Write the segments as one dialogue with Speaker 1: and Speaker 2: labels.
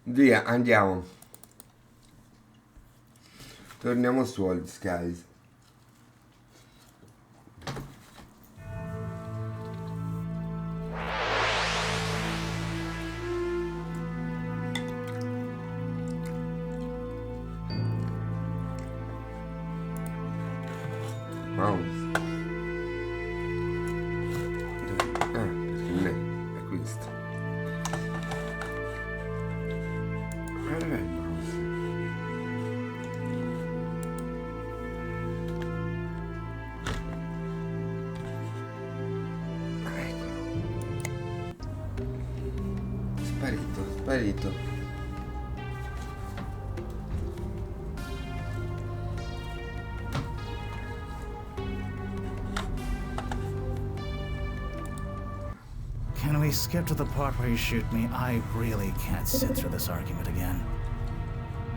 Speaker 1: Via, andiamo. Torniamo su Old Skies. Mouse. Ah, perché non è questo. Dov'è il mouse? Ah, eccolo. Sparito, sparito.
Speaker 2: Can we skip to the part where you shoot me? I really can't sit through this argument again.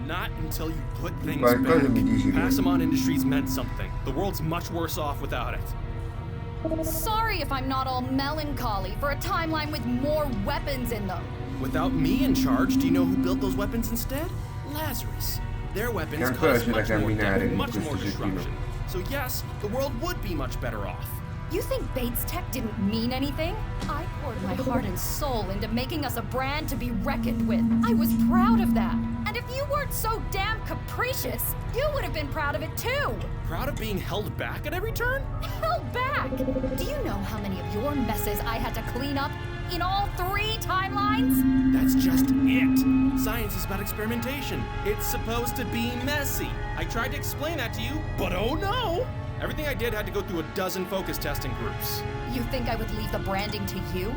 Speaker 3: Not until you put things
Speaker 1: Qualcosa mi dice
Speaker 3: back.
Speaker 1: che...
Speaker 3: Passamon Industries meant something. The world's much worse off without it.
Speaker 4: Sorry if I'm not all melancholy for a timeline with more weapons in them.
Speaker 3: Without me in charge, do you know who built those weapons instead? Lazarus. Their weapons
Speaker 1: Che ancora
Speaker 3: caused
Speaker 1: c'è da
Speaker 3: much more
Speaker 1: camminare
Speaker 3: death,
Speaker 1: in
Speaker 3: much
Speaker 1: questo
Speaker 3: more
Speaker 1: circuito.
Speaker 3: destruction. So yes, the world would be much better off.
Speaker 4: You think Bates Tech didn't mean anything? I poured my heart and soul into making us a brand to be reckoned with. I was proud of that. And if you weren't so damn capricious, you would have been proud of it too.
Speaker 3: Proud of being held back at every turn?
Speaker 4: Held back? Do you know how many of your messes I had to clean up in all 3 timelines?
Speaker 3: That's just it. Science is about experimentation. It's supposed to be messy. I tried to explain that to you, but oh no! Everything I did had to go through a dozen focus testing groups.
Speaker 4: You think I would leave the branding to you?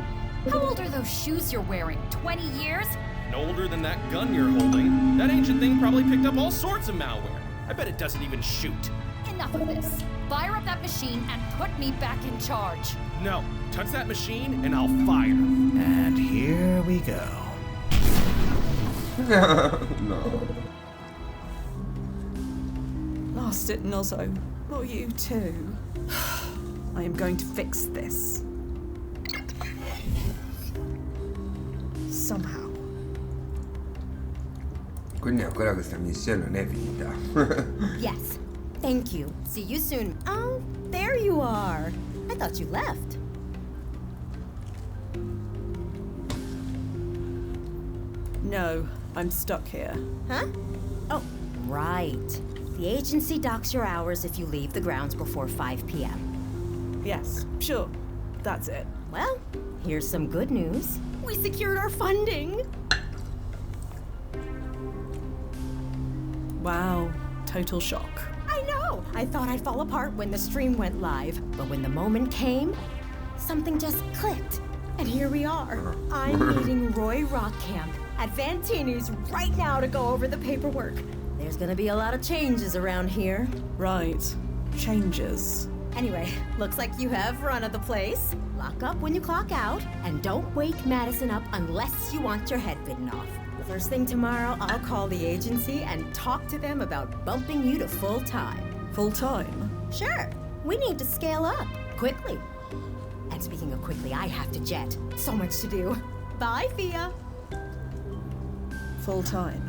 Speaker 4: How old are those shoes you're wearing? 20 years?
Speaker 3: No older than that gun you're holding. That ancient thing probably picked up all sorts of malware. I bet it doesn't even shoot.
Speaker 4: Enough of this. Fire up that machine and put me back in charge.
Speaker 3: No, touch that machine and I'll fire.
Speaker 2: And here we go.
Speaker 1: No.
Speaker 5: Blast it, Nozzo. Not you too. I am going to fix this. Somehow.
Speaker 1: Quindi ancora questa missione non è finita.
Speaker 6: Yes. Thank you. See you soon. Oh, there you are. I thought you left.
Speaker 5: No, I'm stuck here.
Speaker 6: Huh? Oh, right. The agency docks your hours if you leave the grounds before 5 p.m.
Speaker 5: Yes, sure. That's it.
Speaker 6: Well, here's some good news. We secured our funding.
Speaker 5: Wow, total shock.
Speaker 6: I know. I thought I'd fall apart when the stream went live. But when the moment came, something just clicked. And here we are. I'm meeting Roy Rockcamp at Vantini's right now to go over the paperwork. There's gonna be a lot of changes around here.
Speaker 5: Right. Changes.
Speaker 6: Anyway, looks like you have run of the place. Lock up when you clock out, and don't wake Madison up unless you want your head bitten off. First thing tomorrow, I'll call the agency and talk to them about bumping you to full-time.
Speaker 5: Full-time?
Speaker 6: Sure. We need to scale up, quickly. And speaking of quickly, I have to jet. So much to do. Bye, Fia.
Speaker 5: Full-time.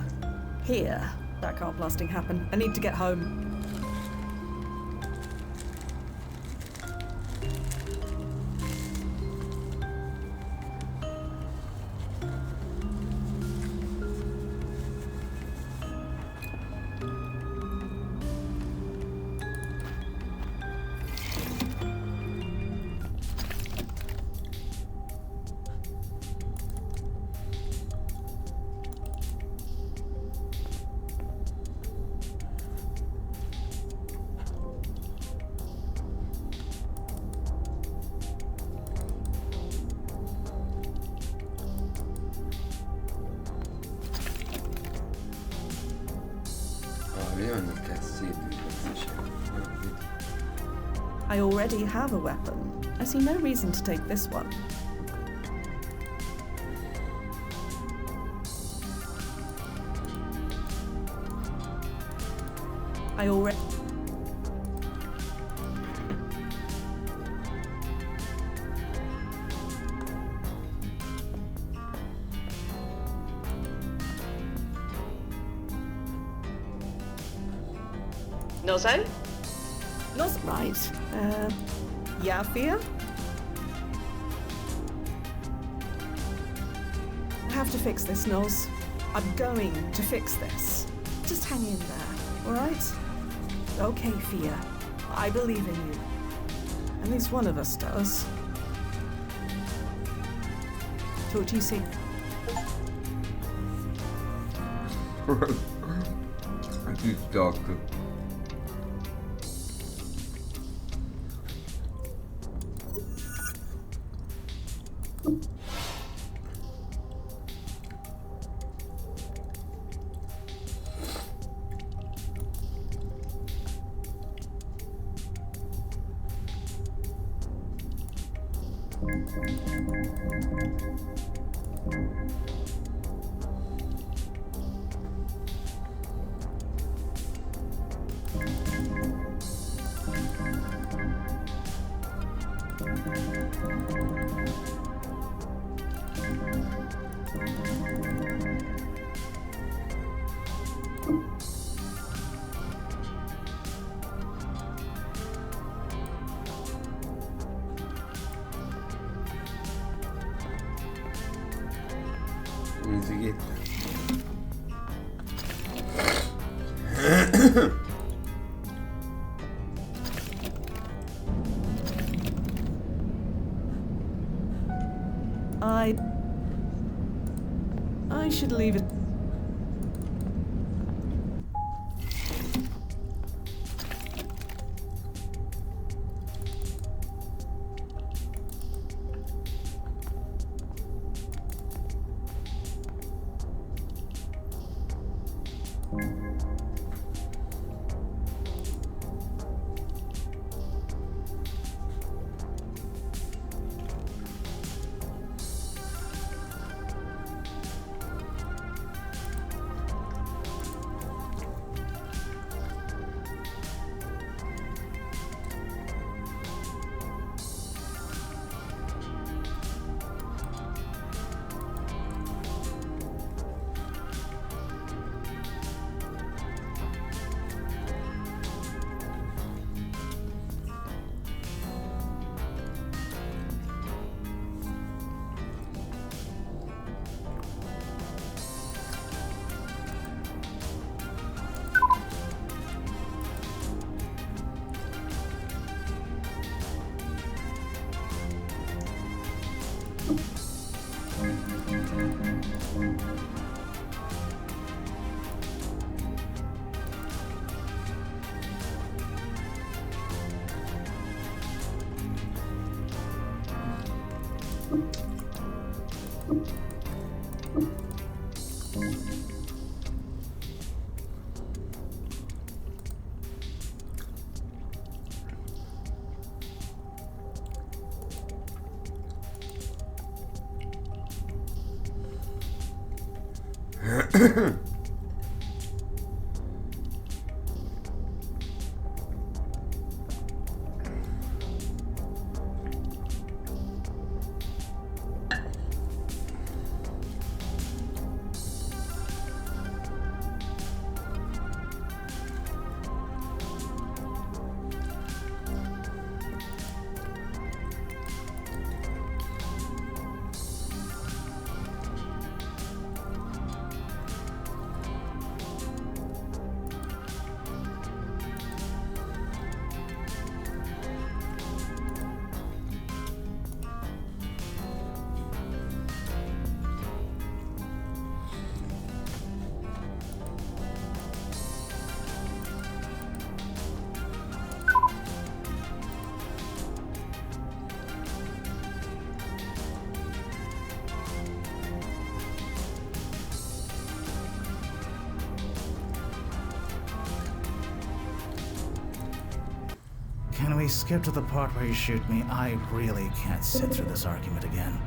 Speaker 5: Here. That can't blasting happen. I need to get home.
Speaker 1: Avevano il cassetto di questa scena. Ah, vedi.
Speaker 5: I already have a weapon. I see no reason to take this one. I already... Nozo? Nozo, right. Yeah, Fia? I have to fix this, Noz. I'm going to fix this. Just hang in there, alright? Okay, Fia. I believe in you. At least one of us does. Talk to you soon.
Speaker 1: This doctor. Musichetta.
Speaker 5: I should leave it.
Speaker 2: Can we skip to the part where you shoot me? I really can't sit through this argument again.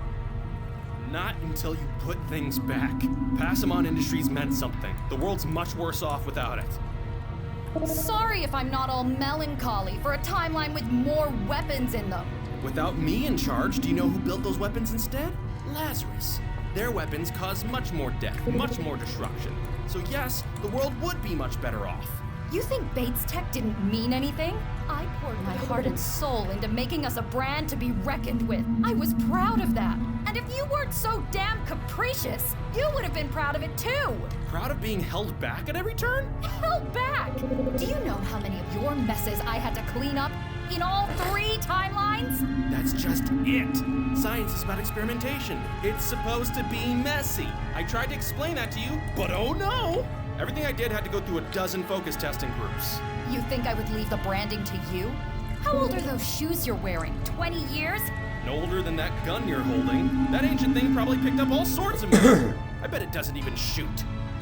Speaker 3: Not until you put things back. Passamon Industries meant something. The world's much worse off without it.
Speaker 4: Sorry if I'm not all melancholy for a timeline with more weapons in them.
Speaker 3: Without me in charge, do you know who built those weapons instead? Lazarus. Their weapons cause much more death, much more destruction. So yes, the world would be much better off.
Speaker 4: You think Bates Tech didn't mean anything? I poured my heart and soul into making us a brand to be reckoned with. I was proud of that. And if you weren't so damn capricious, you would have been proud of it too.
Speaker 3: Proud of being held back at every turn?
Speaker 4: Held back? Do you know how many of your messes I had to clean up in all 3 timelines?
Speaker 3: That's just it. Science is about experimentation. It's supposed to be messy. I tried to explain that to you, but oh no! Everything I did had to go through a dozen focus testing groups.
Speaker 4: You think I would leave the branding to you? How old are those shoes you're wearing? 20 years?
Speaker 3: No older than that gun you're holding. That ancient thing probably picked up all sorts of metal. I bet it doesn't even shoot.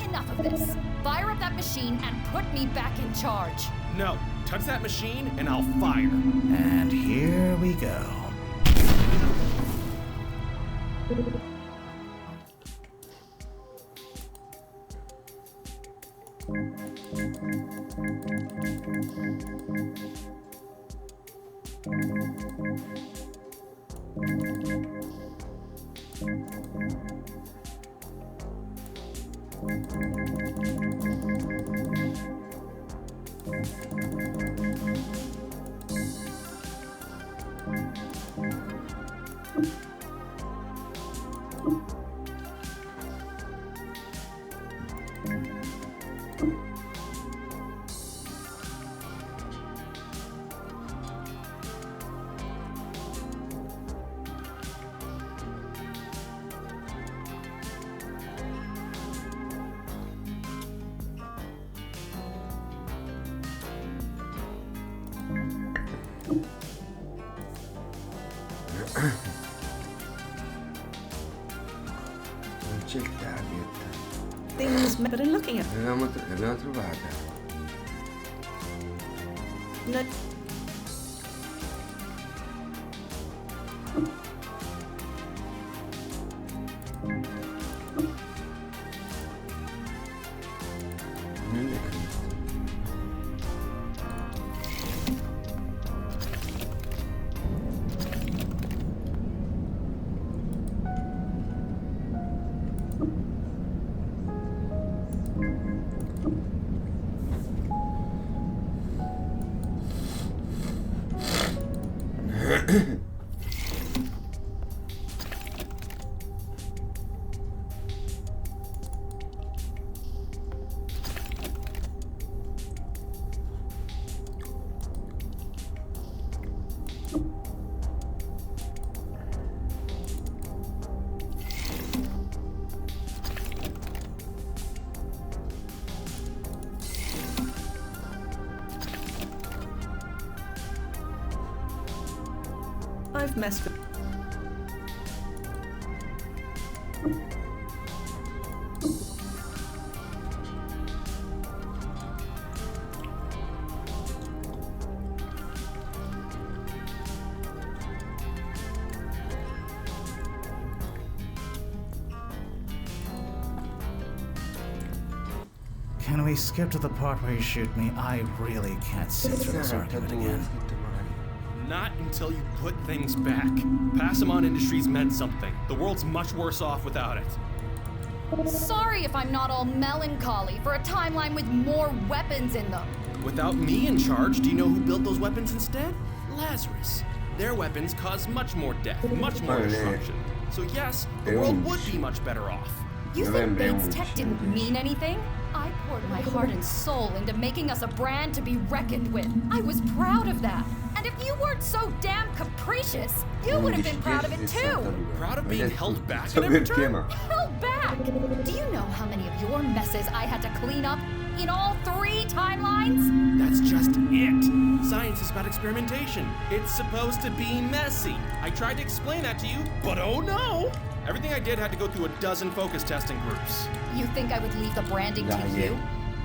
Speaker 4: Enough of this. Fire up that machine and put me back in charge.
Speaker 3: No, touch that machine and I'll fire.
Speaker 2: And here we go.
Speaker 1: Non c'è il target.
Speaker 5: Things better looking at.
Speaker 1: L'abbiamo trovata.
Speaker 5: No.
Speaker 1: Non è capito.
Speaker 5: I've messed with.
Speaker 2: Can we skip to the part where you shoot me? I really can't sit through this argument again.
Speaker 3: Not until you put things back. Passamon Industries meant something. The world's much worse off without it.
Speaker 4: Sorry if I'm not all melancholy for a timeline with more weapons in them.
Speaker 3: Without me in charge, do you know who built those weapons instead? Lazarus. Their weapons cause much more death, much more destruction. So yes, the world would be much better off.
Speaker 4: You think Bates Tech didn't mean anything? I poured my heart and soul into making us a brand to be reckoned with. I was proud of that. And if you weren't so damn capricious, you would have been proud of it too.
Speaker 3: Proud of being held back at every turn?
Speaker 4: Held back? Do you know how many of your messes I had to clean up in all 3 timelines?
Speaker 3: That's just it. Science is about experimentation. It's supposed to be messy. I tried to explain that to you, but oh no! Everything I did had to go through a dozen focus testing groups.
Speaker 4: You think I would leave the branding to you?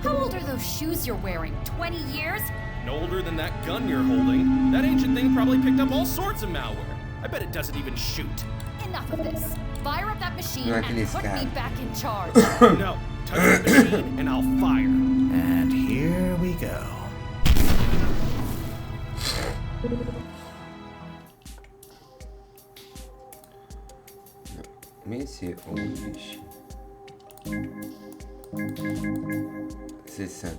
Speaker 4: How old are those shoes you're wearing? 20 years?
Speaker 3: No older than that gun you're holding. That ancient thing probably picked up all sorts of malware. I bet it doesn't even shoot.
Speaker 4: Enough of this. Fire up that machine and put me back in charge.
Speaker 3: No, touch that machine and I'll fire.
Speaker 2: And here we go.
Speaker 1: Mesi 11 62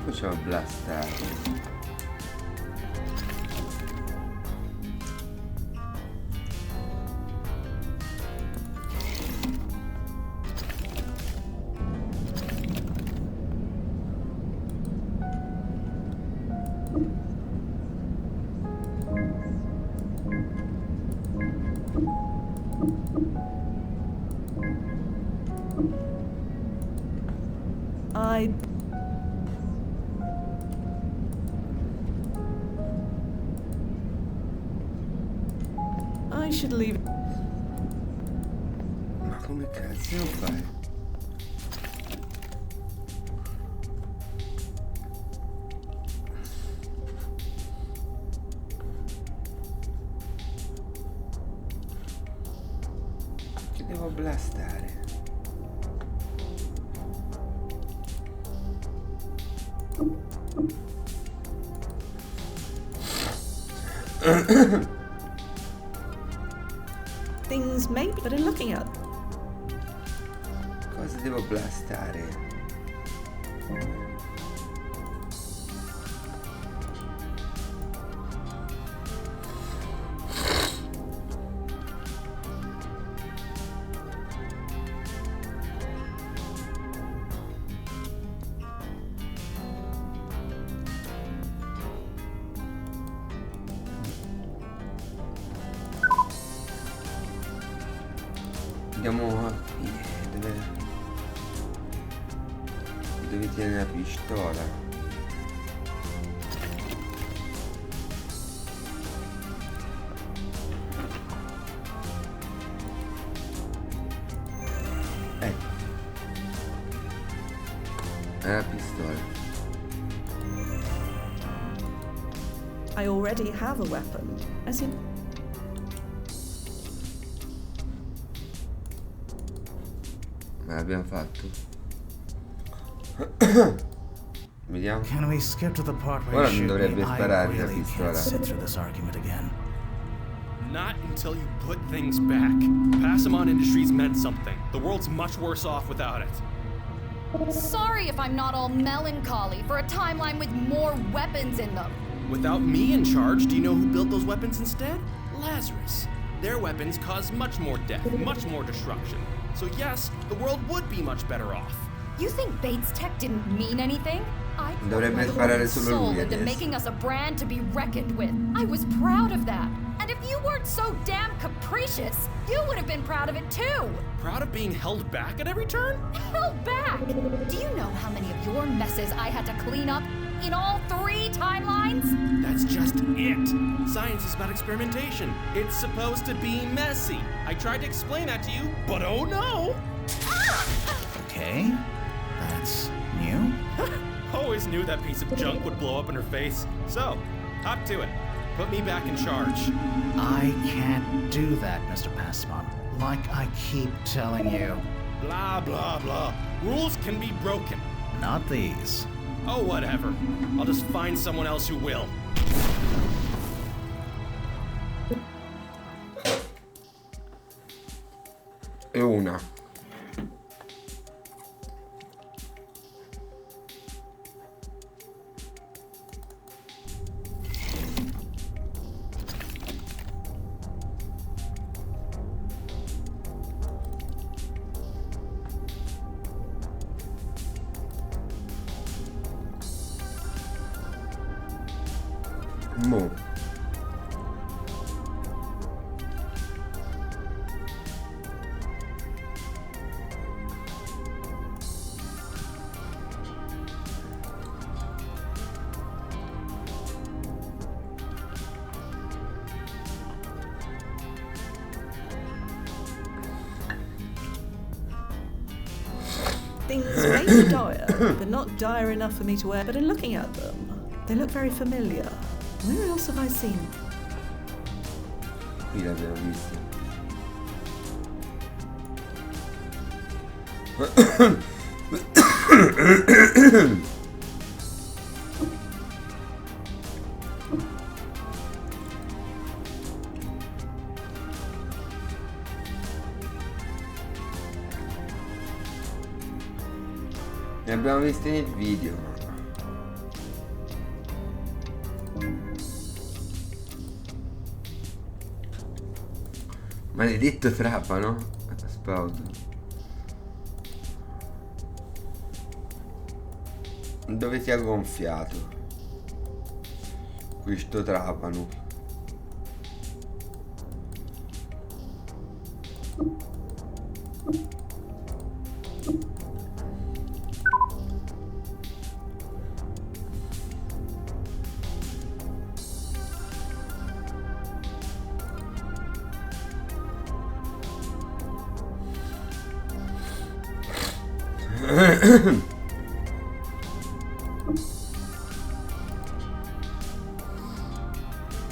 Speaker 1: Facciamo blastare.
Speaker 5: I should leave.
Speaker 1: Ma come cazzo lo fai? Che devo blastare?
Speaker 5: Things maybe, but in looking at.
Speaker 1: Cosa devo blastare? Andiamo a dove tiene la pistola? È la pistola.
Speaker 5: I already have a weapon. As in.
Speaker 1: Ma l'abbiamo fatto? Vediamo.
Speaker 2: Can we skip to the part where
Speaker 1: Ora
Speaker 2: you
Speaker 1: non
Speaker 2: shoot
Speaker 1: dovrebbe
Speaker 2: me? I
Speaker 1: sparare la
Speaker 2: really
Speaker 1: pistola.
Speaker 2: can't sit through this argument again.
Speaker 3: Not until you put things back. Passamon Industries meant something. The world's much worse off without it.
Speaker 4: Sorry if I'm not all melancholy for a timeline with more weapons in them.
Speaker 3: Without me in charge, do you know who built those weapons instead? Lazarus. Their weapons caused much more death, much more destruction. So yes, the world would be much better off.
Speaker 4: You think Bates Tech didn't mean anything? I poured
Speaker 1: Dovrebbe
Speaker 4: my
Speaker 1: sparare
Speaker 4: heart and
Speaker 1: solo
Speaker 4: soul
Speaker 1: lui
Speaker 4: into
Speaker 1: adesso.
Speaker 4: making us a brand to be reckoned with. I was proud of that. And if you weren't so damn capricious, you would have been proud of it too.
Speaker 3: Proud of being held back at every turn?
Speaker 4: Held back! Do you know how many of your messes I had to clean up in all 3 timelines?
Speaker 3: That's just it. Science is about experimentation. It's supposed to be messy. I tried to explain that to you, but oh no!
Speaker 2: Okay, that's new.
Speaker 3: Always knew that piece of junk would blow up in her face. So, hop to it. Put me back in charge.
Speaker 2: I can't do that, Mr. Passmon. Like I keep telling you.
Speaker 3: Blah, blah, blah. Rules can be broken.
Speaker 2: Not these.
Speaker 3: Oh, whatever. I'll just find someone else who will.
Speaker 1: E una. Mo.
Speaker 5: Things may be dire, but not dire enough for me to wear. But in looking at them, they look very familiar. Where else have I seen?
Speaker 1: Qui l'abbiamo visto. Ne abbiamo visto nel video. Maledetto trapano. Spaudo. Dove ti ha gonfiato? Questo trapano.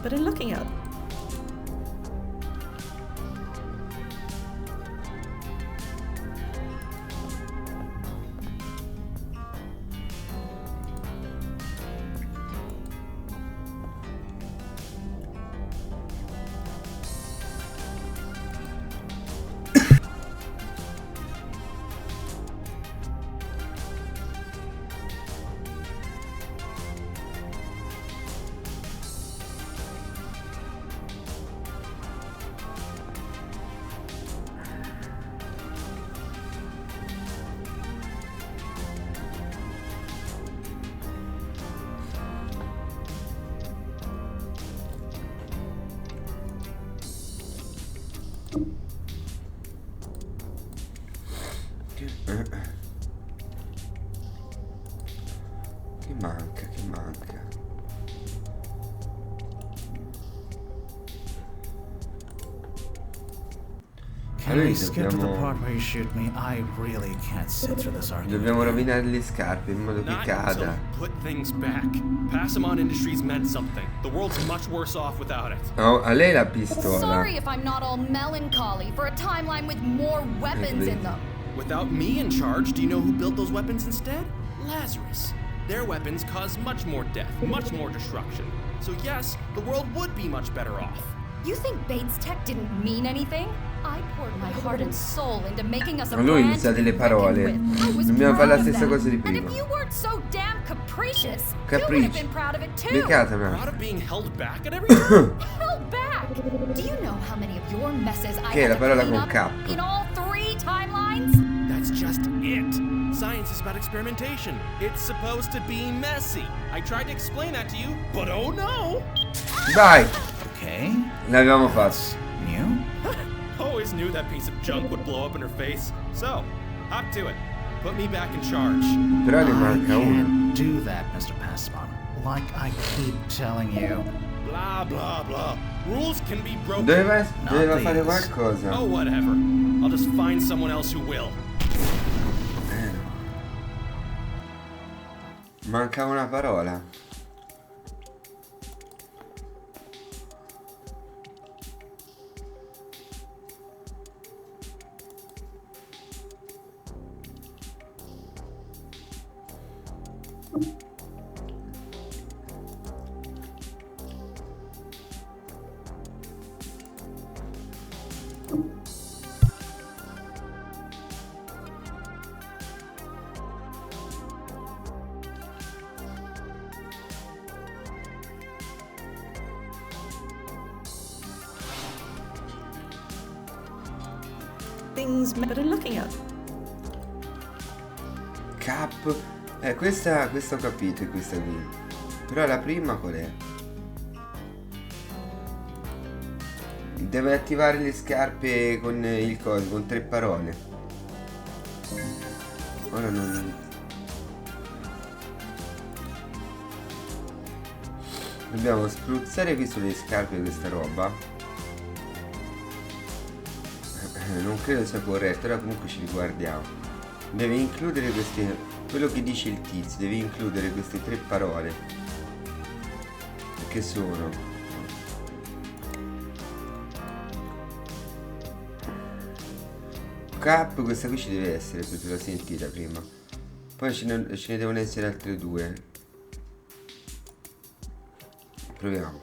Speaker 5: But in looking at
Speaker 1: Che manca, che manca.
Speaker 2: Can
Speaker 1: Allora
Speaker 2: we skip to the
Speaker 1: dobbiamo-
Speaker 2: part where you shoot me? I really can't sit through this argument.
Speaker 1: Dobbiamo rovinare le scarpe in modo che
Speaker 3: Not until
Speaker 1: cada.
Speaker 3: you put things back. Passamon Industries meant something. The world's much worse off without it.
Speaker 1: Oh, a lei la pistola.
Speaker 4: Sorry if I'm not all melancholy for a timeline with more weapons in them.
Speaker 3: Without me in charge, do you know who built those weapons instead? Lazarus. Their weapons cause much more death, much more destruction. So yes, the world would be much better off.
Speaker 4: You think Bates Tech didn't mean anything? I poured my heart and soul into making us a
Speaker 1: Ma lui
Speaker 4: brand
Speaker 1: usa
Speaker 4: to be
Speaker 1: delle parole.
Speaker 4: reckoned with. I was
Speaker 1: Dobbiamo fare la
Speaker 4: proud of
Speaker 1: stessa
Speaker 4: that.
Speaker 1: cosa di
Speaker 4: And
Speaker 1: prima.
Speaker 4: if you weren't so damn capricious, you would
Speaker 1: Capricci.
Speaker 4: have been proud of it too.
Speaker 1: Beccata un
Speaker 3: Proud
Speaker 1: attimo.
Speaker 3: of being held back at every turn?
Speaker 4: Held back. Do you know how many of your messes I
Speaker 1: Che è
Speaker 4: had
Speaker 1: la
Speaker 4: to
Speaker 1: parola
Speaker 4: clean
Speaker 1: con
Speaker 4: up
Speaker 1: K.
Speaker 4: in all 3 timelines?
Speaker 3: That's just it. Science is about experimentation. It's supposed to be messy. I tried to explain that to you, but oh no!
Speaker 1: Vai!
Speaker 2: Okay,
Speaker 1: L'avevamo fatto.
Speaker 2: new?
Speaker 3: Always knew that piece of junk would blow up in her face. So, hop to it. Put me back in charge.
Speaker 1: Però ne
Speaker 2: I
Speaker 1: manca uno.
Speaker 2: can't do that, Mr. Passamon. Like I keep telling you.
Speaker 3: Blah, blah, blah. Rules can be broken.
Speaker 1: Doveva
Speaker 2: Not
Speaker 1: fare
Speaker 2: these.
Speaker 1: qualcosa.
Speaker 3: Oh, whatever. I'll just find someone else who will.
Speaker 1: Manca una parola.
Speaker 5: things better looking at.
Speaker 1: Cap. Questa ho capito, è questa qui. Però la prima qual è? Deve attivare le scarpe con il coso, con 3 parole. Ora non... Dobbiamo spruzzare qui sulle scarpe questa roba. Non credo sia corretto, ora comunque ci riguardiamo. Deve includere queste... Quello che dice il tizio, deve includere queste 3 parole. Che sono... Cap, questa qui ci deve essere, perché l'ho sentita prima. Poi ce ne devono essere altre 2. Proviamo.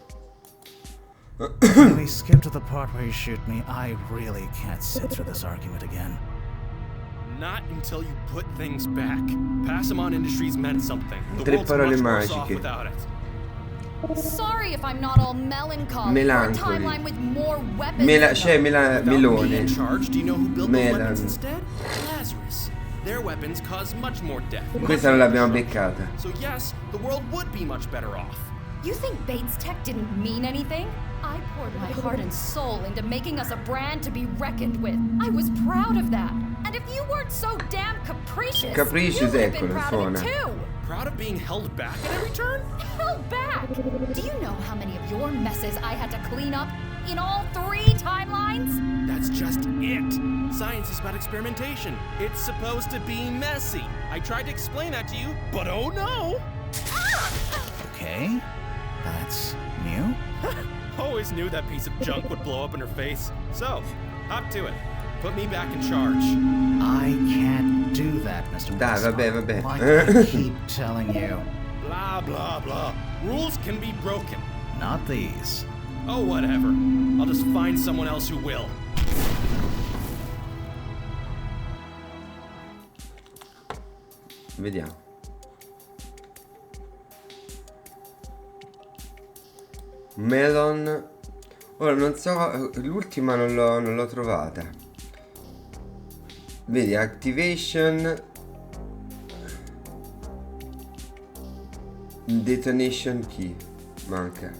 Speaker 2: Can we skip to the part where you shoot me? I really can't sit through this argument again.
Speaker 3: Not until you put things back. Passamon Industries meant something. The
Speaker 1: Tre
Speaker 3: world's
Speaker 1: parole
Speaker 3: much worse off
Speaker 1: magiche.
Speaker 3: without it.
Speaker 4: Sorry if I'm not all melancholy.
Speaker 1: Melancoli.
Speaker 4: For a timeline with more weapons. in them.
Speaker 1: C'è
Speaker 3: Without me in
Speaker 1: melone.
Speaker 3: charge, do you know who built those
Speaker 1: Melan.
Speaker 3: weapons instead? Lazarus. Their weapons cause much more death. much
Speaker 1: Questa non
Speaker 3: more
Speaker 1: l'abbiamo
Speaker 3: destruction.
Speaker 1: beccata.
Speaker 3: So yes, the world would be much better off.
Speaker 4: You think Bates Tech didn't mean anything? I poured my heart and soul into making us a brand to be reckoned with. I was proud of that. And if you weren't so damn capricious,
Speaker 1: Capricious,
Speaker 4: you would have been
Speaker 1: eccolo,
Speaker 4: proud of it
Speaker 1: suona.
Speaker 4: too.
Speaker 3: Proud of being held back at every turn?
Speaker 4: Held back? Do you know how many of your messes I had to clean up in all 3 timelines?
Speaker 3: That's just it. Science is about experimentation. It's supposed to be messy. I tried to explain that to you, but oh no!
Speaker 2: Okay, that's new.
Speaker 3: Always knew that piece of junk would blow up in her face. So, hop to it. Put me back in charge.
Speaker 2: I can't do that, Mr.
Speaker 1: Dai,
Speaker 2: Weston.
Speaker 1: vabbè.
Speaker 2: Like I keep telling you.
Speaker 3: Blah, blah, blah. Rules can be broken.
Speaker 2: Not these.
Speaker 3: Oh, whatever. I'll just find someone else who will.
Speaker 1: Vediamo. Melon. Ora non so, l'ultima non l'ho trovata. Vedi, activation, detonation key, manca.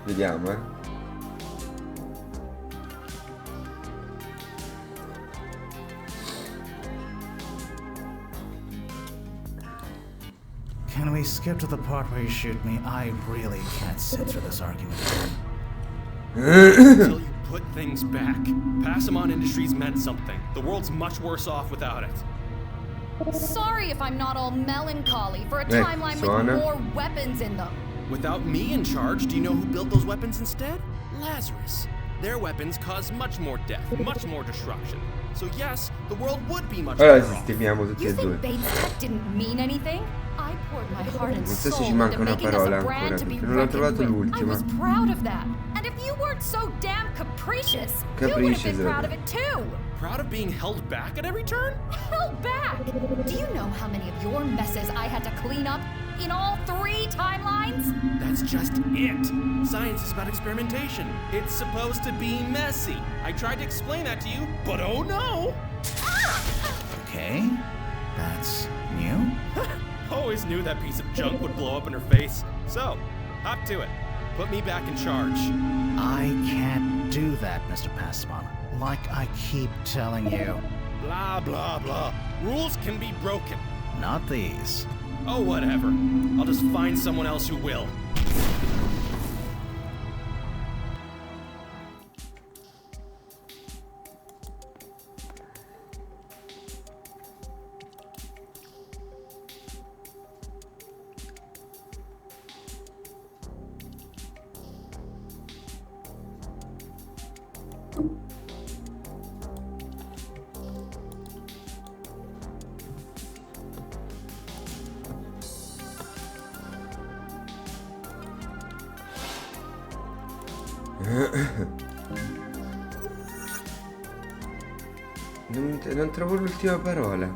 Speaker 1: Vediamo,
Speaker 2: Can we skip to the part where you shoot me? I really can't sit through this argument again.
Speaker 3: Until you put things back. Passamon Industries meant something. The world's much worse off without it.
Speaker 4: Sorry if I'm not all melancholy for a timeline with
Speaker 1: suona.
Speaker 4: more weapons in them.
Speaker 3: Without me in charge, do you know who built those weapons instead? Lazarus. Their weapons cause much more death, much more destruction. So yes, the world would be much
Speaker 1: Allora
Speaker 3: better off.
Speaker 1: sistemiamo tutti
Speaker 4: You
Speaker 1: e due.
Speaker 4: think Bates Tech didn't mean anything? I poured my heart and
Speaker 1: Non so se
Speaker 4: soul
Speaker 1: ci
Speaker 4: into
Speaker 1: manca una
Speaker 4: making us
Speaker 1: parola
Speaker 4: a brand
Speaker 1: ancora,
Speaker 4: to be
Speaker 1: perché non ho
Speaker 4: reckoned
Speaker 1: trovato
Speaker 4: with. I
Speaker 1: l'ultima.
Speaker 4: was proud of that. And if you weren't so damn capricious, you would have
Speaker 1: Capricious,
Speaker 4: been proud of
Speaker 1: vabbè.
Speaker 4: it too.
Speaker 3: Proud of being held back at every turn?
Speaker 4: Held back? Do you know how many of your messes I had to clean up in all 3 timelines?
Speaker 3: That's just it. Science is about experimentation. It's supposed to be messy. I tried to explain that to you, but oh no!
Speaker 2: Okay, that's new.
Speaker 3: Always knew that piece of junk would blow up in her face. So, hop to it. Put me back in charge.
Speaker 2: I can't do that, Mr. Passamon. Like I keep telling you.
Speaker 3: Blah, blah, blah. Rules can be broken.
Speaker 2: Not these.
Speaker 3: Oh, whatever. I'll just find someone else who will.
Speaker 1: Non trovo l'ultima parola.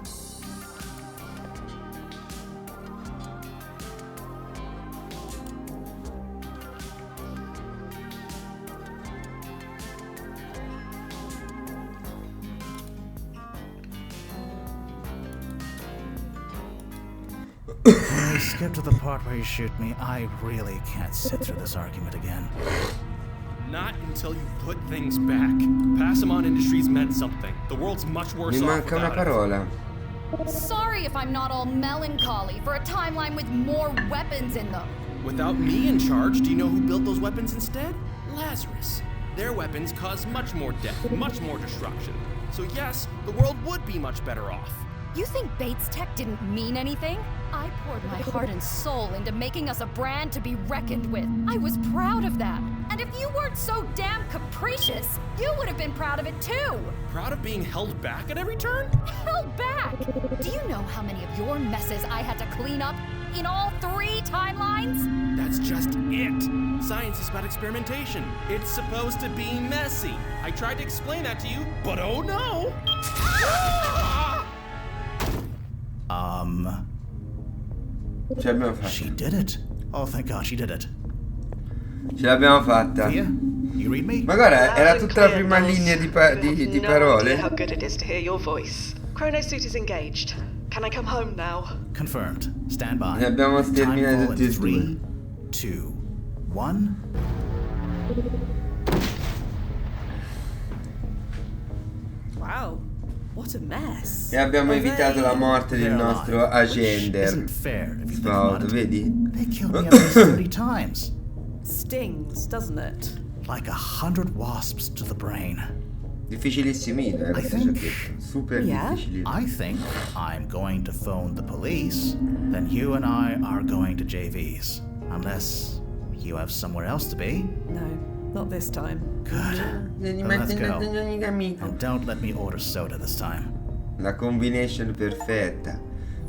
Speaker 2: Can we skip to the part where you shoot me? I really can't sit through this argument again.
Speaker 3: Not until you put things back. Passamon Industries meant something. The world's much worse
Speaker 1: Mi
Speaker 3: off
Speaker 1: manca una
Speaker 3: without it.
Speaker 1: parola.
Speaker 4: Sorry if I'm not all melancholy for a timeline with more weapons in them.
Speaker 3: Without me in charge, do you know who built those weapons instead? Lazarus. Their weapons cause much more death, much more destruction. So yes, the world would be much better off.
Speaker 4: You think Bates Tech didn't mean anything? I poured my heart and soul into making us a brand to be reckoned with. I was proud of that. And if you weren't so damn capricious, you would have been proud of it too.
Speaker 3: Proud of being held back at every turn?
Speaker 4: Held back? Do you know how many of your messes I had to clean up in all 3 timelines?
Speaker 3: That's just it. Science is about experimentation. It's supposed to be messy. I tried to explain that to you, but oh no!
Speaker 1: Ce l'abbiamo fatta.
Speaker 2: She did it. Oh, thank God, she did it.
Speaker 1: Ce l'abbiamo fatta.
Speaker 2: Fia, you read me?
Speaker 1: Ma guarda, era
Speaker 7: Loud and
Speaker 1: tutta la
Speaker 7: clear,
Speaker 1: prima
Speaker 7: Nels.
Speaker 1: linea di
Speaker 7: You have no idea how
Speaker 1: parole.
Speaker 7: good it is to hear your voice. Chronosuit is engaged. Can I come home now?
Speaker 2: Confirmed. Stand by.
Speaker 1: Ne abbiamo sterminati
Speaker 2: Timefall
Speaker 1: tutti
Speaker 2: in
Speaker 1: e
Speaker 2: 3, 2, 1.
Speaker 5: Wow, what a mess.
Speaker 1: E abbiamo evitato la morte del
Speaker 2: They're
Speaker 1: nostro
Speaker 2: alive, which
Speaker 1: agender.
Speaker 2: isn't fair if you think about
Speaker 1: Spaudo,
Speaker 2: it.
Speaker 1: vedi?
Speaker 2: They killed me at least 30 times.
Speaker 5: Stings, doesn't it?
Speaker 2: Like 100 wasps to the brain.
Speaker 1: Difficilissimi,
Speaker 2: I
Speaker 1: questa
Speaker 2: think-
Speaker 1: giochetto. Super
Speaker 5: Yeah?
Speaker 1: difficili.
Speaker 2: I think I'm going to phone the police. Then you and I are going to JV's. Unless you have somewhere else to be.
Speaker 5: No, not this time.
Speaker 2: Good. Then let's go. And don't let me order soda this time.
Speaker 1: La combination perfetta.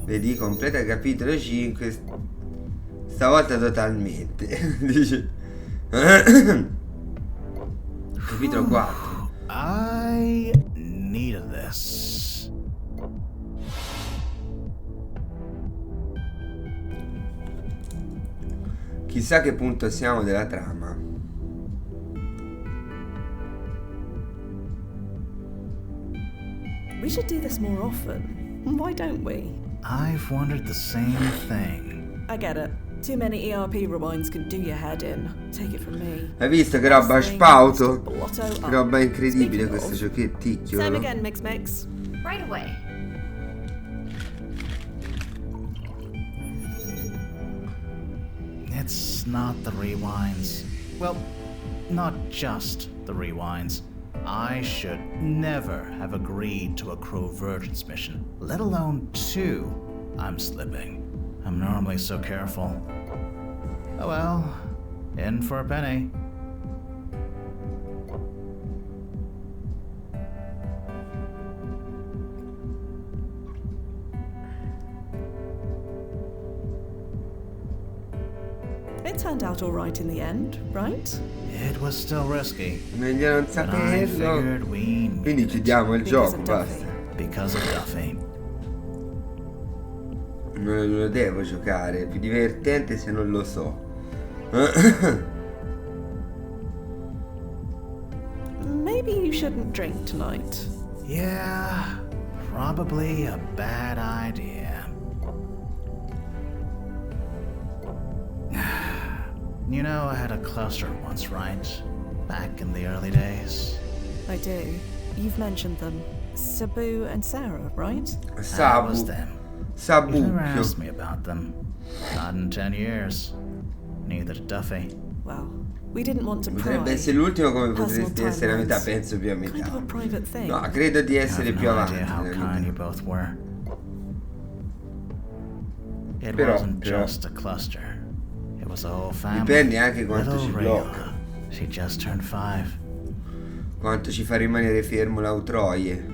Speaker 1: Vedi, completa capitolo 5. Stavolta totalmente. Dice. Capitolo 4.
Speaker 2: I needed this.
Speaker 1: Chissà che punto siamo della trama.
Speaker 5: We should do this more often. Why don't we?
Speaker 2: I've wondered the same thing.
Speaker 5: I get it. Too many ERP rewinds can do your head in. Take it from me.
Speaker 1: Hai visto che roba
Speaker 5: Thing,
Speaker 1: spauto?
Speaker 5: blotto
Speaker 1: Che
Speaker 5: up.
Speaker 1: roba incredibile
Speaker 5: Speaking
Speaker 1: questo
Speaker 5: of,
Speaker 1: giochetticchio.
Speaker 5: Same
Speaker 1: no?
Speaker 5: again, Mix Mix.
Speaker 4: Right away.
Speaker 2: It's not the rewinds. Well, not just the rewinds. I should never have agreed to a Crow-Vergence mission, let alone 2. I'm slipping. I'm normally so careful. Oh well, in for a penny.
Speaker 5: It turned out all right in the end, right?
Speaker 2: It was still risky,
Speaker 1: Meglio non
Speaker 2: but I
Speaker 1: saperlo.
Speaker 2: figured we
Speaker 1: Quindi
Speaker 2: needed it
Speaker 1: chiudiamo il
Speaker 5: Because
Speaker 1: gioco,
Speaker 5: of
Speaker 1: basta.
Speaker 5: Duffy.
Speaker 2: because of Duffy.
Speaker 1: Non lo devo giocare, è più divertente se non lo so.
Speaker 5: Maybe you shouldn't drink tonight.
Speaker 2: Yeah, probably a bad idea. You know, I had a cluster once, right? Back in the early days.
Speaker 5: I do. You've mentioned them. Sabu and Sarah, right?
Speaker 2: That was
Speaker 1: Sabu.
Speaker 2: them. You never asked
Speaker 1: Sabucchio.
Speaker 2: me about them. Not in 10 years. Neither did Duffy.
Speaker 5: Well, we didn't want to pry.
Speaker 1: Potrebbe essere l'ultimo, come
Speaker 5: Personal
Speaker 1: potresti essere a metà,
Speaker 5: timelines.
Speaker 1: penso più a
Speaker 5: Kind of a
Speaker 1: metà.
Speaker 5: private thing.
Speaker 1: No, credo di
Speaker 2: I
Speaker 1: essere
Speaker 2: have
Speaker 1: più
Speaker 2: no
Speaker 1: avanti
Speaker 2: idea how
Speaker 1: nella
Speaker 2: kind you
Speaker 1: vita.
Speaker 2: both were. It
Speaker 1: Però-
Speaker 2: wasn't
Speaker 1: però-
Speaker 2: just a cluster. It was a whole family.
Speaker 1: Dipende anche quanto
Speaker 2: Little
Speaker 1: ci
Speaker 2: Rayla.
Speaker 1: blocca.
Speaker 2: She just turned 5.
Speaker 1: Quanto ci fa rimanere fermo l'autroie.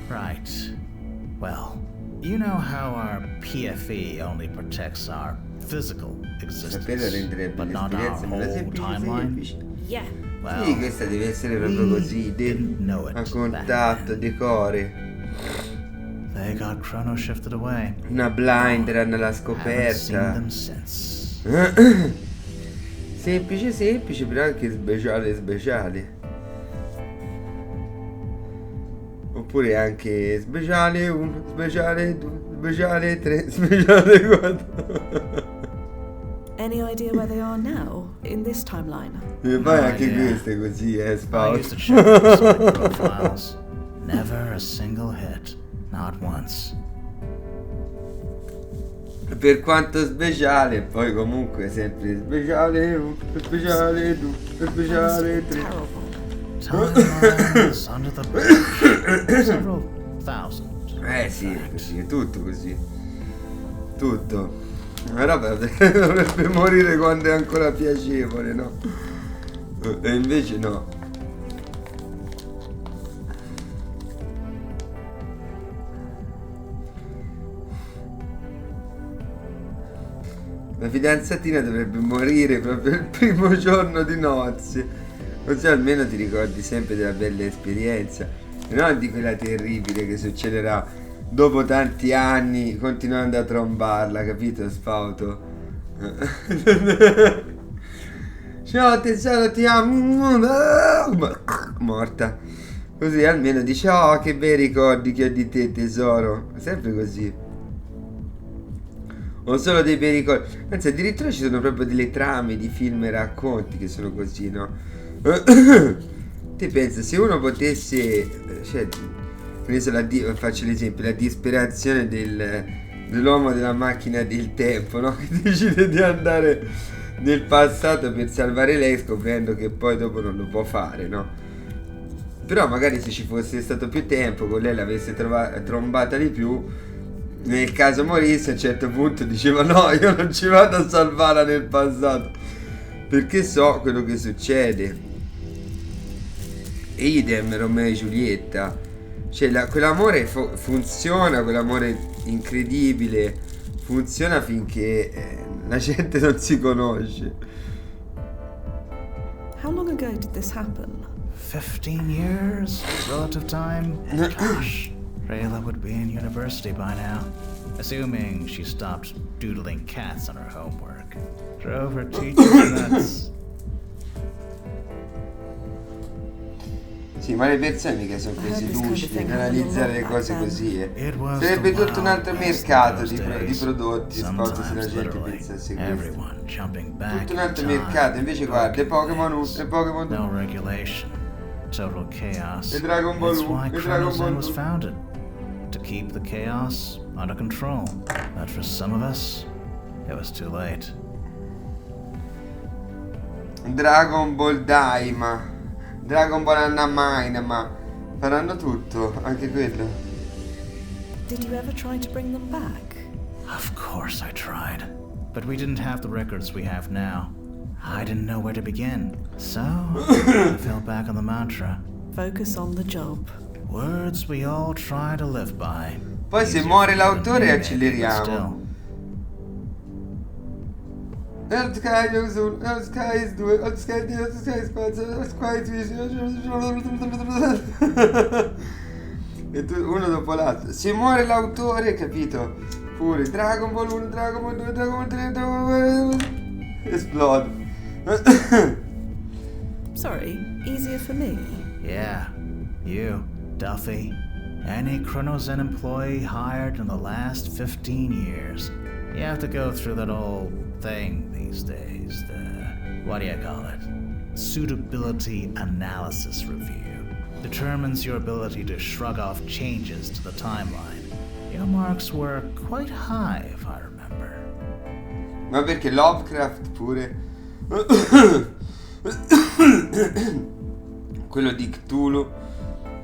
Speaker 2: Right. Well, you know how our PFE only protects our physical
Speaker 1: Saperlo
Speaker 2: existence,
Speaker 1: renderebbe
Speaker 2: but not our
Speaker 1: l'esperienza meno
Speaker 2: whole
Speaker 1: semplice
Speaker 2: timeline?
Speaker 1: semplice.
Speaker 5: Yeah.
Speaker 2: Well,
Speaker 1: Sì, questa deve essere proprio
Speaker 2: we
Speaker 1: così,
Speaker 2: didn't know it
Speaker 1: a
Speaker 2: back
Speaker 1: contatto,
Speaker 2: then.
Speaker 1: decore.
Speaker 2: They got chrono shifted away.
Speaker 1: Una blind run alla
Speaker 2: Haven't seen
Speaker 1: scoperta.
Speaker 2: them since.
Speaker 1: Semplice semplice, però anche speciale speciale. Oppure anche speciale 1, speciale 2, speciale 3, speciale 4.
Speaker 5: Any idea where they are now in this timeline?
Speaker 1: E poi
Speaker 2: No
Speaker 1: anche
Speaker 2: idea.
Speaker 1: queste così,
Speaker 2: I
Speaker 1: Spout.
Speaker 2: used to check the site profiles. Never a single hit. Not once.
Speaker 1: Per quanto speciale, poi comunque sempre speciale 1, speciale 2, speciale 3.
Speaker 5: Terrible.
Speaker 2: Timelines under the bridge. Several thousand.
Speaker 1: Sì,
Speaker 2: in
Speaker 1: è
Speaker 2: fact.
Speaker 1: così, è tutto così. Tutto. Una roba dovrebbe morire quando è ancora piacevole, no? E invece no. La fidanzatina dovrebbe morire proprio il primo giorno di nozze, così almeno ti ricordi sempre della bella esperienza e non di quella terribile che succederà dopo tanti anni continuando a trombarla, capito Spauto? Ciao tesoro, ti amo. Morta. Così almeno dice: oh, che bei ricordi che ho di te tesoro. Sempre così. Ho solo dei bei ricordi. Anzi, addirittura ci sono proprio delle trame di film e racconti che sono così, no? Te pensa, se uno potesse, cioè, faccio l'esempio, la disperazione dell'uomo della macchina del tempo, no? Che decide di andare nel passato per salvare lei, scoprendo che poi dopo non lo può fare, no? Però magari se ci fosse stato più tempo, con lei l'avesse trombata di più, nel caso morisse a un certo punto diceva: no, io non ci vado a salvarla nel passato perché so quello che succede. E idem Romeo e Giulietta, cioè quell'amore funziona, quell'amore incredibile funziona finché la gente non si conosce.
Speaker 5: How long ago did this happen?
Speaker 2: 15 years? Relative time? Gosh, Rayla would be in university by now. Assuming she stopped doodling cats on her homework. Drove her teachers nuts.
Speaker 1: Sì, ma le persone mica sono così lucide ad analizzare le cose così, Sarebbe tutto un altro mercato di prodotti, sport se la gente pensasse questo. Tutto un altro mercato, invece guarda, Pokémon 1, Pokémon 2.
Speaker 2: No regulation, total chaos.
Speaker 1: E Dragon Ball
Speaker 2: That's
Speaker 1: 1,
Speaker 2: why
Speaker 1: e Dragon
Speaker 2: Chronozen
Speaker 1: Ball
Speaker 2: was
Speaker 1: 2.
Speaker 2: founded. To keep the chaos under control. But for some of us, it was too late.
Speaker 1: Dragon Ball Daima, Dragon Ball Annamaina, ma faranno tutto, anche quello.
Speaker 5: Did you ever try to bring them back?
Speaker 2: Of course I tried. But we didn't have the records we have now. I didn't know where to begin. So, I fell back on the mantra.
Speaker 5: Focus on the job.
Speaker 2: Words we all try to live by.
Speaker 1: Poi se
Speaker 2: Easier
Speaker 1: muore
Speaker 2: for you than
Speaker 1: l'autore
Speaker 2: me,
Speaker 1: acceleriamo.
Speaker 2: still.
Speaker 1: Earth Sky is 1, Earth Sky is 2, Earth Sky is 3, Earth Sky is 4, Earth Sky is 5. E uno dopo l'altro. Se muore l'autore, capito? Pure Dragon Ball 1, Dragon Ball 2, Dragon Ball 3, Dragon Ball... Esplode.
Speaker 5: Sorry, easier for me.
Speaker 2: Yeah, you, Duffy. Any Chronozen employee hired in the last 15 years. You have to go through that old thing these days, what do you call it? Suitability analysis review. Determines your ability to shrug off changes to the timeline. Your marks were quite high, if I remember.
Speaker 1: Ma perché Lovecraft pure... Quello di Cthulhu,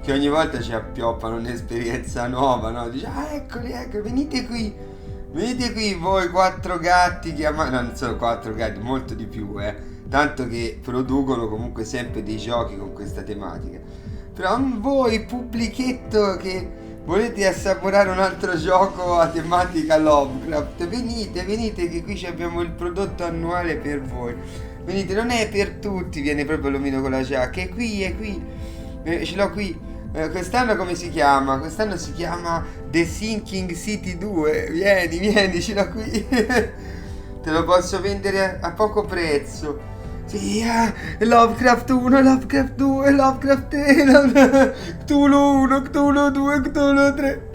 Speaker 1: che ogni volta ci appioppano un'esperienza nuova, no? Dice: ah, eccoli, venite qui voi 4 gatti chiamati... No, non sono 4 gatti, molto di più, tanto che producono comunque sempre dei giochi con questa tematica. Però voi, pubblichetto, che volete assaporare un altro gioco a tematica Lovecraft, venite che qui abbiamo il prodotto annuale per voi. Venite, non è per tutti, viene proprio l'omino con la giacca, è qui, ce l'ho qui. Quest'anno come si chiama? Quest'anno si chiama The Sinking City 2. Vieni, ce l'ho qui. Te lo posso vendere a poco prezzo. Sì, Lovecraft 1, Lovecraft 2, Lovecraft 3, Cthulhu 1, Cthulhu 2, Cthulhu 3.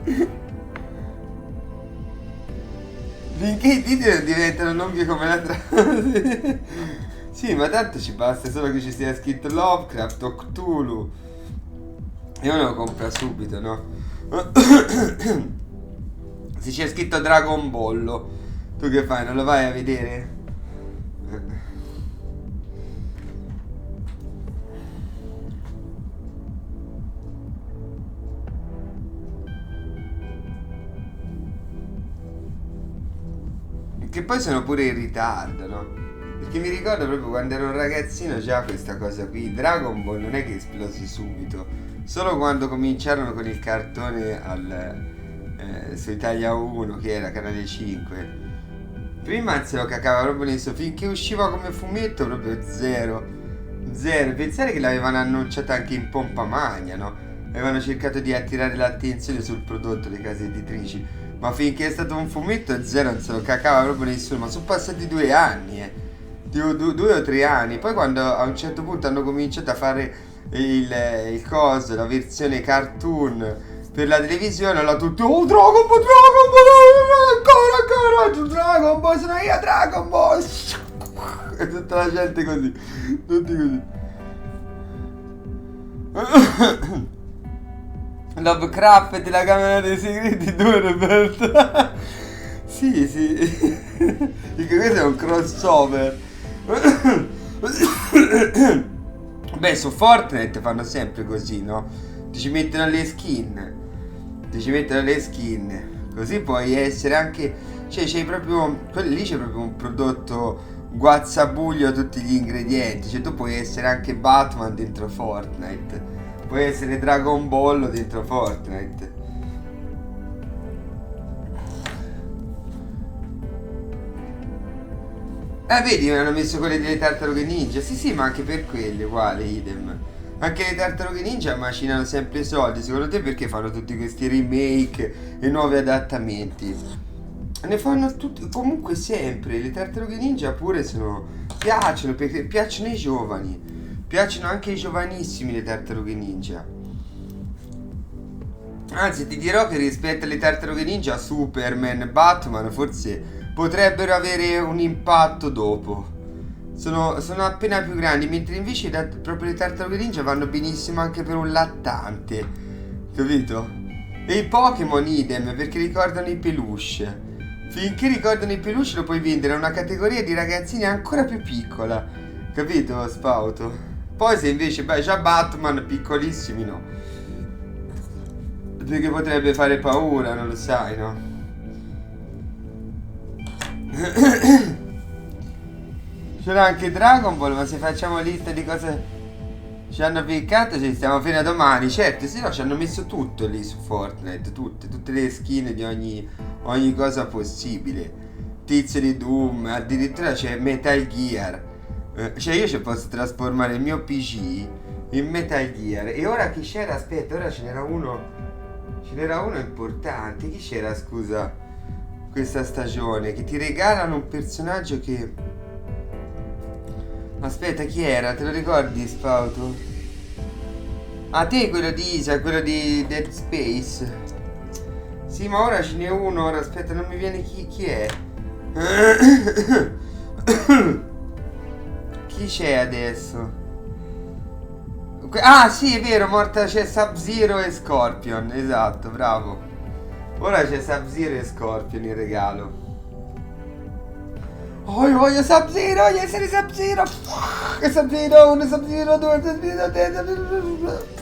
Speaker 1: Finché i titoli diventano lunghi come la trama. Sì, ma tanto ci basta solo che ci sia scritto Lovecraft o Cthulhu. E uno lo compra subito, no? Se c'è scritto Dragon Ball, tu che fai? Non lo vai a vedere? Che poi sono pure in ritardo, no? Perché mi ricordo proprio quando ero un ragazzino già questa cosa qui. Dragon Ball non è che esplosi subito. Solo quando cominciarono con il cartone su Italia 1, che era Canale 5, Prima se lo cacava proprio nessuno, finché usciva come fumetto proprio zero. Zero. Pensare che l'avevano annunciata anche in pompa magna, no? Avevano cercato di attirare l'attenzione sul prodotto le case editrici. Ma finché è stato un fumetto zero, non se lo cacava proprio nessuno. Ma sono passati 2 anni, due o 3 anni. Poi quando a un certo punto hanno cominciato a fare il coso, la versione cartoon per la televisione, allora tutti, oh Dragon Ball, ancora, Dragon Ball, sono io Dragon Ball. E tutta la gente così, tutti così. Lovecraft della Camera dei Segreti 2, Roberto. Sì, sì. Dico, questo è un crossover. Beh, su Fortnite fanno sempre così, no? Ti ci mettono le skin. Così puoi essere anche... Cioè, c'è proprio... Lì c'è proprio un prodotto guazzabuglio a tutti gli ingredienti. Cioè, tu puoi essere anche Batman dentro Fortnite. Puoi essere Dragon Ball dentro Fortnite. Vedi, mi hanno messo quelle delle tartarughe ninja. Sì, sì, ma anche per quelle, uguale, idem. Anche le tartarughe ninja macinano sempre soldi. Secondo te perché fanno tutti questi remake e nuovi adattamenti? Ne fanno tutti, comunque sempre. Le tartarughe ninja pure piacciono, perché piacciono ai giovani. Piacciono anche ai giovanissimi le tartarughe ninja. Anzi, ti dirò che rispetto alle tartarughe ninja, Superman, Batman forse potrebbero avere un impatto dopo. Sono appena più grandi, mentre invece proprio le tartarughe ninja vanno benissimo anche per un lattante. Capito? E i Pokémon idem, perché ricordano i peluche. Finché ricordano i peluche lo puoi vendere a una categoria di ragazzini ancora più piccola. Capito, Spauto? Poi se invece, già Batman piccolissimi no. Perché potrebbe fare paura, non lo sai, no? C'era anche Dragon Ball, ma se facciamo lista di cose ci hanno piccato, ci stiamo fino a domani. Certo, se no ci hanno messo tutto lì su Fortnite, tutte le skin di ogni cosa possibile. Tizio di Doom, addirittura c'è Metal Gear. Cioè io ci posso trasformare il mio PC in Metal Gear. E ora chi c'era? Aspetta, ora ce n'era uno importante. Chi c'era, scusa, questa stagione? Che ti regalano un personaggio che... Aspetta, chi era? Te lo ricordi, Spauto? Ah, te quello di Isa, quello di Dead Space. Sì, ma ora ce n'è uno. Ora aspetta, non mi viene chi è. Chi c'è adesso? Ah sì, è vero, morta, c'è Sub-Zero e Scorpion. Esatto, bravo. Ora c'è Sub-Zero e Scorpion in regalo. Oh, voglio Sub-Zero, voglio essere Sub-Zero. Sub-Zero 1, Sub-Zero 2, Sub-Zero 3, Sub-Zero...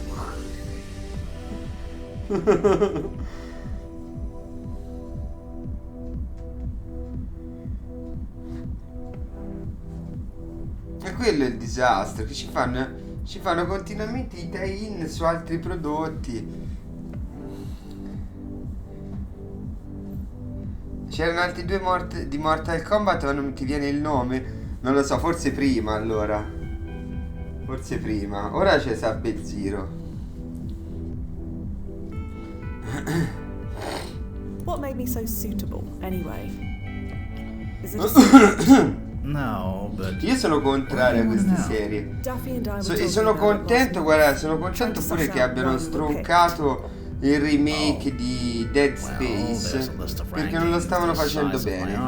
Speaker 1: E quello è il disastro, che ci fanno continuamente i tie-in su altri prodotti. C'erano altri 2 di Mortal Kombat, ma non ti viene il nome. Non lo so, forse prima allora. Forse prima. Ora c'è Sub-Zero.
Speaker 5: What made me so suitable, anyway? Is it just...
Speaker 2: No, but
Speaker 1: Io sono contrario a queste serie. E sono contento, guarda, sono contento pure che abbiano stroncato il remake di Dead Space, perché non lo stavano facendo bene.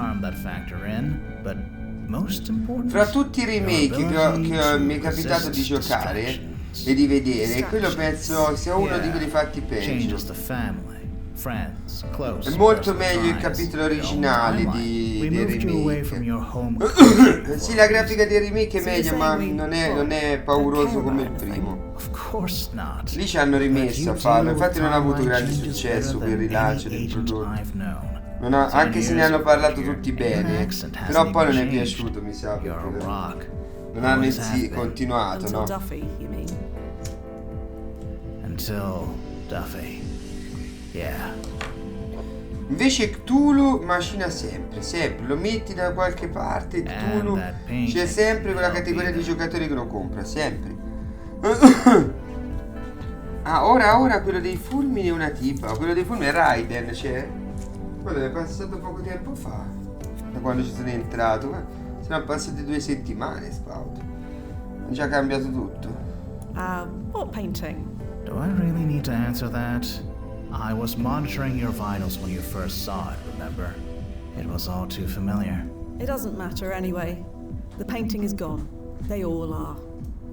Speaker 1: Fra tutti i remake che mi è capitato di giocare e di vedere, quello penso sia uno di quelli fatti peggio. È molto meglio il capitolo originale del remake. Sì, la grafica del remake è meglio, ma non è pauroso come il primo. Lì ci hanno rimesso a farlo, infatti non ha avuto grande successo quel rilancio del prodotto. Anche se ne hanno parlato tutti bene, però poi non è piaciuto, mi sa, perché non hanno continuato, no?
Speaker 2: Until Duffy. Yeah.
Speaker 1: Invece Cthulhu macina sempre, sempre. Lo metti da qualche parte, Cthulhu c'è sempre quella categoria di giocatori che lo compra, sempre. Ah, ora quello dei fulmini è una tipa. Quello dei fulmini è Raiden, c'è? Quello è passato poco tempo fa, da quando ci sono entrato. Sono passate 2 settimane, Spout. Ha già cambiato tutto.
Speaker 5: What painting?
Speaker 2: Do I really need to answer that? I was monitoring your vitals when you first saw it, remember? It was all too familiar.
Speaker 5: It doesn't matter anyway. The painting is gone. They all are.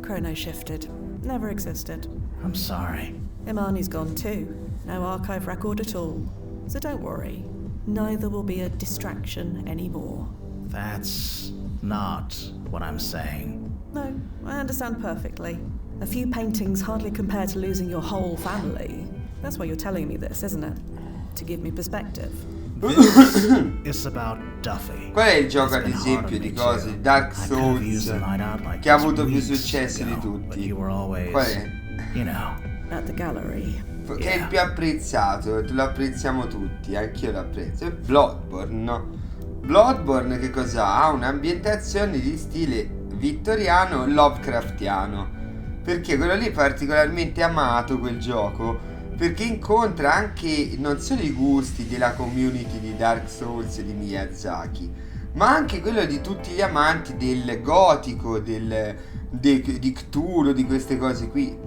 Speaker 5: Chrono shifted. Never existed.
Speaker 2: I'm sorry.
Speaker 5: Imani's gone too. No archive record at all. So don't worry. Neither will be a distraction anymore.
Speaker 2: That's not what I'm saying.
Speaker 5: No, I understand perfectly. A few paintings hardly compare to losing your whole family. That's why you're telling me this, isn't it? To give me perspective.
Speaker 2: This is about Duffy.
Speaker 1: Qual è il gioco ad esempio di cose? Dark Souls che ha avuto più successo di tutti? Qual è?
Speaker 2: You know.
Speaker 5: At the gallery.
Speaker 1: Che è il più apprezzato, lo apprezziamo tutti, anch'io lo apprezzo. È Bloodborne, no? Bloodborne che cosa ha? Un'ambientazione di stile vittoriano Lovecraftiano. Perché quello lì è particolarmente amato, quel gioco, perché incontra anche non solo i gusti della community di Dark Souls e di Miyazaki, ma anche quello di tutti gli amanti del gotico, di Cthulhu, di queste cose qui.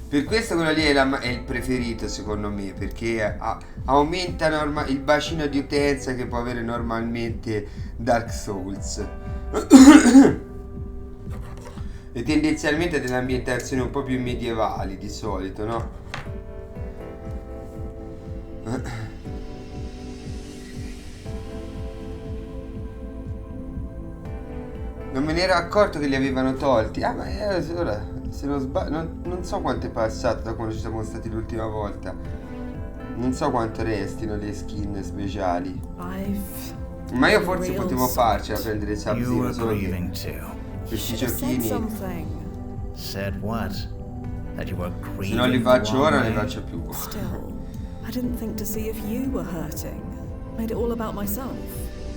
Speaker 1: Per questo quello lì è il preferito secondo me, perché aumenta il bacino di utenza che può avere normalmente Dark Souls. E tendenzialmente delle ambientazioni un po' più medievali di solito, no? Non me ne ero accorto che li avevano tolti. Ah, ma ora, se non sbaglio, non so quanto è passato da quando ci siamo stati l'ultima volta. Non so quanto restino le skin speciali. Ma io forse potevo farcela a prendere Sub-Zero solo che questi giochini.
Speaker 2: Said what? That you were grieving.
Speaker 1: Se non li faccio ora, non li faccio più.
Speaker 5: Still, I didn't think to see if you were hurting. Made it all about myself.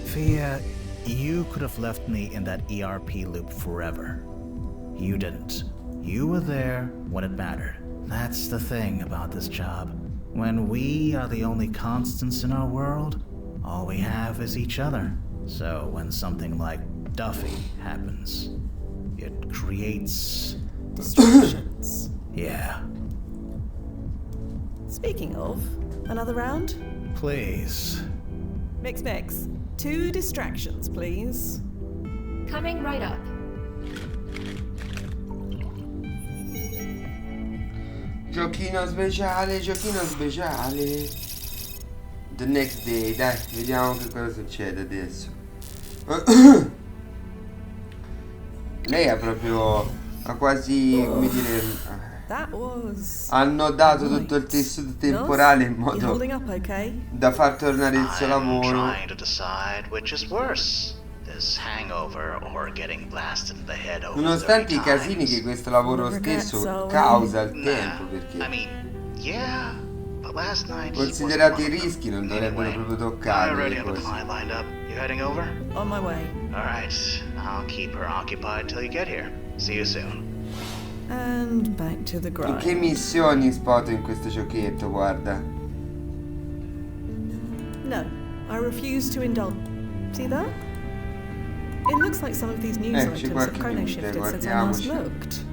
Speaker 2: Fia, you could have left me in that ERP loop forever. You didn't. You were there when it mattered. That's the thing about this job. When we are the only constants in our world, all we have is each other. So when something like Duffy happens, it creates
Speaker 5: distractions.
Speaker 2: Yeah.
Speaker 5: Speaking of, another round?
Speaker 2: Please.
Speaker 5: Mix. 2 distractions, please.
Speaker 4: Coming right up.
Speaker 1: Giochino speciale. The next day, dai, vediamo che cosa succede adesso. Lei ha quasi, come dire, annodato tutto il tessuto temporale in modo da far tornare il suo lavoro. Nonostante i casini che questo lavoro stesso causa al tempo, perché considerati i rischi non dovrebbero proprio toccare così.
Speaker 5: On my way.
Speaker 2: Alright, I'll keep her occupied till you get here. See you soon.
Speaker 5: And back to the
Speaker 1: In
Speaker 5: grind.
Speaker 1: che missioni spoto in questo giochetto, guarda.
Speaker 5: No, I refuse to indulge. See that? It looks like some of these news items have chrono shifted since I last looked.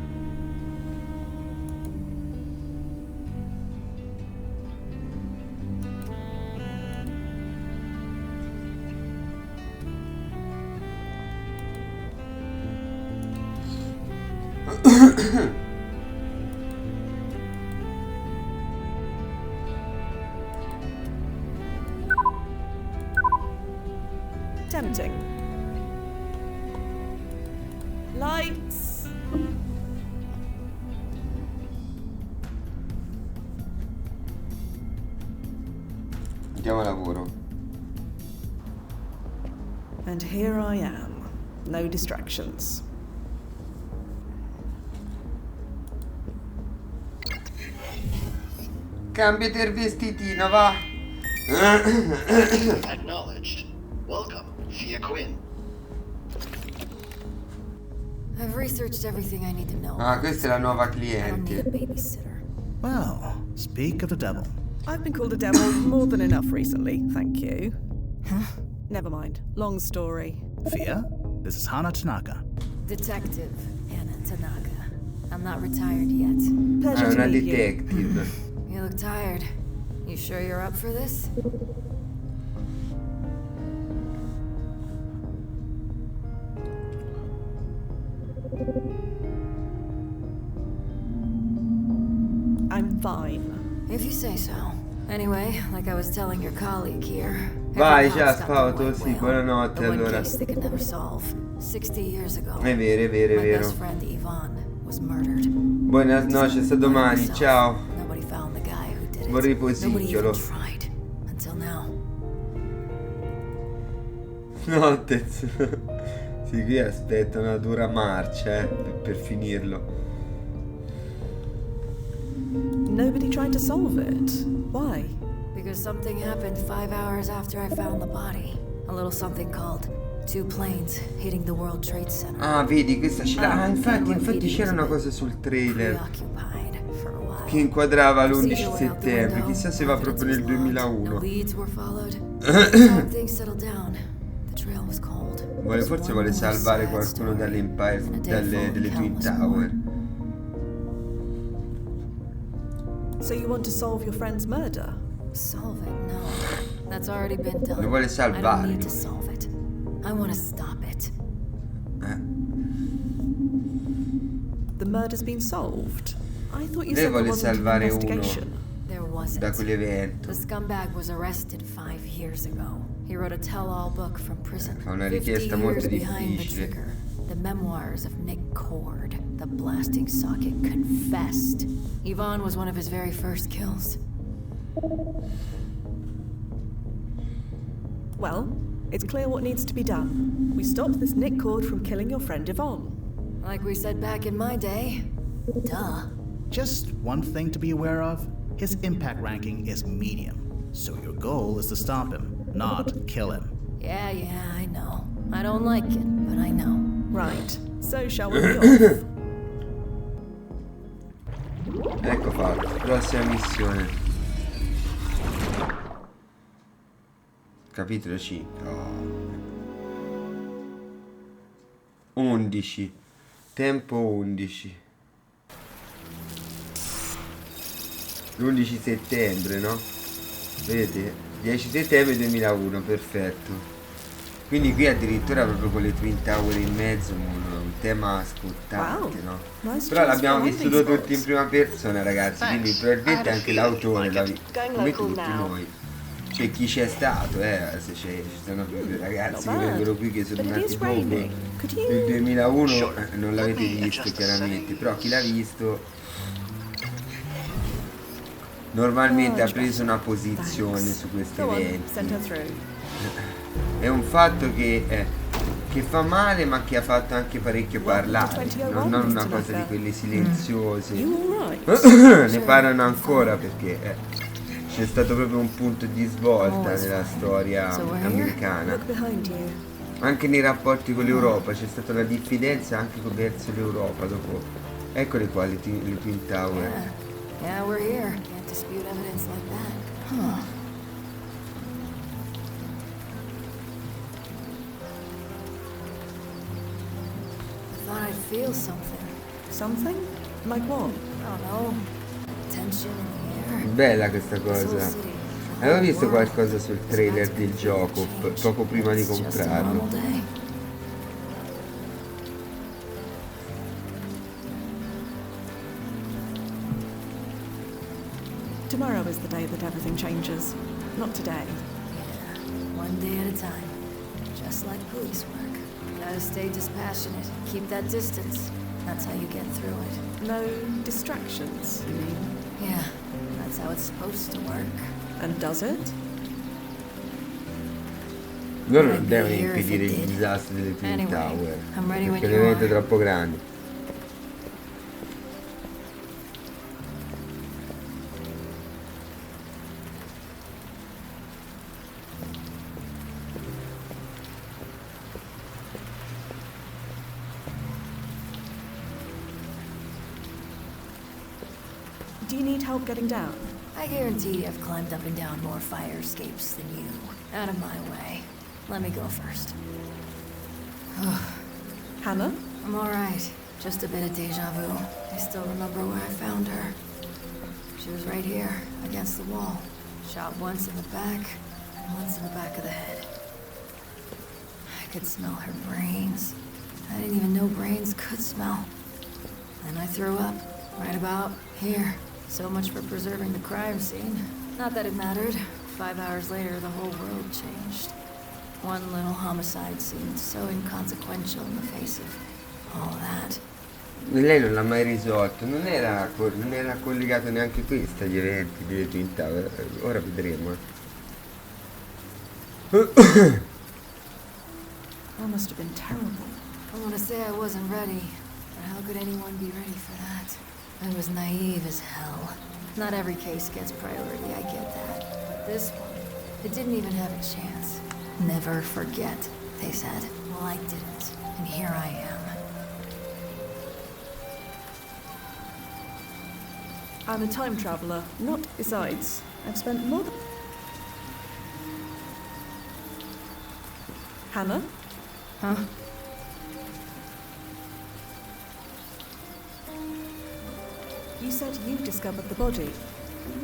Speaker 5: Tempting. Lights.
Speaker 1: Andiamo a lavoro.
Speaker 5: And here I am. No distractions.
Speaker 1: Cambiati il vestitino, va.
Speaker 8: Acknowledged. Welcome, Fia Quinn.
Speaker 4: I've researched everything I need to know.
Speaker 1: Ah, questa è la nuova
Speaker 4: I don't need a
Speaker 1: cliente.
Speaker 4: babysitter.
Speaker 2: Well, speak of the devil.
Speaker 5: I've been called a devil more than enough recently, thank you. Never mind. Long story.
Speaker 2: Fia, this is Hana Tanaka.
Speaker 4: Detective Hannah Tanaka. I'm not retired yet.
Speaker 1: Ah,
Speaker 5: Pleasure
Speaker 1: è
Speaker 5: to
Speaker 1: una
Speaker 5: meet you.
Speaker 1: detective.
Speaker 4: You look tired. You sure you're up for this?
Speaker 5: I'm fine.
Speaker 4: If you say so. Anyway, like I was telling your colleague here.
Speaker 1: Vai,
Speaker 4: every
Speaker 1: ciao
Speaker 4: cop's got the
Speaker 1: Spauto,
Speaker 4: white
Speaker 1: sì,
Speaker 4: whale,
Speaker 1: buonanotte
Speaker 4: the one
Speaker 1: allora.
Speaker 4: case they could never solve. 60 years ago.
Speaker 1: È vero, è vero, è
Speaker 4: My
Speaker 1: vero.
Speaker 4: best friend Yvonne was murdered.
Speaker 1: Buonanotte, a domani, ciao.
Speaker 4: Nobody found the guy who did it.
Speaker 1: Buon
Speaker 4: Nobody
Speaker 1: riposicchiolo.
Speaker 4: even tried. Until now.
Speaker 1: Notte. Sì, qui aspetta una dura marcia, per finirlo.
Speaker 5: Nobody tried to solve it. Why?
Speaker 4: Because something happened 5 hours after I found the body. A little something called two planes hitting the World Trade Center.
Speaker 1: Ah, vedi, questa ce l'ha. Ah, infatti c'era una cosa sul trailer
Speaker 4: Preoccupied for a while.
Speaker 1: che inquadrava l'11
Speaker 4: Procedure went out the
Speaker 1: settembre.
Speaker 4: window,
Speaker 1: Chissà se va proprio nel
Speaker 4: evidence was logged,
Speaker 1: 2001.
Speaker 4: No leads were followed. By the time things settled down, the trail was cold.
Speaker 1: Forse vuole salvare qualcuno dalle Empire, delle Twin Tower.
Speaker 5: So you want to solve your friend's murder?
Speaker 4: Solve it? No. That's already been done.
Speaker 1: Lo vuole
Speaker 4: I
Speaker 1: salvare,
Speaker 4: don't need to
Speaker 1: lui.
Speaker 4: solve it. I want to stop it.
Speaker 5: The murder's been solved. I thought you
Speaker 1: Lei
Speaker 5: said there
Speaker 1: vuole
Speaker 5: wasn't an
Speaker 1: salvare uno
Speaker 5: investigation.
Speaker 4: There wasn't.
Speaker 1: da quell'evento.
Speaker 4: The scumbag was arrested 5 years ago. He wrote a tell-all book from prison.
Speaker 1: Fa una
Speaker 4: 50
Speaker 1: richiesta molto
Speaker 4: years behind the
Speaker 1: difficile.
Speaker 4: trigger. The memoirs of Nick Cord. The blasting socket confessed. Yvonne was one of his very first kills.
Speaker 5: Well, it's clear what needs to be done. We stop this Nick Cord from killing your friend Yvonne.
Speaker 4: Like we said back in my day. Duh.
Speaker 2: Just one thing to be aware of, his impact ranking is medium. So your goal is to stop him, not kill him.
Speaker 4: Yeah, I know. I don't like it, but I know.
Speaker 5: Right. So shall we be off?
Speaker 1: Ecco fatto, prossima missione. Capitolo 5. Oh. 11. Tempo 11. L'11 settembre, no? Vedete? 10 settembre 2001, perfetto. Quindi qui addirittura proprio con le Twin Tower in mezzo, un tema scottante,
Speaker 5: Wow.
Speaker 1: no?
Speaker 5: Nice
Speaker 1: Però
Speaker 5: choice
Speaker 1: l'abbiamo
Speaker 5: for
Speaker 1: vissuto
Speaker 5: landing
Speaker 1: tutti in
Speaker 5: spots.
Speaker 1: prima persona, ragazzi, quindi probabilmente anche l'autore, come tutti noi. Cioè chi c'è stato, se ci sono proprio ragazzi che
Speaker 5: Not bad.
Speaker 1: vengono qui che sono
Speaker 5: But it
Speaker 1: nati
Speaker 5: is
Speaker 1: dopo
Speaker 5: raining. Could you-
Speaker 1: il 2001
Speaker 8: Sure.
Speaker 1: non l'avete
Speaker 8: Let me
Speaker 1: visto
Speaker 8: adjust the
Speaker 1: chiaramente,
Speaker 8: settings.
Speaker 1: però chi l'ha visto normalmente ha preso una posizione
Speaker 5: Thanks.
Speaker 1: su questi
Speaker 5: Go on,
Speaker 1: eventi.
Speaker 5: send her through.
Speaker 1: È un fatto che fa male ma che ha fatto anche parecchio parlare, non una cosa di quelle silenziose.
Speaker 5: You alright?
Speaker 1: Ne parlano ancora perché c'è stato proprio un punto di svolta nella storia americana.
Speaker 5: Look behind you.
Speaker 1: Anche nei rapporti con l'Europa c'è stata una diffidenza anche verso l'Europa dopo. Eccole qua le Twin Tower.
Speaker 4: Yeah, we're here. Can't dispute evidence like that. Huh. I thought I'd feel something.
Speaker 5: Something? Like what?
Speaker 4: I don't know. Tension in the air.
Speaker 1: Bella questa
Speaker 4: This whole
Speaker 1: cosa.
Speaker 4: city.
Speaker 1: Avevo visto qualcosa sul trailer del gioco poco prima di
Speaker 4: It's just a normal
Speaker 1: comprarlo.
Speaker 4: day.
Speaker 5: Tomorrow is the day that everything changes. Not today.
Speaker 4: Yeah, one day at a time. Just like police work. Gotta stay dispassionate. Keep that distance. That's how you get through it.
Speaker 5: No distractions, you mean?
Speaker 4: Yeah, that's how it's supposed to work.
Speaker 5: And does it?
Speaker 1: Loro non devono impedire il disastro delle Twin
Speaker 4: Anyway,
Speaker 1: Tower
Speaker 4: I'm ready when
Speaker 1: perché
Speaker 4: you
Speaker 1: l'evento è
Speaker 4: are.
Speaker 1: troppo grande.
Speaker 5: Do you need help getting down?
Speaker 4: I guarantee I've climbed up and down more fire escapes than you. Out of my way. Let me go first.
Speaker 5: Hannah?
Speaker 4: I'm alright. Just a bit of deja vu. I still remember where I found her. She was right here, against the wall. Shot once in the back, and once in the back of the head. I could smell her brains. I didn't even know brains could smell. Then I threw up, right about here. So much for preserving the crime scene. Not that it mattered. 5 hours later, the whole world changed. One little homicide seemed so inconsequential in the face of all that.
Speaker 1: Lei non l'ha mai risolto, non era collegato neanche questo agli eventi di Twin Tower. Ora vedremo.
Speaker 5: That must have been terrible.
Speaker 4: I want to say I wasn't ready, but how could anyone be ready for that? I was naive as hell. Not every case gets priority, I get that. But this one, it didn't even have a chance. Never forget, they said. Well, I didn't, and here I am.
Speaker 5: I'm a time traveler, not besides. I've spent more than... Hannah?
Speaker 4: Huh?
Speaker 5: You said you discovered the body.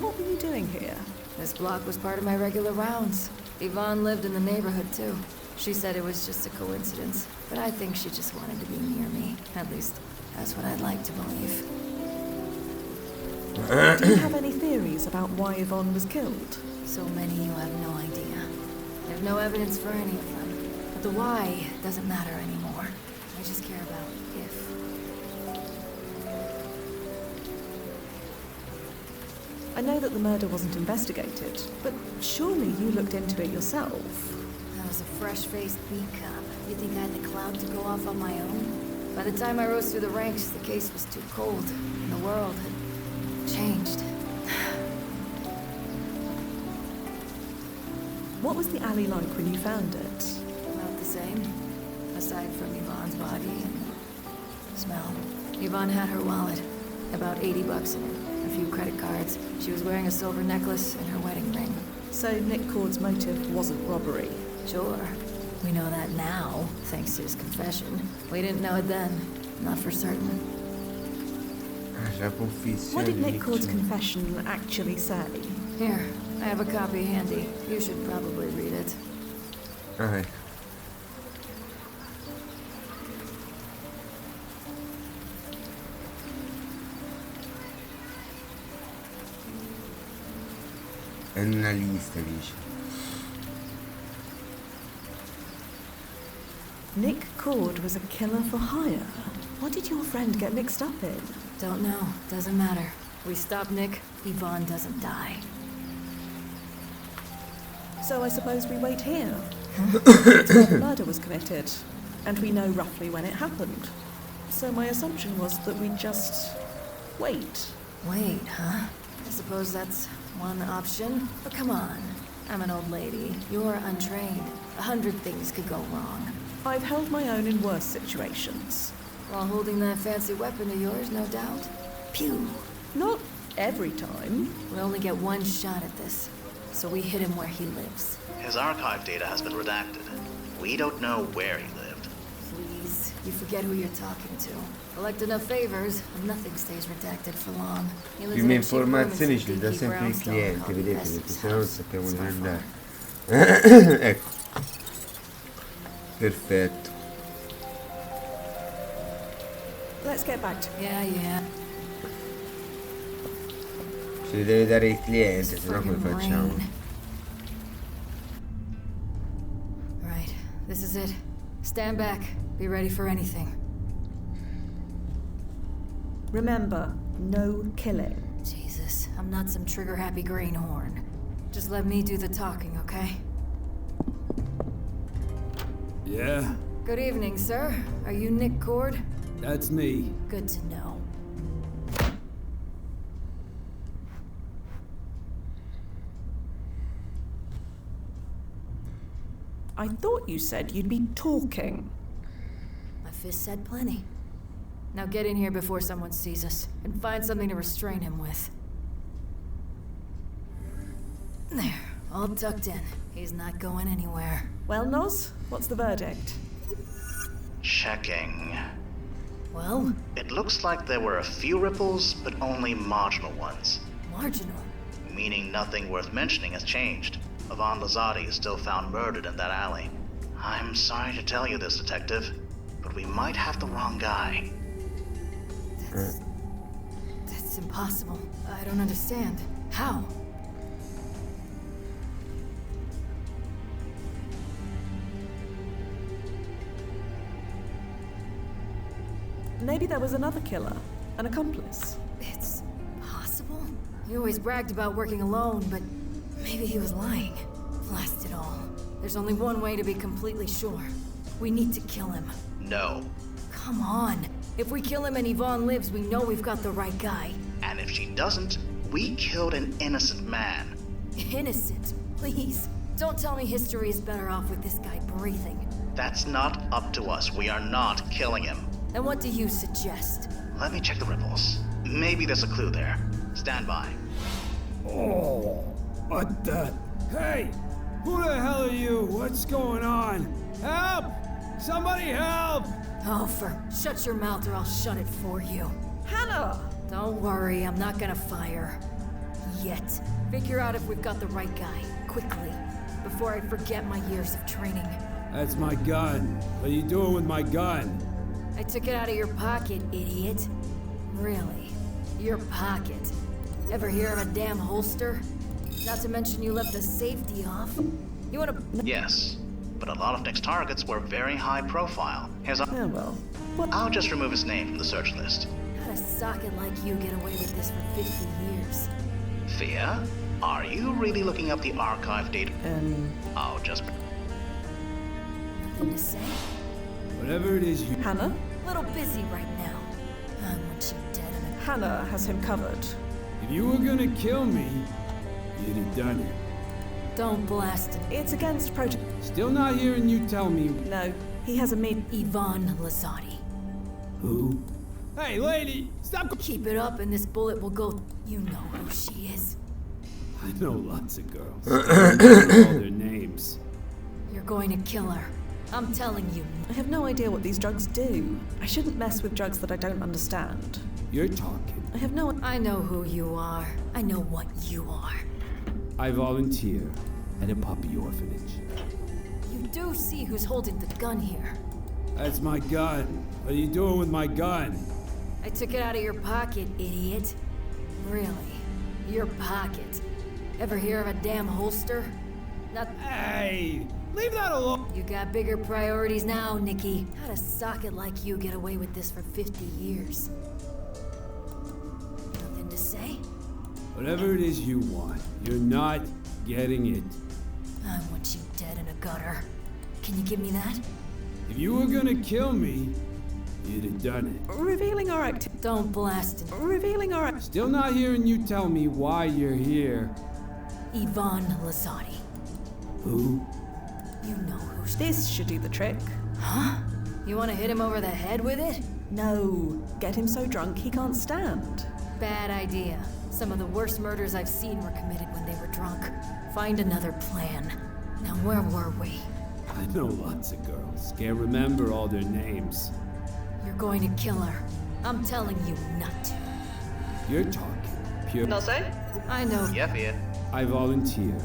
Speaker 5: What were you doing here?
Speaker 4: This block was part of my regular rounds. Yvonne lived in the neighborhood, too. She said it was just a coincidence, but I think she just wanted to be near me. At least, that's what I'd like to believe.
Speaker 5: Do you have any theories about why Yvonne was killed?
Speaker 4: So many you have no idea. There's no evidence for any of them. But the why doesn't matter anymore. I just care about if.
Speaker 5: I know that the murder wasn't investigated, but surely you looked into it yourself.
Speaker 4: I was a fresh-faced beat cop. You think I had the clout to go off on my own? By the time I rose through the ranks, the case was too cold, and the world had changed.
Speaker 5: What was the alley like when you found it?
Speaker 4: About the same. Aside from Yvonne's body and the smell. Yvonne had her wallet. About $80 in it. A few credit cards. She was wearing a silver necklace and her wedding ring.
Speaker 5: So Nick Cord's motive wasn't robbery?
Speaker 4: Sure. We know that now, thanks to his confession. We didn't know it then. Not for certain.
Speaker 5: What did Nick Cord's confession actually say?
Speaker 4: Here, I have a copy handy. You should probably read it.
Speaker 1: Alright. È una lista, dice.
Speaker 5: Nick Cord was a killer for hire. What did your friend get mixed up in?
Speaker 4: Don't know. Doesn't matter. We stop Nick, Yvonne doesn't die.
Speaker 5: So I suppose we wait here. It's where the murder was committed, and we know roughly when it happened. So my assumption was that we'd just wait.
Speaker 4: Wait, huh? I suppose that's one option. But come on. I'm an old lady. You're untrained. 100 things could go wrong.
Speaker 5: I've held my own in worse situations.
Speaker 4: While holding that fancy weapon of yours, no doubt. Pew!
Speaker 5: Not every time.
Speaker 4: We only get one shot at this, so we hit him where he lives.
Speaker 8: His archive data has been redacted. We don't know where he lived.
Speaker 4: Please, you forget who you're talking to. Collect enough favors, and nothing stays redacted for long. He lives
Speaker 1: Più
Speaker 4: in a cheap room in
Speaker 1: informazioni ce le dà
Speaker 4: some dinky
Speaker 1: sempre il
Speaker 4: brownstone
Speaker 1: cliente,
Speaker 4: called
Speaker 1: vedete, perché
Speaker 4: Bessie
Speaker 1: se no non
Speaker 4: House.
Speaker 1: sappiamo
Speaker 4: It's
Speaker 1: dove
Speaker 4: my
Speaker 1: andare. Ecco. Perfetto.
Speaker 5: Let's get back to...
Speaker 4: Yeah.
Speaker 1: Ce le deve dare il cliente, se no come
Speaker 4: Friggin'
Speaker 1: facciamo?
Speaker 4: rain. Right, this is it. Stand back. Be ready for anything.
Speaker 5: Remember, no killing.
Speaker 4: Jesus, I'm not some trigger-happy greenhorn. Just let me do the talking, okay?
Speaker 9: Yeah,
Speaker 4: Good evening, sir. Are you Nick Cord?
Speaker 9: that's me.
Speaker 4: Good to know.
Speaker 5: I thought you said you'd be talking.
Speaker 4: My fist said plenty. Now get in here before someone sees us, and find something to restrain him with.
Speaker 10: There, all tucked in. He's not going anywhere.
Speaker 5: Well, Nos, what's the verdict?
Speaker 8: Checking.
Speaker 10: Well?
Speaker 8: It looks like there were a few ripples, but only marginal ones.
Speaker 10: Marginal?
Speaker 8: Meaning nothing worth mentioning has changed. Yvonne Lazati is still found murdered in that alley. I'm sorry to tell you this, Detective, but we might have the wrong guy.
Speaker 10: That's impossible. I don't understand. How?
Speaker 5: Maybe there was another killer, an accomplice.
Speaker 10: It's possible? He always bragged about working alone, but maybe he was lying. Blast it all. There's only one way to be completely sure. We need to kill him.
Speaker 8: No.
Speaker 10: Come on. If we kill him and Yvonne lives, we know we've got the right guy.
Speaker 8: And if she doesn't, we killed an innocent man.
Speaker 10: Innocent? Please. Don't tell me history is better off with this guy breathing.
Speaker 8: That's not up to us. We are not killing him.
Speaker 10: And what do you suggest?
Speaker 8: Let me check the ripples. Maybe there's a clue there. Stand by.
Speaker 9: Oh, what the? Hey, who the hell are you? What's going on? Help! Somebody help!
Speaker 10: Oh, shut your mouth or I'll shut it for you.
Speaker 5: Hannah!
Speaker 10: Don't worry, I'm not gonna fire. Yet. Figure out if we've got the right guy, quickly, before I forget my years of training.
Speaker 9: That's my gun. What are you doing with my gun?
Speaker 10: I took it out of your pocket, idiot. Really? Your pocket? Ever hear of a damn holster? Not to mention you left the safety off. You wanna...
Speaker 8: Yes, but a lot of Nick's targets were very high profile.
Speaker 5: Oh well. What?
Speaker 8: I'll just remove his name from the search list.
Speaker 10: How'd a socket like you get away with this for 50 years?
Speaker 8: Fia, are you really looking up the archive data? I'll just...
Speaker 10: Nothing to say?
Speaker 9: Whatever it is you...
Speaker 5: Hannah?
Speaker 10: Little busy right now. I want you dead in a...
Speaker 5: Hannah has him covered.
Speaker 9: If you were gonna kill me, you'd have done it.
Speaker 10: Don't blast him.
Speaker 5: It's against protocol.
Speaker 9: Still not hearing you tell me...
Speaker 5: No, he has a
Speaker 10: Yvonne Lazati.
Speaker 9: Who? Hey, lady! Stop...
Speaker 10: Keep it up and this bullet will go... You know who she is.
Speaker 9: I know lots of girls. I know all their names.
Speaker 10: You're going to kill her. I'm telling you.
Speaker 5: I have no idea what these drugs do. I shouldn't mess with drugs that I don't understand.
Speaker 9: You're talking.
Speaker 5: I have no...
Speaker 10: I know who you are. I know what you are.
Speaker 9: I volunteer at a puppy orphanage.
Speaker 10: You do see who's holding the gun here.
Speaker 9: That's my gun. What are you doing with my gun?
Speaker 10: I took it out of your pocket, idiot. Really? Your pocket? Ever hear of a damn holster? Not...
Speaker 9: Hey! Leave that alone!
Speaker 10: You got bigger priorities now, Nikki. How'd a socket like you get away with this for 50 years? Nothing to say?
Speaker 9: Whatever it is you want, you're not getting it.
Speaker 10: I want you dead in a gutter. Can you give me that?
Speaker 9: If you were gonna kill me, you'd have done it.
Speaker 5: Revealing our activity.
Speaker 10: Don't blast him.
Speaker 5: Revealing our...
Speaker 9: Still not hearing you tell me why you're here.
Speaker 10: Yvonne Lazati.
Speaker 9: Who?
Speaker 10: You know who she...
Speaker 5: This should do the trick.
Speaker 10: Huh? You want to hit him over the head with it?
Speaker 5: No. Get him so drunk he can't stand.
Speaker 10: Bad idea. Some of the worst murders I've seen were committed when they were drunk. Find another plan. Now where were we?
Speaker 9: I know lots of girls. Can't remember all their names.
Speaker 10: You're going to kill her. I'm telling you not to.
Speaker 9: You're talking. Pure...
Speaker 7: Nose?
Speaker 10: I know.
Speaker 8: Yeah, Fia.
Speaker 9: I volunteer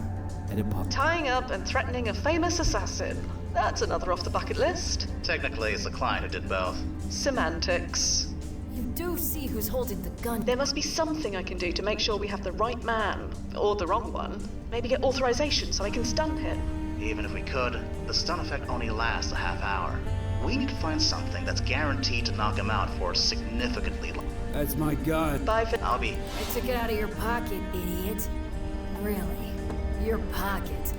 Speaker 9: at a puppy.
Speaker 7: Tying up and threatening a famous assassin. That's another off the bucket list.
Speaker 8: Technically, it's the client who did both.
Speaker 7: Semantics.
Speaker 10: You do see who's holding the gun.
Speaker 7: There must be something I can do to make sure we have the right man. Or the wrong one. Maybe get authorization so I can stun him.
Speaker 8: Even if we could, the stun effect only lasts a half hour. We need to find something that's guaranteed to knock him out for significantly long.
Speaker 9: That's my gun.
Speaker 7: Bye for...
Speaker 8: I'll be...
Speaker 10: I took it out of your pocket, idiot. Really? Your pocket?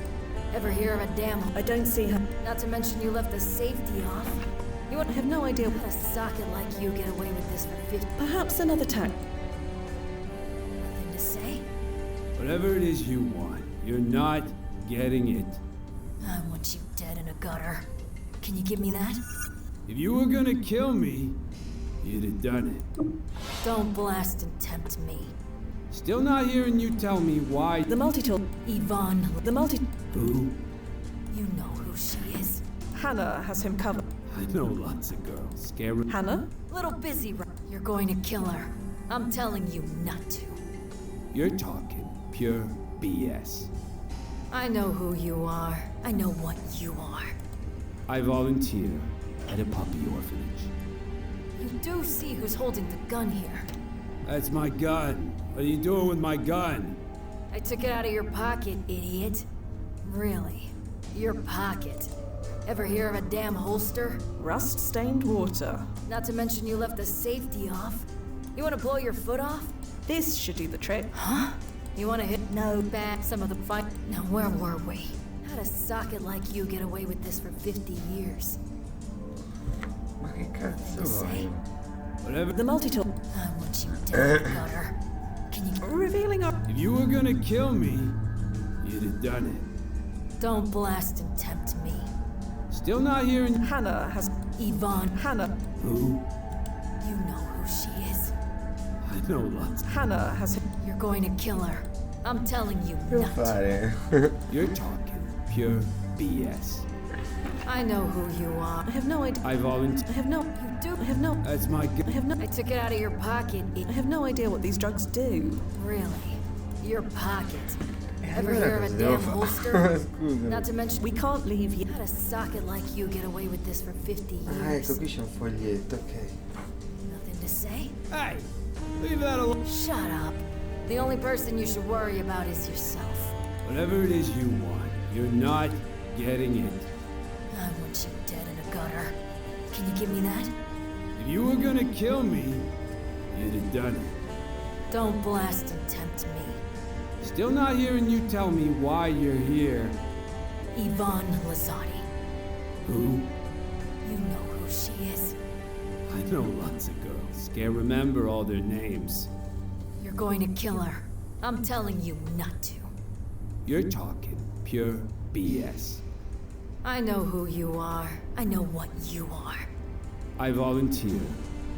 Speaker 10: Ever hear of a damn...
Speaker 5: I don't see her.
Speaker 10: Not to mention you left the safety off. You want...
Speaker 5: I have no idea.
Speaker 10: How'd a socket like you get away with this for 50...
Speaker 5: Perhaps another tack.
Speaker 10: Nothing to say?
Speaker 9: Whatever it is you want, you're not getting it.
Speaker 10: I want you dead in a gutter. Can you give me that?
Speaker 9: If you were gonna kill me, you'd have done it.
Speaker 10: Don't blast and tempt me.
Speaker 9: Still not hearing you tell me why.
Speaker 5: The multi-tool.
Speaker 10: Yvonne.
Speaker 5: The multi.
Speaker 9: Who?
Speaker 10: You know who she is.
Speaker 5: Hannah has him covered.
Speaker 9: I know lots of girls. Scare.
Speaker 5: Hannah?
Speaker 10: Little busy. You're going to kill her. I'm telling you not to.
Speaker 9: You're talking pure BS.
Speaker 10: I know who you are. I know what you are.
Speaker 9: I volunteer at a puppy orphanage.
Speaker 10: You do see who's holding the gun here.
Speaker 9: That's my gun. What are you doing with my gun?
Speaker 10: I took it out of your pocket, idiot. Really? Your pocket. Ever hear of a damn holster?
Speaker 5: Rust-stained water.
Speaker 10: Not to mention you left the safety off. You want to blow your foot off?
Speaker 5: This should do the trick.
Speaker 10: Huh? You want to hit no back some of the fight? Now where were we? How'd a socket like you get away with this for 50 years?
Speaker 1: Ma che cazzo
Speaker 10: Say,
Speaker 1: vuoi?
Speaker 9: Whatever.
Speaker 5: The multi-tool.
Speaker 10: I want you dead in the gutter. Can you
Speaker 5: Revealing our...
Speaker 9: If you were gonna kill me, you'd have done it.
Speaker 10: don't blast and tempt me.
Speaker 9: Still not hearing.
Speaker 5: Hannah has...
Speaker 10: Yvonne,
Speaker 5: Hannah.
Speaker 9: Who?
Speaker 10: you know who she is.
Speaker 9: I know lots.
Speaker 5: Hannah has him...
Speaker 10: You're going to kill her. I'm telling you
Speaker 1: Che
Speaker 10: not to.
Speaker 1: fare?
Speaker 9: You're talking pure BS.
Speaker 10: I know who you are.
Speaker 5: I have no idea.
Speaker 9: I volunteer.
Speaker 5: I have no...
Speaker 10: You do?
Speaker 5: I have no...
Speaker 9: That's my
Speaker 5: I
Speaker 9: gun.
Speaker 5: have no...
Speaker 10: I took it out of your pocket,
Speaker 5: I have no idea what these drugs do.
Speaker 10: Really? Your pocket. Ever
Speaker 1: allora
Speaker 10: hear of
Speaker 1: cosa
Speaker 10: a
Speaker 1: devo
Speaker 10: damn
Speaker 1: fare?
Speaker 10: holster?
Speaker 1: Scusa.
Speaker 10: Not to mention,
Speaker 5: We can't leave you.
Speaker 10: how'd a socket like you get away with this for 50
Speaker 1: Ah, ecco,
Speaker 10: years?
Speaker 1: qui c'è un foglietto, ok.
Speaker 10: Nothing to say?
Speaker 9: Hey, leave that alone.
Speaker 10: Shut up. The only person you should worry about is yourself.
Speaker 9: Whatever it is you want, you're not getting it.
Speaker 10: I want you dead in a gutter. Can you give me that?
Speaker 9: If you were gonna kill me, you'd have done it.
Speaker 10: Don't blast and tempt me.
Speaker 9: Still not hearing you tell me why you're here.
Speaker 10: Yvonne Lazzotti.
Speaker 9: Who?
Speaker 10: You know who she is.
Speaker 9: I know lots of girls. Can't remember all their names.
Speaker 10: You're going to kill her. I'm telling you not to.
Speaker 9: You're talking pure BS.
Speaker 10: I know who you are. I know what you are.
Speaker 9: I volunteer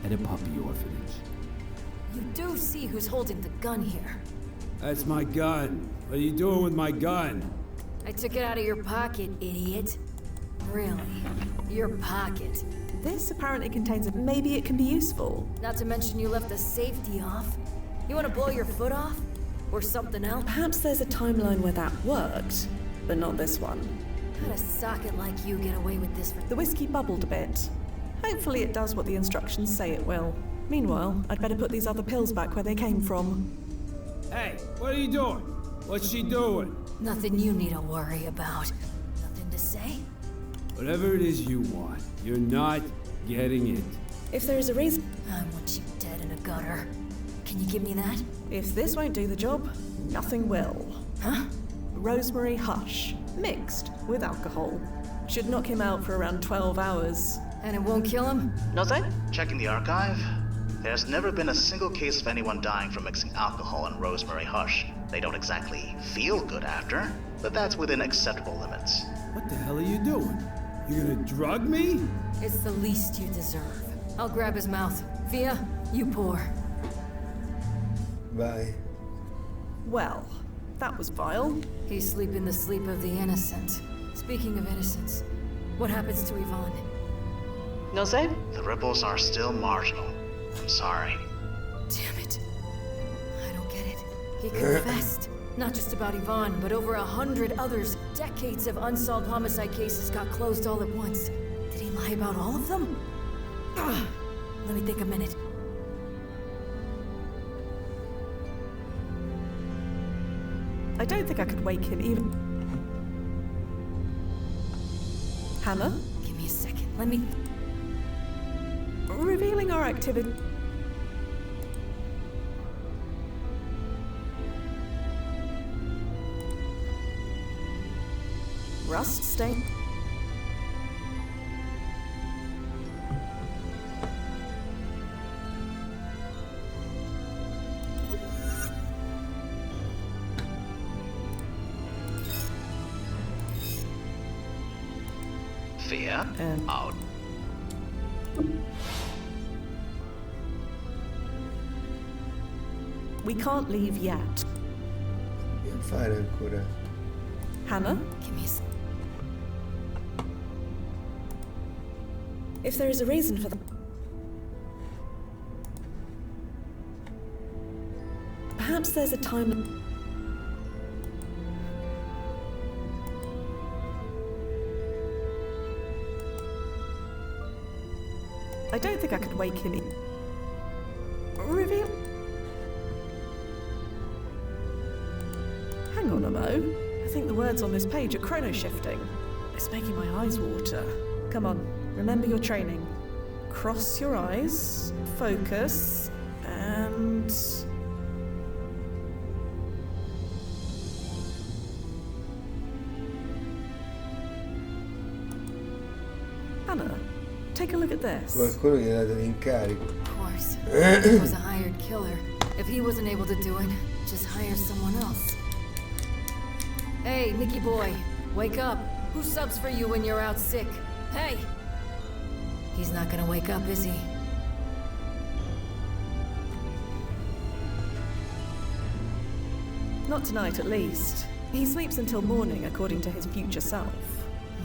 Speaker 9: at a puppy orphanage.
Speaker 10: You do see who's holding the gun here.
Speaker 9: That's my gun. What are you doing with my gun?
Speaker 10: I took it out of your pocket, idiot. Really? Your pocket.
Speaker 5: This apparently contains it. Maybe it can be useful.
Speaker 10: Not to mention you left the safety off. You want to blow your foot off? Or something else?
Speaker 5: Perhaps there's a timeline where that worked, but not this one.
Speaker 10: How'd a socket like you get away with this for...
Speaker 5: The whiskey bubbled a bit. Hopefully it does what the instructions say it will. Meanwhile, I'd better put these other pills back where they came from.
Speaker 9: Hey, what are you doing? What's she doing?
Speaker 10: Nothing you need to worry about. Nothing to say?
Speaker 9: Whatever it is you want, you're not getting it.
Speaker 5: If there is a reason...
Speaker 10: I want you dead in a gutter. Can you give me that?
Speaker 5: If this won't do the job, nothing will.
Speaker 10: Huh?
Speaker 5: Rosemary Hush, mixed with alcohol. Should knock him out for around 12 hours.
Speaker 10: And it won't kill him?
Speaker 7: Noze?
Speaker 8: Checking the archive, there's never been a single case of anyone dying from mixing alcohol and rosemary hush. They don't exactly feel good after, but that's within acceptable limits.
Speaker 9: What the hell are you doing? You gonna drug me?
Speaker 10: It's the least you deserve. I'll grab his mouth. Fia, you pour.
Speaker 1: Vai.
Speaker 5: Well, that was vile.
Speaker 10: He's sleeping the sleep of the innocent. Speaking of innocence, what happens to Yvonne?
Speaker 7: Noze?
Speaker 8: The ripples are still marginal. I'm sorry.
Speaker 10: Damn it. I don't get it. He confessed. Not just about Yvonne, but over 100 others. Decades of unsolved homicide cases got closed all at once. Did he lie about all of them? Ugh. Let me think a minute.
Speaker 5: I don't think I could wake him even. Hannah?
Speaker 10: Give me a second. Let me...
Speaker 5: Revealing our activity. Rust stain.
Speaker 8: Fia, out.
Speaker 5: We can't leave yet.
Speaker 1: Dobbiamo fare ancora.
Speaker 5: Hannah?
Speaker 10: Give me some.
Speaker 5: If there is a reason for that. Perhaps there's a time. I don't think I could wake him in. Reveal. Hang on a mo. I think the words on this page are chrono shifting. It's making my eyes water. Come on, remember your training. Cross your eyes, focus, and... Anna, take a look at this.
Speaker 1: Qualcuno gli ha dato l'incarico.
Speaker 10: Of course. He was a hired killer. If he wasn't able to do it, just hire someone else. Hey, Nicky boy, wake up. Who subs for you when you're out sick? Hey! He's not gonna wake up, is he?
Speaker 5: Not tonight, at least. He sleeps until morning, according to his future self.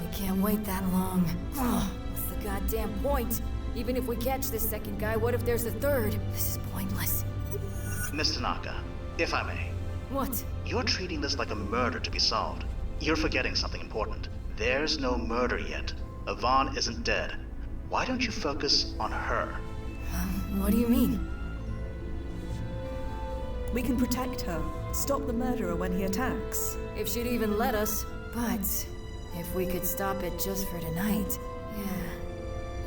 Speaker 10: We can't wait that long. Oh, what's the goddamn point? Even if we catch this second guy, what if there's a third? This is pointless.
Speaker 8: Miss Tanaka, if I may.
Speaker 10: What?
Speaker 8: You're treating this like a murder to be solved. You're forgetting something important. There's no murder yet. Yvonne isn't dead. Why don't you focus on her?
Speaker 10: What do you mean?
Speaker 5: We can protect her. Stop the murderer when he attacks.
Speaker 10: If she'd even let us. But if we could stop it just for tonight.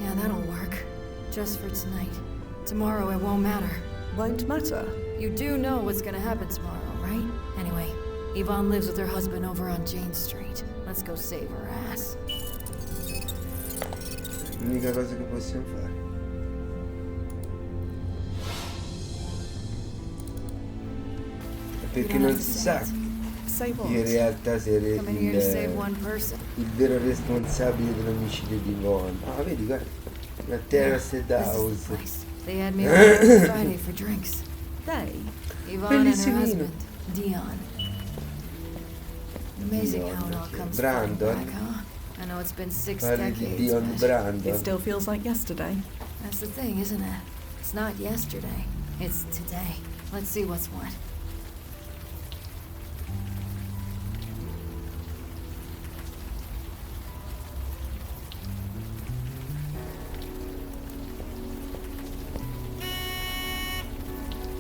Speaker 10: Yeah, that'll work. Just for tonight. Tomorrow it won't matter.
Speaker 5: Won't matter?
Speaker 10: You do know what's gonna happen tomorrow, right? Anyway, Yvonne lives with her husband over on Jane Street. Let's go save her ass.
Speaker 1: L'unica cosa che possiamo fare. Perché non si sa chi in realtà sia il vero responsabile dell'omicidio di Yvonne. Ah, vedi, guarda, la Terrace House.
Speaker 10: They had me over Friday for drinks.
Speaker 5: They?
Speaker 10: Yvonne and her husband, Dion. Amazing how it all comes back, huh? I know it's been 6 decades,
Speaker 1: Dion
Speaker 10: but
Speaker 1: Brandon.
Speaker 5: It still feels like yesterday.
Speaker 10: That's the thing, isn't it? It's not yesterday. It's today. Let's see what's what.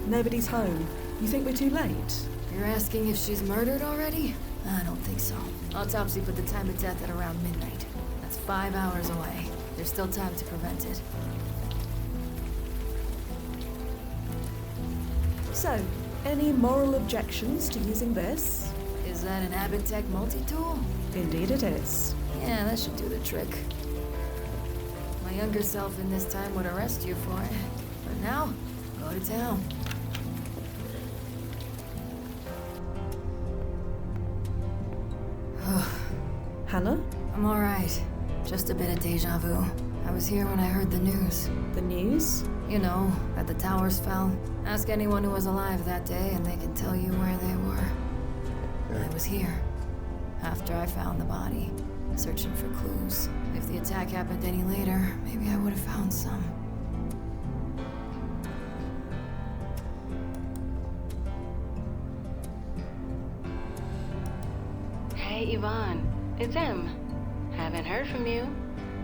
Speaker 5: Nobody's home. You think we're too late?
Speaker 10: You're asking if she's murdered already? I don't think so. Autopsy put the time of death at around midnight. That's 5 hours away. There's still time to prevent it.
Speaker 5: So, any moral objections to using this?
Speaker 10: Is that an Abitech multi-tool?
Speaker 5: Indeed it is.
Speaker 10: Yeah, that should do the trick. My younger self in this time would arrest you for it. But now, go to town.
Speaker 5: Hannah?
Speaker 10: I'm alright. Just a bit of deja vu. I was here when I heard the news.
Speaker 5: The news?
Speaker 10: You know, that the towers fell. Ask anyone who was alive that day and they can tell you where they were. I was here. After I found the body. Searching for clues. If the attack happened any later, maybe I would have found some.
Speaker 11: Hey, Yvonne. It's Em. Haven't heard from you,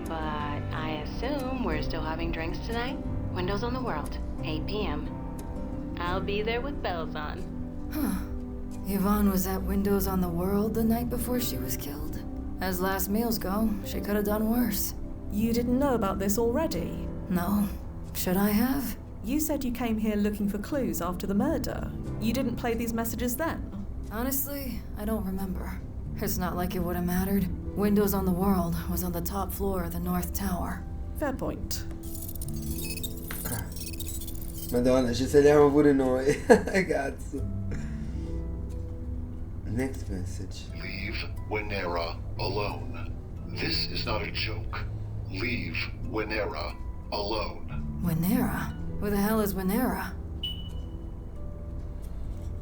Speaker 11: but I assume we're still having drinks tonight? Windows on the World, 8 p.m. I'll be there with bells on.
Speaker 10: Huh. Yvonne was at Windows on the World the night before she was killed. As last meals go, she could have done worse.
Speaker 5: You didn't know about this already?
Speaker 10: No. Should I have?
Speaker 5: You said you came here looking for clues after the murder. You didn't play these messages then?
Speaker 10: Honestly, I don't remember. It's not like it would have mattered. Windows on the World was on the top floor of the North Tower.
Speaker 5: Fair point.
Speaker 1: Madonna, ci saliamo pure noi. Cazzo. Next message.
Speaker 12: Leave Winera alone. This is not a joke. Leave Winera alone.
Speaker 10: Winera? Who the hell is Winera?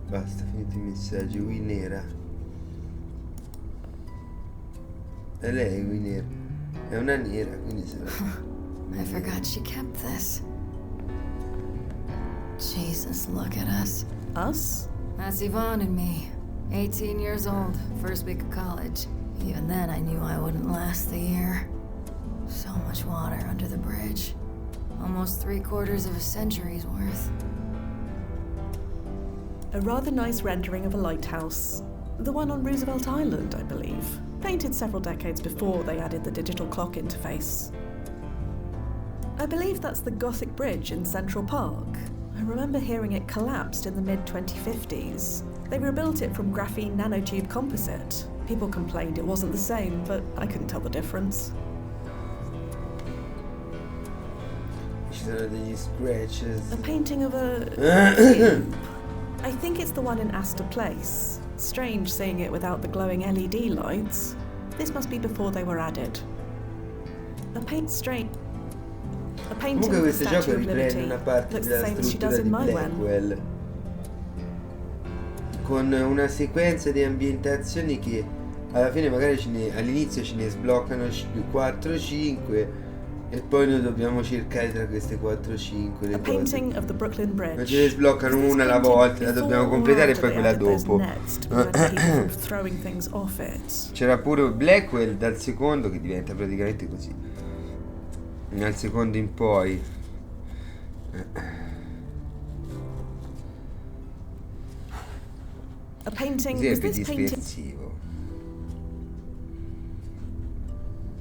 Speaker 1: Basta, finiti i messaggi. Qui nera. È lei qui nera. È una nera, quindi sarà.
Speaker 10: I forgot she kept this. Jesus, look at us.
Speaker 5: Us?
Speaker 10: That's Yvonne and me. 18 years old, first week of college. Even then, I knew I wouldn't last the year. So much water under the bridge. Almost 3/4 of a century's worth.
Speaker 5: A rather nice rendering of a lighthouse. The one on Roosevelt Island, I believe. Painted several decades before they added the digital clock interface. I believe that's the Gothic Bridge in Central Park. I remember hearing it collapsed in the mid-2050s. They rebuilt it from graphene nanotube composite. People complained it wasn't the same, but I couldn't tell the difference.
Speaker 1: Ci sono degli scratches.
Speaker 5: A painting of a... I think it's the one in Astor Place. Strange seeing it without the glowing LED lights. This must be before they were added. A painting
Speaker 1: Comunque
Speaker 5: of the
Speaker 1: questo
Speaker 5: Statue
Speaker 1: gioco
Speaker 5: of
Speaker 1: riprende
Speaker 5: Liberty
Speaker 1: una parte
Speaker 5: looks the
Speaker 1: della
Speaker 5: same as she does
Speaker 1: struttura
Speaker 5: in
Speaker 1: di
Speaker 5: my one.
Speaker 1: Blackwell, con una sequenza di ambientazioni che alla fine magari all'inizio ce ne sbloccano 4-5 e poi noi dobbiamo cercare tra queste 4-5 le cose.
Speaker 5: Painting of the Brooklyn Bridge.
Speaker 1: Ma ce ne sbloccano una alla volta, la dobbiamo completare e poi quella dopo. C'era pure Blackwell dal secondo che diventa praticamente così. Dal secondo in poi.
Speaker 5: A painting.
Speaker 1: Così è
Speaker 5: Is
Speaker 1: più
Speaker 5: this painting?
Speaker 1: dispersivo.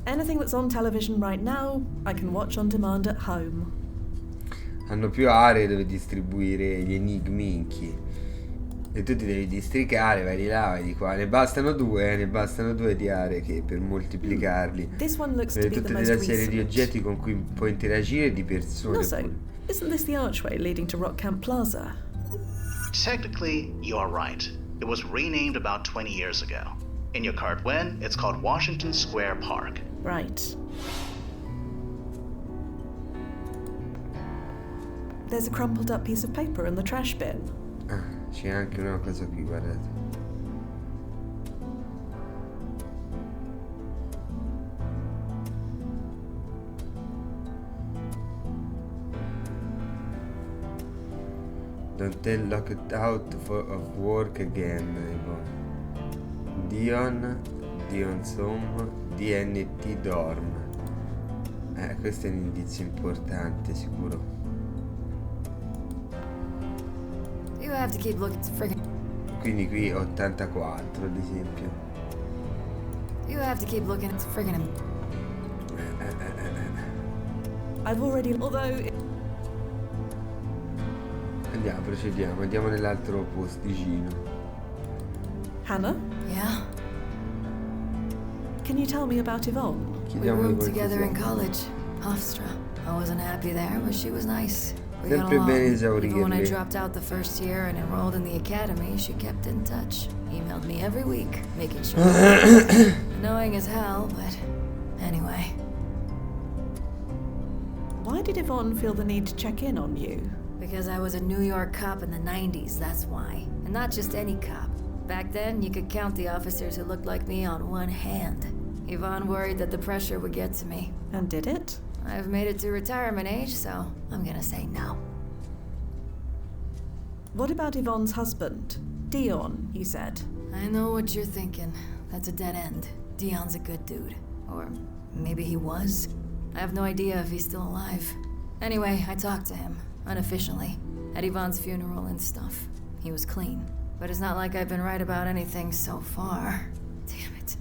Speaker 5: Anything that's on television right now, I can watch on demand at home.
Speaker 1: Hanno più aree dove distribuire gli enigminchi. E tu ti devi districare, vai di là, vai di qua. Ne bastano due di aree che per moltiplicarli.
Speaker 5: This one looks to be the
Speaker 1: Tutte
Speaker 5: most
Speaker 1: della serie di
Speaker 5: recent.
Speaker 1: oggetti con cui puoi interagire, di persone.
Speaker 5: No, so, isn't this the archway leading to Rock Camp Plaza?
Speaker 8: Technically, you're right. It was renamed about 20 years ago. In your card win, it's called Washington Square Park.
Speaker 5: Right. There's a crumpled up piece of paper in the trash bin.
Speaker 1: Ah, c'è anche una cosa qui, guardate. Don't tell locked out of work again, Dion Som, DNT Dorm. Questo è un indizio importante, sicuro.
Speaker 10: You have to keep looking friggin'.
Speaker 1: Quindi qui 84 ad esempio.
Speaker 10: You have to keep looking at friggin'.
Speaker 5: I've already, although.
Speaker 1: Procediamo, andiamo nell'altro posticino.
Speaker 5: Hannah?
Speaker 10: Yeah?
Speaker 5: Can you tell me about Yvonne?
Speaker 10: We roomed together in college, Hofstra. I wasn't happy there, but she was nice. We got
Speaker 1: Sempre
Speaker 10: along.
Speaker 1: bene
Speaker 10: Even when I
Speaker 1: esaurirle.
Speaker 10: dropped out the first year and enrolled in the academy, she kept in touch. Emailed me every week, making sure. Annoying as hell, but anyway.
Speaker 5: Why did Yvonne feel the need to check in on you?
Speaker 10: Because I was a New York cop in the 90s, that's why. And not just any cop. Back then, you could count the officers who looked like me on one hand. Yvonne worried that the pressure would get to me.
Speaker 5: And did it?
Speaker 10: I've made it to retirement age, so I'm gonna say no.
Speaker 5: What about Yvonne's husband? Dion, you said.
Speaker 10: I know what you're thinking. That's a dead end. Dion's a good dude. Or maybe he was. I have no idea if he's still alive. Anyway, I talked to him. Unofficially, at Yvonne's funeral and stuff. He was clean. But it's not like I've been right about anything so far. Damn it.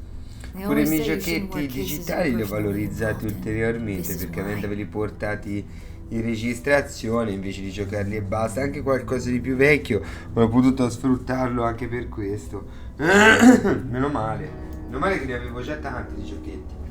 Speaker 10: They
Speaker 1: Pure i
Speaker 10: always
Speaker 1: miei
Speaker 10: say you shouldn't
Speaker 1: giochetti
Speaker 10: work cases
Speaker 1: digitali li ho
Speaker 10: personally
Speaker 1: valorizzati
Speaker 10: involved in.
Speaker 1: ulteriormente
Speaker 10: This is
Speaker 1: perché
Speaker 10: why.
Speaker 1: avendoli portati in registrazione invece di giocarli e basta, anche qualcosa di più vecchio ho potuto sfruttarlo anche per questo. Meno male che ne avevo già tanti di giochetti.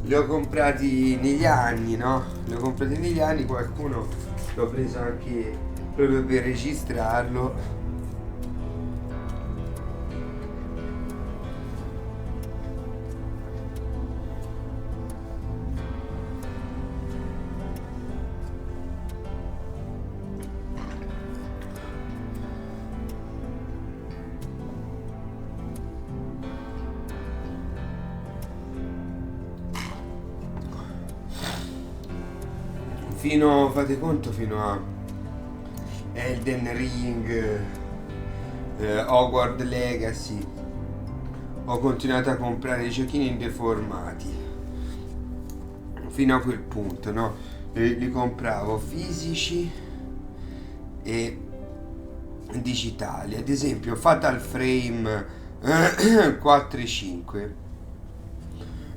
Speaker 1: li ho comprati negli anni, no? Li ho comprati negli anni, qualcuno l'ho preso anche proprio per registrarlo. Fate conto, fino a Elden Ring, Hogwarts Legacy, ho continuato a comprare i giochini deformati. Fino a quel punto, no? Li compravo fisici e digitali. Ad esempio, Fatal Frame 4 e 5.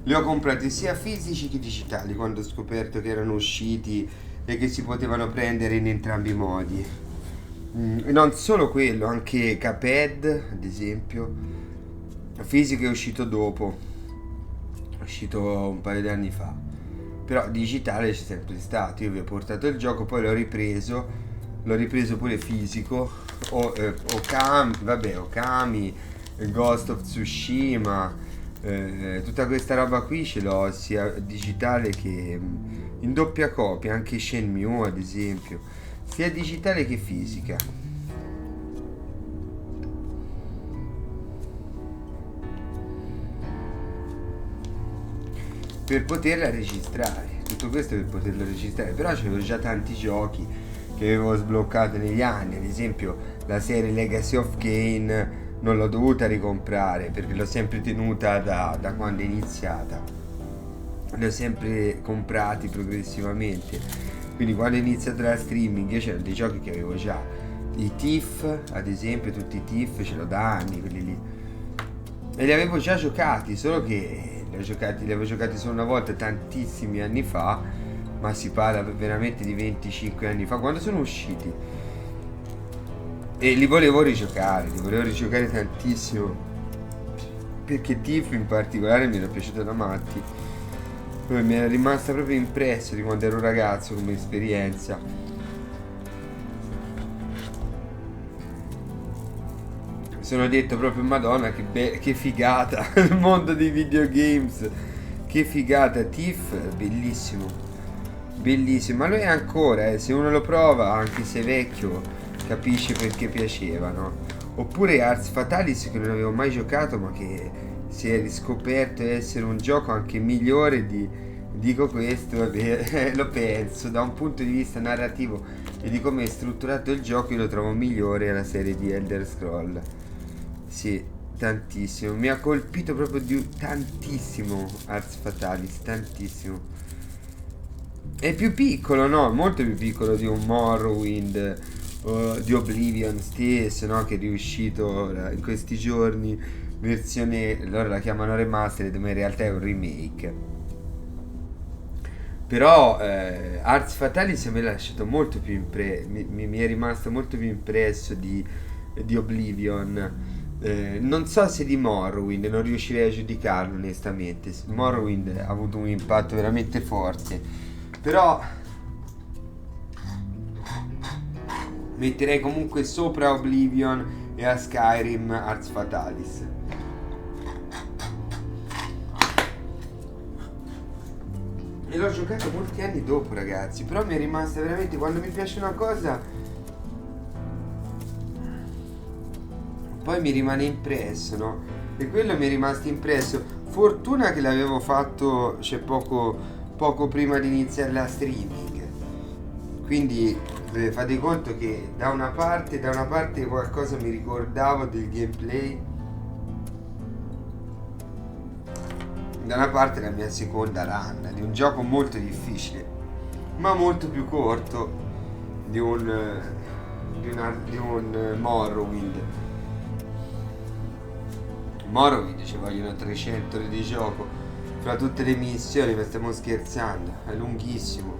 Speaker 1: Li ho comprati sia fisici che digitali quando ho scoperto che erano usciti e che si potevano prendere in entrambi i modi. Non solo quello, anche Cuphead, ad esempio. Fisico è uscito dopo, è uscito un paio di anni fa. Però digitale c'è sempre stato. Io vi ho portato il gioco, poi l'ho ripreso pure fisico. Okami, Ghost of Tsushima. Tutta questa roba qui ce l'ho sia digitale che in doppia copia, anche Shenmue ad esempio, sia digitale che fisica. Per poterla registrare, tutto questo per poterlo registrare, però c'avevo già tanti giochi che avevo sbloccato negli anni, ad esempio la serie Legacy of Kain. Non l'ho dovuta ricomprare perché l'ho sempre tenuta da quando è iniziata. Li ho sempre comprati progressivamente. Quindi quando è iniziato la streaming io c'erano dei giochi che avevo già. I Thief, ad esempio, tutti i Thief ce l'ho da anni, quelli lì. E li avevo già giocati, solo che li avevo giocati solo una volta tantissimi anni fa. Ma si parla veramente di 25 anni fa, quando sono usciti. E li volevo rigiocare tantissimo, perché Thief in particolare mi era piaciuto da matti. Mi era rimasta proprio impresso di quando ero ragazzo come esperienza. Sono detto proprio, Madonna, che figata il mondo dei videogames, che figata. Thief, bellissimo, bellissimo, ma lo è ancora, se uno lo prova, anche se è vecchio, capisce perché piacevano. Oppure Ars Fatalis, che non avevo mai giocato ma che si è riscoperto essere un gioco anche migliore dico questo, vabbè, lo penso da un punto di vista narrativo e di come è strutturato il gioco. Io lo trovo migliore alla serie di Elder Scroll. Sì, tantissimo, mi ha colpito proprio tantissimo Ars Fatalis, tantissimo. È più piccolo, no? Molto più piccolo di un Morrowind, di Oblivion stesso, no? Che è riuscito in questi giorni, versione, loro la chiamano remastered, ma in realtà è un remake. Però Ars Fatalis mi ha lasciato molto più mi è rimasto molto più impresso di Oblivion. Non so se di Morrowind, non riuscirei a giudicarlo onestamente. Morrowind ha avuto un impatto veramente forte, però metterei comunque sopra Oblivion e a Skyrim Ars Fatalis. E l'ho giocato molti anni dopo, ragazzi, però mi è rimasta veramente, quando mi piace una cosa poi mi rimane impresso, no? E quello mi è rimasto impresso. Fortuna che l'avevo fatto poco prima di iniziare la streaming, quindi fate conto che da una parte qualcosa mi ricordavo del gameplay, da una parte la mia seconda run di un gioco molto difficile ma molto più corto di un Morrowind ci vogliono 300 ore di gioco fra tutte le missioni, ma stiamo scherzando, è lunghissimo.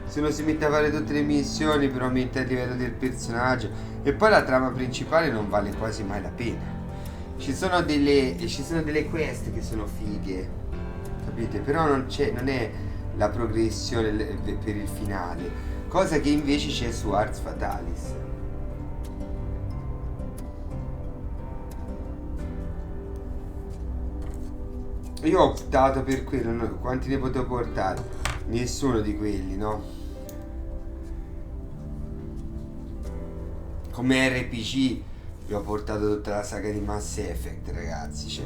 Speaker 1: Se uno si mette a fare tutte le missioni per aumentare il livello del personaggio, e poi la trama principale non vale quasi mai la pena. Ci sono delle quest che sono fighe, capite? Però non è la progressione per il finale, cosa che invece c'è su Ars Fatalis. Io ho optato per quello, quanti ne potevo portare? Nessuno di quelli, no? Come RPG vi ho portato tutta la saga di Mass Effect, ragazzi, cioè.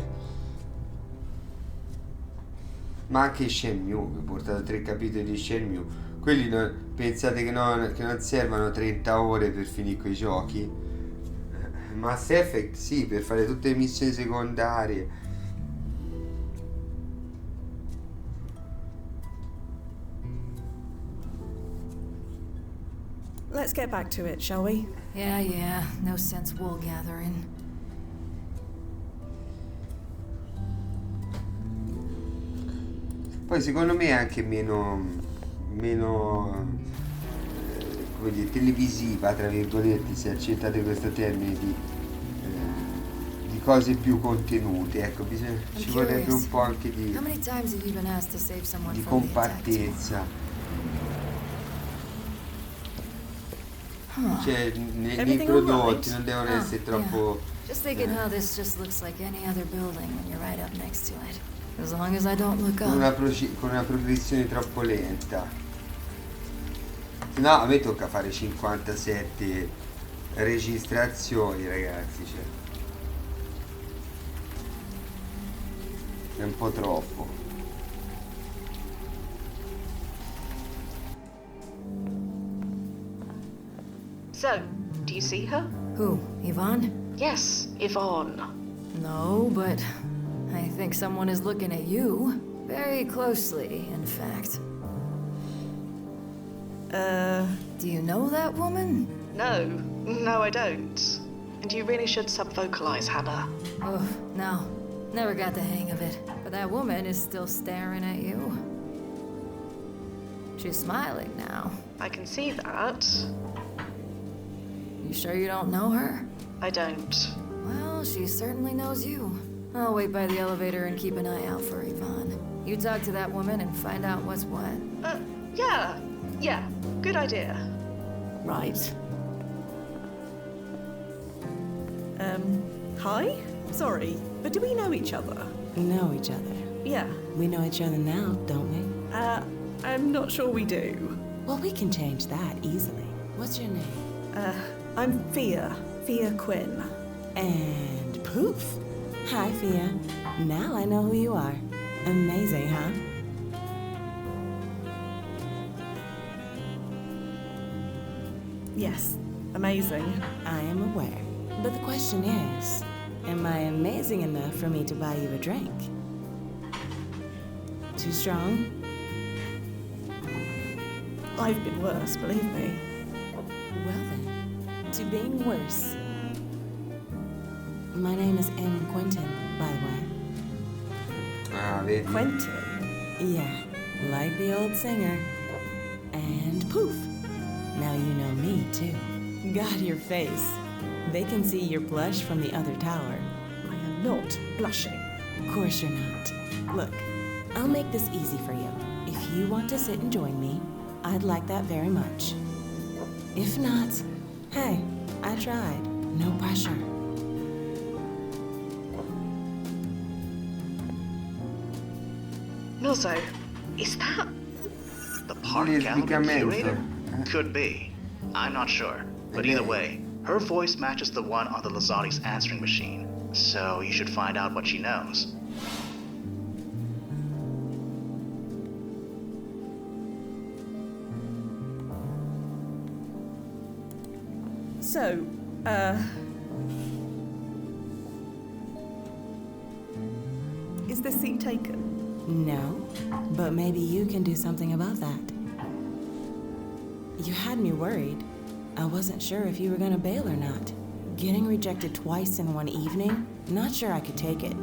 Speaker 1: Ma anche Shenmue, vi ho portato 3 capitoli di Shenmue. Quelli pensate che non servano 30 ore per finire quei giochi? Mass Effect sì, per fare tutte le missioni secondarie.
Speaker 5: Let's get back to it, shall we?
Speaker 10: Yeah, no sense wool gathering.
Speaker 1: Poi secondo me è anche meno come dire, televisiva, tra virgolette, se accettate questo termine, di cose più contenute, ecco, ci vorrebbe un po' anche di compattezza. Cioè, nei prodotti non devono essere troppo...
Speaker 10: Just thinking how this just looks like any other building when you're right up next to it. As long as I don't look up.
Speaker 1: Con una progressione troppo lenta. No, a me tocca fare 57 registrazioni, ragazzi, cioè. È un po' troppo.
Speaker 7: So, do you see her?
Speaker 10: Who, Yvonne?
Speaker 7: Yes, Yvonne.
Speaker 10: No, but I think someone is looking at you. Very closely, in fact. Do you know that woman?
Speaker 7: No, I don't. And you really should sub-vocalize, Hannah.
Speaker 10: Oh, no. Never got the hang of it. But that woman is still staring at you. She's smiling now.
Speaker 7: I can see that.
Speaker 10: You sure you don't know her?
Speaker 7: I don't.
Speaker 10: Well, she certainly knows you. I'll wait by the elevator and keep an eye out for Yvonne. You talk to that woman and find out what's what.
Speaker 7: Yeah, good idea.
Speaker 5: Right. Hi? Sorry, but do we know each other?
Speaker 13: Know each other?
Speaker 5: Yeah.
Speaker 13: We know each other now, don't we?
Speaker 5: I'm not sure we do.
Speaker 13: Well, we can change that easily. What's your name?
Speaker 5: I'm Fia Quinn.
Speaker 13: And poof! Hi, Fia. Now I know who you are. Amazing, huh?
Speaker 5: Yes, amazing.
Speaker 13: I am aware. But the question is, am I amazing enough for me to buy you a drink? Too strong?
Speaker 5: I've been worse, believe me.
Speaker 13: Well then, to being worse. My name is M. Quentin, by the way.
Speaker 5: Quentin?
Speaker 13: Yeah, like the old singer. And poof! Now you know me, too. God, your face. They can see your blush from the other tower.
Speaker 5: I am not blushing.
Speaker 13: Of course you're not. Look, I'll make this easy for you. If you want to sit and join me, I'd like that very much. If not, hey, I tried. No pressure.
Speaker 7: Milzo, is that...
Speaker 8: The Parte gallery curator? Could be. I'm not sure. But either way, her voice matches the one on the Lazati's answering machine. So you should find out what she knows.
Speaker 5: So, is this seat taken?
Speaker 13: No, but maybe you can do something about that. You had me worried. I wasn't sure if you were gonna bail or not. Getting rejected twice in one evening? Not sure I could take it.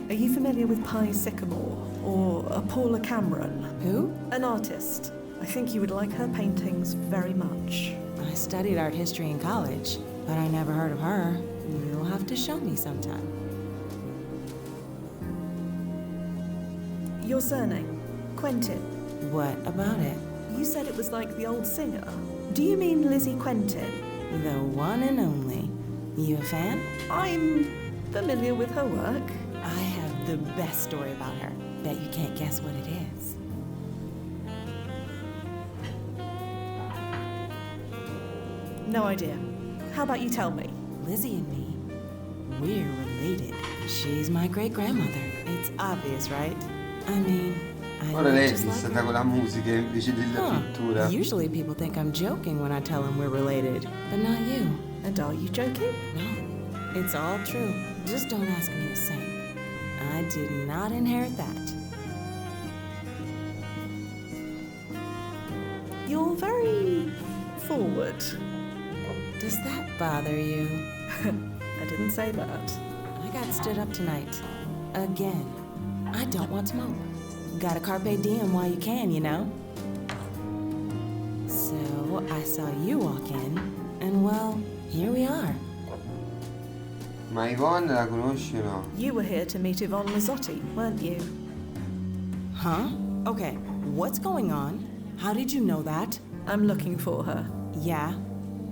Speaker 5: Are you familiar with Pi Sycamore or Paula Cameron?
Speaker 13: Who?
Speaker 5: An artist. I think you would like her paintings very much.
Speaker 13: I studied art history in college. but I never heard of her. You'll have to show me sometime.
Speaker 5: Your surname? Quentin.
Speaker 13: What about it?
Speaker 5: You said it was like the old singer. Do you mean Lizzie Quentin?
Speaker 13: The one and only. You a fan?
Speaker 5: I'm familiar with her work.
Speaker 13: I have the best story about her. Bet you can't guess what it is.
Speaker 5: No idea. How about you tell me?
Speaker 13: Lizzie and me, we're related. She's my great-grandmother. It's obvious, right? I mean, I
Speaker 1: Ora
Speaker 13: look
Speaker 1: lei è
Speaker 13: just like
Speaker 1: fissata
Speaker 13: her.
Speaker 1: con la musica invece della pittura.
Speaker 13: Usually people think I'm joking when I tell them we're related, but not you.
Speaker 5: And are you joking?
Speaker 13: No, it's all true. Just don't ask me to sing. I did not inherit that.
Speaker 5: You're very forward.
Speaker 13: Does that bother you?
Speaker 5: I didn't say that.
Speaker 13: I got stood up tonight. Again. I don't want smoke. Gotta carpe diem while you can, you know? So, I saw you walk in, and well, here we are.
Speaker 1: Ma Yvonne la conosci o no?
Speaker 5: You were here to meet Yvonne Mazzotti, weren't you?
Speaker 13: Huh? Okay, what's going on? How did you know that?
Speaker 5: I'm looking for her.
Speaker 13: Yeah,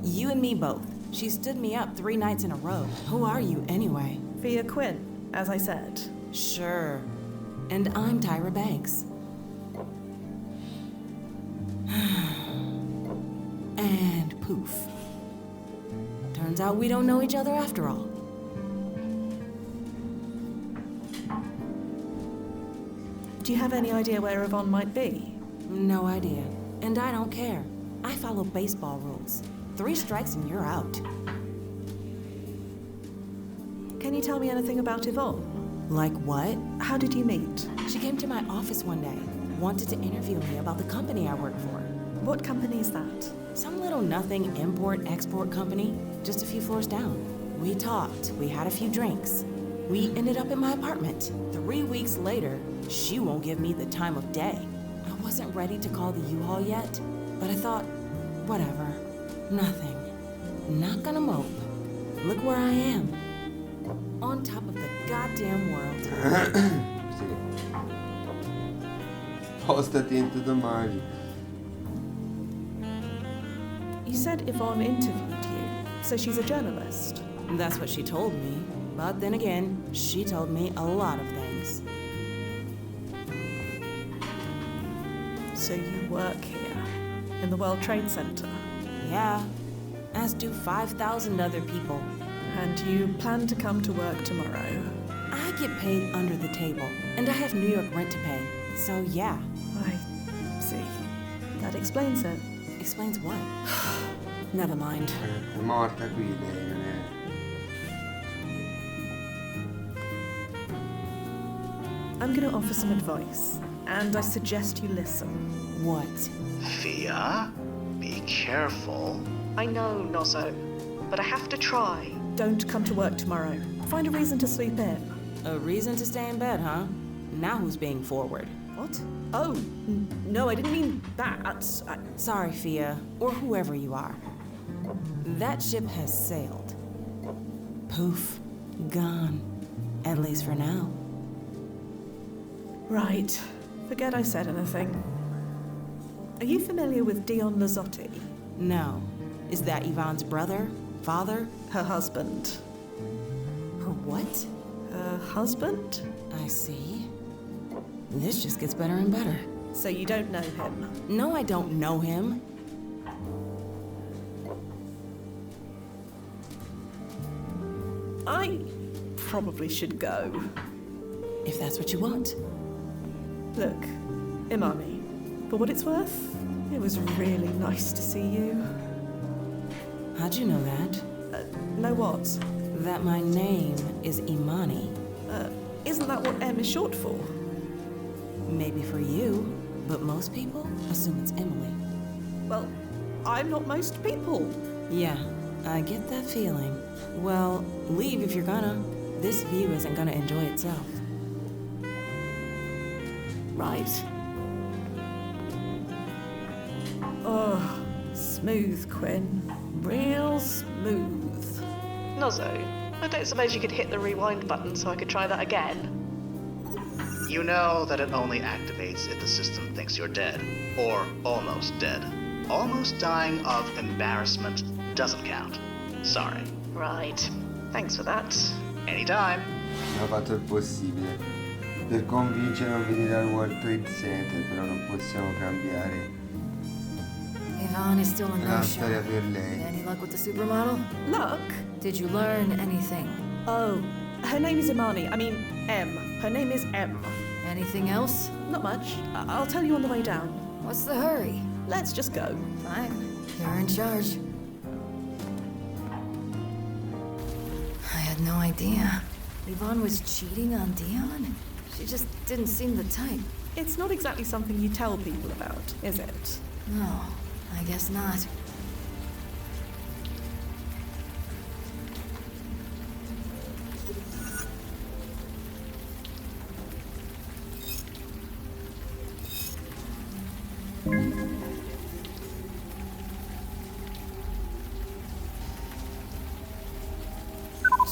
Speaker 13: you and me both. She stood me up 3 nights in a row. Who are you, anyway?
Speaker 5: Fia Quinn, as I said.
Speaker 13: Sure. And I'm Tyra Banks. And poof. Turns out we don't know each other after all.
Speaker 5: Do you have any idea where Yvonne might be?
Speaker 13: No idea. And I don't care. I follow baseball rules. 3 strikes and you're out.
Speaker 5: Can you tell me anything about Yvonne?
Speaker 13: Like what?
Speaker 5: How did you meet?
Speaker 13: She came to my office one day. Wanted to interview me about the company I work for.
Speaker 5: What company is that?
Speaker 13: Some little nothing import-export company, just a few floors down. We talked, we had a few drinks. We ended up in my apartment. 3 weeks later, she won't give me the time of day. I wasn't ready to call the U-Haul yet, but I thought, whatever, nothing. Not gonna mope. Look where I am. On top of the goddamn world.
Speaker 1: Sì. Posta attento domani.
Speaker 5: You said Yvonne interviewed you, so she's a journalist.
Speaker 13: That's what she told me. But then again, she told me a lot of things.
Speaker 5: So you work here, in the World Trade Center?
Speaker 13: Yeah, as do 5,000 other people.
Speaker 5: And you plan to come to work tomorrow?
Speaker 13: I get paid under the table, and I have New York rent to pay. So yeah.
Speaker 5: I see. That explains it.
Speaker 13: Explains what?
Speaker 5: Never mind.
Speaker 1: È morta qui lei, non è?
Speaker 5: I'm going to offer some advice, and I suggest you listen.
Speaker 13: What?
Speaker 8: Fia, be careful.
Speaker 7: I know, Nozzo, but I have to try.
Speaker 5: Don't come to work tomorrow. Find a reason to sleep in.
Speaker 13: A reason to stay in bed, huh? Now who's being forward?
Speaker 5: What? Oh, no, I didn't mean that.
Speaker 13: Sorry, Fia, or whoever you are. That ship has sailed. Poof. Gone. At least for now.
Speaker 5: Right. Forget I said anything. Are you familiar with Dion Lazzotti?
Speaker 13: No. Is that Yvonne's brother? Father?
Speaker 5: Her husband.
Speaker 13: Her what?
Speaker 5: Her husband?
Speaker 13: I see. This just gets better and better.
Speaker 5: So you don't know him?
Speaker 13: No, I don't know him.
Speaker 5: I probably should go.
Speaker 13: If that's what you want.
Speaker 5: Look, Imani, for what it's worth, it was really nice to see you.
Speaker 13: How'd you know that?
Speaker 5: Know what?
Speaker 13: That my name is Imani.
Speaker 5: Isn't that what M is short for?
Speaker 13: Maybe for you, but most people assume it's Emily.
Speaker 5: Well, I'm not most people.
Speaker 13: Yeah, I get that feeling. Well, leave if you're gonna. This view isn't gonna enjoy itself.
Speaker 5: Right. Oh, Smooth, Quinn. Real smooth.
Speaker 7: Nozzo, I don't suppose you could hit the rewind button so I could try that again?
Speaker 8: You know that it only activates if the system thinks you're dead, or almost dead. Almost dying of embarrassment doesn't count. Sorry.
Speaker 7: Right. Thanks for that.
Speaker 8: Anytime.
Speaker 1: Ha fatto il possibile per convincerlo a venire al World Trade Center, però non possiamo cambiare
Speaker 10: Yvonne is still a
Speaker 1: la
Speaker 10: no-show.
Speaker 1: storia per lei.
Speaker 10: Any luck with the supermodel?
Speaker 5: Look.
Speaker 10: Did you learn anything?
Speaker 5: Oh, her name is Imani. I mean, M. Her name is M.
Speaker 10: Anything else?
Speaker 5: Not much. I'll tell you on the way down.
Speaker 10: What's the hurry?
Speaker 5: Let's just go.
Speaker 10: Fine. You're in charge. I had no idea. Yvonne was cheating on Dion? She just didn't seem the type.
Speaker 5: It's not exactly something you tell people about, is it?
Speaker 10: No, I guess not.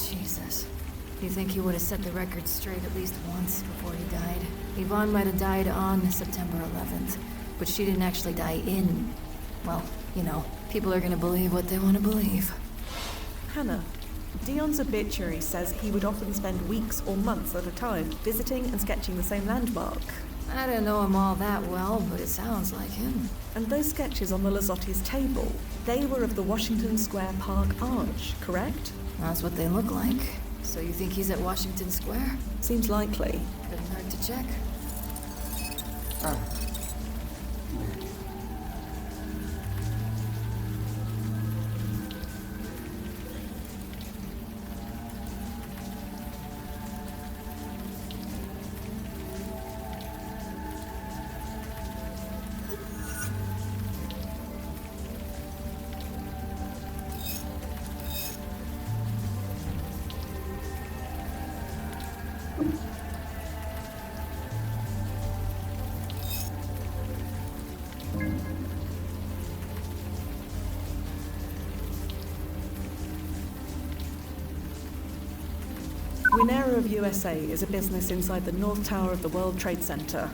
Speaker 10: Jesus. You think he would have set the record straight at least once before he died? Yvonne might have died on September 11th, but she didn't actually die in... Well, you know, people are gonna believe what they want to believe.
Speaker 5: Hannah, Dion's obituary says he would often spend weeks or months at a time visiting and sketching the same landmark.
Speaker 10: I don't know him all that well, but it sounds like him.
Speaker 5: And those sketches on the Lazotti's table, they were of the Washington Square Park Arch, correct?
Speaker 10: That's what they look like. So you think he's at Washington Square?
Speaker 5: Seems likely.
Speaker 10: Couldn't hurt to check.
Speaker 1: Ah.
Speaker 5: Winera of USA is a business inside the North Tower of the World Trade Center.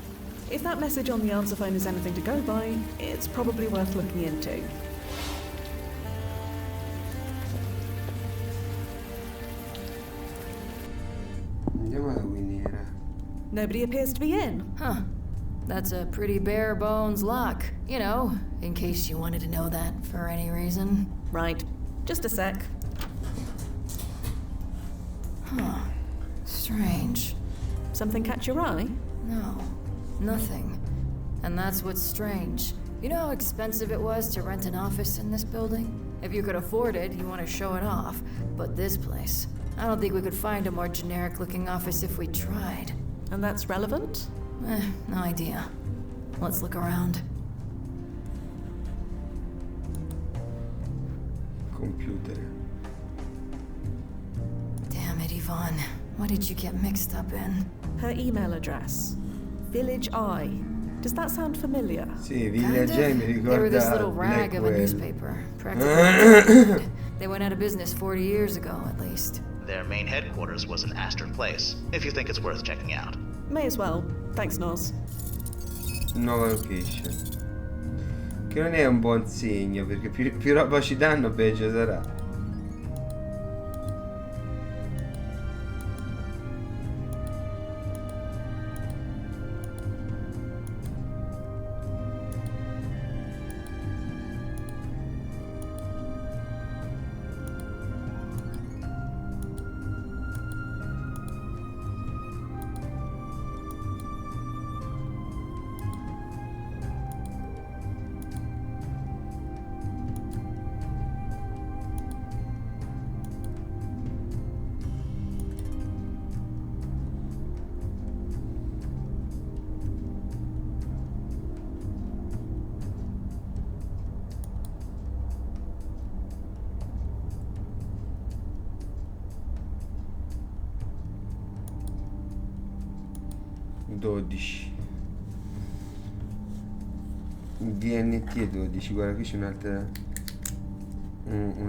Speaker 5: If that message on the answer phone is anything to go by, it's probably worth looking into.
Speaker 1: Andiamo alla Winera.
Speaker 5: Nobody appears to be in.
Speaker 10: Huh. That's a pretty bare bones lock. You know, in case you wanted to know that for any reason.
Speaker 5: Right. Just a sec.
Speaker 10: Huh. Strange.
Speaker 5: Something catch your eye?
Speaker 10: No. Nothing. And that's what's strange. You know how expensive it was to rent an office in this building? If you could afford it, you want to show it off. But this place, I don't think we could find a more generic-looking office if we tried.
Speaker 5: And that's relevant?
Speaker 10: No idea. Let's look around.
Speaker 1: Computer.
Speaker 10: Damn it, Yvonne. What did you get mixed up in?
Speaker 5: Her email address. Village Eye. Does that sound familiar?
Speaker 1: Sì, Village Eye mi ricorda
Speaker 10: They were this little rag of a
Speaker 1: Blackwell.
Speaker 10: newspaper. Practically. They went out of business 40 years ago, at least.
Speaker 8: Their main headquarters was in Astor Place, if you think it's worth checking out.
Speaker 5: May as well. Thanks, Nos.
Speaker 1: Nuova location. Che non è un buon segno, perché più roba ci danno, peggio sarà. DNT e 12, guarda qui c'è un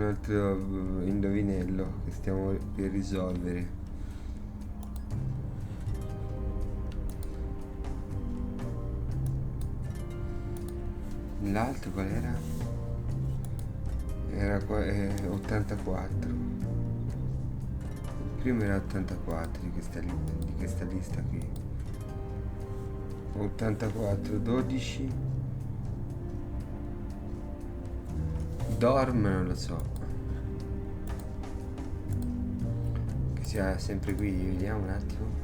Speaker 1: altro indovinello che stiamo per risolvere. L'altro qual era? Era 84. Il primo era 84 di questa lista qui. 84, 12. Dorm non lo so. Che sia sempre qui, vediamo un attimo.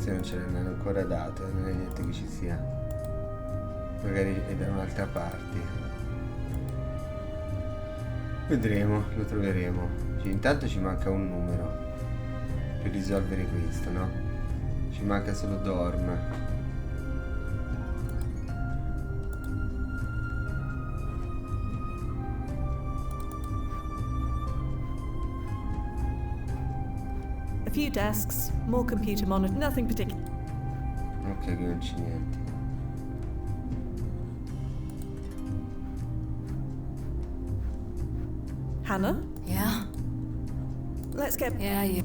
Speaker 1: Non ce l'hanno ancora dato, non è detto che ci sia, magari è da un'altra parte, vedremo, lo troveremo. Intanto ci manca un numero per risolvere questo, no? Ci manca solo Dorm.
Speaker 5: A few desks, more computer monitor, nothing particular.
Speaker 1: Ok, qui non c'è niente.
Speaker 5: Hannah?
Speaker 10: Yeah?
Speaker 5: Let's get...
Speaker 10: Yeah, you...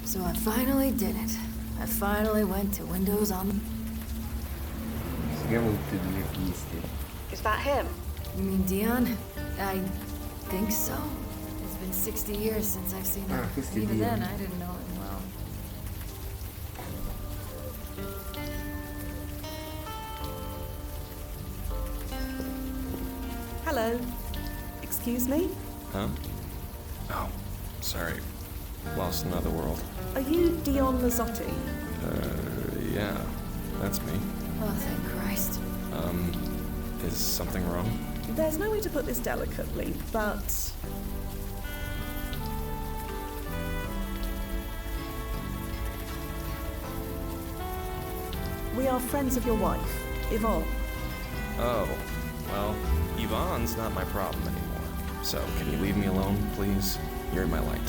Speaker 10: So I finally did it. I finally went to Windows on...
Speaker 1: Seguiamo tutte e due piste.
Speaker 7: Is that him?
Speaker 10: You mean Dion? I think so. It's been 60 years since I've seen him.
Speaker 1: questo è
Speaker 10: Even
Speaker 1: Dion.
Speaker 10: then, I didn't know him well.
Speaker 5: Hello. Excuse me?
Speaker 3: Huh? Oh, sorry. Lost in another world.
Speaker 5: Are you Dion Mazzotti?
Speaker 3: Yeah, that's me.
Speaker 10: Oh, thank Christ.
Speaker 3: Is something wrong?
Speaker 5: There's no way to put this delicately, but... we are friends of your wife, Yvonne.
Speaker 3: Oh, well, Yvonne's not my problem anymore. So, can you leave me alone, please? You're in my light.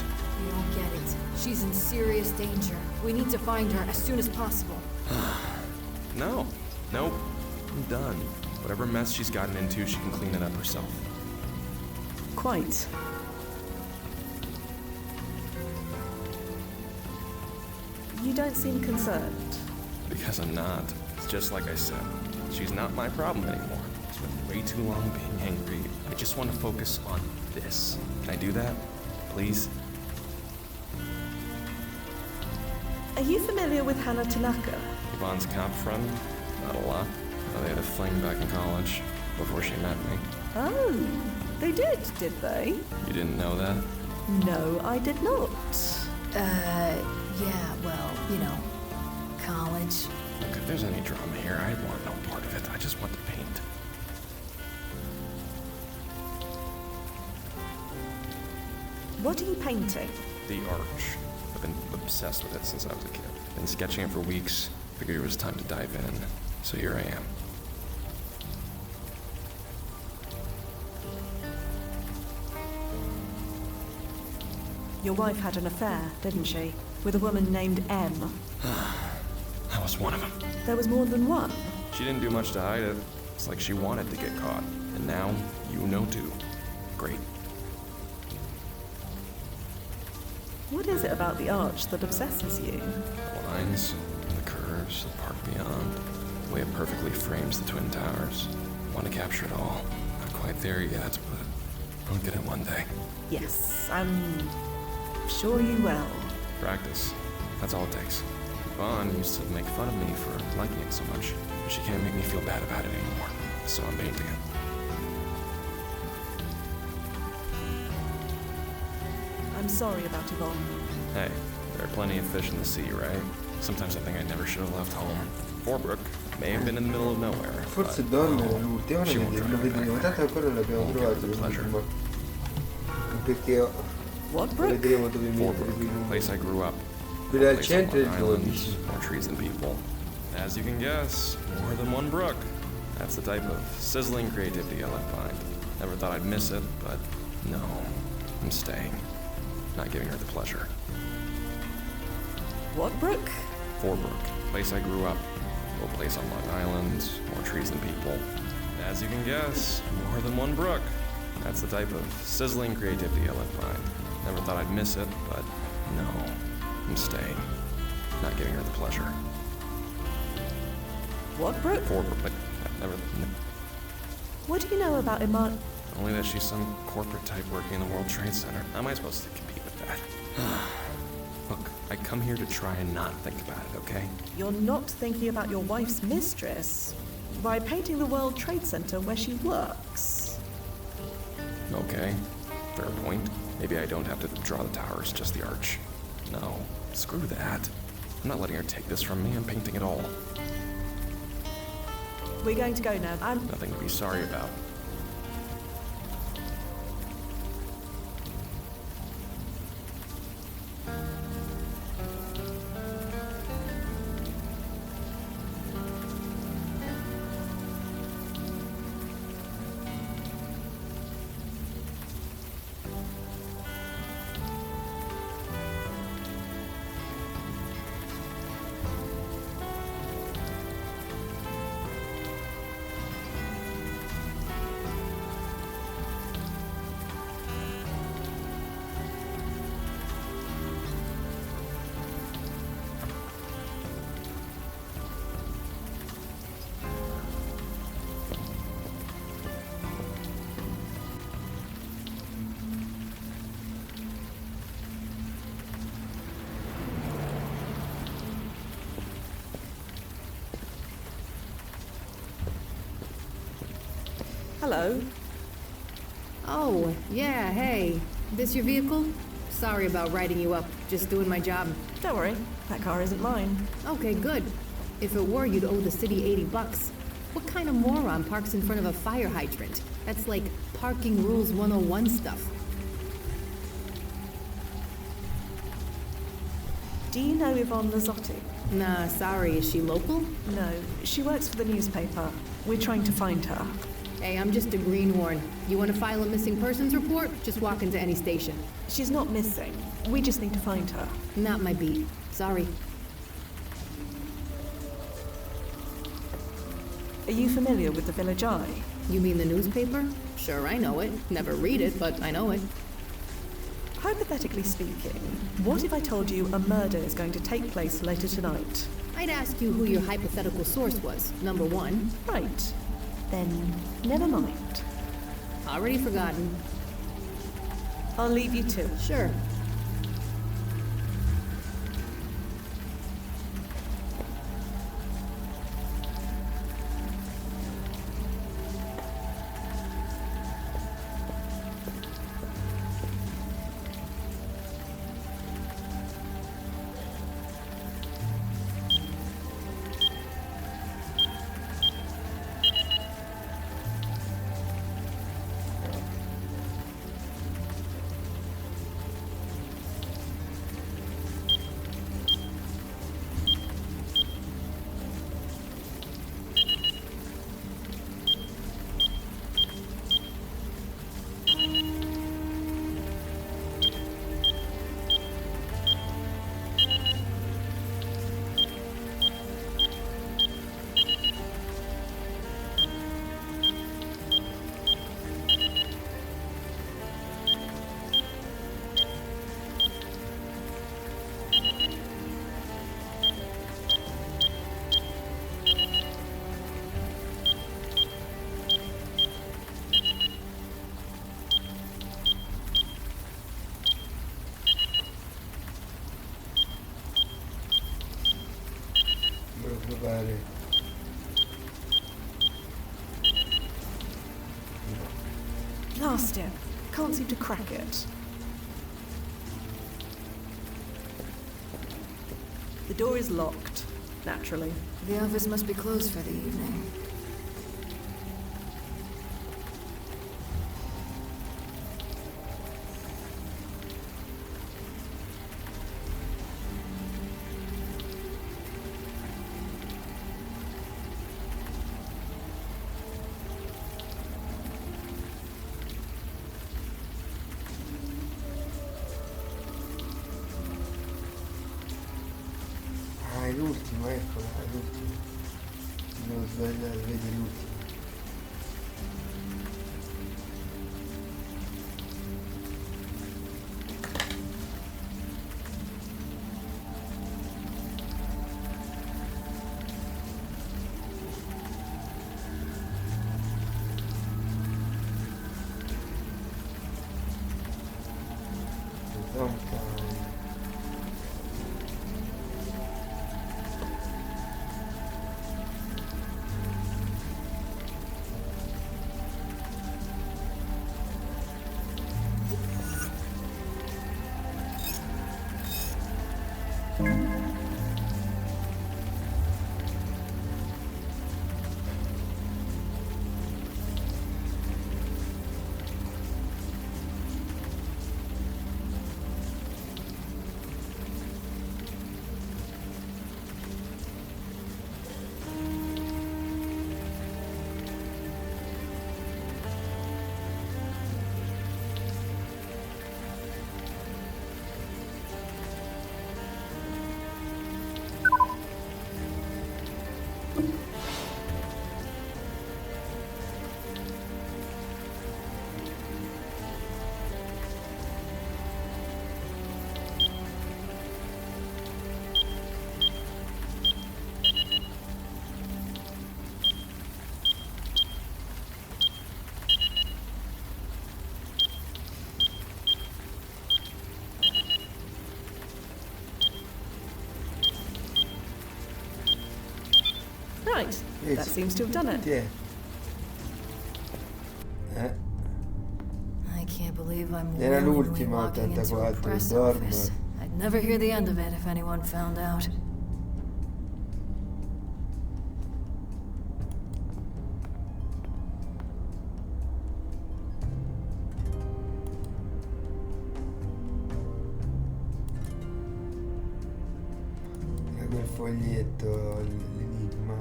Speaker 10: You don't get it. She's in serious danger. We need to find her as soon as possible.
Speaker 3: No. Nope. I'm done. Whatever mess she's gotten into, she can clean it up herself.
Speaker 5: Quite. You don't seem concerned.
Speaker 3: Because I'm not. It's just like I said. She's not my problem anymore. I spent way too long being angry. I just want to focus on this. Can I do that? Please?
Speaker 5: Are you familiar with Hannah Tanaka?
Speaker 3: Yvonne's cop friend? Not a lot. They had a fling back in college before she met me.
Speaker 5: Oh, they did they?
Speaker 3: You didn't know that?
Speaker 5: No, I did not.
Speaker 10: Yeah, well, you know, college.
Speaker 3: Look, if there's any drama here, I want no part of it. I just want to paint.
Speaker 5: What are you painting?
Speaker 3: The arch. I've been obsessed with it since I was a kid. Been sketching it for weeks. Figured it was time to dive in. So here I am.
Speaker 5: Your wife had an affair, didn't she? With a woman named M.
Speaker 3: I was one of them.
Speaker 5: There was more than one.
Speaker 3: She didn't do much to hide it. It's like she wanted to get caught. And now, you know too. Great.
Speaker 5: What is it about the arch that obsesses you?
Speaker 3: The lines, the curves, the park beyond. The way it perfectly frames the Twin Towers. I want to capture it all. Not quite there yet, but I'll get it one day.
Speaker 5: Yes, I'm sure you will.
Speaker 3: Practice. That's all it takes. Yvonne used to make fun of me for liking it so much, but she can't make me feel bad about it anymore. So I'm painting it.
Speaker 5: sorry about Yvonne.
Speaker 3: Hey, there are plenty of fish in the sea, right? Sometimes I think I never should have left home. Forbrook may have been in the middle of nowhere.
Speaker 1: Forse dorme l'ultima,
Speaker 3: she won't
Speaker 1: lo vedremo, tanto ancora non l'abbiamo trovato l'ultimo. Perché
Speaker 5: What brook?
Speaker 1: vedremo dove mettere
Speaker 3: Forbrook,
Speaker 1: qui
Speaker 3: place I grew up.
Speaker 1: quello al
Speaker 3: Place on
Speaker 1: centro è il
Speaker 3: Long Island,
Speaker 1: 12.
Speaker 3: more trees than people. As you can guess, more than one brook. That's the type of sizzling creativity I let find. Never thought I'd miss it, but no, I'm staying. Not giving her the pleasure.
Speaker 5: What brook?
Speaker 3: Forbrook, place I grew up. Little place on Long Island, more trees than people. As you can guess, more than one brook. That's the type of sizzling creativity I let find. Never thought I'd miss it, but no, I'm staying. Not giving her the pleasure.
Speaker 5: What brook?
Speaker 3: Forbrook, but never.
Speaker 5: What do you know about Iman?
Speaker 3: Only that she's some corporate type working in the World Trade Center. How am I supposed to compete with that? Look, I come here to try and not think about it, okay?
Speaker 5: You're not thinking about your wife's mistress by painting the World Trade Center where she works.
Speaker 3: Okay, fair point. Maybe I don't have to draw the towers, just the arch. No, screw that. I'm not letting her take this from me. I'm painting it all.
Speaker 5: We're going to go now.
Speaker 3: Nothing to be sorry about.
Speaker 5: Hello.
Speaker 10: Oh, yeah, hey. This your vehicle? Sorry about writing you up. Just doing my job.
Speaker 5: Don't worry, that car isn't mine.
Speaker 10: Okay, good. If it were, you'd owe the city $80. What kind of moron parks in front of a fire hydrant? That's like parking rules 101 stuff.
Speaker 5: Do you know Yvonne Lazzotti?
Speaker 10: Nah, sorry. Is she local?
Speaker 5: No, she works for the newspaper. We're trying to find her.
Speaker 10: Hey, I'm just a greenhorn. You want to file a missing persons report? Just walk into any station.
Speaker 5: She's not missing. We just need to find her.
Speaker 10: Not my beat. Sorry.
Speaker 5: Are you familiar with the Village Eye?
Speaker 10: You mean the newspaper? Sure, I know it. Never read it, but I know it.
Speaker 5: Hypothetically speaking, what if I told you a murder is going to take place later tonight?
Speaker 10: I'd ask you who your hypothetical source was, number one.
Speaker 5: Right. Then, never mind.
Speaker 10: Already forgotten.
Speaker 5: I'll leave you to.
Speaker 10: Sure.
Speaker 5: Blast it. Can't seem to crack it. door is locked, naturally.
Speaker 10: The office must be closed for the evening.
Speaker 1: Ah, è l'ultimo, eccola, è l'ultimo. Devo sbagliare, vedi l'ultimo.
Speaker 5: Right, that seems to have done it.
Speaker 1: Yeah.
Speaker 10: I can't believe I'm
Speaker 1: Era
Speaker 10: willingly
Speaker 1: l'ultimo
Speaker 10: walking into a
Speaker 1: 84,
Speaker 10: press
Speaker 1: dormo.
Speaker 10: office. I'd never hear the end of it if anyone found out.
Speaker 1: Quel foglietto, l'enigma.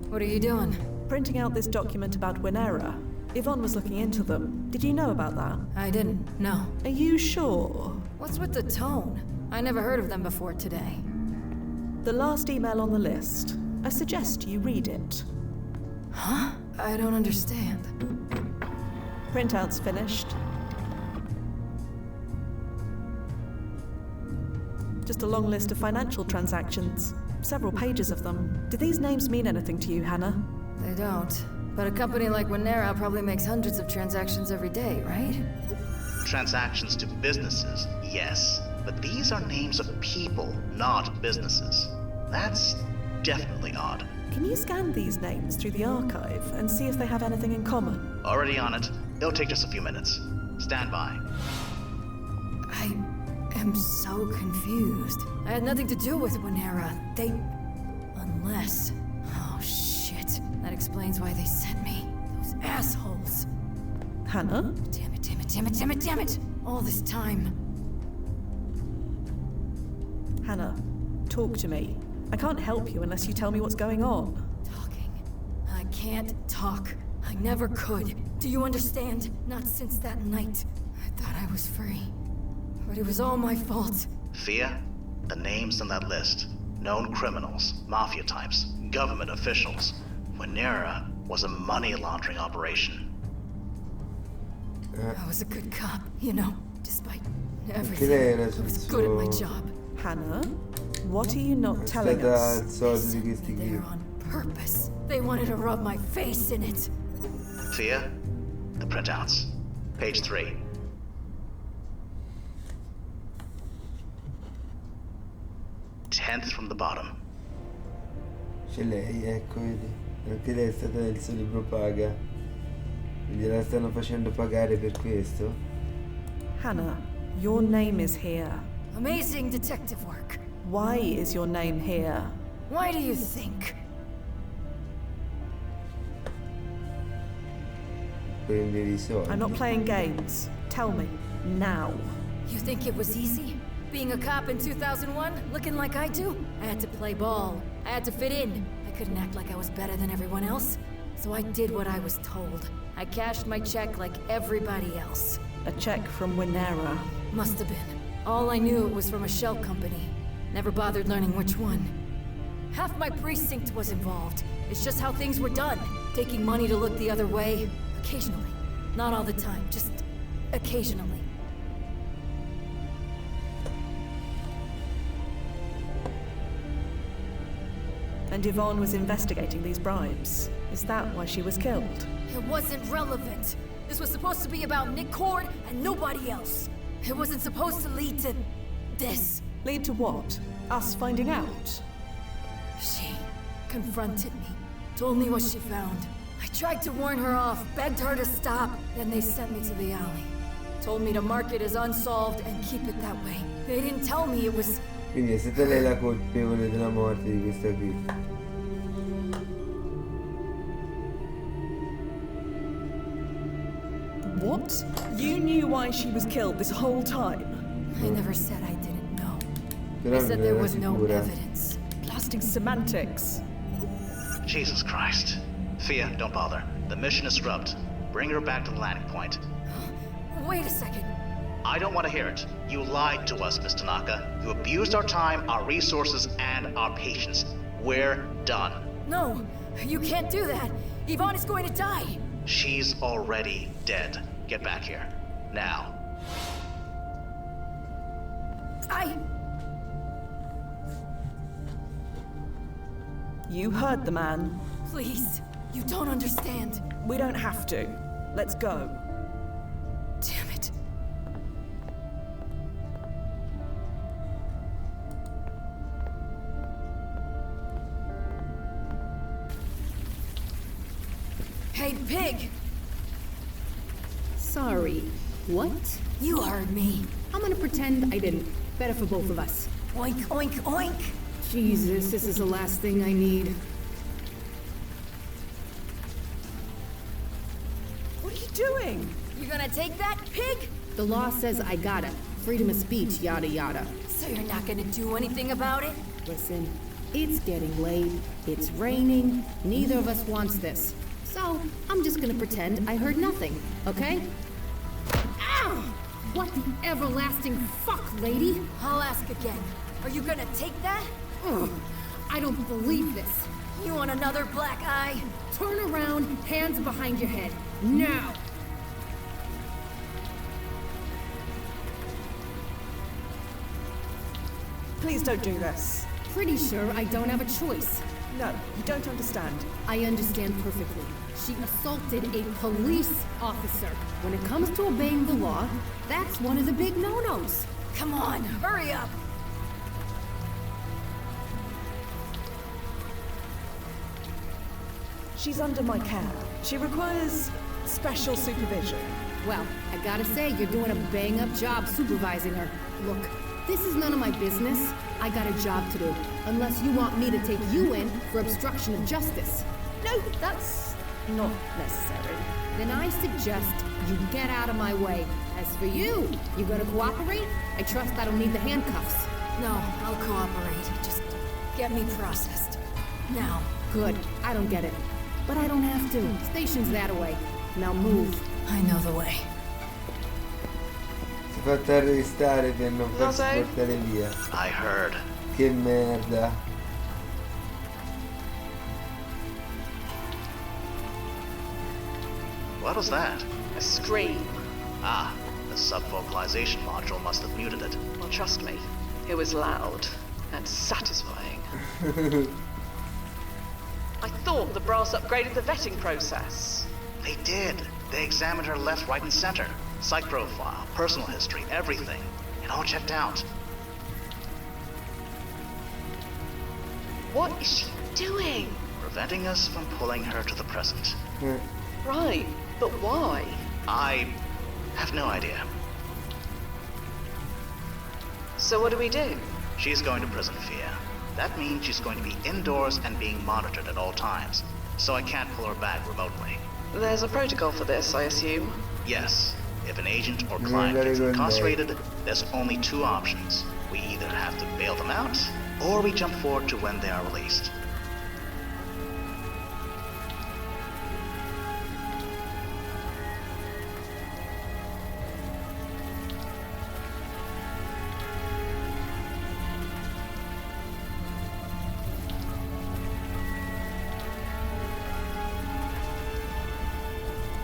Speaker 10: What are you doing?
Speaker 5: Printing out this document about Winera. Yvonne was looking into them. Did you know about that?
Speaker 10: I didn't, no.
Speaker 5: Are you sure?
Speaker 10: What's with the tone? I never heard of them before today.
Speaker 5: The last email on the list. I suggest you read it.
Speaker 10: Huh? I don't understand.
Speaker 5: Printout's finished. Just a long list of financial transactions. Several pages of them. Do these names mean anything to you, Hannah?
Speaker 10: They don't. But a company like Winera probably makes hundreds of transactions every day, right?
Speaker 8: Transactions to businesses, yes. But these are names of people, not businesses. That's definitely odd.
Speaker 5: Can you scan these names through the archive and see if they have anything in common?
Speaker 8: Already on it. It'll take just a few minutes. Stand by.
Speaker 10: I am so confused. I had nothing to do with Winera. They... Unless... Oh, shit. That explains why they sent me. Those assholes.
Speaker 5: Hannah?
Speaker 10: Damn it, damn it, damn it, damn it, damn it! All this time.
Speaker 5: Hannah, talk to me. I can't help you unless you tell me what's going on.
Speaker 10: Talking. I can't talk. I never could. Do you understand? Not since that night. I thought I was free. But it was all my fault.
Speaker 8: Thea, the names on that list. Known criminals, mafia types, government officials. Winera was a money laundering operation.
Speaker 10: I was a good cop, you know, despite everything. I was good at my job.
Speaker 5: Hannah, what are you not telling us?
Speaker 10: They're on purpose. They wanted to rub my face in it.
Speaker 8: Thea, the printouts. Page 3. Tenth from the bottom.
Speaker 1: C'è lei, ecco, vedi. Anche lei è stata nel suo libro paga. Gliela stanno facendo pagare per questo?
Speaker 5: Hannah, your name is here.
Speaker 10: Amazing detective work.
Speaker 5: Why is your name here?
Speaker 10: Why do you think?
Speaker 1: Prendevi i soldi.
Speaker 5: I'm not playing games. Tell me, now.
Speaker 10: You think it was easy? Being a cop in 2001, looking like I do? I had to play ball. I had to fit in. I couldn't act like I was better than everyone else. So I did what I was told. I cashed my check like everybody else.
Speaker 5: A check from Winera.
Speaker 10: Must have been. All I knew it was from a shell company. Never bothered learning which one. Half my precinct was involved. It's just how things were done. Taking money to look the other way. Occasionally. Not all the time, just occasionally.
Speaker 5: And Yvonne was investigating these bribes. Is that why she was killed?
Speaker 10: It wasn't relevant. This was supposed to be about Nick Cord and nobody else. It wasn't supposed to lead to this.
Speaker 5: Lead to what? Us finding out?
Speaker 10: She confronted me, told me what she found. I tried to warn her off, begged her to stop, then they sent me to the alley. Told me to mark it as unsolved and keep it that way. They didn't tell me it was...
Speaker 1: Quindi è stata lei la colpevole della morte di questa qui.
Speaker 5: What? You knew why she was killed this whole time?
Speaker 10: I never said I didn't know.
Speaker 1: Però
Speaker 10: I
Speaker 1: non
Speaker 10: said there
Speaker 1: era
Speaker 10: was no
Speaker 1: sicura.
Speaker 10: evidence.
Speaker 5: Blasting semantics.
Speaker 8: Jesus Christ. Fia, don't bother. The mission is scrubbed. Bring her back to the landing point.
Speaker 10: Wait a second.
Speaker 8: I don't want to hear it. You lied to us, Miss Tanaka. You abused our time, our resources, and our patience. We're done.
Speaker 10: No, you can't do that. Yvonne is going to die.
Speaker 8: She's already dead. Get back here. Now.
Speaker 5: You heard the man.
Speaker 10: Please, you don't understand.
Speaker 5: We don't have to. Let's go.
Speaker 10: Damn it. Hey, pig!
Speaker 14: Sorry. What?
Speaker 10: You heard me.
Speaker 14: I'm gonna pretend I didn't. Better for both of us.
Speaker 10: Oink, oink, oink!
Speaker 14: Jesus, this is the last thing I need.
Speaker 5: What are you doing?
Speaker 10: You gonna take that, pig?
Speaker 14: The law says I gotta. Freedom of speech, yada yada.
Speaker 10: So you're not gonna do anything about it?
Speaker 14: Listen, it's getting late, it's raining, neither of us wants this. So, I'm just gonna pretend I heard nothing, okay? Ow! What the everlasting fuck, lady?
Speaker 10: I'll ask again. Are you gonna take that?
Speaker 14: Ugh, I don't believe this.
Speaker 10: You want another black eye?
Speaker 14: Turn around, hands behind your head. Now!
Speaker 5: Please don't do this.
Speaker 14: Pretty sure I don't have a choice.
Speaker 5: No, you don't understand.
Speaker 14: I understand perfectly. She assaulted a police officer. When it comes to obeying the law, that's one of the big no-nos.
Speaker 10: Come on, hurry up!
Speaker 5: She's under my care. She requires special supervision.
Speaker 14: Well, I gotta say, you're doing a bang-up job supervising her. Look, this is none of my business. I got a job to do. Unless you want me to take you in for obstruction of justice.
Speaker 5: No, that's not necessary.
Speaker 14: Then I suggest you get out of my way. As for you, you gonna cooperate? I trust I don't need the handcuffs.
Speaker 10: No, I'll cooperate. Just get me processed. Now.
Speaker 14: Good. I don't get it. But I don't have to. Station's that way. Now move.
Speaker 10: I know the way.
Speaker 1: Si è fatta arrestare per non farsi portare via.
Speaker 8: I heard.
Speaker 1: Che merda.
Speaker 8: What was that?
Speaker 7: A scream.
Speaker 8: Ah, the sub-vocalization module must have muted it.
Speaker 7: Well, trust me, it was loud and satisfying. I thought the brass upgraded the vetting process.
Speaker 8: They did. They examined her left, right, and center. Psych profile, personal history, everything. It all checked out.
Speaker 7: What is she doing?
Speaker 8: Preventing us from pulling her to the present.
Speaker 7: Right, but why?
Speaker 8: I have no idea.
Speaker 7: So what do we do?
Speaker 8: She's going to prison, Fia. That means she's going to be indoors and being monitored at all times, so I can't pull her back remotely.
Speaker 7: There's a protocol for this, I assume?
Speaker 8: Yes. If an agent or client gets incarcerated, there's only two options. We either have to bail them out, or we jump forward to when they are released.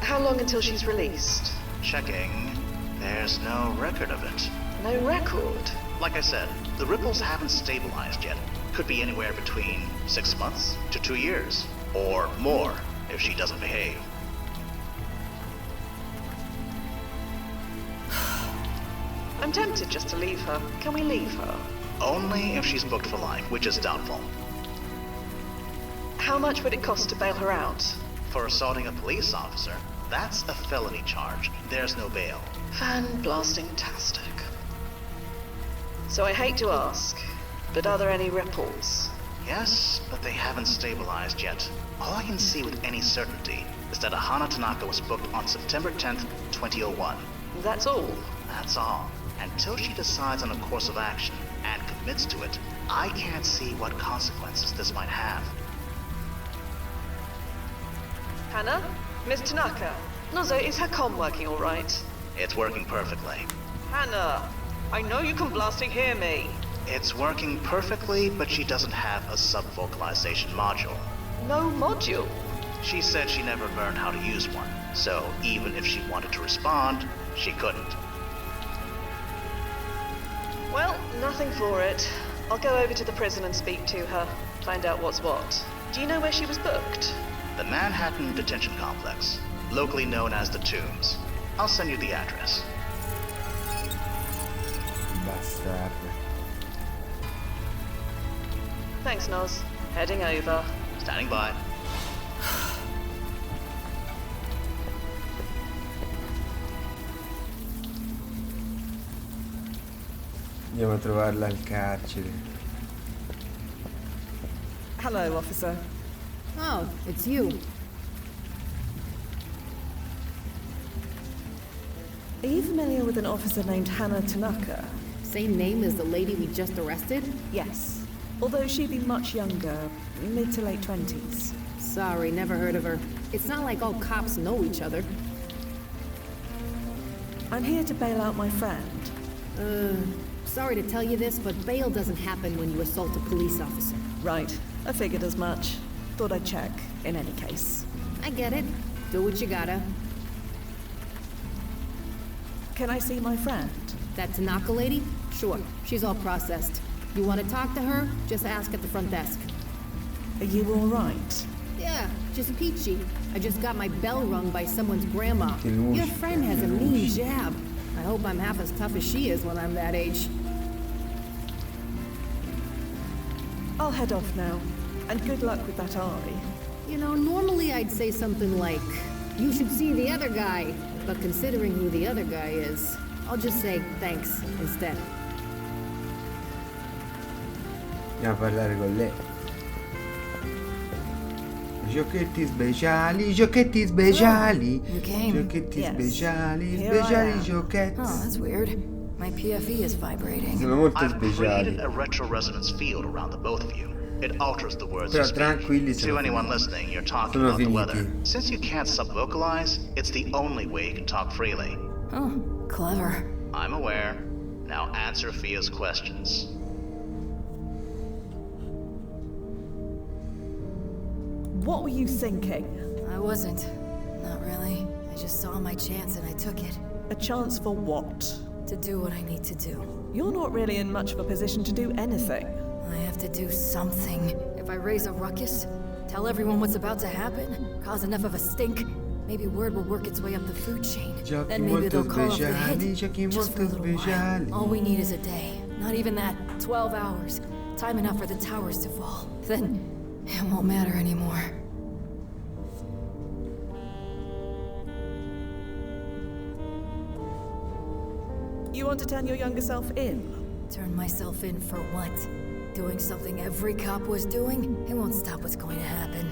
Speaker 7: How long until she's released?
Speaker 8: Checking. There's no record of it.
Speaker 7: No record?
Speaker 8: Like I said, the ripples haven't stabilized yet. Could be anywhere between 6 months to 2 years. Or more, if she doesn't behave.
Speaker 7: I'm tempted just to leave her. Can we leave her?
Speaker 8: Only if she's booked for life, which is doubtful.
Speaker 7: How much would it cost to bail her out?
Speaker 8: For assaulting a police officer, that's a felony charge. There's no bail.
Speaker 7: Fan-blasting-tastic. So I hate to ask, but are there any ripples?
Speaker 8: Yes, but they haven't stabilized yet. All I can see with any certainty is that Ahana Tanaka was booked on September 10th, 2001.
Speaker 7: That's all?
Speaker 8: That's all. Until she decides on a course of action and commits to it, I can't see what consequences this might have.
Speaker 7: Hannah? Miss Tanaka? Nozo, is her comm working all right?
Speaker 8: It's working perfectly.
Speaker 7: Hannah! I know you can blasting hear me.
Speaker 8: It's working perfectly, but she doesn't have a sub-vocalization module.
Speaker 7: No module?
Speaker 8: She said she never learned how to use one, so even if she wanted to respond, she couldn't.
Speaker 7: Well, nothing for it. I'll go over to the prison and speak to her, find out what's what. Do you know where she was booked?
Speaker 8: The Manhattan Detention Complex, locally known as the Tombs. I'll send you the address.
Speaker 1: Bastardo.
Speaker 7: Thanks, Noz. Heading over.
Speaker 8: Standing by.
Speaker 1: Andiamo a trovarla al carcere.
Speaker 5: Hello, officer.
Speaker 14: Oh, it's you.
Speaker 5: Are you familiar with an officer named Hannah Tanaka?
Speaker 14: Same name as the lady we just arrested?
Speaker 5: Yes. Although she'd be much younger, mid to late 20s.
Speaker 14: Sorry, never heard of her. It's not like all cops know each other.
Speaker 5: I'm here to bail out my friend.
Speaker 14: Sorry to tell you this, but bail doesn't happen when you assault a police officer.
Speaker 5: Right. I figured as much. Thought I'd check, in any case.
Speaker 14: I get it. Do what you gotta.
Speaker 5: Can I see my friend?
Speaker 14: That Tanaka lady? Sure. She's all processed. You want to talk to her? Just ask at the front desk.
Speaker 5: Are you all right?
Speaker 14: Yeah, just peachy. I just got my bell rung by someone's grandma. Your friend has a mean jab. I hope I'm half as tough as she is when I'm that age.
Speaker 5: I'll head off now. And good luck with that eye.
Speaker 14: You know, normally I'd say something like, you should see the other guy. But considering who the other guy is, I'll just say thanks instead.
Speaker 1: Andiamo a parlare con lei. Giochetti speciali, giochetti speciali.
Speaker 10: You came.
Speaker 1: Giochetti
Speaker 5: Yes.
Speaker 1: speciali,
Speaker 5: Here I
Speaker 1: speciali
Speaker 5: am.
Speaker 1: giochetti.
Speaker 10: Oh, that's weird. My PFE is vibrating.
Speaker 1: Sono molto
Speaker 8: I've
Speaker 1: speciali.
Speaker 8: created a retro-resonance field around the both of you. It alters the words
Speaker 1: Però
Speaker 8: you speak.
Speaker 1: tranquilli,
Speaker 8: To
Speaker 1: sono
Speaker 8: anyone
Speaker 1: finiti.
Speaker 8: listening, you're talking
Speaker 1: Sono
Speaker 8: about the
Speaker 1: finiti.
Speaker 8: weather. Since you can't sub-vocalize, it's the only way you can talk freely.
Speaker 10: Oh, clever.
Speaker 8: I'm aware. Now answer Fia's questions.
Speaker 5: What were you thinking?
Speaker 10: I wasn't. Not really. I just saw my chance and I took it.
Speaker 5: A chance for what?
Speaker 10: To do what I need to do.
Speaker 5: You're not really in much of a position to do anything.
Speaker 10: I have to do something. If I raise a ruckus, tell everyone what's about to happen, cause enough of a stink, maybe word will work its way up the food chain.
Speaker 1: Giochi
Speaker 10: Then maybe
Speaker 1: molto
Speaker 10: they'll call off the
Speaker 1: speciali,
Speaker 10: hit.
Speaker 1: giochi
Speaker 10: Just for a
Speaker 1: molto
Speaker 10: little
Speaker 1: speciali.
Speaker 10: while. All we need is a day. Not even that. 12 hours. Time enough for the towers to fall. Then It won't matter anymore.
Speaker 5: You want to turn your younger self in?
Speaker 10: Turn myself in for what? Doing something every cop was doing? It won't stop what's going to happen.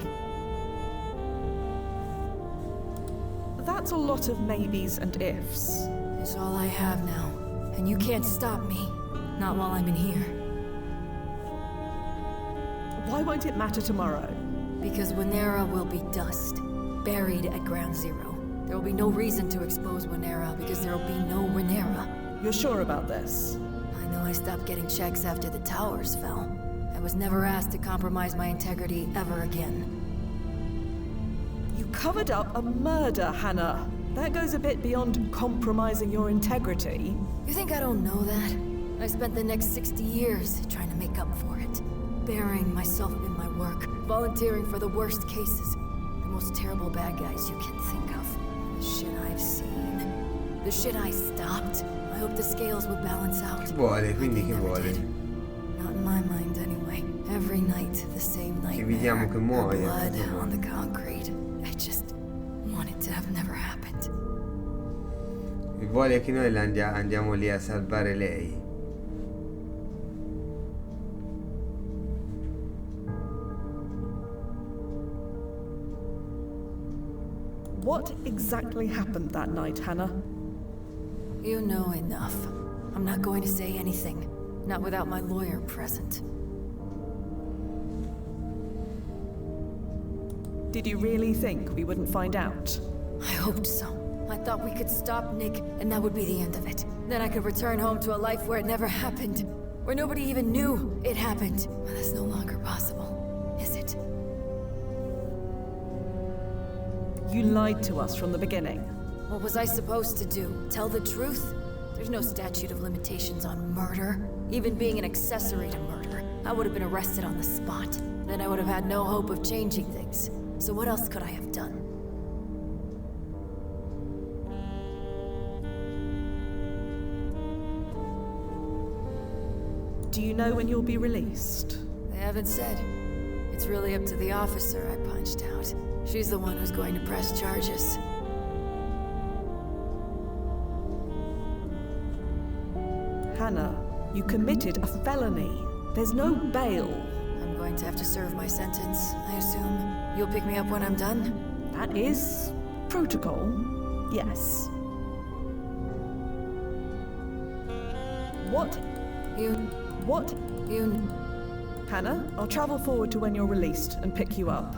Speaker 5: That's a lot of maybes and ifs.
Speaker 10: It's all I have now. And you can't stop me. Not while I'm in here.
Speaker 5: Why won't it matter tomorrow?
Speaker 10: Because Winera will be dust. Buried at Ground Zero. There will be no reason to expose Winera because there will be no Winera.
Speaker 5: You're sure about this?
Speaker 10: I know I stopped getting checks after the towers fell. I was never asked to compromise my integrity ever again.
Speaker 5: You covered up a murder, Hannah. That goes a bit beyond compromising your integrity.
Speaker 10: You think I don't know that? I spent the next 60 years trying to make up for it. Burying myself in my work, volunteering for the worst cases. The most terrible bad guys you can think of. The shit I've seen. The shit I stopped. I hope the scales would balance out.
Speaker 1: Vuole, quindi che vuole?
Speaker 10: Not in my mind anyway. Every night, the same nightmare.
Speaker 1: Evitiamo che muoia.
Speaker 10: Blood on the concrete. I just want it to have never happened.
Speaker 1: E vuole che noi andiamo lì a salvare lei.
Speaker 5: What exactly happened that night, Hannah?
Speaker 10: You know enough. I'm not going to say anything. Not without my lawyer present.
Speaker 5: Did you really think we wouldn't find out?
Speaker 10: I hoped so. I thought we could stop Nick, and that would be the end of it. Then I could return home to a life where it never happened. Where nobody even knew it happened. But that's no longer possible, is it?
Speaker 5: You lied to us from the beginning.
Speaker 10: What was I supposed to do? Tell the truth? There's no statute of limitations on murder. Even being an accessory to murder. I would have been arrested on the spot. Then I would have had no hope of changing things. So what else could I have done?
Speaker 5: Do you know when you'll be released?
Speaker 10: They haven't said. It's really up to the officer I punched out. She's the one who's going to press charges.
Speaker 5: Hannah, you committed a felony. There's no bail.
Speaker 10: I'm going to have to serve my sentence, I assume. You'll pick me up when I'm done?
Speaker 5: That is protocol, yes. What? What? Hannah, I'll travel forward to when you're released and pick you up.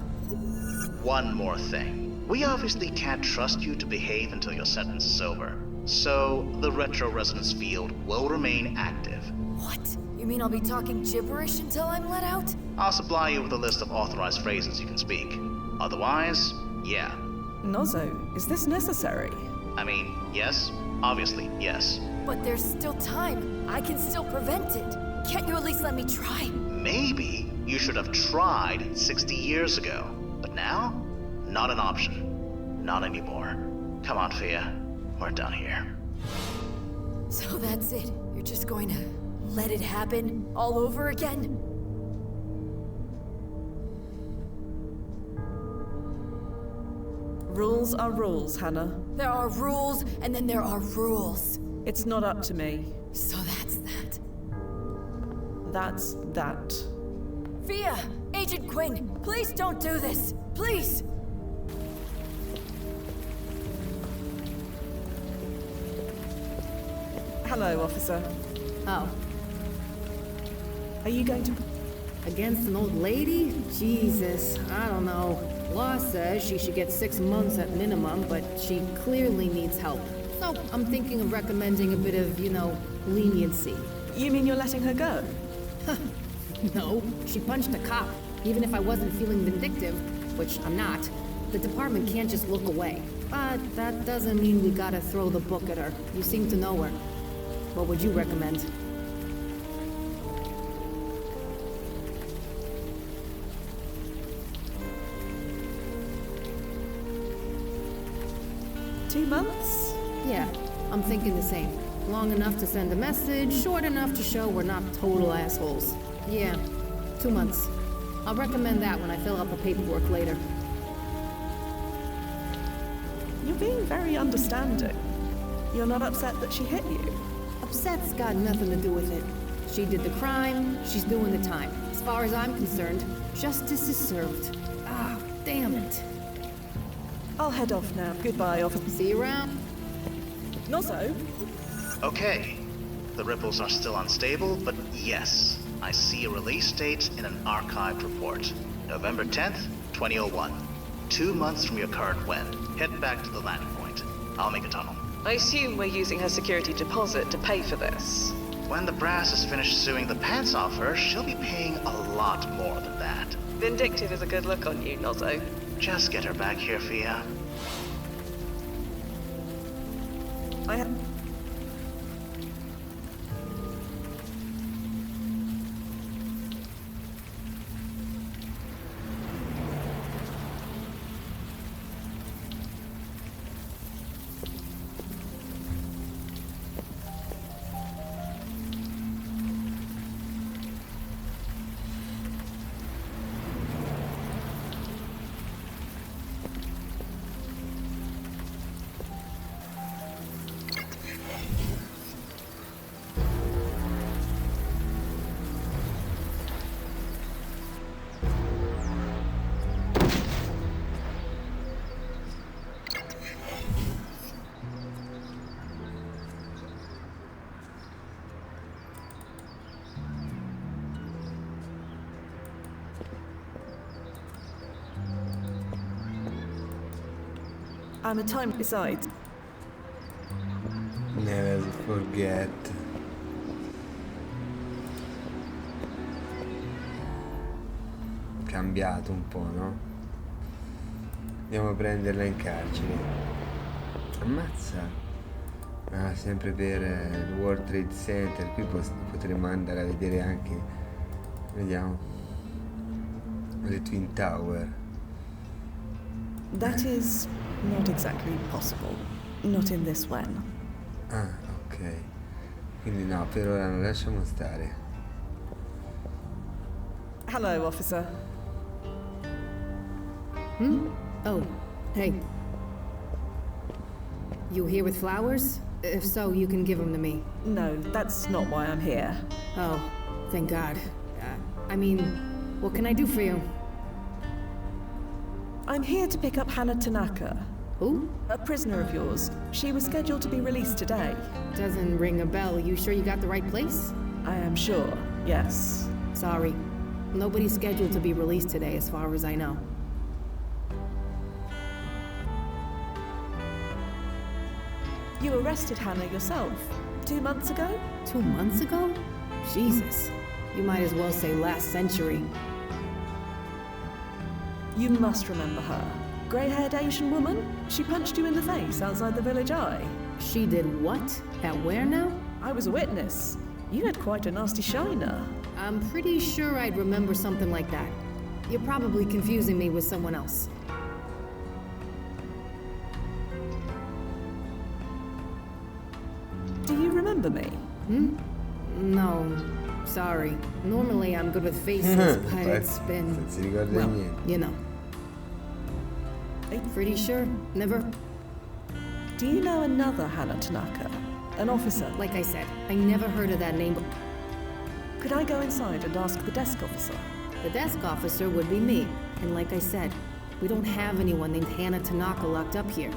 Speaker 8: One more thing. We obviously can't trust you to behave until your sentence is over. So, the Retro Resonance Field will remain active.
Speaker 10: What? You mean I'll be talking gibberish until I'm let out?
Speaker 8: I'll supply you with a list of authorized phrases you can speak. Otherwise, yeah.
Speaker 5: Nozo, is this necessary?
Speaker 8: I mean, yes. Obviously, yes.
Speaker 10: But there's still time. I can still prevent it. Can't you at least let me try?
Speaker 8: Maybe you should have tried 60 years ago. But now, not an option. Not anymore. Come on, Fia. We're done here.
Speaker 10: So that's it. You're just going to let it happen all over again?
Speaker 5: Rules are rules, Hannah.
Speaker 10: There are rules, and then there are rules.
Speaker 5: It's not up to me.
Speaker 10: So that's that.
Speaker 5: That's that.
Speaker 10: Fia! Agent Quinn! Please don't do this! Please!
Speaker 5: Hello, officer.
Speaker 14: Oh.
Speaker 5: Are you going to...
Speaker 14: Against an old lady? Jesus, I don't know. Law says she should get 6 months at minimum, but she clearly needs help. So I'm thinking of recommending a bit of, leniency.
Speaker 5: You mean you're letting her go?
Speaker 14: No, she punched a cop. Even if I wasn't feeling vindictive, which I'm not, the department can't just look away. But that doesn't mean we gotta throw the book at her. You seem to know her. What would you recommend?
Speaker 5: Two months?
Speaker 14: Yeah, I'm thinking the same. Long enough to send a message, short enough to show we're not total assholes. Yeah, 2 months. I'll recommend that when I fill out the paperwork later.
Speaker 5: You're being very understanding. You're not upset that she hit you?
Speaker 14: Upset's got nothing to do with it. She did the crime, she's doing the time. As far as I'm concerned, justice is served. Ah, damn it.
Speaker 5: I'll head off now. Goodbye, officer.
Speaker 14: See you around.
Speaker 5: Nozzo?
Speaker 8: Okay. The ripples are still unstable, but yes, I see a release date in an archived report. November 10th, 2001. 2 months from your current wind. Head back to the landing point. I'll make a tunnel.
Speaker 7: I assume we're using her security deposit to pay for this.
Speaker 8: When the brass is finished suing the pants off her, she'll be paying a lot more than that.
Speaker 7: Vindictive is a good look on you, Nozzo.
Speaker 8: Just get her back here, Fia.
Speaker 5: I have... I'm a time besides.
Speaker 1: Never forget. Cambiato un po', no? Andiamo a prenderla in carcere. Ammazza. Ah, sempre per il World Trade Center. Qui potremmo andare a vedere anche. Vediamo. Le Twin Tower.
Speaker 5: That is not exactly possible. Not in this when.
Speaker 1: Ah, ok. Quindi no, per ora non lasciamo stare.
Speaker 5: Hello, officer.
Speaker 14: Oh, hey. You here with flowers? If so, you can give them to me.
Speaker 5: No, that's not why I'm here.
Speaker 14: Oh, thank God. I mean, what can I do for you?
Speaker 5: I'm here to pick up Hannah Tanaka.
Speaker 14: Who?
Speaker 5: A prisoner of yours. She was scheduled to be released today.
Speaker 14: Doesn't ring a bell. You sure you got the right place?
Speaker 5: I am sure, yes.
Speaker 14: Sorry. Nobody's scheduled to be released today, as far as I know.
Speaker 5: You arrested Hannah yourself 2 months ago?
Speaker 14: 2 months ago? Jesus. You might as well say last century.
Speaker 5: You must remember her. Grey-haired Asian woman? She punched you in the face outside the village eye.
Speaker 14: She did what? At where now?
Speaker 5: I was a witness. You had quite a nasty shiner.
Speaker 14: I'm pretty sure I'd remember something like that. You're probably confusing me with someone else.
Speaker 5: Do you remember me?
Speaker 14: No. Sorry. Normally I'm good with faces, but it's been... well, you know. Pretty sure. Never...
Speaker 5: Do you know another Hannah Tanaka? An officer?
Speaker 14: Like I said, I never heard of that name.
Speaker 5: Could I go inside and ask the desk officer?
Speaker 14: The desk officer would be me. And like I said, we don't have anyone named Hannah Tanaka locked up here.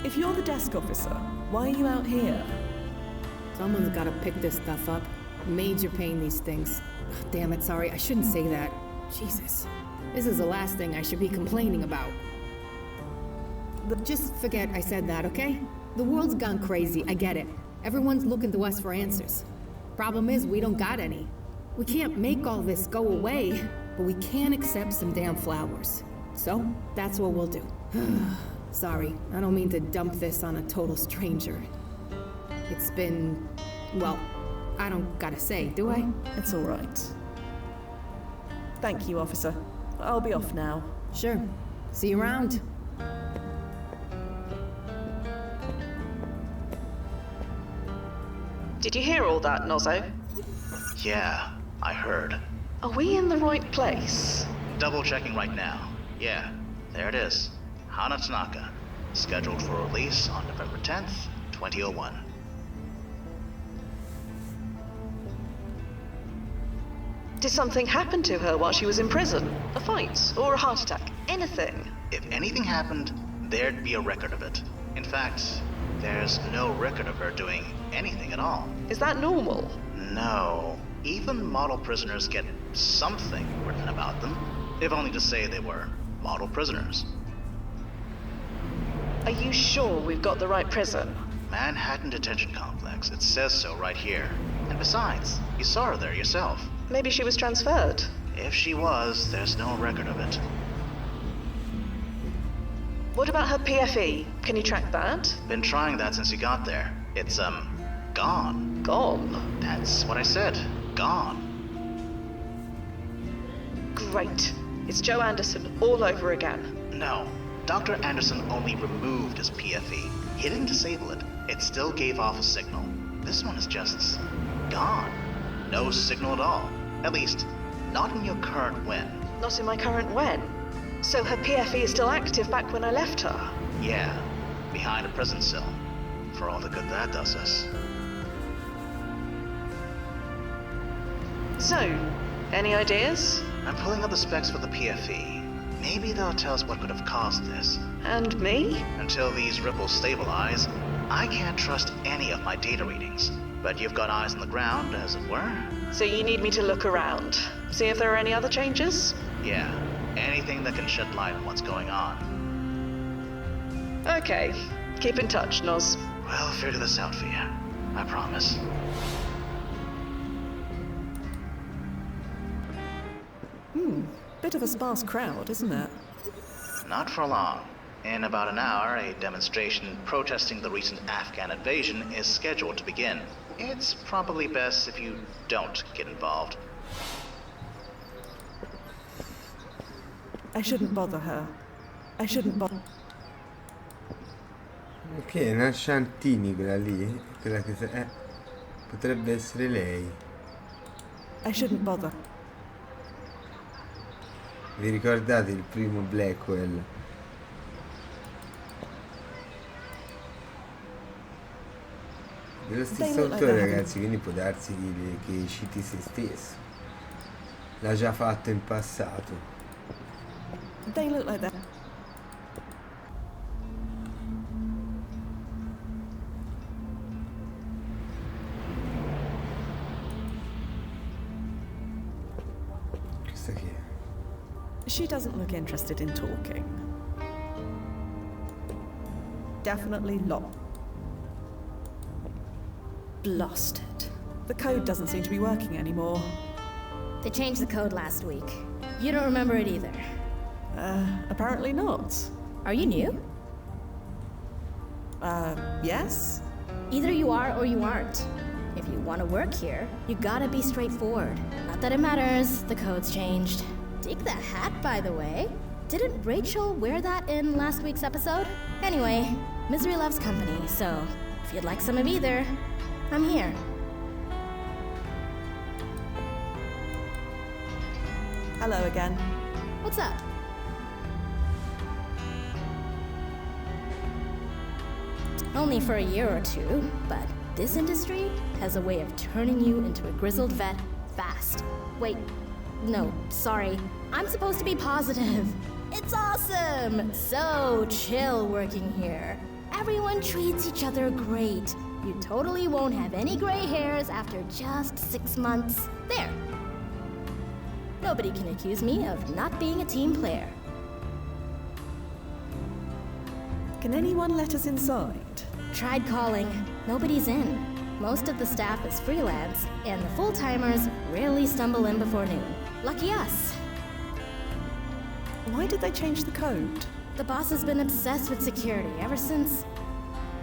Speaker 5: If you're the desk officer, why are you out here?
Speaker 14: Someone's gotta pick this stuff up. Major pain, these things. Ugh, damn it, sorry, I shouldn't say that. Jesus. This is the last thing I should be complaining about. Just forget I said that, okay? The world's gone crazy, I get it. Everyone's looking to us for answers. Problem is, we don't got any. We can't make all this go away, but we can accept some damn flowers. So, that's what we'll do. Sorry, I don't mean to dump this on a total stranger. It's been... well, I don't gotta say, do I?
Speaker 5: It's all right. Thank you, officer. I'll be off now.
Speaker 14: Sure. See you around.
Speaker 7: Did you hear all that, Nozzo?
Speaker 8: Yeah, I heard.
Speaker 7: Are we in the right place?
Speaker 8: Double checking right now. Yeah, there it is. Hana Tanaka. Scheduled for release on November 10th, 2001.
Speaker 7: Did something happen to her while she was in prison? A fight or a heart attack? Anything?
Speaker 8: If anything happened, there'd be a record of it. In fact, there's no record of her doing anything at all.
Speaker 7: Is that normal?
Speaker 8: No. Even model prisoners get something written about them, if only to say they were model prisoners.
Speaker 7: Are you sure we've got the right prison?
Speaker 8: Manhattan Detention Complex. It says so right here. And besides, you saw her there yourself.
Speaker 7: Maybe she was transferred.
Speaker 8: If she was, there's no record of it.
Speaker 7: What about her PFE? Can you track that?
Speaker 8: Been trying that since you got there. It's, gone.
Speaker 7: Gone?
Speaker 8: That's what I said. Gone.
Speaker 7: Great. It's Joe Anderson all over again.
Speaker 8: No. Dr. Anderson only removed his PFE. He didn't disable it. It still gave off a signal. This one is just gone. No signal at all. At least, not in your current when.
Speaker 7: Not in my current when? So her PFE is still active back when I left her?
Speaker 8: Yeah, behind a prison cell. For all the good that does us.
Speaker 7: So, any ideas?
Speaker 8: I'm pulling up the specs for the PFE. Maybe they'll tell us what could have caused this.
Speaker 7: And me?
Speaker 8: Until these ripples stabilize, I can't trust any of my data readings. But you've got eyes on the ground, as it were.
Speaker 7: So you need me to look around, see if there are any other changes?
Speaker 8: Yeah, anything that can shed light on what's going on.
Speaker 7: Okay, keep in touch, Noz.
Speaker 8: We'll figure this out for you. I promise.
Speaker 5: Bit of a sparse crowd, isn't it?
Speaker 8: Not for long. In about an hour, a demonstration protesting the recent Afghan invasion is scheduled to begin. It's probably best if you don't get involved.
Speaker 5: I shouldn't bother her. I shouldn't bother.
Speaker 1: Ok, è una Shantini quella lì. Quella che potrebbe essere lei.
Speaker 5: I shouldn't bother.
Speaker 1: Vi ricordate il primo Blackwell? Dello stesso autore, ragazzi, quindi può darsi che citi se stesso. L'ha già fatto in passato.
Speaker 5: They look like that.
Speaker 1: Questa chi è?
Speaker 5: She doesn't look interested in talking. Definitely locked. Blasted. The code doesn't seem to be working anymore.
Speaker 15: They changed the code last week. You don't remember it either.
Speaker 5: Apparently not.
Speaker 15: Are you new?
Speaker 5: Yes?
Speaker 15: Either you are or you aren't. If you want to work here, you gotta be straightforward. Not that it matters, the code's changed. Dig that hat, by the way. Didn't Rachel wear that in last week's episode? Anyway, misery loves company, so if you'd like some of either, I'm here.
Speaker 5: Hello again.
Speaker 15: What's up? Only for a year or two, but this industry has a way of turning you into a grizzled vet fast. Wait, no, sorry. I'm supposed to be positive. It's awesome! So chill working here. Everyone treats each other great. You totally won't have any gray hairs after just 6 months. There. Nobody can accuse me of not being a team player.
Speaker 5: Can anyone let us inside?
Speaker 15: Tried calling. Nobody's in. Most of the staff is freelance, and the full-timers rarely stumble in before noon. Lucky us.
Speaker 5: Why did they change the code?
Speaker 15: The boss has been obsessed with security ever since...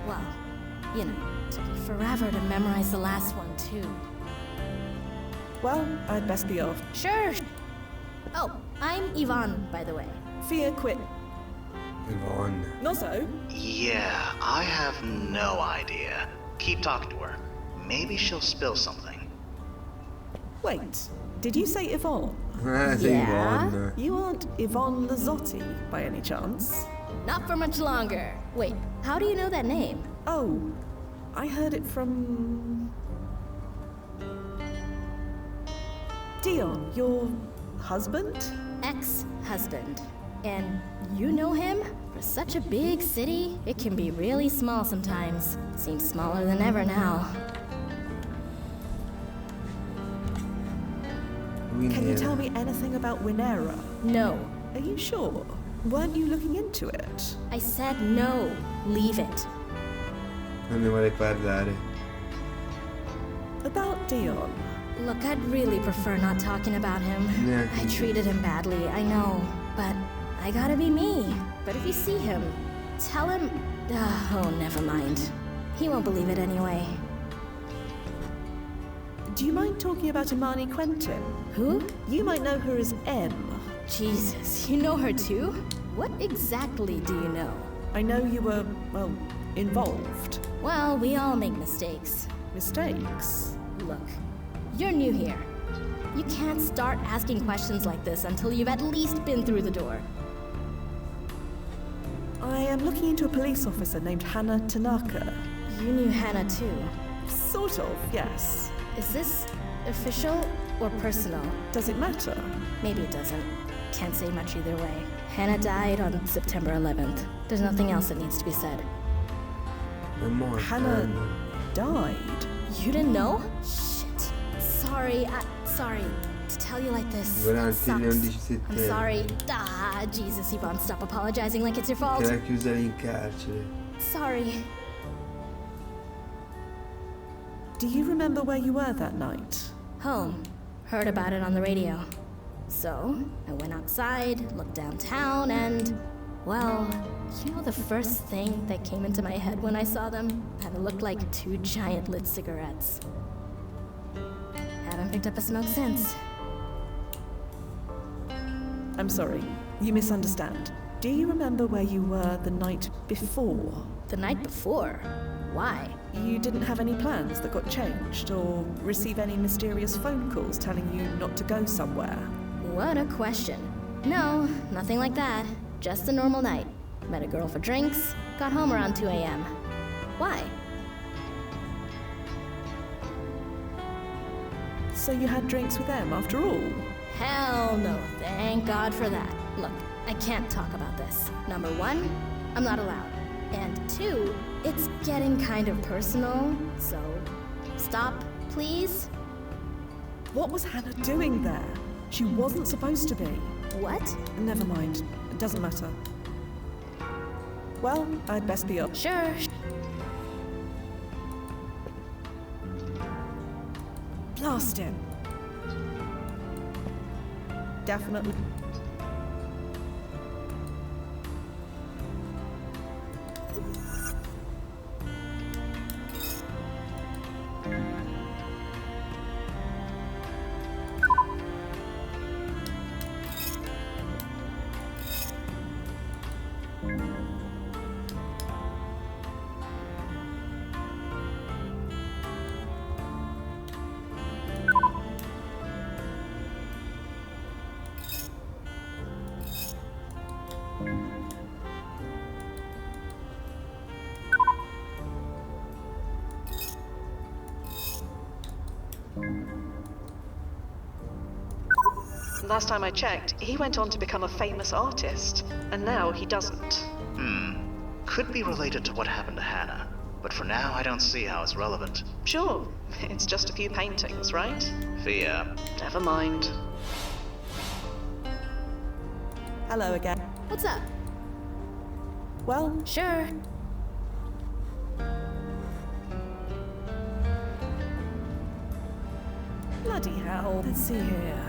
Speaker 15: well, you know, took me forever to memorize the last one, too.
Speaker 5: Well, I'd best be off.
Speaker 15: Sure. Oh, I'm Yvonne, by the way.
Speaker 5: Fia quit.
Speaker 1: Yvonne.
Speaker 5: Nozo?
Speaker 8: Yeah, I have no idea. Keep talking to her. Maybe she'll spill something.
Speaker 5: Wait, Did you say Yvonne?
Speaker 1: Sei Yvonne.
Speaker 5: You aren't Yvonne Lazzotti, by any chance?
Speaker 15: Not for much longer. Wait, how do you know that name?
Speaker 5: Oh, I heard it from... Dion, your husband?
Speaker 15: Ex-husband. And you know him? For such a big city, it can be really small sometimes. Seems smaller than ever now.
Speaker 5: Can you tell me anything about Winera?
Speaker 15: No.
Speaker 5: Are you sure? Weren't you looking into it?
Speaker 15: I said no. Leave it.
Speaker 1: Non ne vuole parlare.
Speaker 5: About Dion.
Speaker 15: Look, I'd really prefer not talking about him.
Speaker 1: Yeah.
Speaker 15: I treated him badly, I know. But I gotta be me. But if you see him, tell him... oh, never mind. He won't believe it anyway.
Speaker 5: Do you mind talking about Imani Quentin?
Speaker 15: Who?
Speaker 5: You might know her as M.
Speaker 15: Jesus, you know her too? What exactly do you know?
Speaker 5: I know you were, well, involved.
Speaker 15: Well, we all make mistakes.
Speaker 5: Mistakes?
Speaker 15: Look, you're new here. You can't start asking questions like this until you've at least been through the door.
Speaker 5: I am looking into a police officer named Hannah Tanaka.
Speaker 15: You knew Hannah too?
Speaker 5: Sort of, yes.
Speaker 15: Is this official or personal?
Speaker 5: Does it matter?
Speaker 15: Maybe it doesn't. Can't say much either way. Hannah died on September 11th. There's nothing else that needs to be said.
Speaker 5: Hannah died?
Speaker 15: You didn't know? Shit. Sorry, sorry. To tell you like this sucks. I'm sorry. Jesus, Yvonne, stop apologizing like it's your fault.
Speaker 1: Che la chiusa in carcere.
Speaker 15: Sorry.
Speaker 5: Do you remember where you were that night?
Speaker 15: Home. Heard about it on the radio. So, I went outside, looked downtown, and... well, you know the first thing that came into my head when I saw them? How it looked like two giant lit cigarettes. Haven't picked up a smoke since.
Speaker 5: I'm sorry. You misunderstand. Do you remember where you were the night before?
Speaker 15: The night before? Why?
Speaker 5: You didn't have any plans that got changed, or receive any mysterious phone calls telling you not to go somewhere?
Speaker 15: What a question. No, nothing like that. Just a normal night. Met a girl for drinks, got home around 2 a.m. Why?
Speaker 5: So you had drinks with them after all?
Speaker 15: Hell no, thank God for that. Look, I can't talk about this. Number one, I'm not allowed. And two, it's getting kind of personal, so stop, please.
Speaker 5: What was Hannah doing there? She wasn't supposed to be.
Speaker 15: What?
Speaker 5: Never mind. It doesn't matter. Well, I'd best be up.
Speaker 15: Sure.
Speaker 5: Blast him. Definitely.
Speaker 7: Last time I checked, he went on to become a famous artist, and now he doesn't.
Speaker 8: Could be related to what happened to Hannah, but for now I don't see how it's relevant.
Speaker 7: Sure, it's just a few paintings, right?
Speaker 8: Thea.
Speaker 7: Never mind.
Speaker 5: Hello again.
Speaker 15: What's up?
Speaker 5: Well,
Speaker 15: sure.
Speaker 5: Bloody hell. Let's see here.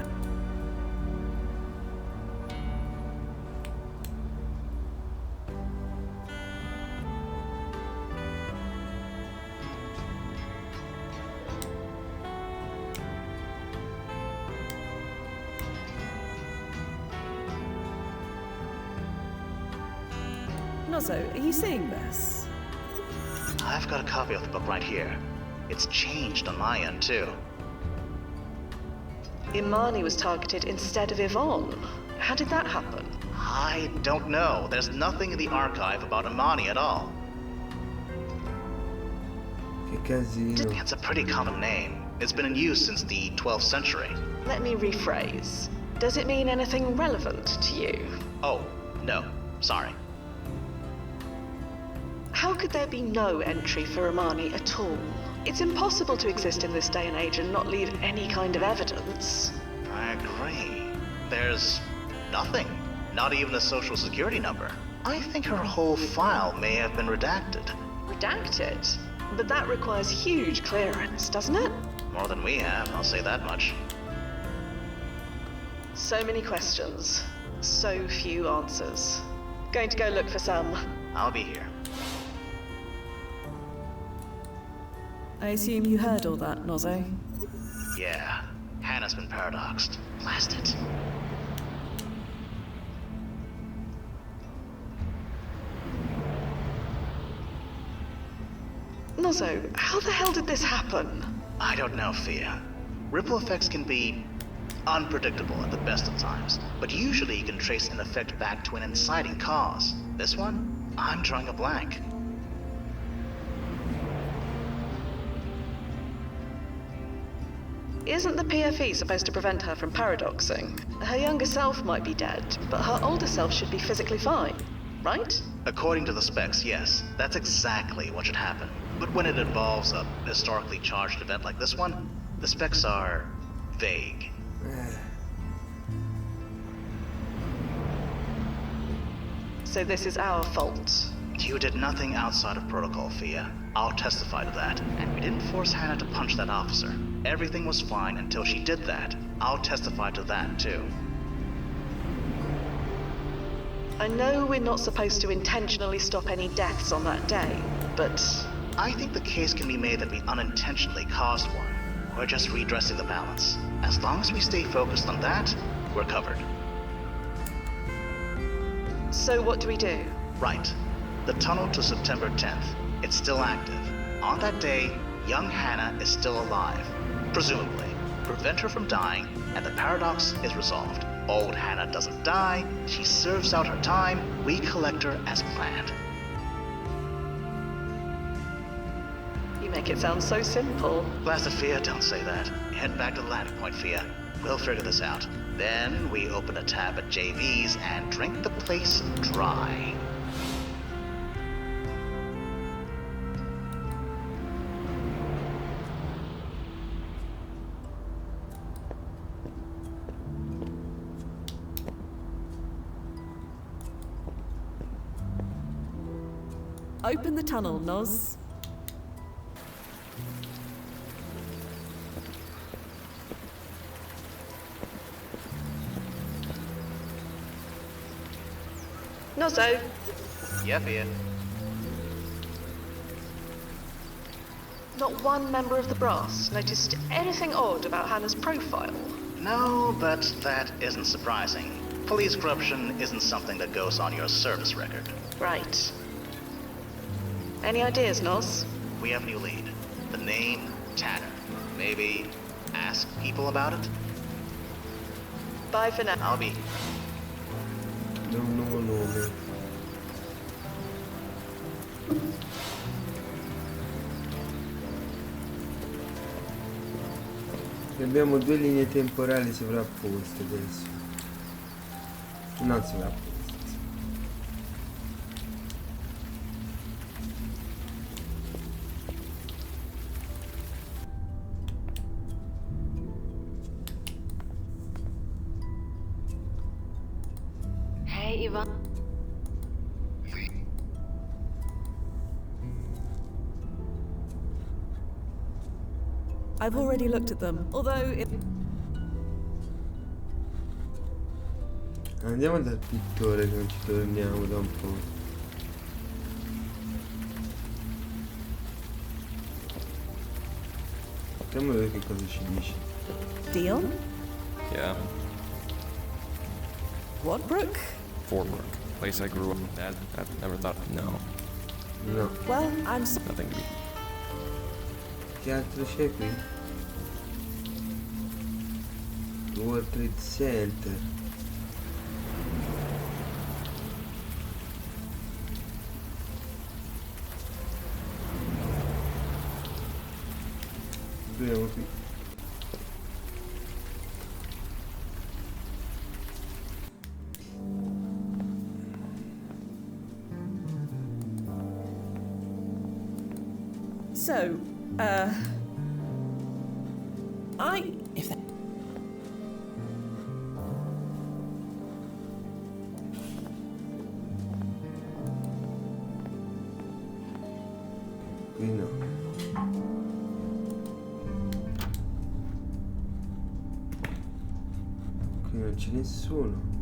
Speaker 5: Nozzo, are you seeing this?
Speaker 8: I've got a copy of the book right here. It's changed on my end, too.
Speaker 7: Imani was targeted instead of Yvonne. How did that happen?
Speaker 8: I don't know. There's nothing in the archive about Imani at all.
Speaker 1: Che casino.
Speaker 8: It's a pretty common name. It's been in use since the 12th century.
Speaker 7: Let me rephrase. Does it mean anything relevant to you?
Speaker 8: Oh, no. Sorry.
Speaker 7: How could there be no entry for Imani at all? It's impossible to exist in this day and age and not leave any kind of evidence.
Speaker 8: I agree. There's nothing. Not even a social security number. I think her whole file may have been redacted.
Speaker 7: Redacted? But that requires huge clearance, doesn't it?
Speaker 8: More than we have, I'll say that much.
Speaker 7: So many questions. So few answers. Going to go look for some.
Speaker 8: I'll be here.
Speaker 5: I assume you heard all that, Nozzo?
Speaker 8: Yeah. Hannah's been paradoxed. Blast it.
Speaker 7: Nozzo, how the hell did this happen?
Speaker 8: I don't know, Fia. Ripple effects can be unpredictable at the best of times, but usually you can trace an effect back to an inciting cause. This one, I'm drawing a blank.
Speaker 7: Isn't the PFE supposed to prevent her from paradoxing? Her younger self might be dead, but her older self should be physically fine, right?
Speaker 8: According to the specs, yes. That's exactly what should happen. But when it involves a historically charged event like this one, the specs are vague.
Speaker 7: So this is our fault.
Speaker 8: You did nothing outside of protocol, Fia. I'll testify to that. And we didn't force Hannah to punch that officer. Everything was fine until she did that. I'll testify to that, too.
Speaker 7: I know we're not supposed to intentionally stop any deaths on that day, but...
Speaker 8: I think the case can be made that we unintentionally caused one. We're just redressing the balance. As long as we stay focused on that, we're covered.
Speaker 7: So what do we do?
Speaker 8: Right. The tunnel to September 10th. It's still active. On that day, young Hannah is still alive. Presumably. Prevent her from dying, and the paradox is resolved. Old Hannah doesn't die, she serves out her time, we collect her as planned.
Speaker 7: You make it sound so simple.
Speaker 8: Blasted Fia, don't say that. Head back to the landing point, Fia. We'll figure this out. Then we open a tab at JV's and drink the place dry.
Speaker 5: Open the tunnel, Noz.
Speaker 7: Nozzo.
Speaker 8: Yeah, Fia.
Speaker 7: Not one member of the brass noticed anything odd about Hannah's profile.
Speaker 8: No, but that isn't surprising. Police corruption isn't something that goes on your service record.
Speaker 7: Right. Any ideas, Noz?
Speaker 8: We have a new lead. The name, Tanner. Maybe ask people about it?
Speaker 7: Bye for now.
Speaker 8: I'll be.
Speaker 1: Da un nuovo nome. Abbiamo due linee temporali sovrapposte adesso. Non sovrapposte.
Speaker 11: Hey, Yvonne.
Speaker 5: I've already looked at them, although it...
Speaker 1: Andiamo dal pittore che non ci torniamo da un po'. Andiamo a vedere che cosa ci dice.
Speaker 5: Deal?
Speaker 3: Yeah.
Speaker 5: What, Brooke?
Speaker 3: Fordbrook. Place I grew up. Dad, I never thought. No.
Speaker 1: No.
Speaker 5: Well, I'm so...
Speaker 3: Nothing to be.
Speaker 1: Che altro c'è qui? World Trade Center. Proviamo qui.
Speaker 5: So, if that...
Speaker 1: Qui no. Qui non c'è nessuno.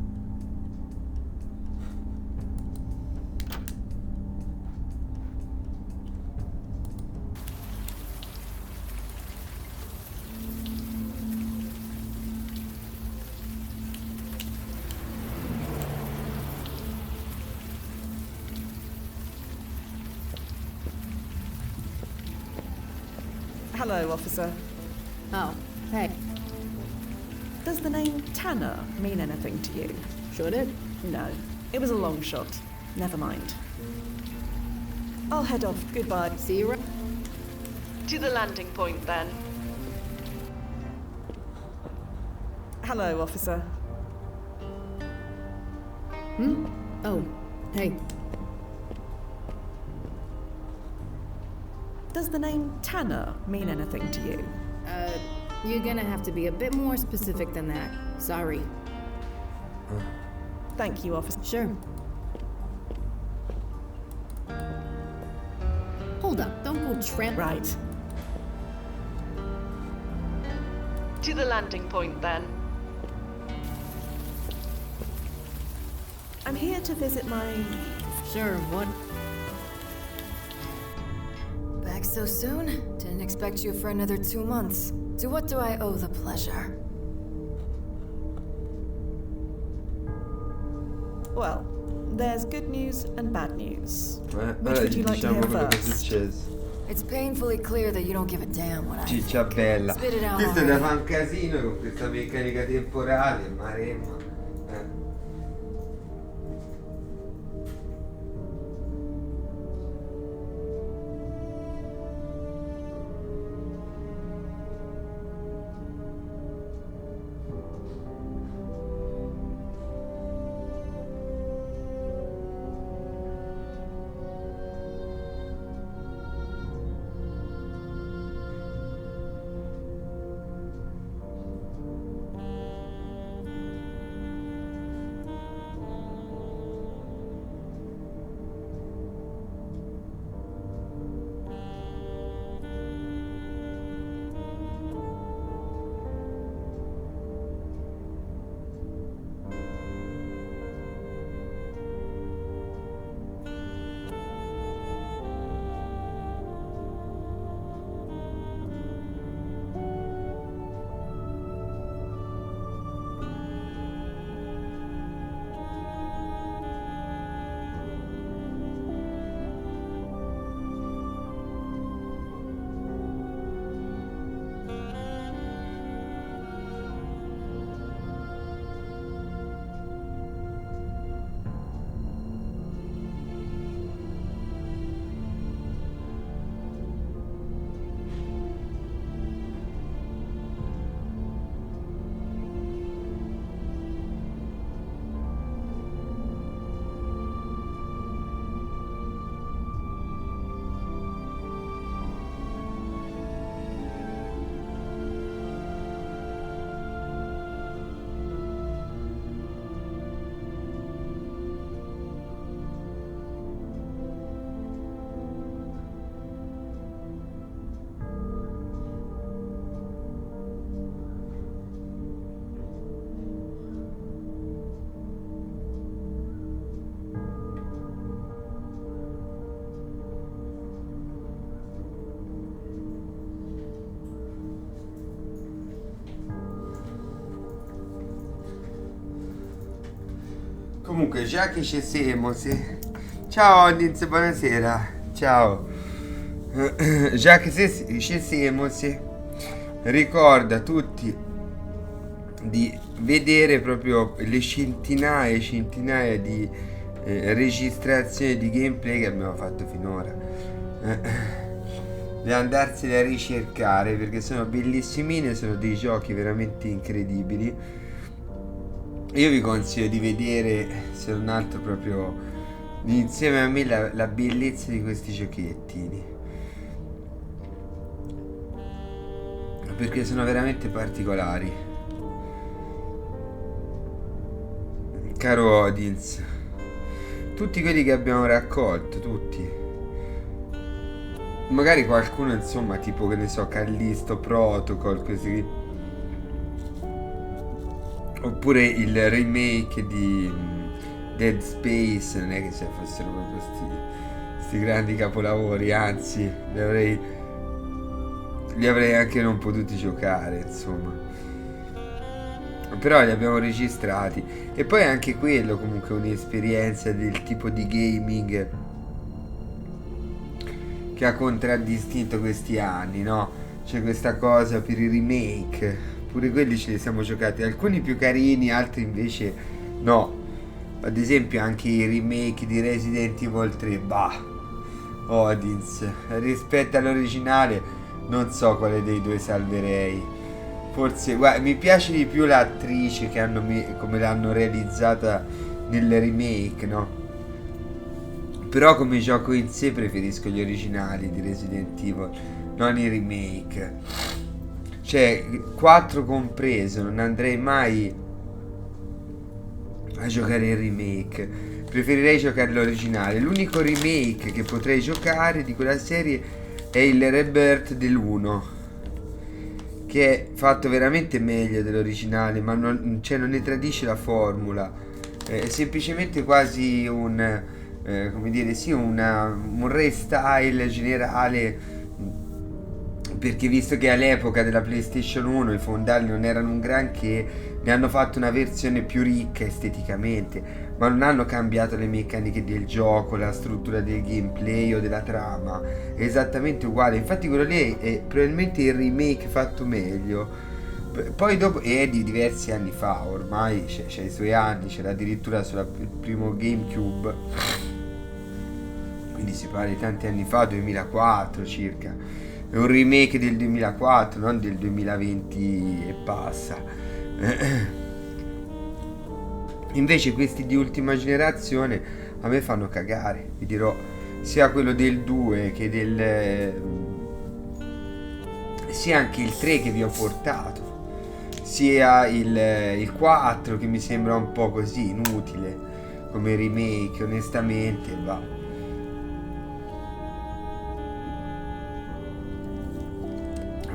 Speaker 5: Hello, officer.
Speaker 14: Oh, hey.
Speaker 5: Does the name Tanner mean anything to you?
Speaker 14: Should it?
Speaker 5: No. It was a long shot. Never mind. I'll head off. Goodbye.
Speaker 14: See you.
Speaker 7: To the landing point, then.
Speaker 5: Hello, officer.
Speaker 14: Oh, hey.
Speaker 5: Does the name Tanner mean anything to you?
Speaker 14: You're gonna have to be a bit more specific than that. Sorry.
Speaker 5: Thank you, officer.
Speaker 14: Sure. Hold up, don't go tramp.
Speaker 5: Right.
Speaker 7: To the landing point, then.
Speaker 5: I'm here to visit my...
Speaker 14: Sure, what?
Speaker 10: Back so soon? Didn't expect you for another 2 months. To what do I owe the pleasure?
Speaker 5: Well, there's good news and bad news. Which
Speaker 1: Ora
Speaker 5: would you like to hear
Speaker 1: diciamo quello che è
Speaker 5: first?
Speaker 1: successo.
Speaker 10: It's painfully clear that you don't give a damn what I think.
Speaker 1: Ciccia bella.
Speaker 10: Spit it out
Speaker 1: Questo è
Speaker 10: already.
Speaker 1: da fa un casino con questa meccanica temporale, Maremma. Comunque, già che ci siamo, ciao audience, buonasera, ciao. Già che ci siamo, ricorda tutti di vedere proprio le centinaia e centinaia di registrazioni di gameplay che abbiamo fatto finora, di andarsene a ricercare perché sono bellissimine, sono dei giochi veramente incredibili. Io vi consiglio di vedere, se non altro, proprio insieme a me la bellezza di questi giochettini, perché sono veramente particolari. Caro audience, tutti quelli che abbiamo raccolto, tutti, magari qualcuno insomma, tipo che ne so, Callisto Protocol, così, oppure il remake di Dead Space, non è che se fossero proprio sti grandi capolavori, anzi li avrei anche non potuti giocare, insomma, però li abbiamo registrati. E poi anche quello comunque è un'esperienza del tipo di gaming che ha contraddistinto questi anni, no? C'è questa cosa per i remake, pure quelli ce li siamo giocati, alcuni più carini, altri invece no. Ad esempio anche i remake di Resident Evil 3, audience, rispetto all'originale non so quale dei due salverei. Forse, guarda, mi piace di più l'attrice che come l'hanno realizzata nel remake, no? Però come gioco in sé preferisco gli originali di Resident Evil, non i remake. Cioè, 4 compreso, non andrei mai a giocare il remake. Preferirei giocare l'originale. L'unico remake che potrei giocare di quella serie è il Rebirth dell'1, che è fatto veramente meglio dell'originale, ma non ne tradisce la formula. È semplicemente quasi un come dire, sì, un restyle generale, perché visto che all'epoca della PlayStation 1 i fondali non erano un granché, ne hanno fatto una versione più ricca esteticamente, ma non hanno cambiato le meccaniche del gioco, la struttura del gameplay o della trama, è esattamente uguale. Infatti quello lì è probabilmente il remake fatto meglio. Poi dopo, è di diversi anni fa, ormai c'è i suoi anni, c'era addirittura sul primo GameCube, quindi si parla di tanti anni fa, 2004 circa. È un remake del 2004, non del 2020 e passa. Invece questi di ultima generazione a me fanno cagare, vi dirò, sia quello del 2 che sia anche il 3 che vi ho portato, sia il 4 che mi sembra un po' così inutile come remake, onestamente, va.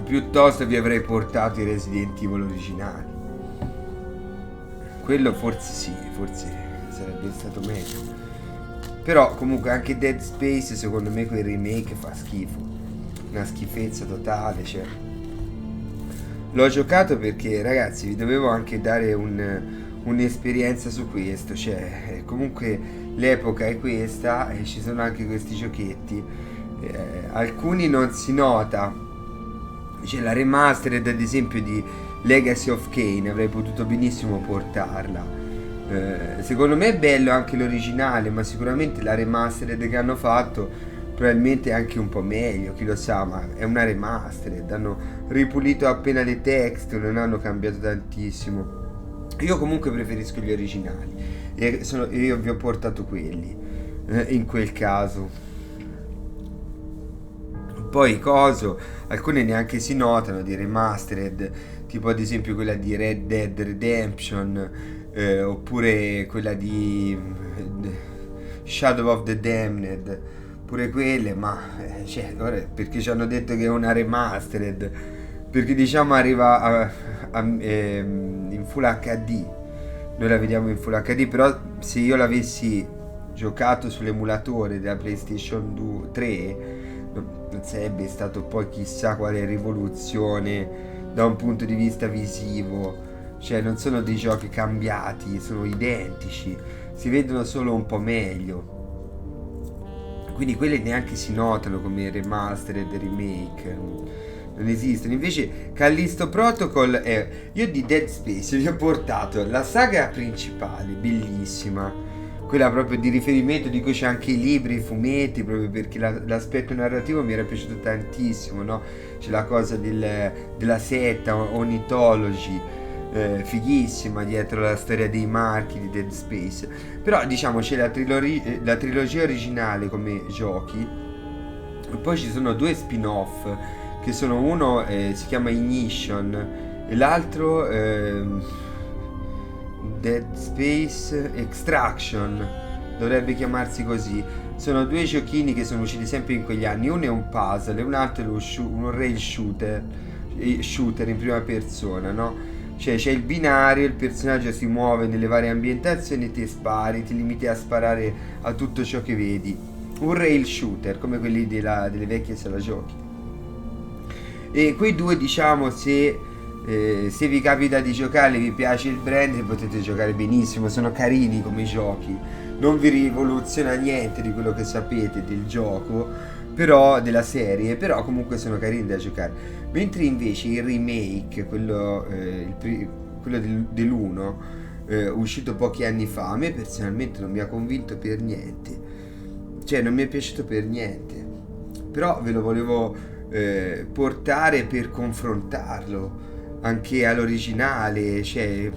Speaker 1: Piuttosto vi avrei portato i Resident Evil originali. Quello forse sarebbe stato meglio. Però comunque anche Dead Space, secondo me quel remake fa schifo. Una schifezza totale, cioè. L'ho giocato perché, ragazzi, vi dovevo anche dare un'esperienza su questo. Cioè, comunque l'epoca è questa e ci sono anche questi giochetti. Alcuni non si nota. C'è la remastered ad esempio di Legacy of Kain, avrei potuto benissimo portarla. Secondo me è bello anche l'originale, ma sicuramente la remastered che hanno fatto probabilmente è anche un po' meglio, chi lo sa, ma è una remastered, hanno ripulito appena le texture, non hanno cambiato tantissimo. Io comunque preferisco gli originali e io vi ho portato quelli in quel caso. Poi alcune neanche si notano di remastered, tipo ad esempio quella di Red Dead Redemption, oppure quella di Shadow of the Damned, pure quelle, ma cioè, perché ci hanno detto che è una remastered, perché diciamo arriva in Full HD, noi la vediamo in Full HD, però se io l'avessi giocato sull'emulatore della PlayStation 3 non sarebbe stato poi chissà quale rivoluzione da un punto di vista visivo. Cioè non sono dei giochi cambiati, sono identici, si vedono solo un po' meglio, quindi quelle neanche si notano come remastered, remake, non esistono. Invece Callisto Protocol è... Io di Dead Space vi ho portato la saga principale, bellissima, quella proprio di riferimento, di cui c'è anche i libri, i fumetti, proprio perché l'aspetto narrativo mi era piaciuto tantissimo, no? C'è la cosa della setta Ornithology, fighissima, dietro la storia dei marchi di Dead Space. Però diciamo c'è la trilogia originale come giochi, e poi ci sono 2 spin-off, che sono uno si chiama Ignition e l'altro Dead Space Extraction, dovrebbe chiamarsi così. Sono 2 giochini che sono usciti sempre in quegli anni. Uno è un puzzle e un altro è un rail shooter in prima persona, no? Cioè c'è il binario, il personaggio si muove nelle varie ambientazioni, te spari, ti limiti a sparare a tutto ciò che vedi. Un rail shooter come quelli delle vecchie sala giochi. E quei 2, diciamo, se vi capita di giocare, vi piace il brand, potete giocare benissimo, sono carini come giochi, non vi rivoluziona niente di quello che sapete del gioco, però della serie, però comunque sono carini da giocare. Mentre invece il remake, quello dell'1, uscito pochi anni fa, a me personalmente non mi ha convinto per niente, cioè non mi è piaciuto per niente, però ve lo volevo portare per confrontarlo anche all'originale. Cioè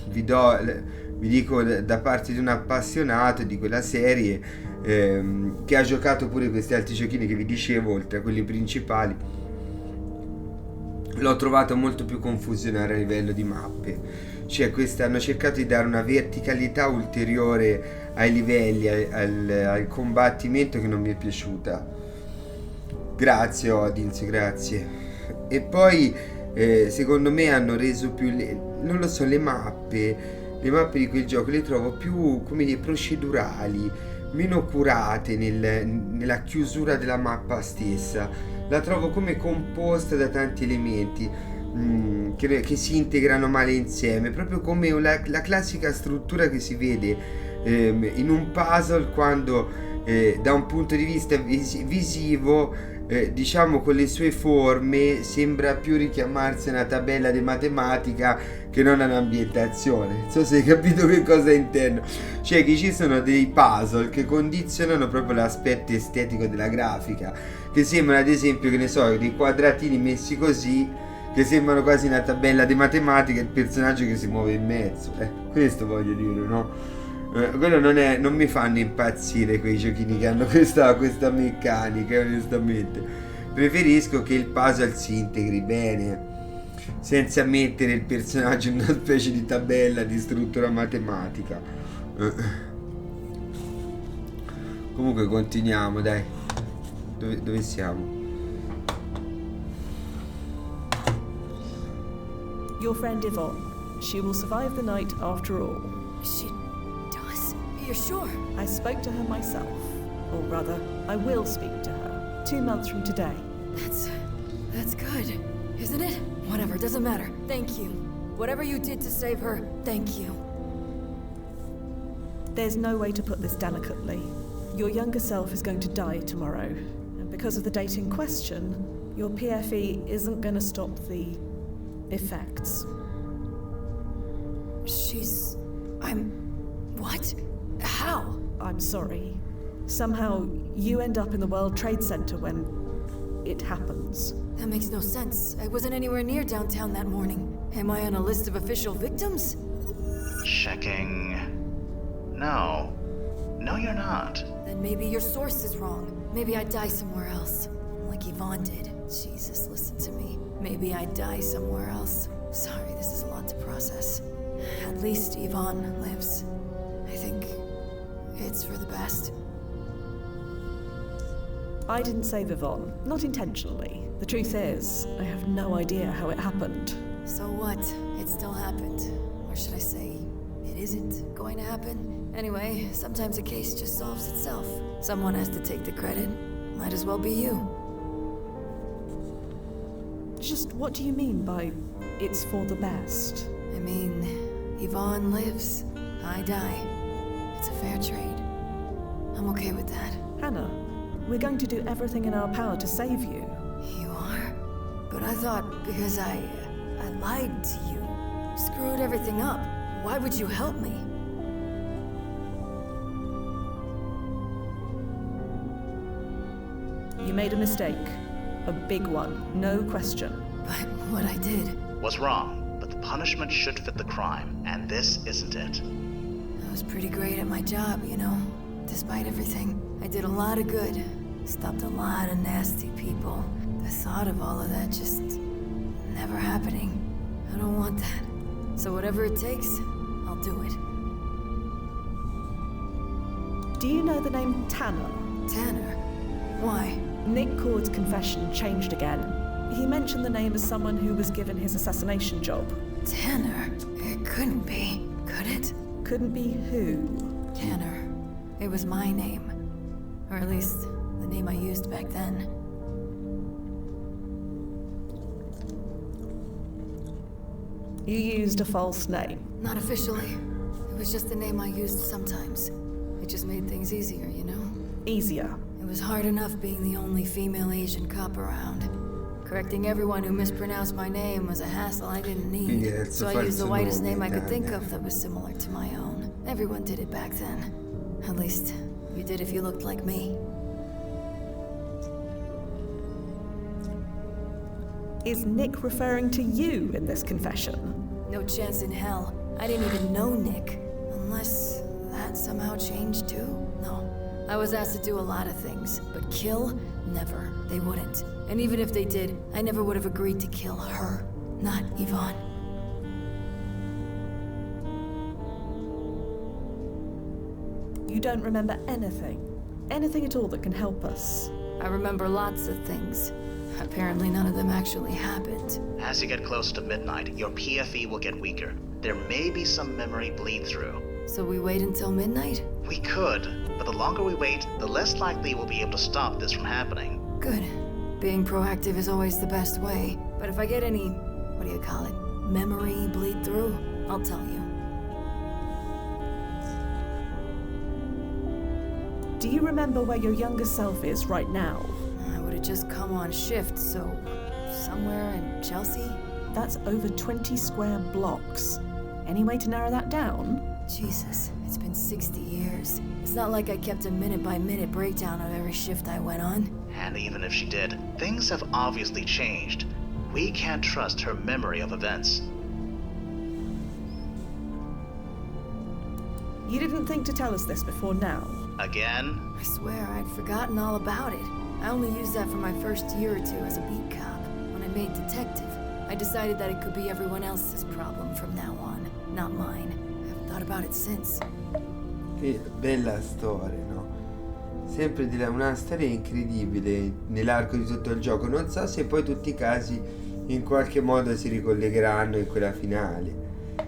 Speaker 1: vi dico da parte di un appassionato di quella serie, che ha giocato pure questi altri giochini che vi dicevo, oltre a quelli principali. L'ho trovato molto più confusionale a livello di mappe, cioè hanno cercato di dare una verticalità ulteriore ai livelli, al combattimento, che non mi è piaciuta. Grazie Odins, grazie. E poi secondo me hanno reso più non lo so, le mappe di quel gioco le trovo più, come dire, procedurali, meno curate nella chiusura della mappa stessa. La trovo come composta da tanti elementi che si integrano male insieme, proprio come la classica struttura che si vede in un puzzle, quando da un punto di vista visivo, diciamo, con le sue forme sembra più richiamarsi a una tabella di matematica che non a un'ambientazione. Non so se hai capito che cosa intendo. Cioè che ci sono dei puzzle che condizionano proprio l'aspetto estetico della grafica, che sembrano, ad esempio, che ne so, dei quadratini messi così, che sembrano quasi una tabella di matematica, e il personaggio che si muove in mezzo. Questo voglio dire, no? Quello non mi fanno impazzire quei giochini che hanno questa meccanica, onestamente. Preferisco che il puzzle si integri bene, senza mettere il personaggio in una specie di tabella di struttura matematica. Comunque continuiamo, dai. Dove siamo?
Speaker 5: Your friend Yvonne. She will survive the night after all.
Speaker 10: She does? You're sure?
Speaker 5: I spoke to her myself. Or rather, I will speak to her. 2 months from today.
Speaker 10: That's good, isn't it? Whatever, doesn't matter. Thank you. Whatever you did to save her, thank you.
Speaker 5: There's no way to put this delicately. Your younger self is going to die tomorrow. And because of the date in question, your PFE isn't going to stop the effects.
Speaker 10: What? How?
Speaker 5: I'm sorry. Somehow, you end up in the World Trade Center when it happens.
Speaker 10: That makes no sense. I wasn't anywhere near downtown that morning. Am I on a list of official victims?
Speaker 8: Checking. No, you're not.
Speaker 10: Then maybe your source is wrong. Maybe I die somewhere else. Like Yvonne did. Jesus, listen to me. Maybe I die somewhere else. Sorry, this is a lot to process. At least Yvonne lives. I think it's for the best.
Speaker 5: I didn't save Yvonne. Not intentionally. The truth is, I have no idea how it happened.
Speaker 10: So what? It still happened. Or should I say, it isn't going to happen? Anyway, sometimes a case just solves itself. Someone has to take the credit. Might as well be you.
Speaker 5: Just what do you mean by it's for the best?
Speaker 10: I mean, Yvonne lives, I die. It's a fair trade. I'm okay with that.
Speaker 5: Hannah, we're going to do everything in our power to save you.
Speaker 10: You are? But I thought because I lied to you, screwed everything up, why would you help me?
Speaker 5: You made a mistake. A big one, no question.
Speaker 10: But what I did
Speaker 8: was wrong, but the punishment should fit the crime, and this isn't it.
Speaker 10: I was pretty great at my job, you know. Despite everything, I did a lot of good. Stopped a lot of nasty people. The thought of all of that just never happening. I don't want that. So whatever it takes, I'll do it.
Speaker 5: Do you know the name Tanner?
Speaker 10: Tanner? Why?
Speaker 5: Nick Cord's confession changed again. He mentioned the name as someone who was given his assassination job.
Speaker 10: Tanner? It couldn't be, could it?
Speaker 5: Couldn't be who?
Speaker 10: Tanner. It was my name. Or at least, the name I used back then.
Speaker 5: You used a false name?
Speaker 10: Not officially. It was just the name I used sometimes. It just made things easier, you know?
Speaker 5: Easier?
Speaker 10: It was hard enough being the only female Asian cop around. Correcting everyone who mispronounced my name was a hassle I didn't need. So I used the whitest name I could think of that was similar to my own. Everyone did it back then. At least, you did if you looked like me.
Speaker 5: Is Nick referring to you in this confession?
Speaker 10: No chance in hell. I didn't even know Nick. Unless that somehow changed too? No. I was asked to do a lot of things, but kill? Never. They wouldn't. And even if they did, I never would have agreed to kill her. Not Yvonne.
Speaker 5: You don't remember anything? Anything at all that can help us?
Speaker 10: I remember lots of things. Apparently none of them actually happened.
Speaker 8: As you get closer to midnight, your PFE will get weaker. There may be some memory bleed through.
Speaker 10: So we wait until midnight?
Speaker 8: We could, but the longer we wait, the less likely we'll be able to stop this from happening.
Speaker 10: Good. Being proactive is always the best way. But if I get any, what do you call it, memory bleed through, I'll tell you.
Speaker 5: Do you remember where your younger self is right now?
Speaker 10: I would have just come on shift, so somewhere in Chelsea?
Speaker 5: That's over 20 square blocks. Any way to narrow that down?
Speaker 10: Jesus, it's been 60 years. It's not like I kept a minute-by-minute breakdown of every shift I went on.
Speaker 8: And even if she did, things have obviously changed. We can't trust her memory of events.
Speaker 5: You didn't think to tell us this before now?
Speaker 8: Again?
Speaker 10: I swear I'd forgotten all about it. I only used that for my first year or two as a beat cop. When I made detective, I decided that it could be everyone else's problem from now on, not mine. I've thought about it since.
Speaker 1: Che bella storia, no? Sempre di là, una storia incredibile nell'arco di tutto il gioco. Non so se poi tutti i casi in qualche modo si ricollegheranno in quella finale,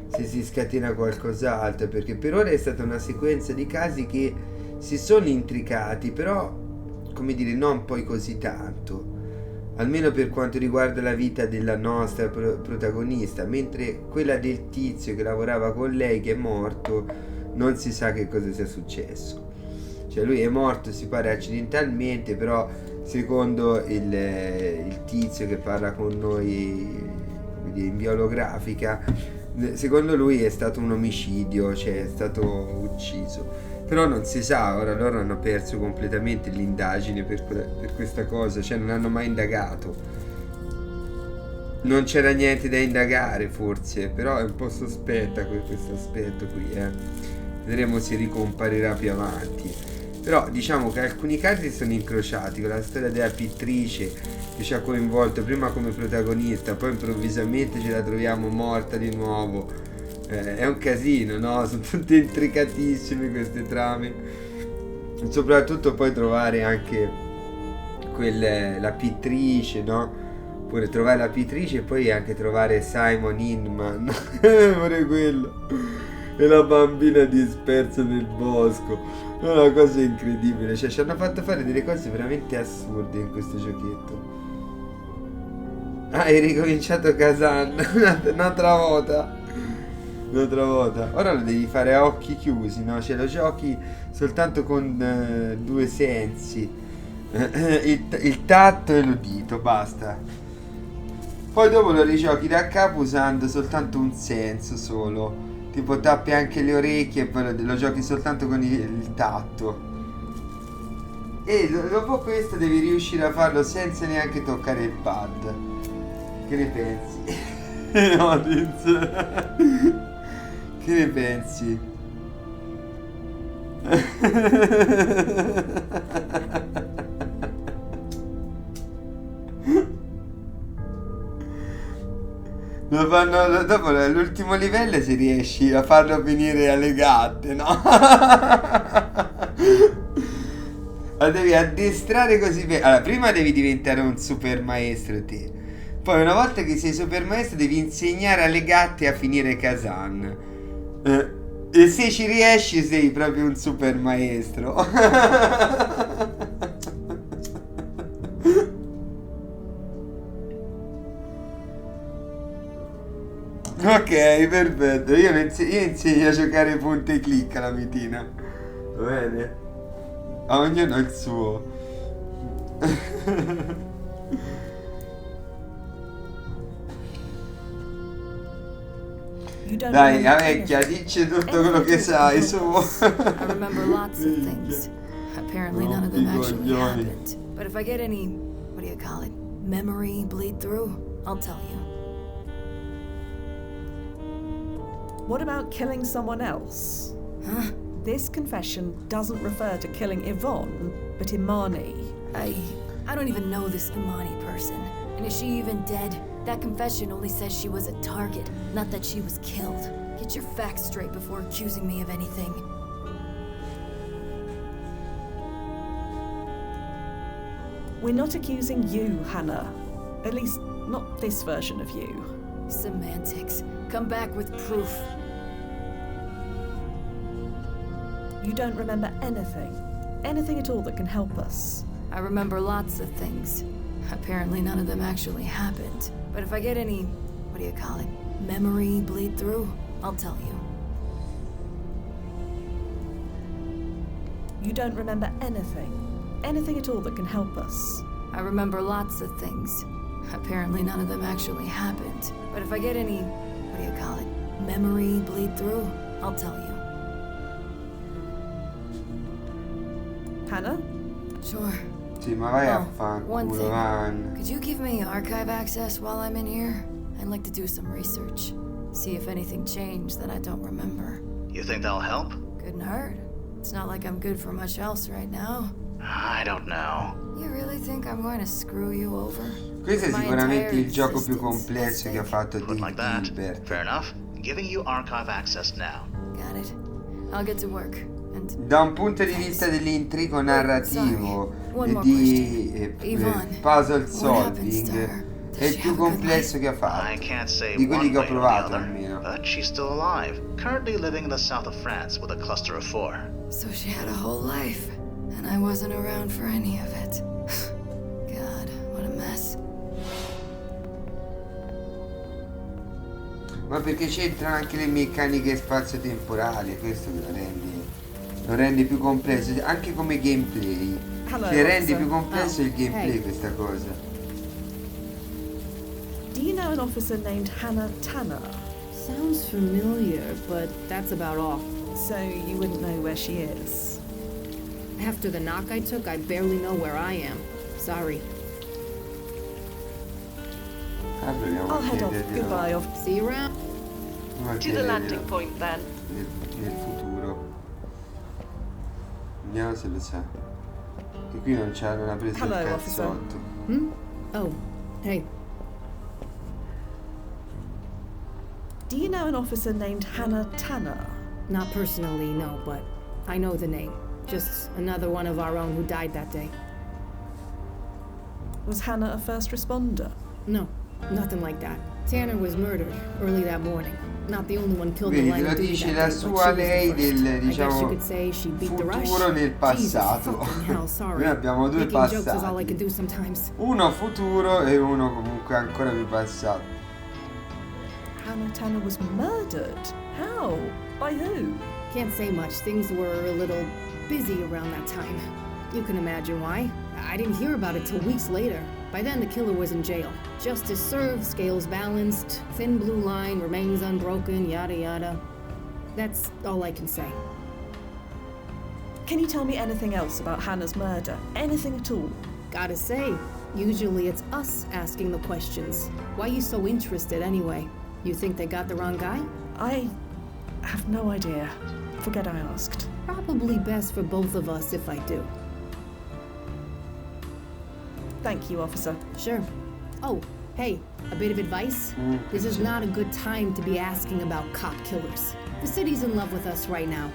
Speaker 1: se si scatena qualcos'altro, perché per ora è stata una sequenza di casi che si sono intricati, però, come dire, non poi così tanto, almeno per quanto riguarda la vita della nostra protagonista, mentre quella del tizio che lavorava con lei, che è morto, non si sa che cosa sia successo. Cioè lui è morto, si pare accidentalmente, però secondo il tizio che parla con noi in via olografica, secondo lui è stato un omicidio, cioè è stato ucciso. Però non si sa, ora loro hanno perso completamente l'indagine per questa cosa, cioè non hanno mai indagato. Non c'era niente da indagare forse, però è un po' sospetta questo aspetto qui, Vedremo se ricomparirà più avanti. Però diciamo che alcuni casi sono incrociati con la storia della pittrice che ci ha coinvolto prima come protagonista, poi improvvisamente ce la troviamo morta di nuovo. È un casino, no? Sono tutte intricatissime queste trame. Soprattutto poi trovare anche la pittrice, no? Pure trovare la pittrice e poi anche trovare Simon Inman. Pure quello. E la bambina dispersa nel bosco. È una cosa incredibile. Cioè ci hanno fatto fare delle cose veramente assurde in questo giochetto. Hai ricominciato Kazan. Un'altra volta. Ora lo devi fare a occhi chiusi, no? Cioè lo giochi soltanto con due sensi, il tatto e l'udito, basta. Poi dopo lo rigiochi da capo usando soltanto un senso solo. Tipo tappi anche le orecchie e poi lo giochi soltanto con il tatto. E dopo questo devi riuscire a farlo senza neanche toccare il pad. Che ne pensi? Audience. Che ne pensi? Lo fanno dopo l'ultimo livello, se riesci a farlo venire alle gatte, no? Lo devi addestrare così bene. Allora, prima devi diventare un super maestro te. Poi una volta che sei super maestro devi insegnare alle gatte a finire Kazan. E se ci riesci sei proprio un super maestro. Ok, perfetto. Io insegno a giocare punta e clic alla mitina. Va bene? A ognuno il suo. Dai, la vecchia, dici tutto quello che sai, su.
Speaker 10: I remember lots of things. Apparently none of them actually happened. But if I get any, what do you call it, memory bleed through, I'll tell you.
Speaker 5: What about killing someone else?
Speaker 10: Huh?
Speaker 5: This confession doesn't refer to killing Yvonne, but Imani.
Speaker 10: I don't even know this Imani person. And is she even dead? That confession only says she was a target, not that she was killed. Get your facts straight before accusing me of anything.
Speaker 5: We're not accusing you, Hannah. At least, not this version of you.
Speaker 10: Semantics. Come back with proof.
Speaker 5: You don't remember anything. Anything at all that can help us.
Speaker 10: I remember lots of things. Apparently none of them actually happened. But if I get any, what do you call it, memory bleed through, I'll tell you.
Speaker 5: You don't remember anything. Anything at all that can help us.
Speaker 10: I remember lots of things. Apparently none of them actually happened. But if I get any, what do you call it, memory bleed through, I'll tell you.
Speaker 5: Hannah?
Speaker 10: Sure.
Speaker 1: Sì, ma vai a
Speaker 10: One
Speaker 1: fanculo,
Speaker 10: thing.
Speaker 1: Van.
Speaker 10: Could you give me archive access while I'm in here? I'd like to do some research. See if anything changed that I don't remember.
Speaker 8: You think that'll help?
Speaker 10: Couldn't hurt. It's not like I'm good for much else right now.
Speaker 8: I don't know.
Speaker 10: You really think I'm going to screw you over?
Speaker 1: Questo è
Speaker 10: My
Speaker 1: sicuramente
Speaker 10: entire
Speaker 1: il gioco più
Speaker 10: existence
Speaker 1: complesso che ha fatto
Speaker 8: Put like that.
Speaker 1: Gilbert.
Speaker 8: Fair enough. Giving you archive access now.
Speaker 10: Got it. I'll get to work. And
Speaker 1: Da un punto di vista dell'intrigo narrativo
Speaker 10: One
Speaker 1: e
Speaker 10: more
Speaker 1: di
Speaker 10: Yvonne,
Speaker 1: puzzle
Speaker 10: what happens to
Speaker 1: solving
Speaker 10: her?
Speaker 1: è il più complesso che ha
Speaker 8: I
Speaker 1: fatto.
Speaker 8: can't say
Speaker 1: Di quelli
Speaker 8: one
Speaker 1: che ho
Speaker 8: way or the
Speaker 1: provato
Speaker 8: other,
Speaker 1: almeno.
Speaker 8: but she's still alive, currently living in the south of France with a cluster of 4.
Speaker 10: So she had a whole life, and I wasn't around for any of it. God, what a mess.
Speaker 1: Ma perché c'entrano anche le meccaniche spazio-temporali, questo lo rende più complesso, anche come gameplay.
Speaker 5: Hello,
Speaker 1: Che rende
Speaker 5: officer.
Speaker 1: più complesso il gameplay
Speaker 14: Hey.
Speaker 1: questa cosa.
Speaker 5: Do you know an officer named Hannah Tanner?
Speaker 14: Sounds familiar, but that's about all.
Speaker 5: So you wouldn't know where she is?
Speaker 14: After the knock I took, I barely know where I am. Sorry.
Speaker 5: I'll head off. Goodbye, officer.
Speaker 14: See you around.
Speaker 7: To the landing point then.
Speaker 1: Nel futuro. Vediamo se lo sa. Che qui non c'è una presa
Speaker 5: Hello,
Speaker 1: del
Speaker 5: officer.
Speaker 1: cazzotto.
Speaker 14: Oh, hey.
Speaker 5: Do you know an officer named Hannah Tanner?
Speaker 14: Not personally, no, but I know the name. Just another one of our own who died that day.
Speaker 5: Was Hannah a first responder?
Speaker 14: No, nothing like that. Tanner was murdered early that morning. Not the only one killed in
Speaker 1: Vedi,
Speaker 14: the line
Speaker 1: te lo
Speaker 14: of duty
Speaker 1: dice
Speaker 14: that
Speaker 1: la
Speaker 14: day, but
Speaker 1: sua
Speaker 14: she was the
Speaker 1: lei
Speaker 14: first.
Speaker 1: del,
Speaker 14: I guess you
Speaker 1: diciamo,
Speaker 14: could say she beat the rush.
Speaker 1: futuro nel passato.
Speaker 14: Jesus fucking hell, sorry.
Speaker 1: Noi abbiamo due
Speaker 14: Making jokes is all I
Speaker 1: passati.
Speaker 14: can do sometimes.
Speaker 1: Uno futuro e uno comunque ancora più passato.
Speaker 5: Hannah Tanner was murdered? How? By who?
Speaker 14: Can't say much. Things were a little busy around that time. You can imagine why. I didn't hear about it till weeks later. By then, the killer was in jail. Justice served, scales balanced, thin blue line remains unbroken, yada yada. That's all I can say.
Speaker 5: Can you tell me anything else about Hannah's murder? Anything at all?
Speaker 14: Gotta say, usually it's us asking the questions. Why you so interested anyway? You think they got the wrong guy?
Speaker 5: I have no idea. Forget I asked.
Speaker 14: Probably best for both of us if I do.
Speaker 5: Thank you, officer.
Speaker 14: Sure. Oh, hey, a bit of advice? This is not a good time to be asking about cop killers. The city's in love with us right now.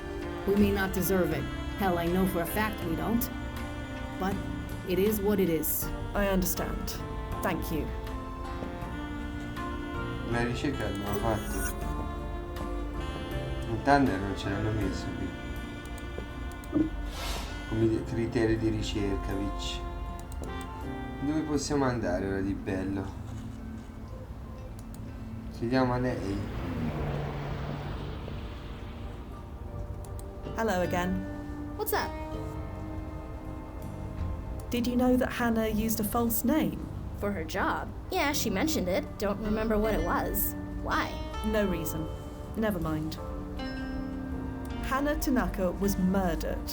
Speaker 14: We may not deserve it. Hell, I know for a fact we don't. But it is what it is.
Speaker 5: I understand. Thank you.
Speaker 1: La ricerca l'abbiamo fatta. Un Thunder non ce l'hanno messo qui. Come criterio di ricerca, Vic. Dove possiamo andare ora di bello? Chiediamo a lei.
Speaker 5: Hello again.
Speaker 15: What's up?
Speaker 5: Did you know that Hannah used a false name?
Speaker 15: For her job? Yeah, she mentioned it. Don't remember what it was. Why?
Speaker 5: No reason. Never mind. Hannah Tanaka was murdered.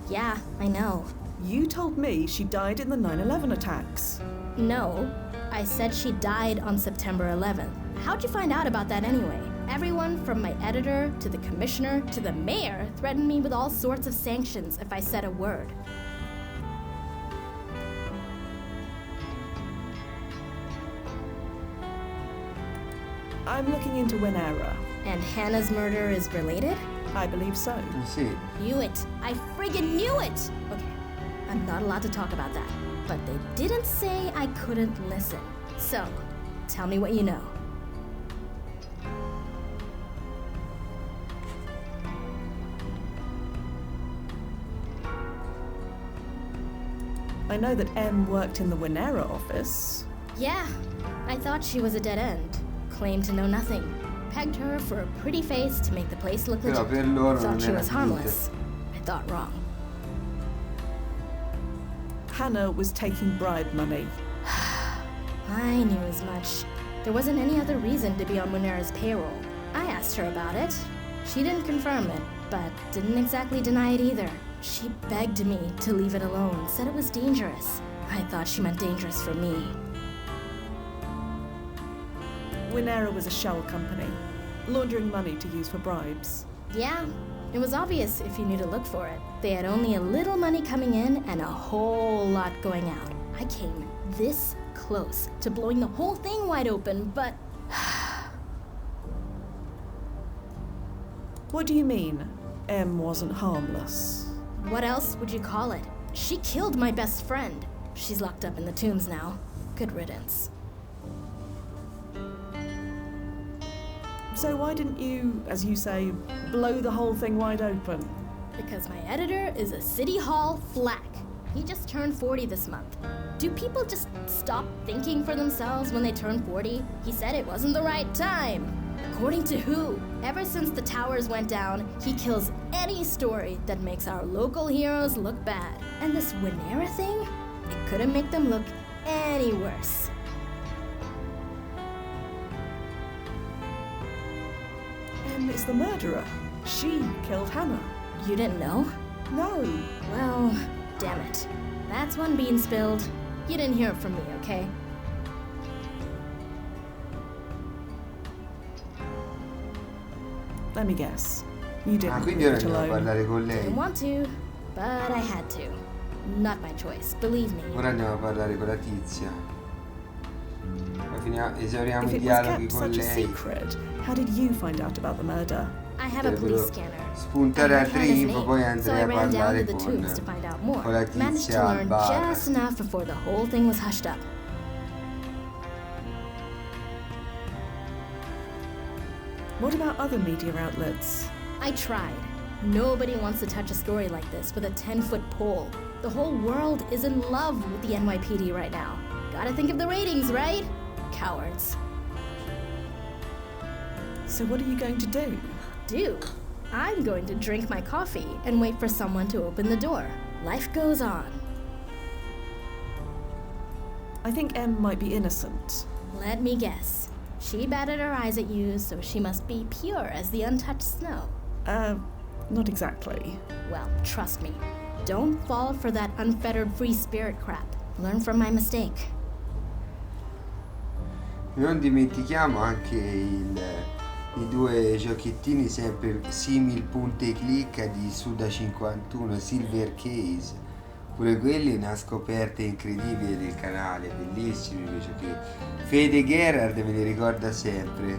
Speaker 15: Yeah, I know.
Speaker 5: You told me she died in the 9/11 attacks.
Speaker 15: No, I said she died on September 11th. How'd you find out about that anyway? Everyone from my editor to the commissioner to the mayor threatened me with all sorts of sanctions if I said a word.
Speaker 5: I'm looking into Winera.
Speaker 15: And Hannah's murder is related?
Speaker 5: I believe so.
Speaker 1: Sì.
Speaker 15: Knew it. I friggin' knew it! Okay, I'm not allowed to talk about that. But they didn't say I couldn't listen. So, tell me what you know.
Speaker 5: I know that M worked in the Winera office.
Speaker 15: Yeah, I thought she was a dead end. Claimed to know nothing. Pegged her for a pretty face to make the place look legit.
Speaker 1: per loro
Speaker 15: Thought
Speaker 1: non
Speaker 15: she
Speaker 1: era
Speaker 15: was harmless. I thought wrong.
Speaker 5: Hannah was taking bribe money.
Speaker 15: I knew as much. There wasn't any other reason to be on Winera's payroll. I asked her about it. She didn't confirm it, but didn't exactly deny it either. She begged me to leave it alone, said it was dangerous. I thought she meant dangerous for me.
Speaker 5: Winera was a shell company, laundering money to use for bribes.
Speaker 15: Yeah, it was obvious if you knew to look for it. They had only a little money coming in and a whole lot going out. I came this close to blowing the whole thing wide open, but...
Speaker 5: What do you mean, M wasn't harmless?
Speaker 15: What else would you call it? She killed my best friend. She's locked up in the tombs now. Good riddance.
Speaker 5: So why didn't you, as you say, blow the whole thing wide open?
Speaker 15: Because my editor is a City Hall flack. He just turned 40 this month. Do people just stop thinking for themselves when they turn 40? He said it wasn't the right time. According to who? Ever since the towers went down, he kills any story that makes our local heroes look bad. And this Winera thing? It couldn't make them look any worse.
Speaker 5: M is the murderer. She killed Hannah.
Speaker 15: You didn't know?
Speaker 5: No.
Speaker 15: Well, damn it. That's one bean spilled. You didn't hear it from me, okay?
Speaker 5: Let me guess. You didn't
Speaker 1: quindi
Speaker 5: leave
Speaker 1: ora
Speaker 5: it
Speaker 1: andiamo a
Speaker 5: alone.
Speaker 1: parlare con lei.
Speaker 15: Didn't want to, but I had to. Not my choice, believe me.
Speaker 1: Ora andiamo a parlare con la tizia. Poi esauriamo
Speaker 5: If
Speaker 1: i
Speaker 5: it was
Speaker 1: dialoghi
Speaker 5: kept
Speaker 1: con
Speaker 5: such a
Speaker 1: lei.
Speaker 5: secret, how did you find out about the murder?
Speaker 15: I have a police scanner.
Speaker 1: Spuntare
Speaker 15: I
Speaker 1: altre
Speaker 15: heard his
Speaker 1: info,
Speaker 15: name,
Speaker 1: poi
Speaker 15: so I
Speaker 1: andrei a
Speaker 15: ran down to
Speaker 1: parlare
Speaker 15: the tombs to find out more.
Speaker 1: con la
Speaker 15: Managed to
Speaker 1: tizia al
Speaker 15: learn
Speaker 1: bar.
Speaker 15: just enough before the whole thing was hushed up.
Speaker 5: What about other media outlets?
Speaker 15: I tried. Nobody wants to touch a story like this with a 10-foot pole. The whole world is in love with the NYPD right now. Gotta think of the ratings, right? Cowards.
Speaker 5: So what are you going to do?
Speaker 15: I'm going to drink my coffee and wait for someone to open the door. life goes on.
Speaker 5: I think M might be innocent.
Speaker 15: Let me guess. She batted her eyes at you, so she must be pure as the untouched snow.
Speaker 5: Not exactly.
Speaker 15: Well, trust me. Don't fall for that unfettered free spirit crap. Learn from my mistake.
Speaker 1: Non dimentichiamo anche i due giochettini sempre simil punta e clicca di Suda 51, Silver Case. Pure quelli una scoperta incredibile del canale, bellissimi quei giochetti. Fede Gerard me li ricorda sempre,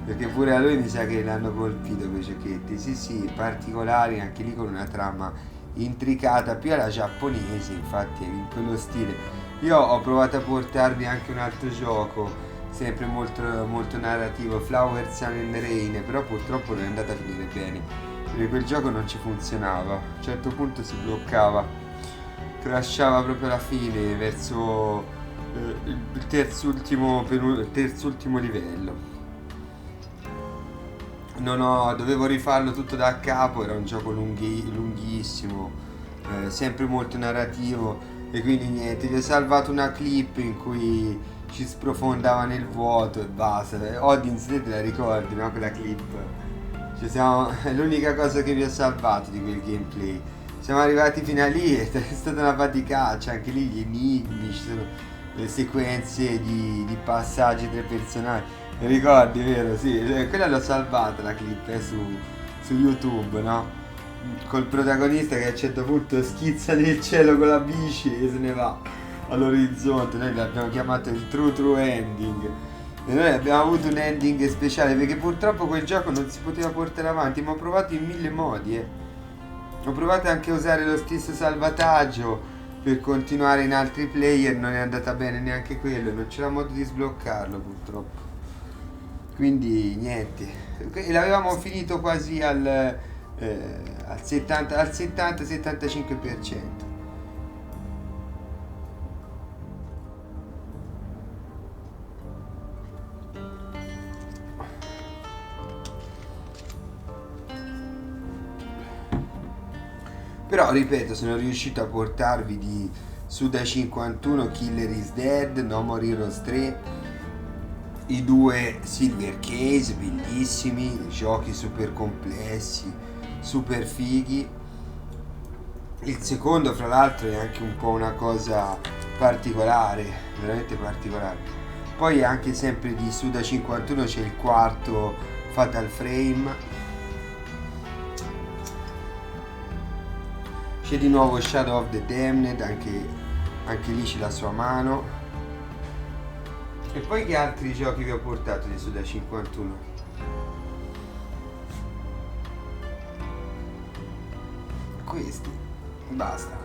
Speaker 1: perché pure a lui mi sa che l'hanno colpito quei giochetti. Sì, particolari, anche lì con una trama intricata, più alla giapponese, infatti in quello stile. Io ho provato a portarvi anche un altro gioco, sempre molto, molto narrativo, Flower, Sun and Rain, però purtroppo non è andata a finire bene, perché quel gioco non ci funzionava, a un certo punto si bloccava, crashava proprio alla fine, verso il terzultimo livello. Dovevo rifarlo tutto da capo, era un gioco lunghissimo, sempre molto narrativo, e quindi niente, vi ho salvato una clip in cui ci sprofondava nel vuoto e basta. Odin, te la ricordi, no? Quella clip. È l'unica cosa che vi ho salvato di quel gameplay. Siamo arrivati fino a lì, è stata una faticaccia, anche lì gli enigmi, ci sono le sequenze di passaggi tra i personaggi. Mi ricordi, vero? Sì, quella l'ho salvata la clip su YouTube, no? Col protagonista che a un certo punto schizza nel cielo con la bici e se ne va all'orizzonte. Noi l'abbiamo chiamato il true ending, e noi abbiamo avuto un ending speciale perché purtroppo quel gioco non si poteva portare avanti, ma ho provato in 1000 modi. Ho provato anche a usare lo stesso salvataggio per continuare in altri player, non è andata bene neanche quello, non c'era modo di sbloccarlo purtroppo, quindi niente. E l'avevamo finito quasi al 70-75%. Però ripeto, sono riuscito a portarvi di Suda 51, Killer is Dead, No More Heroes 3, i due Silver Case, bellissimi, giochi super complessi, super fighi. Il secondo, fra l'altro, è anche un po' una cosa particolare, veramente particolare. Poi anche sempre di Suda 51 c'è il quarto, Fatal Frame. C'è di nuovo Shadow of the Damned, anche lì c'è la sua mano. E poi che altri giochi vi ho portato di Suda 51? Questi, basta.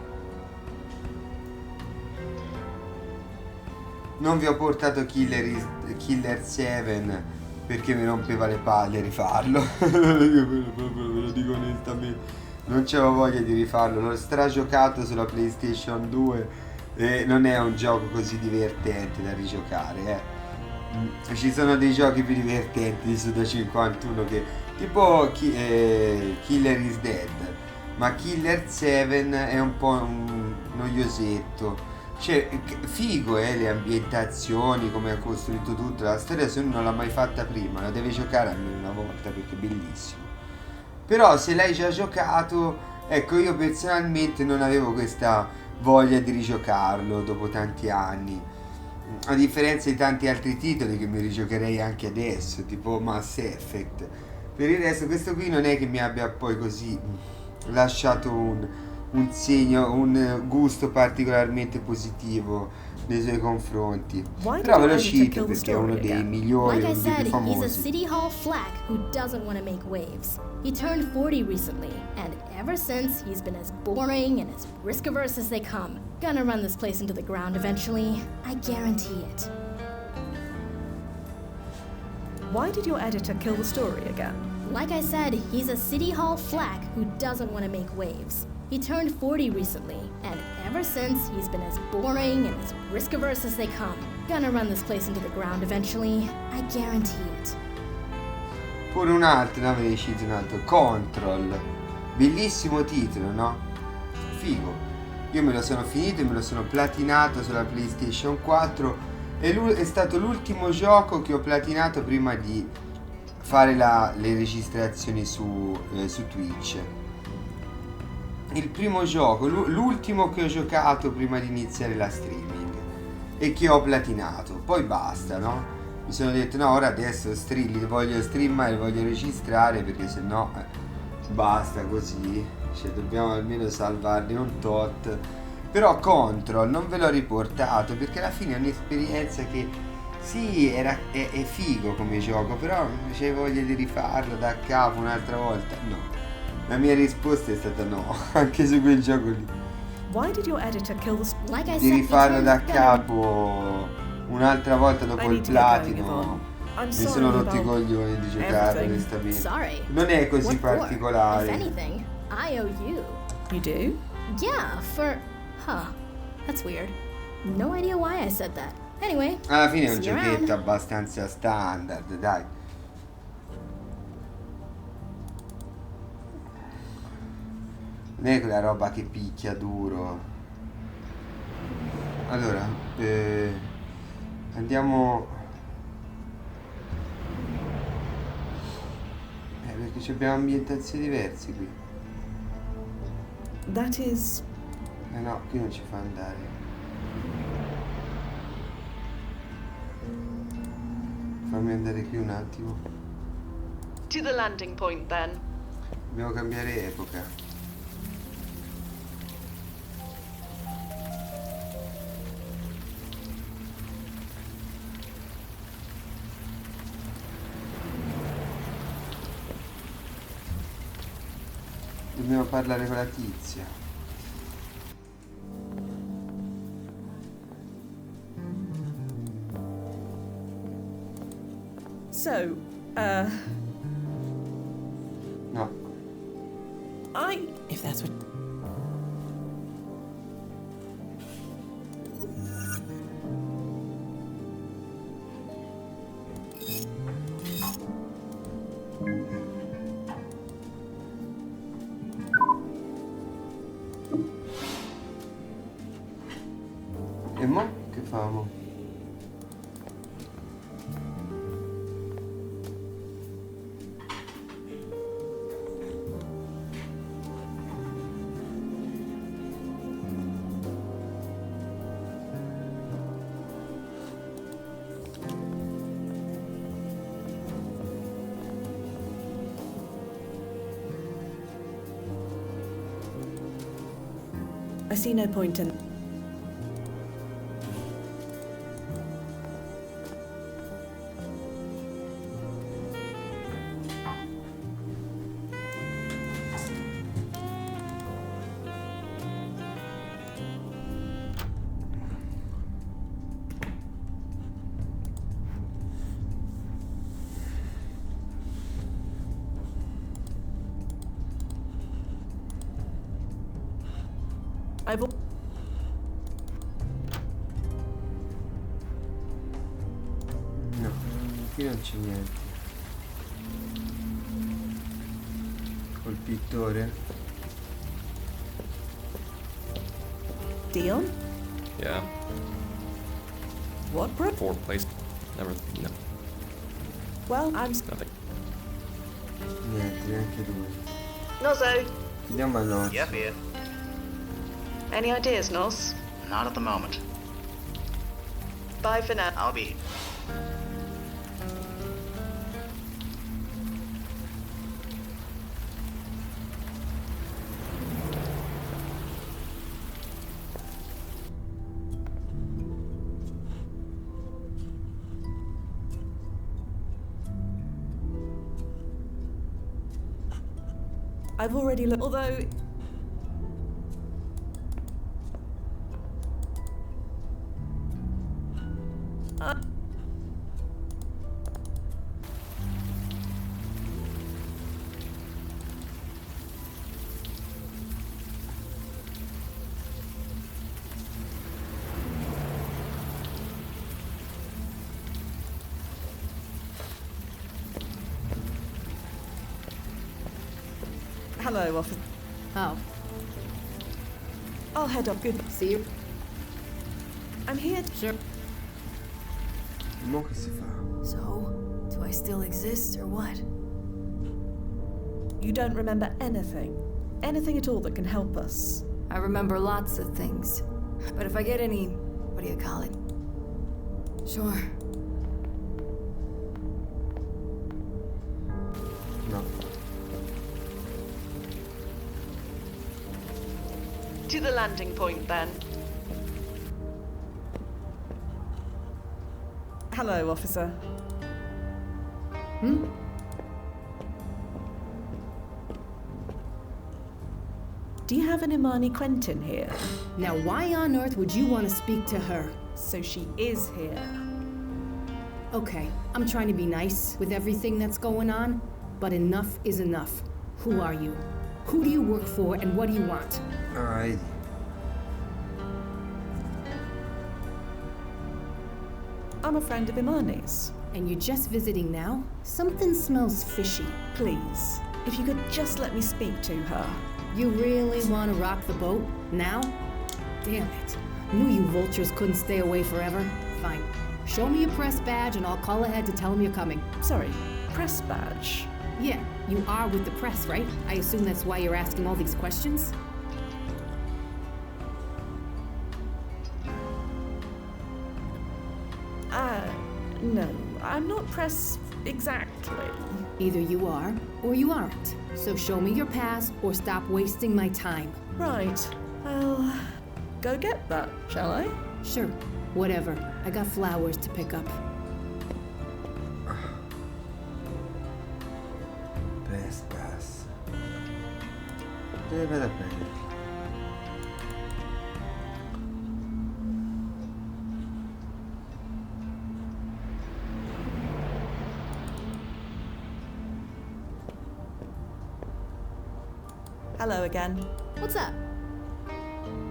Speaker 1: Non vi ho portato Killer 7 perché mi rompeva le palle rifarlo. Ve lo dico onestamente. Non c'avevo voglia di rifarlo, l'ho stragiocato sulla PlayStation 2 e non è un gioco così divertente da rigiocare. Ci sono dei giochi più divertenti di Suda 51 che tipo Killer is Dead, ma Killer 7 è un po' noiosetto. Cioè, figo le ambientazioni, come ha costruito tutto, la storia se uno non l'ha mai fatta prima, la deve giocare almeno una volta perché è bellissimo. Però se l'hai già giocato, ecco, io personalmente non avevo questa voglia di rigiocarlo dopo tanti anni, a differenza di tanti altri titoli che mi rigiocherei anche adesso, tipo Mass Effect. Per il resto questo qui non è che mi abbia poi così lasciato un segno, un gusto particolarmente positivo nei suoi confronti. Però ve lo cito perché è uno dei migliori,
Speaker 15: Like I
Speaker 1: uno dei più
Speaker 15: said, he's a
Speaker 1: famosi.
Speaker 15: City Hall flack who doesn't want to make waves. He turned 40 recently, and ever since, he's been as boring and as risk-averse as they come. Gonna run this place into the ground eventually. I guarantee it.
Speaker 5: Why did your editor kill the story again?
Speaker 15: Like I said, he's a City Hall flack who doesn't want to make waves. He turned 40 recently, and ever since, he's been as boring and as risk-averse as they come. Gonna run this place into the ground eventually. I guarantee it.
Speaker 1: Pure un altro, ne avevi citato un altro, Control. Bellissimo titolo, no? Figo. Io me lo sono finito e me lo sono platinato sulla PlayStation 4 e è stato l'ultimo gioco che ho platinato prima di fare le registrazioni su Twitch. Il primo gioco, l'ultimo che ho giocato prima di iniziare la streaming e che ho platinato. Poi basta, no? Mi sono detto no, ora adesso li voglio streamare, voglio registrare perché sennò basta così, cioè dobbiamo almeno salvarne un tot. Però Control non ve l'ho riportato perché alla fine è un'esperienza che sì, è figo come gioco, però c'hai voglia di rifarlo da capo un'altra volta? No. La mia risposta è stata no, anche su quel gioco lì.
Speaker 5: Why did your editor kill the
Speaker 1: Di rifarlo da capo un'altra volta dopo il platino. Mi sono rotti i coglioni di giocare onestamente. Non è così particolare.
Speaker 15: If anything, I owe you.
Speaker 5: You do?
Speaker 15: Yeah, that's weird. No idea why I said that. Anyway,
Speaker 1: alla fine è un
Speaker 15: see you
Speaker 1: giochetto
Speaker 15: around.
Speaker 1: abbastanza standard, dai. Non è quella roba che picchia duro. Allora, andiamo. Perché abbiamo ambientazioni diverse qui.
Speaker 5: That is.
Speaker 1: No, qui non ci fa andare. Fammi andare qui un attimo.
Speaker 7: To the landing point then.
Speaker 1: Dobbiamo cambiare epoca. Dobbiamo parlare con la tizia.
Speaker 5: So,
Speaker 1: no.
Speaker 13: If that's what.
Speaker 1: E mo? Che famo?
Speaker 5: I see no point in.
Speaker 1: No, qui non c'è niente. Col pittore.
Speaker 5: Deal?
Speaker 3: Yeah.
Speaker 5: What, bro?
Speaker 3: Forward place. Never. No.
Speaker 5: Well, I'm.
Speaker 3: Nothing.
Speaker 1: Niente, neanche lui.
Speaker 7: Nozzo,
Speaker 1: Andiamo a Nozzo.
Speaker 8: Yep, here.
Speaker 7: any ideas, Nos?
Speaker 8: Not at the moment.
Speaker 7: Bye for now.
Speaker 8: I'll be.
Speaker 5: I've already looked. Although. Hello, officer.
Speaker 14: Oh.
Speaker 5: I'll head up. Good.
Speaker 10: See you.
Speaker 5: I'm here.
Speaker 10: Sure.
Speaker 1: Mo che si fa?
Speaker 10: So, do I still exist or what?
Speaker 5: You don't remember anything. Anything at all that can help us.
Speaker 10: I remember lots of things. But if I get any, what do you call it? Sure.
Speaker 1: No.
Speaker 7: To the landing point, then.
Speaker 5: Hello, officer.
Speaker 14: Hmm?
Speaker 5: Do you have an Imani Quentin here?
Speaker 14: Now, why on earth would you want to speak to her?
Speaker 5: So she is here.
Speaker 14: Okay, I'm trying to be nice with everything that's going on, but enough is enough. Who are you? Who do you work for, and what do you want?
Speaker 1: Alright.
Speaker 5: I'm a friend of Imani's.
Speaker 14: And you're just visiting now? Something smells fishy.
Speaker 5: Please, if you could just let me speak to her.
Speaker 14: You really want to rock the boat? Now? Damn it. Knew you vultures couldn't stay away forever. Fine. Show me your press badge and I'll call ahead to tell them you're coming.
Speaker 5: Sorry, press badge?
Speaker 14: Yeah, you are with the press, right? I assume that's why you're asking all these questions?
Speaker 5: No, I'm not press exactly.
Speaker 14: Either you are, or you aren't. So show me your pass, or stop wasting my time.
Speaker 5: Right. Well, go get that, shall I?
Speaker 14: Sure. Whatever. I got flowers to pick up.
Speaker 1: Press pass. Dove vado a prendere?
Speaker 5: Hello again.
Speaker 15: What's up?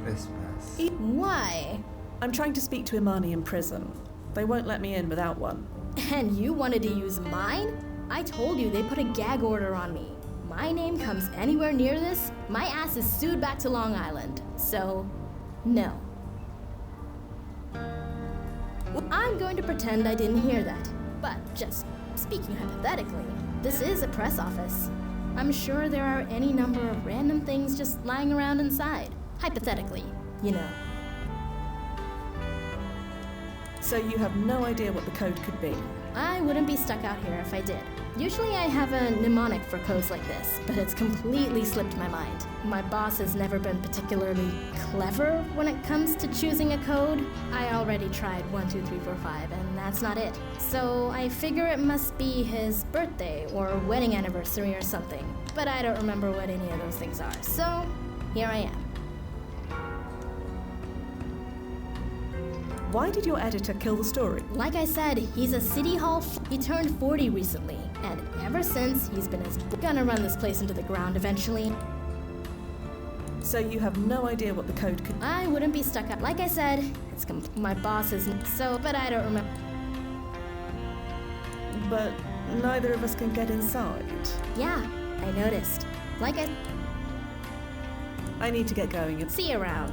Speaker 1: Press pass.
Speaker 15: Why?
Speaker 5: I'm trying to speak to Imani in prison. They won't let me in without one.
Speaker 15: And you wanted to use mine? I told you they put a gag order on me. My name comes anywhere near this, my ass is sued back to Long Island. So, no. I'm going to pretend I didn't hear that. But just speaking hypothetically, this is a press office. I'm sure there are any number of random things just lying around inside. Hypothetically, you know.
Speaker 5: So you have no idea what the code could be?
Speaker 15: I wouldn't be stuck out here if I did. Usually I have a mnemonic for codes like this, but it's completely slipped my mind. My boss has never been particularly clever when it comes to choosing a code. I already tried 1, 2, 3, 4, 5, and that's not it. So I figure it must be his birthday or wedding anniversary or something. But I don't remember what any of those things are, so here I am.
Speaker 5: Why did your editor kill the story?
Speaker 15: Like I said, he's a city hall he turned 40 recently, and ever since, he's been gonna run this place into the ground eventually.
Speaker 5: So you have no idea what the code could...
Speaker 15: I wouldn't be stuck up. Like I said, it's my boss is so, but I don't remember.
Speaker 5: But neither of us can get inside.
Speaker 15: Yeah, I noticed. Like
Speaker 5: I need to get going.
Speaker 15: See you around.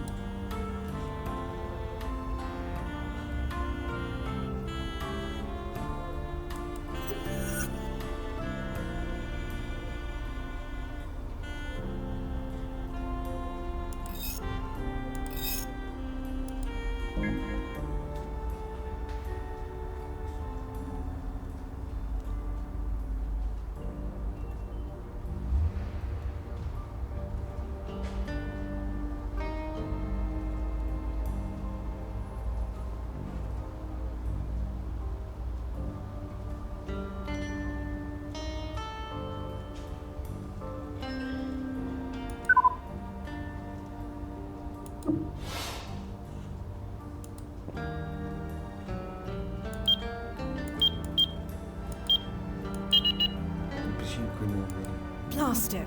Speaker 5: Blast it.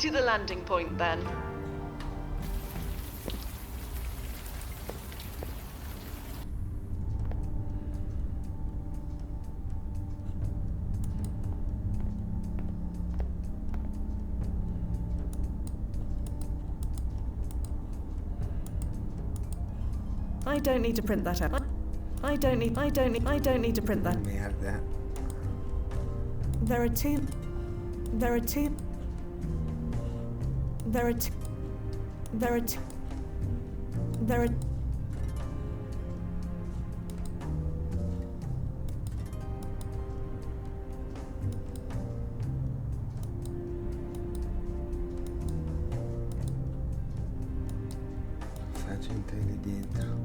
Speaker 7: To the landing point, then.
Speaker 5: I don't need to print that out. I don't need to print that.
Speaker 1: Merda.
Speaker 5: There are two. There are two. There are two. There are two. There are.
Speaker 1: Sta gente lì dentro.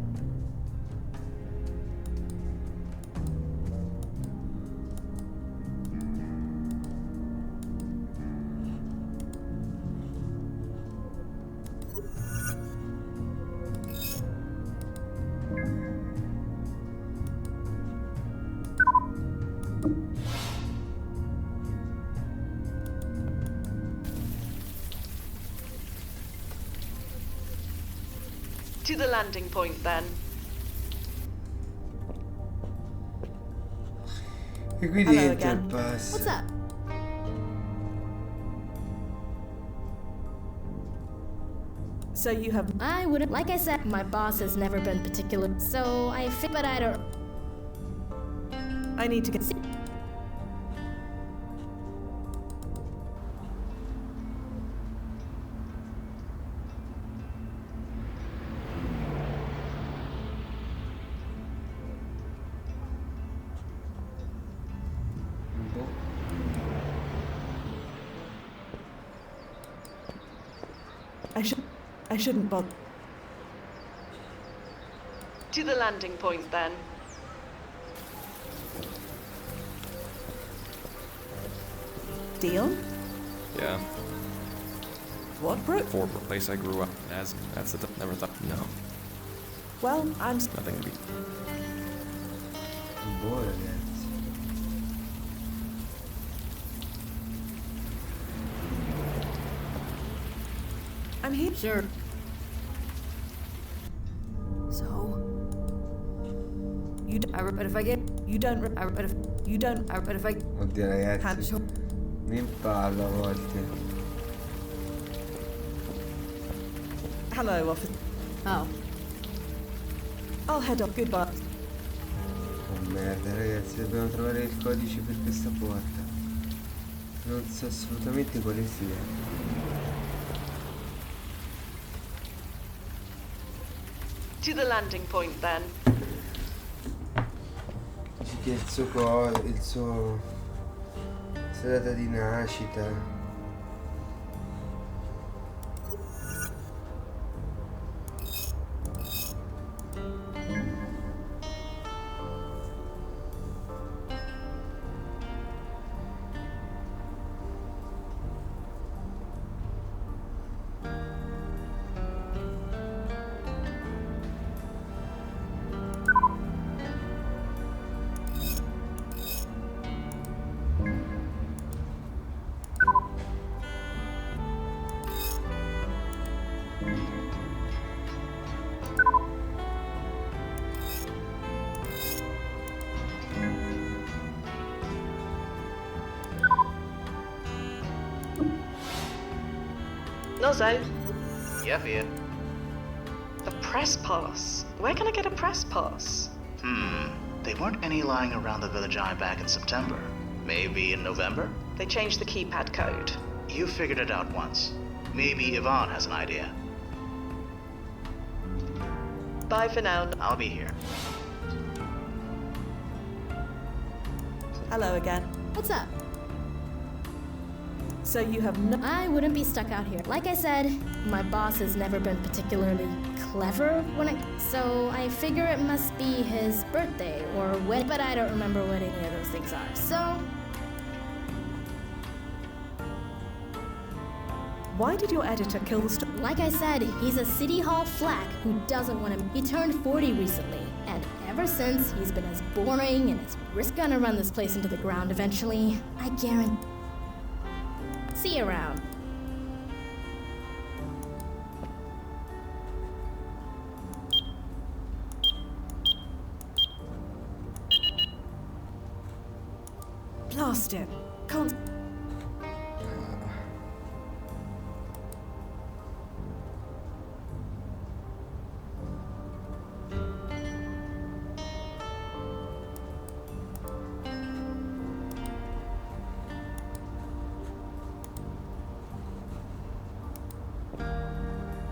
Speaker 7: To the landing point, then.
Speaker 1: E qui
Speaker 5: Hello
Speaker 1: dentro il
Speaker 5: again.
Speaker 1: pass.
Speaker 15: What's up?
Speaker 5: So you have.
Speaker 15: I wouldn't. Like I said, my boss has never been particular. So I think, but I don't.
Speaker 5: I need to get. I shouldn't bother.
Speaker 7: To the landing point, then.
Speaker 5: Deal?
Speaker 3: Yeah.
Speaker 5: What, Brooke?
Speaker 3: For the place I grew up as. That's the. Never thought. No.
Speaker 5: Well, I'm.
Speaker 3: Nothing to be.
Speaker 1: Boh, ragazzi.
Speaker 5: I'm here.
Speaker 10: Sure. So. But if I get.
Speaker 5: You don't.
Speaker 10: But if you don't. But if I.
Speaker 1: Oddio ragazzi.
Speaker 5: Cazzo.
Speaker 1: Mi impallo a volte.
Speaker 5: Hello, officer.
Speaker 10: Oh.
Speaker 5: I'll head up. Goodbye.
Speaker 1: Oh merda ragazzi, dobbiamo trovare il codice per questa porta. Non so assolutamente quale sia.
Speaker 7: To the landing point, then.
Speaker 1: Dice che il suo sua data di nascita.
Speaker 7: Nozzo,
Speaker 8: Yeah, Fia.
Speaker 7: a press pass. Where can I get a press pass?
Speaker 8: They weren't any lying around the village eye back in September. Maybe in November?
Speaker 7: They changed the keypad code.
Speaker 8: You figured it out once. Maybe Yvonne has an idea.
Speaker 7: Bye for now.
Speaker 8: I'll be here.
Speaker 5: Hello again.
Speaker 15: What's up?
Speaker 5: So you have no.
Speaker 15: I wouldn't be stuck out here. Like I said, my boss has never been particularly clever so I figure it must be his birthday or but I don't remember what any of those things are. So
Speaker 5: Why did your editor kill the story?
Speaker 15: like I said, he's a city hall flack who doesn't want him. He turned 40 recently, and ever since he's been as boring and as we're gonna run this place into the ground eventually. I guarantee. See you around.
Speaker 5: Blast it. Can't.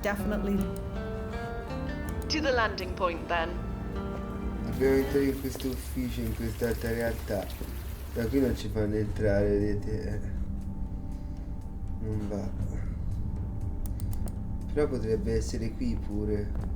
Speaker 5: Definitely.
Speaker 7: To the landing point then.
Speaker 1: Dobbiamo entrare in questo ufficio, in quest'altra realtà. Da qui non ci fanno entrare, vedete? Non va. Però potrebbe essere qui pure.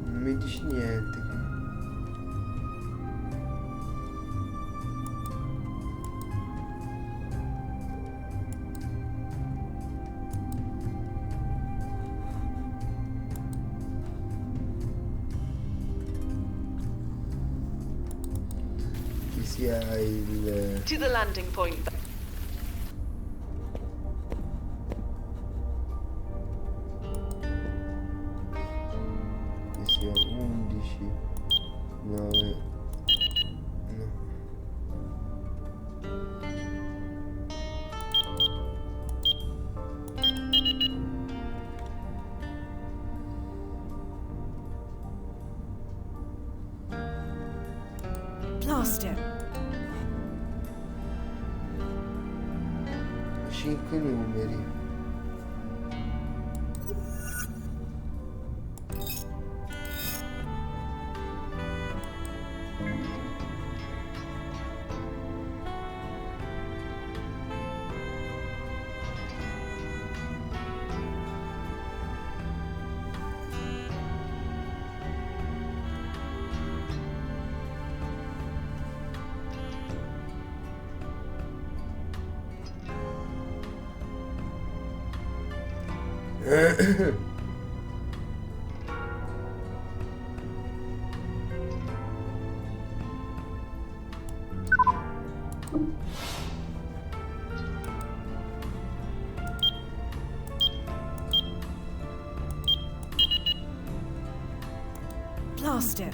Speaker 1: Non mi dici niente. Che sia il...
Speaker 7: To the landing point.
Speaker 1: Che sia 11, 9, no.
Speaker 5: Blast it.
Speaker 1: 5 numeri.
Speaker 5: Blast it.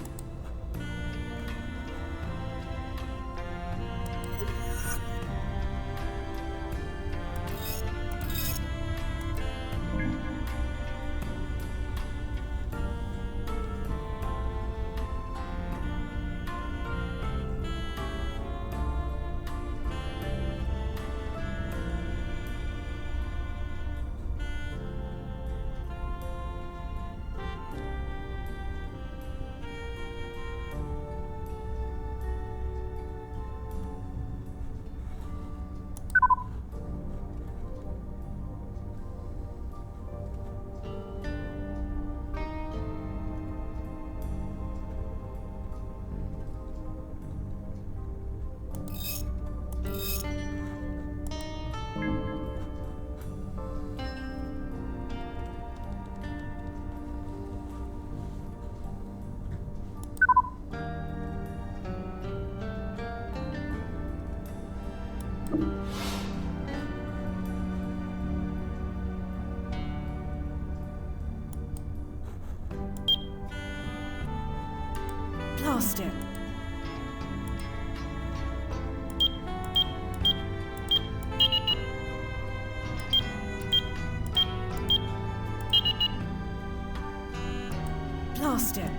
Speaker 5: past him.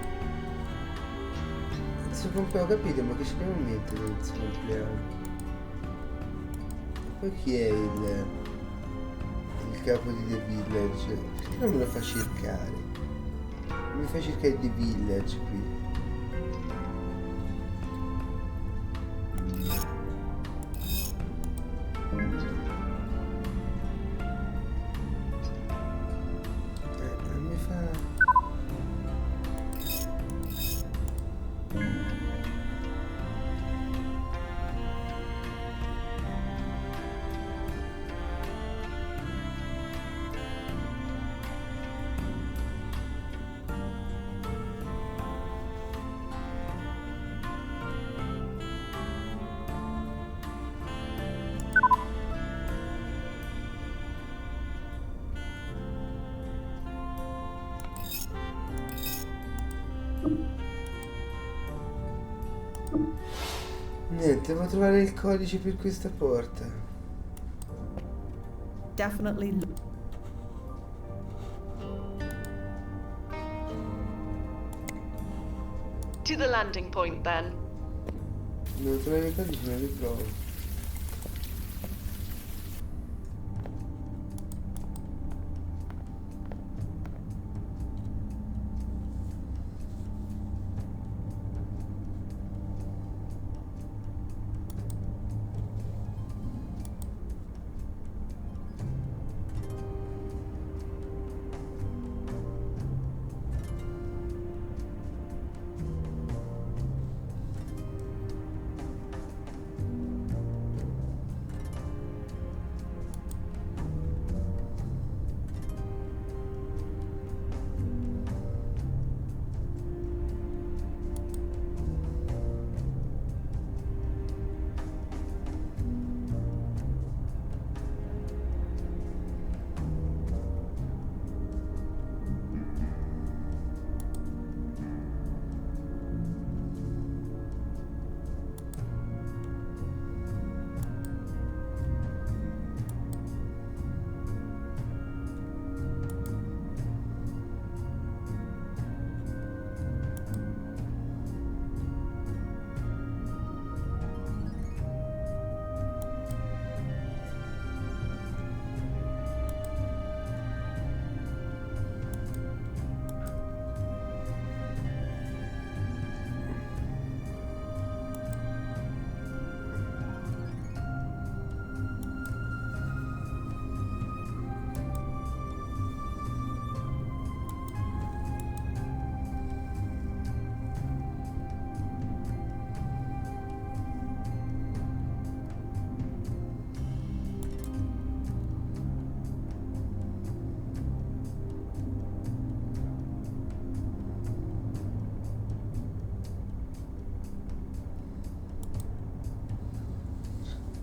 Speaker 1: Il suo compleanno, ho capito, ma che ci devo mettere il suo compleanno? Poi chi è il capo di The Village? Perché non me lo fa cercare? Mi fa cercare The Village qui. Mi fa... Niente, devo trovare il codice per questa porta.
Speaker 5: Definitely.
Speaker 7: To the landing point, then.
Speaker 1: Devo trovare il codice, non li trovo.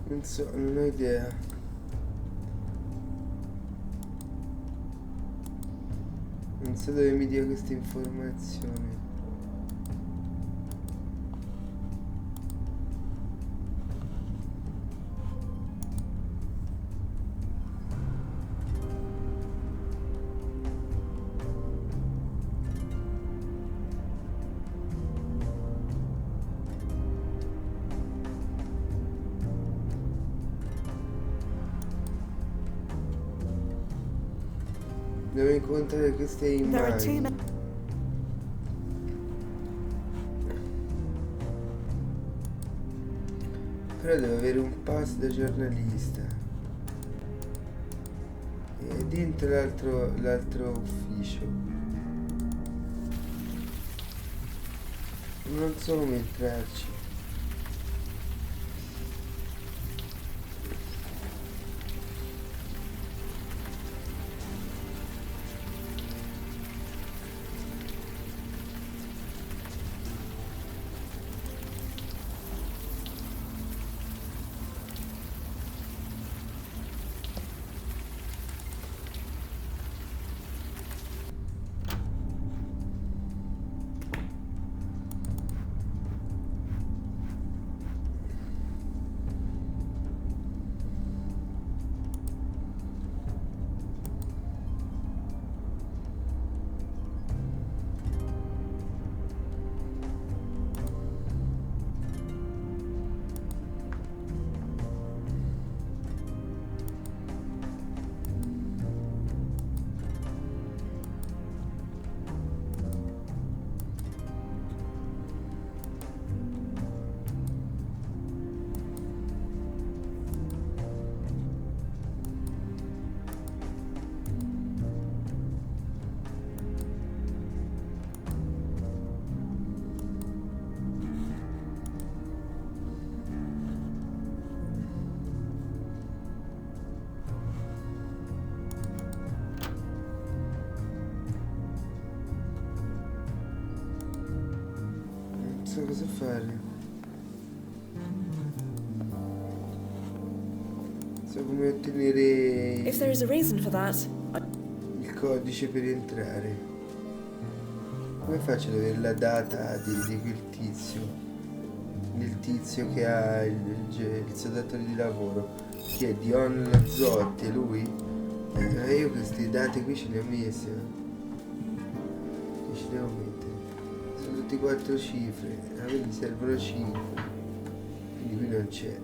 Speaker 1: Non so, non ho idea. Non so dove mi dia queste informazioni. Devo incontrare queste immagini. Però devo avere un pass da giornalista. E dentro l'altro ufficio. Non so come entrarci. so cosa fare. So come ottenere
Speaker 5: If there is a reason for that,
Speaker 1: il codice per entrare. Come faccio ad avere la data di quel tizio? Del tizio che ha il suo datore di lavoro. Chi è? Dion Lazzotti, è lui? Io queste date qui ce le ho messe. Che ci devo mettere? Sono tutti 4 cifre. A me mi servono 5. Quindi qui non c'è.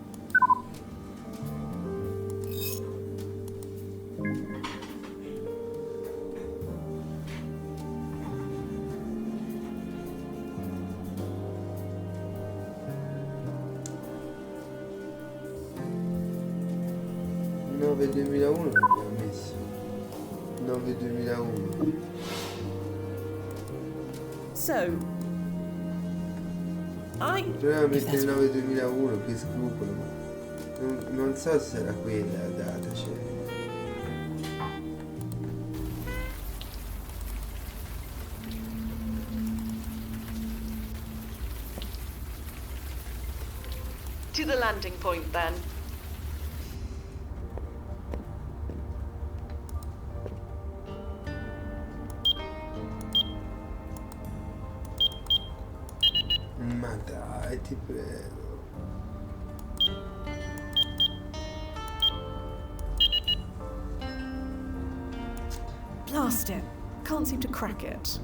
Speaker 1: Nove 2001 l'abbiamo messo. 9 2001.
Speaker 5: so
Speaker 1: Proviamo a mettere 9 2001 per scrupolo, ma non so se sarà quella la data, cioè.
Speaker 7: To the landing point, then.
Speaker 1: Ma dai, ti prego.
Speaker 5: blast it. Can't seem to crack it.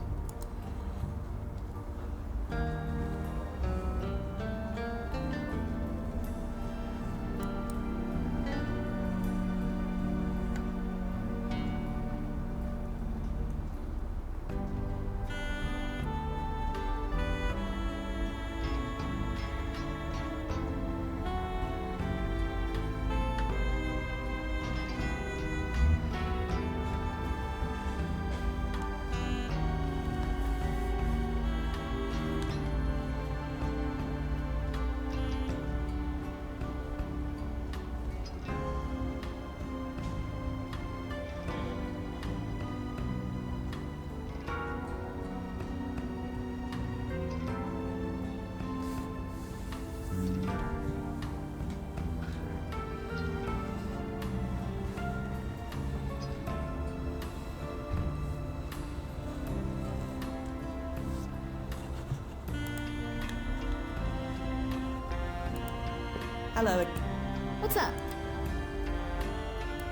Speaker 5: Hello.
Speaker 15: What's up?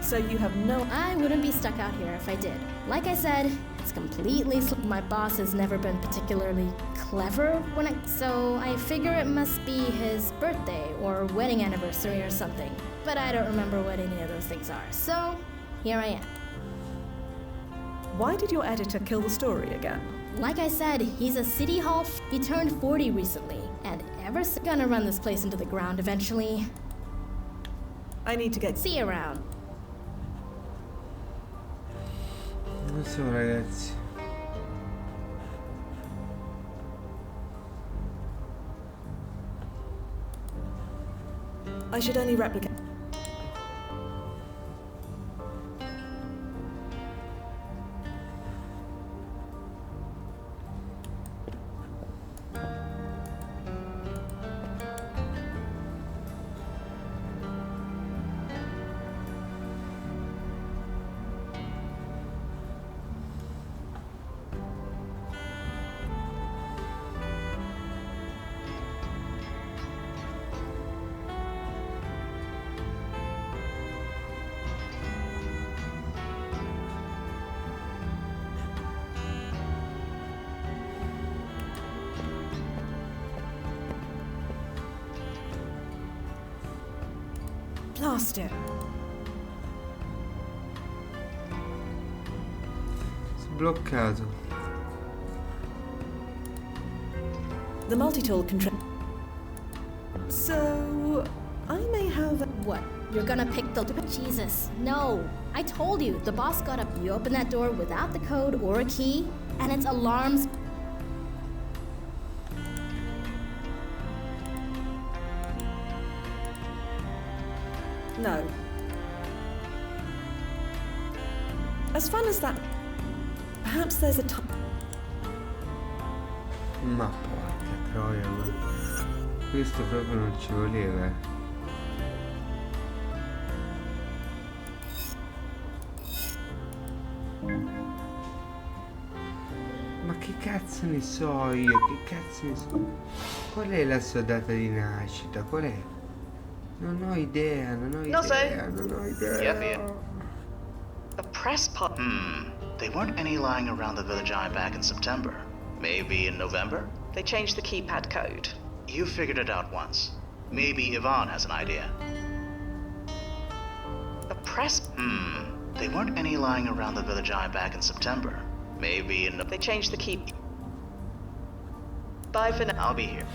Speaker 5: So you have no...
Speaker 15: I wouldn't be stuck out here if I did. Like I said, it's completely... My boss has never been particularly clever so I figure it must be his birthday or wedding anniversary or something. But I don't remember what any of those things are, so here I am.
Speaker 5: Why did your editor kill the story again?
Speaker 15: Like I said, he's a city hall he turned 40 recently, and gonna run this place into the ground eventually.
Speaker 5: I need to get...
Speaker 15: See you around.
Speaker 1: Non so, ragazzi.
Speaker 5: I should only replicate... Blast it.
Speaker 1: Sbloccato.
Speaker 5: The multi-tool control... So... I may have...
Speaker 15: What? You're gonna pick the... Jesus, no. I told you, the boss got up. You open that door without the code or a key, and its alarms...
Speaker 5: No. As fun as that... Perhaps there's a time...
Speaker 1: Ma porca troia, questo proprio non ci voleva. Ma che cazzo ne so io? Che cazzo ne so? Qual è la sua data di nascita? Qual è? Non ho idea, non ho idea, non ho idea.
Speaker 8: Yeah, Ian. A press part. They weren't any lying around the village eye back in September. Maybe in November?
Speaker 7: They changed the keypad code.
Speaker 8: You figured it out once. Maybe Yvonne has an idea.
Speaker 7: A press.
Speaker 8: They weren't any lying around the village eye back in September. Maybe in.
Speaker 7: They changed the key. Bye for now.
Speaker 8: I'll be here.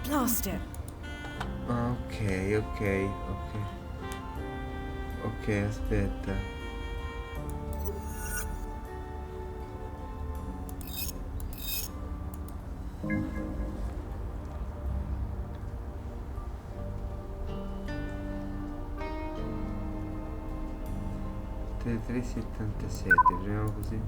Speaker 5: Blast it.
Speaker 1: Ok. Ok, aspetta. Tutte 3,77, proviamo così.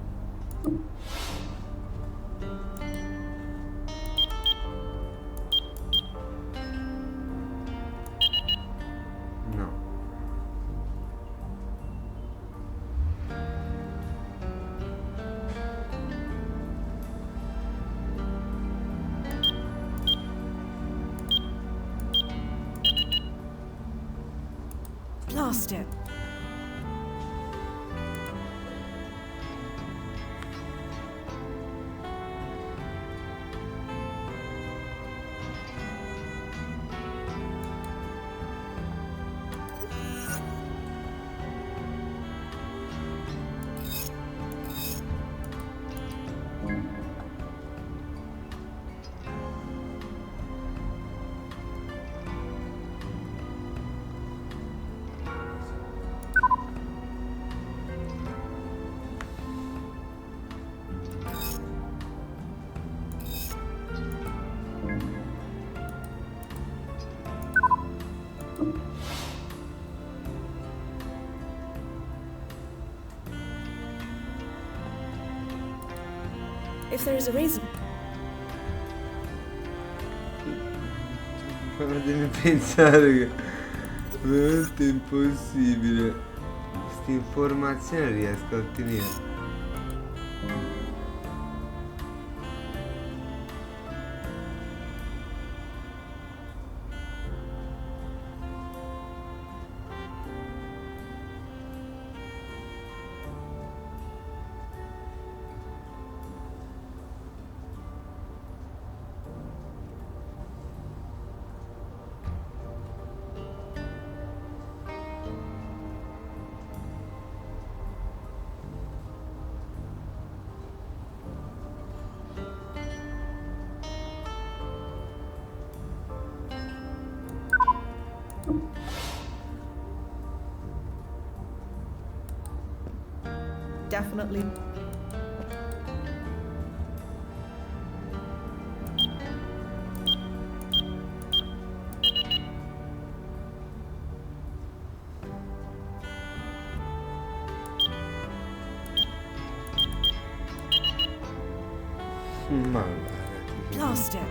Speaker 5: Blast it. If there is a reason.
Speaker 1: Fatemi pensare che veramente è impossibile. Questa informazione riesco a ottenere.
Speaker 5: Definitely.
Speaker 1: Ma
Speaker 5: Blast it.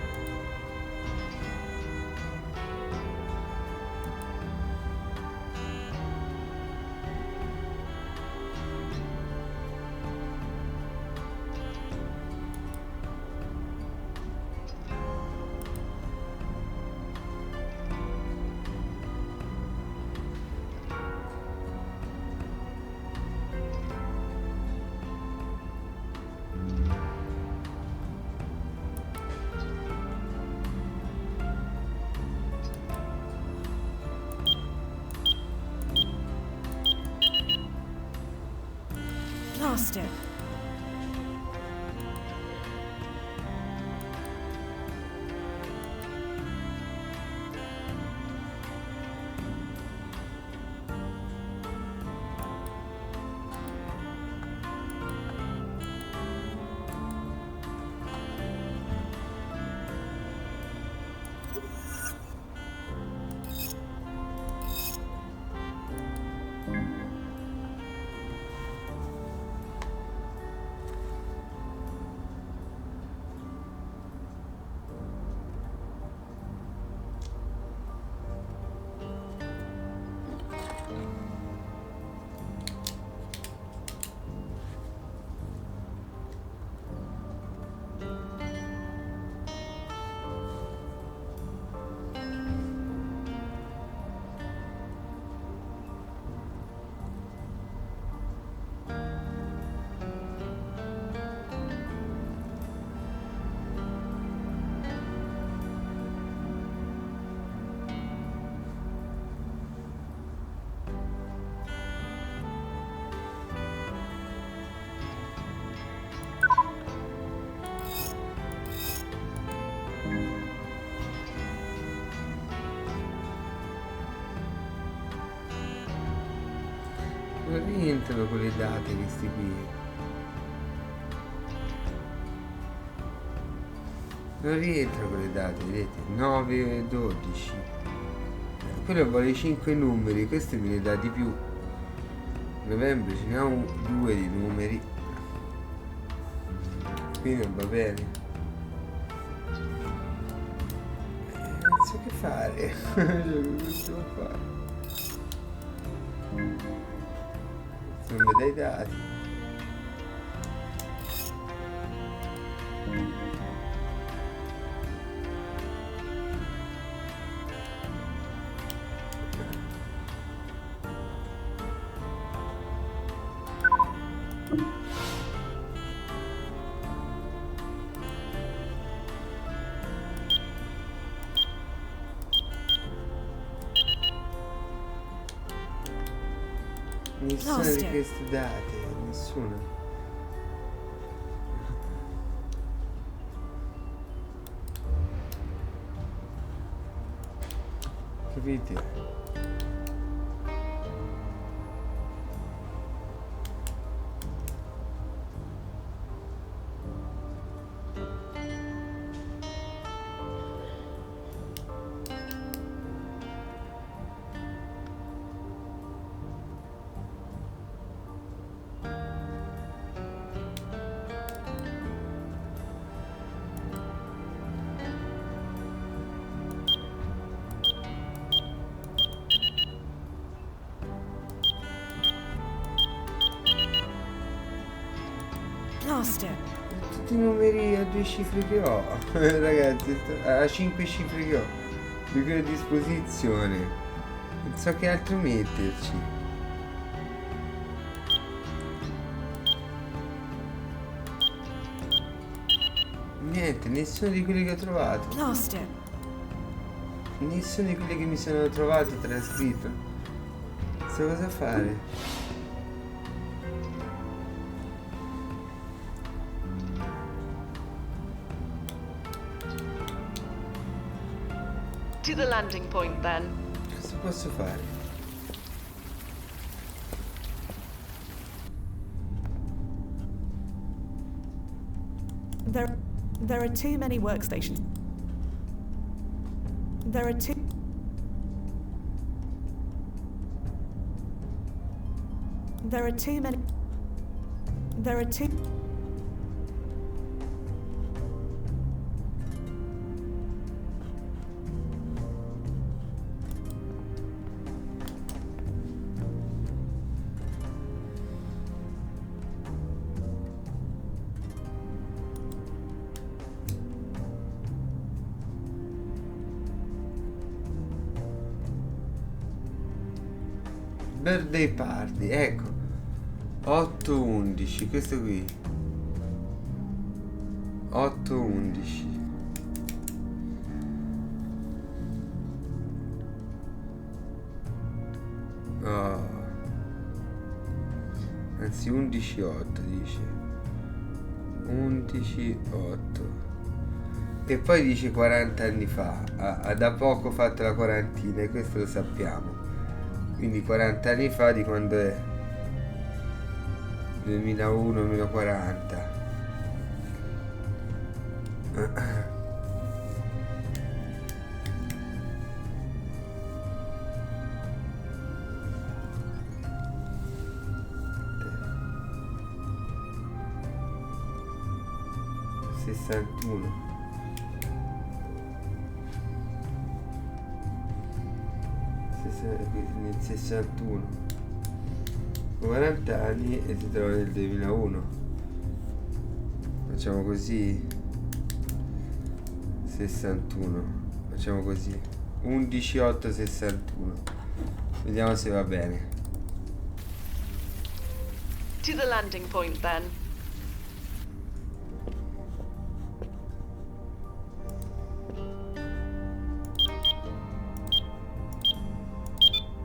Speaker 5: Blast it.
Speaker 1: Non rientrano con le date questi qui. Non rientra con le date, vedete? 9 e 12. Quello vuole 5 numeri, questo me ne dà di più. Novembre ce ne ha 2 di numeri. Qui non va bene. Non so che fare. Non so fare. Non mi dai i dati. Nessuna di queste date, nessuna. Capite? Tutti i numeri a 2 cifre che ho, ragazzi, a 5 cifre che ho, di che ho a disposizione, non so che altro metterci. Niente, nessuno di quelli che ho trovato. Nessuno di quelli che mi sono trovato trascritto. Non so cosa fare.
Speaker 7: To the landing point, then.
Speaker 1: Cosa posso fare?
Speaker 5: There are too many workstations. There are too many. There are too
Speaker 1: Birthday party, ecco. 8-11, questo qui. 8-11. Oh. Anzi 11-8 dice. 11-8. E poi dice 40 anni fa. Ha da poco fatto la quarantina, e questo lo sappiamo. Quindi 40 anni fa di quando è? 2001-2040. Nel 61 40 anni e si trova nel 2001. Facciamo così. 61 facciamo così. 11-8-61. Vediamo se va bene.
Speaker 7: To the landing point then.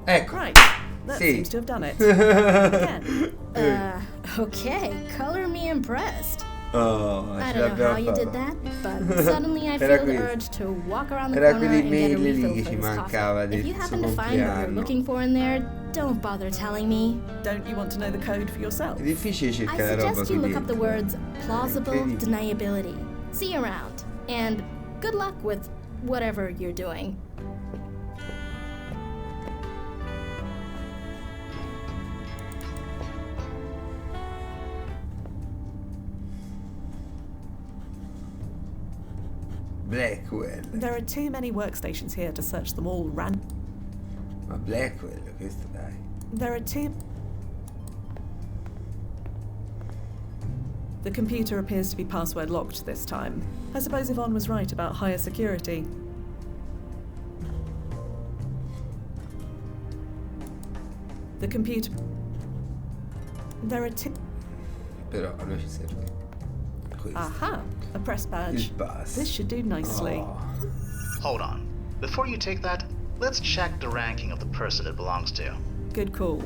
Speaker 1: Ecco.
Speaker 5: Right. That
Speaker 1: Sì.
Speaker 5: seems to have done it. Again.
Speaker 15: Okay, color me impressed.
Speaker 1: Oh,
Speaker 15: I
Speaker 1: ce
Speaker 15: don't know how
Speaker 1: l'abbiamo
Speaker 15: you did
Speaker 1: fatta.
Speaker 15: that, but suddenly I
Speaker 1: Era
Speaker 15: feel the
Speaker 1: questo.
Speaker 15: urge to walk around the
Speaker 1: Era
Speaker 15: corner
Speaker 1: quelle
Speaker 15: and get a
Speaker 1: email lì
Speaker 15: refill
Speaker 1: che
Speaker 15: for
Speaker 1: ci
Speaker 15: this
Speaker 1: mancava
Speaker 15: coffee. If
Speaker 1: del
Speaker 15: you
Speaker 1: suo
Speaker 15: happen to find what you're
Speaker 1: compleanno.
Speaker 15: looking for in there, don't bother telling me.
Speaker 5: Don't you want to know the code for yourself?
Speaker 1: È difficile
Speaker 15: I
Speaker 1: cercare roba
Speaker 15: suggest
Speaker 1: qui
Speaker 15: you look up the
Speaker 1: dentro.
Speaker 15: words plausible
Speaker 1: Incredibile.
Speaker 15: deniability. See you around, and good luck with whatever you're doing.
Speaker 1: Blackwell.
Speaker 5: There are too many workstations here to search them all
Speaker 1: Ma Blackwell, questo dai.
Speaker 5: There are two. The computer appears to be password locked this time. I suppose Yvonne was right about higher security. The computer. There are two.
Speaker 1: Però a noi ci serve questo.
Speaker 5: Aha! A press badge.
Speaker 1: Il pass.
Speaker 5: This should do nicely.
Speaker 1: Oh.
Speaker 8: Hold on. Before you take that, let's check the ranking of the person it belongs to.
Speaker 5: Good call.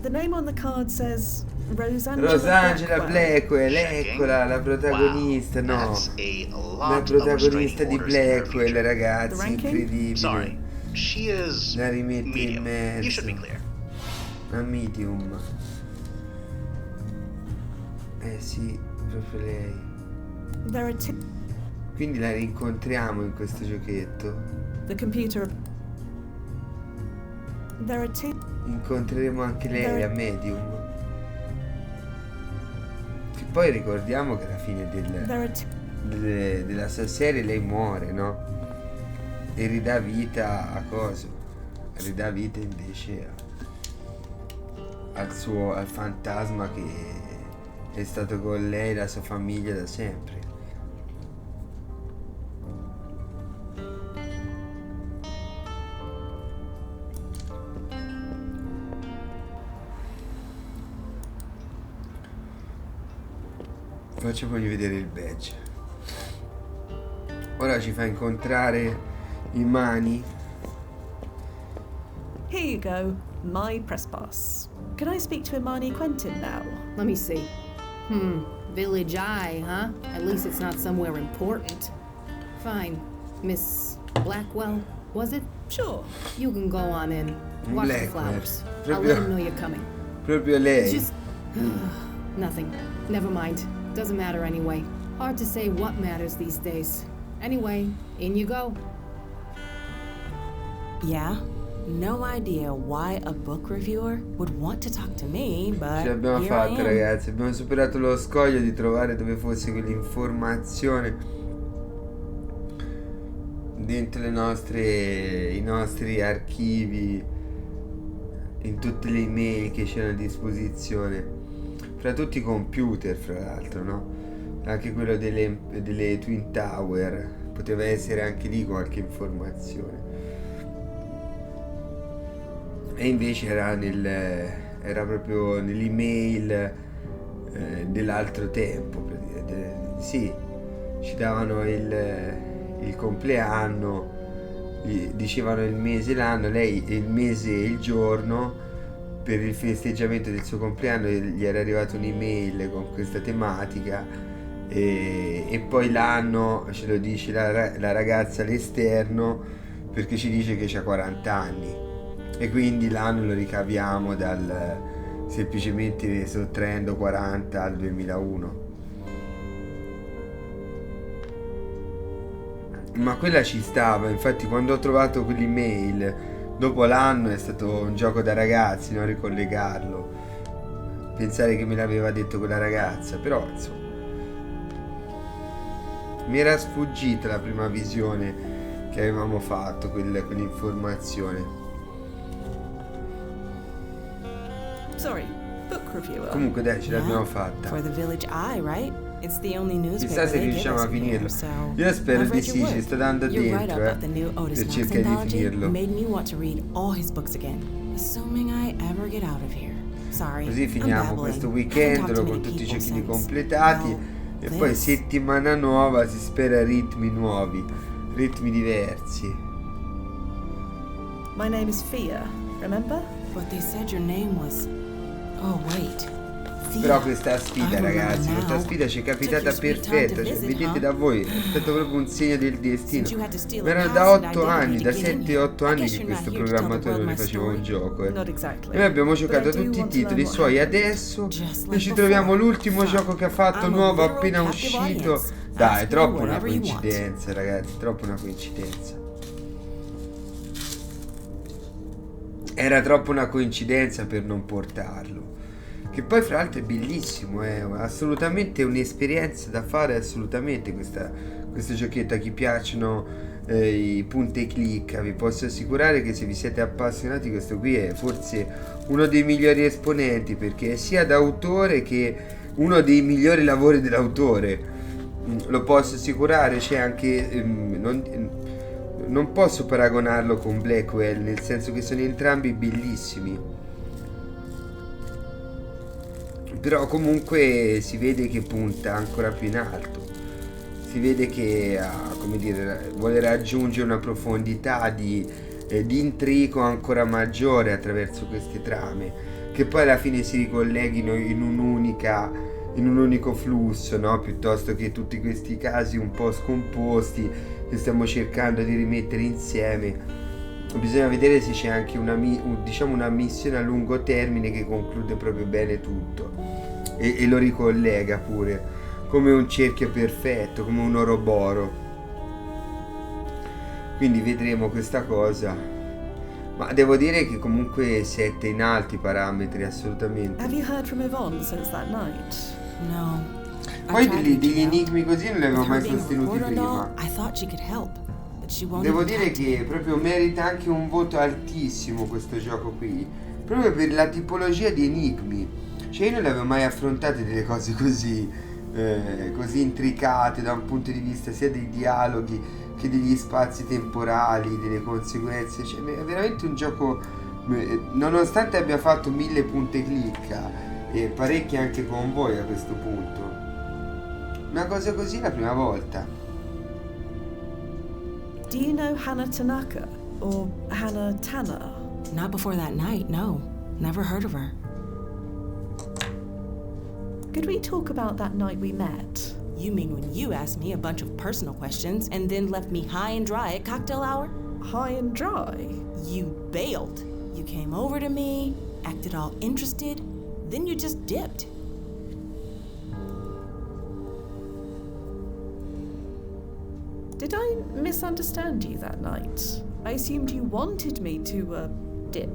Speaker 5: The name on the card says Rosangela
Speaker 1: Rosangela Blackwell,
Speaker 8: Checking.
Speaker 1: eccola la protagonista,
Speaker 8: Wow,
Speaker 1: no.
Speaker 8: that's a
Speaker 1: La
Speaker 8: lot of
Speaker 1: protagonista
Speaker 8: restraining
Speaker 1: di
Speaker 8: orders in her
Speaker 1: Blackwell,
Speaker 8: future.
Speaker 1: ragazzi,
Speaker 5: The ranking?
Speaker 1: incredibile.
Speaker 8: Sorry, she is
Speaker 1: La rimette in
Speaker 8: medium.
Speaker 1: mezzo.
Speaker 8: You should be clear.
Speaker 1: Una medium. Eh sì, proprio lei.
Speaker 5: There are two.
Speaker 1: Quindi la rincontriamo in questo giochetto.
Speaker 5: The computer. There are two.
Speaker 1: Incontreremo anche lei a medium. Che poi ricordiamo che alla fine
Speaker 5: There are two.
Speaker 1: della sua serie lei muore, no? E ridà vita a coso. Ridà vita invece al fantasma che è stato con lei e la sua famiglia da sempre. Facciamogli vedere il badge. Ora ci fa incontrare i mani.
Speaker 5: Here you go. My press pass. Can I speak to Imani Quentin now?
Speaker 14: Let me see. Village Eye, huh? At least it's not somewhere important. Fine. Miss Blackwell, was it?
Speaker 5: Sure.
Speaker 14: You can go on in. Watch the
Speaker 1: Blackwell.
Speaker 14: flowers. I'll
Speaker 1: Proprio-
Speaker 14: let him know you're coming.
Speaker 1: Proprio lei.
Speaker 14: Just... Nothing. Never mind. Doesn't matter anyway. Hard to say what matters these days. Anyway, in you go.
Speaker 13: Yeah? No idea why a book reviewer would want to talk to me, but
Speaker 1: Ce l'abbiamo
Speaker 13: here
Speaker 1: fatta,
Speaker 13: I am.
Speaker 1: ragazzi. Abbiamo superato lo scoglio di trovare dove fosse quell'informazione dentro i nostri archivi, in tutte le email che c'erano a disposizione, fra tutti i computer, fra l'altro, no? Anche quello delle Twin Tower, poteva essere anche lì qualche informazione. E invece era proprio nell'email dell'altro tempo. Sì, ci davano il compleanno, dicevano il mese, l'anno, lei il mese e il giorno. Per il festeggiamento del suo compleanno gli era arrivata un'email con questa tematica e poi l'anno ce lo dice la ragazza all'esterno, perché ci dice che c'ha 40 anni e quindi l'anno lo ricaviamo semplicemente sottraendo 40 al 2001. Ma quella ci stava, infatti quando ho trovato quell'email dopo l'anno è stato un gioco da ragazzi, non ricollegarlo, pensare che me l'aveva detto quella ragazza, però insomma mi era sfuggita la prima visione che avevamo fatto, quell'informazione.
Speaker 5: Sorry, book reviewer.
Speaker 1: Comunque dai, ce l'abbiamo fatta.
Speaker 13: For the Village Eye, right? It's the only newspaper
Speaker 1: Chissà se
Speaker 13: they give
Speaker 1: riusciamo
Speaker 13: us
Speaker 1: a
Speaker 13: in here,
Speaker 1: finirlo.
Speaker 13: so
Speaker 1: Io spero
Speaker 13: I've
Speaker 1: di
Speaker 13: read
Speaker 1: sì,
Speaker 13: your
Speaker 1: ci
Speaker 13: work.
Speaker 1: sto dando
Speaker 13: You're right
Speaker 1: dentro,
Speaker 13: about the new Otis
Speaker 1: per
Speaker 13: Knox
Speaker 1: cercare di
Speaker 13: anthology.
Speaker 1: finirlo.
Speaker 13: Made me want to read all his books again, assuming I ever get out of here. Sorry,
Speaker 1: Così
Speaker 13: I'm
Speaker 1: finiamo
Speaker 13: babbling.
Speaker 1: questo
Speaker 13: Haven't
Speaker 1: weekend
Speaker 13: talked to
Speaker 1: con
Speaker 13: many
Speaker 1: tutti i
Speaker 13: people
Speaker 1: cecchini
Speaker 13: since,
Speaker 1: completati
Speaker 13: well,
Speaker 1: e poi
Speaker 13: this.
Speaker 1: settimana nuova, si spera ritmi nuovi, ritmi diversi.
Speaker 5: My name is Fia, remember?
Speaker 13: But they said your name was... Oh, wait.
Speaker 1: Però questa sfida, ragazzi, questa sfida ci è capitata perfetta, cioè vedete da voi, è stato proprio un segno del destino. Ma erano da 8 anni, da 7-8 anni che questo programmatore non ne faceva un gioco. E noi abbiamo giocato tutti i titoli suoi adesso e ci troviamo l'ultimo gioco che ha fatto nuovo appena uscito. Dai, è troppo una coincidenza, ragazzi, troppo una coincidenza. Era troppo una coincidenza per non portarlo. Che poi fra l'altro è bellissimo, è assolutamente un'esperienza da fare, assolutamente questo giochetto. A chi piacciono i punta e clicca, vi posso assicurare che se vi siete appassionati questo qui è forse uno dei migliori esponenti, perché è sia da autore che uno dei migliori lavori dell'autore, lo posso assicurare. C'è anche non posso paragonarlo con Blackwell, nel senso che sono entrambi bellissimi, però comunque si vede che punta ancora più in alto, si vede che come dire, vuole raggiungere una profondità di intrigo ancora maggiore attraverso queste trame, che poi alla fine si ricolleghino in un unico flusso, no? Piuttosto che tutti questi casi un po' scomposti che stiamo cercando di rimettere insieme. Bisogna vedere se c'è anche una missione a lungo termine che conclude proprio bene tutto e lo ricollega pure come un cerchio perfetto, come un oroboro. Quindi vedremo questa cosa, ma devo dire che comunque 7 in alti parametri, assolutamente.
Speaker 5: Have you heard from Yvonne since that night?
Speaker 13: No.
Speaker 1: Poi degli enigmi così non li avevo mai sostenuti prima.
Speaker 13: I thought she could help.
Speaker 1: Devo dire che proprio merita anche un voto altissimo questo gioco qui, proprio per la tipologia di enigmi. Cioè io non le avevo mai affrontate delle cose così intricate da un punto di vista sia dei dialoghi che degli spazi temporali, delle conseguenze. Cioè è veramente un gioco, nonostante abbia fatto 1000 punte clicca e parecchi anche con voi a questo punto, una cosa così la prima volta.
Speaker 5: Do you know Hannah Tanaka? Or Hannah Tanner?
Speaker 13: Not before that night, no. Never heard of her.
Speaker 5: Could we talk about that night we met?
Speaker 13: You mean when you asked me a bunch of personal questions and then left me high and dry at cocktail hour?
Speaker 5: High and dry?
Speaker 13: You bailed. You came over to me, acted all interested, then you just dipped.
Speaker 5: Did I misunderstand you that night? I assumed you wanted me to, dip.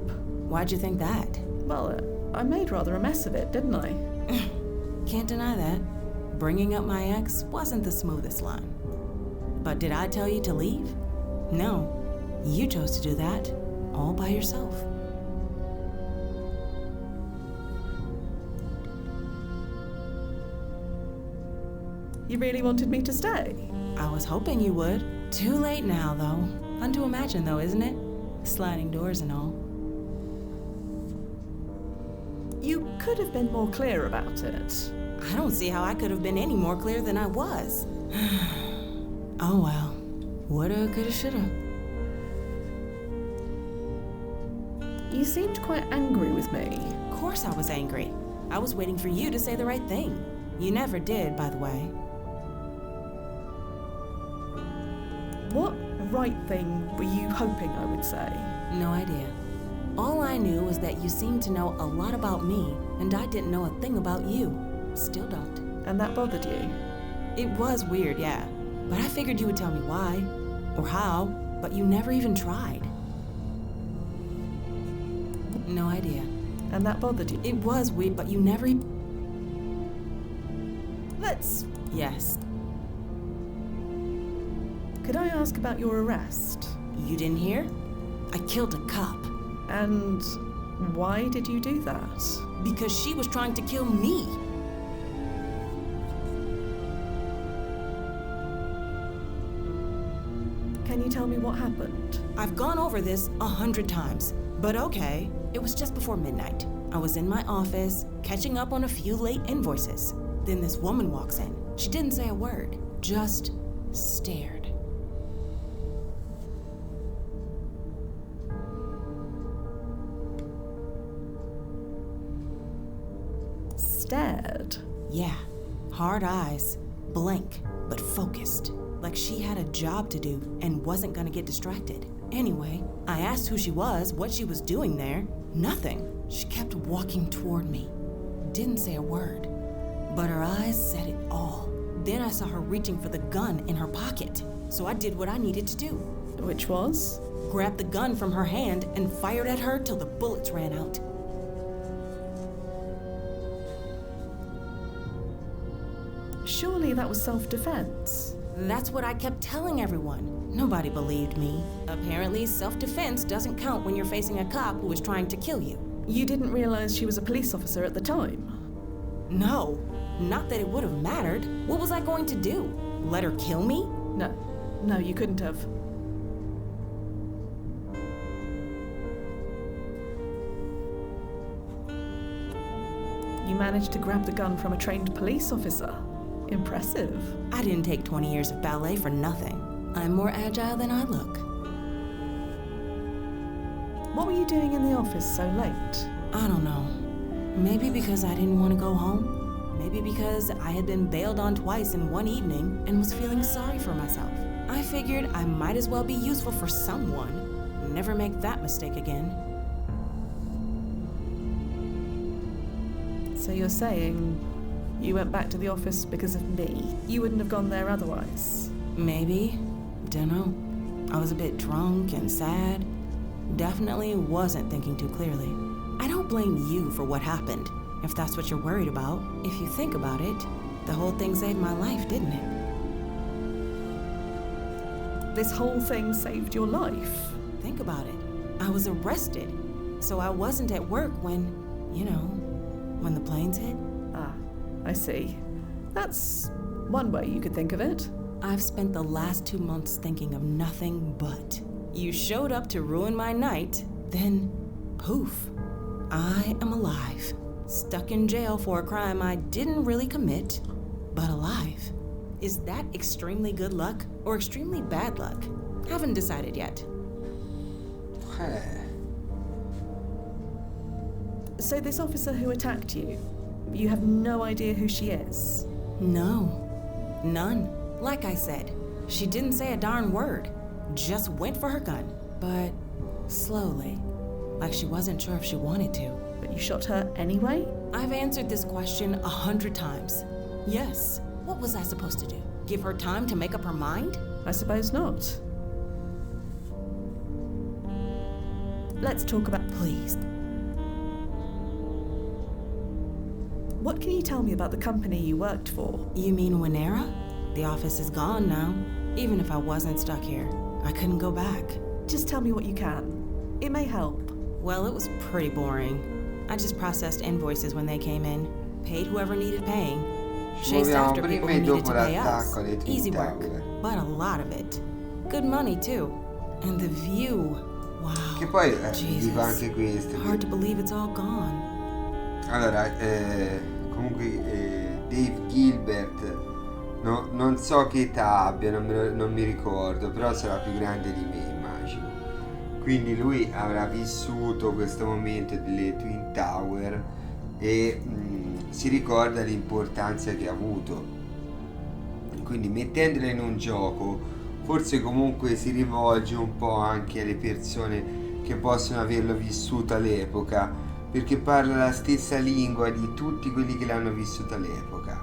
Speaker 13: Why'd you think that?
Speaker 5: Well, I made rather a mess of it, didn't I?
Speaker 13: Can't deny that. Bringing up my ex wasn't the smoothest line. But did I tell you to leave? No. You chose to do that, all by yourself.
Speaker 5: You really wanted me to stay?
Speaker 13: I was hoping you would. Too late now, though. Fun to imagine, though, isn't it? Sliding doors and all.
Speaker 5: could have been more clear about it.
Speaker 13: I don't see how I could have been any more clear than I was. Oh well. Woulda, coulda, shoulda.
Speaker 5: You seemed quite angry with me.
Speaker 13: Of course I was angry. I was waiting for you to say the right thing. You never did, by the way.
Speaker 5: What right thing were you hoping I would say?
Speaker 13: No idea. All I knew was that you seemed to know a lot about me, and I didn't know a thing about you. Still don't.
Speaker 5: And that bothered you?
Speaker 13: It was weird, yeah. But I figured you would tell me why, or how, but you never even tried. No idea.
Speaker 5: And that bothered you?
Speaker 13: It was weird, but you never...
Speaker 5: Let's...
Speaker 13: Yes.
Speaker 5: Could I ask about your arrest?
Speaker 13: You didn't hear? I killed a cop.
Speaker 5: And why did you do that?
Speaker 13: Because she was trying to kill me.
Speaker 5: Can you tell me what happened?
Speaker 13: I've gone over this 100 times, but okay. It was just before midnight. I was in my office, catching up on a few late invoices. Then this woman walks in. She didn't say a word, just stared.
Speaker 5: Stared?
Speaker 13: Yeah, hard eyes, blank, but focused. Like she had a job to do and wasn't gonna get distracted. Anyway, I asked who she was, what she was doing there. Nothing. She kept walking toward me. Didn't say a word, but her eyes said it all. Then I saw her reaching for the gun in her pocket. So I did what I needed to do.
Speaker 5: Which was?
Speaker 13: Grabbed the gun from her hand and fired at her till the bullets ran out.
Speaker 5: Surely that was self-defense.
Speaker 13: That's what I kept telling everyone. Nobody believed me. Apparently, self-defense doesn't count when you're facing a cop who is trying to kill you.
Speaker 5: You didn't realize she was a police officer at the time?
Speaker 13: No, not that it would have mattered. What was I going to do? Let her kill me?
Speaker 5: No, you couldn't have. You managed to grab the gun from a trained police officer. Impressive.
Speaker 13: I didn't take 20 years of ballet for nothing. I'm more agile than I look.
Speaker 5: What were you doing in the office so late?
Speaker 13: I don't know. Maybe because I didn't want to go home. Maybe because I had been bailed on twice in one evening and was feeling sorry for myself. I figured I might as well be useful for someone. Never make that mistake again.
Speaker 5: So you're saying you went back to the office because of me? You wouldn't have gone there otherwise?
Speaker 13: Maybe. Dunno. I was a bit drunk and sad. Definitely wasn't thinking too clearly. I don't blame you for what happened, if that's what you're worried about. If you think about it, the whole thing saved my life, didn't it?
Speaker 5: This whole thing saved your life?
Speaker 13: Think about it. I was arrested, so I wasn't at work when, when the planes hit.
Speaker 5: Ah, I see. That's one way you could think of it.
Speaker 13: I've spent the last 2 months thinking of nothing but. You showed up to ruin my night, then poof. I am alive. Stuck in jail for a crime I didn't really commit, but alive. Is that extremely good luck or extremely bad luck? Haven't decided yet.
Speaker 5: So this officer who attacked you, you have no idea who she is?
Speaker 13: No, none. Like I said, she didn't say a darn word. Just went for her gun, but slowly, like she wasn't sure if she wanted to.
Speaker 5: But you shot her anyway?
Speaker 13: I've answered this question 100 times. Yes. What was I supposed to do? Give her time to make up her mind?
Speaker 5: I suppose not. Let's talk about...
Speaker 13: Please.
Speaker 5: What can you tell me about the company you worked for?
Speaker 13: You mean Winera? The office is gone now. Even if I wasn't stuck here, I couldn't go back.
Speaker 5: Just tell me what you can. It may help.
Speaker 13: Well, it was pretty boring. I just processed invoices when they came in, paid whoever needed paying, chased after people who needed to pay us. Easy work, but a lot of it. Good money, too. And the view. Wow.
Speaker 1: Che poi
Speaker 13: Jesus.
Speaker 1: dico anche questo.
Speaker 13: Hard to believe it's all gone.
Speaker 1: Allora, comunque Dave Gilbert, non so che età abbia, non mi ricordo, però sarà più grande di me, immagino. Quindi lui avrà vissuto questo momento delle Twin Tower e si ricorda l'importanza che ha avuto. Quindi mettendola in un gioco, forse comunque si rivolge un po' anche alle persone che possono averlo vissuto all'epoca, perché parla la stessa lingua di tutti quelli che l'hanno vissuto all'epoca,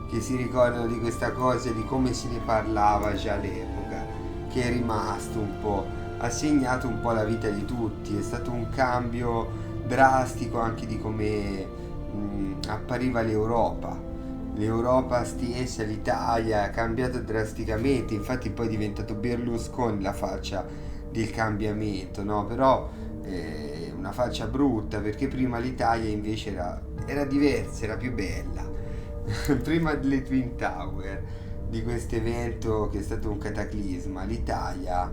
Speaker 1: che si ricordano di questa cosa, di come se ne parlava già all'epoca, che è rimasto un po', ha segnato un po' la vita di tutti. È stato un cambio drastico anche di come appariva l'Europa stessa, l'Italia, ha cambiato drasticamente. Infatti poi è diventato Berlusconi la faccia del cambiamento, no? Però una faccia brutta, perché prima l'Italia invece era diversa, era più bella. Prima delle Twin Tower, di questo evento che è stato un cataclisma, l'Italia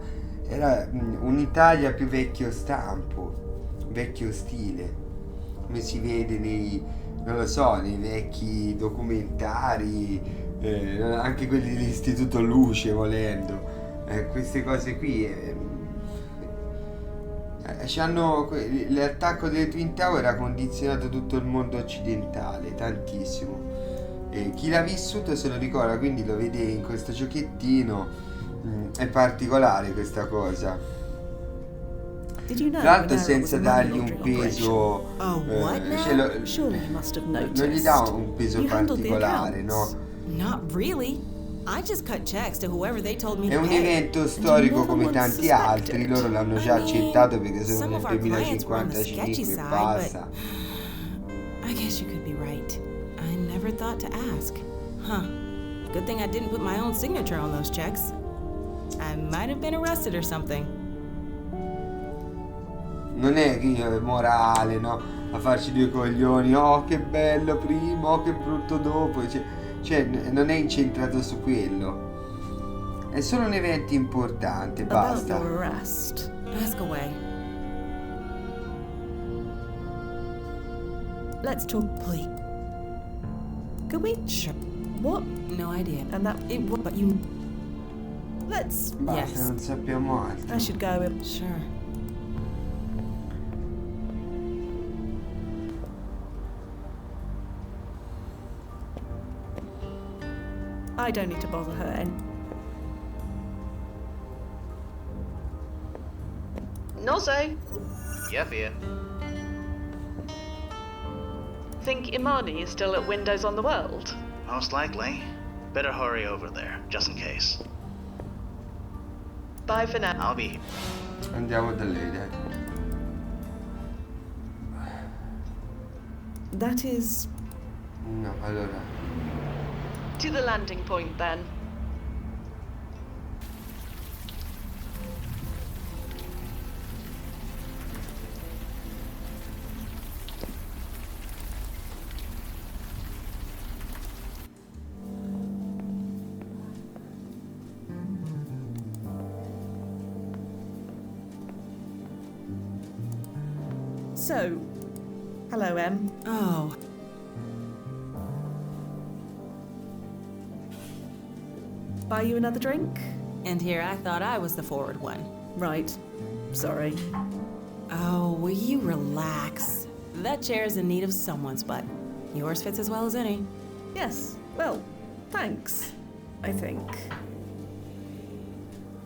Speaker 1: era un'Italia più vecchio stampo, vecchio stile, come si vede nei vecchi documentari, anche quelli dell'Istituto Luce, volendo, queste cose qui. L'attacco delle Twin Tower ha condizionato tutto il mondo occidentale, tantissimo. Chi l'ha vissuto se lo ricorda, quindi lo vede in questo giochettino. È particolare questa cosa. Tra l'altro senza dargli un peso, non gli dà un peso particolare, no?
Speaker 13: Not really. I just cut checks to whoever they told me
Speaker 1: È
Speaker 13: to
Speaker 1: un
Speaker 13: pay.
Speaker 1: evento storico come tanti altri, loro l'hanno già accettato perché sono nel 2055 e basta.
Speaker 13: I guess you could be right. I never thought to ask. Huh. Good thing I didn't put my own signature on those checks. I might have been arrested or something.
Speaker 1: Non è che è morale, no? A farci due coglioni, oh che bello prima, oh che brutto dopo, cioè non è incentrato su quello. È solo un evento importante, basta.
Speaker 5: About your arrest.
Speaker 13: Ask away.
Speaker 5: Let's talk, please. Could we?
Speaker 13: Sure.
Speaker 5: What?
Speaker 13: No idea.
Speaker 5: And that
Speaker 13: It would, but you.
Speaker 5: Let's.
Speaker 1: Basta,
Speaker 13: Yes.
Speaker 1: non sappiamo altro.
Speaker 5: I should go.
Speaker 13: Sure.
Speaker 5: I don't need to bother her.
Speaker 7: Noze,
Speaker 8: Yeah, Fia.
Speaker 7: think Imani is still at Windows on the World?
Speaker 8: Most likely. Better hurry over there, just in case.
Speaker 7: Bye for now.
Speaker 8: I'll be.
Speaker 1: Andiamo da lei, dai.
Speaker 5: That is.
Speaker 1: No, allora.
Speaker 7: To the landing point then.
Speaker 5: So, hello, Em.
Speaker 13: Oh.
Speaker 5: Buy you another drink?
Speaker 13: And here I thought I was the forward one.
Speaker 5: Right. Sorry.
Speaker 13: Oh, will you relax? That chair is in need of someone's butt. Yours fits as well as any.
Speaker 5: Yes. Well, thanks. I think.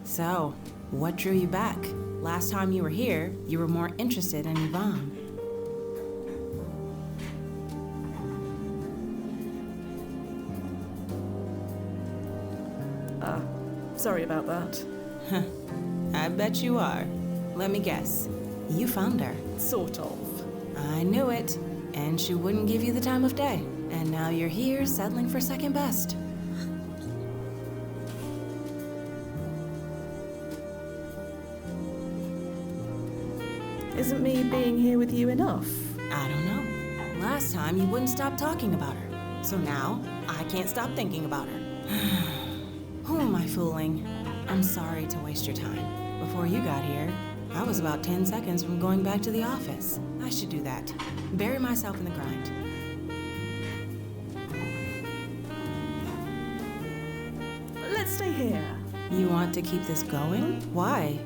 Speaker 13: So, what drew you back? Last time you were here, you were more interested in Yvonne.
Speaker 5: Sorry about that.
Speaker 13: I bet you are. Let me guess. You found her.
Speaker 5: Sort of.
Speaker 13: I knew it. And she wouldn't give you the time of day. And now you're here settling for second best.
Speaker 5: Isn't me being here with you enough?
Speaker 13: I don't know. Last time you wouldn't stop talking about her. So now, I can't stop thinking about her. Who am I fooling? I'm sorry to waste your time. Before you got here, I was about 10 seconds from going back to the office. I should do that. Bury myself in the grind.
Speaker 5: Let's stay here.
Speaker 13: You want to keep this going? Why?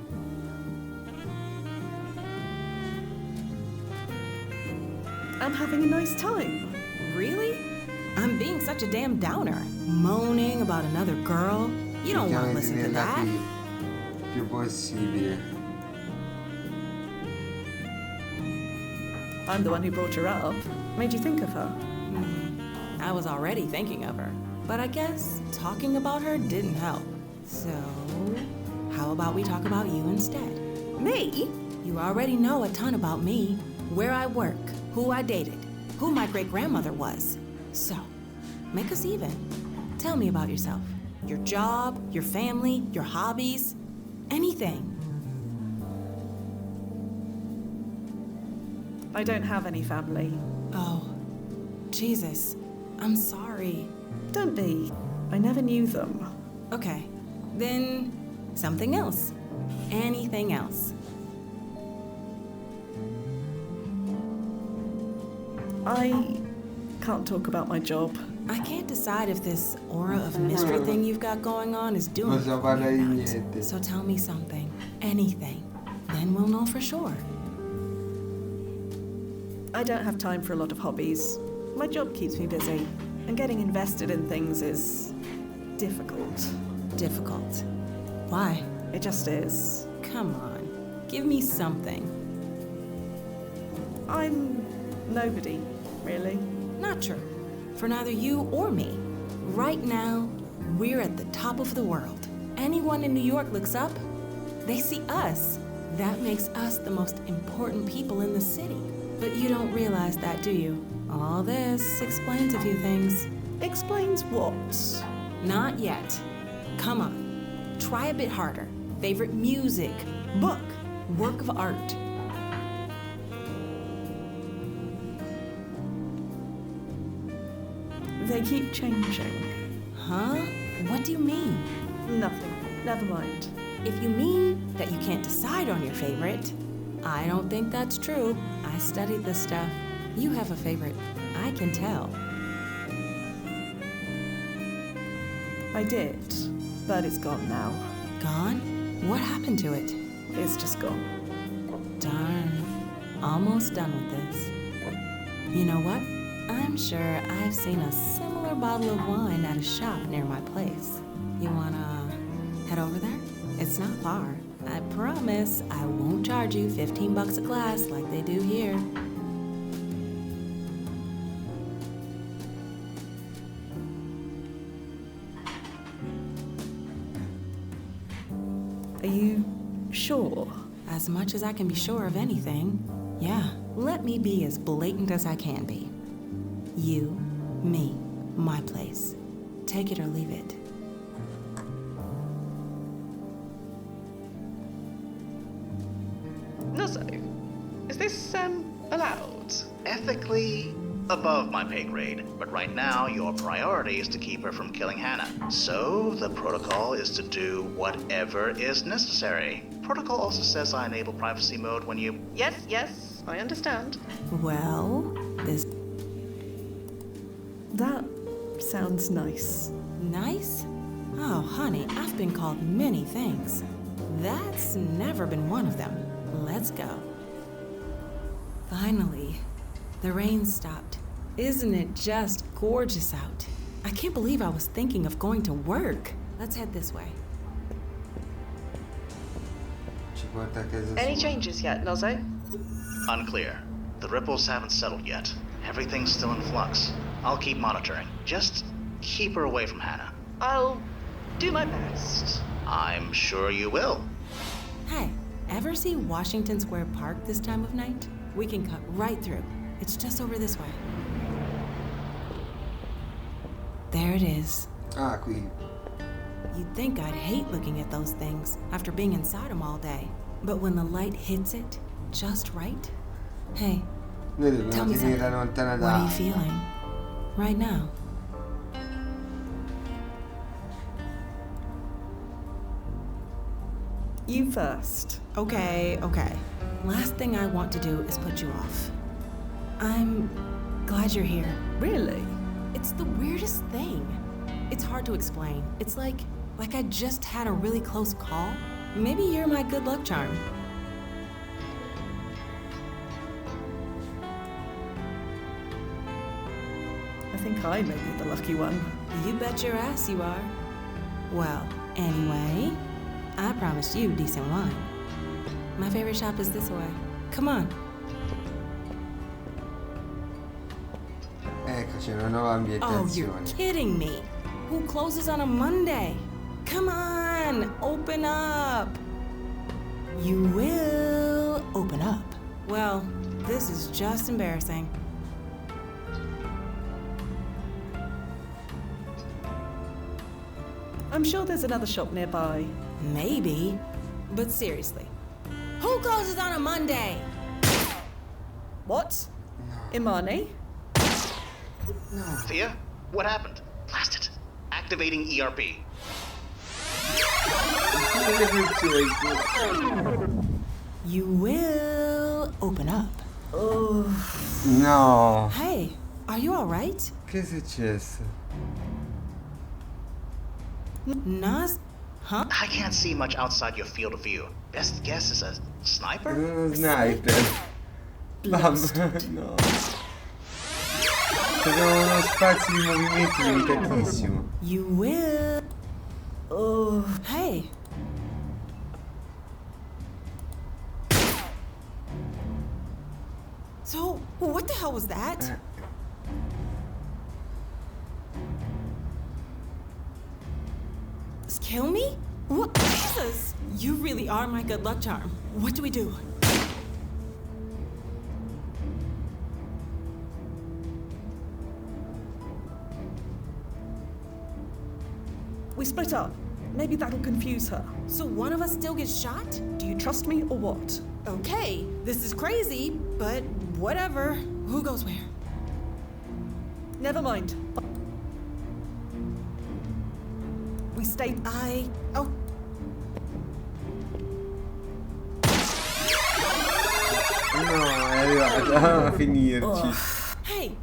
Speaker 5: I'm having a nice time.
Speaker 13: Really? I'm being such a damn downer. Moaning about another girl. You don't want to listen to that.
Speaker 1: Più possibile.
Speaker 5: I'm the one who brought her up. Made you think of her?
Speaker 13: I was already thinking of her. But I guess talking about her didn't help. So, how about we talk about you instead?
Speaker 5: Me?
Speaker 13: You already know a ton about me. Where I work, who I dated, who my great-grandmother was. So, make us even. Tell me about yourself. Your job, your family, your hobbies, anything.
Speaker 5: I don't have any family.
Speaker 13: Oh, Jesus. I'm sorry.
Speaker 5: Don't be. I never knew them.
Speaker 13: Okay, then something else. Anything else.
Speaker 5: I can't talk about my job.
Speaker 13: I can't decide if this aura of mystery thing you've got going on is doing
Speaker 1: Non so parlare di niente.
Speaker 13: So tell me something. Anything. Then we'll know for sure.
Speaker 5: I don't have time for a lot of hobbies. My job keeps me busy, and getting invested in things is difficult.
Speaker 13: Difficult. Why?
Speaker 5: It just is.
Speaker 13: Come on. Give me something.
Speaker 5: I'm nobody, really.
Speaker 13: Not true. For neither you or me. Right now, we're at the top of the world. Anyone in New York looks up, they see us. That makes us the most important people in the city. But you don't realize that, do you? All this explains a few things.
Speaker 5: Explains what?
Speaker 13: Not yet. Come on. Try a bit harder. Favorite music, book, work of art.
Speaker 5: They keep changing.
Speaker 13: Huh? What do you mean?
Speaker 5: Nothing. Never mind.
Speaker 13: If you mean that you can't decide on your favorite, I don't think that's true. I studied this stuff. You have a favorite. I can tell.
Speaker 5: I did, but it's gone now.
Speaker 13: Gone? What happened to it?
Speaker 5: It's just gone.
Speaker 13: Darn. Almost done with this. You know what? I'm sure I've seen a similar bottle of wine at a shop near my place. You wanna head over there? It's not far. I promise I won't charge you $15 a glass like they do here.
Speaker 5: Are you sure?
Speaker 13: As much as I can be sure of anything. Yeah, let me be as blatant as I can be. You, me, my place. Take it or leave it.
Speaker 7: Nuzzo, is this, allowed?
Speaker 8: Ethically, above my pay grade, but right now your priority is to keep her from killing Hannah. So the protocol is to do whatever is necessary. Protocol also says I enable privacy mode when you...
Speaker 7: Yes, I understand.
Speaker 13: Well, this...
Speaker 5: That sounds nice.
Speaker 13: Nice? Oh, honey, I've been called many things. That's never been one of them. Let's go. Finally, the rain stopped. Isn't it just gorgeous out? I can't believe I was thinking of going to work. Let's head this way.
Speaker 7: Any changes yet, Nuzzo?
Speaker 8: Unclear. The ripples haven't settled yet. Everything's still in flux. I'll keep monitoring. Just keep her away from Hannah.
Speaker 7: I'll do my best.
Speaker 8: I'm sure you will.
Speaker 13: Hey, ever see Washington Square Park this time of night? We can cut right through. It's just over this way. There it is.
Speaker 1: Ah, qui.
Speaker 13: You'd think I'd hate looking at those things after being inside them all day. But when the light hits it just right... Hey, tell me something. What are you feeling right now?
Speaker 5: You first.
Speaker 13: Okay. Last thing I want to do is put you off. I'm glad you're here.
Speaker 5: Really?
Speaker 13: It's the weirdest thing. It's hard to explain. It's like I just had a really close call. Maybe you're my good luck charm.
Speaker 5: I think I may be the lucky one.
Speaker 13: You bet your ass you are. Well, anyway, I promised you decent wine. My favorite shop is this way. Come on.
Speaker 1: Eccoci, una nuova
Speaker 13: Oh, you're
Speaker 1: ambientazione.
Speaker 13: kidding me. Who closes on a Monday? Come on, open up. You will open up. Well, this is just embarrassing.
Speaker 5: I'm sure there's another shop nearby.
Speaker 13: Maybe, but seriously, who closes on a Monday?
Speaker 5: What? Imani?
Speaker 8: Thea? What happened? Blast it. Activating ERP.
Speaker 13: You will open up.
Speaker 1: No.
Speaker 13: Hey, are you all right?
Speaker 1: Che è successo?
Speaker 13: Nas? Huh?
Speaker 8: I can't see much outside your field of view. Best guess is a sniper?
Speaker 1: Uno sniper. Mamma, no. Abbiamo uno spazio di movimento limitatissimo.
Speaker 13: You will. Oh, hey. So, what the hell was that? Kill me? What? Jesus! You really are my good luck charm. What do we do?
Speaker 5: We split up. Maybe that'll confuse her.
Speaker 13: So one of us still gets shot?
Speaker 5: Do you trust me or what?
Speaker 13: Okay, this is crazy, but whatever. Who goes where?
Speaker 5: Never mind. We stay.
Speaker 13: Oh.
Speaker 1: No, è arrivata a finirci.
Speaker 13: Hey.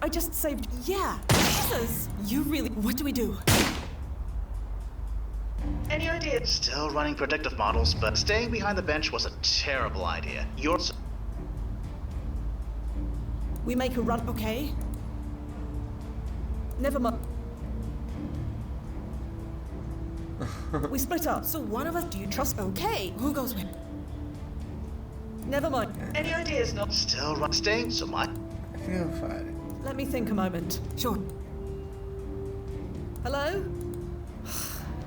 Speaker 5: I just saved.
Speaker 13: Yeah. Jesus. You really. What do we do?
Speaker 8: Any idea? Still running predictive models, but staying behind the bench was a terrible idea.
Speaker 5: We make a run.
Speaker 13: Okay.
Speaker 5: Never mind. We split up.
Speaker 13: So one of us. Do you trust? Okay. Who goes where?
Speaker 5: Never mind.
Speaker 8: Any ideas? Not still staying so much.
Speaker 1: Che devo fare?
Speaker 5: Let me think a moment.
Speaker 13: Sure.
Speaker 5: Hello?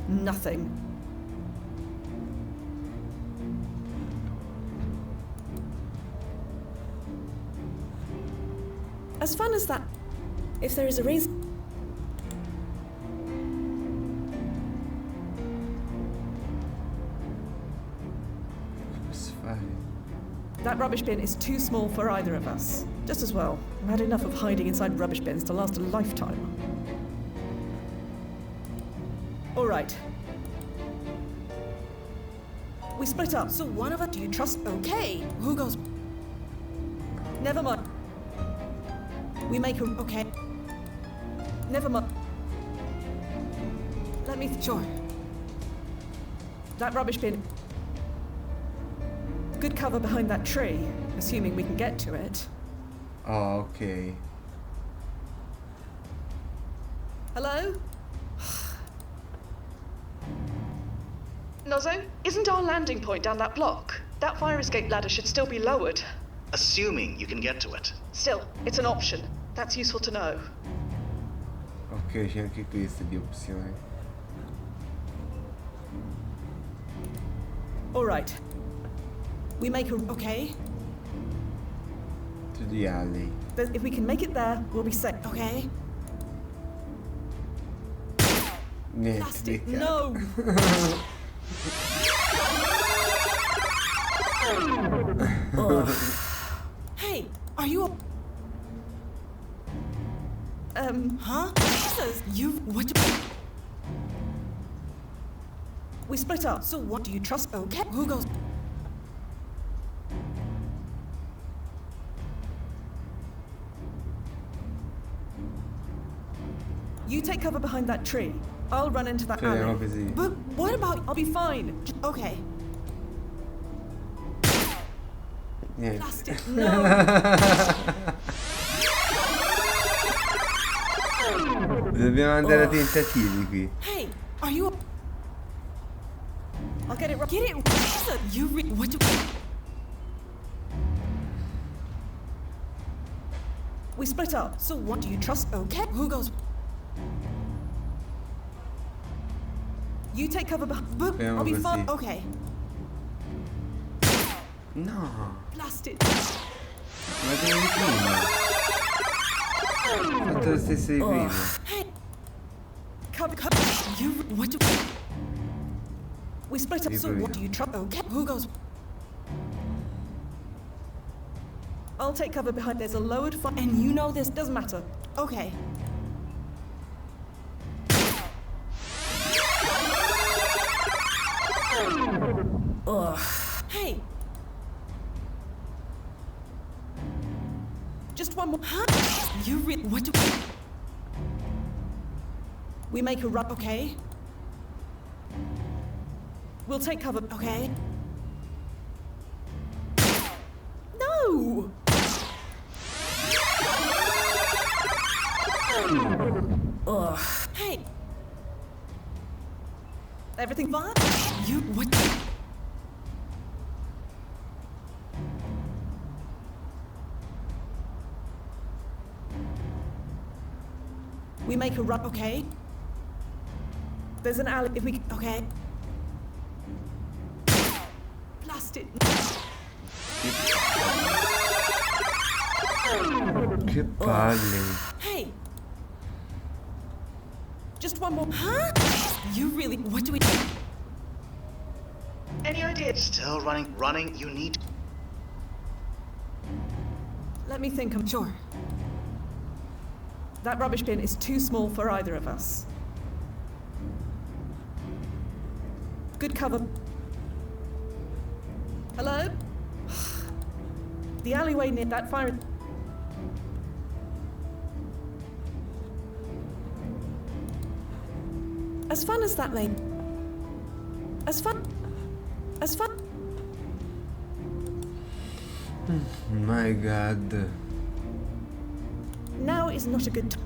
Speaker 5: Nothing. As fun as that. If there is a reason. That rubbish bin is too small for either of us. Just as well. I've had enough of hiding inside rubbish bins to last a lifetime. All right. We split up.
Speaker 13: So one of us. Do you trust? Okay. Who goes?
Speaker 5: Never mind. We make a.
Speaker 13: Okay.
Speaker 5: Never mind. Let me.
Speaker 13: Sure.
Speaker 5: That rubbish bin. Good cover behind that tree, assuming we can get to it.
Speaker 1: Oh, ok.
Speaker 5: Hello?
Speaker 7: Nozzo, isn't our landing point down that block? That fire escape ladder should still be lowered.
Speaker 8: Assuming you can get to it.
Speaker 7: Still, it's an option. That's useful to know.
Speaker 1: Ok, c'è anche questa di opzione.
Speaker 5: All right. We make a.
Speaker 13: Okay.
Speaker 1: To the alley.
Speaker 5: If we can make it there, we'll be safe.
Speaker 13: Okay.
Speaker 1: Niente,
Speaker 5: Plastic,
Speaker 1: beccato.
Speaker 5: No!
Speaker 13: Hey, are you?
Speaker 5: Huh?
Speaker 13: Jesus, you.
Speaker 5: What do we split up, so what do you trust? Okay, who goes? You take cover behind that tree. I'll run into that alley.
Speaker 1: Così.
Speaker 5: But what about... I'll be fine. Okay.
Speaker 1: Niente.
Speaker 5: Plastic, no!
Speaker 1: Dobbiamo andare a tentativi qui.
Speaker 5: Hey, are you... I'll get it right. Get it right. You what do... We split up, so what do you trust? Okay, who goes? You take cover behind... But I'll be fine. Okay.
Speaker 1: No.
Speaker 5: Blasted.
Speaker 1: Ma sei di prima. Ho fatto lo stesso di prima.
Speaker 5: Hey. Cover. You what do... We split up, so what do you trust? Okay, who goes? I'll take cover behind. There's a lowered fire, and you know this doesn't matter. Okay. Ugh. Hey. Just one more. Huh? You what do we make a run? Okay. We'll take cover. Okay. No. Ugh. Hey. Everything fine? You what? We make a run. Okay. There's an alley. If we okay. Blasted.
Speaker 1: Che palle.
Speaker 5: Hey. Just one more. Huh? You really... What do we do?
Speaker 8: Any idea? Still running, you need...
Speaker 5: Let me think, I'm sure. That rubbish bin is too small for either of us. Good cover. Hello? The alleyway near that fire... As fun as that lane. As fun.
Speaker 1: My God.
Speaker 5: Now is not a good time.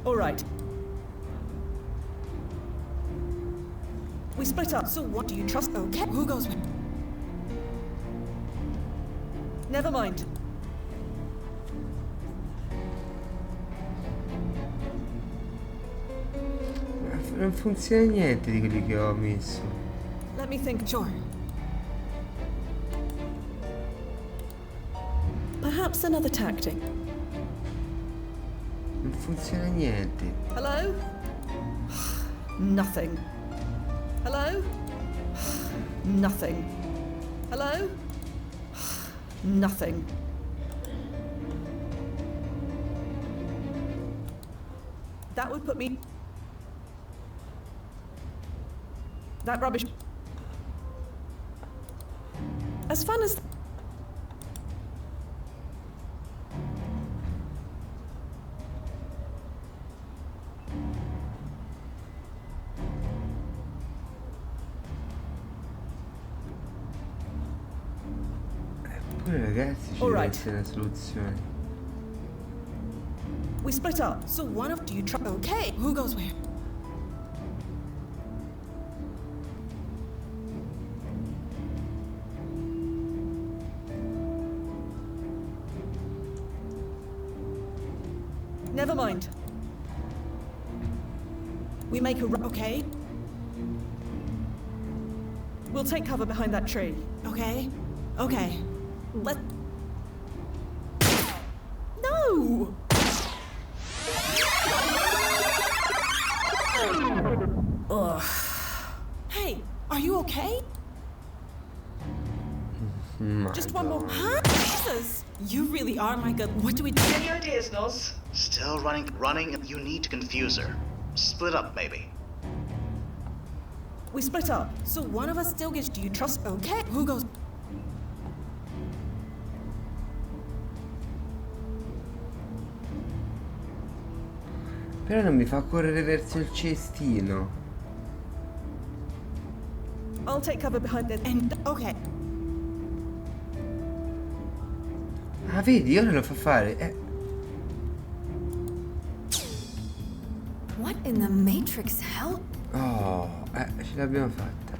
Speaker 5: All right. We split up, so what do you trust? Okay, who goes with? Never mind.
Speaker 1: Non funziona niente di quelli che ho messo.
Speaker 5: Let me think, sure. Perhaps another tactic.
Speaker 1: Non funziona niente.
Speaker 5: Hello? Nothing. Hello? Nothing. Hello? Nothing. That would put me... That rubbish... As fun as...
Speaker 1: Eppure ragazzi ci deve essere una soluzione.
Speaker 5: We split up, so one of you try... Okay, who goes where? Never mind. We make a... Okay. We'll take cover behind that tree. Okay? Okay. Let... No! Ugh. Hey, are you okay? Just one more... Huh? Jesus! You really are my god. What do we do?
Speaker 7: Any ideas, Nos?
Speaker 8: Still running, you need to confuse her. Split up, maybe.
Speaker 5: We split up, so one of us still gets. Do you trust? Okay. Who goes?
Speaker 1: Però non mi fa correre verso il cestino.
Speaker 5: I'll take cover behind the end. Okay.
Speaker 1: Ah, vedi, ora lo fa fare.
Speaker 10: What in the Matrix hell?
Speaker 1: Oh, ce l'abbiamo fatta.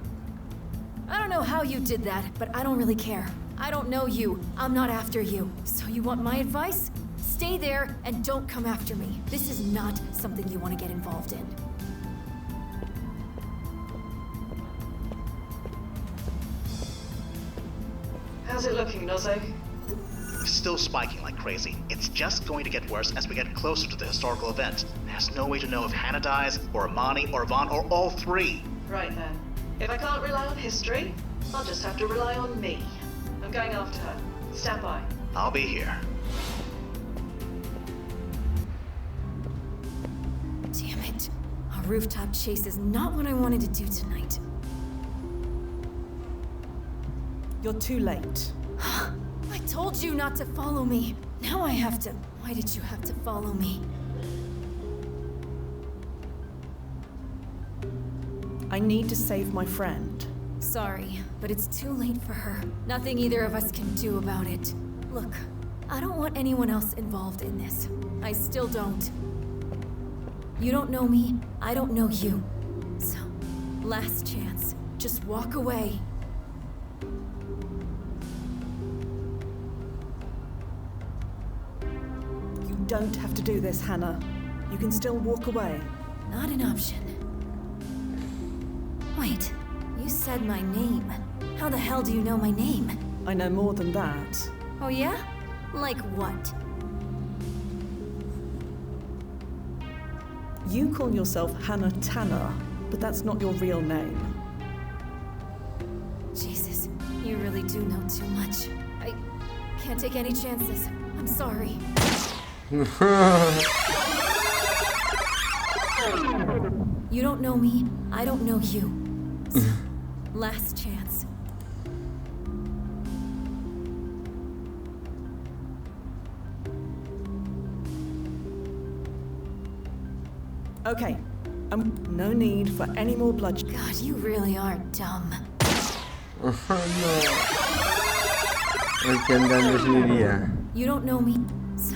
Speaker 10: I don't know how you did that, but I don't really care. I don't know you. I'm not after you. So you want my advice? Stay there and don't come after me. This is not something you want to get involved in.
Speaker 7: How's it looking, Nozzo?
Speaker 8: Still spiking like crazy. It's just going to get worse as we get closer to the historical event. There's no way to know if Hannah dies, or Amani, or Yvonne, or all three.
Speaker 7: Right then. If I can't rely on history, I'll just have to rely on me. I'm going after her. Stand by.
Speaker 8: I'll be here.
Speaker 10: Damn it. A rooftop chase is not what I wanted to do tonight.
Speaker 5: You're too late.
Speaker 10: I told you not to follow me. Now I have to. Why did you have to follow me?
Speaker 5: I need to save my friend.
Speaker 10: Sorry, but it's too late for her. Nothing either of us can do about it. Look, I don't want anyone else involved in this. I still don't. You don't know me, I don't know you. So, last chance. Just walk away.
Speaker 5: You don't have to do this, Hannah. You can still walk away.
Speaker 10: Not an option. Wait, you said my name. How the hell do you know my name?
Speaker 5: I know more than that.
Speaker 10: Oh yeah? Like what?
Speaker 5: You call yourself Hannah Tanner, but that's not your real name.
Speaker 10: Jesus, you really do know too much. I can't take any chances. I'm sorry. You don't know me, I don't know you. So, last chance.
Speaker 5: Okay. No need for any more bloodshed.
Speaker 10: God, you really are dumb.
Speaker 1: Oh no. Perché andandoci via.
Speaker 10: You don't know me, so...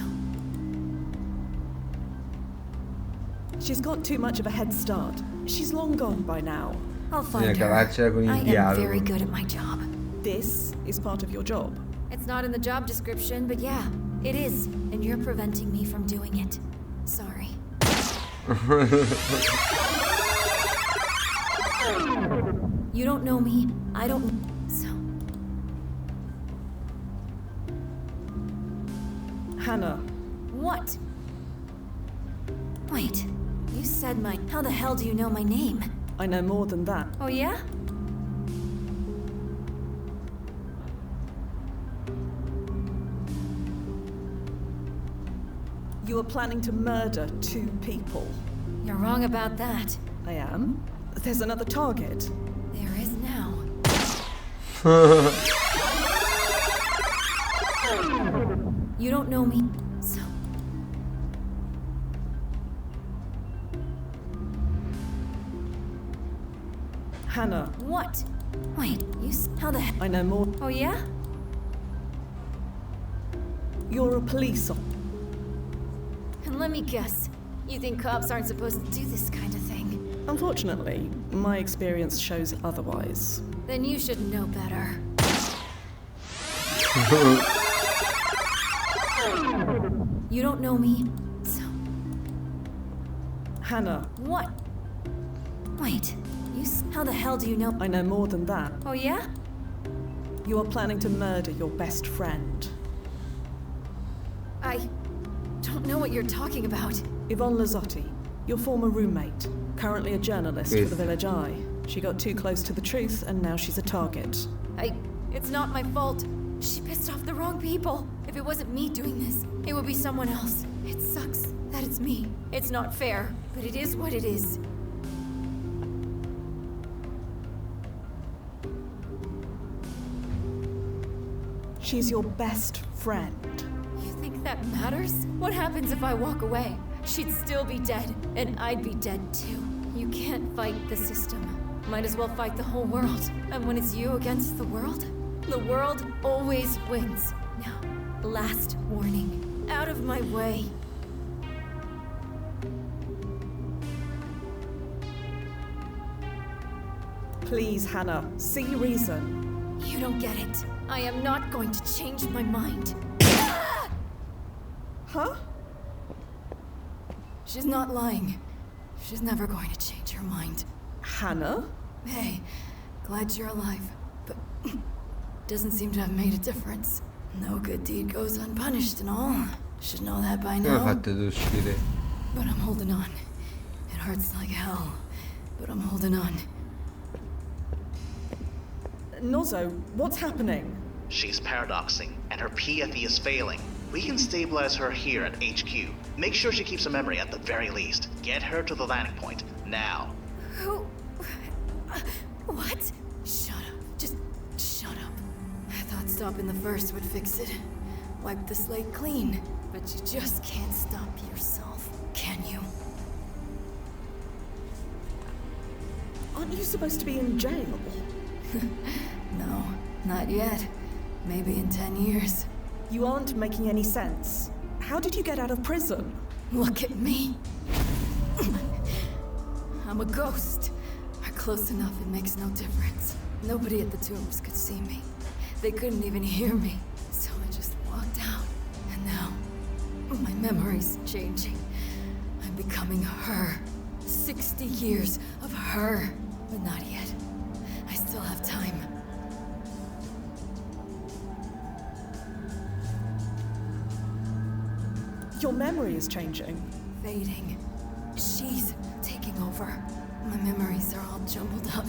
Speaker 5: She's got too much of a head start. She's long gone by now.
Speaker 10: I'll find her. I am very good at my job.
Speaker 5: This is part of your job.
Speaker 10: It's not in the job description, but yeah, it is. And you're preventing me from doing it. Sorry. You don't know me, I don't... So...
Speaker 5: Hannah.
Speaker 10: What? Wait, you said my... How the hell do you know my name?
Speaker 5: I know more than that.
Speaker 10: Oh yeah?
Speaker 5: You are planning to murder 2 people.
Speaker 10: You're wrong about that.
Speaker 5: I am? There's another target.
Speaker 10: There is now. You don't know me, so...
Speaker 5: Hannah.
Speaker 10: What? Wait, how the heck?
Speaker 5: I know more.
Speaker 10: Oh yeah?
Speaker 5: You're a police officer.
Speaker 10: And let me guess, you think cops aren't supposed to do this kind of thing?
Speaker 5: Unfortunately, my experience shows otherwise.
Speaker 10: Then you should know better. You don't know me, so...
Speaker 5: Hannah.
Speaker 10: What? Wait, how the hell do you know?
Speaker 5: I know more than that.
Speaker 10: Oh yeah?
Speaker 5: You are planning to murder your best friend.
Speaker 10: I don't know what you're talking about.
Speaker 5: Yvonne Lazzotti, your former roommate, currently a journalist for the Village Eye. She got too close to the truth and now she's a target.
Speaker 10: It's not my fault. She pissed off the wrong people. If it wasn't me doing this, it would be someone else. It sucks that it's me. It's not fair, but it is what it is.
Speaker 5: She's your best friend.
Speaker 10: You think that matters? What happens if I walk away? She'd still be dead, and I'd be dead too. You can't fight the system. Might as well fight the whole world. And when it's you against the world always wins. Now, last warning. Out of my way.
Speaker 5: Please, Hannah, see reason.
Speaker 10: You don't get it. I am not going to change my mind.
Speaker 5: Huh?
Speaker 10: She's not lying. She's never going to change her mind.
Speaker 5: Hannah?
Speaker 10: Hey, glad you're alive, but doesn't seem to have made a difference. No good deed goes unpunished and all. Should know that by now. But I'm holding on. It hurts like hell, but I'm holding on.
Speaker 5: Nozo, what's happening?
Speaker 8: She's paradoxing, and her PFE is failing. We can stabilize her here at HQ. Make sure she keeps her memory at the very least. Get her to the landing point, now.
Speaker 10: Who? What? Shut up. Just shut up. I thought stopping the first would fix it. Wipe the slate clean. But you just can't stop yourself, can you?
Speaker 5: Aren't you supposed to be in jail?
Speaker 10: No, not yet. Maybe in 10 years.
Speaker 5: You aren't making any sense. How did you get out of prison?
Speaker 10: Look at me. I'm a ghost. Or close enough, it makes no difference. Nobody at the tombs could see me. They couldn't even hear me. So I just walked out. And now, my memory's changing. I'm becoming her. 60 years of her. But not yet. I still have time.
Speaker 5: Your memory is changing.
Speaker 10: Fading. She's taking over. My memories are all jumbled up,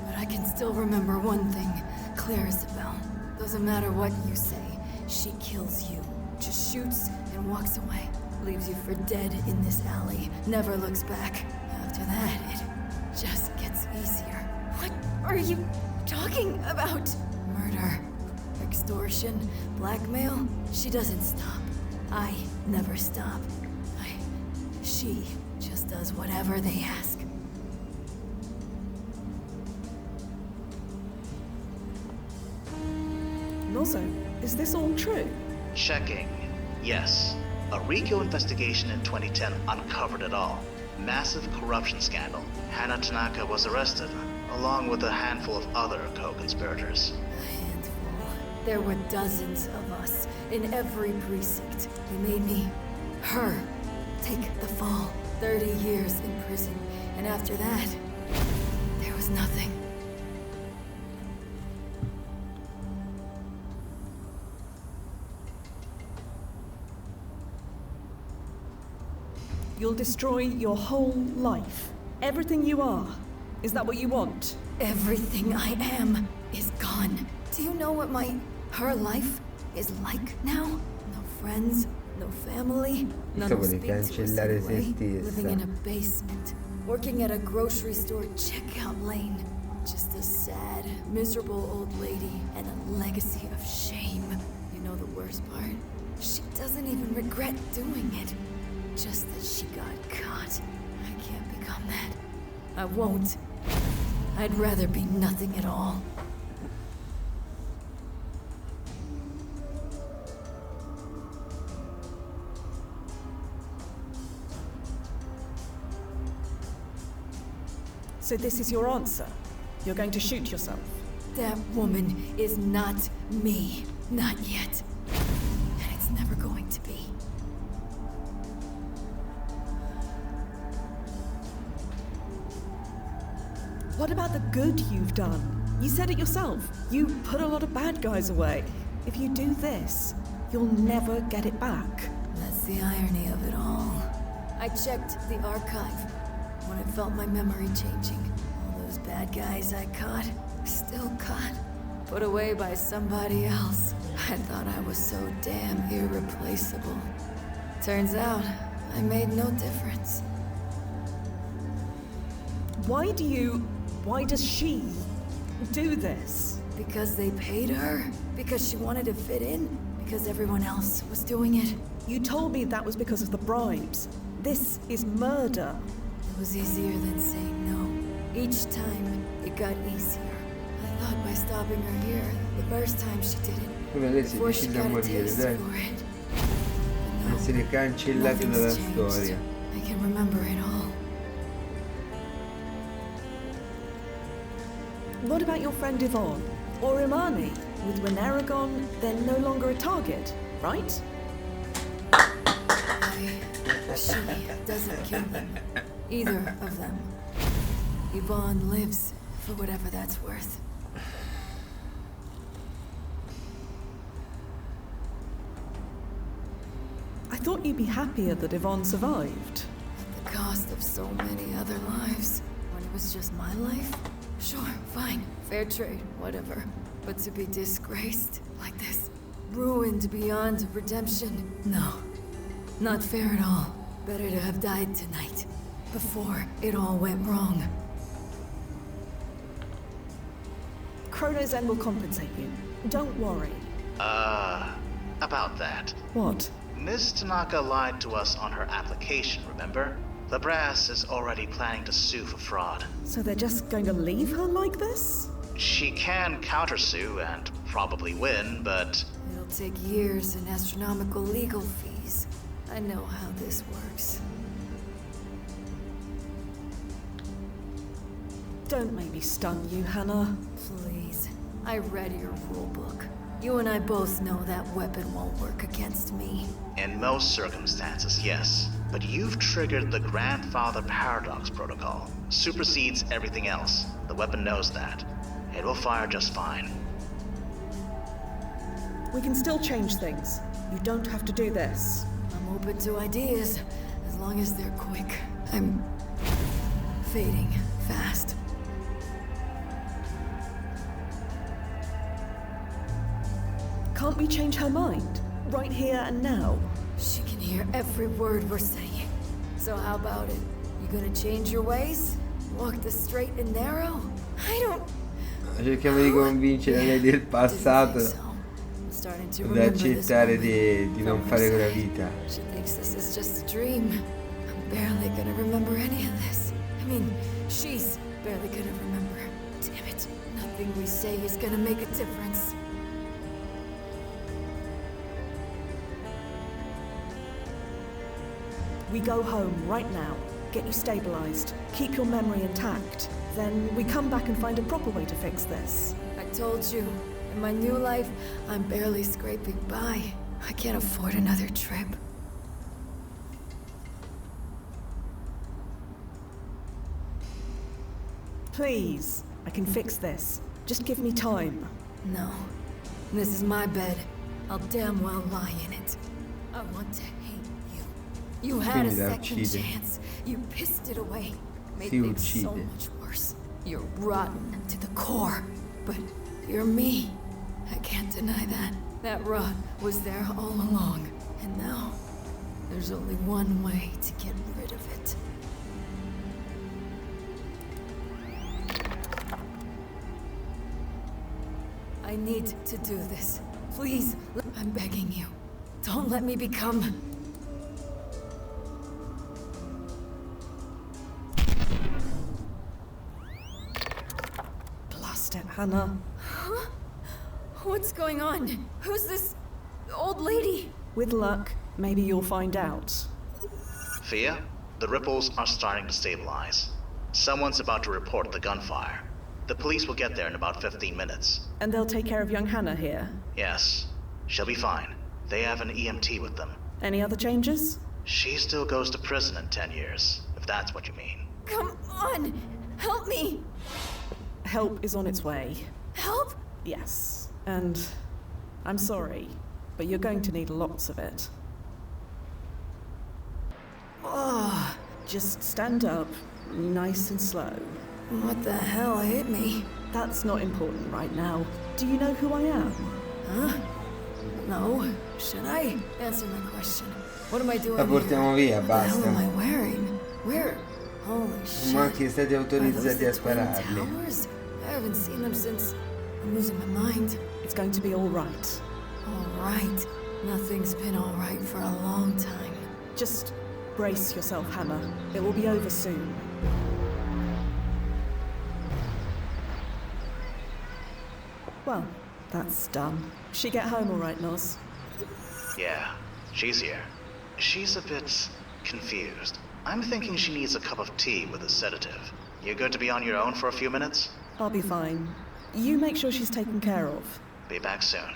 Speaker 10: but I can still remember one thing, clear as a bell. Doesn't matter what you say, she kills you. Just shoots and walks away. Leaves you for dead in this alley. Never looks back. After that, it just gets easier. What are you talking about? Murder, extortion, blackmail. She doesn't stop. I never stop. She just does whatever they ask.
Speaker 5: Nozo, is this all true?
Speaker 8: Checking. Yes. A RICO investigation in 2010 uncovered it all. Massive corruption scandal. Hannah Tanaka was arrested, along with a handful of other co-conspirators.
Speaker 10: A handful. There were dozens of us in every precinct. They made me, her, take the fall. 30 years in prison, and after that, there was nothing.
Speaker 5: You'll destroy your whole life. Everything you are. Is that what you want?
Speaker 10: Everything I am is gone. Do you know what her life is like now? No friends, no family, none will speak to us anyway. Living in a basement, working at a grocery store checkout lane. Just a sad, miserable old lady and a legacy of shame. You know the worst part? She doesn't even regret doing it. Just that she got caught. I can't become that. I won't. I'd rather be nothing at all.
Speaker 5: So this is your answer? You're going to shoot yourself?
Speaker 10: That woman is not me. Not yet. And it's never going to be.
Speaker 5: What about the good you've done? You said it yourself. You put a lot of bad guys away. If you do this, you'll never get it back.
Speaker 10: That's the irony of it all. I checked the archive when I felt my memory changing. All those bad guys I caught, still caught, put away by somebody else. I thought I was so damn irreplaceable. Turns out, I made no difference.
Speaker 5: Why does she do this?
Speaker 10: Because they paid her? Because she wanted to fit in? Because everyone else was doing it?
Speaker 5: You told me that was because of the bribes. This is murder.
Speaker 10: It was easier than saying no. Each time, it got easier. I thought by stopping her here, the first time she did it, before she got a taste for it.
Speaker 1: Essere cancellati dalla storia.
Speaker 10: I can remember it all.
Speaker 5: What about your friend Yvonne? Or Imani? With Winera gone, they're no longer a target, right?
Speaker 10: She doesn't kill them. Either of them. Yvonne lives, for whatever that's worth.
Speaker 5: I thought you'd be happier that Yvonne survived.
Speaker 10: At the cost of so many other lives. When it was just my life? Sure, fine. Fair trade, whatever. But to be disgraced like this, ruined beyond redemption, no. Not fair at all. Better to have died tonight, before it all went wrong.
Speaker 5: Chrono's End will compensate you. Don't worry.
Speaker 8: About that.
Speaker 5: What?
Speaker 8: Miss Tanaka lied to us on her application, remember? The brass is already planning to sue for fraud.
Speaker 5: So they're just going to leave her like this?
Speaker 8: She can countersue and probably win, but...
Speaker 10: It'll take years and astronomical legal fees. I know how this works.
Speaker 5: Don't make me stun you, Hannah.
Speaker 10: Please. I read your rulebook. You and I both know that weapon won't work against me.
Speaker 8: In most circumstances, yes. But you've triggered the Grandfather Paradox Protocol. Supersedes everything else. The weapon knows that. It will fire just fine.
Speaker 5: We can still change things. You don't have to do this.
Speaker 10: I'm open to ideas, as long as they're quick. I'm fading fast.
Speaker 5: Can't we change her mind? Right here and now?
Speaker 10: She can hear every word we're saying. So how about it? You gonna change your ways? Walk the straight and narrow? I don't...
Speaker 1: Cerchiamo di convincere lei del passato ad accettare di non fare quella vita.
Speaker 10: She thinks this is just a dream. I'm barely gonna remember any of this. I mean, she's barely gonna remember. Damn it. Nothing we say is gonna make a difference.
Speaker 5: We go home right now. Get you stabilized. Keep your memory intact. Then we come back and find a proper way to fix this.
Speaker 10: I told you, in my new life, I'm barely scraping by. I can't afford another trip.
Speaker 5: Please, I can fix this. Just give me time.
Speaker 10: No. This is my bed. I'll damn well lie in it. I want to hate you. You had a second chance. You pissed it away. Made things so much worse. You're rotten to the core. But you're me. I can't deny that. That rot was there all along. And now, there's only one way to get rid of it. I need to do this. Please, I'm begging you. Don't let me become...
Speaker 5: Blast it, Hannah.
Speaker 10: Huh? What's going on? Who's this old lady?
Speaker 5: With luck, maybe you'll find out.
Speaker 8: Fia, the ripples are starting to stabilize. Someone's about to report the gunfire. The police will get there in about 15 minutes.
Speaker 5: And they'll take care of young Hannah here?
Speaker 8: Yes. She'll be fine. They have an EMT with them.
Speaker 5: Any other changes?
Speaker 8: She still goes to prison in 10 years, if that's what you mean.
Speaker 10: Come on! Help me!
Speaker 5: Help is on its way.
Speaker 10: Help?
Speaker 5: Yes. And I'm sorry, but you're going to need lots of it.
Speaker 10: Oh.
Speaker 5: Just stand up, nice and slow.
Speaker 10: What the hell hit me?
Speaker 5: That's not important right now. Do you know who I am?
Speaker 10: Huh? No. Should I answer my question? What am I doing
Speaker 1: La portiamo via,
Speaker 10: here? What the hell
Speaker 1: basta.
Speaker 10: am I wearing? Where? Holy shit.
Speaker 1: Ma anche stati
Speaker 10: Are those
Speaker 1: autorizzati
Speaker 10: the
Speaker 1: a
Speaker 10: Twin
Speaker 1: spararli.
Speaker 10: Towers? I haven't seen them since... I'm losing my mind.
Speaker 5: It's going to be all right.
Speaker 10: All right. Nothing's been all right for a long time.
Speaker 5: Just brace yourself, Hannah. It will be over soon. Well, that's done. She get home all right, Nos?
Speaker 8: Yeah, she's here. She's a bit confused. I'm thinking she needs a cup of tea with a sedative. You good to be on your own for a few minutes?
Speaker 5: I'll be fine. You make sure she's taken care of.
Speaker 8: Be back soon.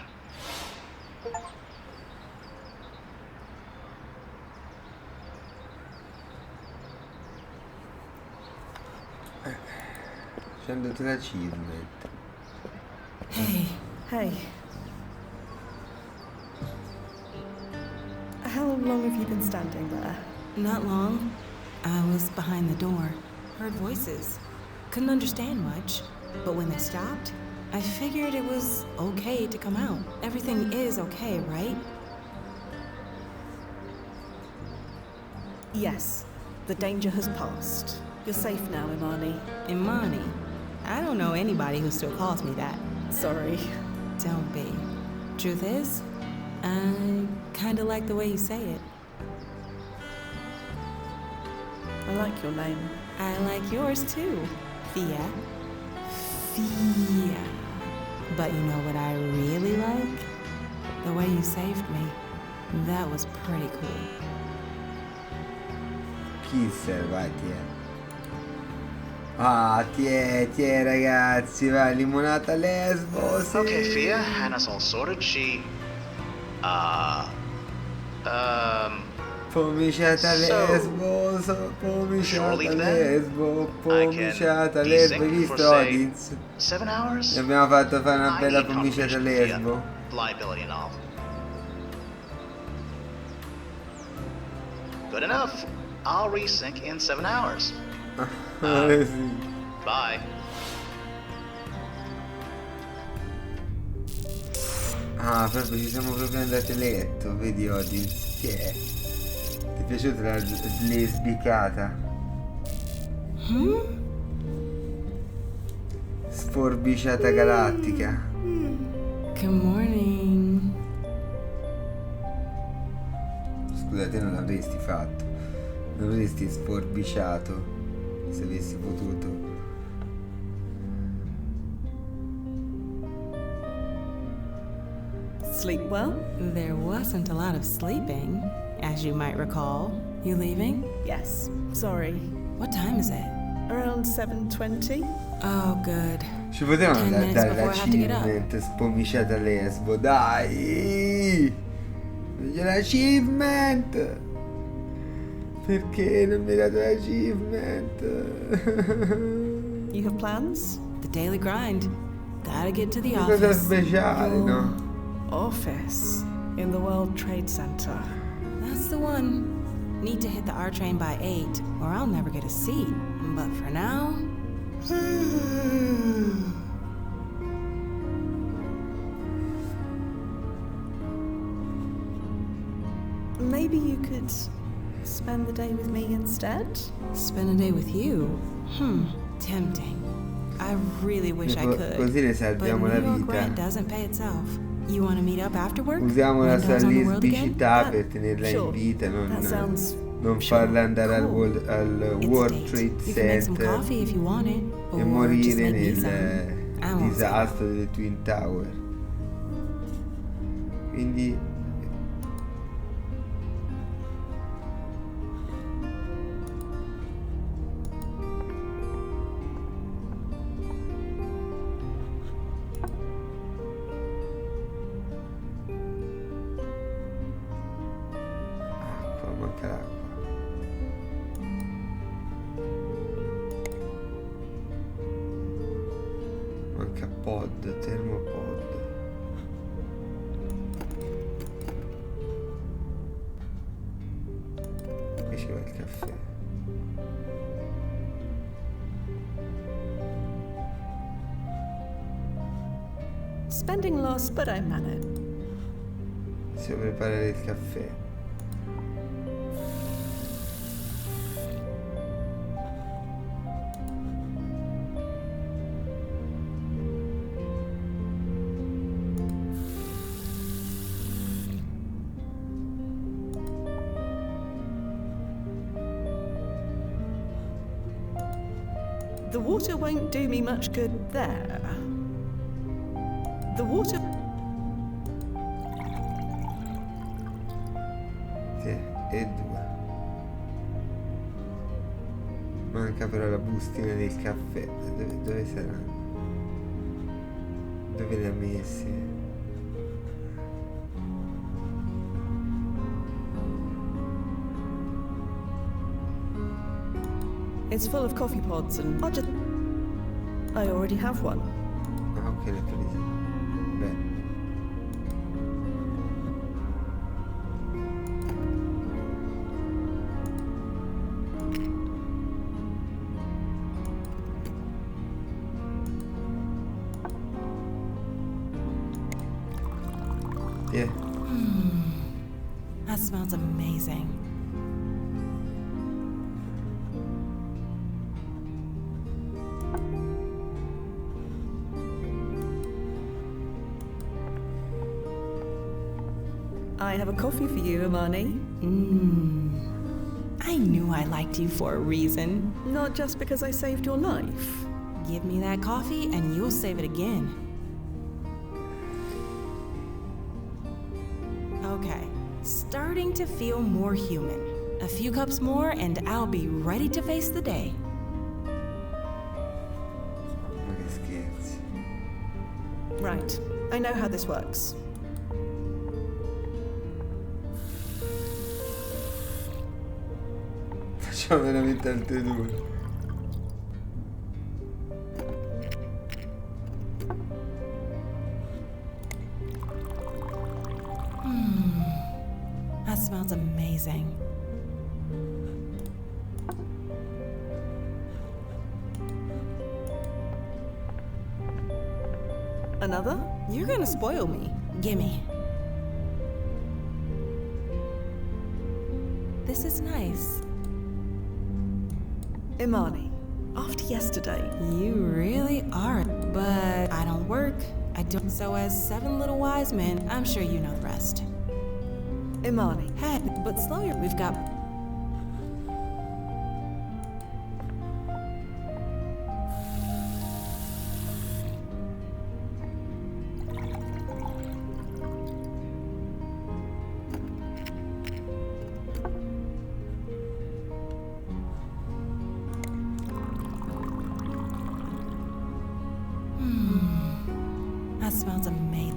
Speaker 1: C'è andato l'achievement.
Speaker 13: Hey.
Speaker 5: Hey. How long have you been standing there?
Speaker 13: Not long. I was behind the door. Heard voices. Couldn't understand much. But when they stopped, I figured it was okay to come out. Everything is okay, right?
Speaker 5: Yes. The danger has passed. You're safe now, Imani.
Speaker 13: Imani? I don't know anybody who still calls me that.
Speaker 5: Sorry.
Speaker 13: Don't be. Truth is, I kinda like the way you say it.
Speaker 5: I like your name.
Speaker 13: I like yours too, Fia. Fia. But you know what I really like? The way you saved me. That was pretty cool.
Speaker 1: Chi sei? Vai, tiè. Ah, tiè ragazzi, vai, limonata lesbo, sì.
Speaker 8: Okay, Fia, Hannah's all sorted. She...
Speaker 1: Pomiciata lesbo, pomiciata lesbo, pomiciata lesbo, hai visto Odins?
Speaker 8: 7 hours?
Speaker 1: Gli abbiamo fatto fare una bella pomiciata lesbo.
Speaker 8: Liability and all. Good enough. I'll resync in 7 hours.
Speaker 1: Sì.
Speaker 8: Bye.
Speaker 1: Ah, proprio ci siamo proprio andati a letto, vedi Odins? Chi è? Ti è piaciuta la lesbicata? Sforbiciata galattica.
Speaker 13: Good morning.
Speaker 1: Scusate, non l'avresti fatto. Non avresti sforbiciato se avessi potuto.
Speaker 5: Sleep well?
Speaker 13: There wasn't a lot of sleeping, as you might recall. You leaving?
Speaker 5: Yes. Sorry.
Speaker 13: What time is it?
Speaker 5: Around 7:20?
Speaker 13: Oh, good.
Speaker 1: Ci potevano
Speaker 13: 10 minutes
Speaker 1: dare
Speaker 13: before I have to get up.
Speaker 1: l'achievement spomiciata lesbo, dai! Voglio l'achievement! Perché non mi hai dato l'achievement?
Speaker 5: You have plans?
Speaker 13: The daily grind. Gotta get to the
Speaker 1: Una cosa
Speaker 13: office.
Speaker 1: speciale, no?
Speaker 5: Office in the World Trade Center.
Speaker 13: That's the one. Need to hit the R train by 8, or I'll never get a seat. But for now...
Speaker 5: Maybe you could spend the day with me instead?
Speaker 13: Spend a day with you? Tempting. I really wish I could.
Speaker 1: Così ne
Speaker 13: But
Speaker 1: salviamo la
Speaker 13: New York
Speaker 1: vita.
Speaker 13: rent doesn't pay itself. You want to meet up after work?
Speaker 1: Usiamo la sua
Speaker 13: Windows on the world again?
Speaker 1: lesbicità per tenerla in
Speaker 5: Sure.
Speaker 1: vita,
Speaker 5: That sounds
Speaker 1: non farla andare al
Speaker 5: cool.
Speaker 1: World
Speaker 13: It's a
Speaker 1: Trade
Speaker 13: date. You can make some
Speaker 1: Center
Speaker 13: coffee if you want it.
Speaker 1: e
Speaker 13: Or just
Speaker 1: morire
Speaker 13: make me
Speaker 1: nel
Speaker 13: some. I won't say
Speaker 1: disastro delle Twin Tower. Quindi manca l'acqua. Manca pod, termopod. Qui ci va il caffè.
Speaker 5: Spending loss, but I manage.
Speaker 1: Si deve preparare il caffè.
Speaker 5: The water won't do me much good there. The water...
Speaker 1: Sì, e 2. Manca però la bustina del caffè. Dove saranno? Dove li ha messi?
Speaker 5: It's full of coffee pods and... I already have one.
Speaker 1: Ah, ok, l'ho presa. Beh. Yeah.
Speaker 13: That smells amazing.
Speaker 5: I have a coffee for you, Imani.
Speaker 13: I knew I liked you for a reason.
Speaker 5: Not just because I saved your life.
Speaker 13: Give me that coffee and you'll save it again. Okay, starting to feel more human. A few cups more and I'll be ready to face the day.
Speaker 1: Ma che scherzi.
Speaker 5: Right, I know how this works.
Speaker 1: Facciamo veramente altre 2.
Speaker 13: That smells amazing.
Speaker 5: Another? You're gonna spoil me.
Speaker 13: Gimme. This is nice.
Speaker 5: Imani, after yesterday...
Speaker 13: You really are, but I don't work. I don't. So as 7 little wise men, I'm sure you know the rest.
Speaker 5: Imani.
Speaker 13: Hey, but slow your... We've got... That smells amazing.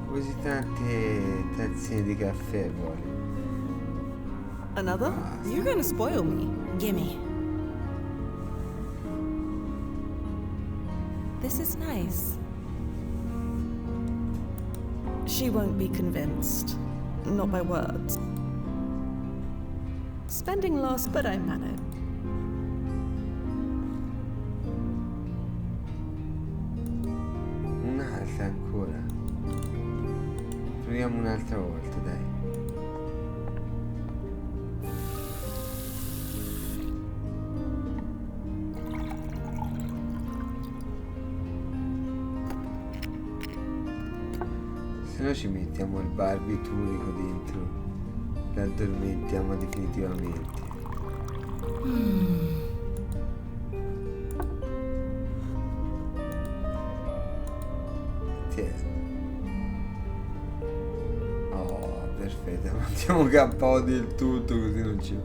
Speaker 1: Così tante tazzine di caffè vuole.
Speaker 5: Another? You're gonna spoil me.
Speaker 13: Gimme. This is nice.
Speaker 5: She won't be convinced. Not by words. Spending last, but I manage.
Speaker 1: Un'altra ancora. Proviamo un'altra volta, dai. Se no ci mettiamo il barbiturico dentro. L'addormentiamo definitivamente. Oh, perfetto, mandiamo KO del tutto così non ci...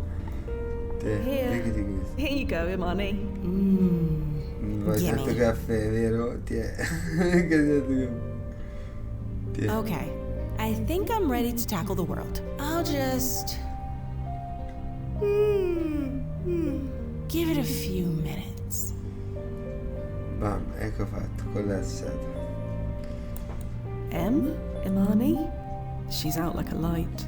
Speaker 1: Beccati questo.
Speaker 5: Here you go, Imani.
Speaker 1: Vuoi tanto caffè, vero?
Speaker 13: Okay, I think I'm ready to tackle the world. I'll just... give it a few minutes.
Speaker 1: Bam, ecco fatto, collassato.
Speaker 5: Imani? She's out like a light.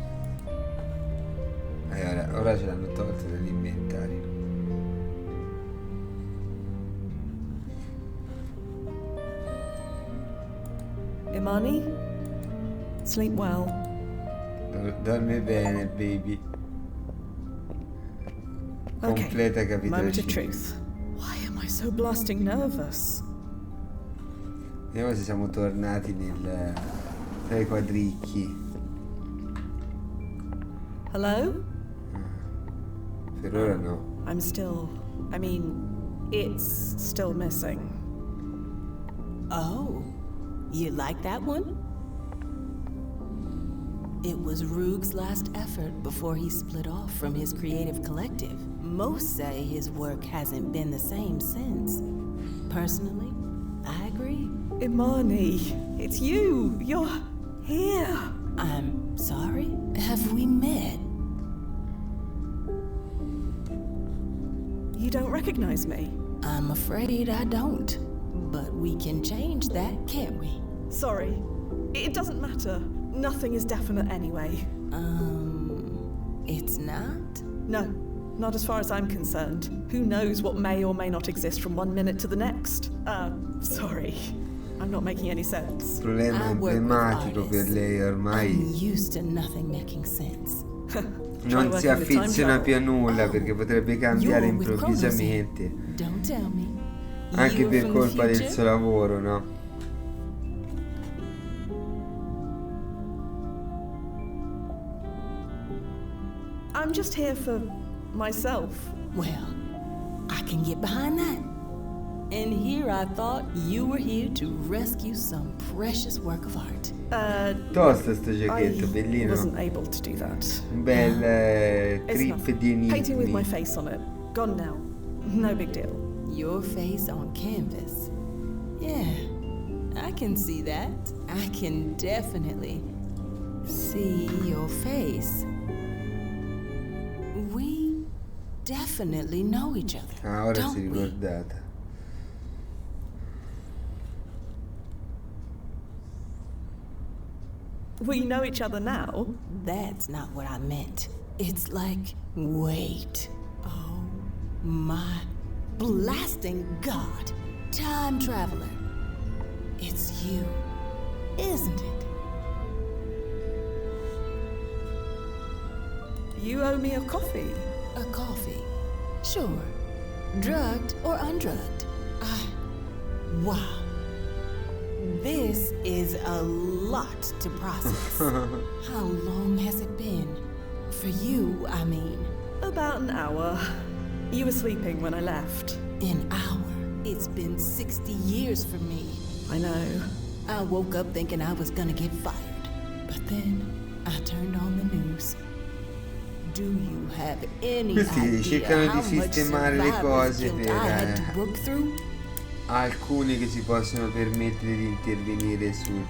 Speaker 1: Ora ce l'hanno tolto dall'inventario.
Speaker 5: Imani? Sleep well.
Speaker 1: Dormi bene, baby. Completa capitolo
Speaker 5: moment of
Speaker 1: 5.
Speaker 5: truth. Why am I so blasting nervous?
Speaker 1: Vediamo se siamo tornati tra i quadricchi.
Speaker 5: Hello?
Speaker 1: Per ora no.
Speaker 5: It's still missing.
Speaker 13: Oh, you like that one? It was Roog's last effort before he split off from his creative collective. Most say his work hasn't been the same since. Personally, I agree.
Speaker 5: Imani, it's you. You're here.
Speaker 13: I'm sorry? Have we met?
Speaker 5: You don't recognize me?
Speaker 13: I'm afraid I don't. But we can change that, can't we?
Speaker 5: Sorry. It doesn't matter. Nothing is definite anyway.
Speaker 13: It's not?
Speaker 5: No, not as far as I'm concerned. Who knows what may or may not exist from 1 minute to the next? Sorry. I'm not making any sense.
Speaker 1: Problema emblematico per lei ormai.
Speaker 13: I'm used to nothing making sense.
Speaker 1: Non si affeziona più a nulla perché potrebbe cambiare improvvisamente.
Speaker 13: Don't tell me.
Speaker 1: Anche per colpa del suo lavoro, no?
Speaker 5: I'm just here for myself.
Speaker 13: Well, I can get behind that. And here I thought you were here to rescue some precious work of art.
Speaker 1: Tosta sto giacchetto, bellino.
Speaker 5: I wasn't able to do that.
Speaker 1: Un bel trip di enigmi.
Speaker 5: Painting with my face on it. Gone now. No big deal.
Speaker 13: Your face on canvas. Yeah, I can see that. I can definitely see your face. We definitely know each other.
Speaker 1: Ah, ora
Speaker 13: don't
Speaker 1: si è
Speaker 13: we?
Speaker 1: ricordata.
Speaker 5: We know each other now?
Speaker 13: That's not what I meant. It's like, wait. Oh my blasting God. Time traveler. It's you, isn't it?
Speaker 5: You owe me a coffee.
Speaker 13: A coffee? Sure. Drugged or undrugged. Wow. This is a lot to process. How long has it been? For you, I mean.
Speaker 5: About an hour. You were sleeping when I left.
Speaker 13: An hour? It's been 60 years for me.
Speaker 5: I know.
Speaker 13: I woke up thinking I was gonna get fired. But then, I turned on the news. Do you have any
Speaker 1: Questi
Speaker 13: idea
Speaker 1: cercano
Speaker 13: how
Speaker 1: di
Speaker 13: much
Speaker 1: sistemare le
Speaker 13: survivor's
Speaker 1: cose
Speaker 13: guilt I had to
Speaker 1: per
Speaker 13: work through?
Speaker 1: alcuni che si possono permettere di intervenire sul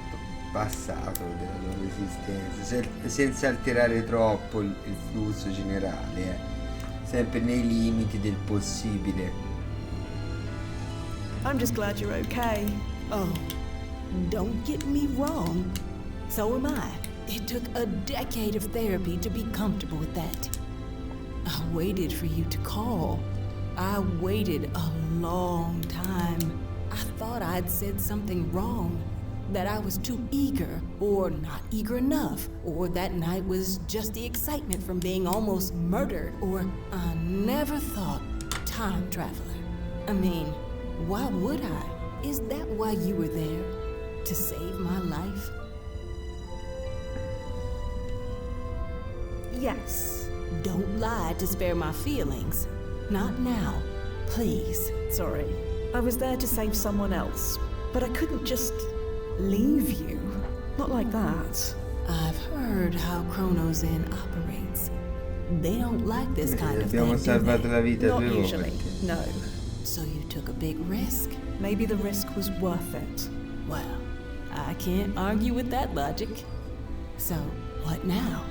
Speaker 1: passato della loro esistenza senza alterare troppo il flusso generale, sempre nei limiti del possibile.
Speaker 5: I'm just glad you're okay.
Speaker 13: Oh, don't get me wrong. So am I. It took a decade of therapy to be comfortable with that. I waited for you to call. I waited a long time. I thought I'd said something wrong. That I was too eager, or not eager enough, or that night was just the excitement from being almost murdered, or I never thought time traveler. I mean, why would I? Is that why you were there? To save my life?
Speaker 5: Yes.
Speaker 13: Don't lie to spare my feelings. Not now, please.
Speaker 5: Sorry. I was there to save someone else, but I couldn't just leave you. Not like that.
Speaker 13: I've heard how Chronos Inn operates. They don't like this kind of thing,
Speaker 1: Abbiamo salvato
Speaker 13: do
Speaker 1: la
Speaker 13: they?
Speaker 1: vita
Speaker 5: Not
Speaker 1: due
Speaker 5: usually,
Speaker 1: volte.
Speaker 5: no.
Speaker 13: So you took a big risk?
Speaker 5: Maybe the risk was worth it.
Speaker 13: Well, I can't argue with that logic. So, what now?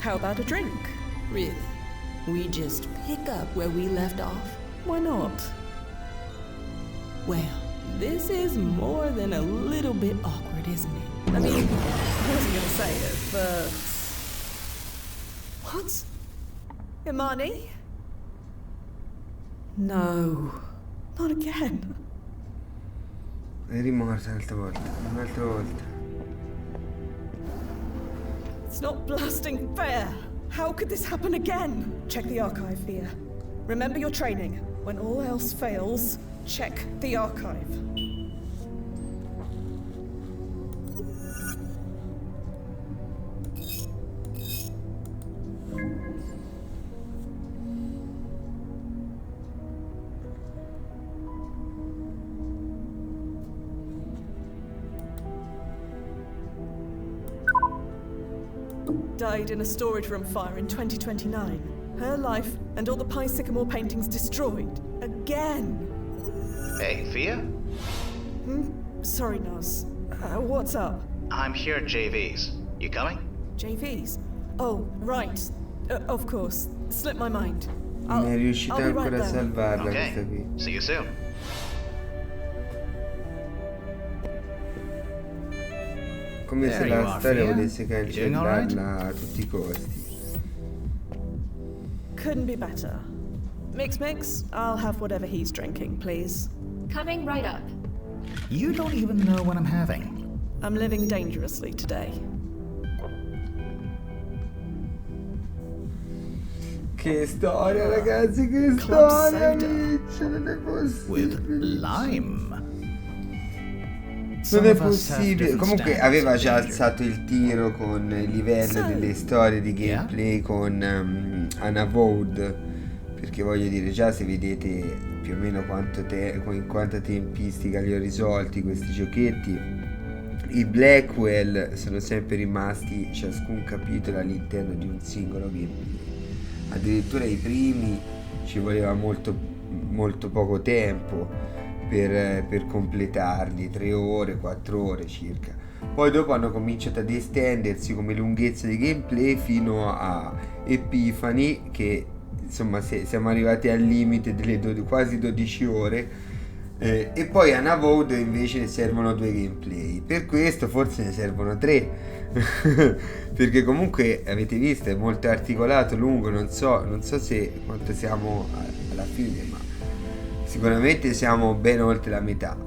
Speaker 5: How about a drink?
Speaker 13: Really? We just pick up where we left off?
Speaker 5: Why not?
Speaker 13: Well, this is more than a little bit awkward, isn't it?
Speaker 5: I mean, I wasn't gonna say it, but... What? Imani? No. Not again.
Speaker 1: È rimorsa un'altra volta.
Speaker 5: It's not blasting fair. How could this happen again? Check the archive, Via. Remember your training. When all else fails, check the archive. died in a storage room fire in 2029. Her life and all the Pie Sycamore paintings destroyed. Again.
Speaker 8: Hey, Fia?
Speaker 5: Sorry, Nos. What's up?
Speaker 8: I'm here at JV's. You coming?
Speaker 5: JV's? Oh, right. Of course. Slipped my mind.
Speaker 1: Non è riuscita
Speaker 5: I'll be right
Speaker 1: ancora a
Speaker 5: there.
Speaker 1: salvarla
Speaker 8: Okay.
Speaker 1: questa qui.
Speaker 8: See you soon.
Speaker 1: Come se
Speaker 2: There you
Speaker 1: la
Speaker 2: are,
Speaker 1: storia
Speaker 2: Fia.
Speaker 1: volesse
Speaker 2: You doing all right?
Speaker 1: cancellarla a tutti i costi.
Speaker 5: Couldn't be better. Mix, I'll have whatever he's drinking, please.
Speaker 4: Coming right up.
Speaker 2: You don't even know what I'm having.
Speaker 5: I'm living dangerously today.
Speaker 1: Che storia, ragazzi, che
Speaker 5: Club
Speaker 1: storia,
Speaker 5: soda.
Speaker 1: amici, non è
Speaker 2: With
Speaker 1: possibile.
Speaker 2: lime.
Speaker 1: Non è possibile. Comunque aveva già alzato il tiro con il livello
Speaker 5: Sì.
Speaker 1: delle storie di gameplay con Anna Vaude. Perché voglio dire, già se vedete più o meno in quanta tempistica li ho risolti questi giochetti, i Blackwell sono sempre rimasti ciascun capitolo all'interno di un singolo gameplay. Addirittura i primi ci voleva molto poco tempo per completarli, 3 ore, 4 ore circa. Poi dopo hanno cominciato ad estendersi come lunghezza di gameplay fino a Epiphany, che insomma siamo arrivati al limite delle quasi 12 ore. E poi a Navod invece ne servono 2 gameplay. Per questo forse ne servono 3 perché comunque avete visto è molto articolato, lungo, non so se quanto siamo alla fine, ma sicuramente siamo ben oltre la metà,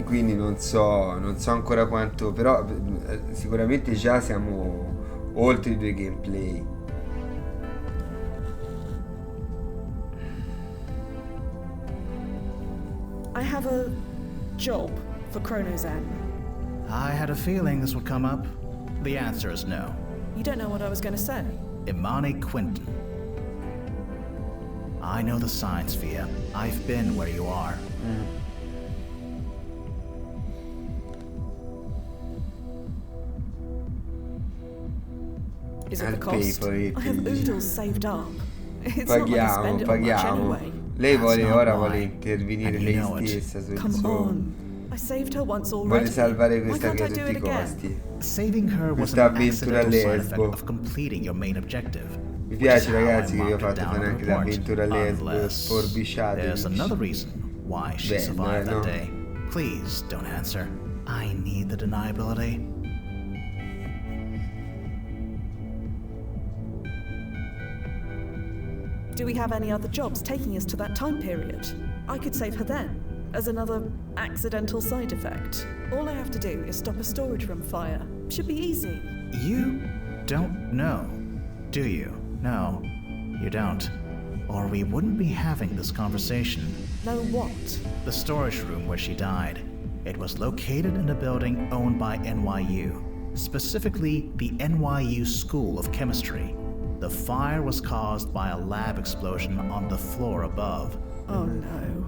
Speaker 1: quindi non so ancora quanto, però sicuramente già siamo oltre i 2 gameplay.
Speaker 5: I have a job for Chrono's End.
Speaker 2: I had a feeling this would come up. The answer is no.
Speaker 5: You don't know what I was going to say.
Speaker 2: Imani Quinton. I know the signs, Fia. I've been where you are.
Speaker 5: Is it
Speaker 1: I'll
Speaker 5: the
Speaker 1: pay
Speaker 5: cost?
Speaker 1: for it.
Speaker 5: I have oodles saved up. It's not like I spend it on much
Speaker 1: Paghiamo.
Speaker 5: anyway.
Speaker 1: Lei
Speaker 2: That's not
Speaker 1: ora
Speaker 2: why.
Speaker 1: vuole intervenire
Speaker 2: And you
Speaker 1: lei
Speaker 2: know it.
Speaker 1: stessa sul
Speaker 5: Come
Speaker 1: suo.
Speaker 5: on. I saved her once
Speaker 1: Vuole
Speaker 5: already.
Speaker 1: salvare
Speaker 5: Why
Speaker 1: questa
Speaker 5: can't
Speaker 1: qui
Speaker 5: I
Speaker 1: a
Speaker 5: do
Speaker 1: tutti
Speaker 5: it
Speaker 1: i
Speaker 5: again?
Speaker 1: costi.
Speaker 2: Saving her was
Speaker 1: Questa
Speaker 2: an
Speaker 1: avventura
Speaker 2: accidental side
Speaker 1: lesbo.
Speaker 2: effect of completing your main objective.
Speaker 1: Mi
Speaker 2: which
Speaker 1: piace
Speaker 2: is how
Speaker 1: ragazzi
Speaker 2: I
Speaker 1: che vi ho
Speaker 2: marked it
Speaker 1: fatto
Speaker 2: down
Speaker 1: fare
Speaker 2: on
Speaker 1: anche
Speaker 2: the report.
Speaker 1: l'avventura lesbo,
Speaker 2: Unless
Speaker 1: sforbiciate.
Speaker 2: there's another reason why she
Speaker 1: Bello,
Speaker 2: survived
Speaker 1: no?
Speaker 2: that day. Please don't answer. I need the deniability.
Speaker 5: Do we have any other jobs taking us to that time period? I could save her then, as another accidental side effect. All I have to do is stop a storage room fire. Should be easy.
Speaker 2: You don't know, do you? No, you don't. Or we wouldn't be having this conversation.
Speaker 5: Know what?
Speaker 2: The storage room where she died. It was located in a building owned by NYU, specifically the NYU School of Chemistry. The fire was caused by a lab explosion on the floor above.
Speaker 5: Oh no.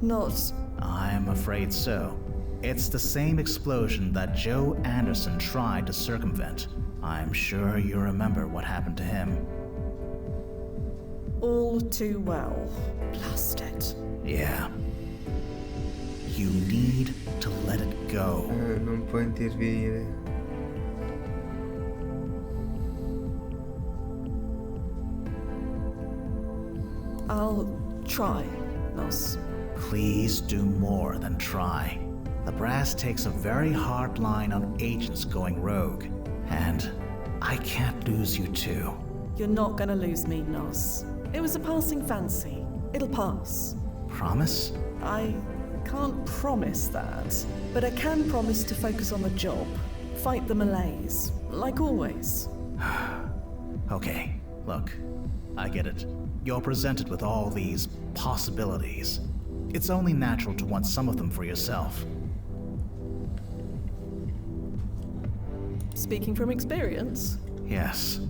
Speaker 5: Not.
Speaker 2: I'm afraid so. It's the same explosion that Joe Anderson tried to circumvent. I'm sure you remember what happened to him.
Speaker 5: All too well. Blast it.
Speaker 2: Yeah. You need to let it go.
Speaker 1: Non può intervenire.
Speaker 5: I'll try, Nos.
Speaker 2: Please do more than try. The brass takes a very hard line on agents going rogue, and I can't lose you too.
Speaker 5: You're not gonna lose me, Nos. It was a passing fancy. It'll pass.
Speaker 2: Promise?
Speaker 5: I can't promise that, but I can promise to focus on the job. Fight the malaise, like always.
Speaker 2: Okay, look, I get it. You're presented with all these possibilities. It's only natural to want some of them for yourself.
Speaker 5: Speaking from experience?
Speaker 2: Yes.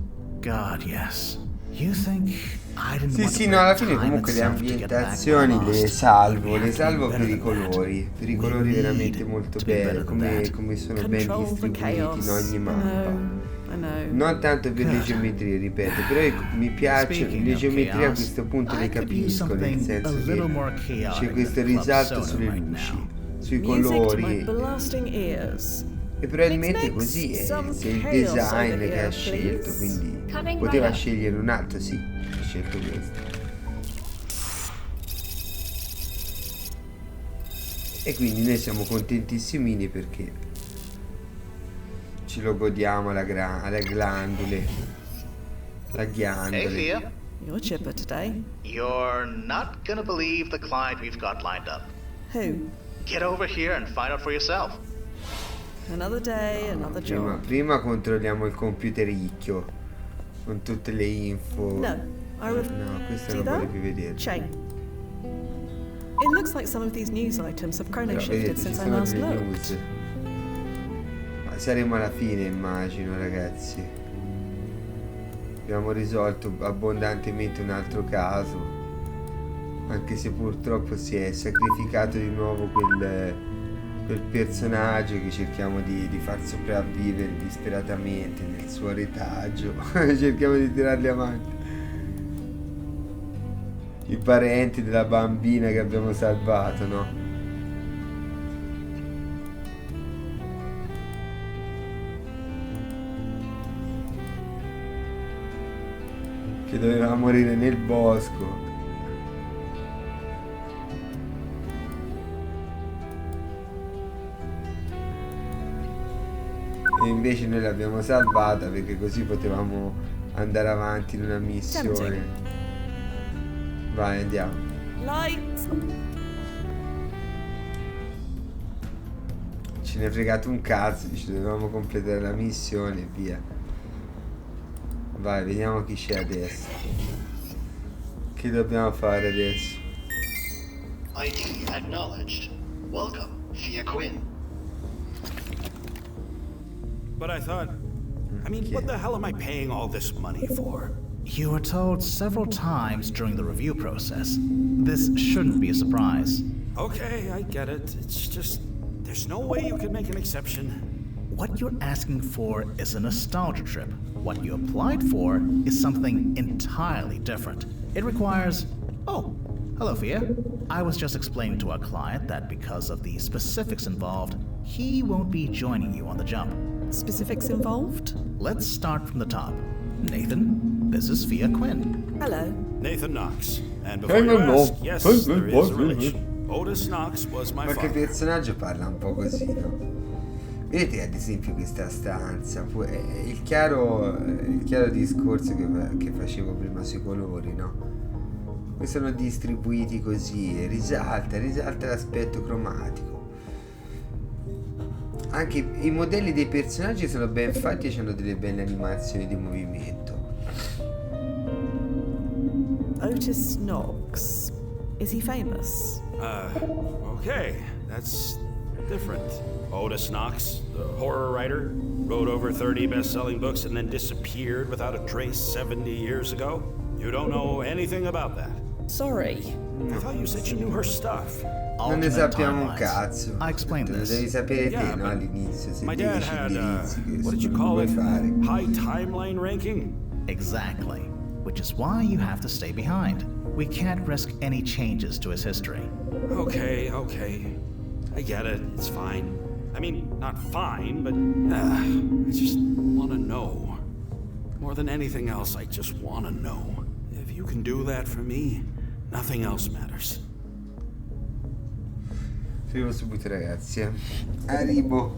Speaker 2: God, yes. You think I didn't
Speaker 1: Sì,
Speaker 2: want
Speaker 1: sì,
Speaker 2: to
Speaker 1: no, alla
Speaker 2: put
Speaker 1: fine
Speaker 2: time
Speaker 1: comunque le
Speaker 2: itself to get back
Speaker 1: ambientazioni
Speaker 2: what I
Speaker 1: le
Speaker 2: lost?
Speaker 1: salvo
Speaker 2: We have to be better
Speaker 1: per i
Speaker 2: than that.
Speaker 1: colori, per i colori
Speaker 2: We
Speaker 1: veramente
Speaker 2: need
Speaker 1: molto
Speaker 2: to be better
Speaker 1: belli,
Speaker 2: than that.
Speaker 1: come sono ben
Speaker 5: Control the
Speaker 1: distribuiti in
Speaker 5: chaos.
Speaker 1: ogni
Speaker 5: You
Speaker 1: mappa.
Speaker 5: know, I know.
Speaker 1: Non tanto per le
Speaker 2: Good.
Speaker 1: geometrie, ripeto, però mi piacciono
Speaker 2: Speaking
Speaker 1: le
Speaker 2: of
Speaker 1: geometrie a
Speaker 2: chaos,
Speaker 1: questo punto le
Speaker 2: I could use
Speaker 1: capisco, nel
Speaker 2: something
Speaker 1: senso
Speaker 2: a
Speaker 1: che
Speaker 2: little more
Speaker 1: c'è
Speaker 2: chaotic
Speaker 1: questo
Speaker 2: than Club
Speaker 1: risalto
Speaker 2: Soda
Speaker 1: sulle
Speaker 2: right
Speaker 1: luci,
Speaker 2: now.
Speaker 1: sui
Speaker 5: Music to my
Speaker 1: colori.
Speaker 5: blasting ears.
Speaker 1: E probabilmente
Speaker 5: Mix,
Speaker 1: così
Speaker 5: mix,
Speaker 1: è,
Speaker 5: some
Speaker 1: se il
Speaker 5: chaos
Speaker 1: design
Speaker 5: over
Speaker 1: che
Speaker 5: here,
Speaker 1: ha scelto,
Speaker 5: please.
Speaker 1: quindi
Speaker 4: Coming
Speaker 1: poteva
Speaker 4: right up.
Speaker 1: scegliere un altro, sì, ha scelto questo. E quindi noi siamo contentissimini perché ce lo godiamo alle glandule, la
Speaker 8: Hey,
Speaker 1: ghiandola.
Speaker 8: Fia.
Speaker 5: You're chipper today.
Speaker 8: You're not gonna believe the client we've got lined up.
Speaker 5: Who?
Speaker 8: Get over here and find out for yourself.
Speaker 5: Another day, another job.
Speaker 1: Prima controlliamo il computericchio con tutte le info.
Speaker 5: No,
Speaker 1: No, questo non voglio più vedere.
Speaker 5: Chain. It looks like some of these news items have chrono
Speaker 1: Però
Speaker 5: shifted
Speaker 1: vedete, ci
Speaker 5: since I
Speaker 1: sono
Speaker 5: last
Speaker 1: delle
Speaker 5: looked.
Speaker 1: news. Ma saremo alla fine, immagino, ragazzi. Abbiamo risolto abbondantemente un altro caso, anche se purtroppo si è sacrificato di nuovo quel personaggio che cerchiamo di far sopravvivere disperatamente nel suo retaggio. Cerchiamo di tirarli avanti. I parenti della bambina che abbiamo salvato, no? Che doveva morire nel bosco. E invece noi l'abbiamo salvata perché così potevamo andare avanti in una missione. Vai, andiamo.
Speaker 5: Light.
Speaker 1: Ce ne è fregato un cazzo, dice dovevamo completare la missione e via. Vai, vediamo chi c'è adesso. Che dobbiamo fare adesso?
Speaker 12: ID acknowledged. Welcome, Fia Quinn.
Speaker 16: But I thought, I mean, what the hell am I paying all this money for?
Speaker 2: You were told several times during the review process. This shouldn't be a surprise.
Speaker 16: Okay, I get it. It's just, there's no way you can make an exception.
Speaker 2: What you're asking for is a nostalgia trip. What you applied for is something entirely different. It requires... Oh, hello, Fia. I was just explaining to our client that because of the specifics involved, he won't be joining you on the jump.
Speaker 5: Specifics involved?
Speaker 2: Let's start from the top. Nathan, this is Fia Quinn.
Speaker 5: Hello.
Speaker 16: Nathan Knox. And before you ask, yes, there is a relation. Otis Knox was my
Speaker 1: Qualche
Speaker 16: father.
Speaker 1: personaggio parla un po' così, no? Vedete ad esempio questa stanza, è il chiaro discorso che facevo prima sui colori, no? Poi sono distribuiti così, risalta l'aspetto cromatico. Anche i modelli dei personaggi sono ben fatti e hanno delle belle animazioni di movimento.
Speaker 5: Otis Knox. Is he famous?
Speaker 16: Okay, that's different. Otis Knox, the horror writer, wrote over 30 best-selling books and then disappeared without a trace 70 years ago. You don't know anything about that.
Speaker 5: Sorry.
Speaker 16: I thought you said you knew her stuff.
Speaker 1: Non ne sappiamo un cazzo.
Speaker 2: I explained
Speaker 1: Lo
Speaker 2: this.
Speaker 1: devi sapere
Speaker 16: Yeah,
Speaker 1: te, no? All'inizio, se
Speaker 16: My dad
Speaker 1: dici
Speaker 16: had,
Speaker 1: indirizzi che
Speaker 16: what did you
Speaker 1: non
Speaker 16: call
Speaker 1: vuoi
Speaker 16: it?
Speaker 1: fare.
Speaker 16: High timeline ranking?
Speaker 2: Exactly. Which is why you have to stay behind. We can't risk any changes to his history.
Speaker 16: Okay. I get it. It's fine. I mean, not fine, but I just want to know. More than anything else, I just want to know. If you can do that for me, nothing else matters.
Speaker 1: Scrivo subito, ragazzi. Arrivo.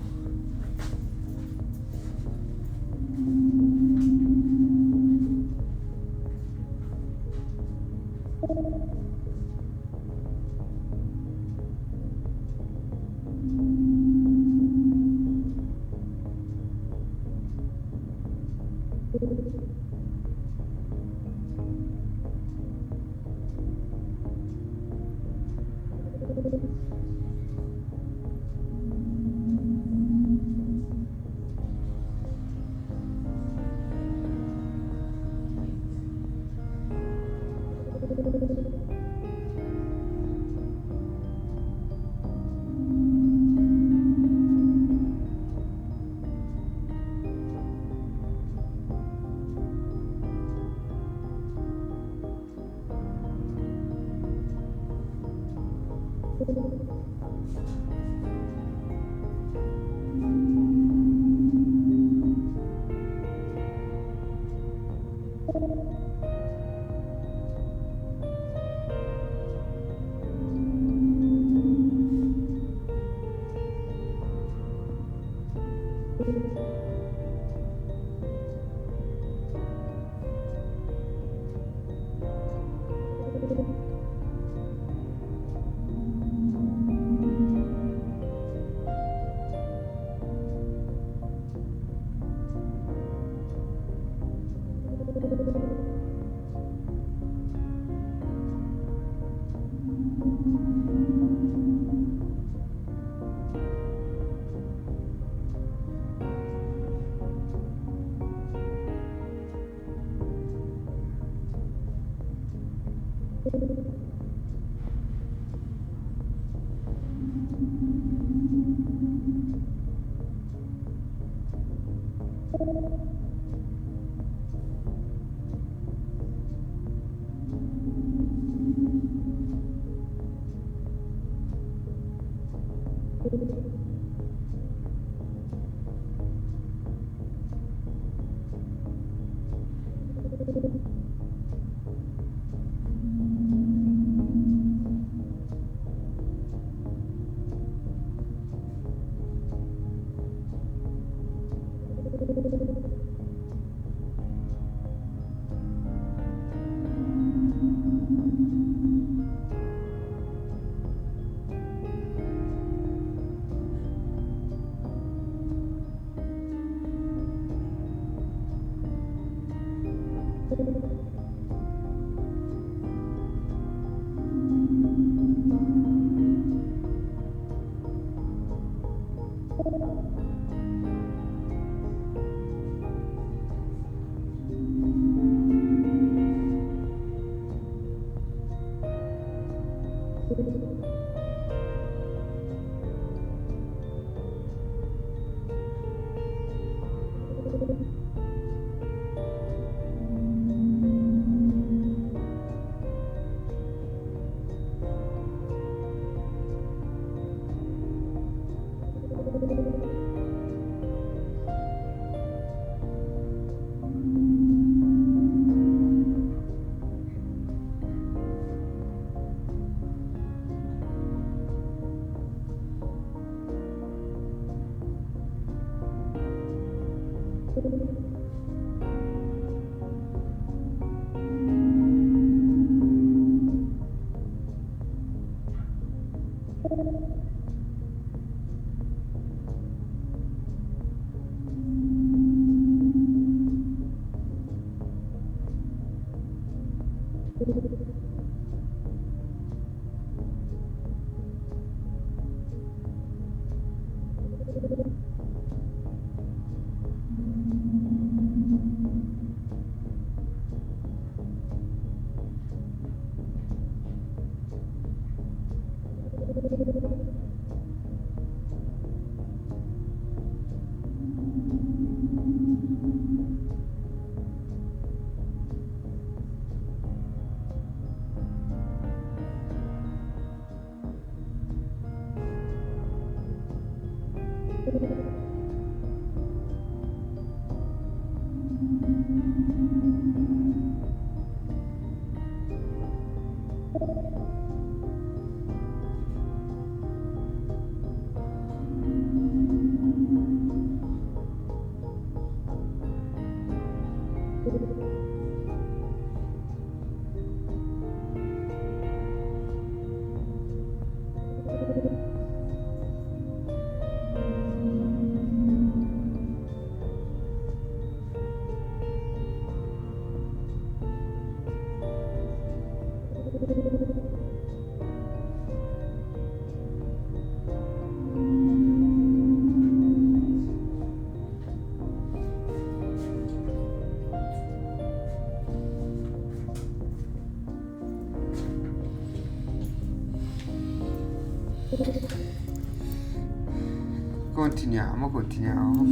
Speaker 1: Continuiamo.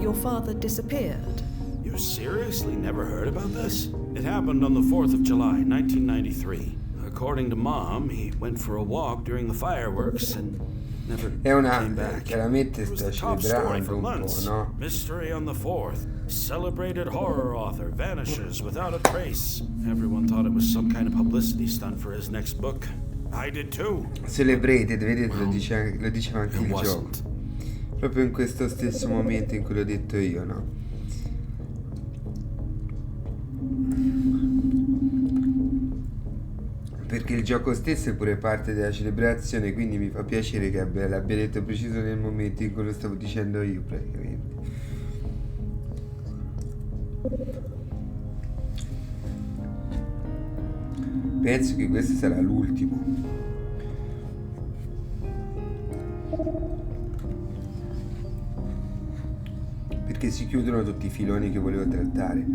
Speaker 5: Your father disappeared.
Speaker 16: You seriously never heard about this? It happened on the 4th of July, 1993. According to Mom, he went for a walk during the fireworks and never came back.
Speaker 1: Chiaramente
Speaker 16: It was
Speaker 1: sta
Speaker 16: the top story
Speaker 1: celebrando
Speaker 16: for
Speaker 1: un
Speaker 16: months.
Speaker 1: po', no?
Speaker 16: Mystery on the 4th. Celebrated horror author vanishes without a trace. Everyone thought it was some kind of publicity stunt for his next book. I did too.
Speaker 1: Celebrated, vedete, lo diceva anche il gioco. Proprio in questo stesso momento in cui l'ho detto io, no? Perché il gioco stesso è pure parte della celebrazione, quindi mi fa piacere che l'abbia detto preciso nel momento in cui lo stavo dicendo io, praticamente. Penso che questo sarà l'ultimo. Perché si chiudono tutti i filoni che volevo trattare,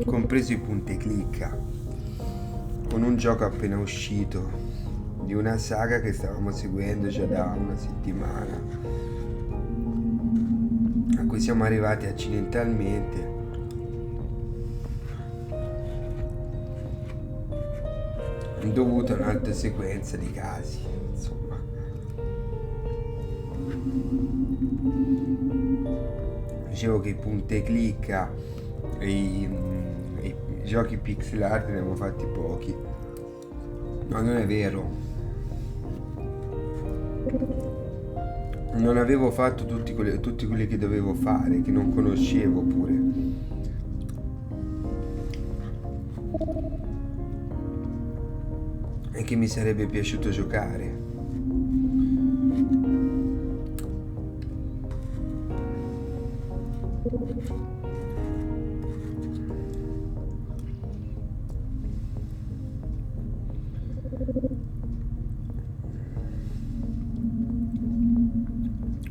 Speaker 1: compreso i punti e clicca, con un gioco appena uscito di una saga che stavamo seguendo già da una settimana, a cui siamo arrivati accidentalmente dovuto a un'altra sequenza di casi, insomma. Dicevo che i punti e clicca e i giochi pixel art ne avevo fatti pochi, ma non è vero, non avevo fatto tutti quelli che dovevo fare, che non conoscevo pure, e che mi sarebbe piaciuto giocare.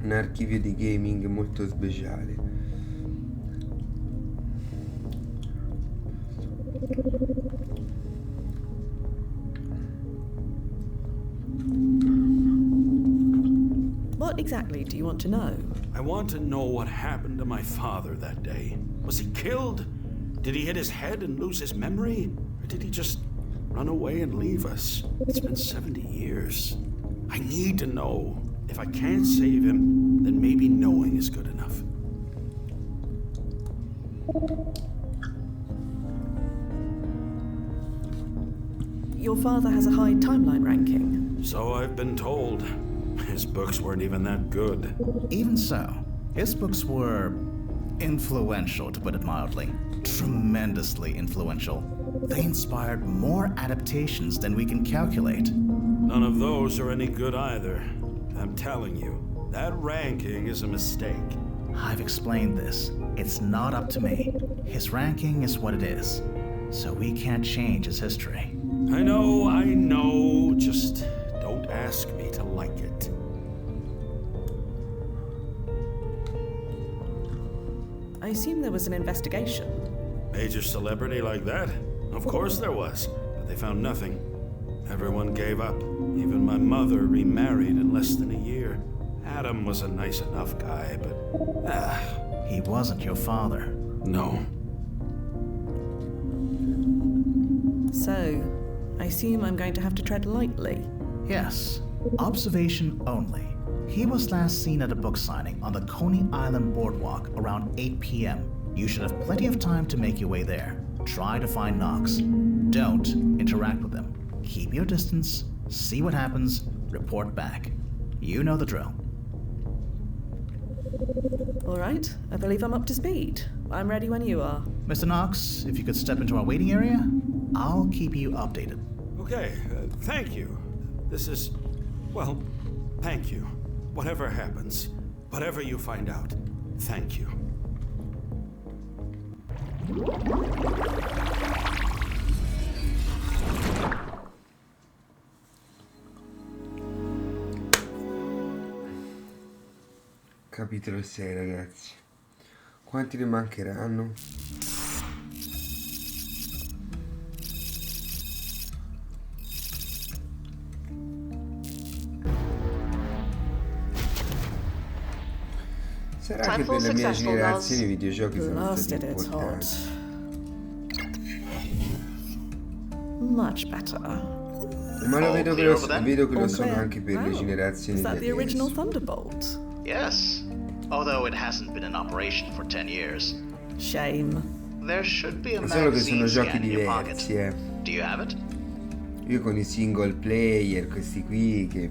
Speaker 1: Un archivio di gaming molto speciale.
Speaker 5: What exactly do you want to know?
Speaker 16: I want to know what happened to my father that day. Was he killed? Did he hit his head and lose his memory? Or did he just run away and leave us? It's been 70 years. I need to know. If I can't save him, then maybe knowing is good enough.
Speaker 5: Your father has a high timeline ranking.
Speaker 16: So I've been told. His books weren't even that good.
Speaker 2: Even so, his books were influential, to put it mildly. Tremendously influential. They inspired more adaptations than we can calculate.
Speaker 16: None of those are any good either. I'm telling you, that ranking is a mistake.
Speaker 2: I've explained this. It's not up to me. His ranking is what it is. So we can't change his history.
Speaker 16: I know. Just don't ask me to like it.
Speaker 5: I assume there was an investigation.
Speaker 16: Major celebrity like that? Of course there was, but they found nothing. Everyone gave up. Even my mother remarried in less than a year. Adam was a nice enough guy, but...
Speaker 2: He wasn't your father.
Speaker 16: No.
Speaker 5: So, I assume I'm going to have to tread lightly.
Speaker 2: Yes. Observation only. He was last seen at a book signing on the Coney Island boardwalk around 8 p.m. You should have plenty of time to make your way there. Try to find Knox. Don't interact with him. Keep your distance, see what happens, report back. You know the drill.
Speaker 5: All right, I believe I'm up to speed. I'm ready when you are.
Speaker 2: Mr. Knox, if you could step into our waiting area, I'll keep you updated.
Speaker 16: Okay, thank you. This is... well, thank you. Whatever happens, whatever you find out, thank you.
Speaker 1: Capitolo 6, ragazzi. Quanti ne mancheranno? Sarà che per la mia generazione i videogiochi sono stati importanti.
Speaker 5: Much better.
Speaker 1: Ma lo vedo che lo sono anche per le generazioni
Speaker 5: Is
Speaker 1: di
Speaker 5: that the original
Speaker 1: adesso.
Speaker 8: Yes, although it hasn't been in operation for 10 years.
Speaker 5: Shame.
Speaker 8: There should be a
Speaker 1: Solo che sono
Speaker 8: magazine
Speaker 1: giochi
Speaker 8: scan in your pocket.
Speaker 1: diversi,
Speaker 8: Do you have it?
Speaker 1: Io con i single player, questi qui che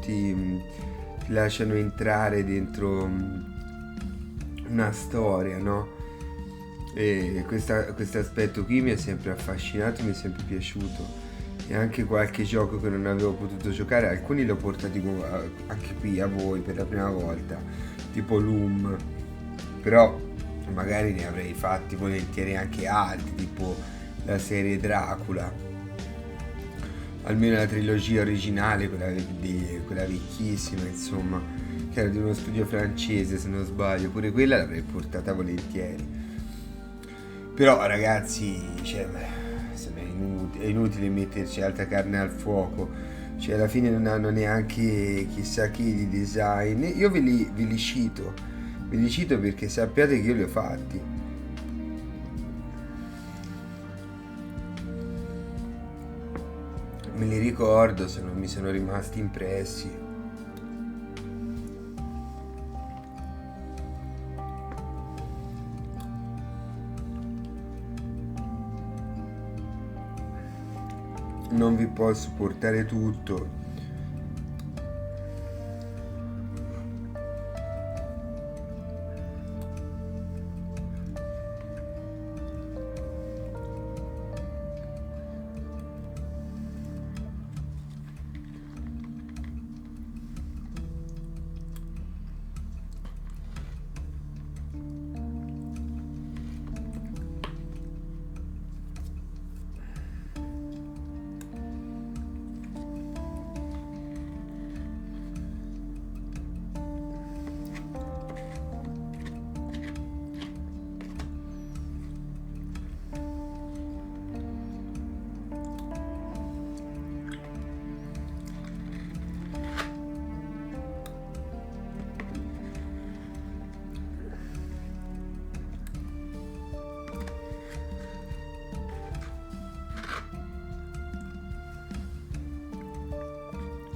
Speaker 1: ti lasciano entrare dentro una storia, no? E questo aspetto qui mi è sempre affascinato, mi è sempre piaciuto. E anche qualche gioco che non avevo potuto giocare, alcuni li ho portati anche qui a voi per la prima volta, tipo Loom, però magari ne avrei fatti volentieri anche altri, tipo la serie Dracula, almeno la trilogia originale, quella vecchissima, insomma, che era di uno studio francese se non sbaglio, pure quella l'avrei portata volentieri. Però ragazzi, cioè, è inutile metterci altra carne al fuoco, cioè alla fine non hanno neanche chissà chi di design. Io ve li cito perché sappiate che io li ho fatti. Me li ricordo, mi sono rimasti impressi. Non vi posso portare tutto.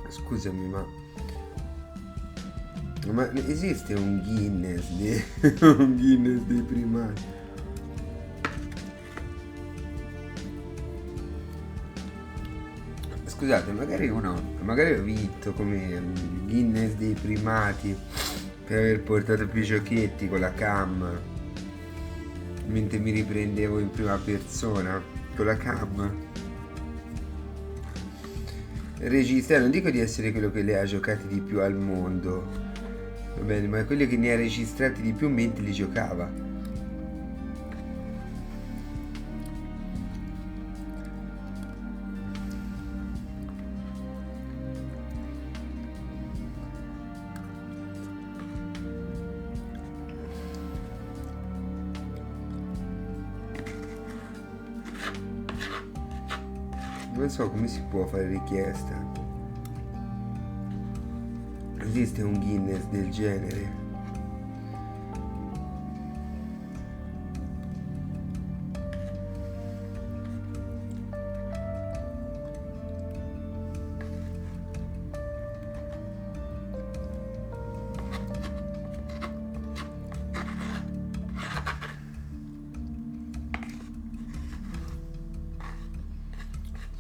Speaker 1: Scusami, ma esiste un Guinness dei primati? Scusate, magari ho vinto come il Guinness dei primati per aver portato più giochetti con la cam mentre mi riprendevo in prima persona con la cam. Regista, non dico di essere quello che le ha giocati di più al mondo, va bene, ma è quello che ne ha registrati di più mentre li giocava. Non so come si può fare richiesta. Esiste un Guinness del genere?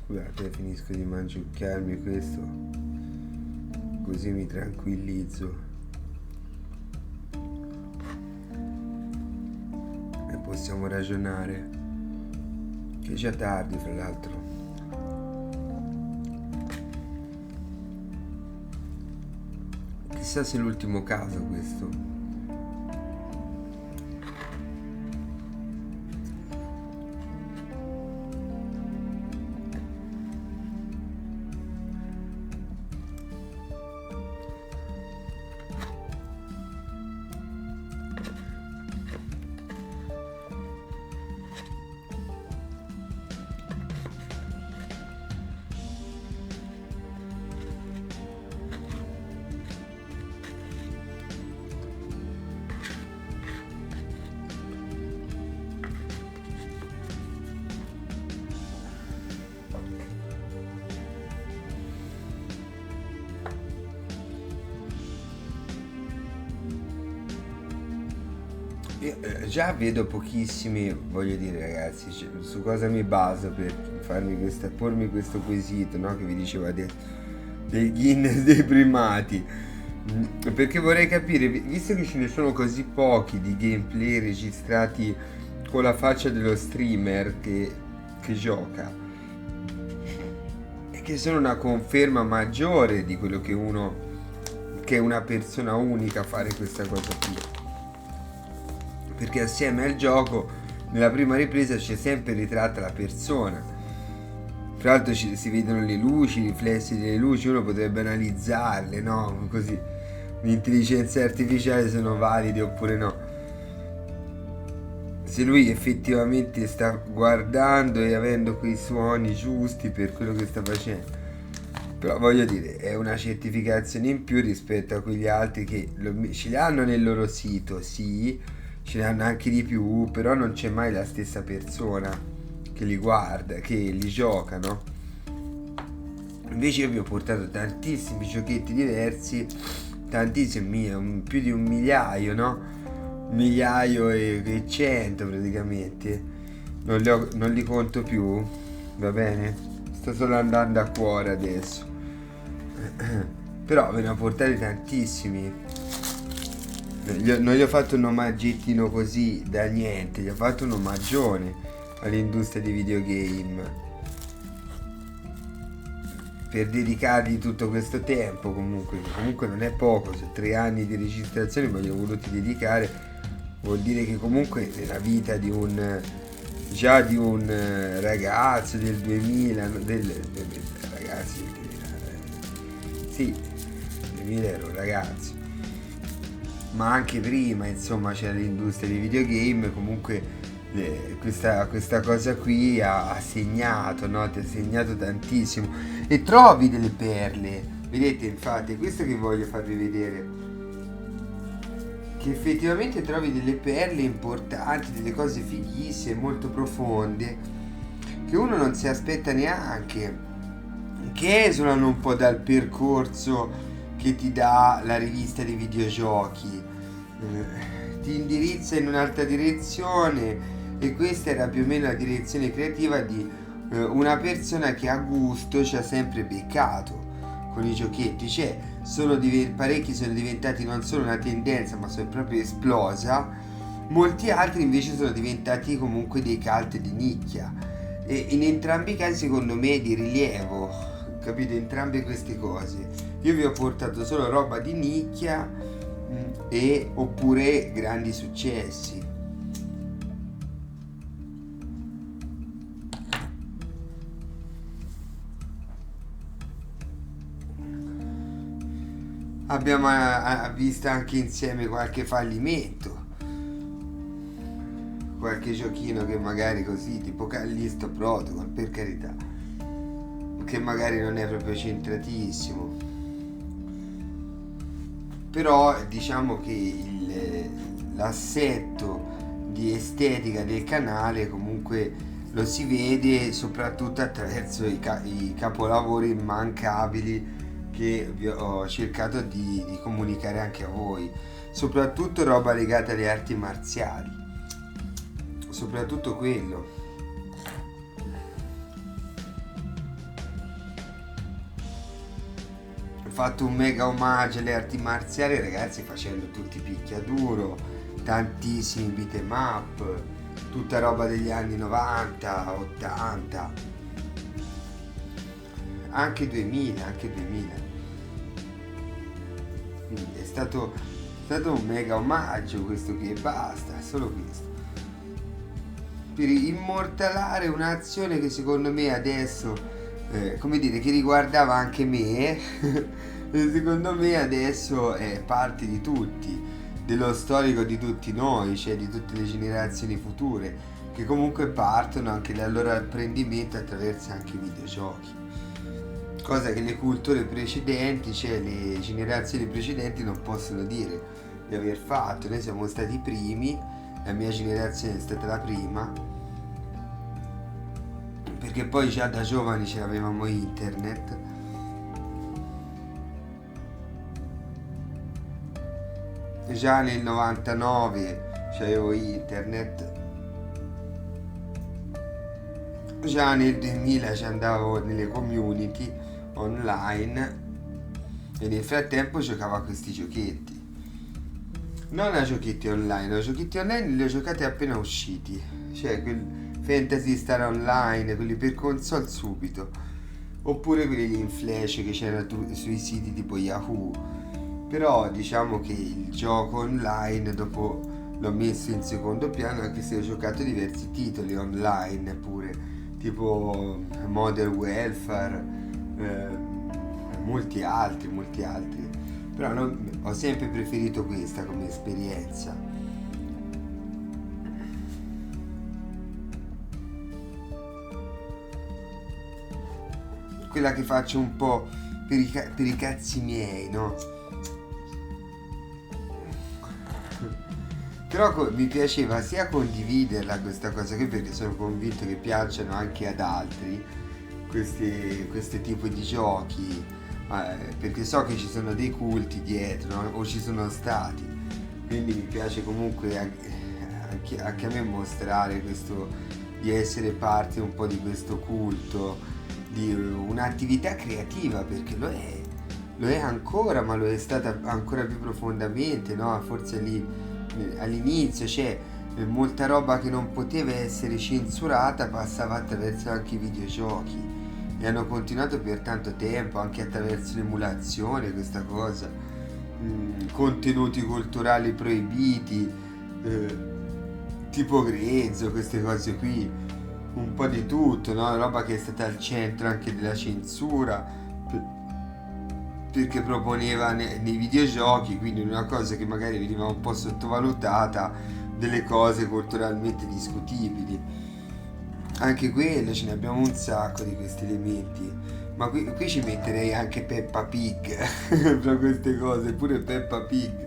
Speaker 1: Scusate, finisco di mangiucchiarmi questo, così mi tranquillizzo e possiamo ragionare, che è già tardi fra l'altro. Chissà se è l'ultimo caso questo. Io già vedo pochissimi, voglio dire ragazzi, su cosa mi baso per pormi questo quesito, no? Che vi dicevo dei Guinness dei primati. Perché vorrei capire, visto che ce ne sono così pochi di gameplay registrati con la faccia dello streamer che gioca, e che sono una conferma maggiore di quello che è una persona unica a fare questa cosa qui. Perché assieme al gioco nella prima ripresa c'è sempre ritratta la persona. Tra l'altro si vedono le luci, i riflessi delle luci, uno potrebbe analizzarle, no? Così l'intelligenza artificiale sono valide oppure no. Se lui effettivamente sta guardando e avendo quei suoni giusti per quello che sta facendo. Però voglio dire, è una certificazione in più rispetto a quegli altri che ce li hanno nel loro sito, sì, ce ne hanno anche di più, però non c'è mai la stessa persona che li guarda, che li gioca, no? Invece io vi ho portato tantissimi giochetti diversi, tantissimi, più di 1.000.000, no? 1.100.000 praticamente. Non li conto più, va bene? Sto solo andando a cuore adesso. Però ve ne ho portati tantissimi. Non gli ho fatto un omaggettino così da niente, gli ho fatto un omaggione all'industria dei videogame per dedicargli tutto questo tempo, comunque non è poco, cioè 3 anni di registrazione me li ho voluti dedicare. Vuol dire che comunque nella vita di un ragazzo del 2000, ragazzi del 2000, sì, 2000 ero un ragazzo, ma anche prima insomma c'era l'industria dei videogame, comunque questa cosa qui ha segnato, no? Ti ha segnato tantissimo e trovi delle perle, vedete, infatti è questo che voglio farvi vedere, che effettivamente trovi delle perle importanti, delle cose fighissime, molto profonde, che uno non si aspetta neanche, che esulano un po' dal percorso che ti dà la rivista dei videogiochi, ti indirizza in un'altra direzione, e questa era più o meno la direzione creativa di una persona che a gusto ci ha sempre beccato con i giochetti, cioè parecchi sono diventati non solo una tendenza ma sono proprio esplosa, molti altri invece sono diventati comunque dei cult di nicchia, e in entrambi i casi secondo me di rilievo, capite, entrambe queste cose. Io vi ho portato solo roba di nicchia oppure grandi successi. Abbiamo visto anche insieme qualche fallimento, qualche giochino che magari così, tipo Callisto Protocol, per carità, che magari non è proprio centratissimo, però diciamo che l'assetto di estetica del canale comunque lo si vede soprattutto attraverso i capolavori immancabili che vi ho cercato di comunicare anche a voi, soprattutto roba legata alle arti marziali, soprattutto quello. Ho fatto un mega omaggio alle arti marziali, ragazzi, facendo tutti picchiaduro, tantissimi beat 'em up, tutta roba degli anni 90, 80, anche 2000. Quindi è stato un mega omaggio questo qui, e basta, solo questo, per immortalare un'azione che secondo me adesso, come dire, che riguardava anche me, e secondo me adesso è parte di tutti, dello storico di tutti noi, cioè di tutte le generazioni future, che comunque partono anche dal loro apprendimento attraverso anche i videogiochi. Cosa che le culture precedenti, cioè le generazioni precedenti, non possono dire di aver fatto. Noi siamo stati i primi, la mia generazione è stata la prima, perché poi già da giovani ce l'avevamo internet. Già nel 99 c'avevo internet. Già nel 2000 ci andavo nelle community online e nel frattempo giocavo a questi giochetti. Non a giochetti online, li ho giocati appena usciti, cioè quel Fantasy Star Online, quelli per console subito, oppure quelli in flash che c'erano sui siti tipo Yahoo. Però diciamo che il gioco online dopo l'ho messo in secondo piano, anche se ho giocato diversi titoli online pure, tipo Modern Welfare, molti altri. Però ho sempre preferito questa come esperienza. Quella che faccio un po' per i cazzi miei, no? Però mi piaceva sia condividerla questa cosa qui, perché sono convinto che piacciono anche ad altri questi tipi di giochi, perché so che ci sono dei culti dietro, no? O ci sono stati, quindi mi piace comunque anche a me mostrare questo, di essere parte un po' di questo culto, di un'attività creativa, perché lo è ancora, ma lo è stata ancora più profondamente, no? Forse lì all'inizio c'è molta roba che non poteva essere censurata, passava attraverso anche i videogiochi, e hanno continuato per tanto tempo anche attraverso l'emulazione questa cosa, contenuti culturali proibiti, tipo grezzo, queste cose qui, un po' di tutto, no? Roba che è stata al centro anche della censura, perché proponeva nei videogiochi, quindi una cosa che magari veniva un po' sottovalutata, delle cose culturalmente discutibili. Anche quello, ce ne abbiamo un sacco di questi elementi, ma qui ci metterei anche Peppa Pig fra queste cose, pure Peppa Pig.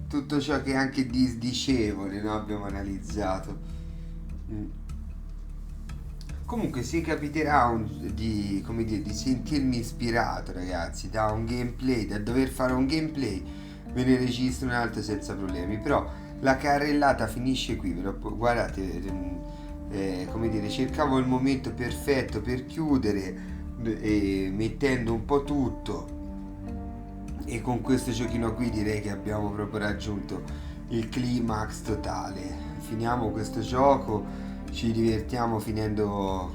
Speaker 1: Tutto ciò che è anche disdicevole, no? Abbiamo analizzato. Comunque se capiterà di sentirmi ispirato, ragazzi, da un gameplay, da dover fare un gameplay, ve ne registro un altro senza problemi. Però la carrellata finisce qui, guardate, cercavo il momento perfetto per chiudere, mettendo un po' tutto, e con questo giochino qui direi che abbiamo proprio raggiunto il climax totale. Finiamo questo gioco, ci divertiamo finendo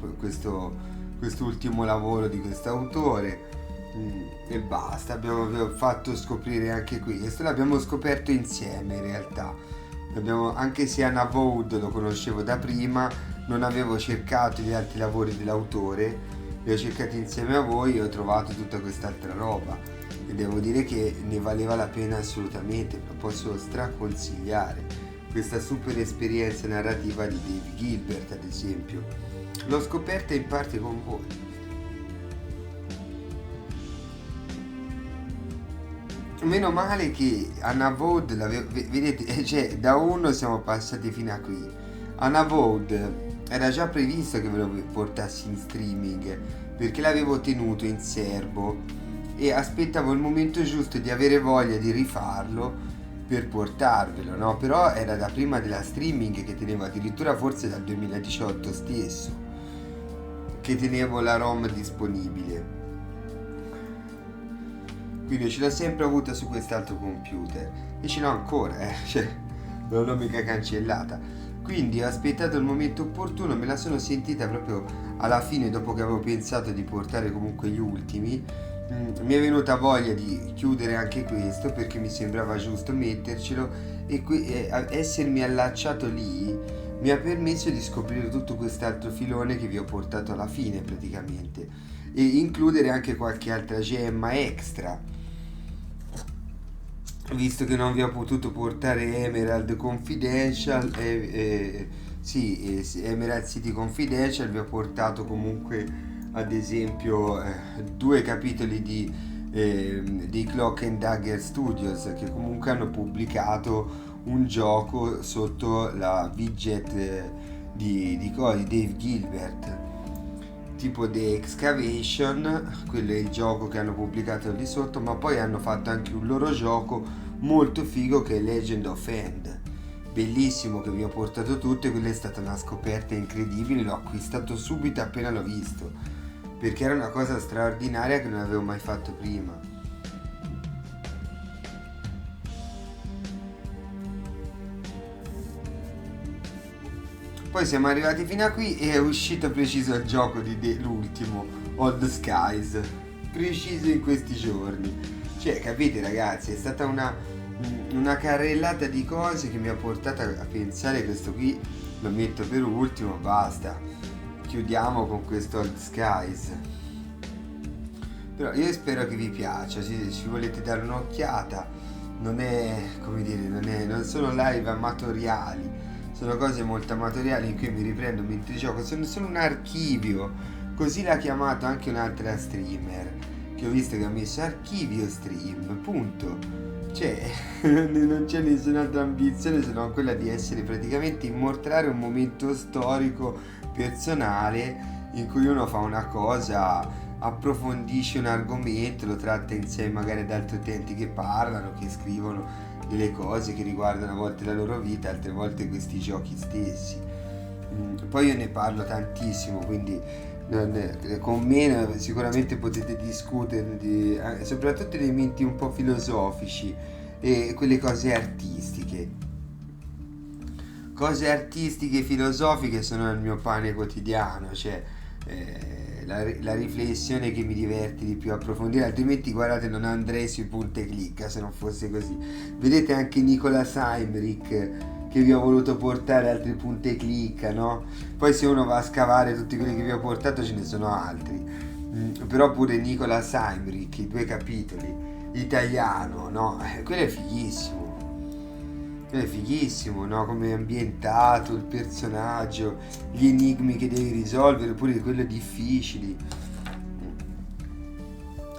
Speaker 1: quest'ultimo lavoro di quest'autore, e basta. Abbiamo fatto scoprire anche questo, l'abbiamo scoperto insieme in realtà. Anche se Anna Vaud lo conoscevo da prima, non avevo cercato gli altri lavori dell'autore, li ho cercati insieme a voi e ho trovato tutta quest'altra roba, e devo dire che ne valeva la pena assolutamente. Lo posso straconsigliare, questa super esperienza narrativa di Dave Gilbert, ad esempio. L'ho scoperta in parte con voi. Meno male che Anna Vaud vedete, cioè da uno siamo passati fino a qui. Anna Vaud era già previsto che ve lo portassi in streaming, perché l'avevo tenuto in serbo e aspettavo il momento giusto di avere voglia di rifarlo per portarvelo, no? Però era da prima della streaming che tenevo, addirittura forse dal 2018 stesso, che tenevo la ROM disponibile. Quindi ce l'ho sempre avuta su quest'altro computer e ce l'ho ancora, cioè non l'ho mica cancellata. Quindi ho aspettato il momento opportuno, me la sono sentita proprio alla fine, dopo che avevo pensato di portare comunque gli ultimi. Mi è venuta voglia di chiudere anche questo, perché mi sembrava giusto mettercelo, e essermi allacciato lì mi ha permesso di scoprire tutto quest'altro filone che vi ho portato alla fine praticamente, e includere anche qualche altra gemma extra, visto che non vi ho potuto portare Emerald Confidential. Emerald City Confidential vi ho portato comunque ad esempio 2 capitoli di Clock and Dagger Studios, che comunque hanno pubblicato un gioco sotto la widget di Dave Gilbert. tipo The Excavation, quello è il gioco che hanno pubblicato lì sotto, ma poi hanno fatto anche un loro gioco molto figo che è Legend of End, bellissimo, che vi ho portato tutto, e quella è stata una scoperta incredibile, l'ho acquistato subito appena l'ho visto, perché era una cosa straordinaria che non avevo mai fatto prima. Poi siamo arrivati fino a qui e è uscito preciso il gioco di l'ultimo, Old Skies, preciso in questi giorni. Cioè, capite ragazzi, è stata una carrellata di cose che mi ha portato a pensare questo qui lo metto per ultimo, basta. Chiudiamo con questo Old Skies. Però io spero che vi piaccia, se ci volete dare un'occhiata, non è, come dire, non sono live amatoriali. Sono cose molto amatoriali in cui mi riprendo mentre gioco, sono solo un archivio, così l'ha chiamato anche un'altra streamer, che ho visto che ha messo archivio stream, punto. Cioè, non c'è nessun'altra ambizione se non quella di essere praticamente immortalare un momento storico personale in cui uno fa una cosa, approfondisce un argomento, lo tratta insieme magari ad altri utenti che parlano, che scrivono delle cose che riguardano a volte la loro vita, altre volte questi giochi stessi. Poi io ne parlo tantissimo, quindi con me sicuramente potete discutere soprattutto elementi un po' filosofici e quelle cose artistiche filosofiche sono il mio pane quotidiano, cioè la riflessione che mi diverte di più approfondire, altrimenti guardate non andrei sui punti e clicca se non fosse così. Vedete anche Nicola Simrick che vi ho voluto portare altri punti e clicca, no? Poi se uno va a scavare tutti quelli che vi ho portato ce ne sono altri, però pure Nicola Simrick, i 2 capitoli, italiano, no? Quello è fighissimo, no? Come è ambientato, il personaggio, gli enigmi che devi risolvere, pure quelli difficili.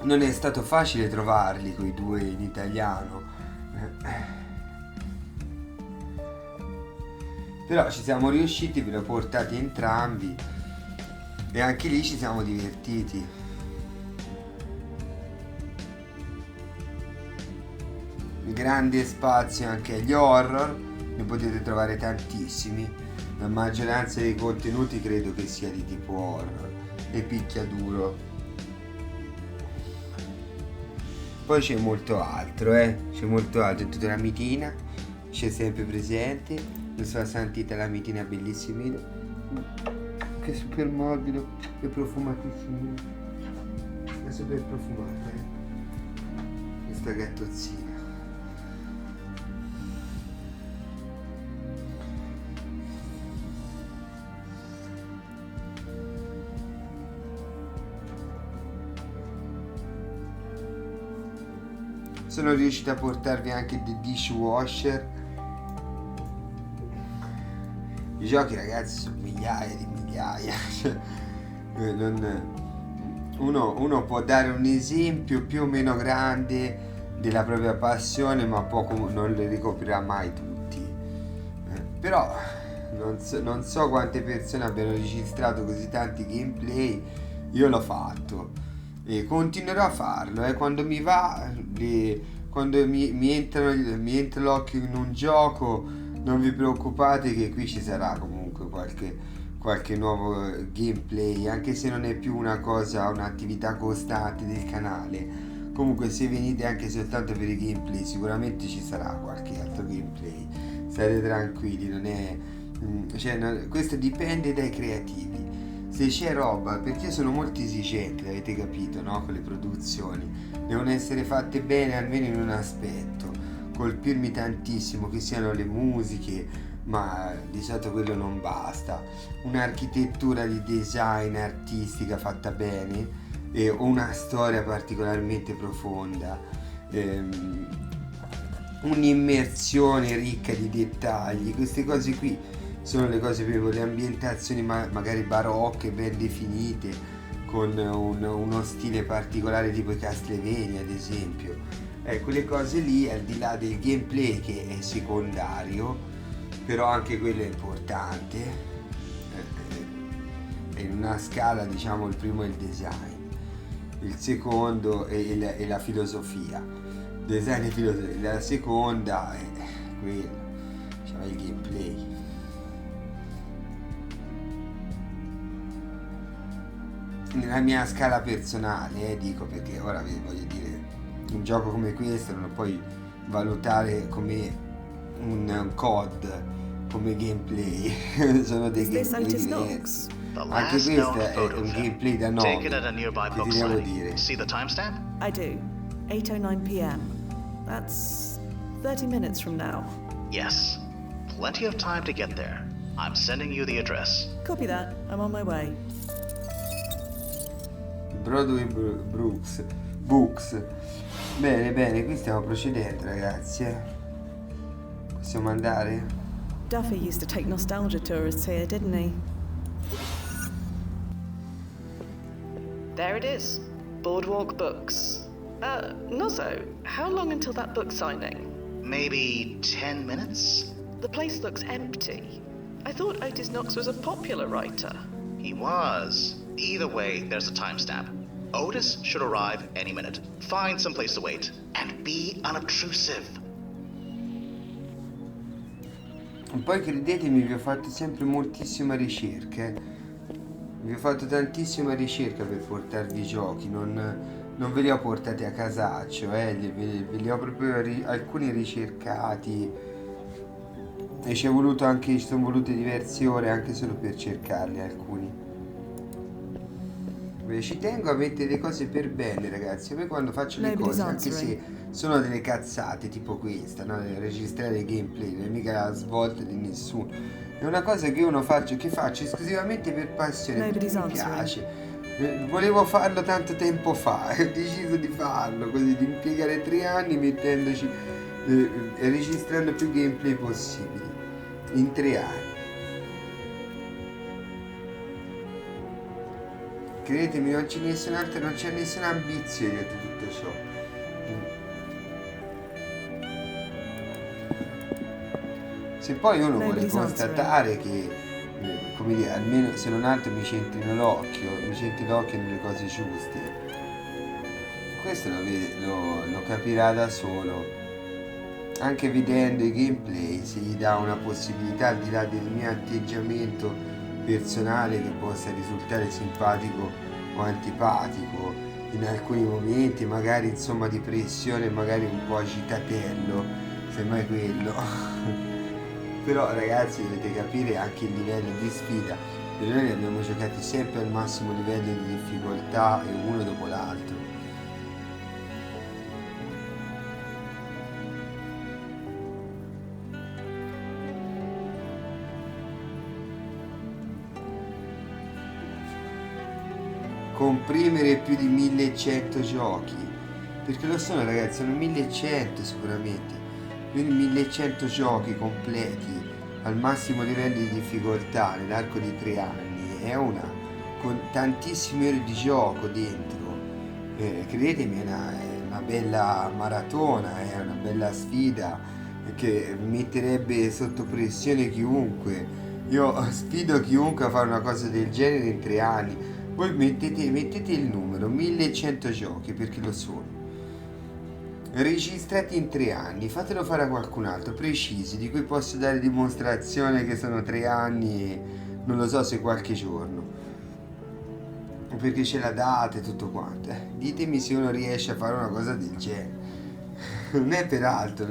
Speaker 1: Non è stato facile trovarli quei 2 in italiano. Però ci siamo riusciti, ve li ho portati entrambi e anche lì ci siamo divertiti. Grande spazio anche agli horror, ne potete trovare tantissimi, la maggioranza dei contenuti credo che sia di tipo horror e picchiaduro. Poi c'è molto altro, c'è molto altro, tutta la mitina c'è sempre presente, la sua santità, la mitina bellissima, che super morbido e profumatissimo, è super profumata, questa gattozzina. Sono riuscito a portarvi anche The Dishwasher. I giochi ragazzi sono migliaia di migliaia. Uno può dare un esempio più o meno grande della propria passione, ma poco non le ricoprirà mai tutti. Però non so quante persone abbiano registrato così tanti gameplay. Io l'ho fatto e continuerò a farlo, quando mi va, quando mi entra l'occhio in un gioco, non vi preoccupate che qui ci sarà comunque qualche nuovo gameplay, anche se non è più un'attività costante del canale. Comunque se venite anche soltanto per i gameplay sicuramente ci sarà qualche altro gameplay, state tranquilli, questo dipende dai creativi. Se c'è roba, perché io sono molto esigente, avete capito, no? Con le produzioni devono essere fatte bene almeno in un aspetto, colpirmi tantissimo, che siano le musiche, ma di solito quello non basta, un'architettura di design artistica fatta bene o una storia particolarmente profonda, un'immersione ricca di dettagli, queste cose qui sono le cose più, le ambientazioni magari barocche, ben definite, con uno stile particolare tipo i Castlevania ad esempio. Quelle cose lì, al di là del gameplay che è secondario, però anche quello è importante, in una scala, diciamo, il primo è il design, il secondo è la filosofia, design e filosofia, la seconda è quella, cioè il gameplay. Nella mia scala personale, dico, perché ora voglio dire, un gioco come questo non lo puoi valutare come un COD, come gameplay. Sono dei gameplay diversi. Anche questo è un gameplay da 9, che ti devo dire.
Speaker 8: See the timestamp?
Speaker 5: I do. 8:09 p.m. That's 30 minutes from now.
Speaker 8: Yes. Plenty of time to get there. I'm sending you the address.
Speaker 5: Copy that. I'm on my way.
Speaker 1: Broadway Books. Bene, qui stiamo procedendo, ragazzi. Possiamo andare?
Speaker 5: Duffy used to take nostalgia tourists here, didn't he?
Speaker 7: There it is. Boardwalk Books. Nozzo, how long until that book signing?
Speaker 8: Maybe 10 minutes?
Speaker 7: The place looks empty. I thought Otis Knox was a popular writer.
Speaker 8: He was. Either way, there's a timestamp. Otis should arrive any minute. Find some place to wait. And be unobtrusive.
Speaker 1: Poi credetemi, vi ho fatto sempre moltissima ricerca. Vi ho fatto tantissima ricerca per portarvi i giochi. Non ve li ho portati a casaccio, ve li ho proprio alcuni ricercati. E ci sono volute diverse ore anche solo per cercarli alcuni. Ci tengo a mettere le cose per bene, ragazzi. A me quando faccio le cose, anche se sono delle cazzate tipo questa, no? Registrare gameplay, non è mica la svolta di nessuno. È una cosa che che faccio esclusivamente per passione, perché mi piace. Volevo farlo tanto tempo fa e ho deciso di farlo, così di impiegare 3 anni mettendoci e registrando più gameplay possibili in 3 anni. Credetemi, non c'è nessuna ambizione dietro tutto ciò. Se poi uno vuole constatare che, come dire, almeno se non altro mi centri l'occhio nelle cose giuste, questo lo capirà da solo. Anche vedendo i gameplay, se gli dà una possibilità, al di là del mio atteggiamento personale, che possa risultare simpatico o antipatico in alcuni momenti, magari insomma di pressione, magari un po' agitatello, semmai quello. Però ragazzi, dovete capire anche il livello di sfida, perché noi li abbiamo giocati sempre al massimo livello di difficoltà e uno dopo l'altro. Comprimere più di 1100 giochi, perché lo sono, ragazzi, sono 1100 sicuramente, quindi 1100 giochi completi al massimo livello di difficoltà nell'arco di 3 anni, con tantissime ore di gioco dentro. Credetemi, è una bella maratona, è una bella sfida che metterebbe sotto pressione chiunque. Io sfido chiunque a fare una cosa del genere in 3 anni. Voi mettete il numero 1100 giochi, perché lo sono, registrati in 3 anni, fatelo fare a qualcun altro, precisi, di cui posso dare dimostrazione che sono 3 anni e non lo so se qualche giorno, perché c'è la data e tutto quanto. Ditemi se uno riesce a fare una cosa del genere. Non è per altro,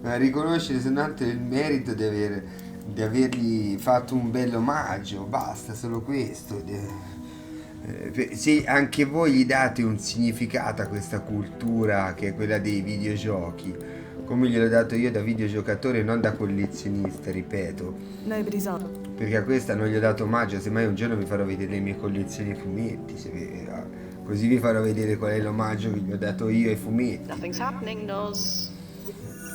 Speaker 1: ma riconoscere se non altro il merito di avergli fatto un bel omaggio, basta, solo questo. Se anche voi gli date un significato a questa cultura che è quella dei videogiochi, come gliel'ho dato io da videogiocatore, non da collezionista, ripeto, perché a questa non gli ho dato omaggio. Semmai un giorno vi farò vedere le mie collezioni di fumetti, così vi farò vedere qual è l'omaggio che gli ho dato io ai fumetti.
Speaker 7: Nothing's happening, Noz.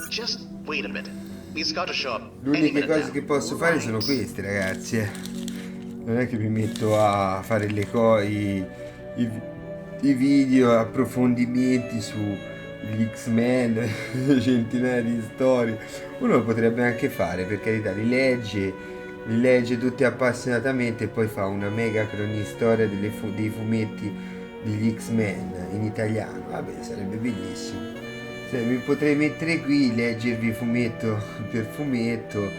Speaker 8: Just wait a bit. He's got to show up.
Speaker 1: Le uniche cose che posso fare sono queste, ragazzi. Non è che mi metto a fare i video, approfondimenti sugli X-Men, centinaia di storie. Uno lo potrebbe anche fare, per carità, li legge li legge tutti appassionatamente e poi fa una mega cronistoria dei fumetti degli X-Men in italiano. Vabbè, sarebbe bellissimo. Mi potrei mettere qui, leggervi fumetto per fumetto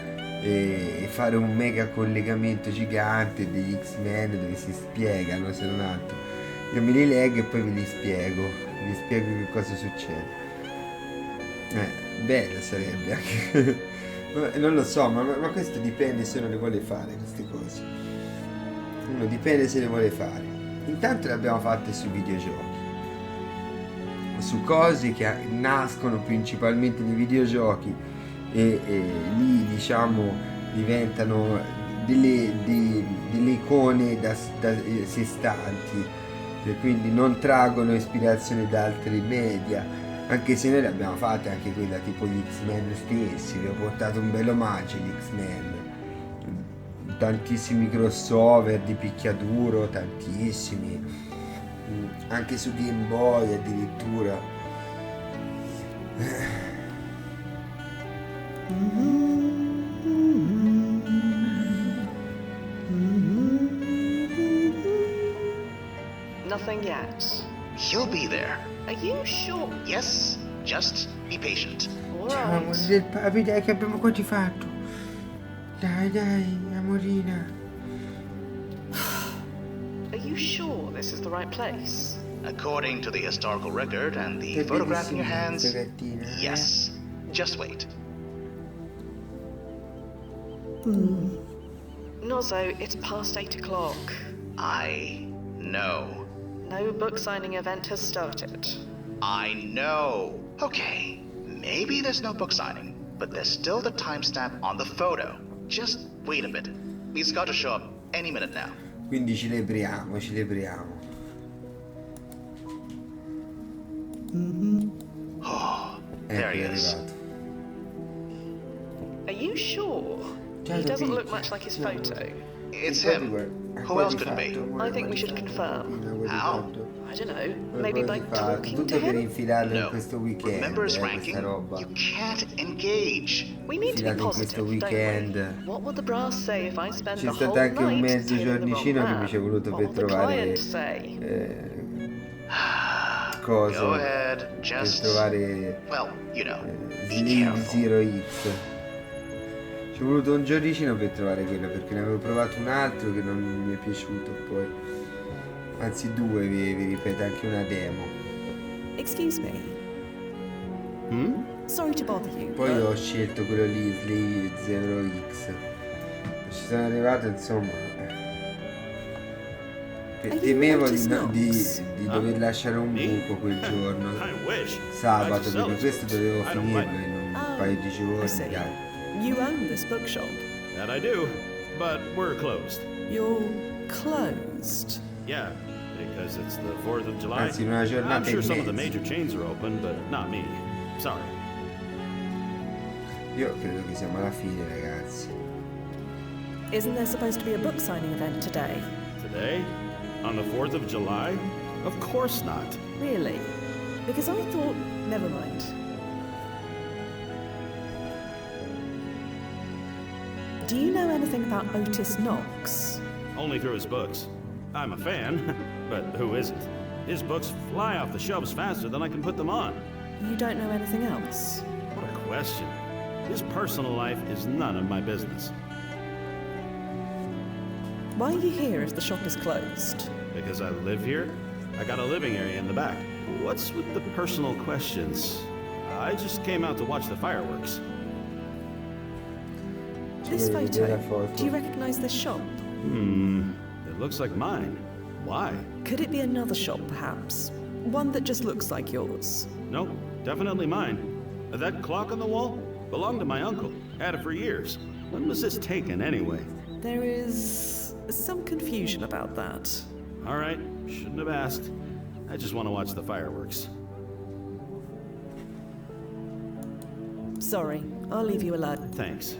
Speaker 1: e fare un mega collegamento gigante degli X-Men dove si spiegano, se non altro. Io me li leggo e poi vi spiego che cosa succede. Bello sarebbe anche. Non lo so, ma questo dipende se uno le vuole fare queste cose. Uno dipende se le vuole fare. Intanto le abbiamo fatte su videogiochi, su cose che nascono principalmente nei videogiochi e lì diciamo diventano delle icone da sé stanti, e quindi non traggono ispirazione da altri media. Anche se noi le abbiamo fatte anche quella tipo gli X-Men stessi, vi ho portato un bel omaggio agli X-Men, tantissimi crossover di picchiaduro, tantissimi, anche su Game Boy addirittura.
Speaker 7: Nothing yet.
Speaker 8: He'll be there. Are you sure? Yes, just be patient.
Speaker 1: Ciao amore del papi, dai che abbiamo quasi fatto. Dai, amorina.
Speaker 7: Are you sure this is the right place?
Speaker 8: According to the historical record and the photograph in your hands, yes. Just wait.
Speaker 7: Nozzo, it's past 8 o'clock.
Speaker 8: I know.
Speaker 7: No book signing event has started.
Speaker 8: I know. Okay, maybe there's no book signing, but there's still the timestamp on the photo. Just wait a bit. He's got to show up any minute now.
Speaker 1: Quindi celebriamo.
Speaker 8: Oh, there he is.
Speaker 7: Are you sure? He doesn't look much like his photo.
Speaker 8: It's him. Who else could it be?
Speaker 7: I think we should confirm.
Speaker 8: How?
Speaker 7: I don't know. Maybe by talking to
Speaker 1: Tutto per
Speaker 7: him?
Speaker 1: infilarlo in questo weekend.
Speaker 8: Remember his ranking?
Speaker 1: Questa roba.
Speaker 8: You can't engage.
Speaker 7: We need to be
Speaker 1: Infilato in questo
Speaker 7: positive, don't
Speaker 1: weekend.
Speaker 7: we? What would the brass say if I spend
Speaker 1: C'è
Speaker 7: the
Speaker 1: stato
Speaker 7: whole
Speaker 1: anche un
Speaker 7: night
Speaker 1: mezzo
Speaker 7: tailing the wrong
Speaker 1: giornicino che mi
Speaker 7: man?
Speaker 1: ci è voluto
Speaker 7: What
Speaker 1: per
Speaker 7: will the
Speaker 1: trovare
Speaker 7: client say?
Speaker 1: cose
Speaker 8: Go ahead.
Speaker 1: per
Speaker 8: Just,
Speaker 1: trovare
Speaker 8: well, you know, be
Speaker 1: Slave
Speaker 8: careful.
Speaker 1: Zero X. Ci è voluto un giornicino per trovare quello, perché ne avevo provato un altro che non mi è piaciuto poi. Anzi due, vi ripeto, anche una demo.
Speaker 5: Excuse me. Sorry to bother you.
Speaker 1: Poi ho scelto quello lì, Slave Zero X. Ci sono arrivato, insomma. Temevo di dover lasciare un buco quel giorno, sabato, perché questo dovevo finirlo in un paio di giorni, dai.
Speaker 5: You own this bookshop.
Speaker 16: That I do, but we're closed.
Speaker 5: You're closed?
Speaker 16: Yeah, because it's the 4th of July.
Speaker 1: Anzi, in una giornata
Speaker 16: I'm sure
Speaker 1: e
Speaker 16: some of the
Speaker 1: mezzo.
Speaker 16: major chains are open, but not me. Sorry.
Speaker 1: Io credo che siamo alla fine, ragazzi.
Speaker 5: Isn't there supposed to be a book signing event today?
Speaker 16: Today? On the 4th of July? Of course not.
Speaker 5: Really? Because I thought... Never mind. Do you know anything about Otis Knox?
Speaker 16: Only through his books. I'm a fan, but who isn't? His books fly off the shelves faster than I can put them on.
Speaker 5: You don't know anything else?
Speaker 16: What a question. His personal life is none of my business.
Speaker 5: Why are you here if the shop is closed?
Speaker 16: Because I live here? I got a living area in the back. What's with the personal questions? I just came out to watch the fireworks.
Speaker 5: This photo, do you recognize this shop?
Speaker 16: It looks like mine. Why?
Speaker 5: Could it be another shop, perhaps? One that just looks like yours?
Speaker 16: Nope, definitely mine. That clock on the wall belonged to my uncle. Had it for years. When was this taken, anyway?
Speaker 5: There is some confusion about that.
Speaker 16: All right, shouldn't have asked. I just want to watch the fireworks.
Speaker 5: Sorry, I'll leave you alone.
Speaker 16: Thanks.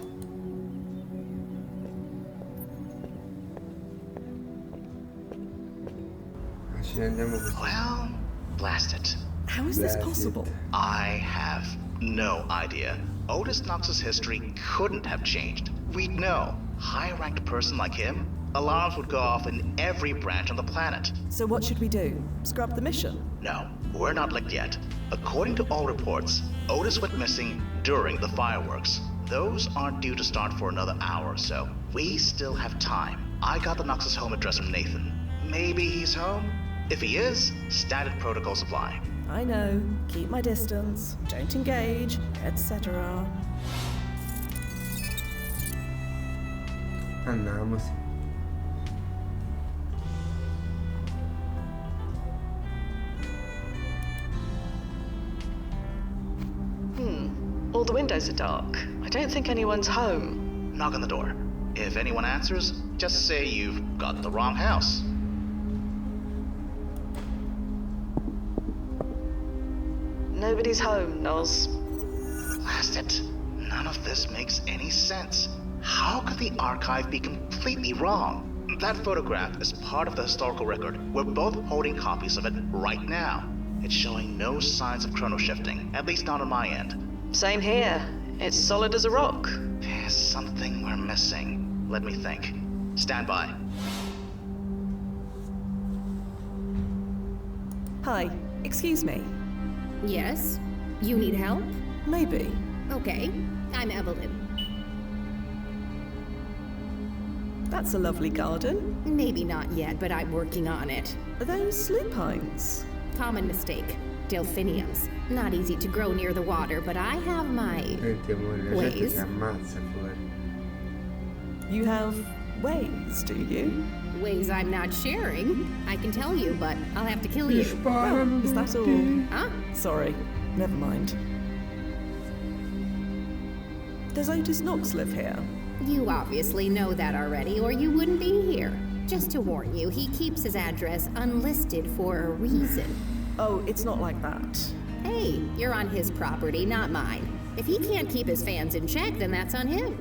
Speaker 8: Well, blast it.
Speaker 5: How is this possible?
Speaker 8: I have no idea. Otis Knox's history couldn't have changed. We'd know. High-ranked person like him, alarms would go off in every branch on the planet.
Speaker 5: So what should we do? Scrub the mission?
Speaker 8: No, we're not licked yet. According to all reports, Otis went missing during the fireworks. Those aren't due to start for another hour or so. We still have time. I got the Noxus home address from Nathan. Maybe he's home? If he is, standard protocols apply.
Speaker 5: I know. Keep my distance. Don't engage, etc.
Speaker 1: Andiamo.
Speaker 7: All the windows are dark. I don't think anyone's home.
Speaker 8: Knock on the door. If anyone answers, just say you've got the wrong house.
Speaker 7: Nobody's home, Noz.
Speaker 8: Blast it. None of this makes any sense. How could the archive be completely wrong? That photograph is part of the historical record. We're both holding copies of it right now. It's showing no signs of chrono shifting, at least not on my end.
Speaker 7: Same here. It's solid as a rock.
Speaker 8: There's something we're missing. Let me think. Stand by.
Speaker 5: Hi, excuse me.
Speaker 14: Yes? You need help?
Speaker 5: Maybe.
Speaker 14: Okay, I'm Evelyn.
Speaker 5: That's a lovely garden.
Speaker 14: Maybe not yet, but I'm working on it.
Speaker 5: Are those lupines?
Speaker 14: Common mistake. Delphiniums. Not easy to grow near the water, but I have my ways.
Speaker 5: You have ways, do you?
Speaker 14: Ways I'm not sharing. I can tell you, but I'll have to kill you.
Speaker 5: Oh, is that all?
Speaker 14: Huh?
Speaker 5: Sorry, never mind. Does Otis Knox live here?
Speaker 14: You obviously know that already, or you wouldn't be here. Just to warn you, he keeps his address unlisted for a reason.
Speaker 5: Oh, it's not like that.
Speaker 14: Hey, you're on his property, not mine. If he can't keep his fans in check, then that's on him.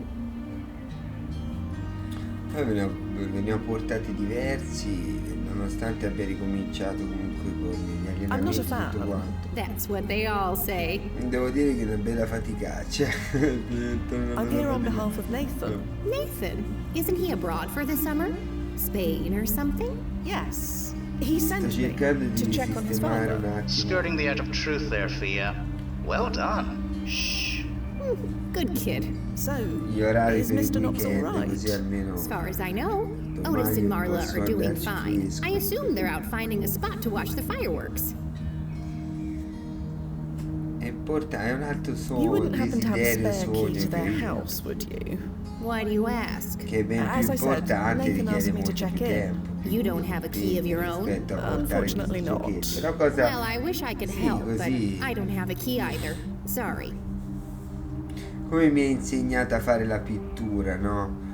Speaker 1: Ve ne ho portati diversi, nonostante abbia ricominciato comunque con gli allenamenti e tutto quanto.
Speaker 14: That's what they all say.
Speaker 1: Devo dire che è una bella faticaccia.
Speaker 5: I'm here on behalf of Nathan.
Speaker 14: Nathan? Isn't he abroad for the summer? Spain or something?
Speaker 5: Yes. He sent me to check on his father.
Speaker 8: Skirting the edge of truth there, Fia. Well done. Shh.
Speaker 14: Good kid.
Speaker 5: So,
Speaker 1: orari
Speaker 5: is Mr. Knox all right?
Speaker 14: As far as I know, Otis and Marla are doing fine. I assume they're out finding a spot to watch the fireworks.
Speaker 1: È un altro
Speaker 5: You wouldn't happen to have a
Speaker 1: desiderio
Speaker 5: spare key
Speaker 1: sogno
Speaker 5: to their
Speaker 1: che
Speaker 5: house, would you?
Speaker 14: Why do you ask?
Speaker 1: Che è ben
Speaker 5: As
Speaker 1: più
Speaker 5: I said,
Speaker 1: importante,
Speaker 5: Nathan asked
Speaker 1: richiede
Speaker 5: me to
Speaker 1: molto
Speaker 5: check
Speaker 1: più
Speaker 5: in.
Speaker 1: tempo.
Speaker 14: You don't have a key of your own?
Speaker 1: Rispetto a portare
Speaker 5: Unfortunately
Speaker 1: questi
Speaker 5: not.
Speaker 1: giochetti. Però cosa...
Speaker 14: Well, I wish I could help, but
Speaker 1: così.
Speaker 14: I don't have a key either. Sorry.
Speaker 1: Come mi ha insegnato a fare la pittura, no?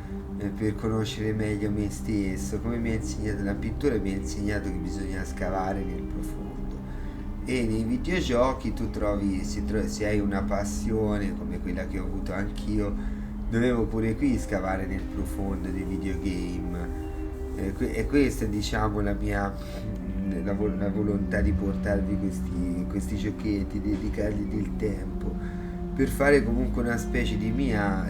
Speaker 1: Per conoscere meglio me stesso. Come mi ha insegnato la pittura, mi ha insegnato che bisogna scavare nel profondo. E nei videogiochi tu trovi, se hai una passione come quella che ho avuto anch'io, dovevo pure qui scavare nel profondo dei videogame. E questa è, diciamo, la mia la volontà di portarvi questi giochetti, di dedicargli del tempo per fare comunque una specie di mia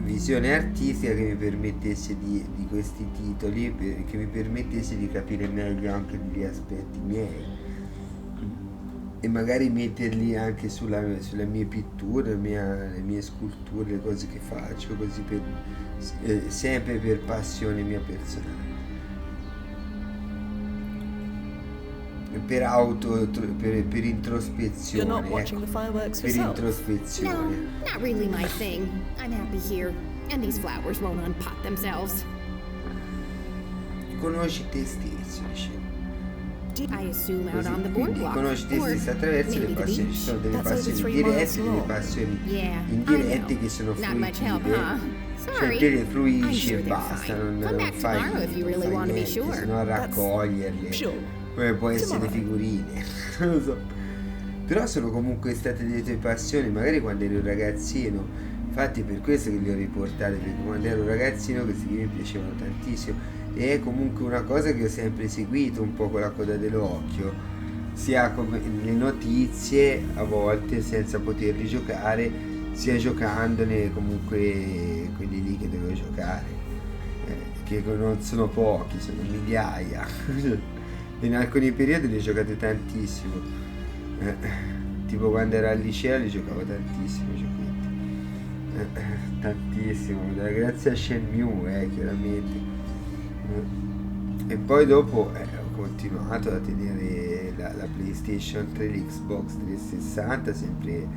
Speaker 1: visione artistica che mi permettesse di questi titoli, che mi permettesse di capire meglio anche degli aspetti miei e magari metterli anche sulle mie pitture, le mie sculture, le cose che faccio, così sempre per passione mia personale, per introspezione.
Speaker 5: You're not watching the fireworks
Speaker 1: per
Speaker 5: yourself?
Speaker 1: introspezione.
Speaker 14: No, not really my thing. I'm happy here, and these flowers won't unpot themselves.
Speaker 1: Conosci te stesso, dicevo.
Speaker 14: I assume out
Speaker 1: Così,
Speaker 14: on the
Speaker 1: quindi
Speaker 14: boardwalk,
Speaker 1: conosci te
Speaker 14: or
Speaker 1: stesso attraverso le
Speaker 14: maybe the
Speaker 1: passioni. Ci
Speaker 14: beach.
Speaker 1: sono delle
Speaker 5: That's over
Speaker 1: passioni
Speaker 5: 3
Speaker 1: dirette
Speaker 5: miles
Speaker 1: e delle
Speaker 5: long.
Speaker 1: passioni
Speaker 14: Yeah,
Speaker 1: indirette
Speaker 14: I know.
Speaker 1: che sono
Speaker 14: Not much help,
Speaker 1: fruitive.
Speaker 14: huh?
Speaker 1: Cioè
Speaker 14: Sorry.
Speaker 1: te le
Speaker 14: I'm
Speaker 1: fruisci
Speaker 14: sure
Speaker 1: e
Speaker 14: they're
Speaker 1: basta,
Speaker 14: fine.
Speaker 1: non
Speaker 14: Come back
Speaker 1: fai
Speaker 14: tomorrow if you really want to be
Speaker 1: niente,
Speaker 14: sure.
Speaker 1: se no raccoglierle.
Speaker 5: Sure.
Speaker 1: Come può essere
Speaker 5: Tomorrow.
Speaker 1: figurine. Non lo so. Però sono comunque state delle tue passioni, magari quando eri un ragazzino. Infatti per questo che li ho riportate, perché quando ero un ragazzino questi game mi piacevano tantissimo. E è comunque una cosa che ho sempre seguito un po' con la coda dell'occhio, sia come le notizie a volte senza poterli giocare, sia giocandone comunque quelli lì che dovevo giocare, che non sono pochi, sono migliaia. In alcuni periodi li ho giocati tantissimo, tipo quando ero al liceo li giocavo tantissimo i giochetti, tantissimo, grazie a Shenmue, chiaramente. E poi dopo ho continuato a tenere la PlayStation 3, l'Xbox 360 sempre,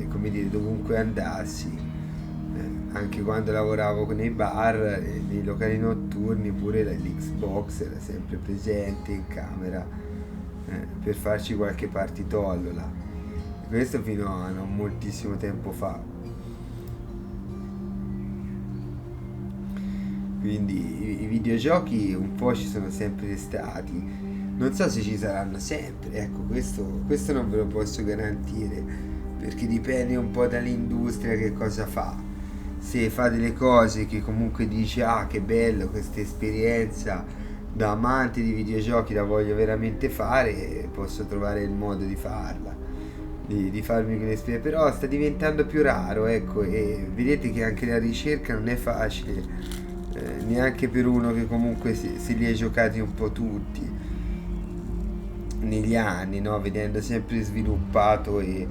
Speaker 1: come dire, dovunque andassi, anche quando lavoravo nei bar, nei locali notturni, pure l'Xbox era sempre presente in camera, per farci qualche partitollo là. E questo fino a non moltissimo tempo fa. Quindi i videogiochi un po' ci sono sempre stati, non so se ci saranno sempre, ecco, questo non ve lo posso garantire, perché dipende un po' dall'industria che cosa fa. Se fa delle cose che comunque dici che bello questa esperienza, da amante di videogiochi la voglio veramente fare, posso trovare il modo di farla, di farmi quell'esperienza, però sta diventando più raro, ecco, e vedete che anche la ricerca non è facile, neanche per uno che comunque se li ha giocati un po' tutti negli anni, no? Vedendo sempre sviluppato e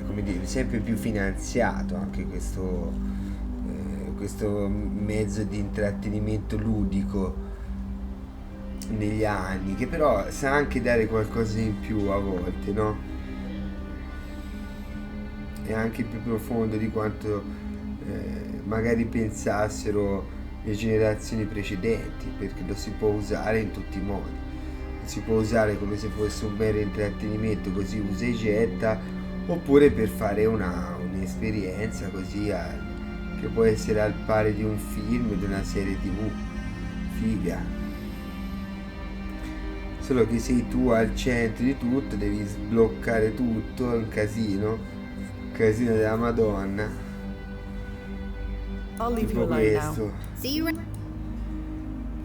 Speaker 1: come dire, sempre più finanziato anche questo mezzo di intrattenimento ludico negli anni, che però sa anche dare qualcosa in più a volte, no? È anche più profondo di quanto magari pensassero le generazioni precedenti, perché lo si può usare in tutti i modi, lo si può usare come se fosse un mero intrattenimento, così usa e getta, oppure per fare un'esperienza così che può essere al pari di un film, di una serie TV figa, solo che sei tu al centro di tutto, devi sbloccare tutto, è un casino della Madonna.
Speaker 5: I'll leave you alone now. See you.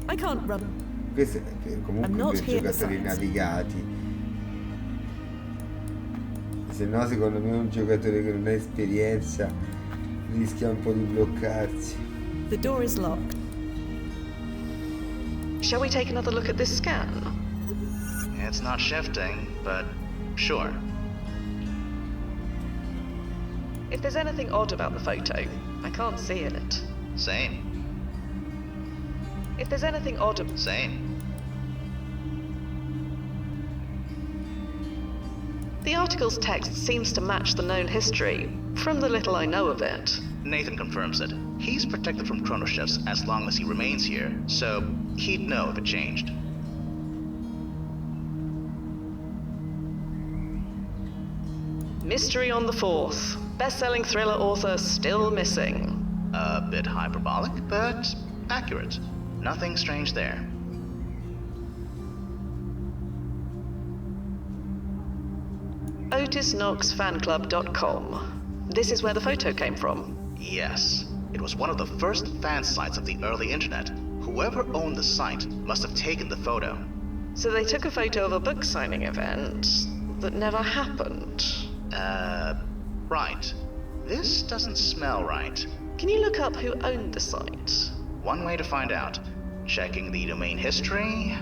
Speaker 5: I can't run.
Speaker 1: Questo è comunque per giocatori navigati. Se no, secondo me un giocatore che non ha esperienza rischia un po' di bloccarsi.
Speaker 5: The door is locked.
Speaker 7: Shall we take another look at this scan?
Speaker 8: It's not shifting, but sure.
Speaker 7: If there's anything odd about the photo, I can't see it.
Speaker 8: Same.
Speaker 7: If there's anything odd...
Speaker 8: Same.
Speaker 7: The article's text seems to match the known history, from the little I know of it.
Speaker 8: Nathan confirms it. He's protected from chrono shifts as long as he remains here, so he'd know if it changed.
Speaker 7: Mystery on the 4th. Best-selling thriller author still missing.
Speaker 8: A bit hyperbolic, but accurate. Nothing strange there.
Speaker 7: OtisKnoxFanClub.com. This is where the photo came from.
Speaker 8: Yes. It was one of the first fan sites of the early internet. Whoever owned the site must have taken the photo.
Speaker 7: So they took a photo of a book signing event that never happened.
Speaker 8: Right. This doesn't smell right.
Speaker 7: Can you look up who owned the site?
Speaker 8: One way to find out. Checking the domain history.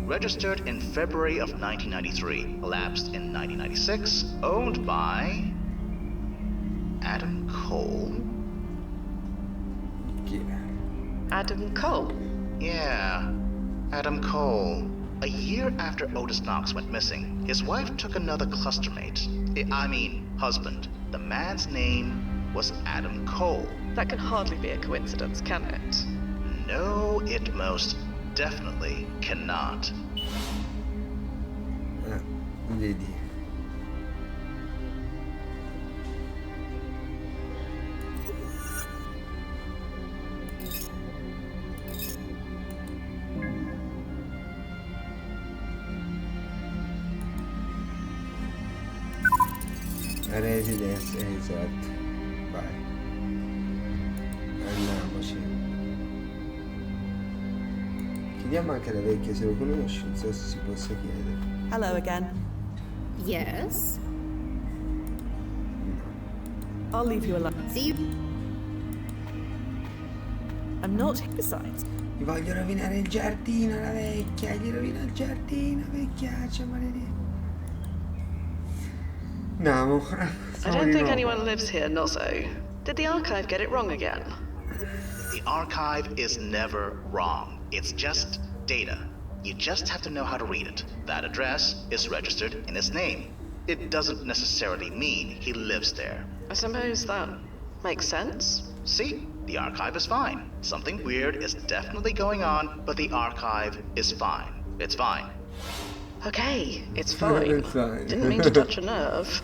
Speaker 8: Registered in February of 1993. Elapsed in 1996. Owned by... Adam Cole?
Speaker 7: Adam Cole?
Speaker 8: Yeah. Adam Cole. A year after Otis Knox went missing, his wife took another clustermate. Husband. The man's name was Adam Cole.
Speaker 7: That can hardly be a coincidence, can it?
Speaker 8: No, it most definitely cannot.
Speaker 1: Vedi. Residence, esatto. Vai. Andiamoci. Chiediamo anche alla vecchia se lo conosce, non so se si possa chiedere.
Speaker 5: Hello again.
Speaker 14: Yes?
Speaker 5: I'll leave you alone.
Speaker 14: See you.
Speaker 5: I'm not. Besides,
Speaker 1: Gli voglio rovinare il giardino alla vecchia, gli rovina il giardino, vecchiaccia maledetta. Andiamo.
Speaker 7: I don't think anyone lives here, Nozzo. Did the archive get it wrong again?
Speaker 8: The archive is never wrong. It's just data. You just have to know how to read it. That address is registered in his name. It doesn't necessarily mean he lives there.
Speaker 7: I suppose that makes sense.
Speaker 8: See? The archive is fine. Something weird is definitely going on, but the archive is fine. It's fine.
Speaker 7: Okay, it's fine.
Speaker 1: It's fine.
Speaker 7: Didn't mean to touch a nerve.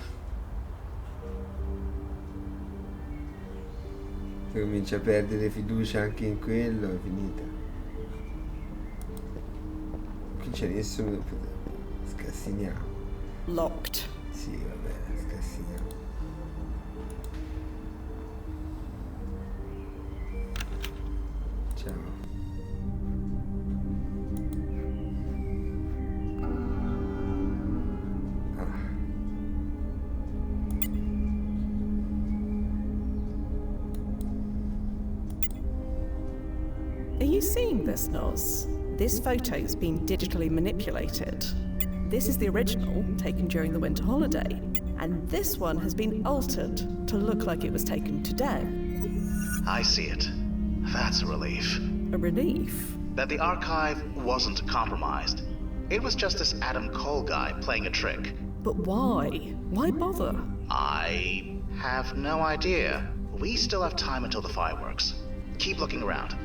Speaker 1: Se comincia a perdere fiducia anche in quello, è finita. Qui c'è nessuno. Scassiniamo.
Speaker 5: locked.
Speaker 1: Sì, vabbè, scassiniamo. Ciao.
Speaker 5: Are you seeing this, Noz? This photo's been digitally manipulated. This is the original, taken during the winter holiday. And this one has been altered to look like it was taken today.
Speaker 8: I see it. That's a relief.
Speaker 5: A relief?
Speaker 8: That the archive wasn't compromised. It was just this Adam Cole guy playing a trick.
Speaker 5: But why? Why bother?
Speaker 8: I have no idea. We still have time until the fireworks. Keep looking around.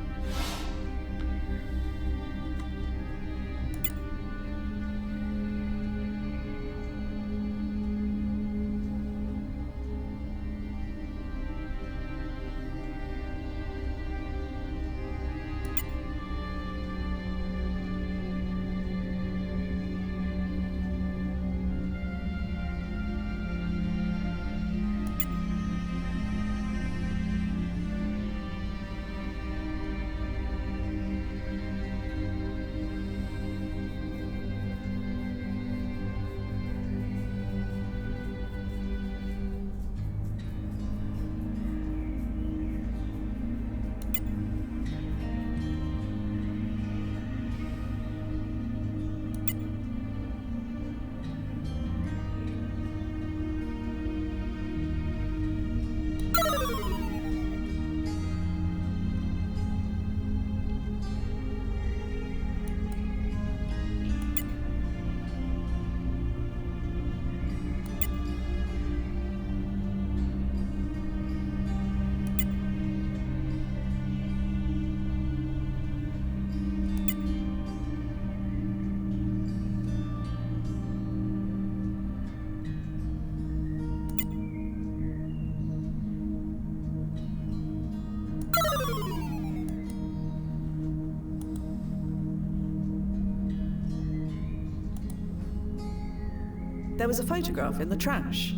Speaker 5: There was a photograph in the trash.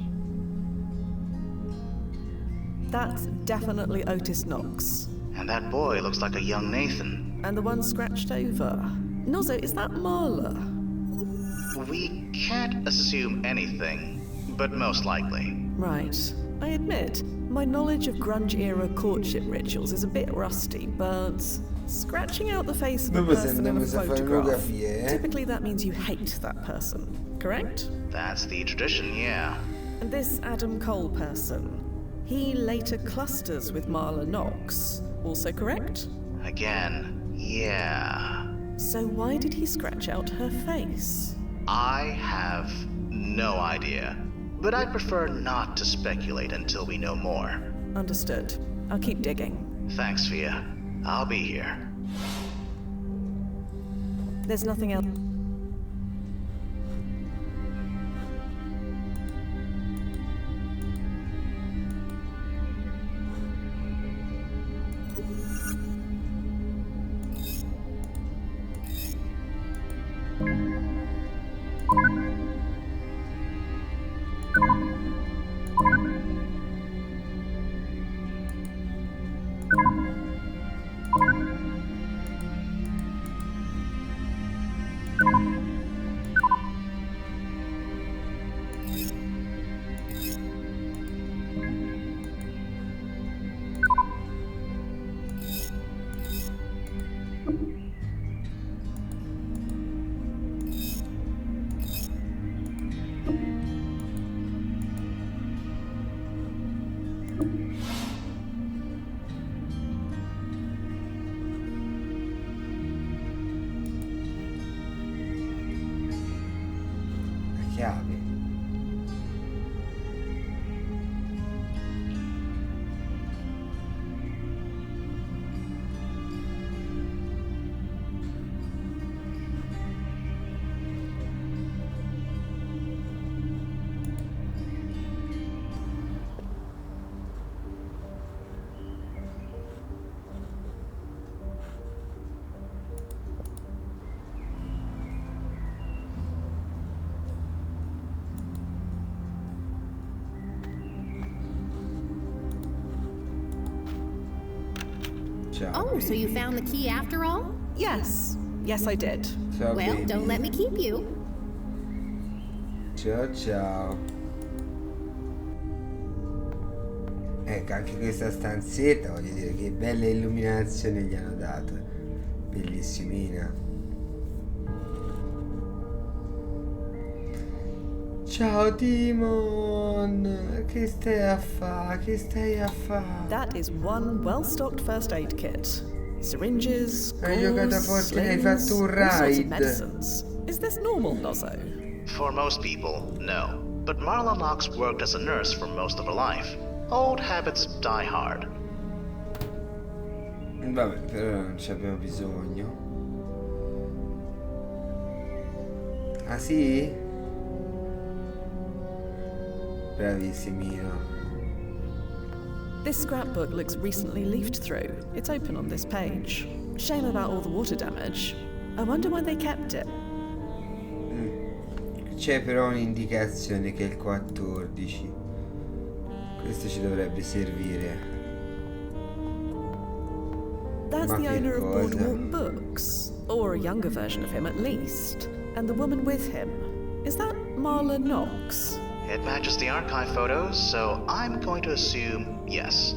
Speaker 5: That's definitely Otis Knox.
Speaker 8: And that boy looks like a young Nathan.
Speaker 5: And the one scratched over. Nozzo, is that Marla?
Speaker 8: We can't assume anything, but most likely.
Speaker 5: Right. I admit, my knowledge of grunge-era courtship rituals is a bit rusty, but scratching out the face of a person in a photograph, typically that means you hate that person, correct?
Speaker 8: That's the tradition, yeah.
Speaker 5: And this Adam Cole person, he later clusters with Marla Knox, also correct?
Speaker 8: Again, yeah.
Speaker 5: So why did he scratch out her face?
Speaker 8: I have no idea. But I'd prefer not to speculate until we know more.
Speaker 5: Understood. I'll keep digging.
Speaker 8: Thanks, Fia. I'll be here.
Speaker 5: There's nothing else.
Speaker 1: Ciao.
Speaker 14: Oh, so you found the key after all?
Speaker 5: Yes. Yes, I did.
Speaker 1: Ciao,
Speaker 14: Well,
Speaker 1: baby.
Speaker 14: don't let me keep you.
Speaker 1: Ciao ciao. Ecco, anche questa stanzetta, voglio dire, che bella illuminazione gli hanno dato. Bellissimina. Ciao Timon, che stai a fa? Che stai a fa?
Speaker 5: That is one well-stocked first aid kit. Syringes,
Speaker 1: Hai giocato
Speaker 5: gauze,
Speaker 1: forse che hai
Speaker 5: slings,
Speaker 1: fatto un
Speaker 5: all sorts of
Speaker 1: raid.
Speaker 5: medicines. Is this normal, Nozzo?
Speaker 8: For most people, no. But Marla Knox worked as a nurse for most of her life. Old habits die hard.
Speaker 1: Vabbè, però non ci abbiamo bisogno. Ah sì? Bravissimino.
Speaker 5: This scrapbook looks recently leafed through. It's open on this page. Shame about all the water damage. I wonder why they kept it.
Speaker 1: C'è però un'indicazione che è il 14. Questo ci dovrebbe servire.
Speaker 5: That's
Speaker 1: Ma
Speaker 5: the
Speaker 1: che
Speaker 5: owner of
Speaker 1: cosa?
Speaker 5: Boardwalk Books, or a younger version of him at least. And the woman with him. Is that Marla Knox?
Speaker 8: It matches the archive photos, so I'm going to assume yes.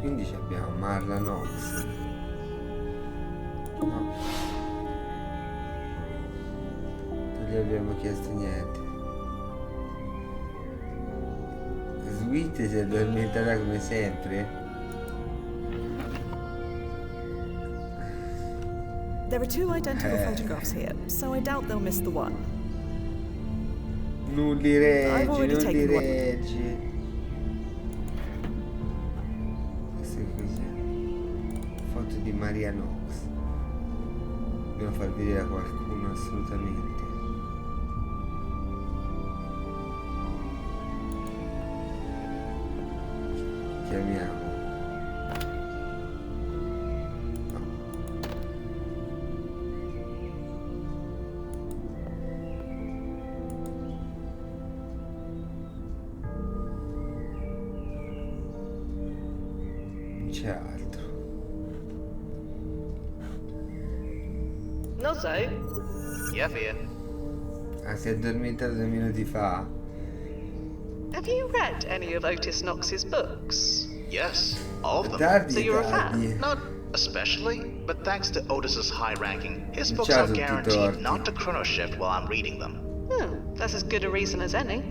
Speaker 1: Quindi ci abbiamo Marla Knox. No. Non gli abbiamo chiesto niente. Sweet si è addormentata come sempre.
Speaker 5: There are two identical photographs here, so I doubt they'll miss the one.
Speaker 1: Non li
Speaker 5: I've
Speaker 1: reggi,
Speaker 5: already
Speaker 1: non li
Speaker 5: taken one.
Speaker 1: reggi. Questo è cos'è? Foto di Maria Knox. Dobbiamo far vedere a qualcuno assolutamente. Chiamiamo. C'è altro.
Speaker 7: Nozzo?
Speaker 8: Yeah, Fia.
Speaker 1: Ah, si è addormentato 2 minuti fa?
Speaker 7: Have you read any of Otis Knox's books?
Speaker 8: Yes, all of them.
Speaker 1: Tardi,
Speaker 8: So you're a
Speaker 1: tardi.
Speaker 8: fan? Not especially, but thanks to Otis's high ranking, his books
Speaker 1: Ciao
Speaker 8: are
Speaker 1: tutti
Speaker 8: guaranteed
Speaker 1: torti.
Speaker 8: not to chrono shift while I'm reading them.
Speaker 7: Oh, that's as good a reason as any.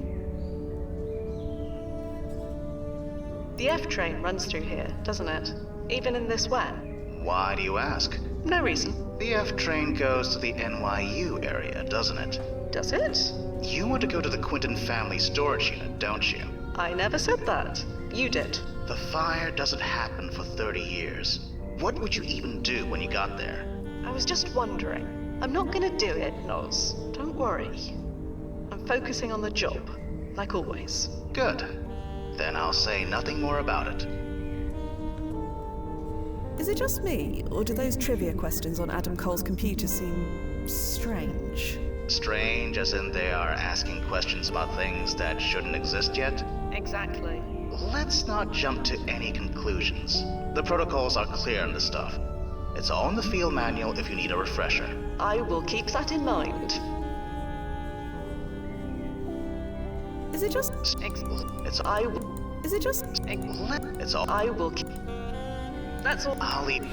Speaker 7: The F train runs through here, doesn't it? Even in this wet?
Speaker 8: Why do you ask?
Speaker 7: No reason.
Speaker 8: The F train goes to the NYU area, doesn't it?
Speaker 7: Does it?
Speaker 8: You want to go to the Quinton family storage unit, don't you?
Speaker 7: I never said that. You did.
Speaker 8: The fire doesn't happen for 30 years. What would you even do when you got there?
Speaker 7: I was just wondering. I'm not gonna do it, Noz. Don't worry. I'm focusing on the job, like always.
Speaker 8: Good. Then I'll say nothing more about it.
Speaker 5: Is it just me, or do those trivia questions on Adam Cole's computer seem strange?
Speaker 8: Strange as in they are asking questions about things that shouldn't exist yet?
Speaker 7: Exactly.
Speaker 8: Let's not jump to any conclusions. The protocols are clear on this stuff. It's all in the field manual if you need a refresher.
Speaker 7: I will keep that in mind.
Speaker 5: Is it just...
Speaker 8: It's
Speaker 7: I will...
Speaker 5: Is it just...
Speaker 8: It's all...
Speaker 7: I will keep... That's all.
Speaker 8: I'll leave.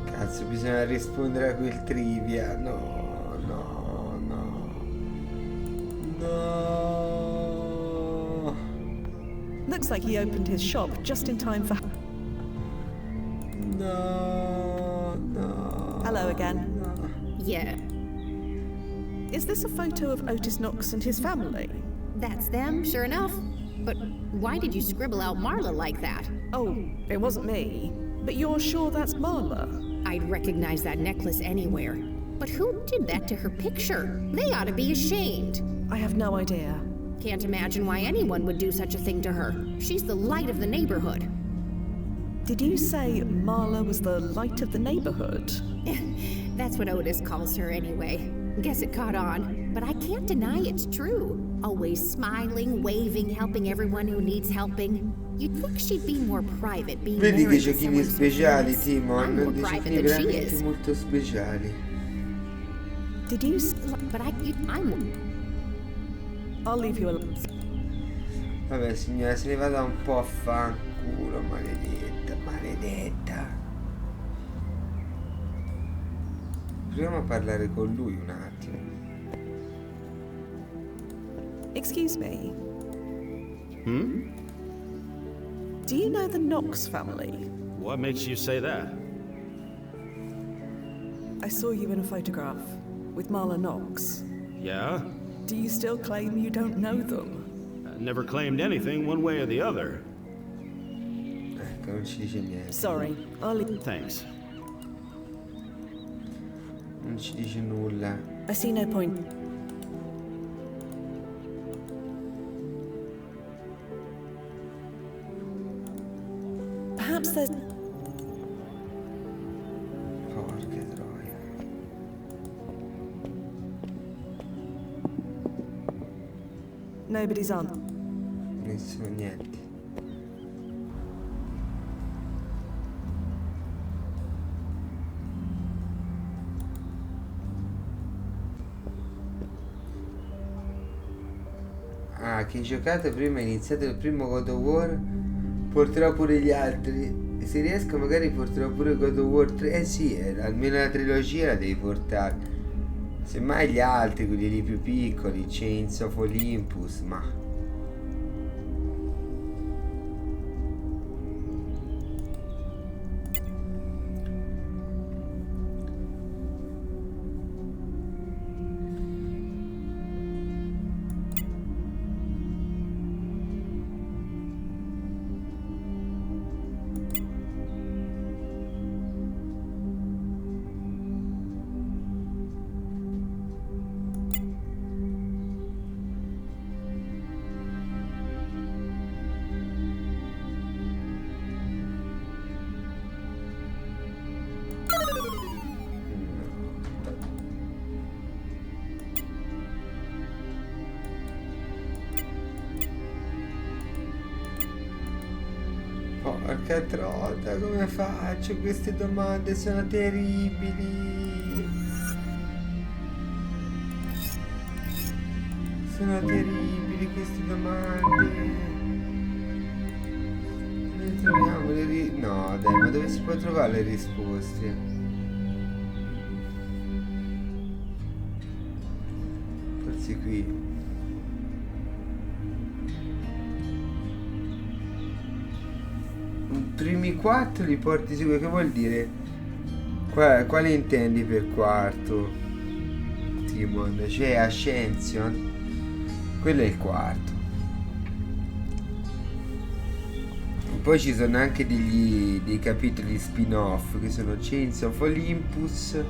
Speaker 1: Cazzo, bisogna rispondere a quel trivia. No.
Speaker 5: Looks like he opened his shop just in time for...
Speaker 1: No.
Speaker 5: Hello again.
Speaker 14: Yeah.
Speaker 5: Is this a photo of Otis Knox and his family?
Speaker 14: That's them, sure enough. But why did you scribble out Marla like that?
Speaker 5: Oh, it wasn't me. But you're sure that's Marla?
Speaker 14: I'd recognize that necklace anywhere. But who did that to her picture? They ought to be ashamed.
Speaker 5: I have no idea.
Speaker 14: Can't imagine why anyone would do such a thing to her. She's the light of the neighborhood.
Speaker 5: Did you say Marla was the light of the neighborhood?
Speaker 14: That's what Otis calls her anyway. Guess it caught on, but I can't deny it's true. Always smiling, waving, helping everyone who needs helping. You'd think she'd be more private, being
Speaker 1: Vedi che
Speaker 14: married to
Speaker 1: giochini
Speaker 14: someone so
Speaker 1: speciali,
Speaker 14: famous. I'm
Speaker 1: Timon,
Speaker 14: more
Speaker 1: dei
Speaker 14: private
Speaker 1: giochini
Speaker 14: than she
Speaker 1: veramente
Speaker 14: is.
Speaker 1: molto speciali.
Speaker 5: Did you?
Speaker 14: But I'm.
Speaker 5: I'll leave you alone.
Speaker 1: Vabbè signora, se ne vada un po' a fanculo, maledetta, maledetta. Proviamo a parlare con lui un attimo.
Speaker 5: Excuse me. Do you know the Knox family?
Speaker 16: What makes you say that?
Speaker 5: I saw you in a photograph with Marla Knox.
Speaker 16: Yeah?
Speaker 5: Do you still claim you don't know them?
Speaker 16: I never claimed anything one way or the other.
Speaker 1: Ecco, non ci dice niente.
Speaker 5: Sorry, I'll leave.
Speaker 16: Thanks.
Speaker 1: Non ci dice nulla.
Speaker 5: I see no point. Perhaps there's...
Speaker 1: Porca troia.
Speaker 5: Nobody's on.
Speaker 1: Nessuno, niente. Ah, chi ha giocato prima ha iniziato il primo God of War, porterò pure gli altri. Se riesco magari porterò pure God of War 3. Eh sì, almeno la trilogia la devi portare. Semmai gli altri, quelli lì più piccoli, Chains of Olympus, ma... Porca trota, come faccio? Queste domande sono terribili. Sono terribili queste domande. Dove troviamo le no, dai, ma dove si può trovare le risposte? Forse qui. Primi 4 li porti su, che vuol dire? Quale intendi per quarto? Timon, cioè Ascension? Quello è il quarto. Poi ci sono anche dei capitoli spin-off che sono Chains of Olympus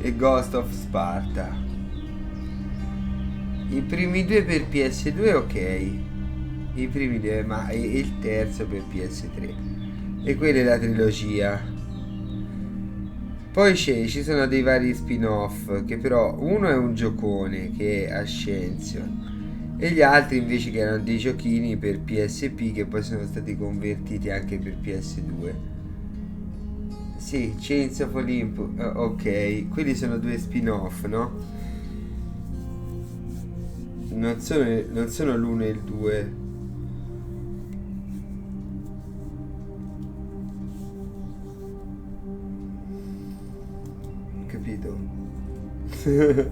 Speaker 1: e Ghost of Sparta. I primi due per PS2 ok. I primi due, ma e il terzo per PS3. E quella è la trilogia. Poi ci sono dei vari spin-off, che però uno è un giocone che è Ascension e gli altri invece che erano dei giochini per PSP che poi sono stati convertiti anche per PS2. Sì, Chains of Olympus, ok, quelli sono due spin-off, no? Non sono l'1 e il 2. Capito? Che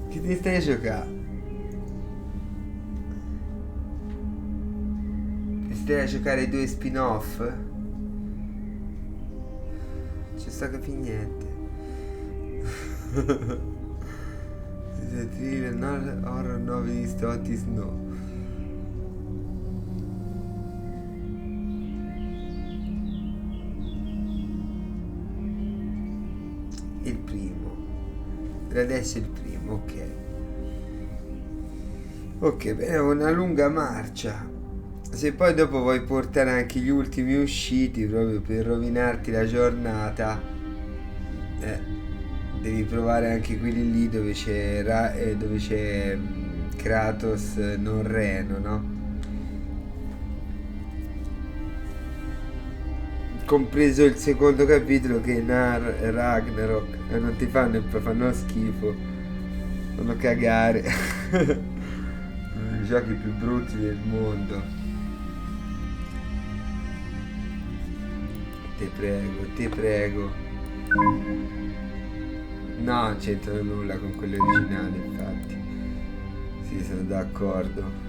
Speaker 1: ti stai a giocare? Ti stai a giocare due spin-off? Ci sta capendo niente. Thriller, horror, 9 di Stottis, no. Il primo. Per adesso è il primo, ok. Ok, bene, è una lunga marcia. Se poi dopo vuoi portare anche gli ultimi usciti proprio per rovinarti la giornata, devi provare anche quelli lì dove c'è Kratos non reno, no? Compreso il secondo capitolo che è Ragnarok. Non ti fanno schifo, fanno cagare. I giochi più brutti del mondo. Te prego. No, non c'entrano nulla con quello originale, infatti. Sì, sono d'accordo.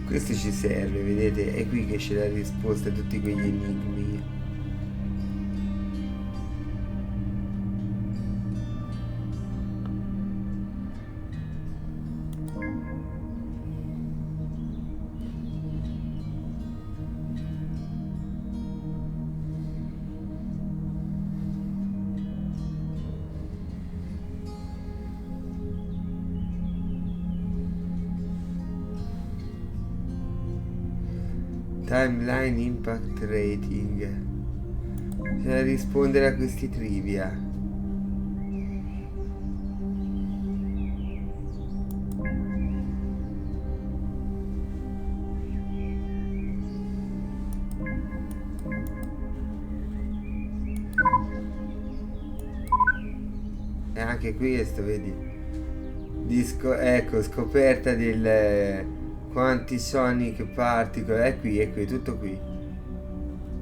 Speaker 1: Questo ci serve, vedete? È qui che c'è la risposta a tutti quegli enigmi. Timeline Impact Rating. Bisogna rispondere a questi trivia. E anche questo, vedi? Ecco, scoperta del quanti Sonic Particle. È qui, tutto qui.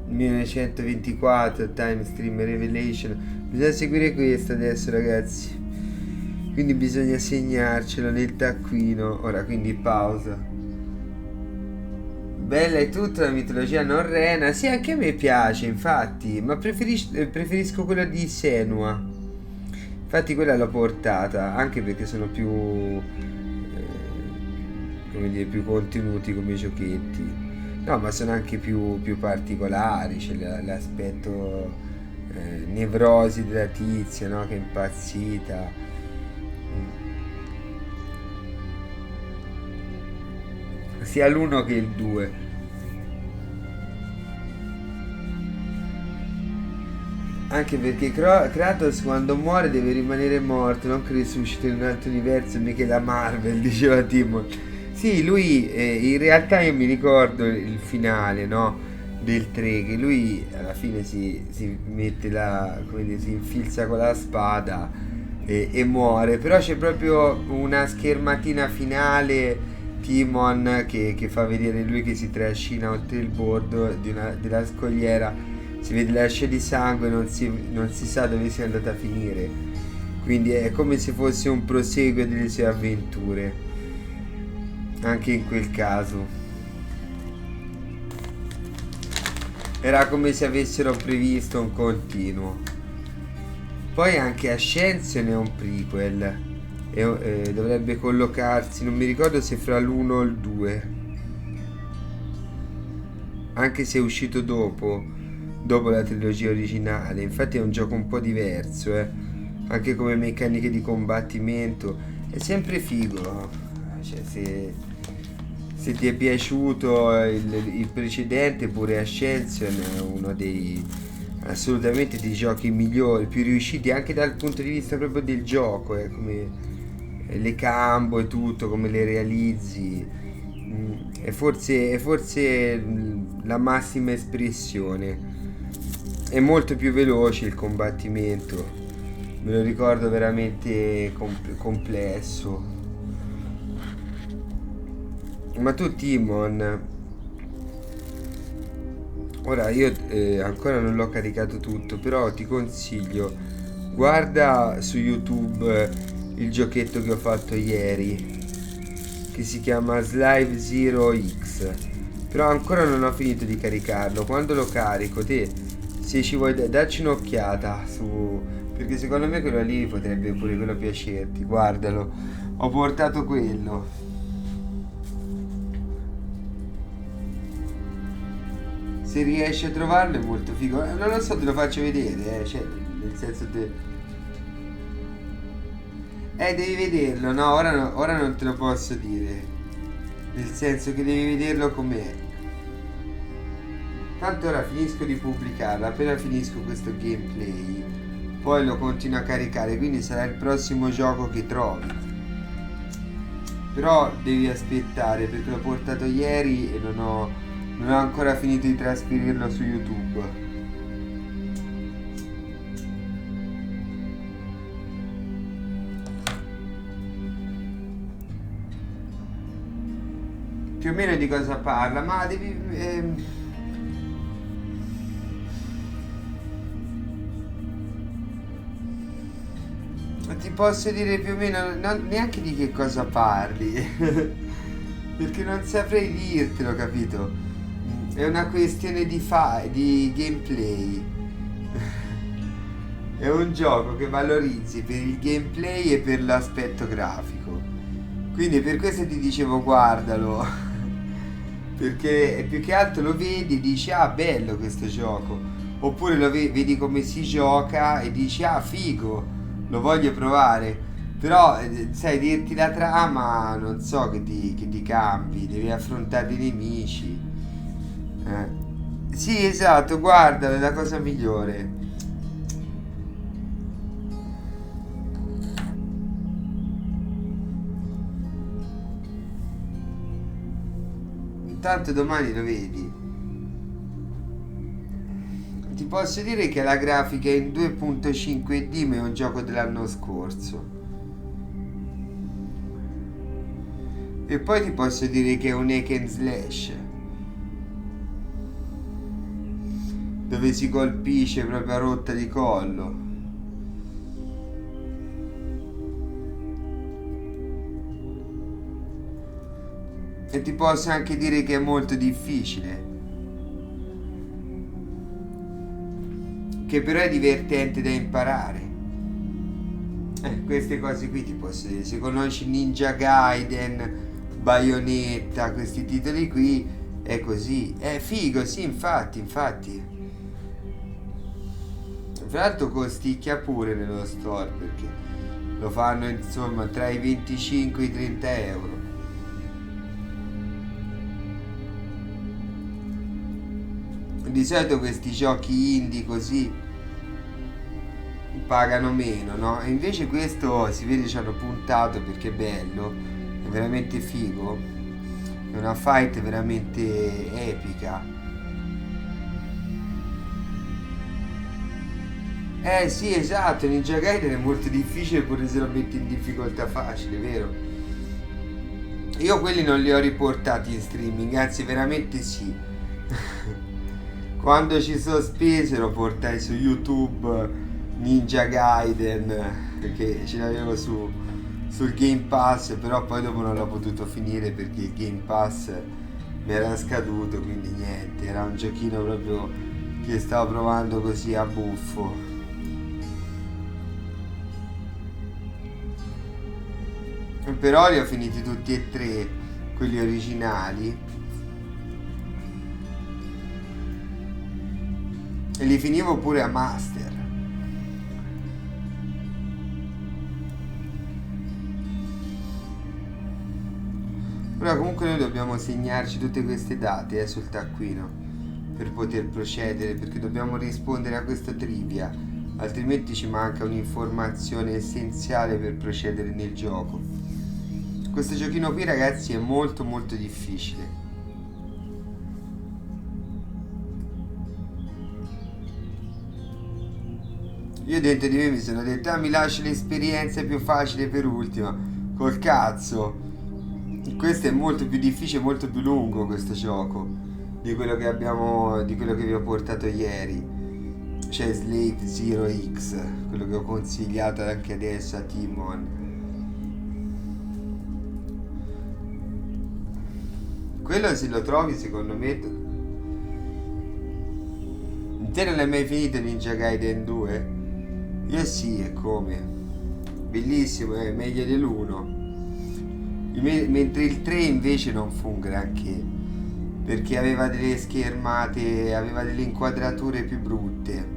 Speaker 1: 1924 Time Stream Revelation. Bisogna seguire questo adesso, ragazzi. Quindi bisogna segnarcelo nel taccuino. Ora, quindi pausa. Bella è tutta la mitologia norrena. Sì, anche a me piace, infatti. Ma preferisco quella di Senua. Infatti quella l'ho portata, anche perché sono più come dire, più contenuti come giochetti. No, ma sono anche più particolari. C'è l'aspetto nevrosi della tizia, no? Che è impazzita. Sia l'1 che il 2. Anche perché Kratos quando muore deve rimanere morto, non che risuscita in un altro universo, mica la Marvel, diceva Timon. Sì, lui in realtà io mi ricordo il finale, no? Del 3, che lui alla fine si mette come dire, si infilza con la spada e muore. Però c'è proprio una schermatina finale, Timon che fa vedere lui che si trascina oltre il bordo della scogliera. Si vede la scia di sangue, non si sa dove sia andata a finire. Quindi è come se fosse un proseguo delle sue avventure. Anche in quel caso. Era come se avessero previsto un continuo. Poi anche Ascension è un prequel. Dovrebbe collocarsi, non mi ricordo se fra l'1 o il 2. Anche se è uscito dopo la trilogia originale. Infatti è un gioco un po' diverso, anche come meccaniche di combattimento. È sempre figo, cioè, se ti è piaciuto il precedente, pure Ascension è uno dei assolutamente dei giochi migliori, più riusciti anche dal punto di vista proprio del gioco, come le combo e tutto, come le realizzi. È forse la massima espressione. È molto più veloce il combattimento, me lo ricordo, veramente complesso. Ma tu, Timon, ora io ancora non l'ho caricato tutto, però ti consiglio, guarda su YouTube il giochetto che ho fatto ieri, che si chiama Slime Zero X. Però ancora non ho finito di caricarlo. Quando lo carico, te Se ci vuoi darci un'occhiata su, perché secondo me quello lì potrebbe pure quello piacerti. Guardalo, ho portato quello. Se riesci a trovarlo è molto figo. Non lo so, te lo faccio vedere, cioè, nel senso devi vederlo, no, ora non te lo posso dire. Nel senso che devi vederlo com'è. Tanto ora finisco di pubblicarlo, appena finisco questo gameplay, poi lo continuo a caricare, quindi sarà il prossimo gioco che trovi. Però devi aspettare perché l'ho portato ieri e non ho ancora finito di trasferirlo su YouTube. Più o meno di cosa parla, ma devi... ti posso dire più o meno neanche di che cosa parli. Perché non saprei dirtelo, capito? È una questione di gameplay. È un gioco che valorizzi per il gameplay e per l'aspetto grafico. Quindi per questo ti dicevo guardalo. Perché più che altro lo vedi e dici ah bello questo gioco. Oppure lo vedi come si gioca e dici ah figo, lo voglio provare. Però sai, dirti la trama non so che ti cambi. Devi affrontare i nemici. Sì, esatto, guardalo, è la cosa migliore. Intanto domani lo vedi. Ti posso dire che la grafica è in 2.5D, ma è un gioco dell'anno scorso. E poi ti posso dire che è un hack and slash, dove si colpisce proprio a rotta di collo. E ti posso anche dire che è molto difficile, che però è divertente da imparare. Queste cose qui ti posso dire. Se conosci Ninja Gaiden, Bayonetta, questi titoli qui, è così. È figo, sì, infatti. Tra l'altro costicchia pure nello store, perché lo fanno insomma tra i 25 e i 30 euro. Di solito questi giochi indie così pagano meno, no? E invece questo si vede ci hanno puntato perché è bello, è veramente figo, è una fight veramente epica. Sì, esatto, Ninja Gaiden è molto difficile pure se lo metti in difficoltà facile, vero? Io quelli non li ho riportati in streaming, anzi veramente sì. Quando ci sospese lo portai su YouTube Ninja Gaiden, perché ce l'avevo sul Game Pass, però poi dopo non l'ho potuto finire perché il Game Pass mi era scaduto, quindi niente, era un giochino proprio che stavo provando così a buffo. Però li ho finiti tutti e tre, quelli originali. E li finivo pure a master. Ora comunque noi dobbiamo segnarci tutte queste date sul taccuino per poter procedere, perché dobbiamo rispondere a questa trivia, altrimenti ci manca un'informazione essenziale per procedere nel gioco. Questo giochino qui, ragazzi, è molto molto difficile. Io dentro di me mi sono detto mi lascio l'esperienza più facile per ultima. Col cazzo, questo è molto più difficile, molto più lungo questo gioco di quello che vi ho portato ieri. C'è Slave Zero X, quello che ho consigliato anche adesso a Timon. Quello se lo trovi secondo me Te non l'hai mai finito Ninja Gaiden 2? Io sì, e come? Bellissimo, è meglio dell'1. Mentre il 3 invece non fu un granché, perché aveva delle schermate, aveva delle inquadrature più brutte,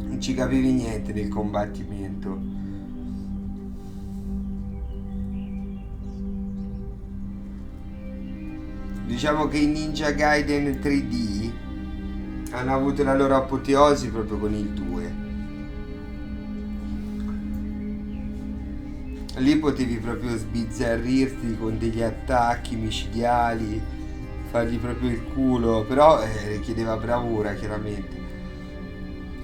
Speaker 1: non ci capivi niente nel combattimento. Diciamo che i Ninja Gaiden 3D hanno avuto la loro apoteosi proprio con il 2. Lì potevi proprio sbizzarrirti con degli attacchi micidiali, fargli proprio il culo, però richiedeva bravura chiaramente.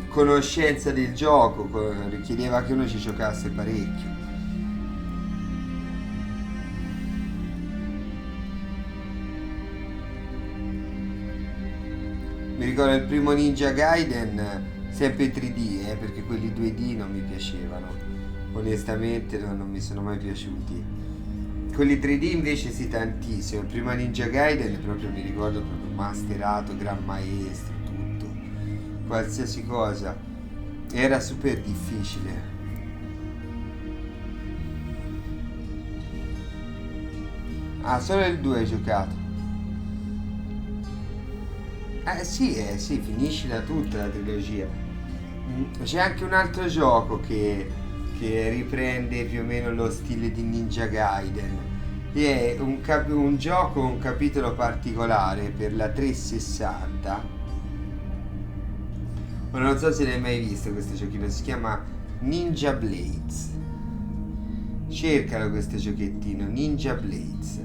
Speaker 1: Conoscenza del gioco, richiedeva che uno ci giocasse parecchio. Mi ricordo il primo Ninja Gaiden, sempre 3D, perché quelli 2D non mi piacevano. Onestamente non mi sono mai piaciuti. Quelli 3D invece sì, tantissimo. Il primo Ninja Gaiden proprio mi ricordo proprio masterato, gran maestro, tutto. Qualsiasi cosa. Era super difficile. Ah, solo il 2 hai giocato? Sì, finiscila tutta la trilogia. C'è anche un altro gioco che riprende più o meno lo stile di Ninja Gaiden. È un gioco, un capitolo particolare per la 360. Ma non so se l'hai mai visto questo giochino, si chiama Ninja Blades. Cercalo questo giochettino, Ninja Blades.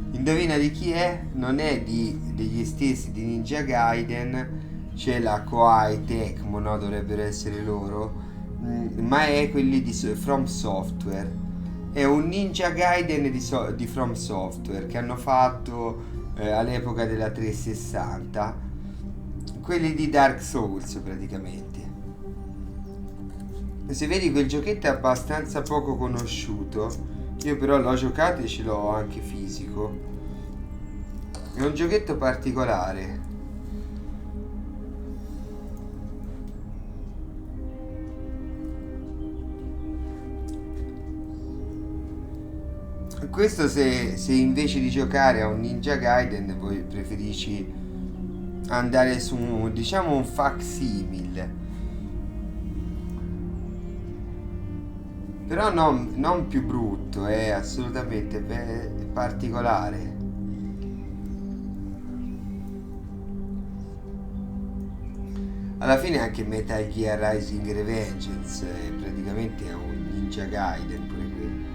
Speaker 1: Indovina di chi è? Non è degli stessi di Ninja Gaiden, c'è la Koei Tecmo, no? Dovrebbero essere loro, ma è quelli di From Software. È un Ninja Gaiden di From Software che hanno fatto all'epoca della 360, quelli di Dark Souls praticamente. Se vedi, quel giochetto è abbastanza poco conosciuto. Io però l'ho giocato e ce l'ho anche fisico. È un giochetto particolare. Questo se invece di giocare a un Ninja Gaiden voi preferisci andare su, diciamo, un facsimile. Però non più brutto, è assolutamente particolare. Alla fine anche Metal Gear Rising Revengeance praticamente è un Ninja Gaiden pure quello.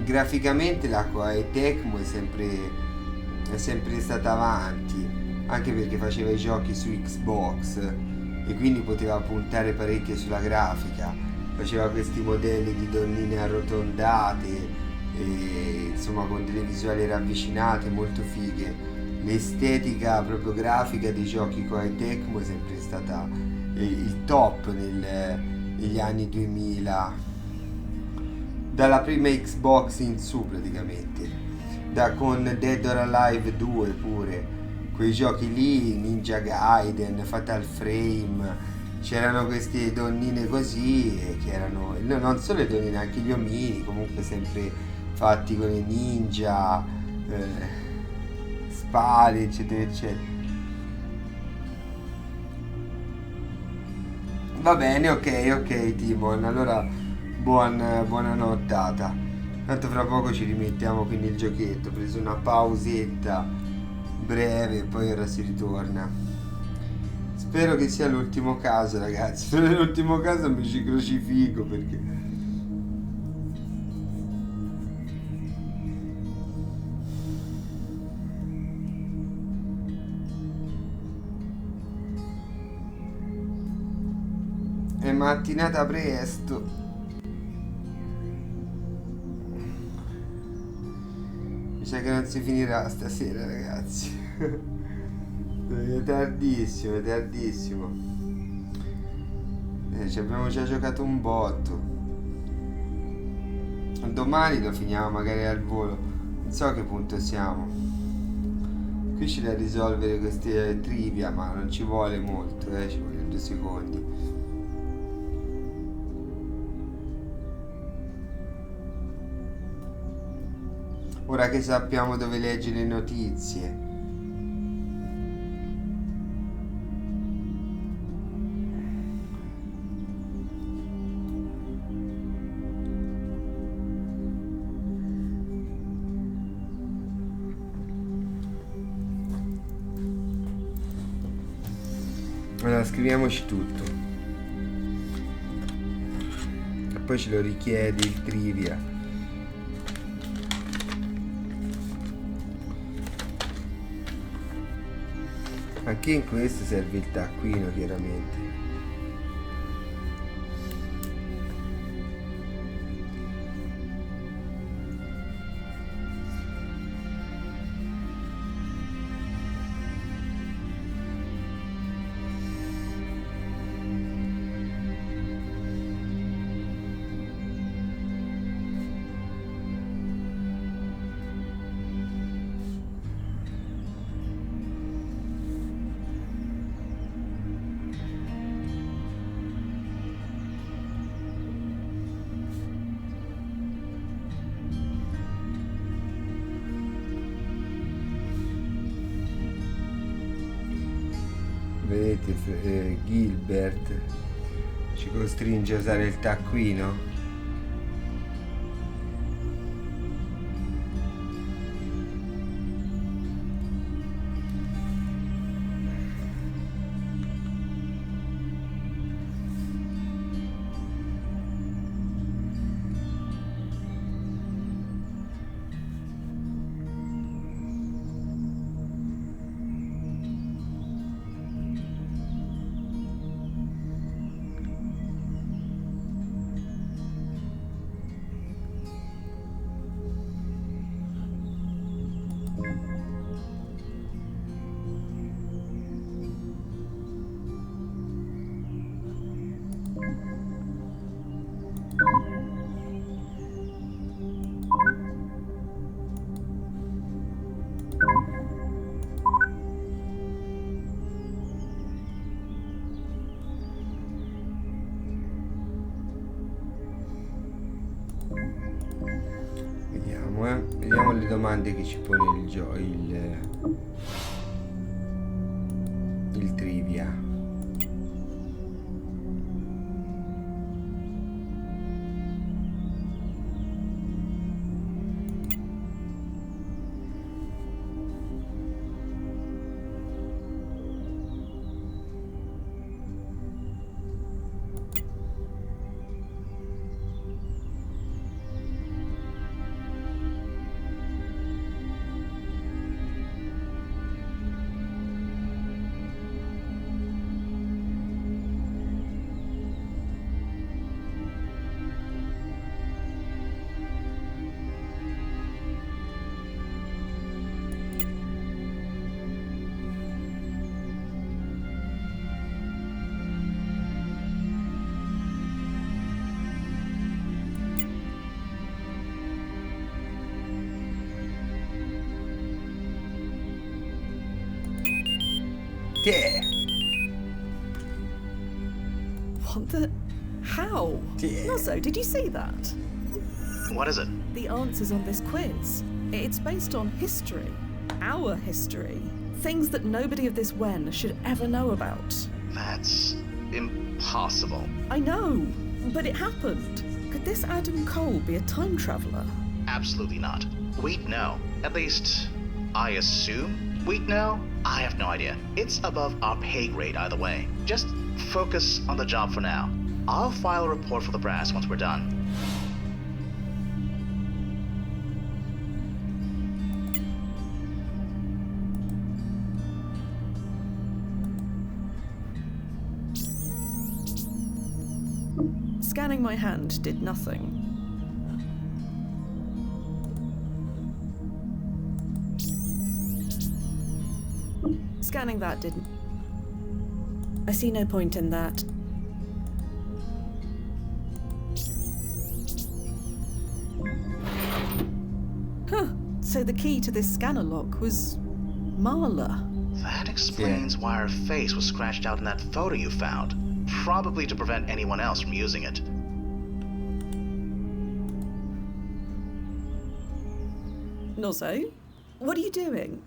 Speaker 1: Graficamente la Koei Tecmo è sempre stata avanti, anche perché faceva i giochi su Xbox e quindi poteva puntare parecchio sulla grafica. Faceva questi modelli di donnine arrotondate e, insomma, con delle visuali ravvicinate molto fighe. L'estetica proprio grafica dei giochi Koei Tecmo è sempre stata il top negli anni 2000, dalla prima Xbox in su praticamente. Con Dead or Alive 2 pure, quei giochi lì, Ninja Gaiden, Fatal Frame, c'erano queste donnine così che erano non solo le donnine, anche gli omini, comunque sempre fatti con i ninja, spade, eccetera eccetera. Va bene, ok Timon, allora buona nottata. Tanto fra poco ci rimettiamo quindi il giochetto. Ho preso una pausetta breve e poi ora si ritorna. Spero che sia l'ultimo caso, ragazzi. Se non è l'ultimo caso mi ci crocifico, perché è mattinata presto. Mi sa che non si finirà stasera, ragazzi. È tardissimo. Ci abbiamo già giocato un botto. Domani lo finiamo magari al volo. Non so a che punto siamo. Qui c'è da risolvere queste trivia, ma non ci vuole molto, ci vogliono 2 secondi. Ora che sappiamo dove leggere le notizie. Allora, scriviamoci tutto. E poi ce lo richiede il trivia. Anche in questo serve il taccuino, chiaramente. Vedete, Gilbert ci costringe a usare il taccuino. Vediamo le domande che ci pone il trivia. Yeah.
Speaker 5: What the? How?
Speaker 1: Yeah.
Speaker 5: Nozzo, did you see that?
Speaker 8: What is it?
Speaker 5: The answers on this quiz. It's based on history. Our history. Things that nobody of this Wen should ever know about.
Speaker 8: That's impossible.
Speaker 5: I know, but it happened. Could this Adam Cole be a time traveler?
Speaker 8: Absolutely not. We'd know. At least, I assume we'd know. I have no idea. It's above our pay grade either way. Just focus on the job for now. I'll file a report for the brass once we're done.
Speaker 5: Scanning my hand did nothing. Scanning that didn't. I see no point in that. So the key to this scanner lock was Marla.
Speaker 8: That explains why her face was scratched out in that photo you found. Probably to prevent anyone else from using it.
Speaker 5: Nozzo, what are you doing?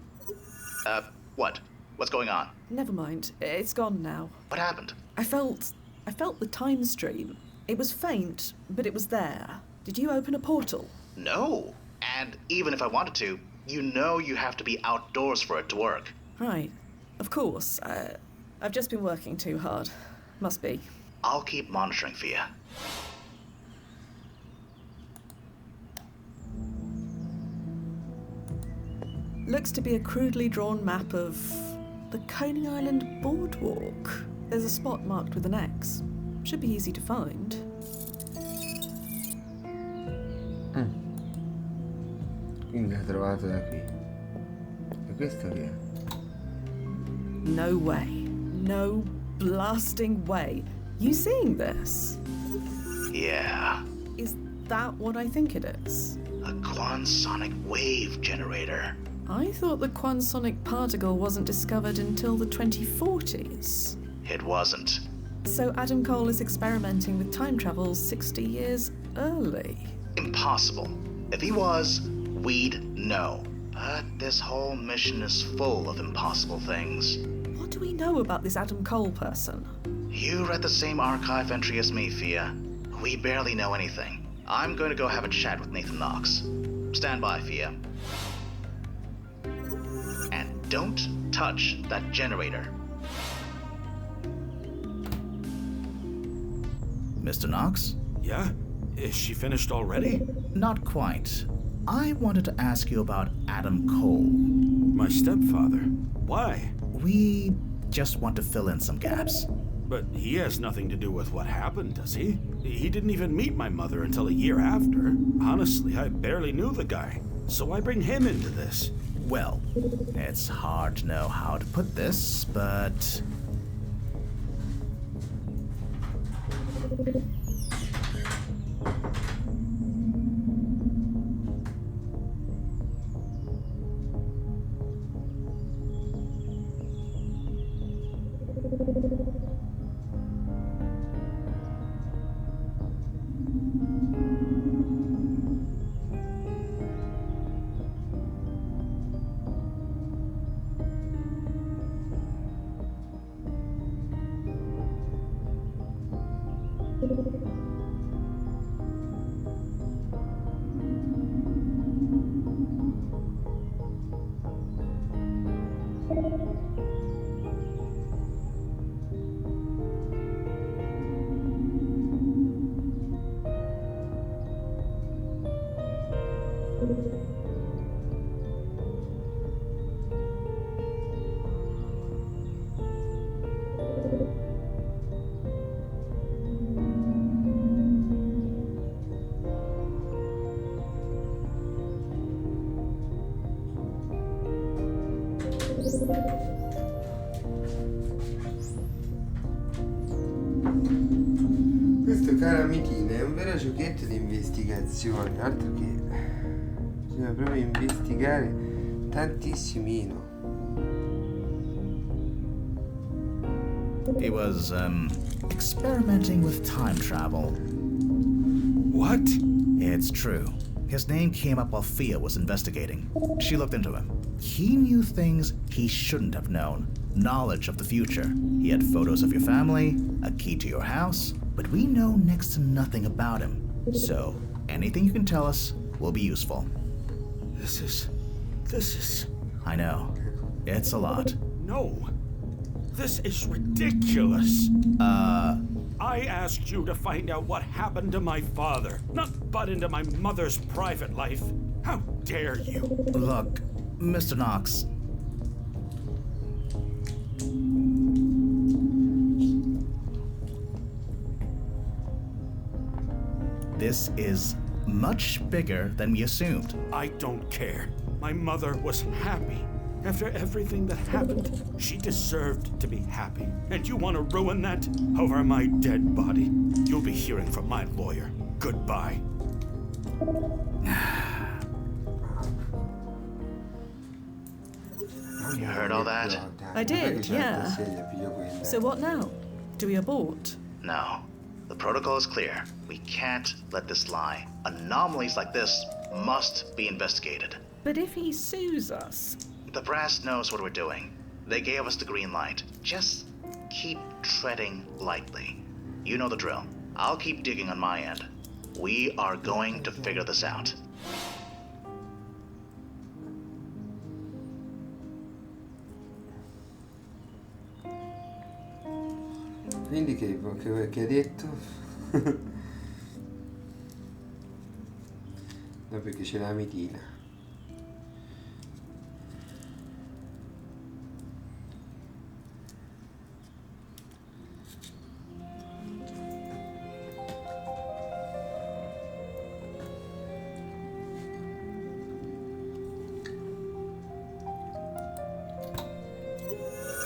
Speaker 8: What? What's going on?
Speaker 5: Never mind. It's gone now.
Speaker 8: What happened?
Speaker 5: I felt the time stream. It was faint, but it was there. Did you open a portal?
Speaker 8: No. And even if I wanted to, you know you have to be outdoors for it to work.
Speaker 5: Right. Of course. I've just been working too hard. Must be.
Speaker 8: I'll keep monitoring for you.
Speaker 5: Looks to be a crudely drawn map of the Coney Island boardwalk. There's a spot marked with an X. Should be easy to find.
Speaker 1: Quindi l'ha trovato da qui. E questo che è?
Speaker 5: No way. No blasting way. You seeing this?
Speaker 8: Yeah.
Speaker 5: Is that what I think it is?
Speaker 8: A quantensonic wave generator.
Speaker 5: I thought the quantensonic particle wasn't discovered until the 2040s.
Speaker 8: It wasn't.
Speaker 5: So Adam Cole is experimenting with time travel 60 years early.
Speaker 8: Impossible. If he was, we'd know. But this whole mission is full of impossible things.
Speaker 5: What do we know about this Adam Cole person?
Speaker 8: You read the same archive entry as me, Fia. We barely know anything. I'm going to go have a chat with Nathan Knox. Stand by, Fia. And don't touch that generator.
Speaker 2: Mr. Knox?
Speaker 16: Yeah? Is she finished already?
Speaker 2: Not quite. I wanted to ask you about Adam Cole.
Speaker 16: My stepfather. Why?
Speaker 2: We just want to fill in some gaps.
Speaker 16: But he has nothing to do with what happened, does he? He didn't even meet my mother until a year after. Honestly, I barely knew the guy. So I bring him into this.
Speaker 2: Well, it's hard to know how to put this, but...
Speaker 1: Questo, caro amichino, è un vero giochetto di investigazione, altro che bisogna proprio investigare tantissimino.
Speaker 2: He was, experimenting with time travel.
Speaker 16: What?
Speaker 2: It's true. His name came up while Fia was investigating. She looked into him. He knew things he shouldn't have known. Knowledge of the future. He had photos of your family, a key to your house, but we know next to nothing about him. So, anything you can tell us will be useful.
Speaker 16: This is...
Speaker 2: I know. It's a lot.
Speaker 16: No. This is ridiculous. I asked you to find out what happened to my father, not butt into my mother's private life. How dare you?
Speaker 2: Look, Mr. Knox. This is much bigger than we assumed.
Speaker 16: I don't care. My mother was happy. After everything that happened, she deserved to be happy. And you want to ruin that over my dead body? You'll be hearing from my lawyer. Goodbye.
Speaker 8: You heard all that?
Speaker 5: I did, yeah. So what now? Do we abort?
Speaker 8: No. The protocol is clear. We can't let this lie. Anomalies like this must be investigated.
Speaker 5: But if he sues us...
Speaker 8: The brass knows what we're doing. They gave us the green light. Just keep treading lightly. You know the drill. I'll keep digging on my end. We are going to figure this out.
Speaker 1: Quindi che ha detto? No, perché c'è la mitina.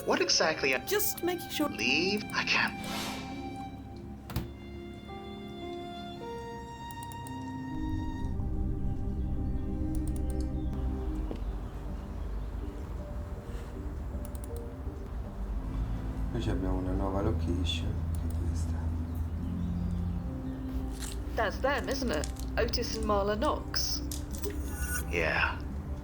Speaker 8: What exactly?
Speaker 5: Just making sure.
Speaker 8: Leave? I can't.
Speaker 1: Poi abbiamo una nuova location, che è questa.
Speaker 7: That's them, isn't it? Otis and Marla Knox.
Speaker 8: Yeah,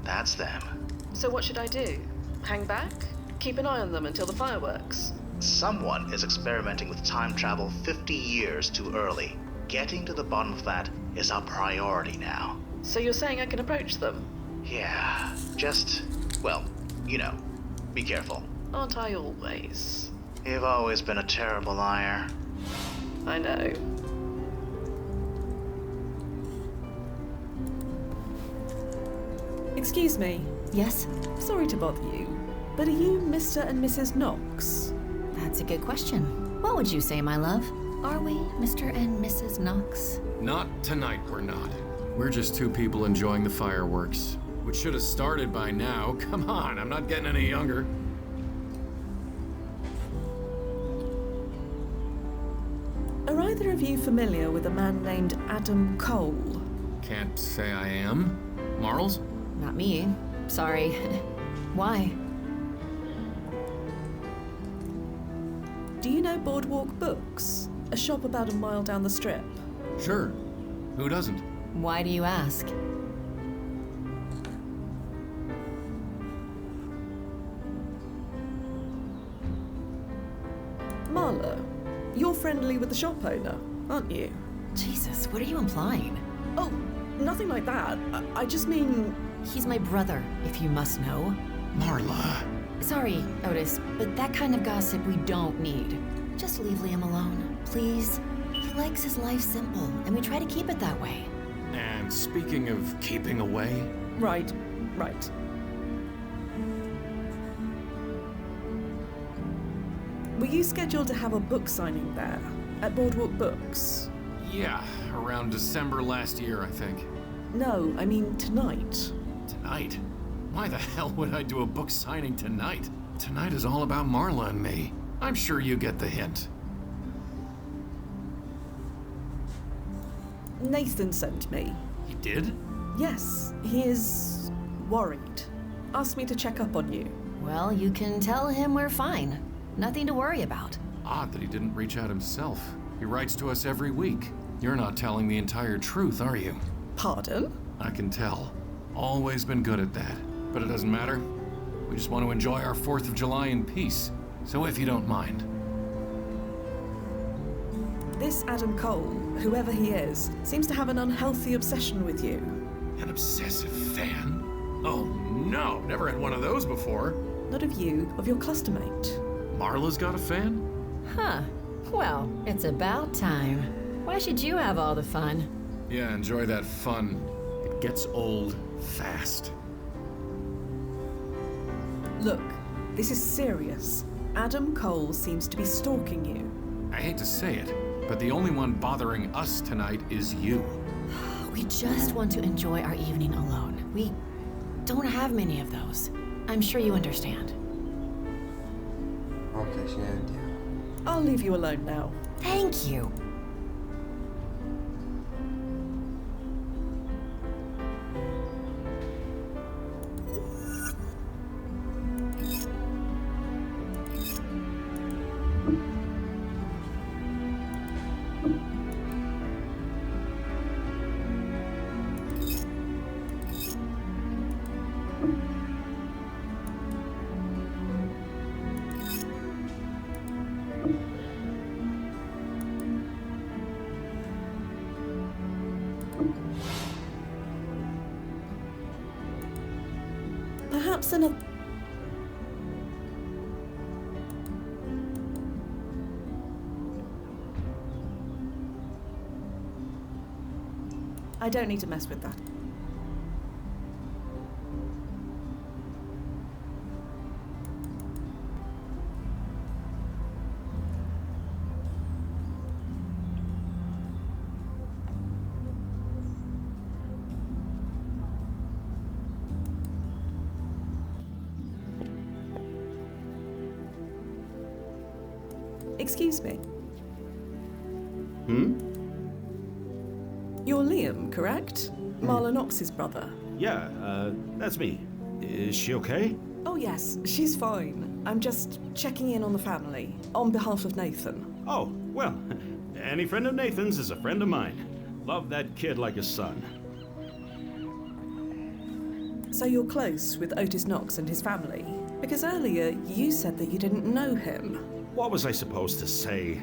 Speaker 8: that's them.
Speaker 7: So what should I do? Hang back? Keep an eye on them until the fireworks?
Speaker 8: Someone is experimenting with time travel 50 years too early. Getting to the bottom of that is our priority now.
Speaker 7: So you're saying I can approach them?
Speaker 8: Yeah, just, well, you know, be careful.
Speaker 7: Aren't I always?
Speaker 8: You've always been a terrible liar.
Speaker 7: I know.
Speaker 5: Excuse me.
Speaker 10: Yes?
Speaker 5: Sorry to bother you, but are you Mr. and Mrs. Knox?
Speaker 10: That's a good question. What would you say, my love? Are we Mr. and Mrs. Knox?
Speaker 3: Not tonight, we're not. We're just two people enjoying the fireworks, which should have started by now. Come on, I'm not getting any younger.
Speaker 5: Are either of you familiar with a man named Adam Cole?
Speaker 3: Can't say I am. Marls?
Speaker 10: Not me. Sorry. Why?
Speaker 5: Do you know Boardwalk Books? A shop about a mile down the strip.
Speaker 3: Sure. Who doesn't?
Speaker 10: Why do you ask?
Speaker 5: Marla, you're friendly with the shop owner, aren't you?
Speaker 10: Jesus, what are you implying?
Speaker 5: Oh, nothing like that. I just mean...
Speaker 10: He's my brother, if you must know.
Speaker 3: Marla.
Speaker 10: Sorry, Otis, but that kind of gossip we don't need. Just leave Liam alone, please. He likes his life simple, and we try to keep it that way.
Speaker 3: And speaking of keeping away...
Speaker 5: Right. Were you scheduled to have a book signing there, at Boardwalk Books?
Speaker 3: Yeah, around December last year, I think.
Speaker 5: No, I mean tonight.
Speaker 3: Tonight? Why the hell would I do a book signing tonight? Tonight is all about Marla and me. I'm sure you get the hint.
Speaker 5: Nathan sent me.
Speaker 3: He did?
Speaker 5: Yes, he is worried. Asked me to check up on you.
Speaker 10: Well, you can tell him we're fine. Nothing to worry about.
Speaker 3: Odd that he didn't reach out himself. He writes to us every week. You're not telling the entire truth, are you?
Speaker 5: Pardon?
Speaker 3: I can tell. Always been good at that. But it doesn't matter. We just want to enjoy our 4th of July in peace. So if you don't mind.
Speaker 5: This Adam Cole, whoever he is, seems to have an unhealthy obsession with you.
Speaker 3: An obsessive fan? Oh no, never had one of those before.
Speaker 5: Not of you, of your clustermate.
Speaker 3: Marla's got a fan?
Speaker 10: Huh. Well, it's about time. Why should you have all the fun?
Speaker 3: Yeah, enjoy that fun. It gets old fast.
Speaker 5: Look, this is serious. Adam Cole seems to be stalking you.
Speaker 3: I hate to say it, but the only one bothering us tonight is you.
Speaker 10: We just want to enjoy our evening alone. We don't have many of those. I'm sure you understand.
Speaker 1: Ok, ci andiamo.
Speaker 5: I'll leave you alone now.
Speaker 10: Thank you.
Speaker 5: Perhaps another. I don't need to mess with that. Excuse me. You're Liam, correct? Marla Knox's brother.
Speaker 16: Yeah, that's me. Is she okay?
Speaker 5: Oh yes, she's fine. I'm just checking in on the family, on behalf of Nathan.
Speaker 16: Oh, well, any friend of Nathan's is a friend of mine. Love that kid like a son.
Speaker 5: So you're close with Otis Knox and his family? Because earlier you said that you didn't know him.
Speaker 16: What was I supposed to say?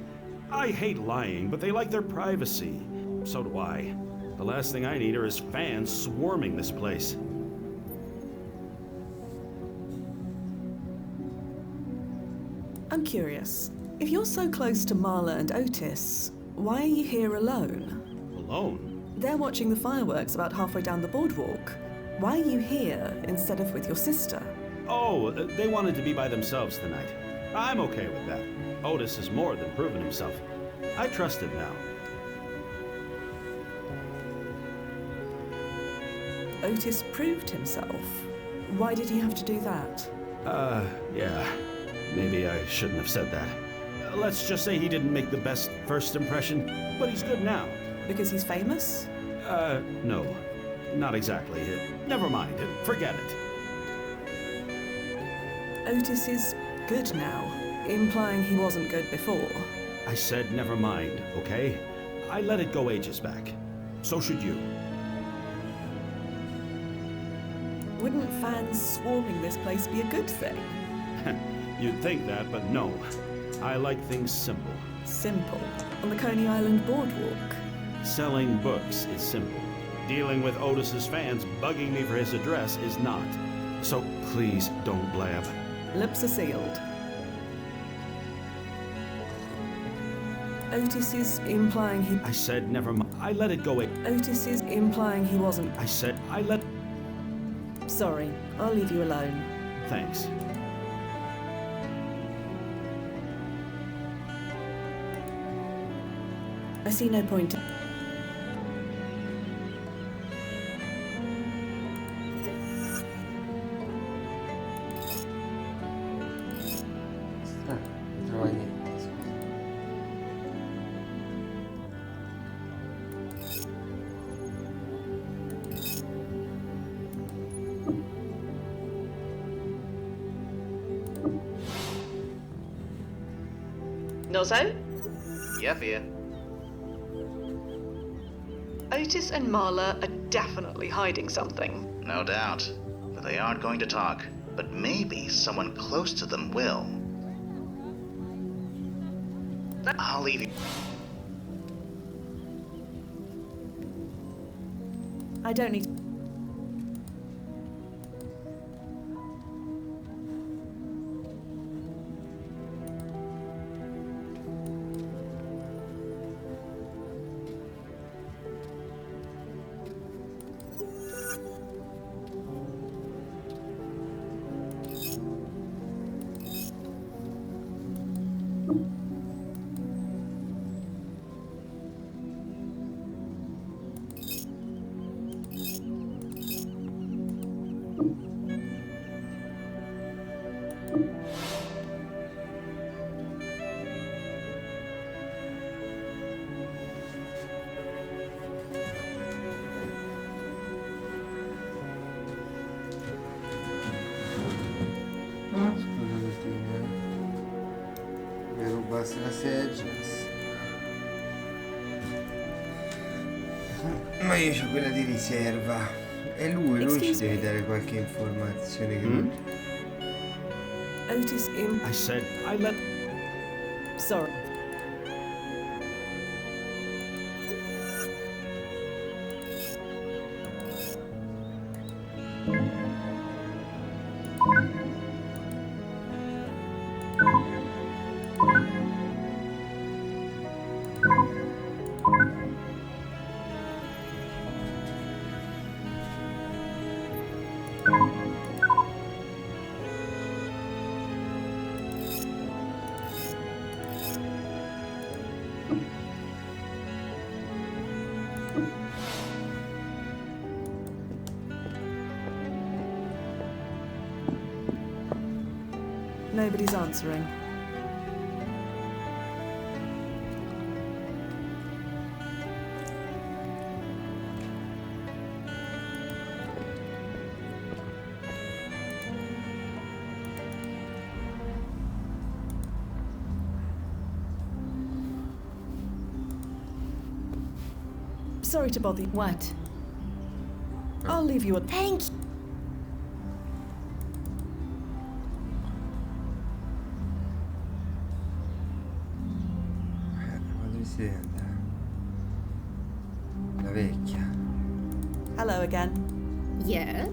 Speaker 16: I hate lying, but they like their privacy. So do I. The last thing I need are his fans swarming this place.
Speaker 5: I'm curious. If you're so close to Marla and Otis, why are you here alone?
Speaker 16: Alone?
Speaker 5: They're watching the fireworks about halfway down the boardwalk. Why are you here instead of with your sister?
Speaker 16: Oh, they wanted to be by themselves tonight. I'm okay with that. Otis has more than proven himself. I trust him now.
Speaker 5: Otis proved himself. Why did he have to do that?
Speaker 16: Yeah. Maybe I shouldn't have said that. Let's just say he didn't make the best first impression, but he's good now.
Speaker 5: Because he's famous?
Speaker 16: No. Not exactly. Never mind. Forget it.
Speaker 5: Otis is good now, implying he wasn't good before.
Speaker 16: I said never mind, okay? I let it go ages back. So should you.
Speaker 5: Wouldn't fans swarming this place be a good thing?
Speaker 16: You'd think that, but no. I like things simple.
Speaker 5: Simple? On the Coney Island boardwalk?
Speaker 16: Selling books is simple. Dealing with Otis's fans bugging me for his address is not. So please don't blab.
Speaker 5: Lips are sealed. Otis is implying he...
Speaker 16: I said never mind. I let it go.
Speaker 5: Otis is implying he wasn't...
Speaker 16: I said I let...
Speaker 5: Sorry, I'll leave you alone.
Speaker 16: Thanks.
Speaker 5: I see no point.
Speaker 7: Nozzo?
Speaker 8: Yeah, Fia.
Speaker 7: Otis and Marla are definitely hiding something.
Speaker 8: No doubt. But they aren't going to talk. But maybe someone close to them will. I'll leave you.
Speaker 5: I don't need...
Speaker 1: Mi rubasse la sedia. Ma io c'ho quella di riserva. E lui ci
Speaker 5: Excuse
Speaker 1: deve
Speaker 5: me.
Speaker 1: dare qualche informazione che non...
Speaker 5: Otis in.
Speaker 16: I said I let.
Speaker 5: Sorry. Nobody's answering. Sorry to bother you.
Speaker 14: What?
Speaker 5: I'll leave you a.
Speaker 15: Thank you.
Speaker 1: Dove si andare? La vecchia.
Speaker 5: Hello again.
Speaker 14: Yeah?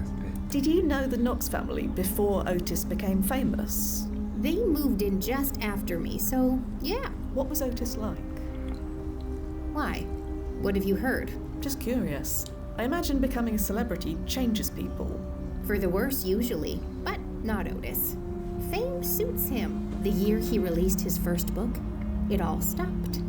Speaker 1: Aspetta.
Speaker 5: Did you know the Knox family before Otis became famous?
Speaker 14: They moved in just after me, so yeah.
Speaker 5: What was Otis like?
Speaker 14: Why? What have you heard?
Speaker 5: Just curious. I imagine becoming a celebrity changes people.
Speaker 14: For the worse, usually, but not Otis. Fame suits him. The year he released his first book, it all stopped.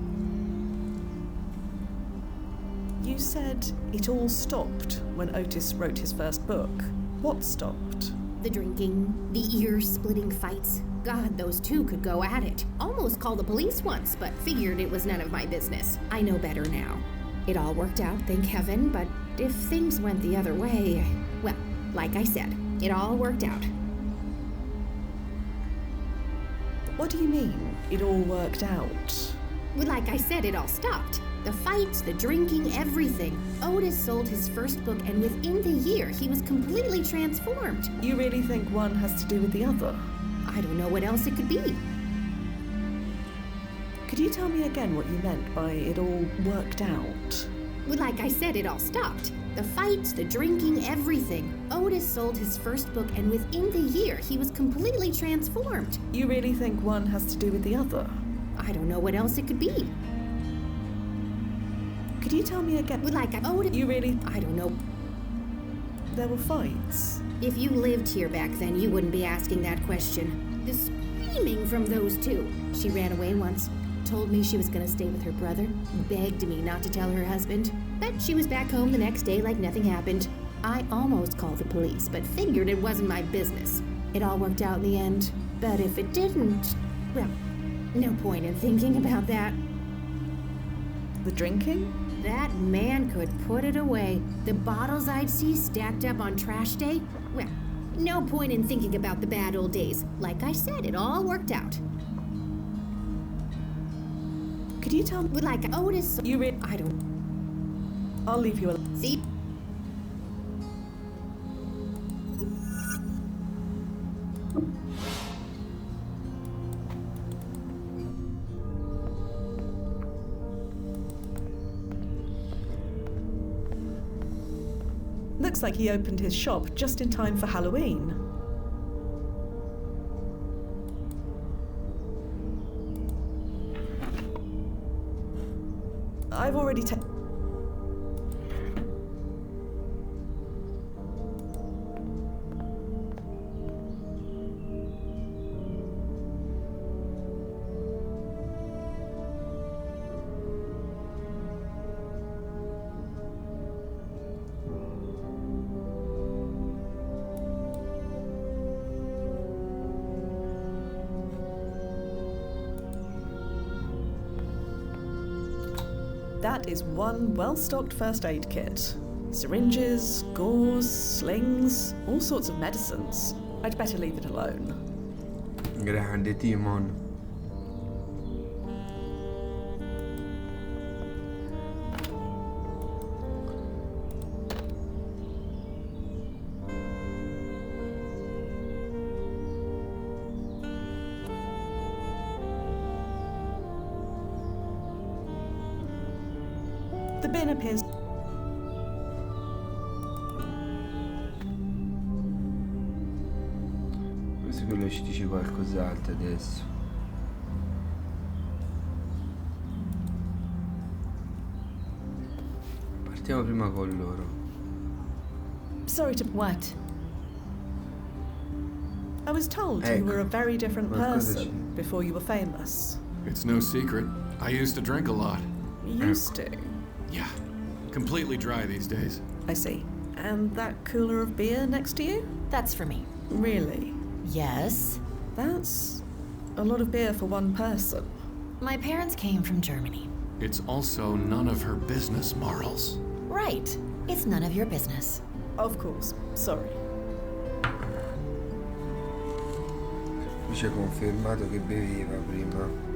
Speaker 5: You said it all stopped when Otis wrote his first book. What stopped?
Speaker 14: The drinking, the ear-splitting fights. God, those two could go at it. Almost called the police once, but figured it was none of my business. I know better now. It all worked out, thank heaven, but if things went the other way, well, like I said, it all worked out.
Speaker 5: What do you mean, it all worked out?
Speaker 14: Well, like I said, it all stopped. The fights, the drinking, everything. Otis sold his first book, and within the year, he was completely transformed.
Speaker 5: You really think one has to do with the other?
Speaker 14: I don't know what else it could be.
Speaker 5: Could you tell me again what you meant by it all worked out?
Speaker 14: Well, like I said, it all stopped. The fights, the drinking, everything. Otis sold his first book, and within the year, he was completely transformed.
Speaker 5: You really think one has to do with the other?
Speaker 14: I don't know what else it could be.
Speaker 5: Could you tell me again?
Speaker 14: Well, like Otis...
Speaker 5: You really...
Speaker 14: I don't know.
Speaker 5: There were fights?
Speaker 14: If you lived here back then, you wouldn't be asking that question. The screaming from those two. She ran away once. Told me she was gonna stay with her brother. Begged me not to tell her husband. But she was back home the next day like nothing happened. I almost called the police, but figured it wasn't my business. It all worked out in the end. But if it didn't, well, no point in thinking about that.
Speaker 5: The drinking?
Speaker 14: That man could put it away. The bottles I'd see stacked up on trash day, well, no point in thinking about the bad old days. Like I said, it all worked out.
Speaker 5: Could you tell me?
Speaker 14: Like Otis...
Speaker 5: You really...
Speaker 14: I don't...
Speaker 5: I'll leave you alone.
Speaker 14: See?
Speaker 5: Looks like he opened his shop just in time for Halloween. I've already That is one well-stocked first aid kit. Syringes, gauze, slings, all sorts of medicines. I'd better leave it alone.
Speaker 1: Grande Timon.
Speaker 5: The bin appears.
Speaker 1: Questo quello ci dice qualcos'altro adesso. Partiamo prima con loro.
Speaker 5: Sorry to.
Speaker 10: What?
Speaker 5: I was told you were a very different person before you were famous.
Speaker 17: It's no secret. I used to drink a lot.
Speaker 5: Used to?
Speaker 17: Yeah. Completely dry these days.
Speaker 5: I see. And that cooler of beer next to you?
Speaker 6: That's for me.
Speaker 5: Really?
Speaker 6: Yes.
Speaker 5: That's a lot of beer for one person.
Speaker 6: My parents came from Germany.
Speaker 17: It's also none of her business, Marls.
Speaker 6: Right. It's none of your business.
Speaker 5: Of course. Sorry.
Speaker 1: Mi ci ha confermato che beveva prima.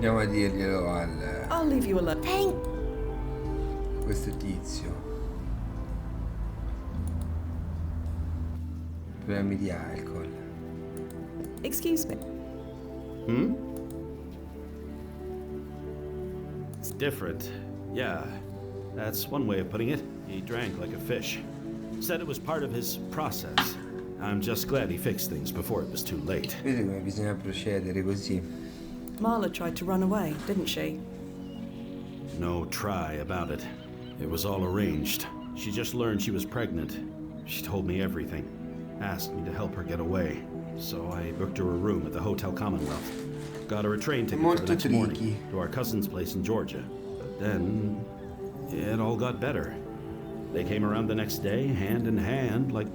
Speaker 1: Andiamo a dirglielo al...
Speaker 5: I'll leave you alone.
Speaker 1: questo tizio. Problemi di alcol.
Speaker 5: Excuse me.
Speaker 16: It's different. Yeah, that's one way of putting it. He drank like a fish. Said it was part of his process. I'm just glad he fixed things before it was too late.
Speaker 1: Vedi come bisogna procedere così.
Speaker 5: Marla tried to run away, didn't she?
Speaker 16: No try about it. It was all arranged. She just learned she was pregnant. She told me everything. Asked me to help her get away. So I booked her a room at the Hotel Commonwealth. Got her a train ticket for the next morning to our cousin's place in Georgia. But then it all got better. They came around the next day, hand in hand, like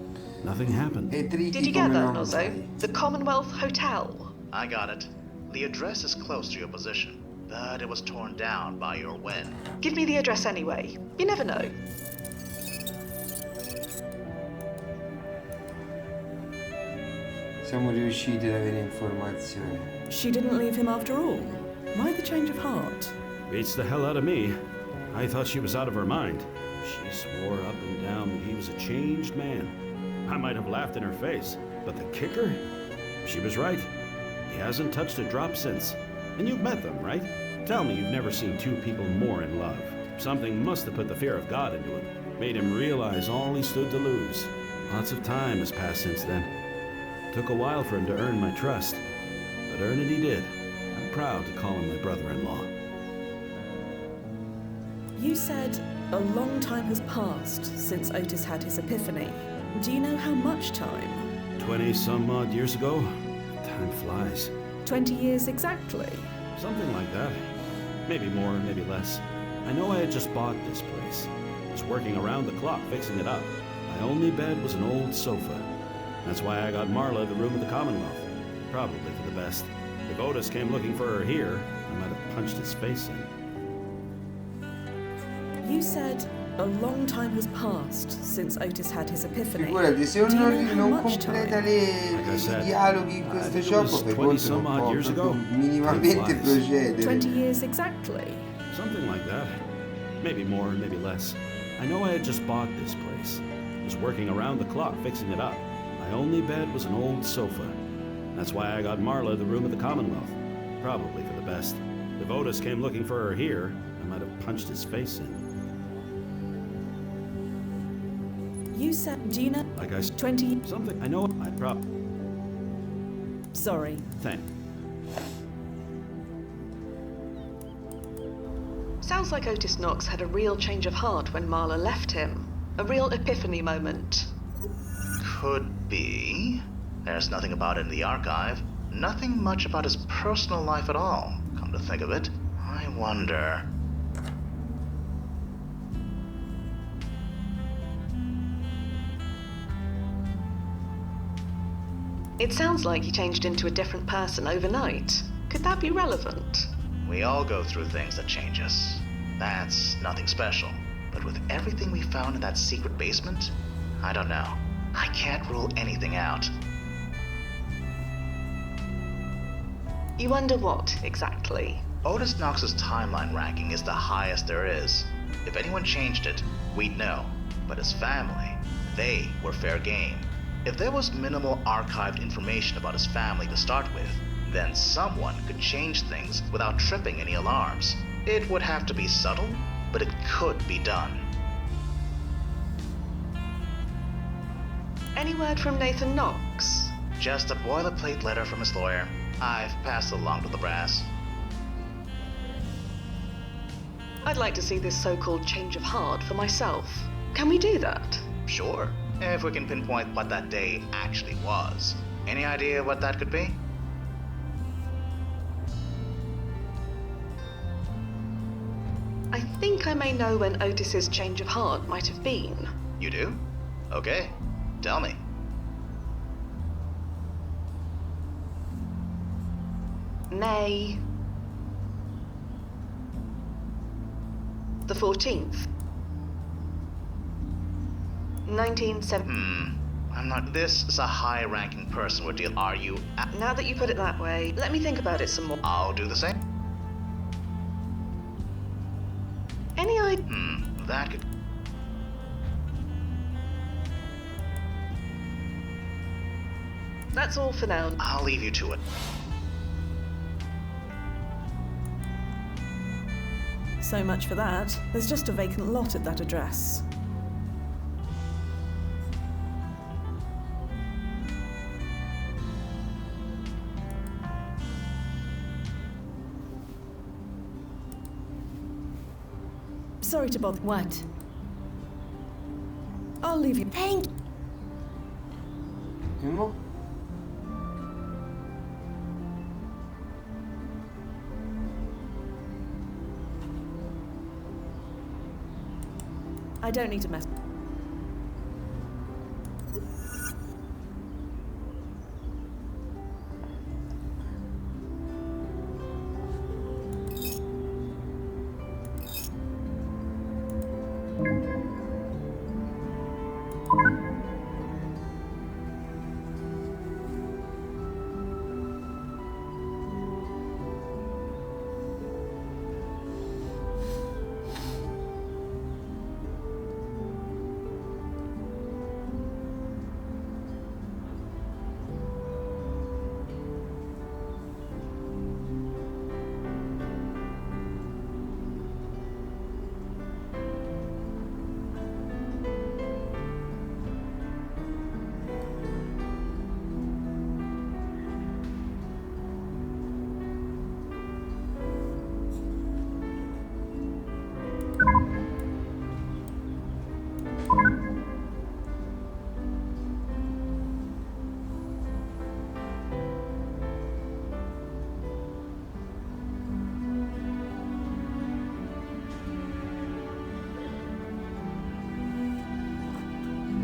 Speaker 16: nothing happened.
Speaker 7: Did you get that, Nozzo? The Commonwealth Hotel?
Speaker 8: I got it. The address is close to your position, but it was torn down by your win.
Speaker 7: Give me the address anyway. You never know.
Speaker 1: Siamo riusciti ad avere informazioni.
Speaker 5: She didn't leave him after all. Why the change of heart?
Speaker 16: Beats the hell out of me. I thought she was out of her mind. She swore up and down that he was a changed man. I might have laughed in her face, but the kicker? She was right. He hasn't touched a drop since. And you've met them, right? Tell me you've never seen two people more in love. Something must have put the fear of God into him. Made him realize all he stood to lose. Lots of time has passed since then. Took a while for him to earn my trust. But earn it he did. I'm proud to call him my brother-in-law.
Speaker 5: You said a long time has passed since Otis had his epiphany. Do you know how much time?
Speaker 16: 20-some-odd years ago? Time flies.
Speaker 5: 20 years exactly?
Speaker 16: Something like that. Maybe more, maybe less. I know I had just bought this place. Was working around the clock fixing it up. My only bed was an old sofa. That's why I got Marla the room at the Commonwealth. Probably for the best. If Otis came looking for her here, I might have punched his face in.
Speaker 5: You said a long time has passed since Otis had his epiphany.
Speaker 1: Figurati, se
Speaker 5: Do you
Speaker 1: uno
Speaker 5: know how
Speaker 1: non
Speaker 5: much
Speaker 1: completa
Speaker 5: time?
Speaker 1: i dialoghi in questo gioco, per contro non può proprio minimamente procedere.
Speaker 5: 20 years exactly?
Speaker 16: Something like that. Maybe more, maybe less. I know I had just bought this place. Was working around the clock fixing it up. My only bed was an old sofa. That's why I got Marla the room at the Commonwealth. Probably for the best. If Otis came looking for her here, I might have punched his face in.
Speaker 5: You said, do you know?
Speaker 16: Like I said,
Speaker 5: 20.
Speaker 16: Something. I know. I
Speaker 5: Sorry.
Speaker 16: Thank.
Speaker 7: Sounds like Otis Knox had a real change of heart when Marla left him. A real epiphany moment.
Speaker 8: Could be. There's nothing about it in the archive. Nothing much about his personal life at all, come to think of it. I wonder...
Speaker 7: It sounds like he changed into a different person overnight. Could that be relevant?
Speaker 8: We all go through things that change us. That's nothing special. But with everything we found in that secret basement, I don't know. I can't rule anything out.
Speaker 7: You wonder what, exactly?
Speaker 8: Otis Knox's timeline ranking is the highest there is. If anyone changed it, we'd know. But his family, they were fair game. If there was minimal archived information about his family to start with, then someone could change things without tripping any alarms. It would have to be subtle, but it could be done.
Speaker 7: Any word from Nathan Knox?
Speaker 8: Just a boilerplate letter from his lawyer. I've passed it along to the brass.
Speaker 7: I'd like to see this so-called change of heart for myself. Can we do that?
Speaker 8: Sure, if we can pinpoint what that day actually was. Any idea what that could be?
Speaker 7: I think I may know when Otis's change of heart might have been.
Speaker 8: You do? Okay, tell me.
Speaker 7: May the 14th. 1970.
Speaker 8: I'm not. This is a high-ranking person we're dealing. Are you?
Speaker 7: Now that you put it that way, let me think about it some more.
Speaker 8: I'll do the same.
Speaker 7: Any idea?
Speaker 8: That could.
Speaker 7: That's all for now.
Speaker 8: I'll leave you to it.
Speaker 5: So much for that. There's just a vacant lot at that address. Sorry to bother.
Speaker 10: What?
Speaker 5: I'll leave you.
Speaker 6: Thank
Speaker 1: you.
Speaker 5: I don't need to mess.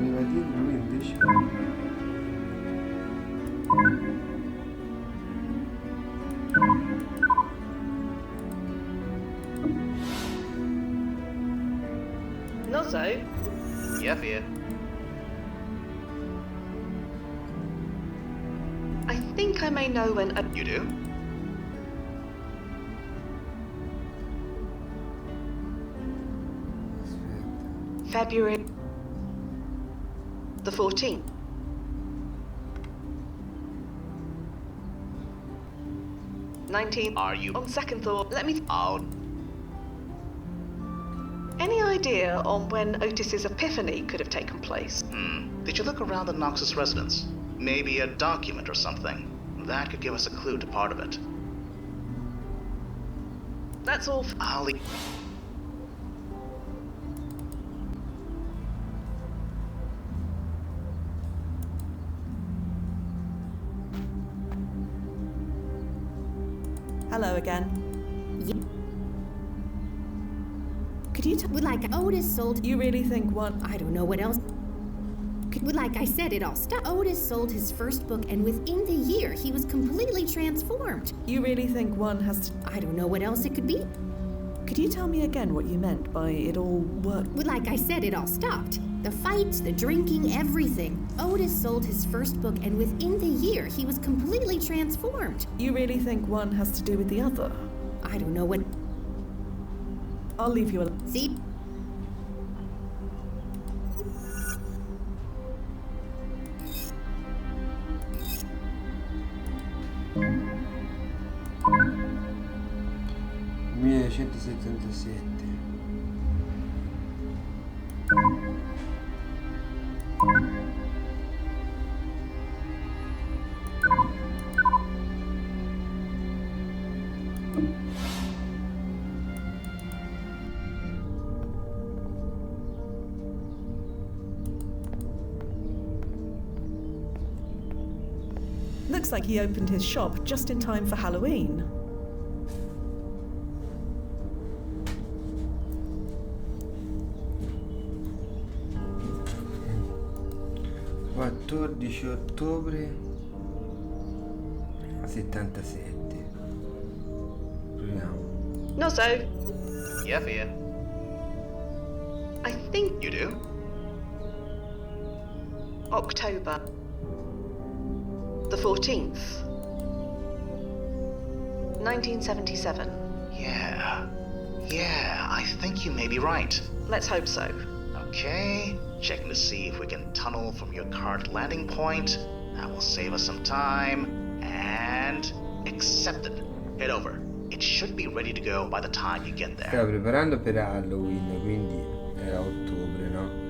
Speaker 1: Lui invece.
Speaker 7: Nozzo?
Speaker 8: Yeah, Fia.
Speaker 7: I think I may know when.
Speaker 8: You do?
Speaker 7: February the 14th.
Speaker 8: Are you?
Speaker 7: On second thought, let me.
Speaker 8: I'll.
Speaker 7: Any idea on when Otis's epiphany could have taken place?
Speaker 8: Did you look around the Knox's residence? Maybe a document or something. That could give us a clue to part of it.
Speaker 7: That's all.
Speaker 8: I'll leave.
Speaker 5: Hello again.
Speaker 14: Yeah.
Speaker 5: Could you
Speaker 14: like Otis sold.
Speaker 5: You really think one?
Speaker 14: I don't know what else. Like I said, it all stopped. Otis sold his first book, and within the year, he was completely transformed.
Speaker 5: You really think one has to?
Speaker 14: I don't know what else it could be.
Speaker 5: Could you tell me again what you meant by it all worked?
Speaker 14: Like I said, it all stopped. The fights, the drinking, everything. Otis sold his first book, and within the year, he was completely transformed.
Speaker 5: You really think one has to do with the other?
Speaker 14: I don't know what.
Speaker 5: I'll leave you alone.
Speaker 14: See?
Speaker 1: 1977.
Speaker 5: Looks like he opened his shop just in time for Halloween.
Speaker 1: Ottobre 77. Proviamo.
Speaker 7: No, so.
Speaker 8: Yeah, Fia.
Speaker 7: I think
Speaker 8: You do?
Speaker 7: October. The 14th. 1977.
Speaker 8: Yeah. Yeah, I think you may be right.
Speaker 7: Let's hope so.
Speaker 8: Okay, checking to see if we can tunnel from your cart landing point. That will save us some time. And accepted. Head over. It should be ready to go by the time you get there.
Speaker 1: Stavo preparando per Halloween, quindi era ottobre, no?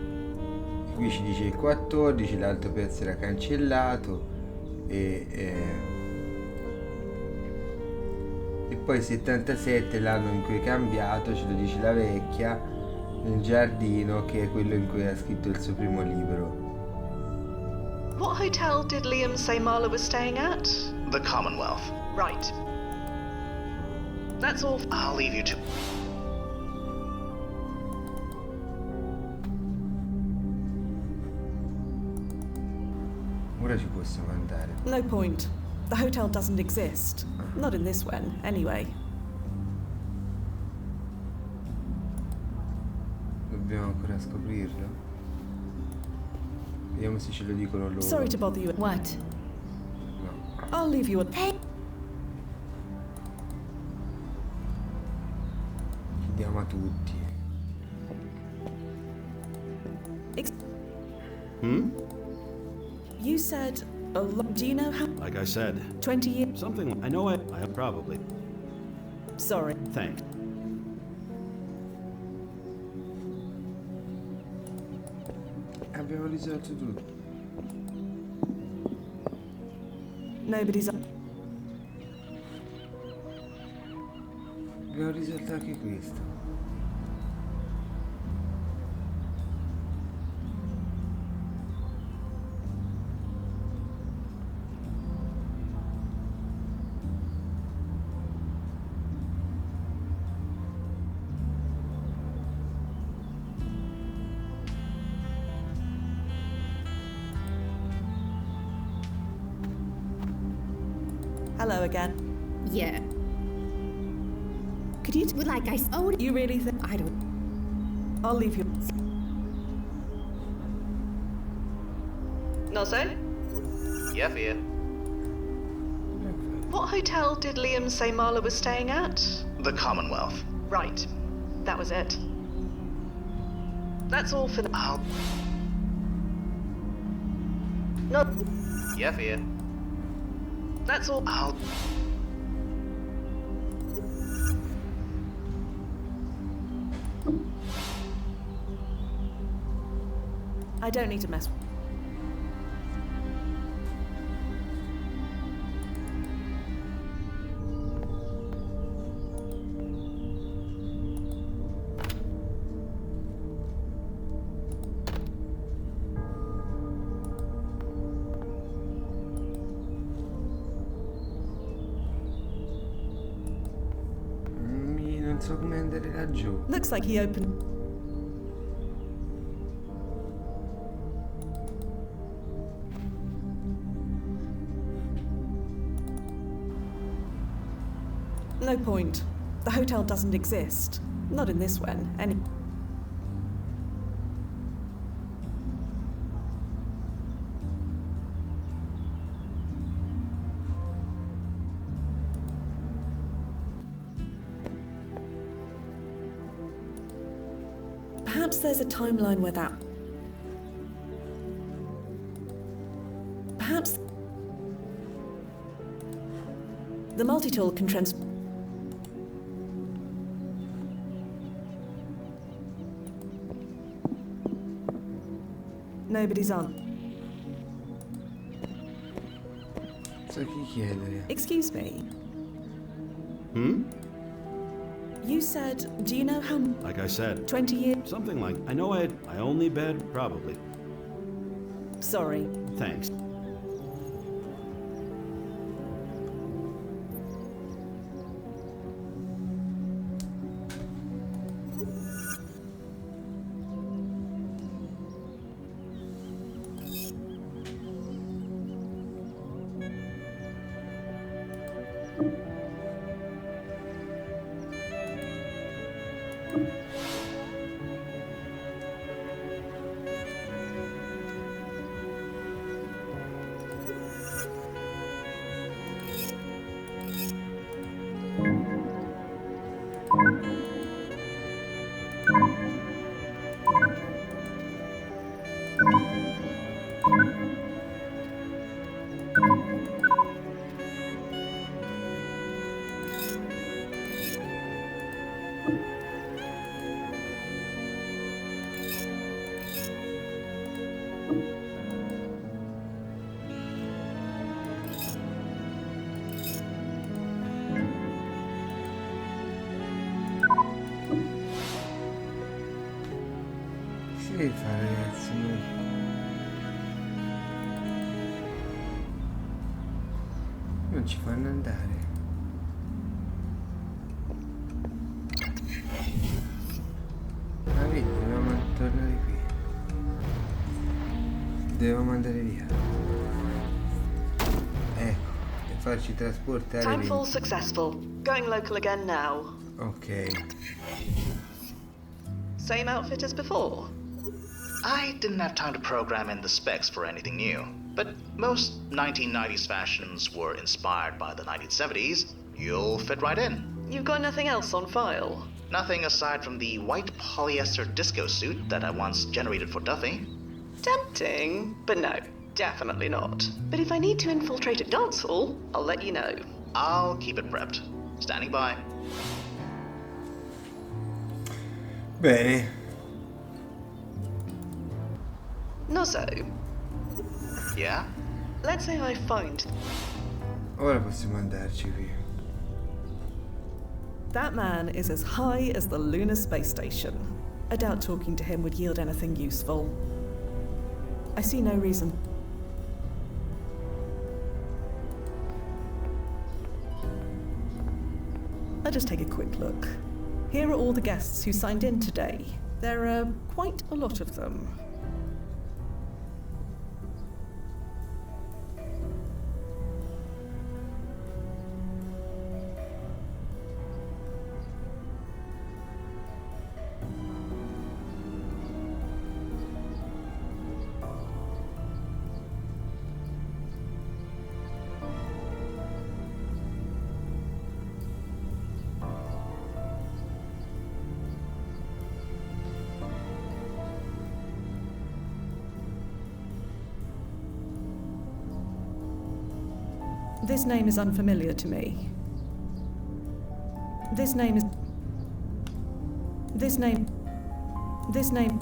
Speaker 1: Qui ci dice il 14, l'altro pezzo era cancellato e poi il 77 l'anno in cui è cambiato, ce lo dice la vecchia, nel giardino, che è quello in cui ha scritto il suo primo libro.
Speaker 7: What hotel did Liam say Marla was staying at?
Speaker 8: The Commonwealth.
Speaker 7: Right. That's all.
Speaker 8: I'll leave you to...
Speaker 1: Ora ci possiamo andare.
Speaker 5: No point. The hotel doesn't exist. Not in this one, anyway.
Speaker 1: Dobbiamo ancora scoprirlo. Vediamo se ce lo dicono loro.
Speaker 5: Sorry to bother you.
Speaker 10: What?
Speaker 1: No.
Speaker 5: I'll leave you a...
Speaker 1: Chiediamo a tutti.
Speaker 5: You said a lot. Do you know how?
Speaker 16: Like I said,
Speaker 5: 20 years?
Speaker 16: something. I know I probably.
Speaker 5: Sorry.
Speaker 16: Thanks.
Speaker 1: Abbiamo risolto tutto.
Speaker 5: Nobody's...
Speaker 1: Abbiamo risolto anche questo.
Speaker 5: Hello again.
Speaker 14: Yeah.
Speaker 5: Could you...
Speaker 14: Like I... Oh,
Speaker 5: You really think...
Speaker 14: I don't...
Speaker 5: I'll leave you...
Speaker 7: No, so?
Speaker 8: Yeah, Fia.
Speaker 7: What hotel did Liam say Marla was staying at?
Speaker 8: The Commonwealth.
Speaker 7: Right. That was it. That's all for the...
Speaker 8: I'll...
Speaker 7: No.
Speaker 8: Yeah, Fia.
Speaker 7: That's all.
Speaker 8: I'll...
Speaker 5: I don't need to mess...
Speaker 1: Non so come andare laggiù.
Speaker 5: Looks like he opened... No point. The hotel doesn't exist. Not in this one, any... Perhaps there's a timeline where that... Perhaps... The multi-tool can Nobody's on.
Speaker 1: So chi chiedere?
Speaker 5: Excuse me.
Speaker 16: Hmm?
Speaker 5: You said, do you know how...
Speaker 16: Like I said.
Speaker 5: 20 years?
Speaker 16: Something like... I know I only bed, probably.
Speaker 5: Sorry.
Speaker 16: Thanks.
Speaker 1: Che fa, ragazzi? Non ci fanno andare. Ah, vedi, dobbiamo tornare qui. Dobbiamo andare via. Ecco, e farci trasportare.
Speaker 7: Timefall successful. Going local again now.
Speaker 1: Ok.
Speaker 7: Same outfit as before?
Speaker 8: I didn't have time to program in the specs for anything new, but most 1990s fashions were inspired by the 1970s. You'll fit right in.
Speaker 7: You've got nothing else on file?
Speaker 8: Nothing aside from the white polyester disco suit that I once generated for Duffy.
Speaker 7: Tempting, but no, definitely not. But if I need to infiltrate a dance hall, I'll let you know.
Speaker 8: I'll keep it prepped. Standing by.
Speaker 1: Bene.
Speaker 7: Nozzo.
Speaker 8: Yeah?
Speaker 7: Let's say I find...
Speaker 1: Ora possiamo andarci qui.
Speaker 5: That man is as high as the lunar space station. I doubt talking to him would yield anything useful. I see no reason. I'll just take a quick look. Here are all the guests who signed in today. There are quite a lot of them. This name is unfamiliar to me. This name is... This name... This name...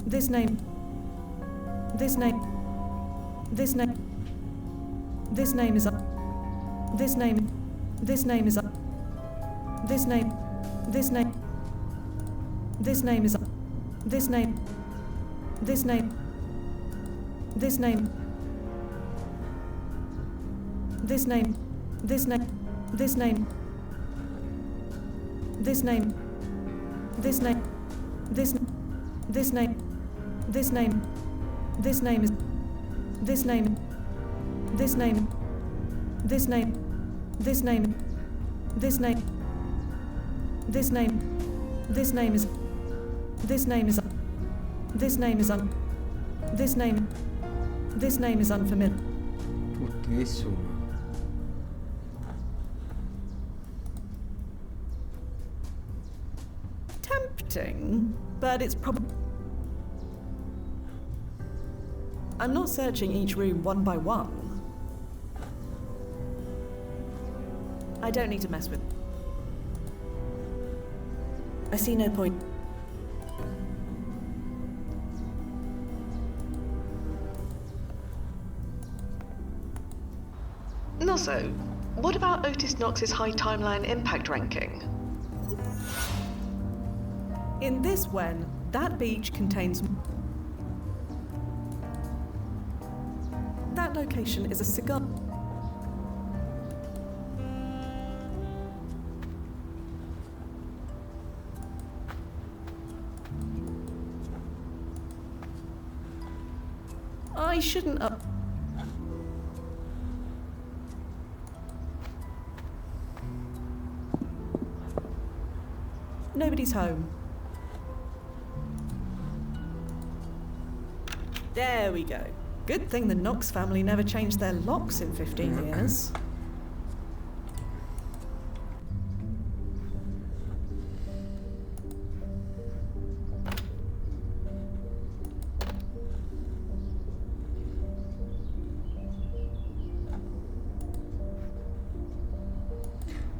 Speaker 5: This name... This name... This name... This name is... This name... This name is... This name... This name... This name is... This name... This name... This name... This name, this name, this name, this name, this name, this name, this name, this name is, this name, this name, this name, this name, this name, this name, this name is, this name is, this name is this name is unfamiliar.
Speaker 1: Tutti, nessuno.
Speaker 5: Tempting, but it's probably... I'm not searching each room one by one. I don't need to mess with... I see no point.
Speaker 7: Also, what about Otis Knox's high timeline impact ranking?
Speaker 5: In this when, that beach contains... That location is a cigar... I shouldn't up... Nobody's home. There we go. Good thing the Knox family never changed their locks in 15 years.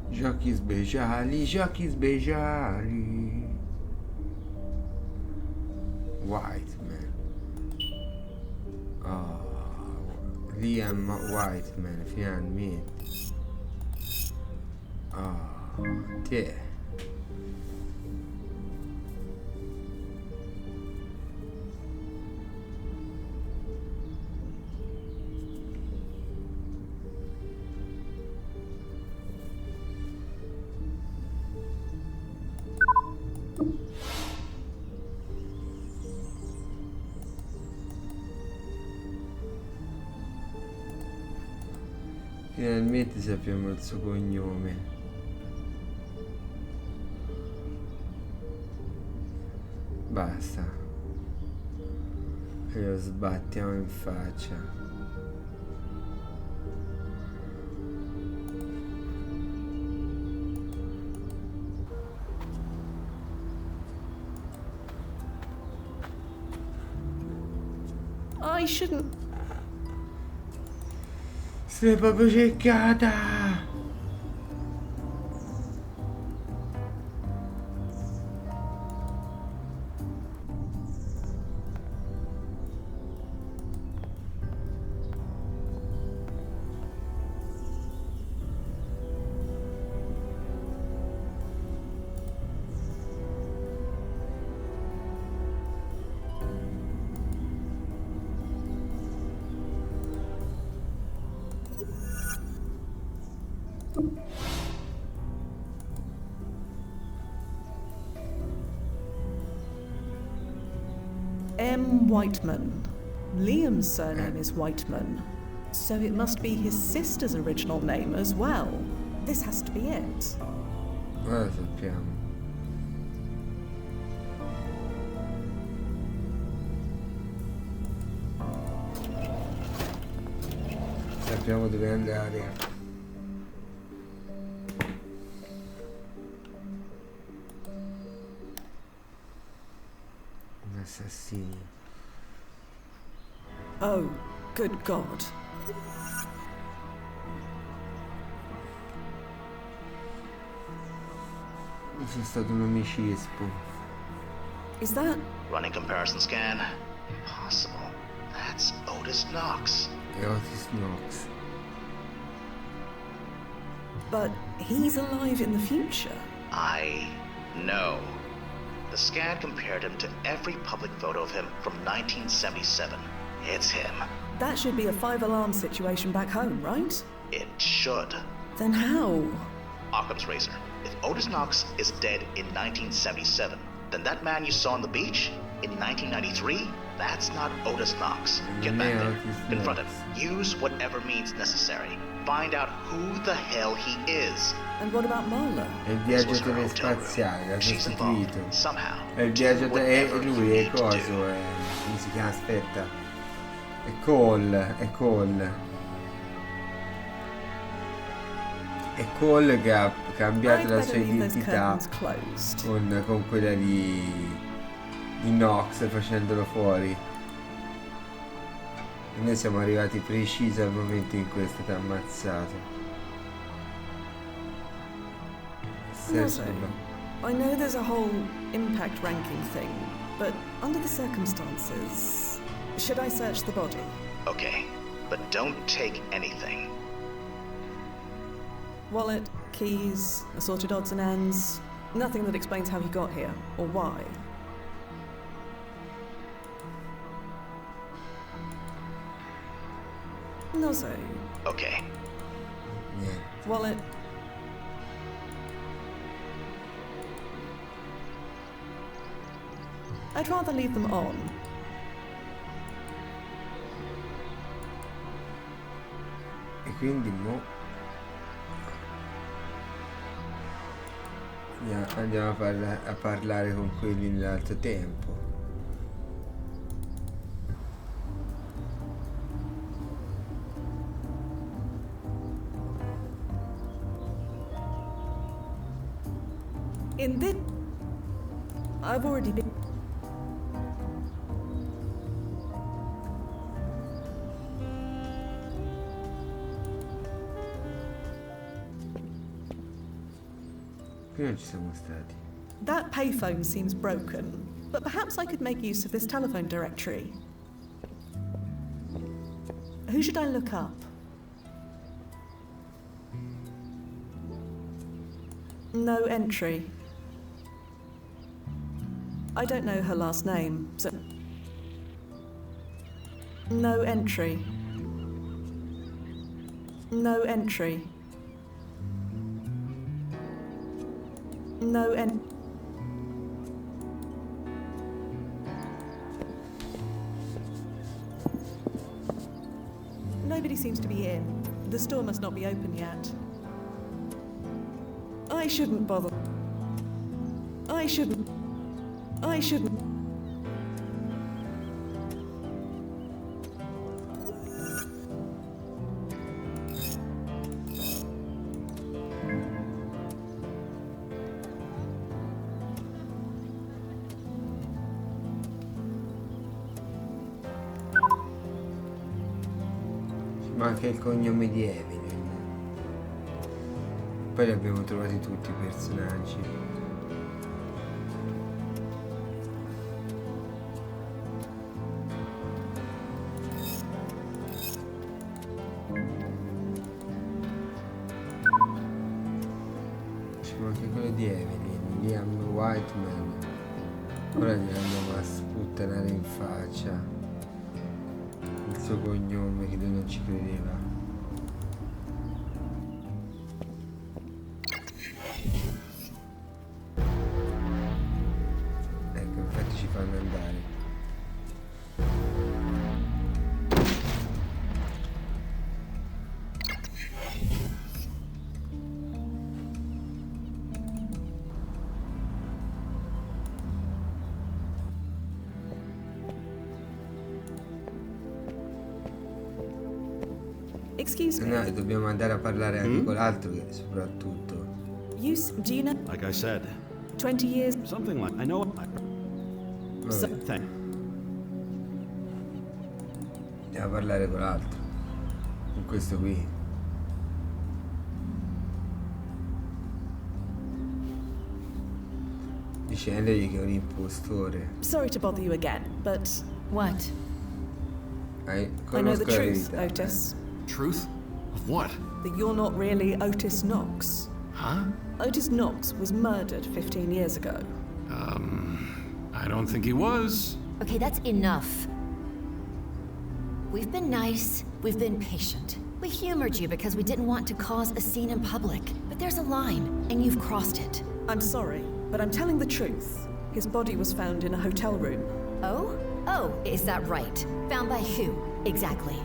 Speaker 1: Giochi speciali, giochi speciali. Whiteman. Oh, Liam Whiteman, finalmente. Oh, te. Finalmente sappiamo il suo cognome. Basta. E lo sbattiamo in faccia.
Speaker 5: I shouldn't...
Speaker 1: Sei proprio cercata!
Speaker 5: M. Whiteman. Liam's surname is Whiteman, so it must be his sister's original name as well. This has to be it.
Speaker 1: Ora sappiamo. Sappiamo dove andare. Assassini.
Speaker 5: Oh, good God.
Speaker 1: C'è stato un omicidio.
Speaker 5: Is that...
Speaker 8: Running comparison scan. Impossible. That's Otis Knox.
Speaker 1: Otis Knox.
Speaker 5: But he's alive in the future.
Speaker 8: I know. The scan compared him to every public photo of him from 1977. It's him.
Speaker 5: That should be a 5-alarm situation back home, right?
Speaker 8: It should.
Speaker 5: Then how?
Speaker 8: Occam's razor. If Otis Knox is dead in 1977, then that man you saw on the beach in 1993, that's not Otis Knox. Get back there. Confront him. Use whatever means necessary. Find out who the hell he is.
Speaker 5: And what about Marla?
Speaker 1: È il viaggiatore spaziale, l'ha sostituito. È il viaggiatore, è lui, è coso, come si chiama? Aspetta. È Cole. È Cole che ha cambiato la sua identità con quella di Knox, facendolo fuori. E noi siamo arrivati precisi al momento in cui è stato ammazzato.
Speaker 5: No, I know there's a whole impact ranking thing, but under the circumstances, should I search the body?
Speaker 8: Okay, but don't take anything.
Speaker 5: Wallet, keys, assorted odds and ends. Nothing that explains how he got here, or why. No say.
Speaker 8: Okay.
Speaker 5: Wallet. I'd rather leave them on.
Speaker 1: E quindi mo andiamo a parlare con quelli nell'altro tempo.
Speaker 5: In this, I've already been.
Speaker 1: Qui non ci siamo stati.
Speaker 5: That payphone seems broken, but perhaps I could make use of this telephone directory. Who should I look up? No entry. I don't know her last name, so... No entry. No entry. No en... Nobody seems to be in. The store must not be open yet. I shouldn't bother. I shouldn't.
Speaker 1: Manca il cognome di Evelyn. Poi li abbiamo trovati tutti i personaggi. Ci manca quello di Evelyn, Liam Whiteman. Ora gli andiamo a sputtanare in faccia il suo cognome che lui non ci credeva. Ecco, infatti ci fanno andare.
Speaker 5: Excuse me.
Speaker 1: No, dobbiamo andare a parlare anche con l'altro, che soprattutto.
Speaker 5: Do you know?
Speaker 16: Like I said.
Speaker 5: 20 years.
Speaker 16: Something like I know. Thing.
Speaker 1: Andiamo a parlare con l'altro. Con questo qui. Dicendogli che è un impostore.
Speaker 5: Sorry to bother you again, but
Speaker 10: what?
Speaker 5: I know the truth, Otis.
Speaker 17: Truth? Of what?
Speaker 5: That you're not really Otis Knox.
Speaker 17: Huh?
Speaker 5: Otis Knox was murdered 15 years ago.
Speaker 17: I don't think he was.
Speaker 18: Okay, that's enough. We've been nice, we've been patient. We humored you because we didn't want to cause a scene in public. But there's a line, and you've crossed it.
Speaker 5: I'm sorry, but I'm telling the truth. His body was found in a hotel room.
Speaker 18: Oh? Oh, is that right? Found by who, exactly?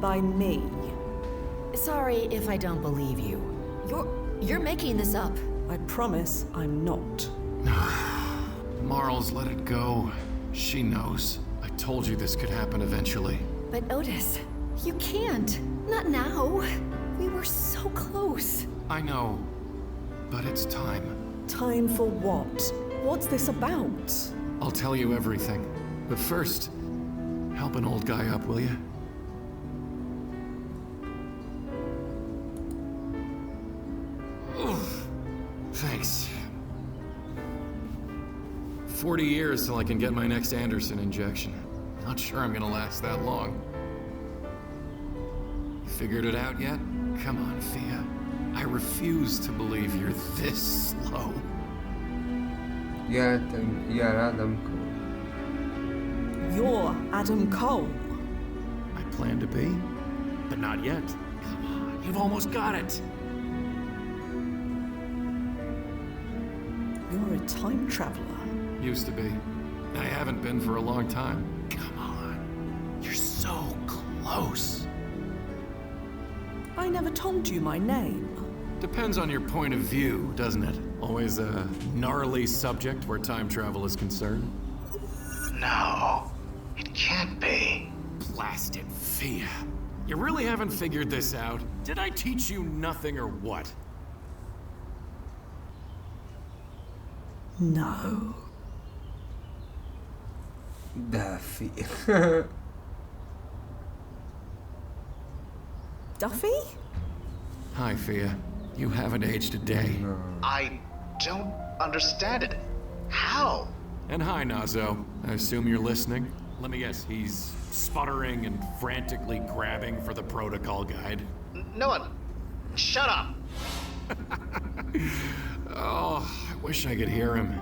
Speaker 5: By me.
Speaker 18: Sorry if I don't believe you. You're making this up.
Speaker 5: I promise I'm not.
Speaker 17: Marles, let it go. She knows. I told you this could happen eventually.
Speaker 18: But Otis, you can't. Not now. We were so close.
Speaker 17: I know. But it's time.
Speaker 5: Time for what? What's this about?
Speaker 17: I'll tell you everything. But first, help an old guy up, will you? Thanks. 40 years till I can get my next Anderson injection. Not sure I'm gonna last that long. Figured it out yet? Come on, Fia. I refuse to believe you're this slow.
Speaker 1: You're Adam Cole.
Speaker 5: You're Adam Cole.
Speaker 16: I plan to be, but not yet. Come on, you've almost got it.
Speaker 5: You're a time traveler.
Speaker 17: Used to be. I haven't been for a long time. Come on. You're so close.
Speaker 5: I never told you my name.
Speaker 17: Depends on your point of view, doesn't it? Always a gnarly subject where time travel is concerned.
Speaker 8: No, it can't be.
Speaker 17: Blasted Fia. You really haven't figured this out? Did I teach you nothing or what?
Speaker 5: No.
Speaker 1: Duffy.
Speaker 5: Duffy?
Speaker 17: Hi, Fia. You haven't aged a day.
Speaker 8: I don't understand it. How?
Speaker 17: And hi, Nazo. I assume you're listening? Let me guess, he's sputtering and frantically grabbing for the protocol guide.
Speaker 8: Noah, shut up!
Speaker 17: Oh, I wish I could hear him.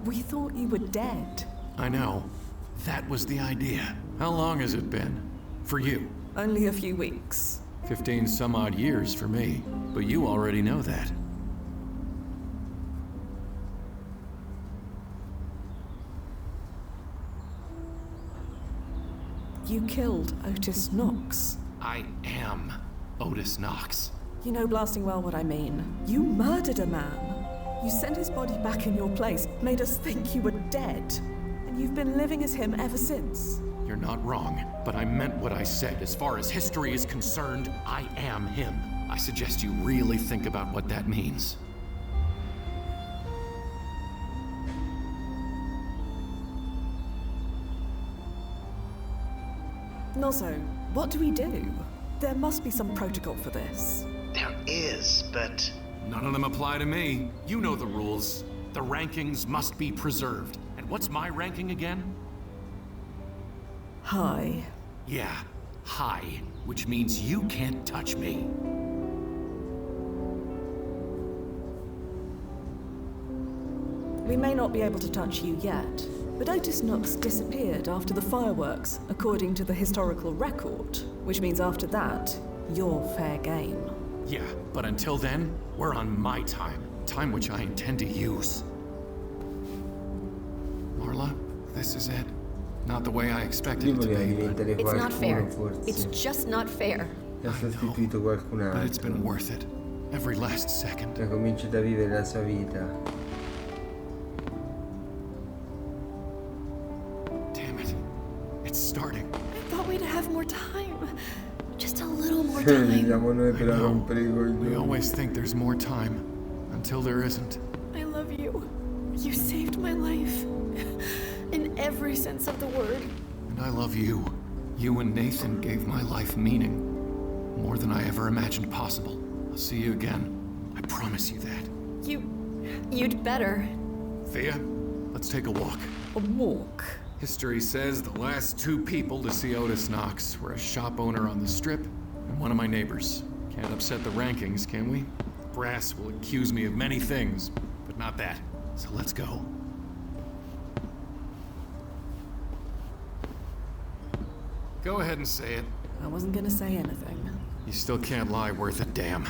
Speaker 5: We thought you were dead.
Speaker 17: I know. That was the idea. How long has it been? For you?
Speaker 5: Only a few weeks.
Speaker 17: 15 some odd years for me. But you already know that.
Speaker 5: You killed Otis Knox.
Speaker 17: I am Otis Knox.
Speaker 5: You know blasting well what I mean. You murdered a man. You sent his body back in your place, made us think you were dead. And you've been living as him ever since.
Speaker 17: You're not wrong, but I meant what I said. As far as history is concerned, I am him. I suggest you really think about what that means.
Speaker 5: Nozo, what do we do? There must be some protocol for this.
Speaker 8: There is, but...
Speaker 17: None of them apply to me. You know the rules. The rankings must be preserved. And what's my ranking again?
Speaker 5: High.
Speaker 17: Yeah, high, which means you can't touch me.
Speaker 5: We may not be able to touch you yet, but Otis Knox disappeared after the fireworks, according to the historical record, which means after that, you're fair game.
Speaker 17: Yeah, but until then, we're on my time. Time which I intend to use. Marla, this is it. Not the way I expected it to be.
Speaker 18: It's not fair. It's just not fair.
Speaker 1: Ha sostituito qualcun altro.
Speaker 17: But it's been worth it. Every last second.
Speaker 1: Ha cominciato a vivere la sua vita.
Speaker 17: Damn it. It's starting.
Speaker 10: I thought we'd have more time. Just a little more time.
Speaker 1: Siamo noi per rompere i
Speaker 17: We
Speaker 1: coglioni.
Speaker 17: always think there's more time. Until there isn't.
Speaker 10: I love you. You saved my life. In every sense of the word.
Speaker 17: And I love you. You and Nathan gave my life meaning. More than I ever imagined possible. I'll see you again. I promise you that.
Speaker 10: You'd better.
Speaker 17: Fia, let's take a walk.
Speaker 5: A walk?
Speaker 17: History says the last two people to see Otis Knox were a shop owner on the Strip and one of my neighbors. Can't upset the rankings, can we? Brass will accuse me of many things, but not that. So let's go. Go ahead and say it.
Speaker 5: I wasn't gonna say anything.
Speaker 17: You still can't lie worth a damn.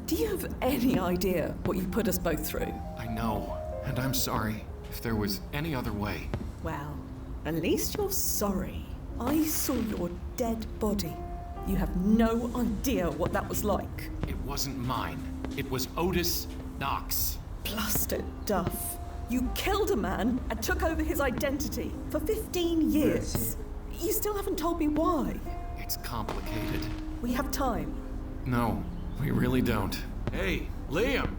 Speaker 5: Do you have any idea what you put us both through?
Speaker 17: I know, and I'm sorry. If there was any other way.
Speaker 5: Well, at least you're sorry. I saw your dead body. You have no idea what that was like.
Speaker 17: It wasn't mine. It was Otis Knox.
Speaker 5: Blasted Duff. You killed a man and took over his identity for 15 years. You still haven't told me why.
Speaker 17: It's complicated.
Speaker 5: We have time.
Speaker 17: No, we really don't. Hey, Liam!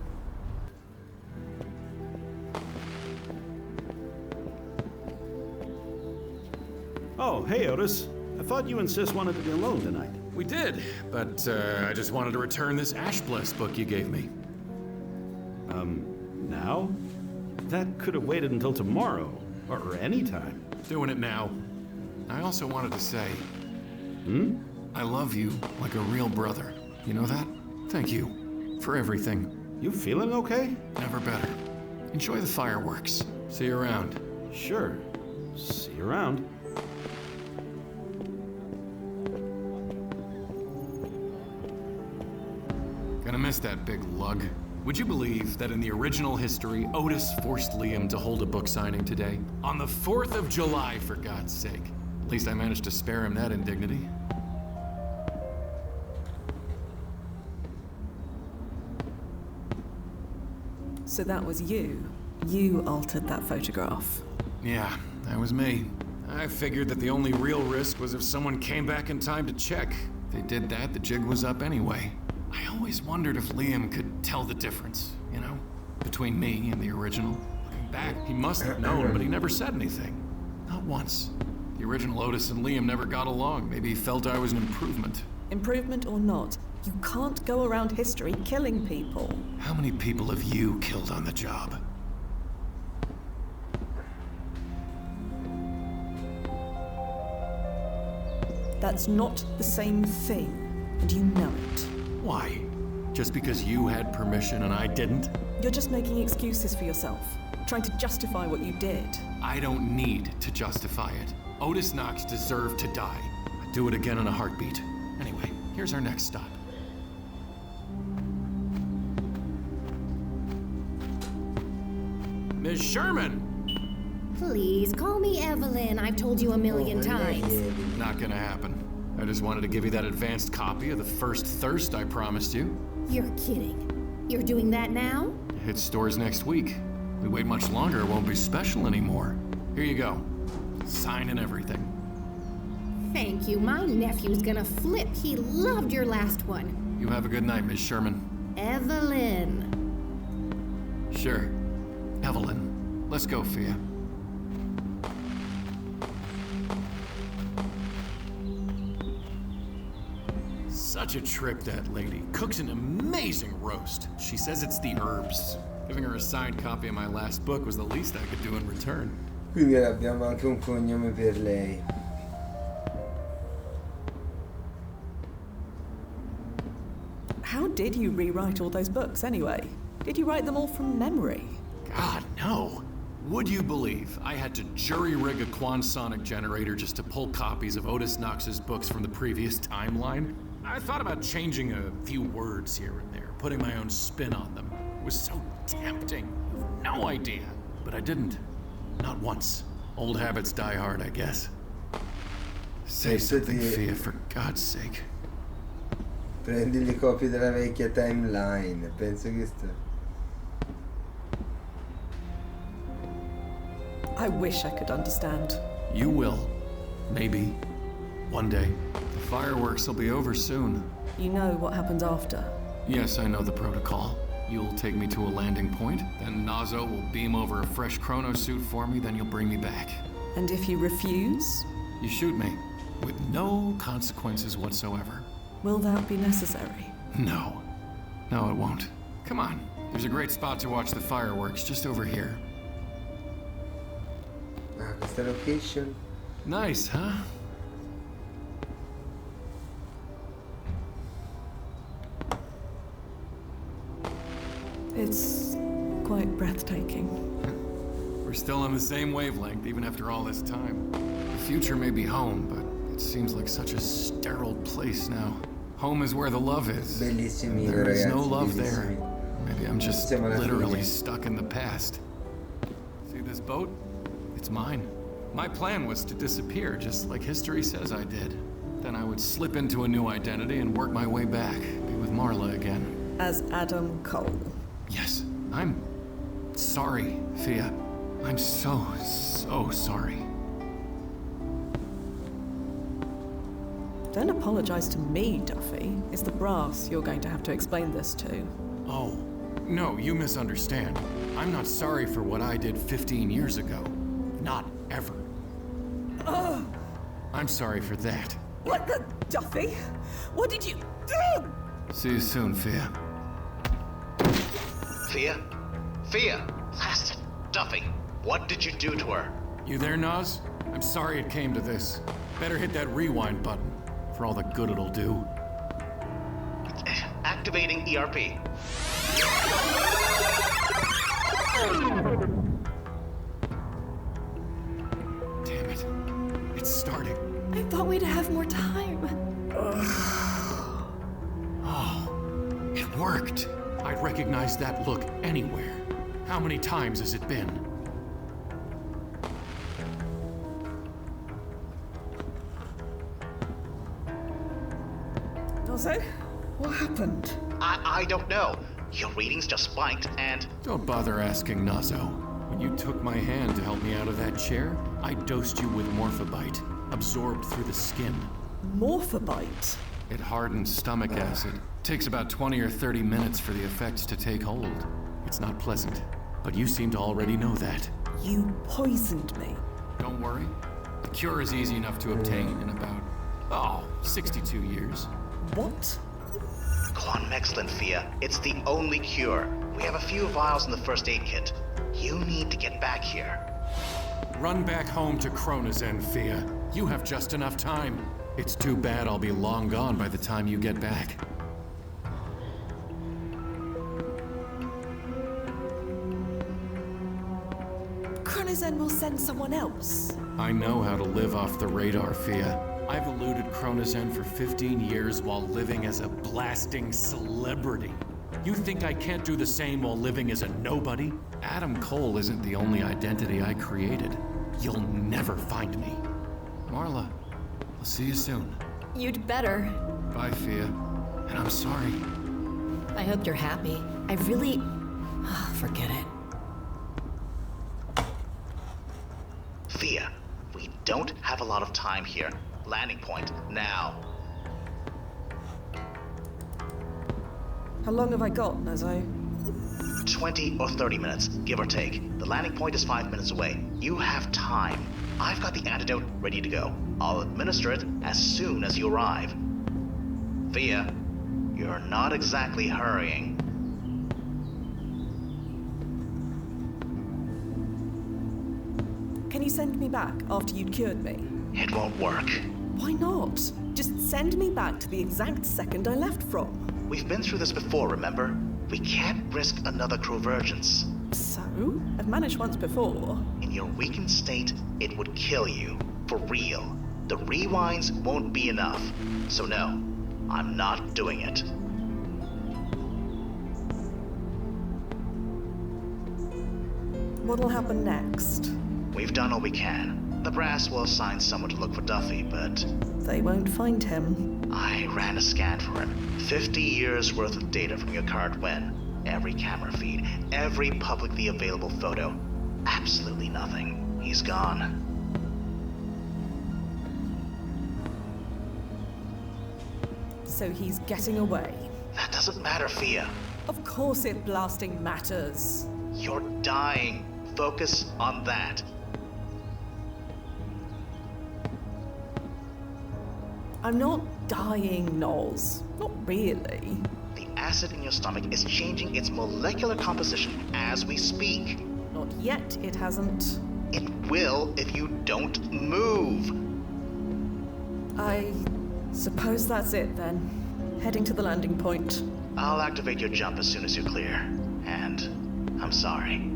Speaker 16: Oh, hey, Otis. I thought you and Sis wanted to be alone tonight.
Speaker 17: We did, but I just wanted to return this Ashbless book you gave me.
Speaker 16: Now? That could have waited until tomorrow, or any time.
Speaker 17: Doing it now. I also wanted to say... I love you like a real brother. You know that? Thank you for everything.
Speaker 16: You feeling okay?
Speaker 17: Never better. Enjoy the fireworks. See you around.
Speaker 16: Sure. See you around.
Speaker 17: Gonna miss that big lug. Would you believe that in the original history, Otis forced Liam to hold a book signing today? On the 4th of July, for God's sake. At least I managed to spare him that indignity.
Speaker 5: So that was you. You altered that photograph.
Speaker 17: Yeah, that was me. I figured that the only real risk was if someone came back in time to check. If they did that, the jig was up anyway. I always wondered if Liam could tell the difference, you know, between me and the original. Looking back, he must have known, but he never said anything. Not once. The original Otis and Liam never got along. Maybe he felt I was an improvement.
Speaker 5: Improvement or not, you can't go around history killing people.
Speaker 17: How many people have you killed on the job?
Speaker 5: That's not the same thing, and you know it.
Speaker 17: Why? Just because you had permission and I didn't?
Speaker 5: You're just making excuses for yourself, trying to justify what you did.
Speaker 17: I don't need to justify it. Otis Knox deserved to die. I'd do it again in a heartbeat. Anyway, here's our next stop. Ms. Sherman!
Speaker 14: Please, call me Evelyn. I've told you a million times.
Speaker 17: Not gonna happen. I just wanted to give you that advanced copy of the first Thirst I promised you.
Speaker 14: You're kidding. You're doing that now?
Speaker 17: It hits stores next week. We wait much longer, it won't be special anymore. Here you go. Sign and everything.
Speaker 14: Thank you. My nephew's gonna flip. He loved your last one.
Speaker 17: You have a good night, Ms. Sherman.
Speaker 14: Evelyn.
Speaker 17: Sure. Evelyn. Let's go, Fia. Such a trip, that lady. Cooks an amazing roast. She says it's the herbs. Giving her a signed copy of my last book was the least I could do in return.
Speaker 1: Quindi abbiamo anche un cognome per lei.
Speaker 5: How did you rewrite all those books anyway? Did you write them all from memory?
Speaker 17: God, no. Would you believe I had to jury-rig a quantonic generator just to pull copies of Otis Knox's books from the previous timeline? I thought about changing a few words here and there, putting my own spin on them. It was so tempting. You have no idea. But I didn't. Not once. Old habits die hard, I guess. Say something, Fia, for God's sake.
Speaker 1: Prendi le copie della vecchia timeline. Penso che sta.
Speaker 5: I wish I could understand.
Speaker 17: You will. Maybe. One day. The fireworks will be over soon.
Speaker 5: You know what happens after?
Speaker 17: Yes, I know the protocol. You'll take me to a landing point, then Nazo will beam over a fresh chrono suit for me, then you'll bring me back.
Speaker 5: And if you refuse?
Speaker 17: You shoot me, with no consequences whatsoever.
Speaker 5: Will that be necessary?
Speaker 17: No. No, it won't. Come on. There's a great spot to watch the fireworks, just over here.
Speaker 1: Ah, questa location.
Speaker 17: Nice, huh?
Speaker 5: It's quite breathtaking.
Speaker 17: We're still on the same wavelength, even after all this time. The future may be home, but it seems like such a sterile place now. Home is where the love is.
Speaker 1: Bellissimi,
Speaker 17: There is no
Speaker 1: ragazzi,
Speaker 17: love
Speaker 1: bellissimi.
Speaker 17: there. Maybe I'm just
Speaker 1: Siamo alla
Speaker 17: literally
Speaker 1: fine.
Speaker 17: stuck in the past. See this boat? It's mine. My plan was to disappear, just like history says I did. Then I would slip into a new identity and work my way back, be with Marla again.
Speaker 5: As Adam Cole.
Speaker 17: Yes, I'm sorry, Fia. I'm so sorry.
Speaker 5: Don't apologize to me, Duffy. It's the brass you're going to have to explain this to.
Speaker 17: Oh, no, you misunderstand. I'm not sorry for what I did 15 years ago. Not ever. I'm sorry for that.
Speaker 5: What the... Duffy? What did you do?
Speaker 17: See you soon, Fia.
Speaker 8: Fia? Fia! Blast it! Duffy, what did you do to her?
Speaker 17: You there, Nas? I'm sorry it came to this. Better hit that rewind button, for all the good it'll do.
Speaker 8: Activating ERP.
Speaker 17: Damn it. It's starting.
Speaker 5: I thought we'd have more time.
Speaker 17: Oh, it worked. I'd recognize that look anywhere. How many times has it been?
Speaker 5: Dozzo, what happened?
Speaker 8: I don't know. Your readings just spiked and...
Speaker 17: Don't bother asking, Nazo. When you took my hand to help me out of that chair, I dosed you with Morphobite, absorbed through the skin.
Speaker 5: Morphobite?
Speaker 17: It hardens stomach acid. Takes about 20 or 30 minutes for the effects to take hold. It's not pleasant, but you seem to already know that.
Speaker 5: You poisoned me.
Speaker 17: Don't worry. The cure is easy enough to obtain in about, 62 years.
Speaker 5: What?
Speaker 8: Quantum excellent, Fia. It's the only cure. We have a few vials in the first aid kit. You need to get back here.
Speaker 17: Run back home to Kronozen, Fia. You have just enough time. It's too bad I'll be long gone by the time you get back.
Speaker 5: Kronozen will send someone else.
Speaker 17: I know how to live off the radar, Fia. I've eluded Kronozen for 15 years while living as a blasting celebrity. You think I can't do the same while living as a nobody? Adam Cole isn't the only identity I created. You'll never find me. Marla, I'll see you soon.
Speaker 10: You'd better.
Speaker 17: Bye, Fia. And I'm sorry.
Speaker 18: I hope you're happy. I really... forget it.
Speaker 8: Fia, we don't have a lot of time here. Landing point, now.
Speaker 5: How long have I got, Nazo?
Speaker 8: 20 or 30 minutes, give or take. The landing point is 5 minutes away. You have time. I've got the antidote ready to go. I'll administer it as soon as you arrive. Fia, you're not exactly hurrying.
Speaker 5: Can you send me back after you'd cured me?
Speaker 8: It won't work.
Speaker 5: Why not? Just send me back to the exact second I left from.
Speaker 8: We've been through this before, remember? We can't risk another Crovergence.
Speaker 5: So? I've managed once before.
Speaker 8: In your weakened state, it would kill you. For real. The rewinds won't be enough. So no, I'm not doing it.
Speaker 5: What'll happen next?
Speaker 8: We've done all we can. The brass will assign someone to look for Duffy, but...
Speaker 5: They won't find him.
Speaker 8: I ran a scan for him. 50 years worth of data from your card when. Every camera feed, every publicly available photo. Absolutely nothing. He's gone.
Speaker 5: So he's getting away.
Speaker 8: That doesn't matter, Fia.
Speaker 5: Of course it blasting matters.
Speaker 8: You're dying. Focus on that.
Speaker 5: I'm not dying, Knowles. Not really.
Speaker 8: The acid in your stomach is changing its molecular composition as we speak.
Speaker 5: Not yet, it hasn't.
Speaker 8: It will if you don't move.
Speaker 5: I suppose that's it then. Heading to the landing point.
Speaker 8: I'll activate your jump as soon as you're clear. And I'm sorry.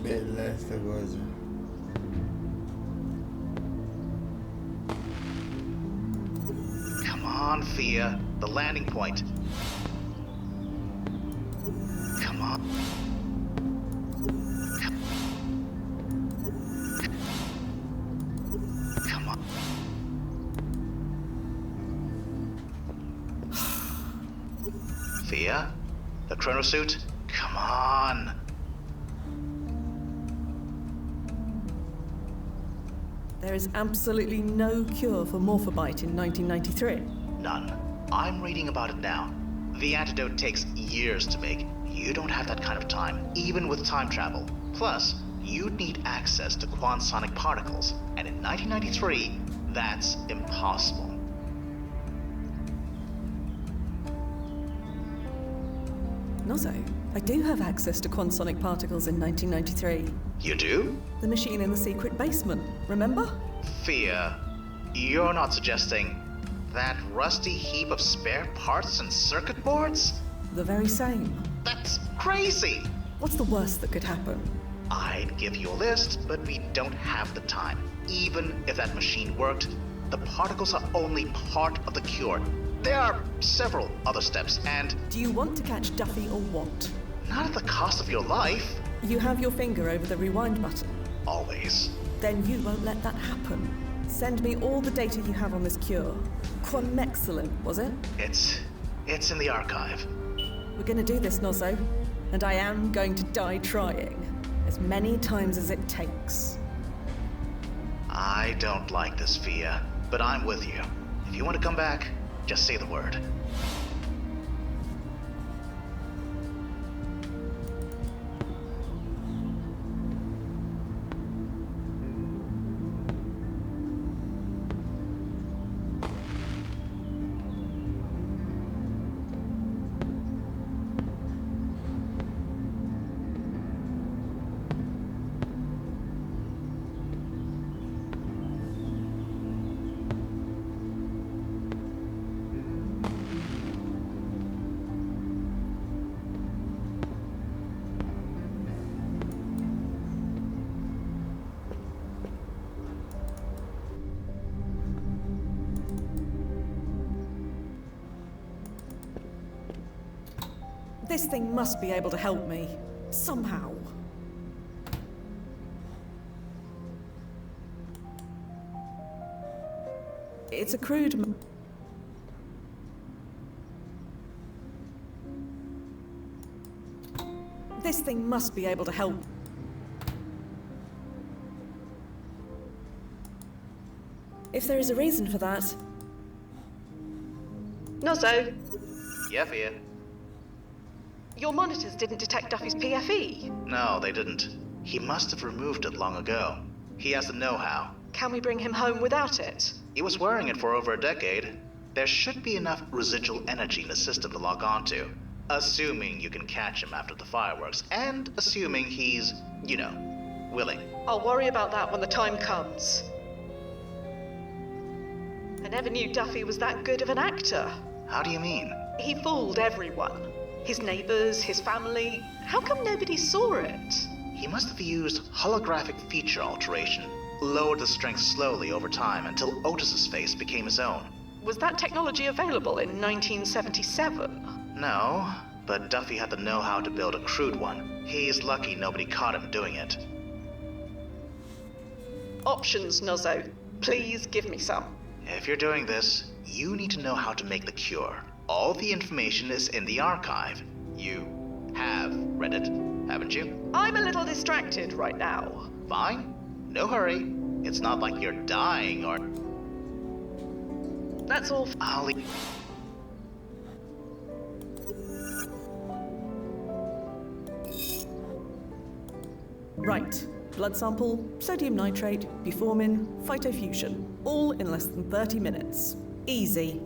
Speaker 1: Bella sta cosa.
Speaker 8: Come on, Fia. The landing point. Come on. Come on. Fia? The chronosuit? Come on.
Speaker 5: There is absolutely no cure for Morphobite in 1993.
Speaker 8: None. I'm reading about it now. The antidote takes years to make. You don't have that kind of time, even with time travel. Plus, you'd need access to quantosonic particles, and in 1993, that's impossible.
Speaker 5: Nozzo, I do have access to quantosonic particles in 1993.
Speaker 8: You do?
Speaker 5: The machine in the secret basement, remember?
Speaker 8: Fia, you're not suggesting that rusty heap of spare parts and circuit boards?
Speaker 5: The very same.
Speaker 8: That's crazy!
Speaker 5: What's the worst that could happen?
Speaker 8: I'd give you a list, but we don't have the time. Even if that machine worked, the particles are only part of the cure. There are several other steps, and...
Speaker 5: Do you want to catch Duffy or what?
Speaker 8: Not at the cost of your life.
Speaker 5: You have your finger over the rewind button.
Speaker 8: Always.
Speaker 5: Then you won't let that happen. Send me all the data you have on this cure. Quamexcellent, was it?
Speaker 8: It's in the archive.
Speaker 5: We're gonna do this, Nozzo. And I am going to die trying. As many times as it takes.
Speaker 8: I don't like this, Fia, but I'm with you. If you want to come back, just say the word.
Speaker 5: This thing must be able to help me. Somehow. It's a crude... This thing must be able to help. If there is a reason for that...
Speaker 7: Nozzo,
Speaker 8: Yeah, Fia.
Speaker 7: your monitors didn't detect Duffy's PFE.
Speaker 8: No, they didn't. He must have removed it long ago. He has the know-how.
Speaker 7: Can we bring him home without it?
Speaker 8: He was wearing it for over a decade. There should be enough residual energy in the system to log on to. Assuming you can catch him after the fireworks, and assuming he's, willing.
Speaker 7: I'll worry about that when the time comes. I never knew Duffy was that good of an actor.
Speaker 8: How do you mean?
Speaker 7: He fooled everyone. His neighbors, his family. How come nobody saw it?
Speaker 8: He must have used holographic feature alteration, lowered the strength slowly over time until Otis's face became his own.
Speaker 7: Was that technology available in 1977?
Speaker 8: No, but Duffy had the know-how to build a crude one. He's lucky nobody caught him doing it.
Speaker 7: Options, Nozzo. Please give me some.
Speaker 8: If you're doing this, you need to know how to make the cure. All the information is in the archive. You have read it, haven't you?
Speaker 7: I'm a little distracted right now.
Speaker 8: Fine. No hurry. It's not like you're dying or...
Speaker 7: That's all.
Speaker 8: I'll leave.
Speaker 5: Right. Blood sample, sodium nitrate, buformin, phytofusion. All in less than 30 minutes. Easy.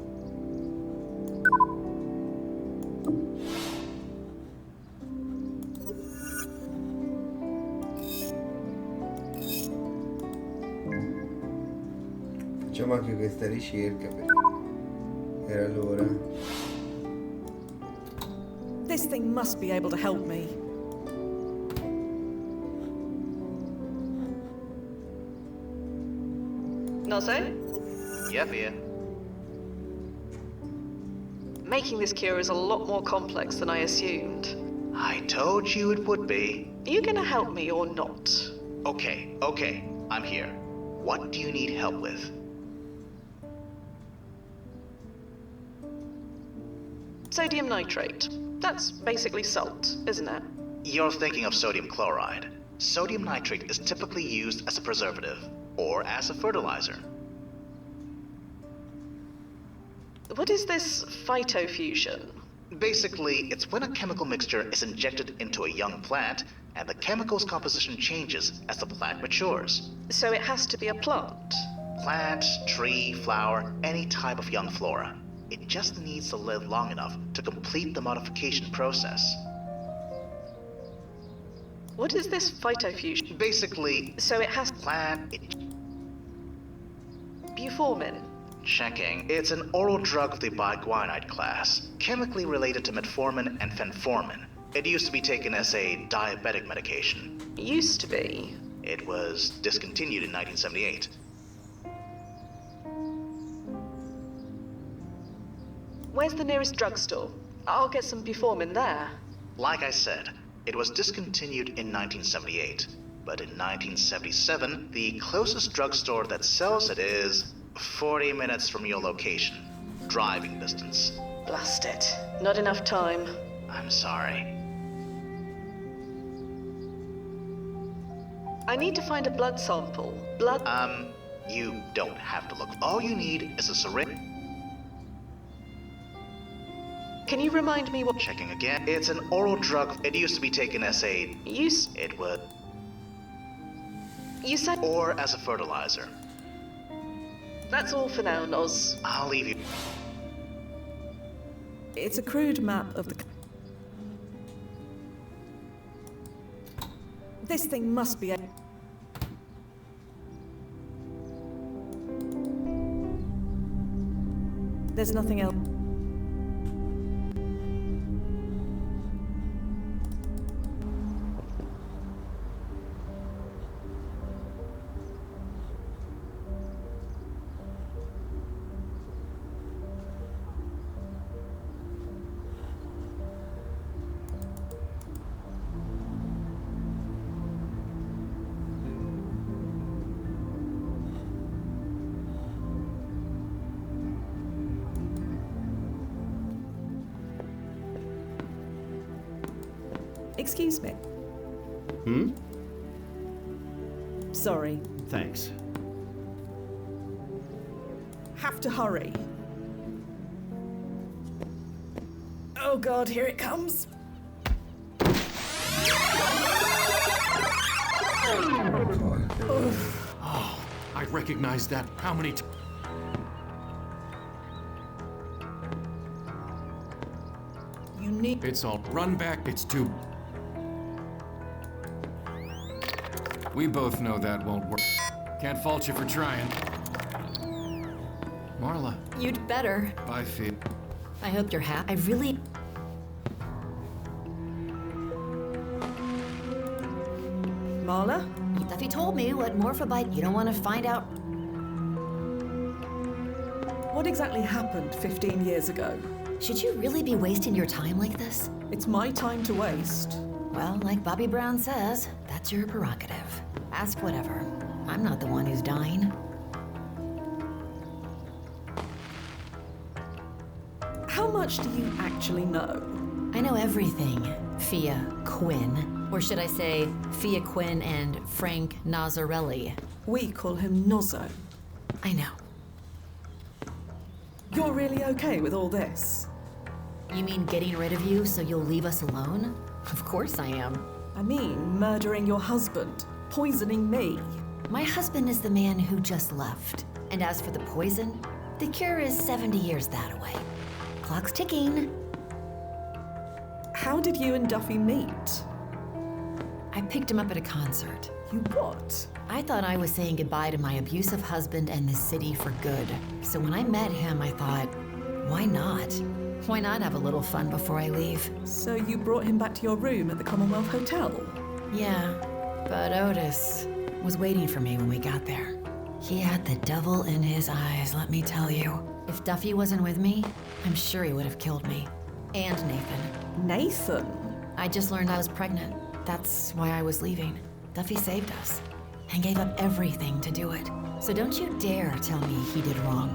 Speaker 1: Facciamo anche questa ricerca per allora.
Speaker 5: This thing must be able to help me.
Speaker 7: Nozzo?
Speaker 8: Yeah, Fia.
Speaker 7: Making this cure is a lot more complex than I assumed.
Speaker 8: I told you it would be.
Speaker 7: Are you gonna help me or not?
Speaker 8: Okay, I'm here. What do you need help with?
Speaker 7: Sodium nitrate. That's basically salt, isn't it?
Speaker 8: You're thinking of sodium chloride. Sodium nitrate is typically used as a preservative, or as a fertilizer.
Speaker 7: What is this phytofusion?
Speaker 8: Basically, it's when a chemical mixture is injected into a young plant, and the chemical's composition changes as the plant matures.
Speaker 7: So it has to be a plant?
Speaker 8: Plant, tree, flower, any type of young flora. It just needs to live long enough to complete the modification process.
Speaker 7: What is this phytofusion?
Speaker 8: Basically,
Speaker 7: so it has
Speaker 8: plant.
Speaker 7: Buformin.
Speaker 8: Checking. It's an oral drug of the biguanide class, chemically related to metformin and fenformin. It used to be taken as a diabetic medication.
Speaker 7: Used to be?
Speaker 8: It was discontinued in 1978.
Speaker 7: Where's the nearest drugstore? I'll get some buformin there.
Speaker 8: Like I said, it was discontinued in 1978. But in 1977, the closest drugstore that sells it is 40 minutes from your location. Driving distance.
Speaker 7: Blast it. Not enough time.
Speaker 8: I'm sorry.
Speaker 7: I need to find a blood sample.
Speaker 8: You don't have to look. All you need is a syringe.
Speaker 7: Can you remind me what...
Speaker 8: Checking again. It's an oral drug. It used to be taken as a... It would...
Speaker 7: You said...
Speaker 8: Or as a fertilizer.
Speaker 7: That's all for now, Noz.
Speaker 8: I'll leave you.
Speaker 5: It's a crude map of the... This thing must be a... There's nothing else. Excuse me. Sorry.
Speaker 16: Thanks.
Speaker 5: Have to hurry. Oh God, here it comes.
Speaker 17: Oh, I recognize that. How many times?
Speaker 5: You need...
Speaker 17: It's all run back. It's too... We both know that won't work. Can't fault you for trying. Marla.
Speaker 18: You'd better.
Speaker 17: I feel...
Speaker 18: I hope you're happy. I really...
Speaker 5: Marla?
Speaker 18: Duffy told me what morphobite you don't want to find out.
Speaker 5: What exactly happened 15 years ago?
Speaker 18: Should you really be wasting your time like this?
Speaker 5: It's my time to waste.
Speaker 18: Well, like Bobby Brown says, that's your prerogative. Ask whatever. I'm not the one who's dying.
Speaker 5: How much do you actually know?
Speaker 18: I know everything, Fia Quinn. Or should I say, Fia Quinn and Frank Nazarelli.
Speaker 5: We call him Nozzo.
Speaker 18: I know.
Speaker 5: You're really okay with all this?
Speaker 18: You mean getting rid of you so you'll leave us alone? Of course I am.
Speaker 5: I mean, murdering your husband, poisoning me.
Speaker 18: My husband is the man who just left. And as for the poison, the cure is 70 years that away. Clock's ticking.
Speaker 5: How did you and Duffy meet?
Speaker 18: I picked him up at a concert.
Speaker 5: You what?
Speaker 18: I thought I was saying goodbye to my abusive husband and the city for good. So when I met him, I thought, why not? Why not have a little fun before I leave?
Speaker 5: So you brought him back to your room at the Commonwealth Hotel?
Speaker 18: Yeah, but Otis was waiting for me when we got there. He had the devil in his eyes, let me tell you. If Duffy wasn't with me, I'm sure he would have killed me. And Nathan.
Speaker 5: Nathan?
Speaker 18: I just learned I was pregnant. That's why I was leaving. Duffy saved us and gave up everything to do it. So don't you dare tell me he did wrong.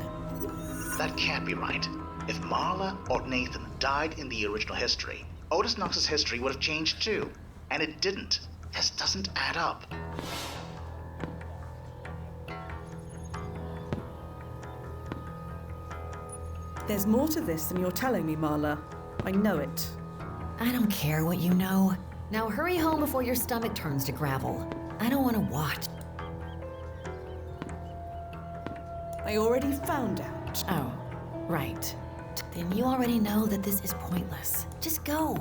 Speaker 8: That can't be right. If Marla or Nathan died in the original history, Otis Knox's history would have changed too. And it didn't. This doesn't add up.
Speaker 5: There's more to this than you're telling me, Marla. I know it.
Speaker 18: I don't care what you know. Now hurry home before your stomach turns to gravel. I don't want to watch.
Speaker 5: I already found out.
Speaker 18: Oh, right. Then you already know that this is pointless. Just go.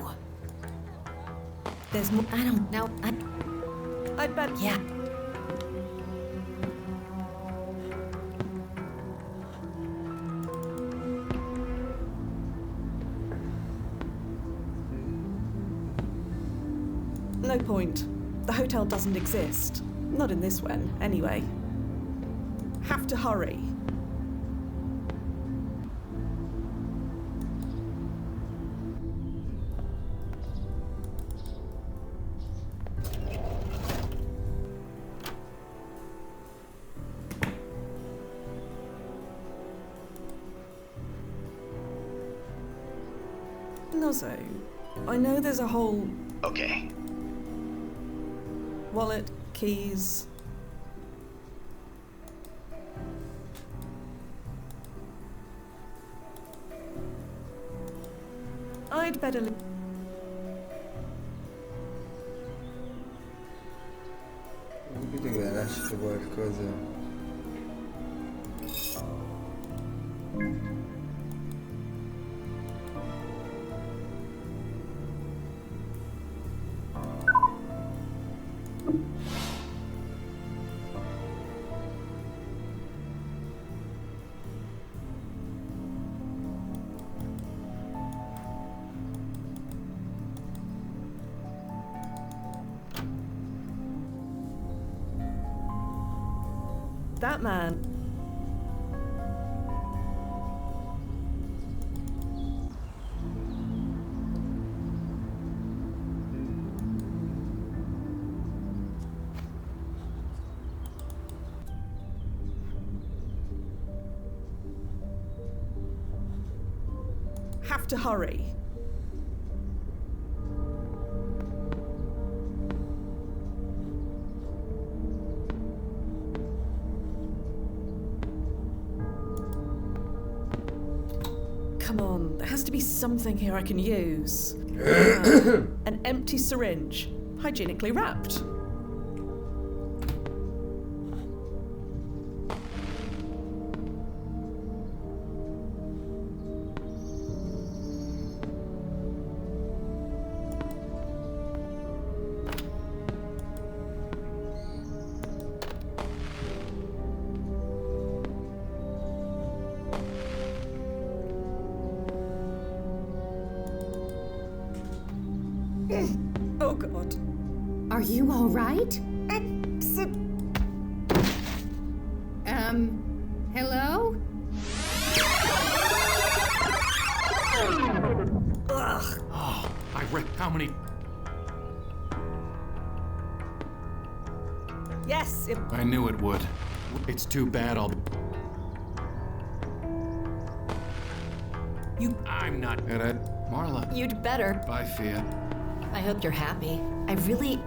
Speaker 5: There's more.
Speaker 18: I don't know.
Speaker 5: I'd bet.
Speaker 18: Yeah.
Speaker 5: No point. The hotel doesn't exist. Not in this one, anyway. Have to hurry. Nozzo, I know there's a whole...
Speaker 8: Okay.
Speaker 5: Wallet, keys... I'd better...
Speaker 1: Capito che ha lasciato qualcosa.
Speaker 5: That man... Have to hurry. Come on, there has to be something here I can use. An empty syringe, hygienically wrapped. Oh God.
Speaker 14: Are you all right? Hello?
Speaker 5: Ugh.
Speaker 17: Oh, how many?
Speaker 5: Yes, it...
Speaker 17: I knew it would. It's too bad I'm not gonna... Marla.
Speaker 18: You'd better.
Speaker 17: Bye, Fia.
Speaker 18: I hope you're happy. I really...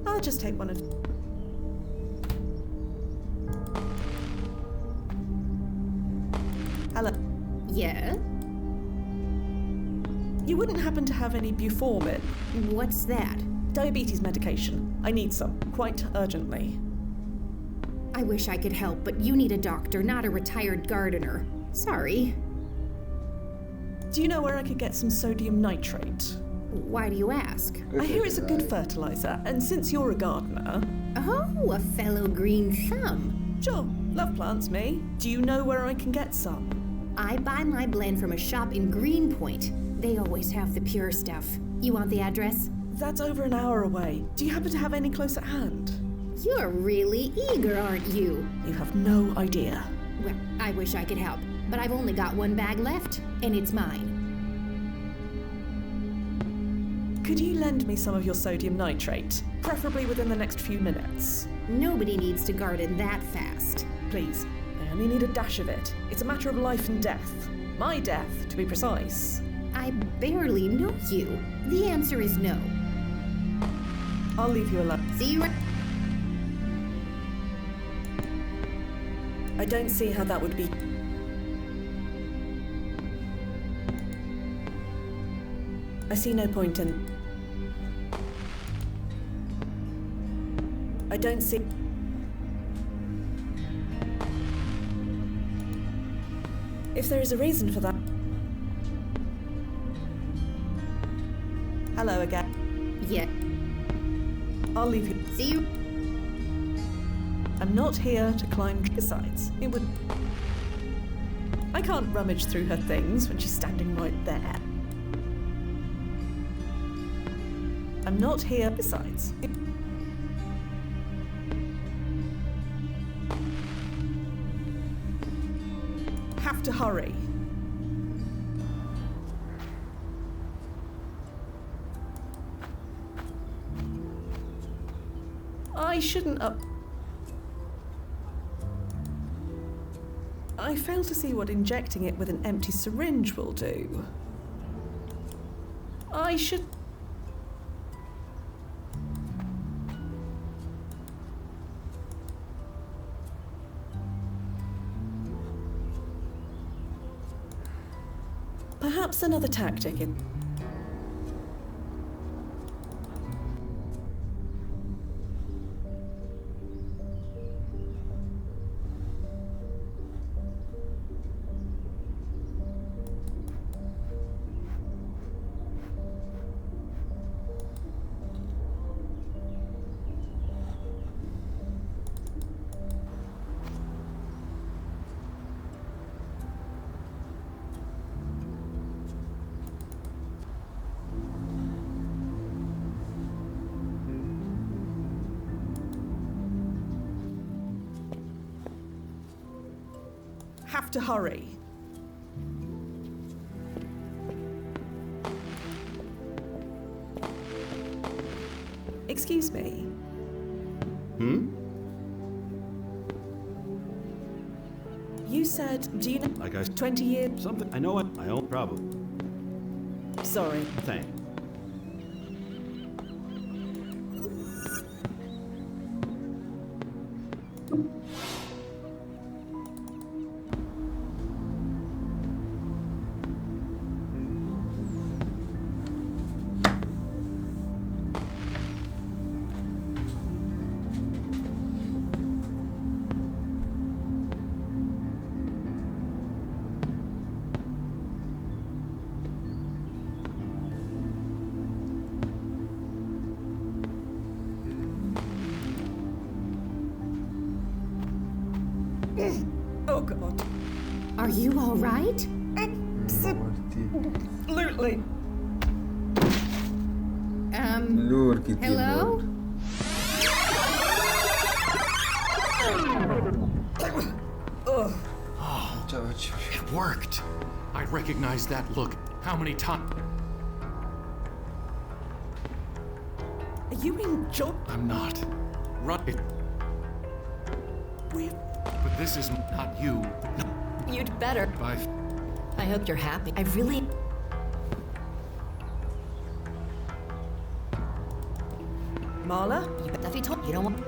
Speaker 5: I'll just take one of... Hello.
Speaker 14: Yeah?
Speaker 5: You wouldn't happen to have any buformin?
Speaker 14: What's that?
Speaker 5: Diabetes medication. I need some, quite urgently.
Speaker 14: I wish I could help, but you need a doctor, not a retired gardener. Sorry.
Speaker 5: Do you know where I could get some sodium nitrate?
Speaker 14: Why do you ask?
Speaker 5: I hear it's a good fertilizer, and since you're a gardener...
Speaker 14: Oh, a fellow green thumb.
Speaker 5: Sure, love plants, me. Do you know where I can get some?
Speaker 14: I buy my blend from a shop in Greenpoint. They always have the pure stuff. You want the address?
Speaker 5: That's over an hour away. Do you happen to have any close at hand?
Speaker 14: You're really eager, aren't you?
Speaker 5: You have no idea.
Speaker 14: Well, I wish I could help, but I've only got one bag left, and it's mine.
Speaker 5: Could you lend me some of your sodium nitrate? Preferably within the next few minutes.
Speaker 14: Nobody needs to garden that fast.
Speaker 5: Please, I only need a dash of it. It's a matter of life and death. My death, to be precise.
Speaker 14: I barely know you. The answer is no.
Speaker 5: I'll leave you alone.
Speaker 14: See you.
Speaker 5: I don't see how that would be. I see no point in. I don't see. If there is a reason for that. Hello again.
Speaker 14: Yeah.
Speaker 5: I'll leave you.
Speaker 14: See you.
Speaker 5: I'm not here to climb. Besides, it would. I can't rummage through her things when she's standing right there. I'm not here. Besides. Have to hurry. I shouldn't up. I fail to see what injecting it with an empty syringe will do. I should. Perhaps another tactic in. Have to hurry. Excuse me. You said, do you know?
Speaker 16: Like I
Speaker 5: 20 years.
Speaker 16: something. I know it. I own problem.
Speaker 5: Sorry.
Speaker 16: Thanks.
Speaker 5: Oh God.
Speaker 14: Are you all right?
Speaker 5: Absolutely.
Speaker 14: Hello?
Speaker 17: It worked. I recognized that look. How many times?
Speaker 5: Are you in job?
Speaker 17: I'm not. Run it. But this is not you. No.
Speaker 10: You'd better. I hope you're happy. I really.
Speaker 5: Marla?
Speaker 10: Duffy told you don't want.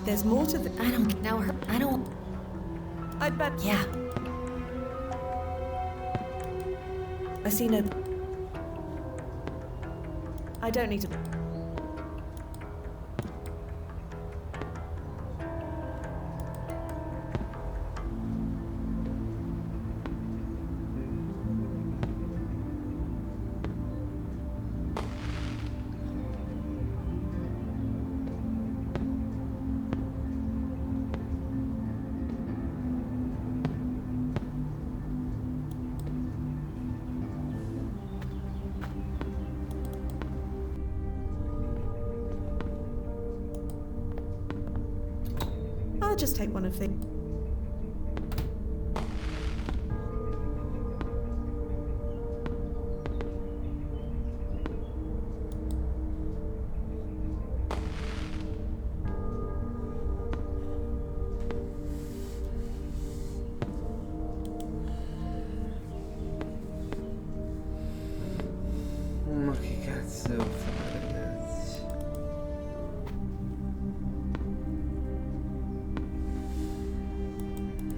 Speaker 5: There's more to the.
Speaker 10: I don't. Now her. I don't.
Speaker 5: I'd bet.
Speaker 10: Yeah.
Speaker 5: I see no. I don't need to. I'll just take one of the.
Speaker 1: cazzo devo fare, ragazzi?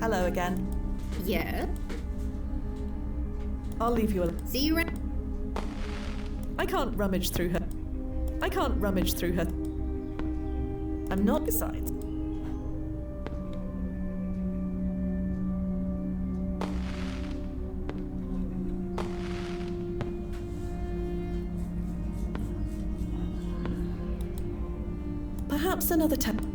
Speaker 5: Hello again.
Speaker 14: Yeah?
Speaker 5: I'll leave you alone.
Speaker 14: See you
Speaker 5: I can't rummage through her. I can't rummage through her. I'm not besides. Perhaps another time.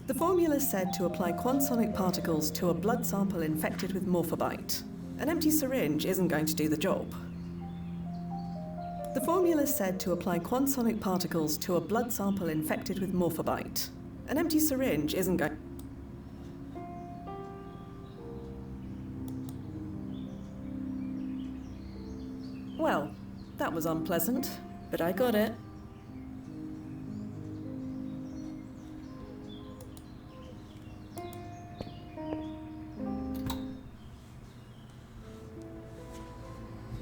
Speaker 5: The formula said to apply quantonic particles to a blood sample infected with morphobite. An empty syringe isn't going to do the job. The formula said to apply quantonic particles to a blood sample infected with morphobite. An empty syringe isn't going... Well, that was unpleasant, but I got it.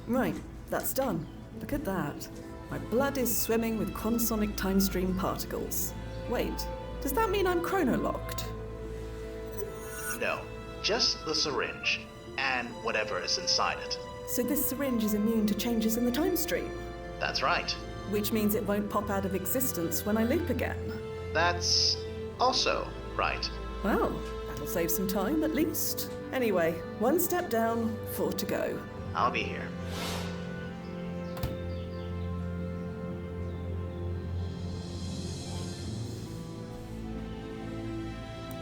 Speaker 5: Right, that's done. Look at that. My blood is swimming with consonic time stream particles. Wait, does that mean I'm chronolocked?
Speaker 8: No, just the syringe, and whatever is inside it.
Speaker 5: So this syringe is immune to changes in the time stream?
Speaker 8: That's right.
Speaker 5: Which means it won't pop out of existence when I loop again.
Speaker 8: That's also right.
Speaker 5: Well, that'll save some time at least. Anyway, 1 step down, 4 to go.
Speaker 8: I'll be here.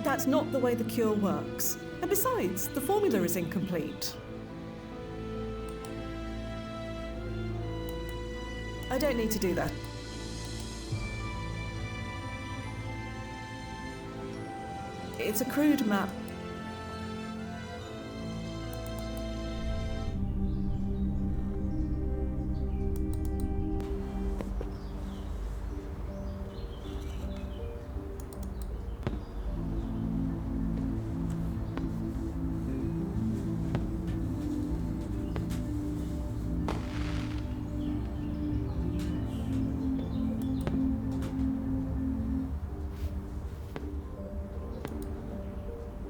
Speaker 5: That's not the way the cure works. And besides, the formula is incomplete. I don't need to do that. It's a crude map.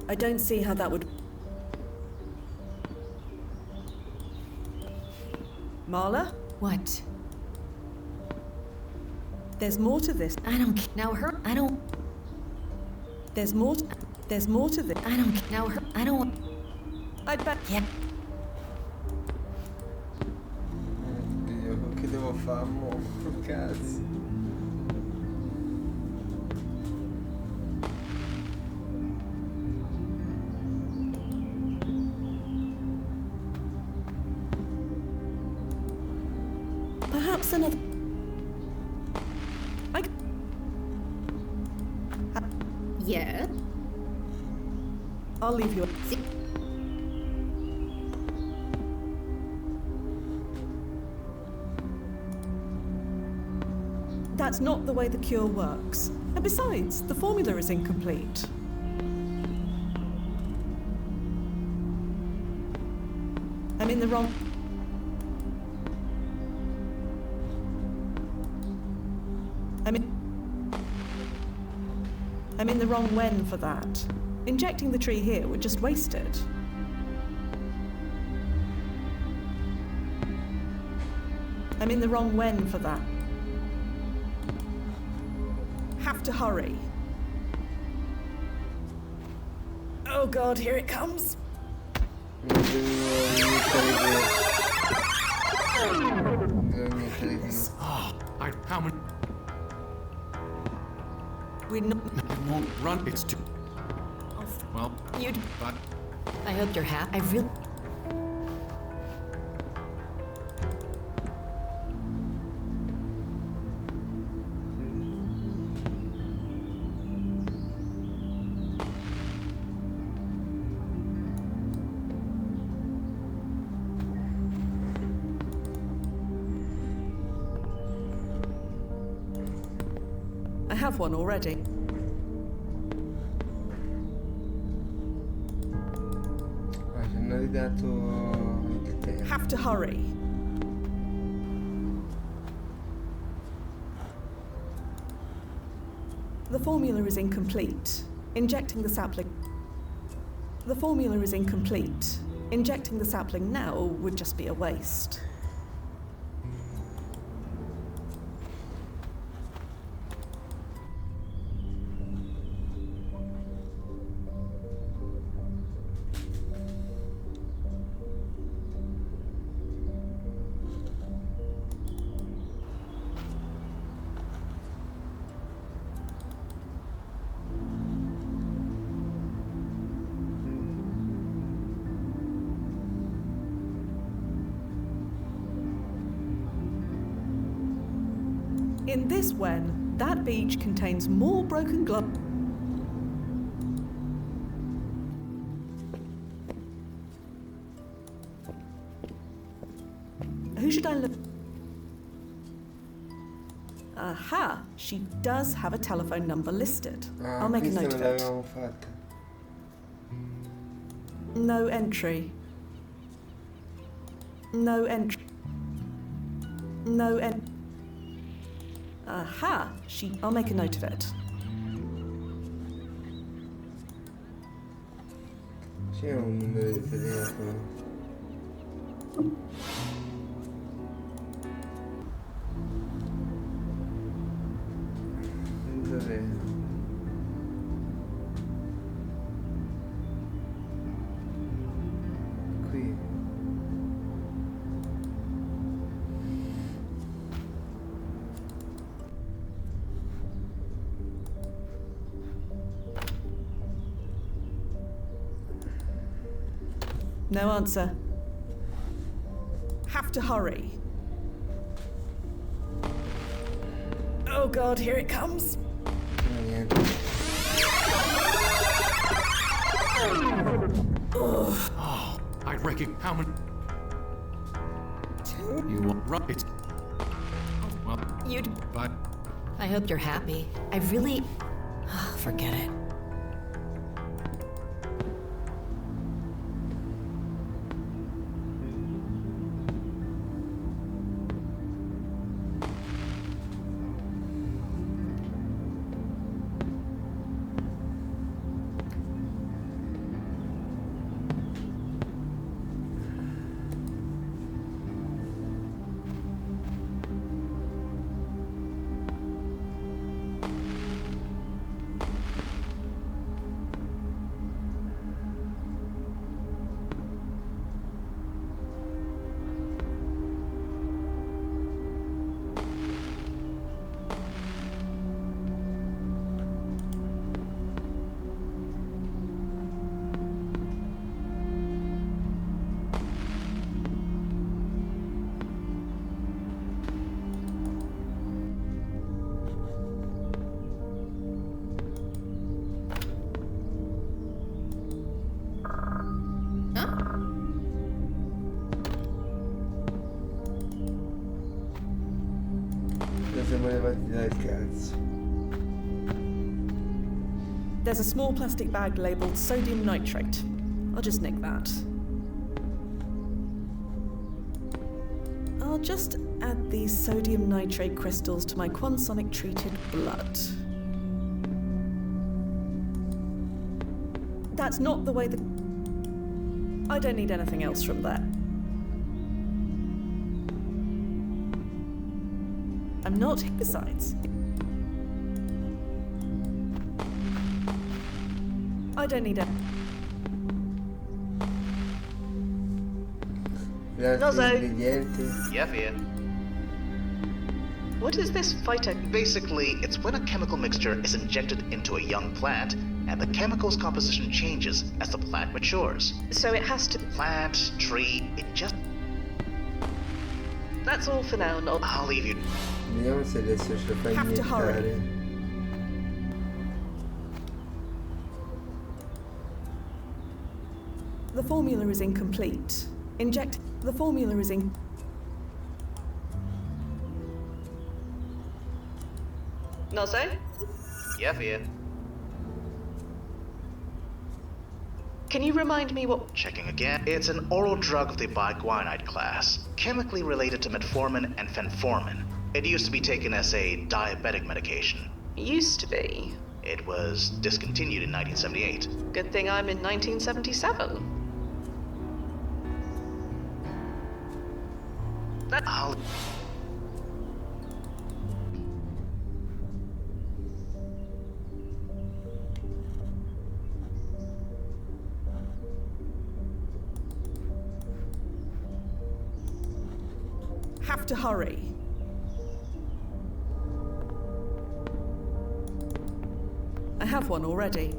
Speaker 5: I don't see how that would... Marla?
Speaker 18: What?
Speaker 5: There's more to this.
Speaker 18: I don't... Now her... I don't...
Speaker 5: There's more to this.
Speaker 18: I don't... Now her... I don't...
Speaker 5: I'd bet...
Speaker 18: Yeah.
Speaker 1: Oddio, che devo fare mo? Cazzo.
Speaker 5: Perhaps another...
Speaker 14: Yeah?
Speaker 5: I'll leave you...
Speaker 14: See?
Speaker 5: That's not the way the cure works. And besides, the formula is incomplete. I'm in the wrong... I'm in the wrong when for that. Injecting the tree here would just waste it. I'm in the wrong when for that. Have to hurry. Oh god, here it comes.
Speaker 17: Oh, how many?
Speaker 5: We know.
Speaker 17: It won't run. It's too. Well,
Speaker 5: You'd.
Speaker 17: but
Speaker 18: I hope you're happy. I really...
Speaker 5: have one already.
Speaker 1: Ci hanno ridato il tempo.
Speaker 5: Have to hurry. The formula is incomplete. Injecting the sapling. The formula is incomplete. Injecting the sapling now would just be a waste. In this Wen, that beach contains more broken glass. Who should I look? Aha, she does have a telephone number listed. I'll make a note of it. No entry. No entry. No entry. Aha, I'll make a note of it.
Speaker 1: C'è un numero di telefono. Dov'è? Qui.
Speaker 5: No answer. Have to hurry. Oh God, here it comes.
Speaker 17: Oh, I reckon how many? You were right. Well, but
Speaker 18: I hope you're happy. I really... forget it.
Speaker 5: There's a small plastic bag labelled sodium nitrate. I'll just nick that. I'll just add these sodium nitrate crystals to my quansonic treated blood. That's not the way the... I don't need anything else from there. I'm not... Besides... I don't need it.
Speaker 8: Yeah, Fia. What is this phyto? Basically, it's when a chemical mixture is injected into a young plant, and the chemical's composition changes as the plant matures.
Speaker 7: So it has to...
Speaker 8: Plant, tree, it just...
Speaker 7: That's all for now, Nob.
Speaker 8: I'll leave you.
Speaker 1: Vediamo se adesso ce la fai
Speaker 5: Have to hurry.
Speaker 1: iniettare.
Speaker 5: The formula is incomplete. Inject... The formula is in...
Speaker 7: Nozo?
Speaker 8: Yeah, Fia.
Speaker 7: Can you remind me what...
Speaker 8: Checking again. It's an oral drug of the biguanide class, chemically related to metformin and fenformin. It used to be taken as a diabetic medication.
Speaker 7: Used to be?
Speaker 8: It was discontinued in 1978.
Speaker 7: Good thing I'm in 1977.
Speaker 8: I'll...
Speaker 5: Have to hurry. I have one already.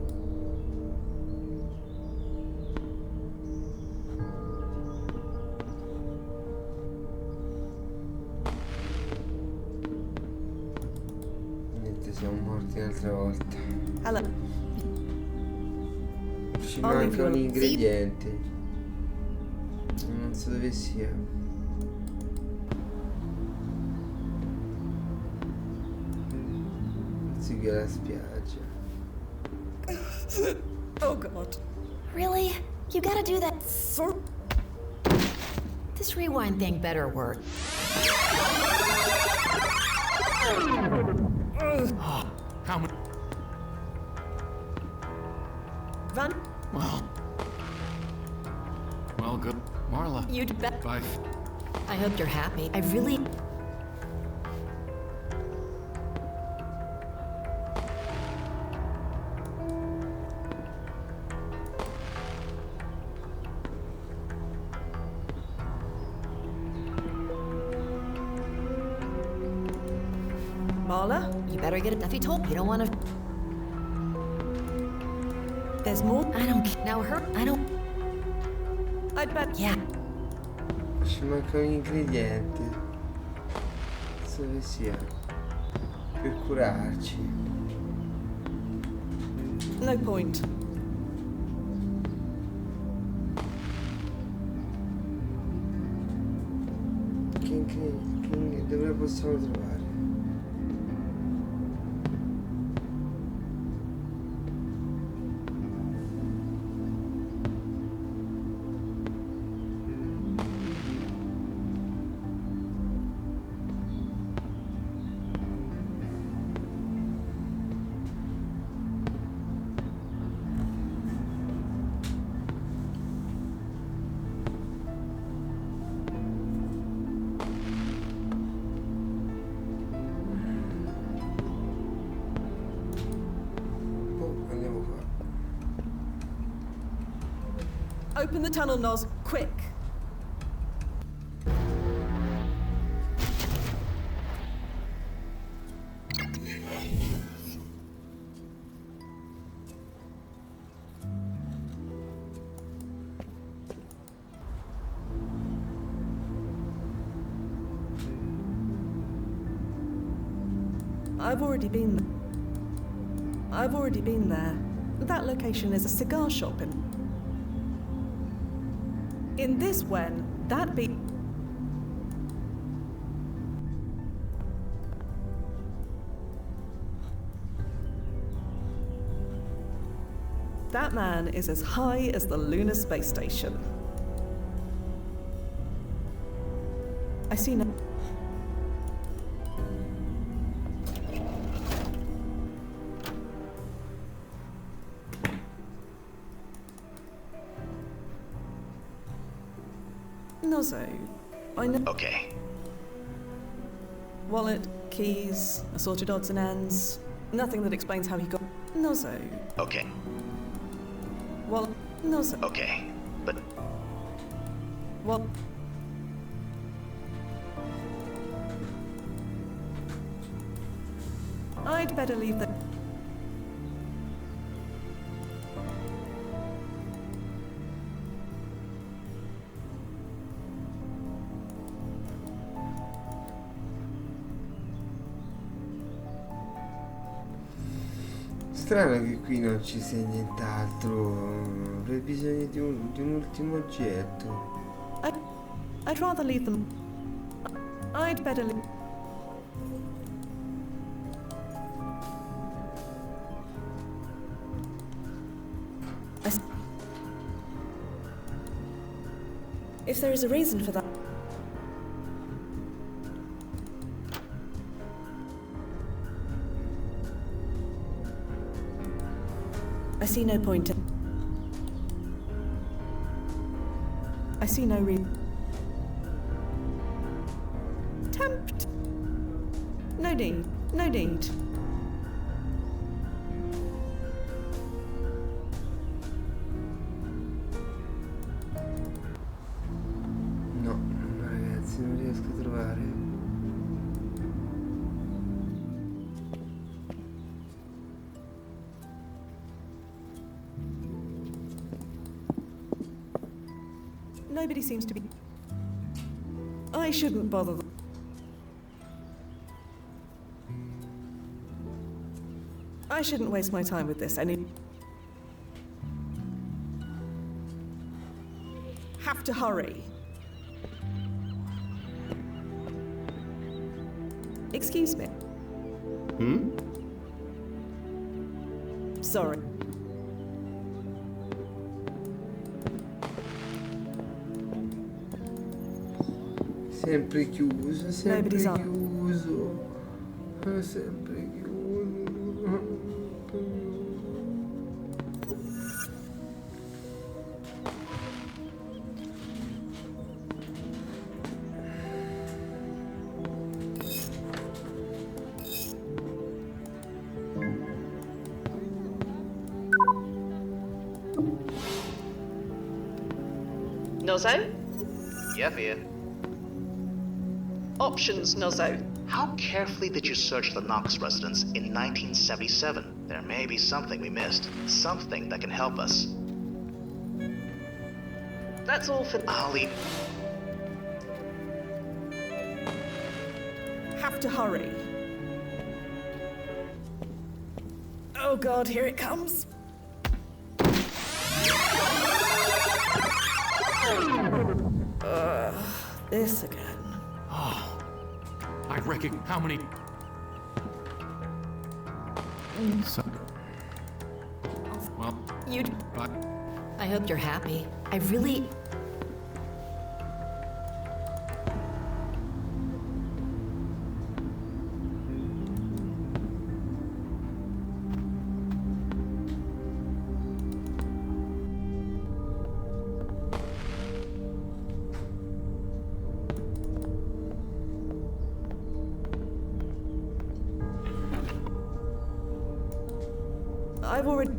Speaker 1: Niente, siamo morti un'altra volta.
Speaker 5: Hello.
Speaker 1: Ci manca un ingrediente. Non so dove sia. Sì che è la spiaggia.
Speaker 5: Oh god.
Speaker 18: Really? You gotta do that. This rewind thing better work.
Speaker 17: How many?
Speaker 5: Van?
Speaker 17: Well, good. Marla.
Speaker 18: You'd bet.
Speaker 17: Bye.
Speaker 18: I hope you're happy. I really.
Speaker 5: Marla?
Speaker 18: You better get it. If you told, you don't want to.
Speaker 5: There's more.
Speaker 18: I don't. Now her. I don't.
Speaker 5: I'd bet.
Speaker 18: Yeah.
Speaker 1: Ci manca un ingrediente. Non so dove sia. Per curarci.
Speaker 5: No point.
Speaker 1: Dove possiamo trovare?
Speaker 5: Open the tunnel, Noz. Quick. I've already been there. That location is a cigar shop in this when that be that man is as high as the lunar space station. I see no. Nozzo, I know.
Speaker 8: Okay.
Speaker 5: Wallet, keys, assorted odds and ends. Nothing that explains how he got. Nozzo.
Speaker 8: Okay.
Speaker 5: Wallet, Nozzo.
Speaker 8: Okay. But.
Speaker 5: What? I'd better leave the.
Speaker 1: Strano che qui non ci sia nient'altro. Avrei bisogno di un ultimo oggetto.
Speaker 5: I'd rather leave them. I'd better leave. If there is a reason for that. I see no point in. I see no reason. Tempt. No need. No need.
Speaker 1: No, ragazzi, non riesco a trovare.
Speaker 5: Nobody seems to be. I shouldn't bother them. I shouldn't waste my time with this any. Have to hurry. Excuse me. Sorry.
Speaker 1: Sempre chiuso, sempre
Speaker 5: Nobody's on.
Speaker 1: chiuso. È sempre chiuso.
Speaker 7: Nozzo?
Speaker 8: Yeah, Fia.
Speaker 7: Options, Nozzo.
Speaker 8: How carefully did you search the Knox residence in 1977? There may be something we missed. Something that can help us.
Speaker 7: That's all for.
Speaker 8: I'll leave.
Speaker 5: Have to hurry. Oh God, here it comes. This again.
Speaker 17: Oh, I reckon how many. So, well, but
Speaker 18: I hope you're happy. I really.
Speaker 5: I've already.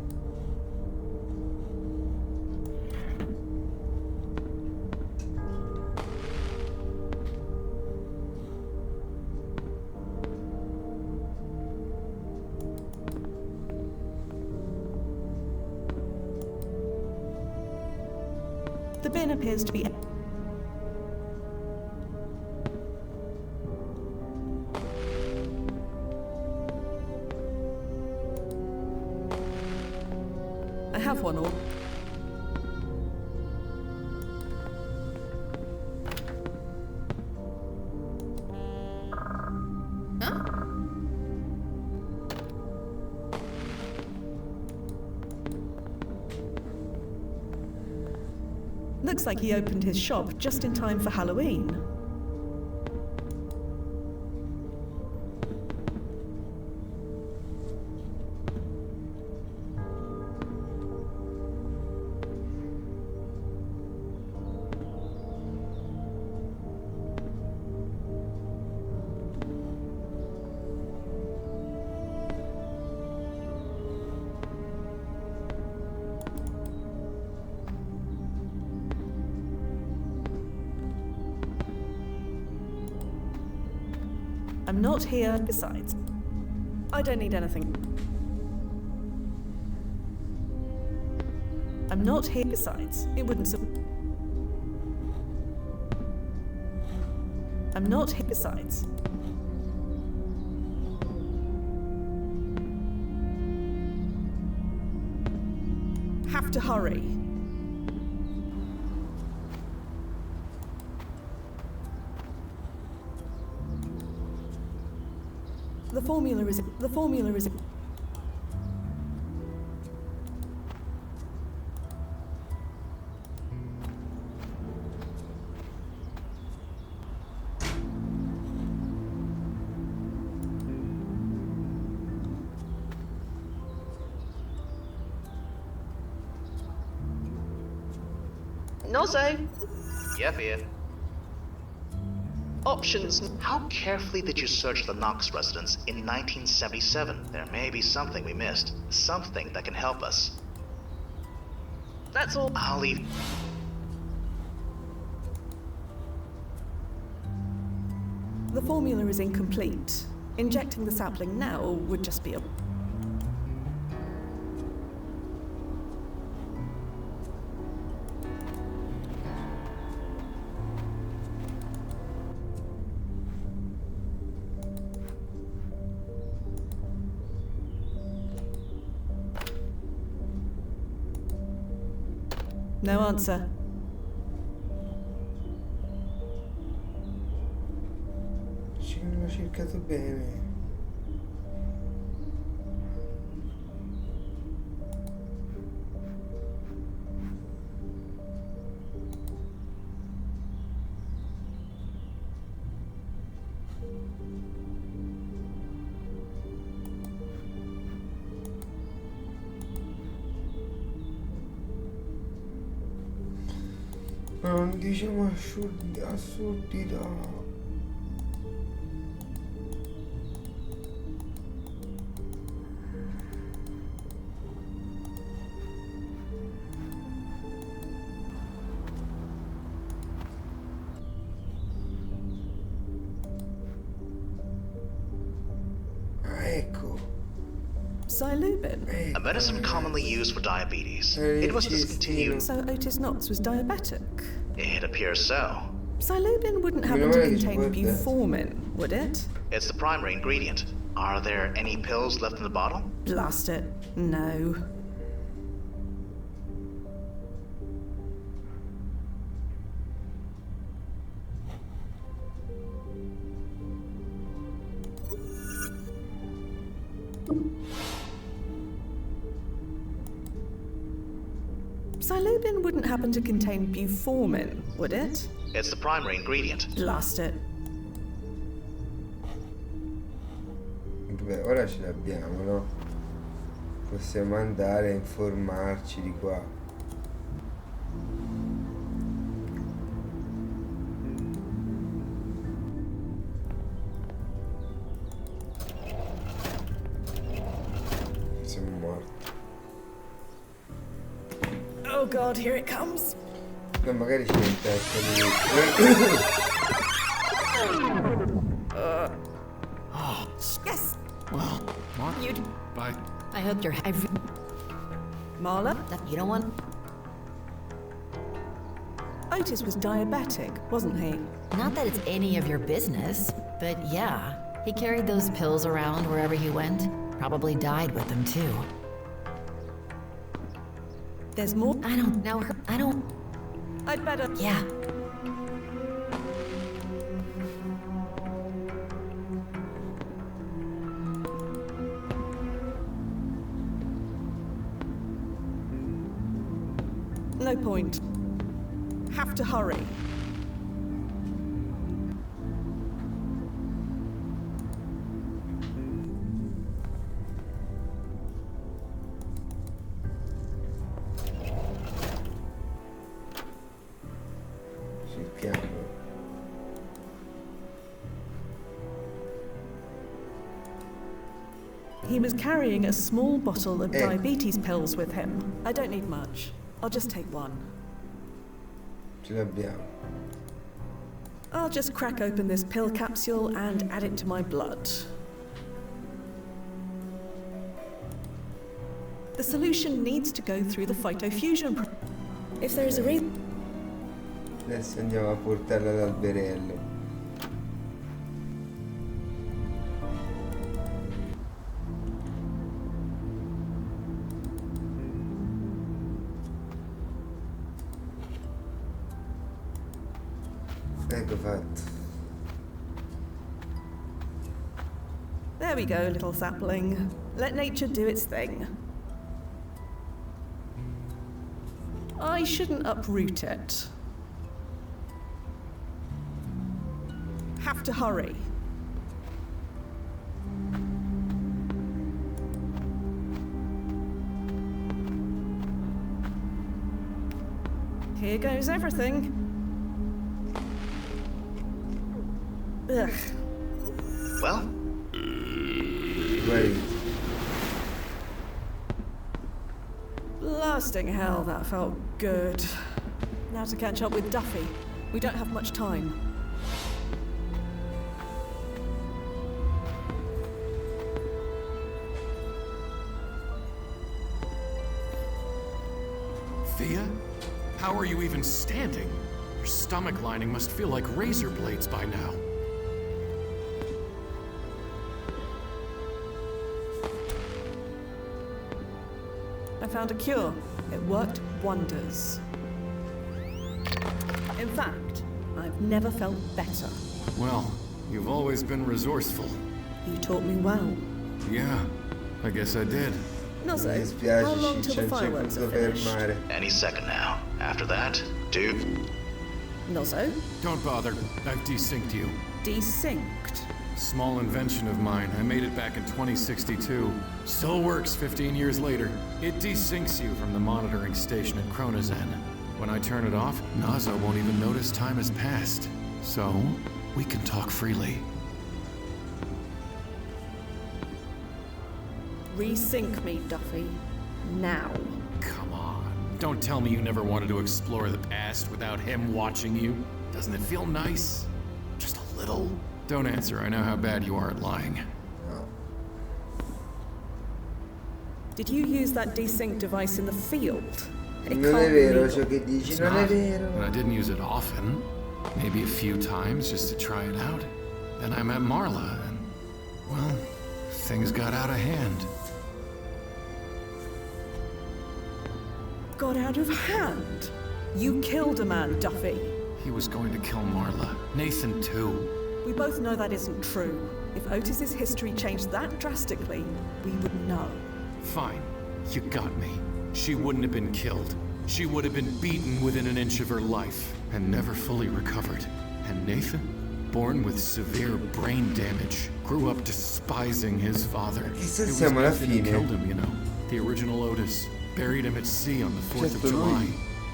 Speaker 5: The bin appears to be. I have one all. Looks like he opened his shop just in time for Halloween. I'm not here. Besides, I don't need anything. I'm not here. Besides, it wouldn't. I'm not here. Besides. Have to hurry. The formula is.
Speaker 7: No say.
Speaker 8: Yeah, Fia.
Speaker 7: Options.
Speaker 8: How carefully did you search the Knox residence in 1977? There may be something we missed. Something that can help us.
Speaker 7: That's all.
Speaker 8: I'll leave.
Speaker 5: The formula is incomplete. Injecting the sapling now would just be a... No answer.
Speaker 1: Ci hanno cercato bene. Ma non diciamo assurdità. Ah, ecco.
Speaker 5: Psilocybin?
Speaker 8: A medicine commonly used for diabetes. It was discontinued.
Speaker 5: So Otis Knox was diabetic?
Speaker 8: It appears so.
Speaker 5: Psilocybin wouldn't happen to contain buformin, would it?
Speaker 8: It's the primary ingredient. Are there any pills left in the bottle?
Speaker 5: Blast it. No. Psilocybin wouldn't happen to contain buformin, would it?
Speaker 8: It's the primary ingredient.
Speaker 5: Blast it.
Speaker 1: Beh, ora ce l'abbiamo, no? Possiamo andare a informarci di qua. Siamo morti.
Speaker 5: Oh god, here it comes.
Speaker 1: No, magari ci intesta lui.
Speaker 5: Yes!
Speaker 17: Well, Mark.
Speaker 5: You...
Speaker 17: Bye.
Speaker 18: I hope you're...
Speaker 5: Marla?
Speaker 18: You don't want...
Speaker 5: Otis was diabetic, wasn't he?
Speaker 18: Not that it's any of your business, but yeah. He carried those pills around wherever he went. Probably died with them, too.
Speaker 5: There's more?
Speaker 18: I don't know. I don't...
Speaker 5: I'd better...
Speaker 18: Yeah.
Speaker 5: No point. Have to hurry.
Speaker 1: Cerchiamo.
Speaker 5: He was carrying a small bottle of diabetes pills with him. I don't need much. I'll just take one.
Speaker 1: Ce l'abbiamo.
Speaker 5: I'll just crack open this pill capsule and add it to my blood. The solution needs to go through the phytofusion. If there is a reason...
Speaker 1: Adesso andiamo a portarla all'alberello. Ecco fatto.
Speaker 5: There we go, little sapling. Let nature do its thing. I shouldn't uproot it. Have to hurry. here goes everything. Ugh.
Speaker 8: Well?
Speaker 1: Wait.
Speaker 5: Blasting hell, that felt good. Now to catch up with Duffy. We don't have much time.
Speaker 17: Thea? How are you even standing? Your stomach lining must feel like razor blades by now.
Speaker 5: I found a cure. It worked wonders. In fact, I've never felt better.
Speaker 17: Well, you've always been resourceful.
Speaker 5: You taught me well.
Speaker 17: Yeah, I guess I did.
Speaker 5: Nozzo,
Speaker 1: Mi dispiace,
Speaker 5: how long till
Speaker 1: Ciccia,
Speaker 5: the
Speaker 1: non c'è
Speaker 5: fireworks are
Speaker 1: potuto
Speaker 5: finished?
Speaker 1: fermare.
Speaker 8: Any second now. After that, dude.
Speaker 5: Nozzo?
Speaker 17: Don't bother. I've desynced you.
Speaker 5: Desynced?
Speaker 17: Small invention of mine. I made it back in 2062. Still works 15 years later. It desyncs you from the monitoring station at Chronozen. When I turn it off, Nozzo won't even notice time has passed. So, we can talk freely.
Speaker 5: Resync me, Duffy. Now.
Speaker 17: Come on. Don't tell me you never wanted to explore the past without him watching you. Doesn't it feel nice? Just a little? Don't answer. I know how bad you are at lying.
Speaker 5: Did you use that desync device in the field? It
Speaker 1: Non
Speaker 5: can't
Speaker 1: è
Speaker 5: be
Speaker 1: vero
Speaker 5: legal.
Speaker 1: ciò che dici,
Speaker 17: It's
Speaker 1: non è
Speaker 17: not,
Speaker 1: vero.
Speaker 17: but I didn't use it often. Maybe a few times just to try it out. Then I met Marla and, well, things got out of hand.
Speaker 5: Got out of hand? You killed a man, Duffy.
Speaker 17: He was going to kill Marla. Nathan too.
Speaker 5: We both know that isn't true. If Otis's history changed that drastically, we would know.
Speaker 17: Fine. You got me. She wouldn't have been killed. She would have been beaten within an inch of her life and never fully recovered. And Nathan, born with severe brain damage, grew up despising his father. It was
Speaker 1: siamo alla
Speaker 17: Nathan who
Speaker 1: fine.
Speaker 17: killed him, you know. The original Otis. Buried him at sea on the 4th of
Speaker 1: Certo, lui.
Speaker 17: July.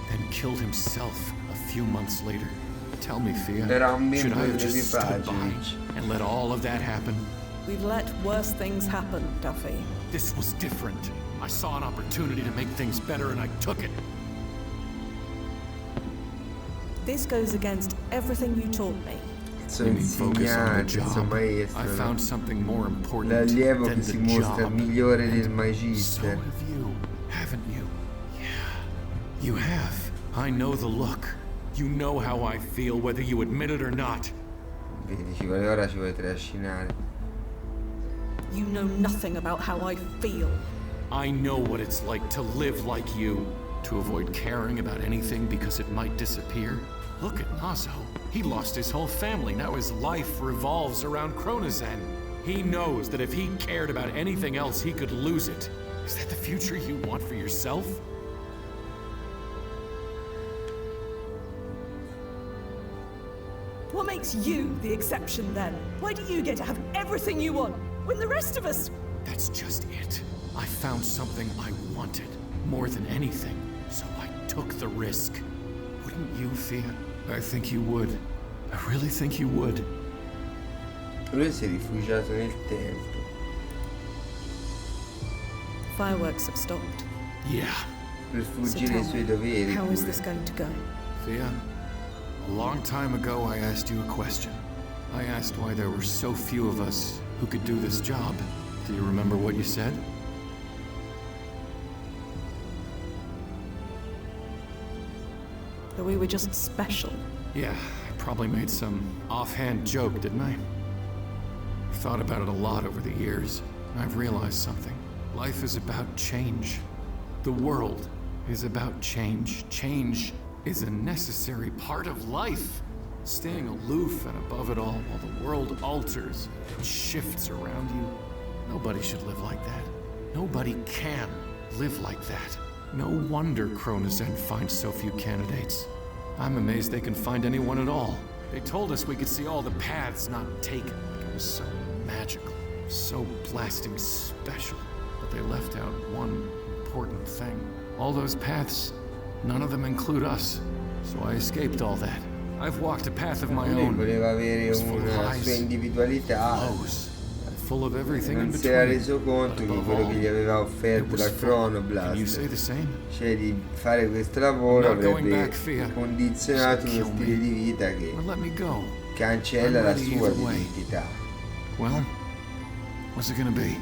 Speaker 17: Then killed himself a few months later. Tell me, Thea,
Speaker 1: Era un
Speaker 17: should
Speaker 1: membro
Speaker 17: I have just stood by
Speaker 1: dell'equipaggio.
Speaker 17: and let all of that happen?
Speaker 5: We've let worse things happen, Duffy.
Speaker 17: This was different. I saw an opportunity to make things better and I took it.
Speaker 5: This goes against everything you taught me.
Speaker 1: Suo
Speaker 17: You mean focus on the
Speaker 1: insegnante, il suo
Speaker 17: job?
Speaker 1: maestro.
Speaker 17: I
Speaker 1: no?
Speaker 17: found something more important
Speaker 1: L'allievo
Speaker 17: than
Speaker 1: che si
Speaker 17: the
Speaker 1: mostra
Speaker 17: job.
Speaker 1: migliore del
Speaker 17: So
Speaker 1: magister.
Speaker 17: have you, haven't you? Yeah, you have. I know the look. You know how I feel, whether you admit it or not.
Speaker 1: Vedi, ora ci vuole trascinare.
Speaker 5: You know nothing about how I feel.
Speaker 17: I know what it's like to live like you. To avoid caring about anything because it might disappear. Look at Nozzo. He lost his whole family. Now his life revolves around Chronozen. He knows that if he cared about anything else, he could lose it. Is that the future you want for yourself?
Speaker 5: What makes you the exception then? Why do you get to have everything you want when the rest of us...
Speaker 17: That's just it. I found something I wanted more than anything, so I took the risk. Wouldn't you, Thea? I think you would. I really think you would.
Speaker 1: Lui si è rifugiato nel tempo.
Speaker 5: Fireworks have stopped.
Speaker 17: Yeah.
Speaker 1: Per
Speaker 5: So
Speaker 1: fuggire
Speaker 5: tell
Speaker 1: ai suoi
Speaker 5: me,
Speaker 1: doveri.
Speaker 5: how is
Speaker 1: pure.
Speaker 5: this going to go?
Speaker 17: Thea, a long time ago I asked you a question. I asked why there were so few of us who could do this job. Do you remember what you said?
Speaker 5: That we were just special.
Speaker 17: Yeah, I probably made some offhand joke, didn't I? I've thought about it a lot over the years. I've realized something. Life is about change. The world is about change. Change is a necessary part of life. Staying aloof and above it all while the world alters and shifts around you. Nobody should live like that. Nobody can live like that. No wonder Chronozen finds so few candidates. I'm amazed they can find anyone at all. They told us we could see all the paths not taken, like it was so magical, so blasting special. But they left out one important thing. All those paths None of them include us. So I escaped all that. I've walked a path of my
Speaker 1: Lui
Speaker 17: own.
Speaker 1: voleva avere
Speaker 17: It was full of
Speaker 1: una
Speaker 17: lies,
Speaker 1: sua individualità.
Speaker 17: lows, full of everything in
Speaker 1: Non si era
Speaker 17: between.
Speaker 1: reso conto che quello che gli aveva offerto la
Speaker 17: Can you say
Speaker 1: Chronoblast,
Speaker 17: the same?
Speaker 1: cioè di fare questo lavoro,
Speaker 17: I'm not going
Speaker 1: avrebbe
Speaker 17: back, Fia.
Speaker 1: condizionato uno
Speaker 17: Kill me.
Speaker 1: stile di vita che
Speaker 17: Or let me go.
Speaker 1: cancella
Speaker 17: I'm
Speaker 1: la
Speaker 17: ready
Speaker 1: sua
Speaker 17: either way.
Speaker 1: identità.
Speaker 17: Well, what's it gonna be?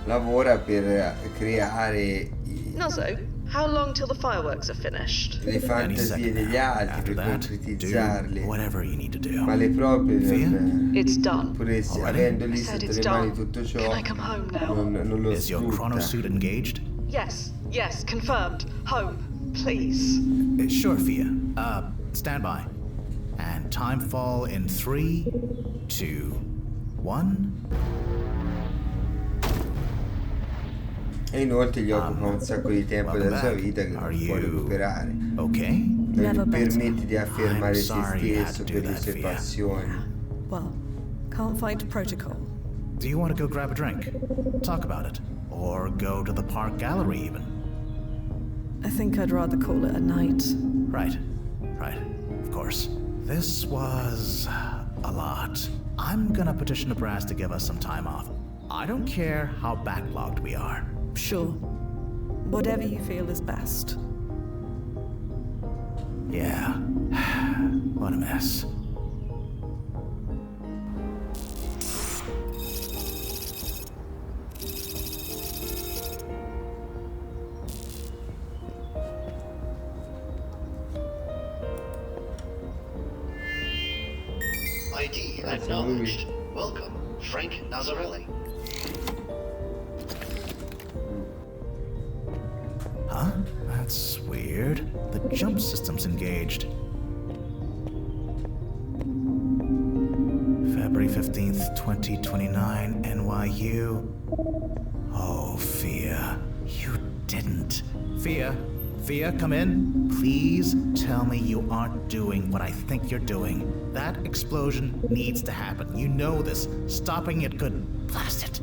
Speaker 1: Lavora per creare
Speaker 7: Nozzo, how long till the fireworks are finished?
Speaker 1: le fantasie degli altri per concretizzarle,
Speaker 2: whatever you need to do.
Speaker 1: ma le proprie non,
Speaker 7: It's done.
Speaker 1: pur avendo lì sotto le mani tutto ciò,
Speaker 7: Can I come home now?
Speaker 1: non lo
Speaker 2: Is your chronosuit
Speaker 1: sfrutta.
Speaker 2: engaged?
Speaker 7: Yes, confirmed. Home, please.
Speaker 2: Sure, Fia. Stand by. And timefall in 3, 2, 1.
Speaker 1: E inoltre gli occupa un sacco di tempo della sua vita che non può recuperare.
Speaker 2: Okay?
Speaker 1: Non gli permette di affermare se
Speaker 2: sorry you had
Speaker 1: stesso
Speaker 2: to
Speaker 1: per
Speaker 2: do
Speaker 1: le
Speaker 2: that,
Speaker 1: sue
Speaker 2: Fia.
Speaker 1: passioni.
Speaker 5: Well, can't find protocol.
Speaker 2: Do you want to go grab a drink? Talk about it. Or go to the park gallery even.
Speaker 5: I think I'd rather call it a night.
Speaker 2: Right. Of course. This was a lot. I'm gonna petition the brass to give us some time off. I don't care how backlogged we are.
Speaker 5: Sure. Whatever you feel is best.
Speaker 2: Yeah. What a mess.
Speaker 12: ID acknowledged. Welcome, Frank Nazarelli.
Speaker 2: Huh? That's weird. The jump system's engaged. February 15th, 2029, NYU. Oh, Fia. You didn't. Fia, come in. Please tell me you aren't doing what I think you're doing. That explosion needs to happen. You know this. Stopping it could blast it.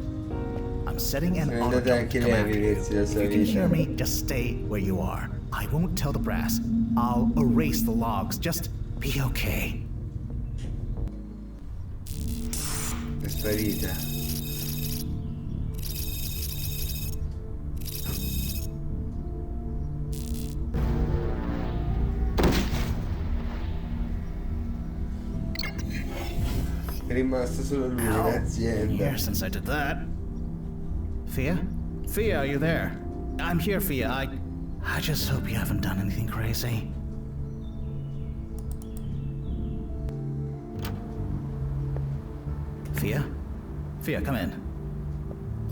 Speaker 2: I'm setting an
Speaker 1: Sono andata anche lei a viversi la
Speaker 2: If
Speaker 1: sua
Speaker 2: you can hear
Speaker 1: vita.
Speaker 2: me, just stay where you are. I won't tell the brass. I'll erase the logs. Just be okay.
Speaker 1: È sparita. È rimasto solo lui in azienda.
Speaker 2: Here since I did that. Fia? Fia, are you there? I'm here, Fia. I just hope you haven't done anything crazy. Fia? Fia, come in.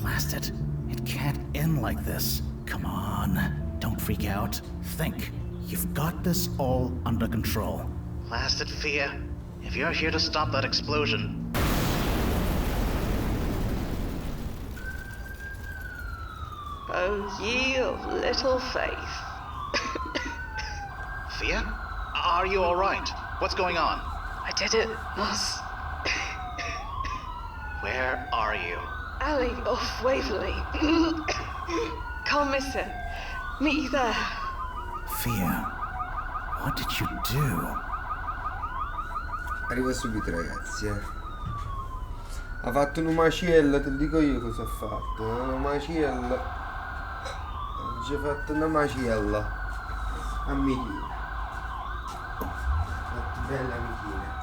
Speaker 2: Blast it. It can't end like this. Come on. Don't freak out. Think. You've got this all under control.
Speaker 8: Blasted Fia. If you're here to stop that explosion.
Speaker 7: Oh, ye of little faith.
Speaker 8: Fia? Are you alright? What's going on?
Speaker 7: I did it, Moss.
Speaker 8: Where are you?
Speaker 7: Alley off Waverley. Can't miss it. Meet you there.
Speaker 2: Fia, what did you do?
Speaker 1: Arriva subito, ragazzi, Ha fatto un macello, te lo dico io cosa ha fatto. Un macello. Ci ha fatto una macella. Amichina. Fatto bella amichina.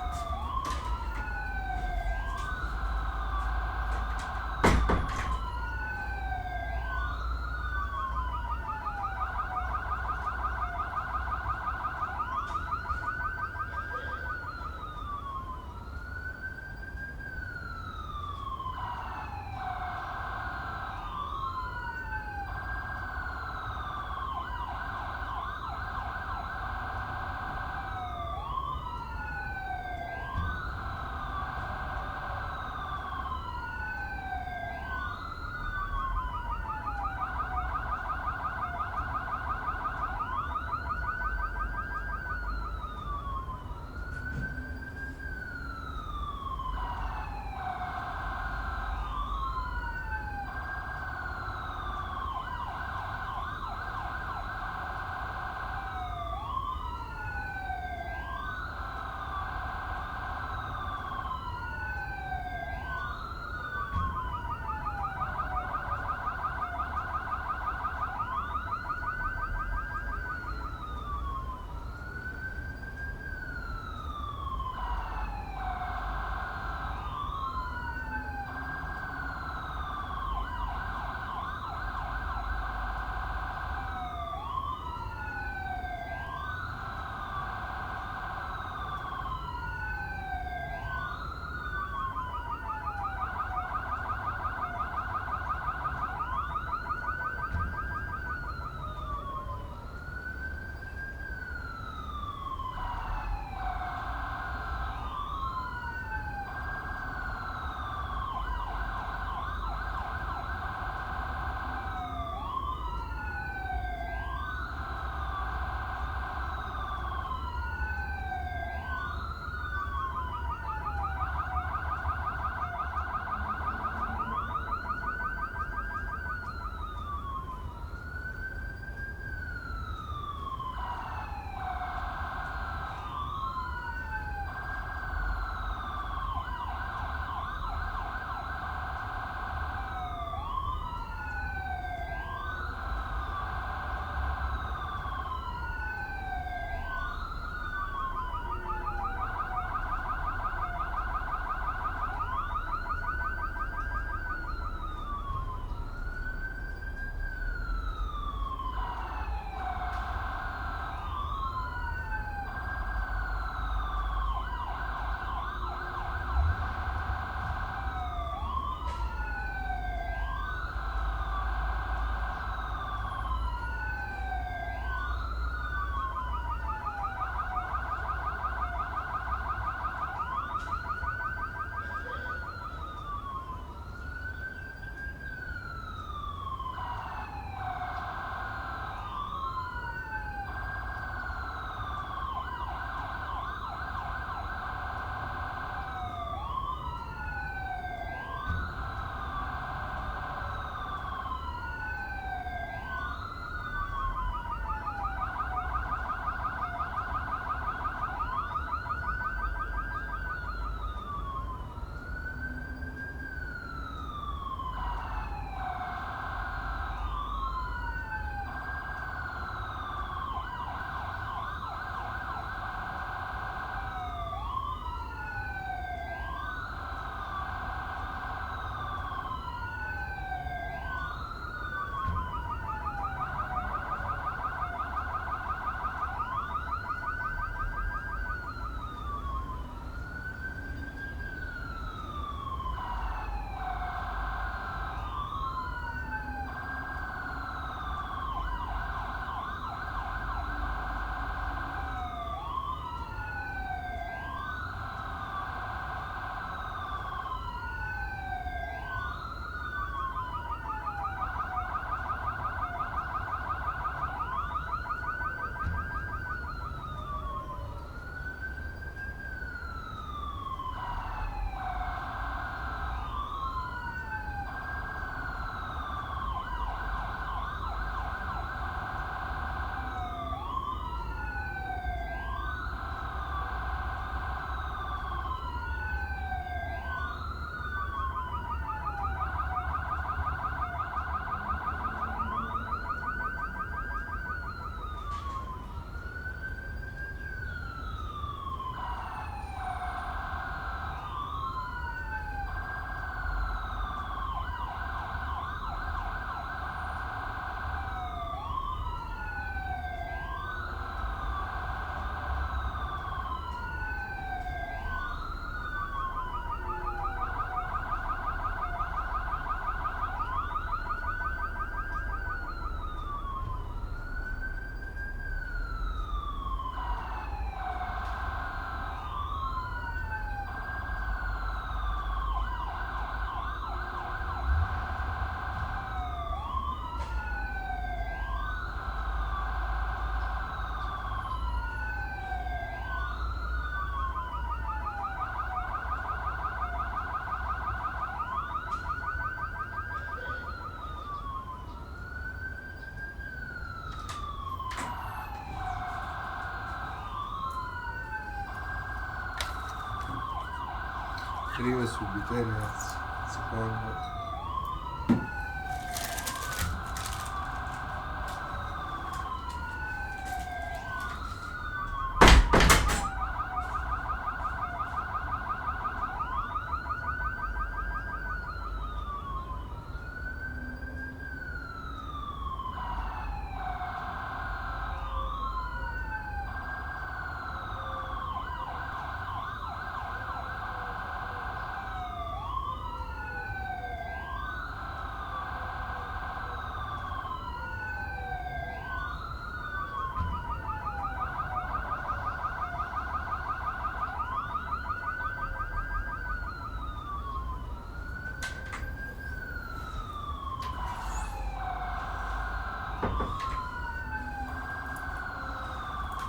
Speaker 1: Arrivo subito, ragazzi. Secondo.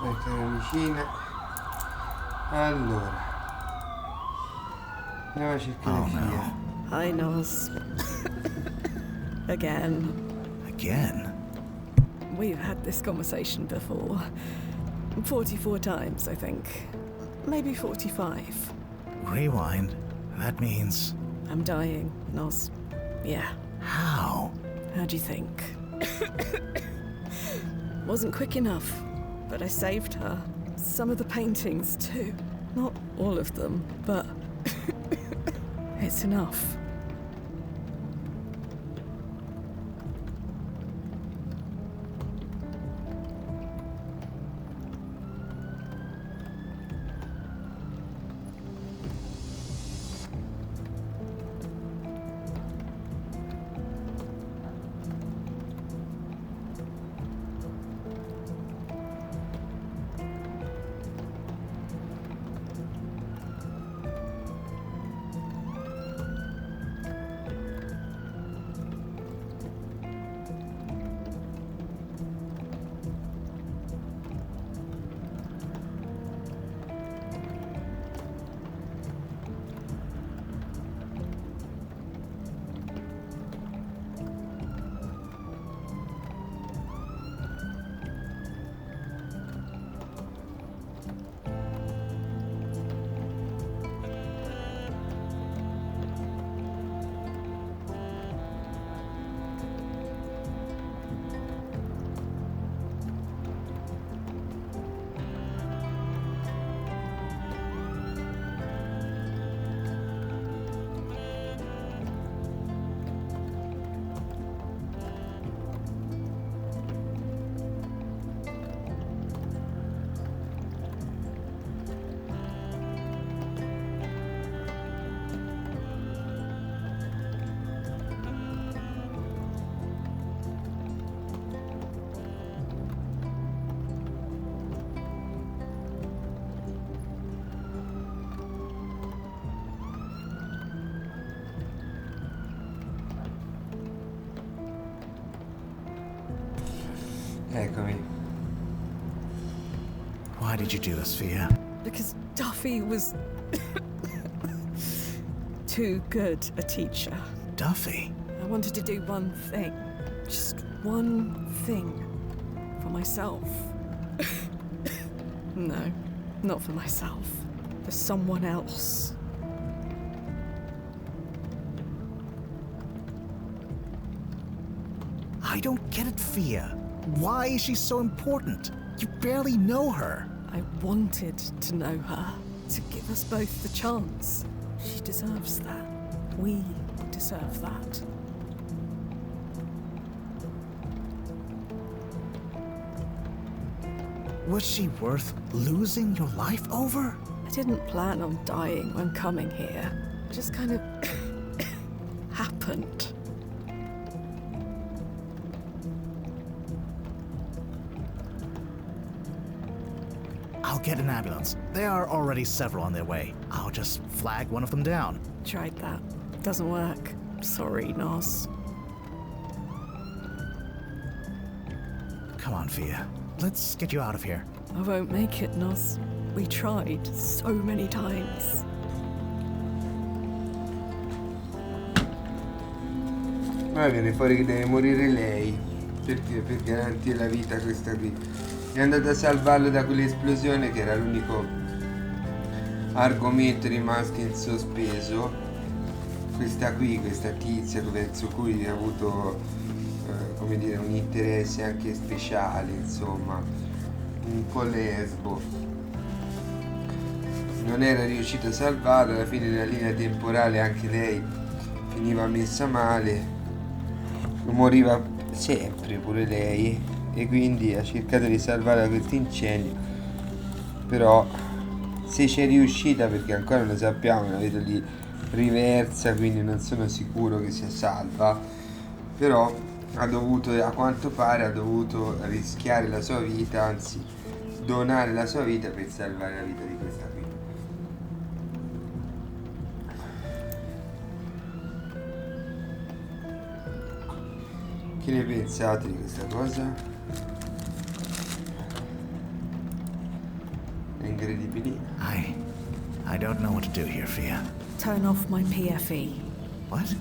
Speaker 1: Mettere vicina. Allora. Andiamo a cercare Fia.
Speaker 5: Hi, Nos. Again.
Speaker 2: Again?
Speaker 5: We've had this conversation before. 44 times, I think. Maybe 45.
Speaker 2: Rewind? That means...
Speaker 5: I'm dying, Nos. Yeah.
Speaker 2: How?
Speaker 5: How'd you think? Wasn't quick enough, but I saved her. Some of the paintings, too. Not all of them, but... it's enough.
Speaker 1: Eccomi.
Speaker 2: Why did you do this, Fia?
Speaker 5: Because Duffy was... too good a teacher.
Speaker 2: Duffy?
Speaker 5: I wanted to do one thing. Just one thing. For myself. No, not for myself. For someone else.
Speaker 2: I don't get it, Fia. Why is she so important? You barely know her.
Speaker 5: I wanted to know her. To give us both the chance. She deserves that. We deserve that.
Speaker 2: Was she worth losing your life over?
Speaker 5: I didn't plan on dying when coming here. It just kind of happened.
Speaker 2: I'll get an ambulance. There are already several on their way. I'll just flag one of them down.
Speaker 5: Tried that. Doesn't work. Sorry, Nos.
Speaker 2: Come on, Fia. Let's get you out of here.
Speaker 5: I won't make it, Nos. We tried so many times.
Speaker 1: Ora viene fuori che deve morire lei. Perché? Per garantire la vita a questa qui. È andata a salvarlo da quell'esplosione che era argomento rimasti in sospeso. Questa tizia verso cui ha avuto come dire un interesse anche speciale, insomma, un po' lesbo, non era riuscito a salvarla. Alla fine della linea temporale anche lei finiva messa male, moriva sempre pure lei, e quindi ha cercato di salvarla da questo incendio, però se c'è riuscita, perché ancora non lo sappiamo, la vedo lì riversa, quindi non sono sicuro che sia salva, però a quanto pare ha dovuto rischiare la sua vita, anzi donare la sua vita per salvare la vita di questa qui. Che ne pensate di questa cosa? È incredibile.
Speaker 2: I don't know what to do here, Fia.
Speaker 5: Turn off my PFE.
Speaker 2: What?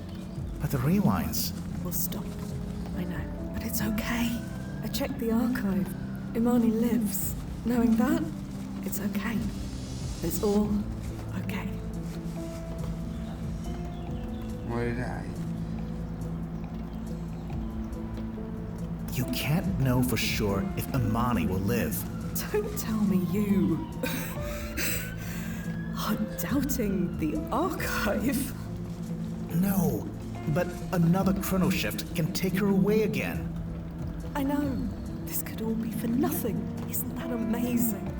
Speaker 2: But the rewinds.
Speaker 5: We'll stop. I know, but it's okay. I checked the archive. Imani lives. Knowing that, it's okay. It's all okay.
Speaker 1: Morirai.
Speaker 2: You can't know for sure if Imani will live.
Speaker 5: Don't tell me you are doubting the archive.
Speaker 2: No, but another chrono shift can take her away again.
Speaker 5: I know. This could all be for nothing. Isn't that amazing?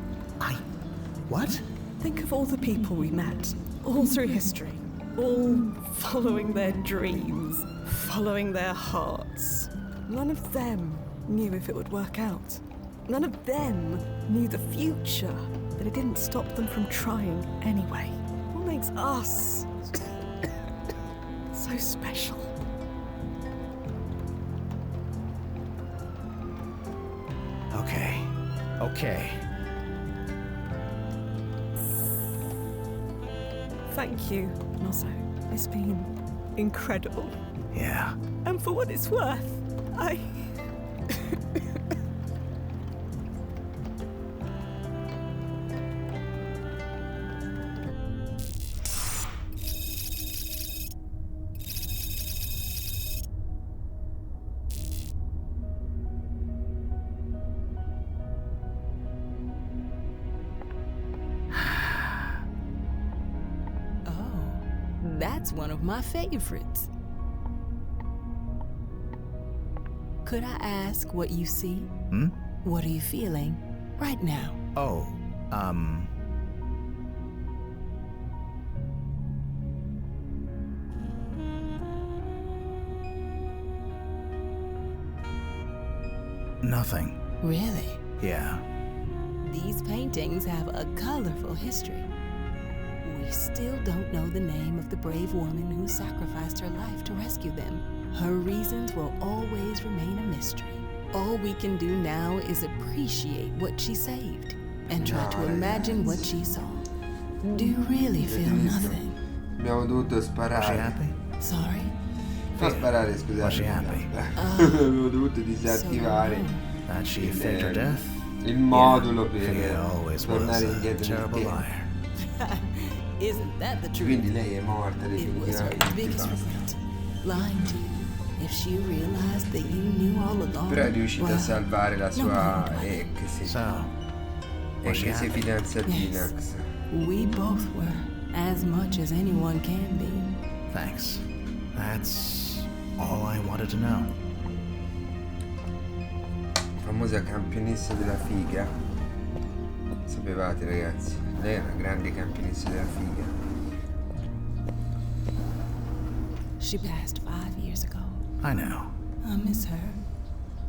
Speaker 2: What?
Speaker 5: Think of all the people we met, all through history, all following their dreams, following their hearts. None of them knew if it would work out. None of them knew the future, but it didn't stop them from trying anyway. What makes us so special?
Speaker 2: Okay.
Speaker 5: Thank you, Nozzo. It's been incredible.
Speaker 2: Yeah.
Speaker 5: And for what it's worth,
Speaker 19: That's one of my favorites. Could I ask what you see? What are you feeling right now?
Speaker 2: Nothing.
Speaker 19: Really?
Speaker 2: Yeah.
Speaker 19: These paintings have a colorful history. We still don't know the name of the brave woman who sacrificed her life to rescue them. Her reasons will always remain a mystery. All we can do now is appreciate what she saved and try to imagine what she saw. Do you really feel nothing?
Speaker 1: Abbiamo dovuto sparare.
Speaker 2: Was she happy?
Speaker 19: Sorry?
Speaker 1: Fa sparare, scusate.
Speaker 2: Was she happy?
Speaker 1: Abbiamo dovuto disattivare
Speaker 2: That she faked her death?
Speaker 1: il modulo
Speaker 2: Fia always
Speaker 1: per tornare
Speaker 2: was a
Speaker 1: indietro nel
Speaker 2: terrible
Speaker 1: tempo.
Speaker 2: liar.
Speaker 19: Isn't that the truth?
Speaker 1: Quindi lei è morta
Speaker 19: It was her
Speaker 1: definitivamente.
Speaker 19: biggest
Speaker 1: basta.
Speaker 19: regret. Lying to you. If she realized that you knew all along.
Speaker 1: Però è riuscita a salvare la sua ex fidanzatina.
Speaker 19: Yes, we both were, as much as anyone can be.
Speaker 2: Thanks. That's all I wanted to know.
Speaker 1: Famosa campionessa della figa. Sapevate, ragazzi, lei è una grande campionessa della figa.
Speaker 19: She passed 5 years ago.
Speaker 2: I know.
Speaker 19: I miss her.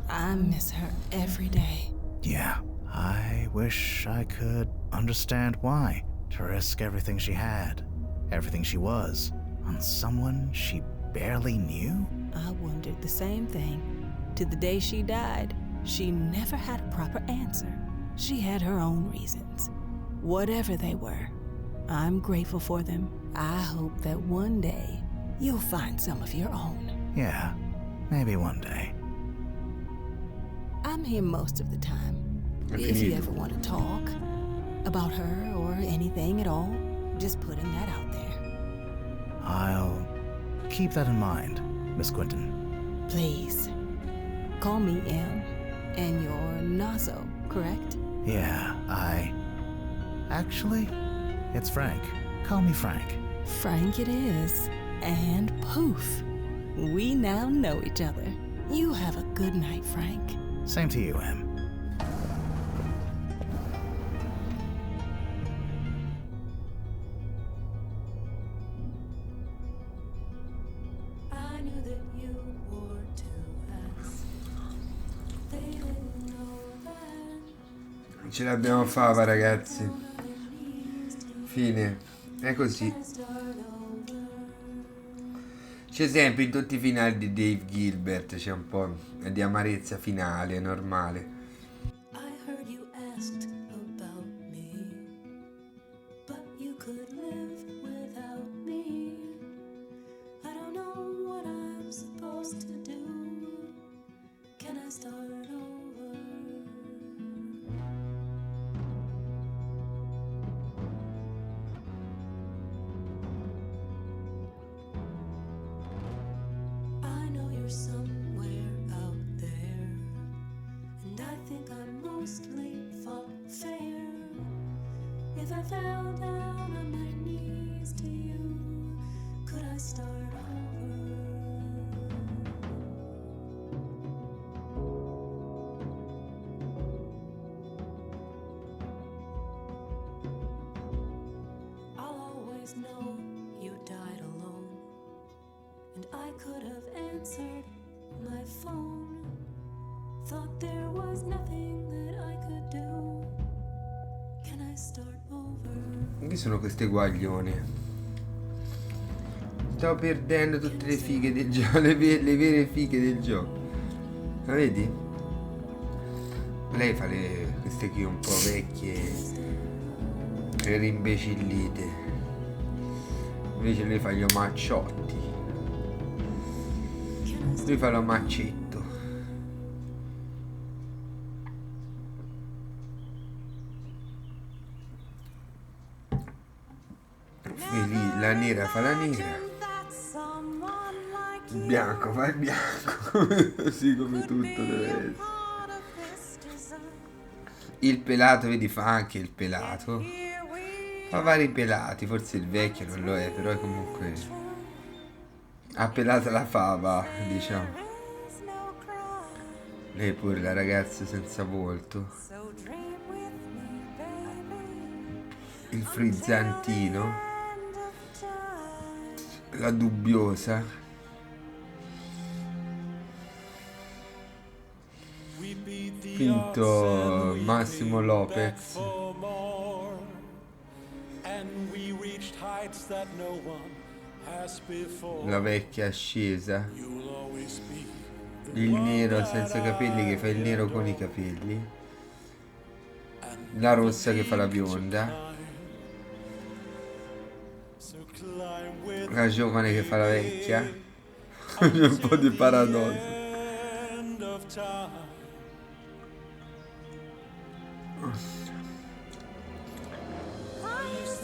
Speaker 19: I miss her every day.
Speaker 2: Yeah. I wish I could understand why. To risk everything she had, everything she was, on someone she barely knew?
Speaker 19: I wondered the same thing. To the day she died, she never had a proper answer. She had her own reasons. Whatever they were, I'm grateful for them. I hope that one day you'll find some of your own.
Speaker 2: Yeah, maybe one day.
Speaker 19: I'm here most of the time. If you ever want to talk about her or anything at all, Just putting that out there.
Speaker 2: I'll keep that in mind, Miss Quinton.
Speaker 19: Please. Call me M. And you're Naso, correct?
Speaker 2: Yeah, Actually, it's Frank. Call me Frank.
Speaker 19: Frank it is. And poof. We now know each other. You have a good night, Frank.
Speaker 2: Same to you, Em.
Speaker 1: Ce l'abbiamo fatta, ragazzi. Fine. È così. C'è sempre in tutti i finali di Dave Gilbert, c'è un po' di amarezza finale, è normale. Chi sono queste guaglione? Sto perdendo tutte le fighe del gioco, le vere fighe del gioco. La vedi? Lei fa queste qui un po' vecchie, le rimbecillite. Invece lei fa gli omacciotti. Lui fa l'omaccetto. La nera fa la nera, il bianco fa il bianco, così come tutto deve essere. Il pelato, vedi, fa anche il pelato, fa vari pelati, forse il vecchio non lo è, però è comunque ha pelata la fava, diciamo. Lei pure, la ragazza senza volto, il frizzantino, la dubbiosa, finto Massimo Lopez, la vecchia ascesa, il nero senza capelli che fa il nero con i capelli, la rossa che fa la bionda, la giovane che fa la vecchia. C'è un po' di paradosso.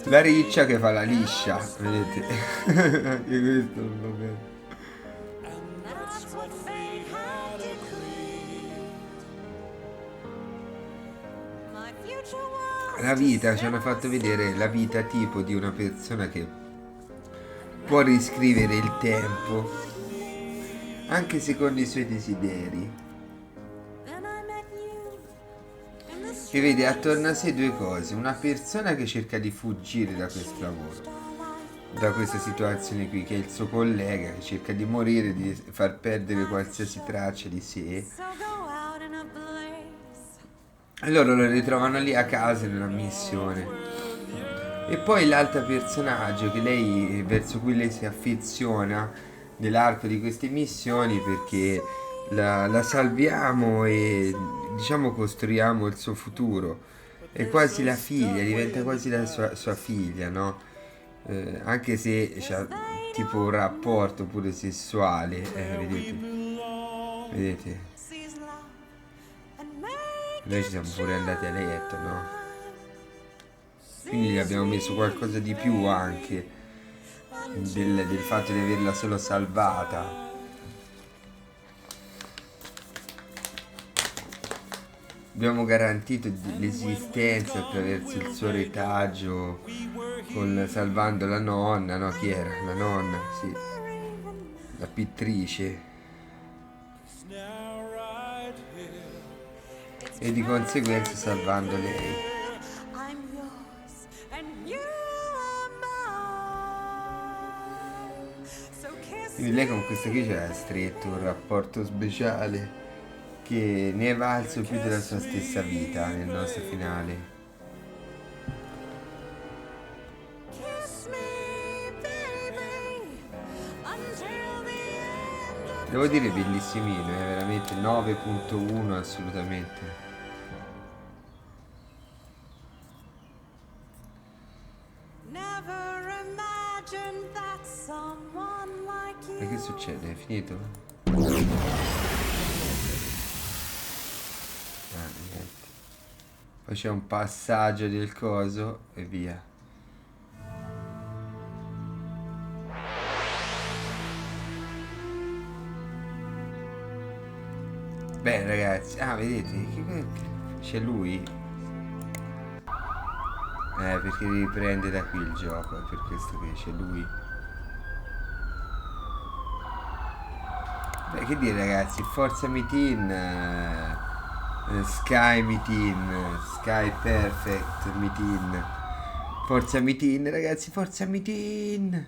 Speaker 1: La riccia che fa la liscia, vedete? Anche questo non va bene. La vita, ci hanno fatto vedere la vita tipo di una persona che può riscrivere il tempo anche secondo i suoi desideri. E vede attorno a sé due cose: una persona che cerca di fuggire da questo lavoro, da questa situazione qui, che è il suo collega che cerca di morire, di far perdere qualsiasi traccia di sé, e loro lo ritrovano lì a casa in una missione. E poi l'altro personaggio verso cui lei si affeziona nell'arco di queste missioni, perché la salviamo e diciamo costruiamo il suo futuro. È quasi la figlia, diventa quasi la sua figlia, no? Anche se c'ha tipo un rapporto pure sessuale, vedete? Noi ci siamo pure andati a letto, no? Quindi gli abbiamo messo qualcosa di più anche del fatto di averla solo salvata. Abbiamo garantito l'esistenza attraverso il suo retaggio, salvando la nonna, no? Chi era? La nonna, sì. La pittrice. E di conseguenza salvando lei. Quindi lei con questa qui c'era stretto un rapporto speciale che ne è valso più della sua stessa vita nel nostro finale. Devo dire bellissimino, è veramente 9.1 assolutamente. Ma che succede? È finito? Niente. Poi c'è un passaggio del coso e via. Bene ragazzi, vedete, c'è lui. Perché riprende da qui il gioco, è per questo che c'è lui. Beh, che dire ragazzi, Forza Mitin, Sky Mitin, Sky Perfect Mitin. Forza Mitin ragazzi, Forza Mitin.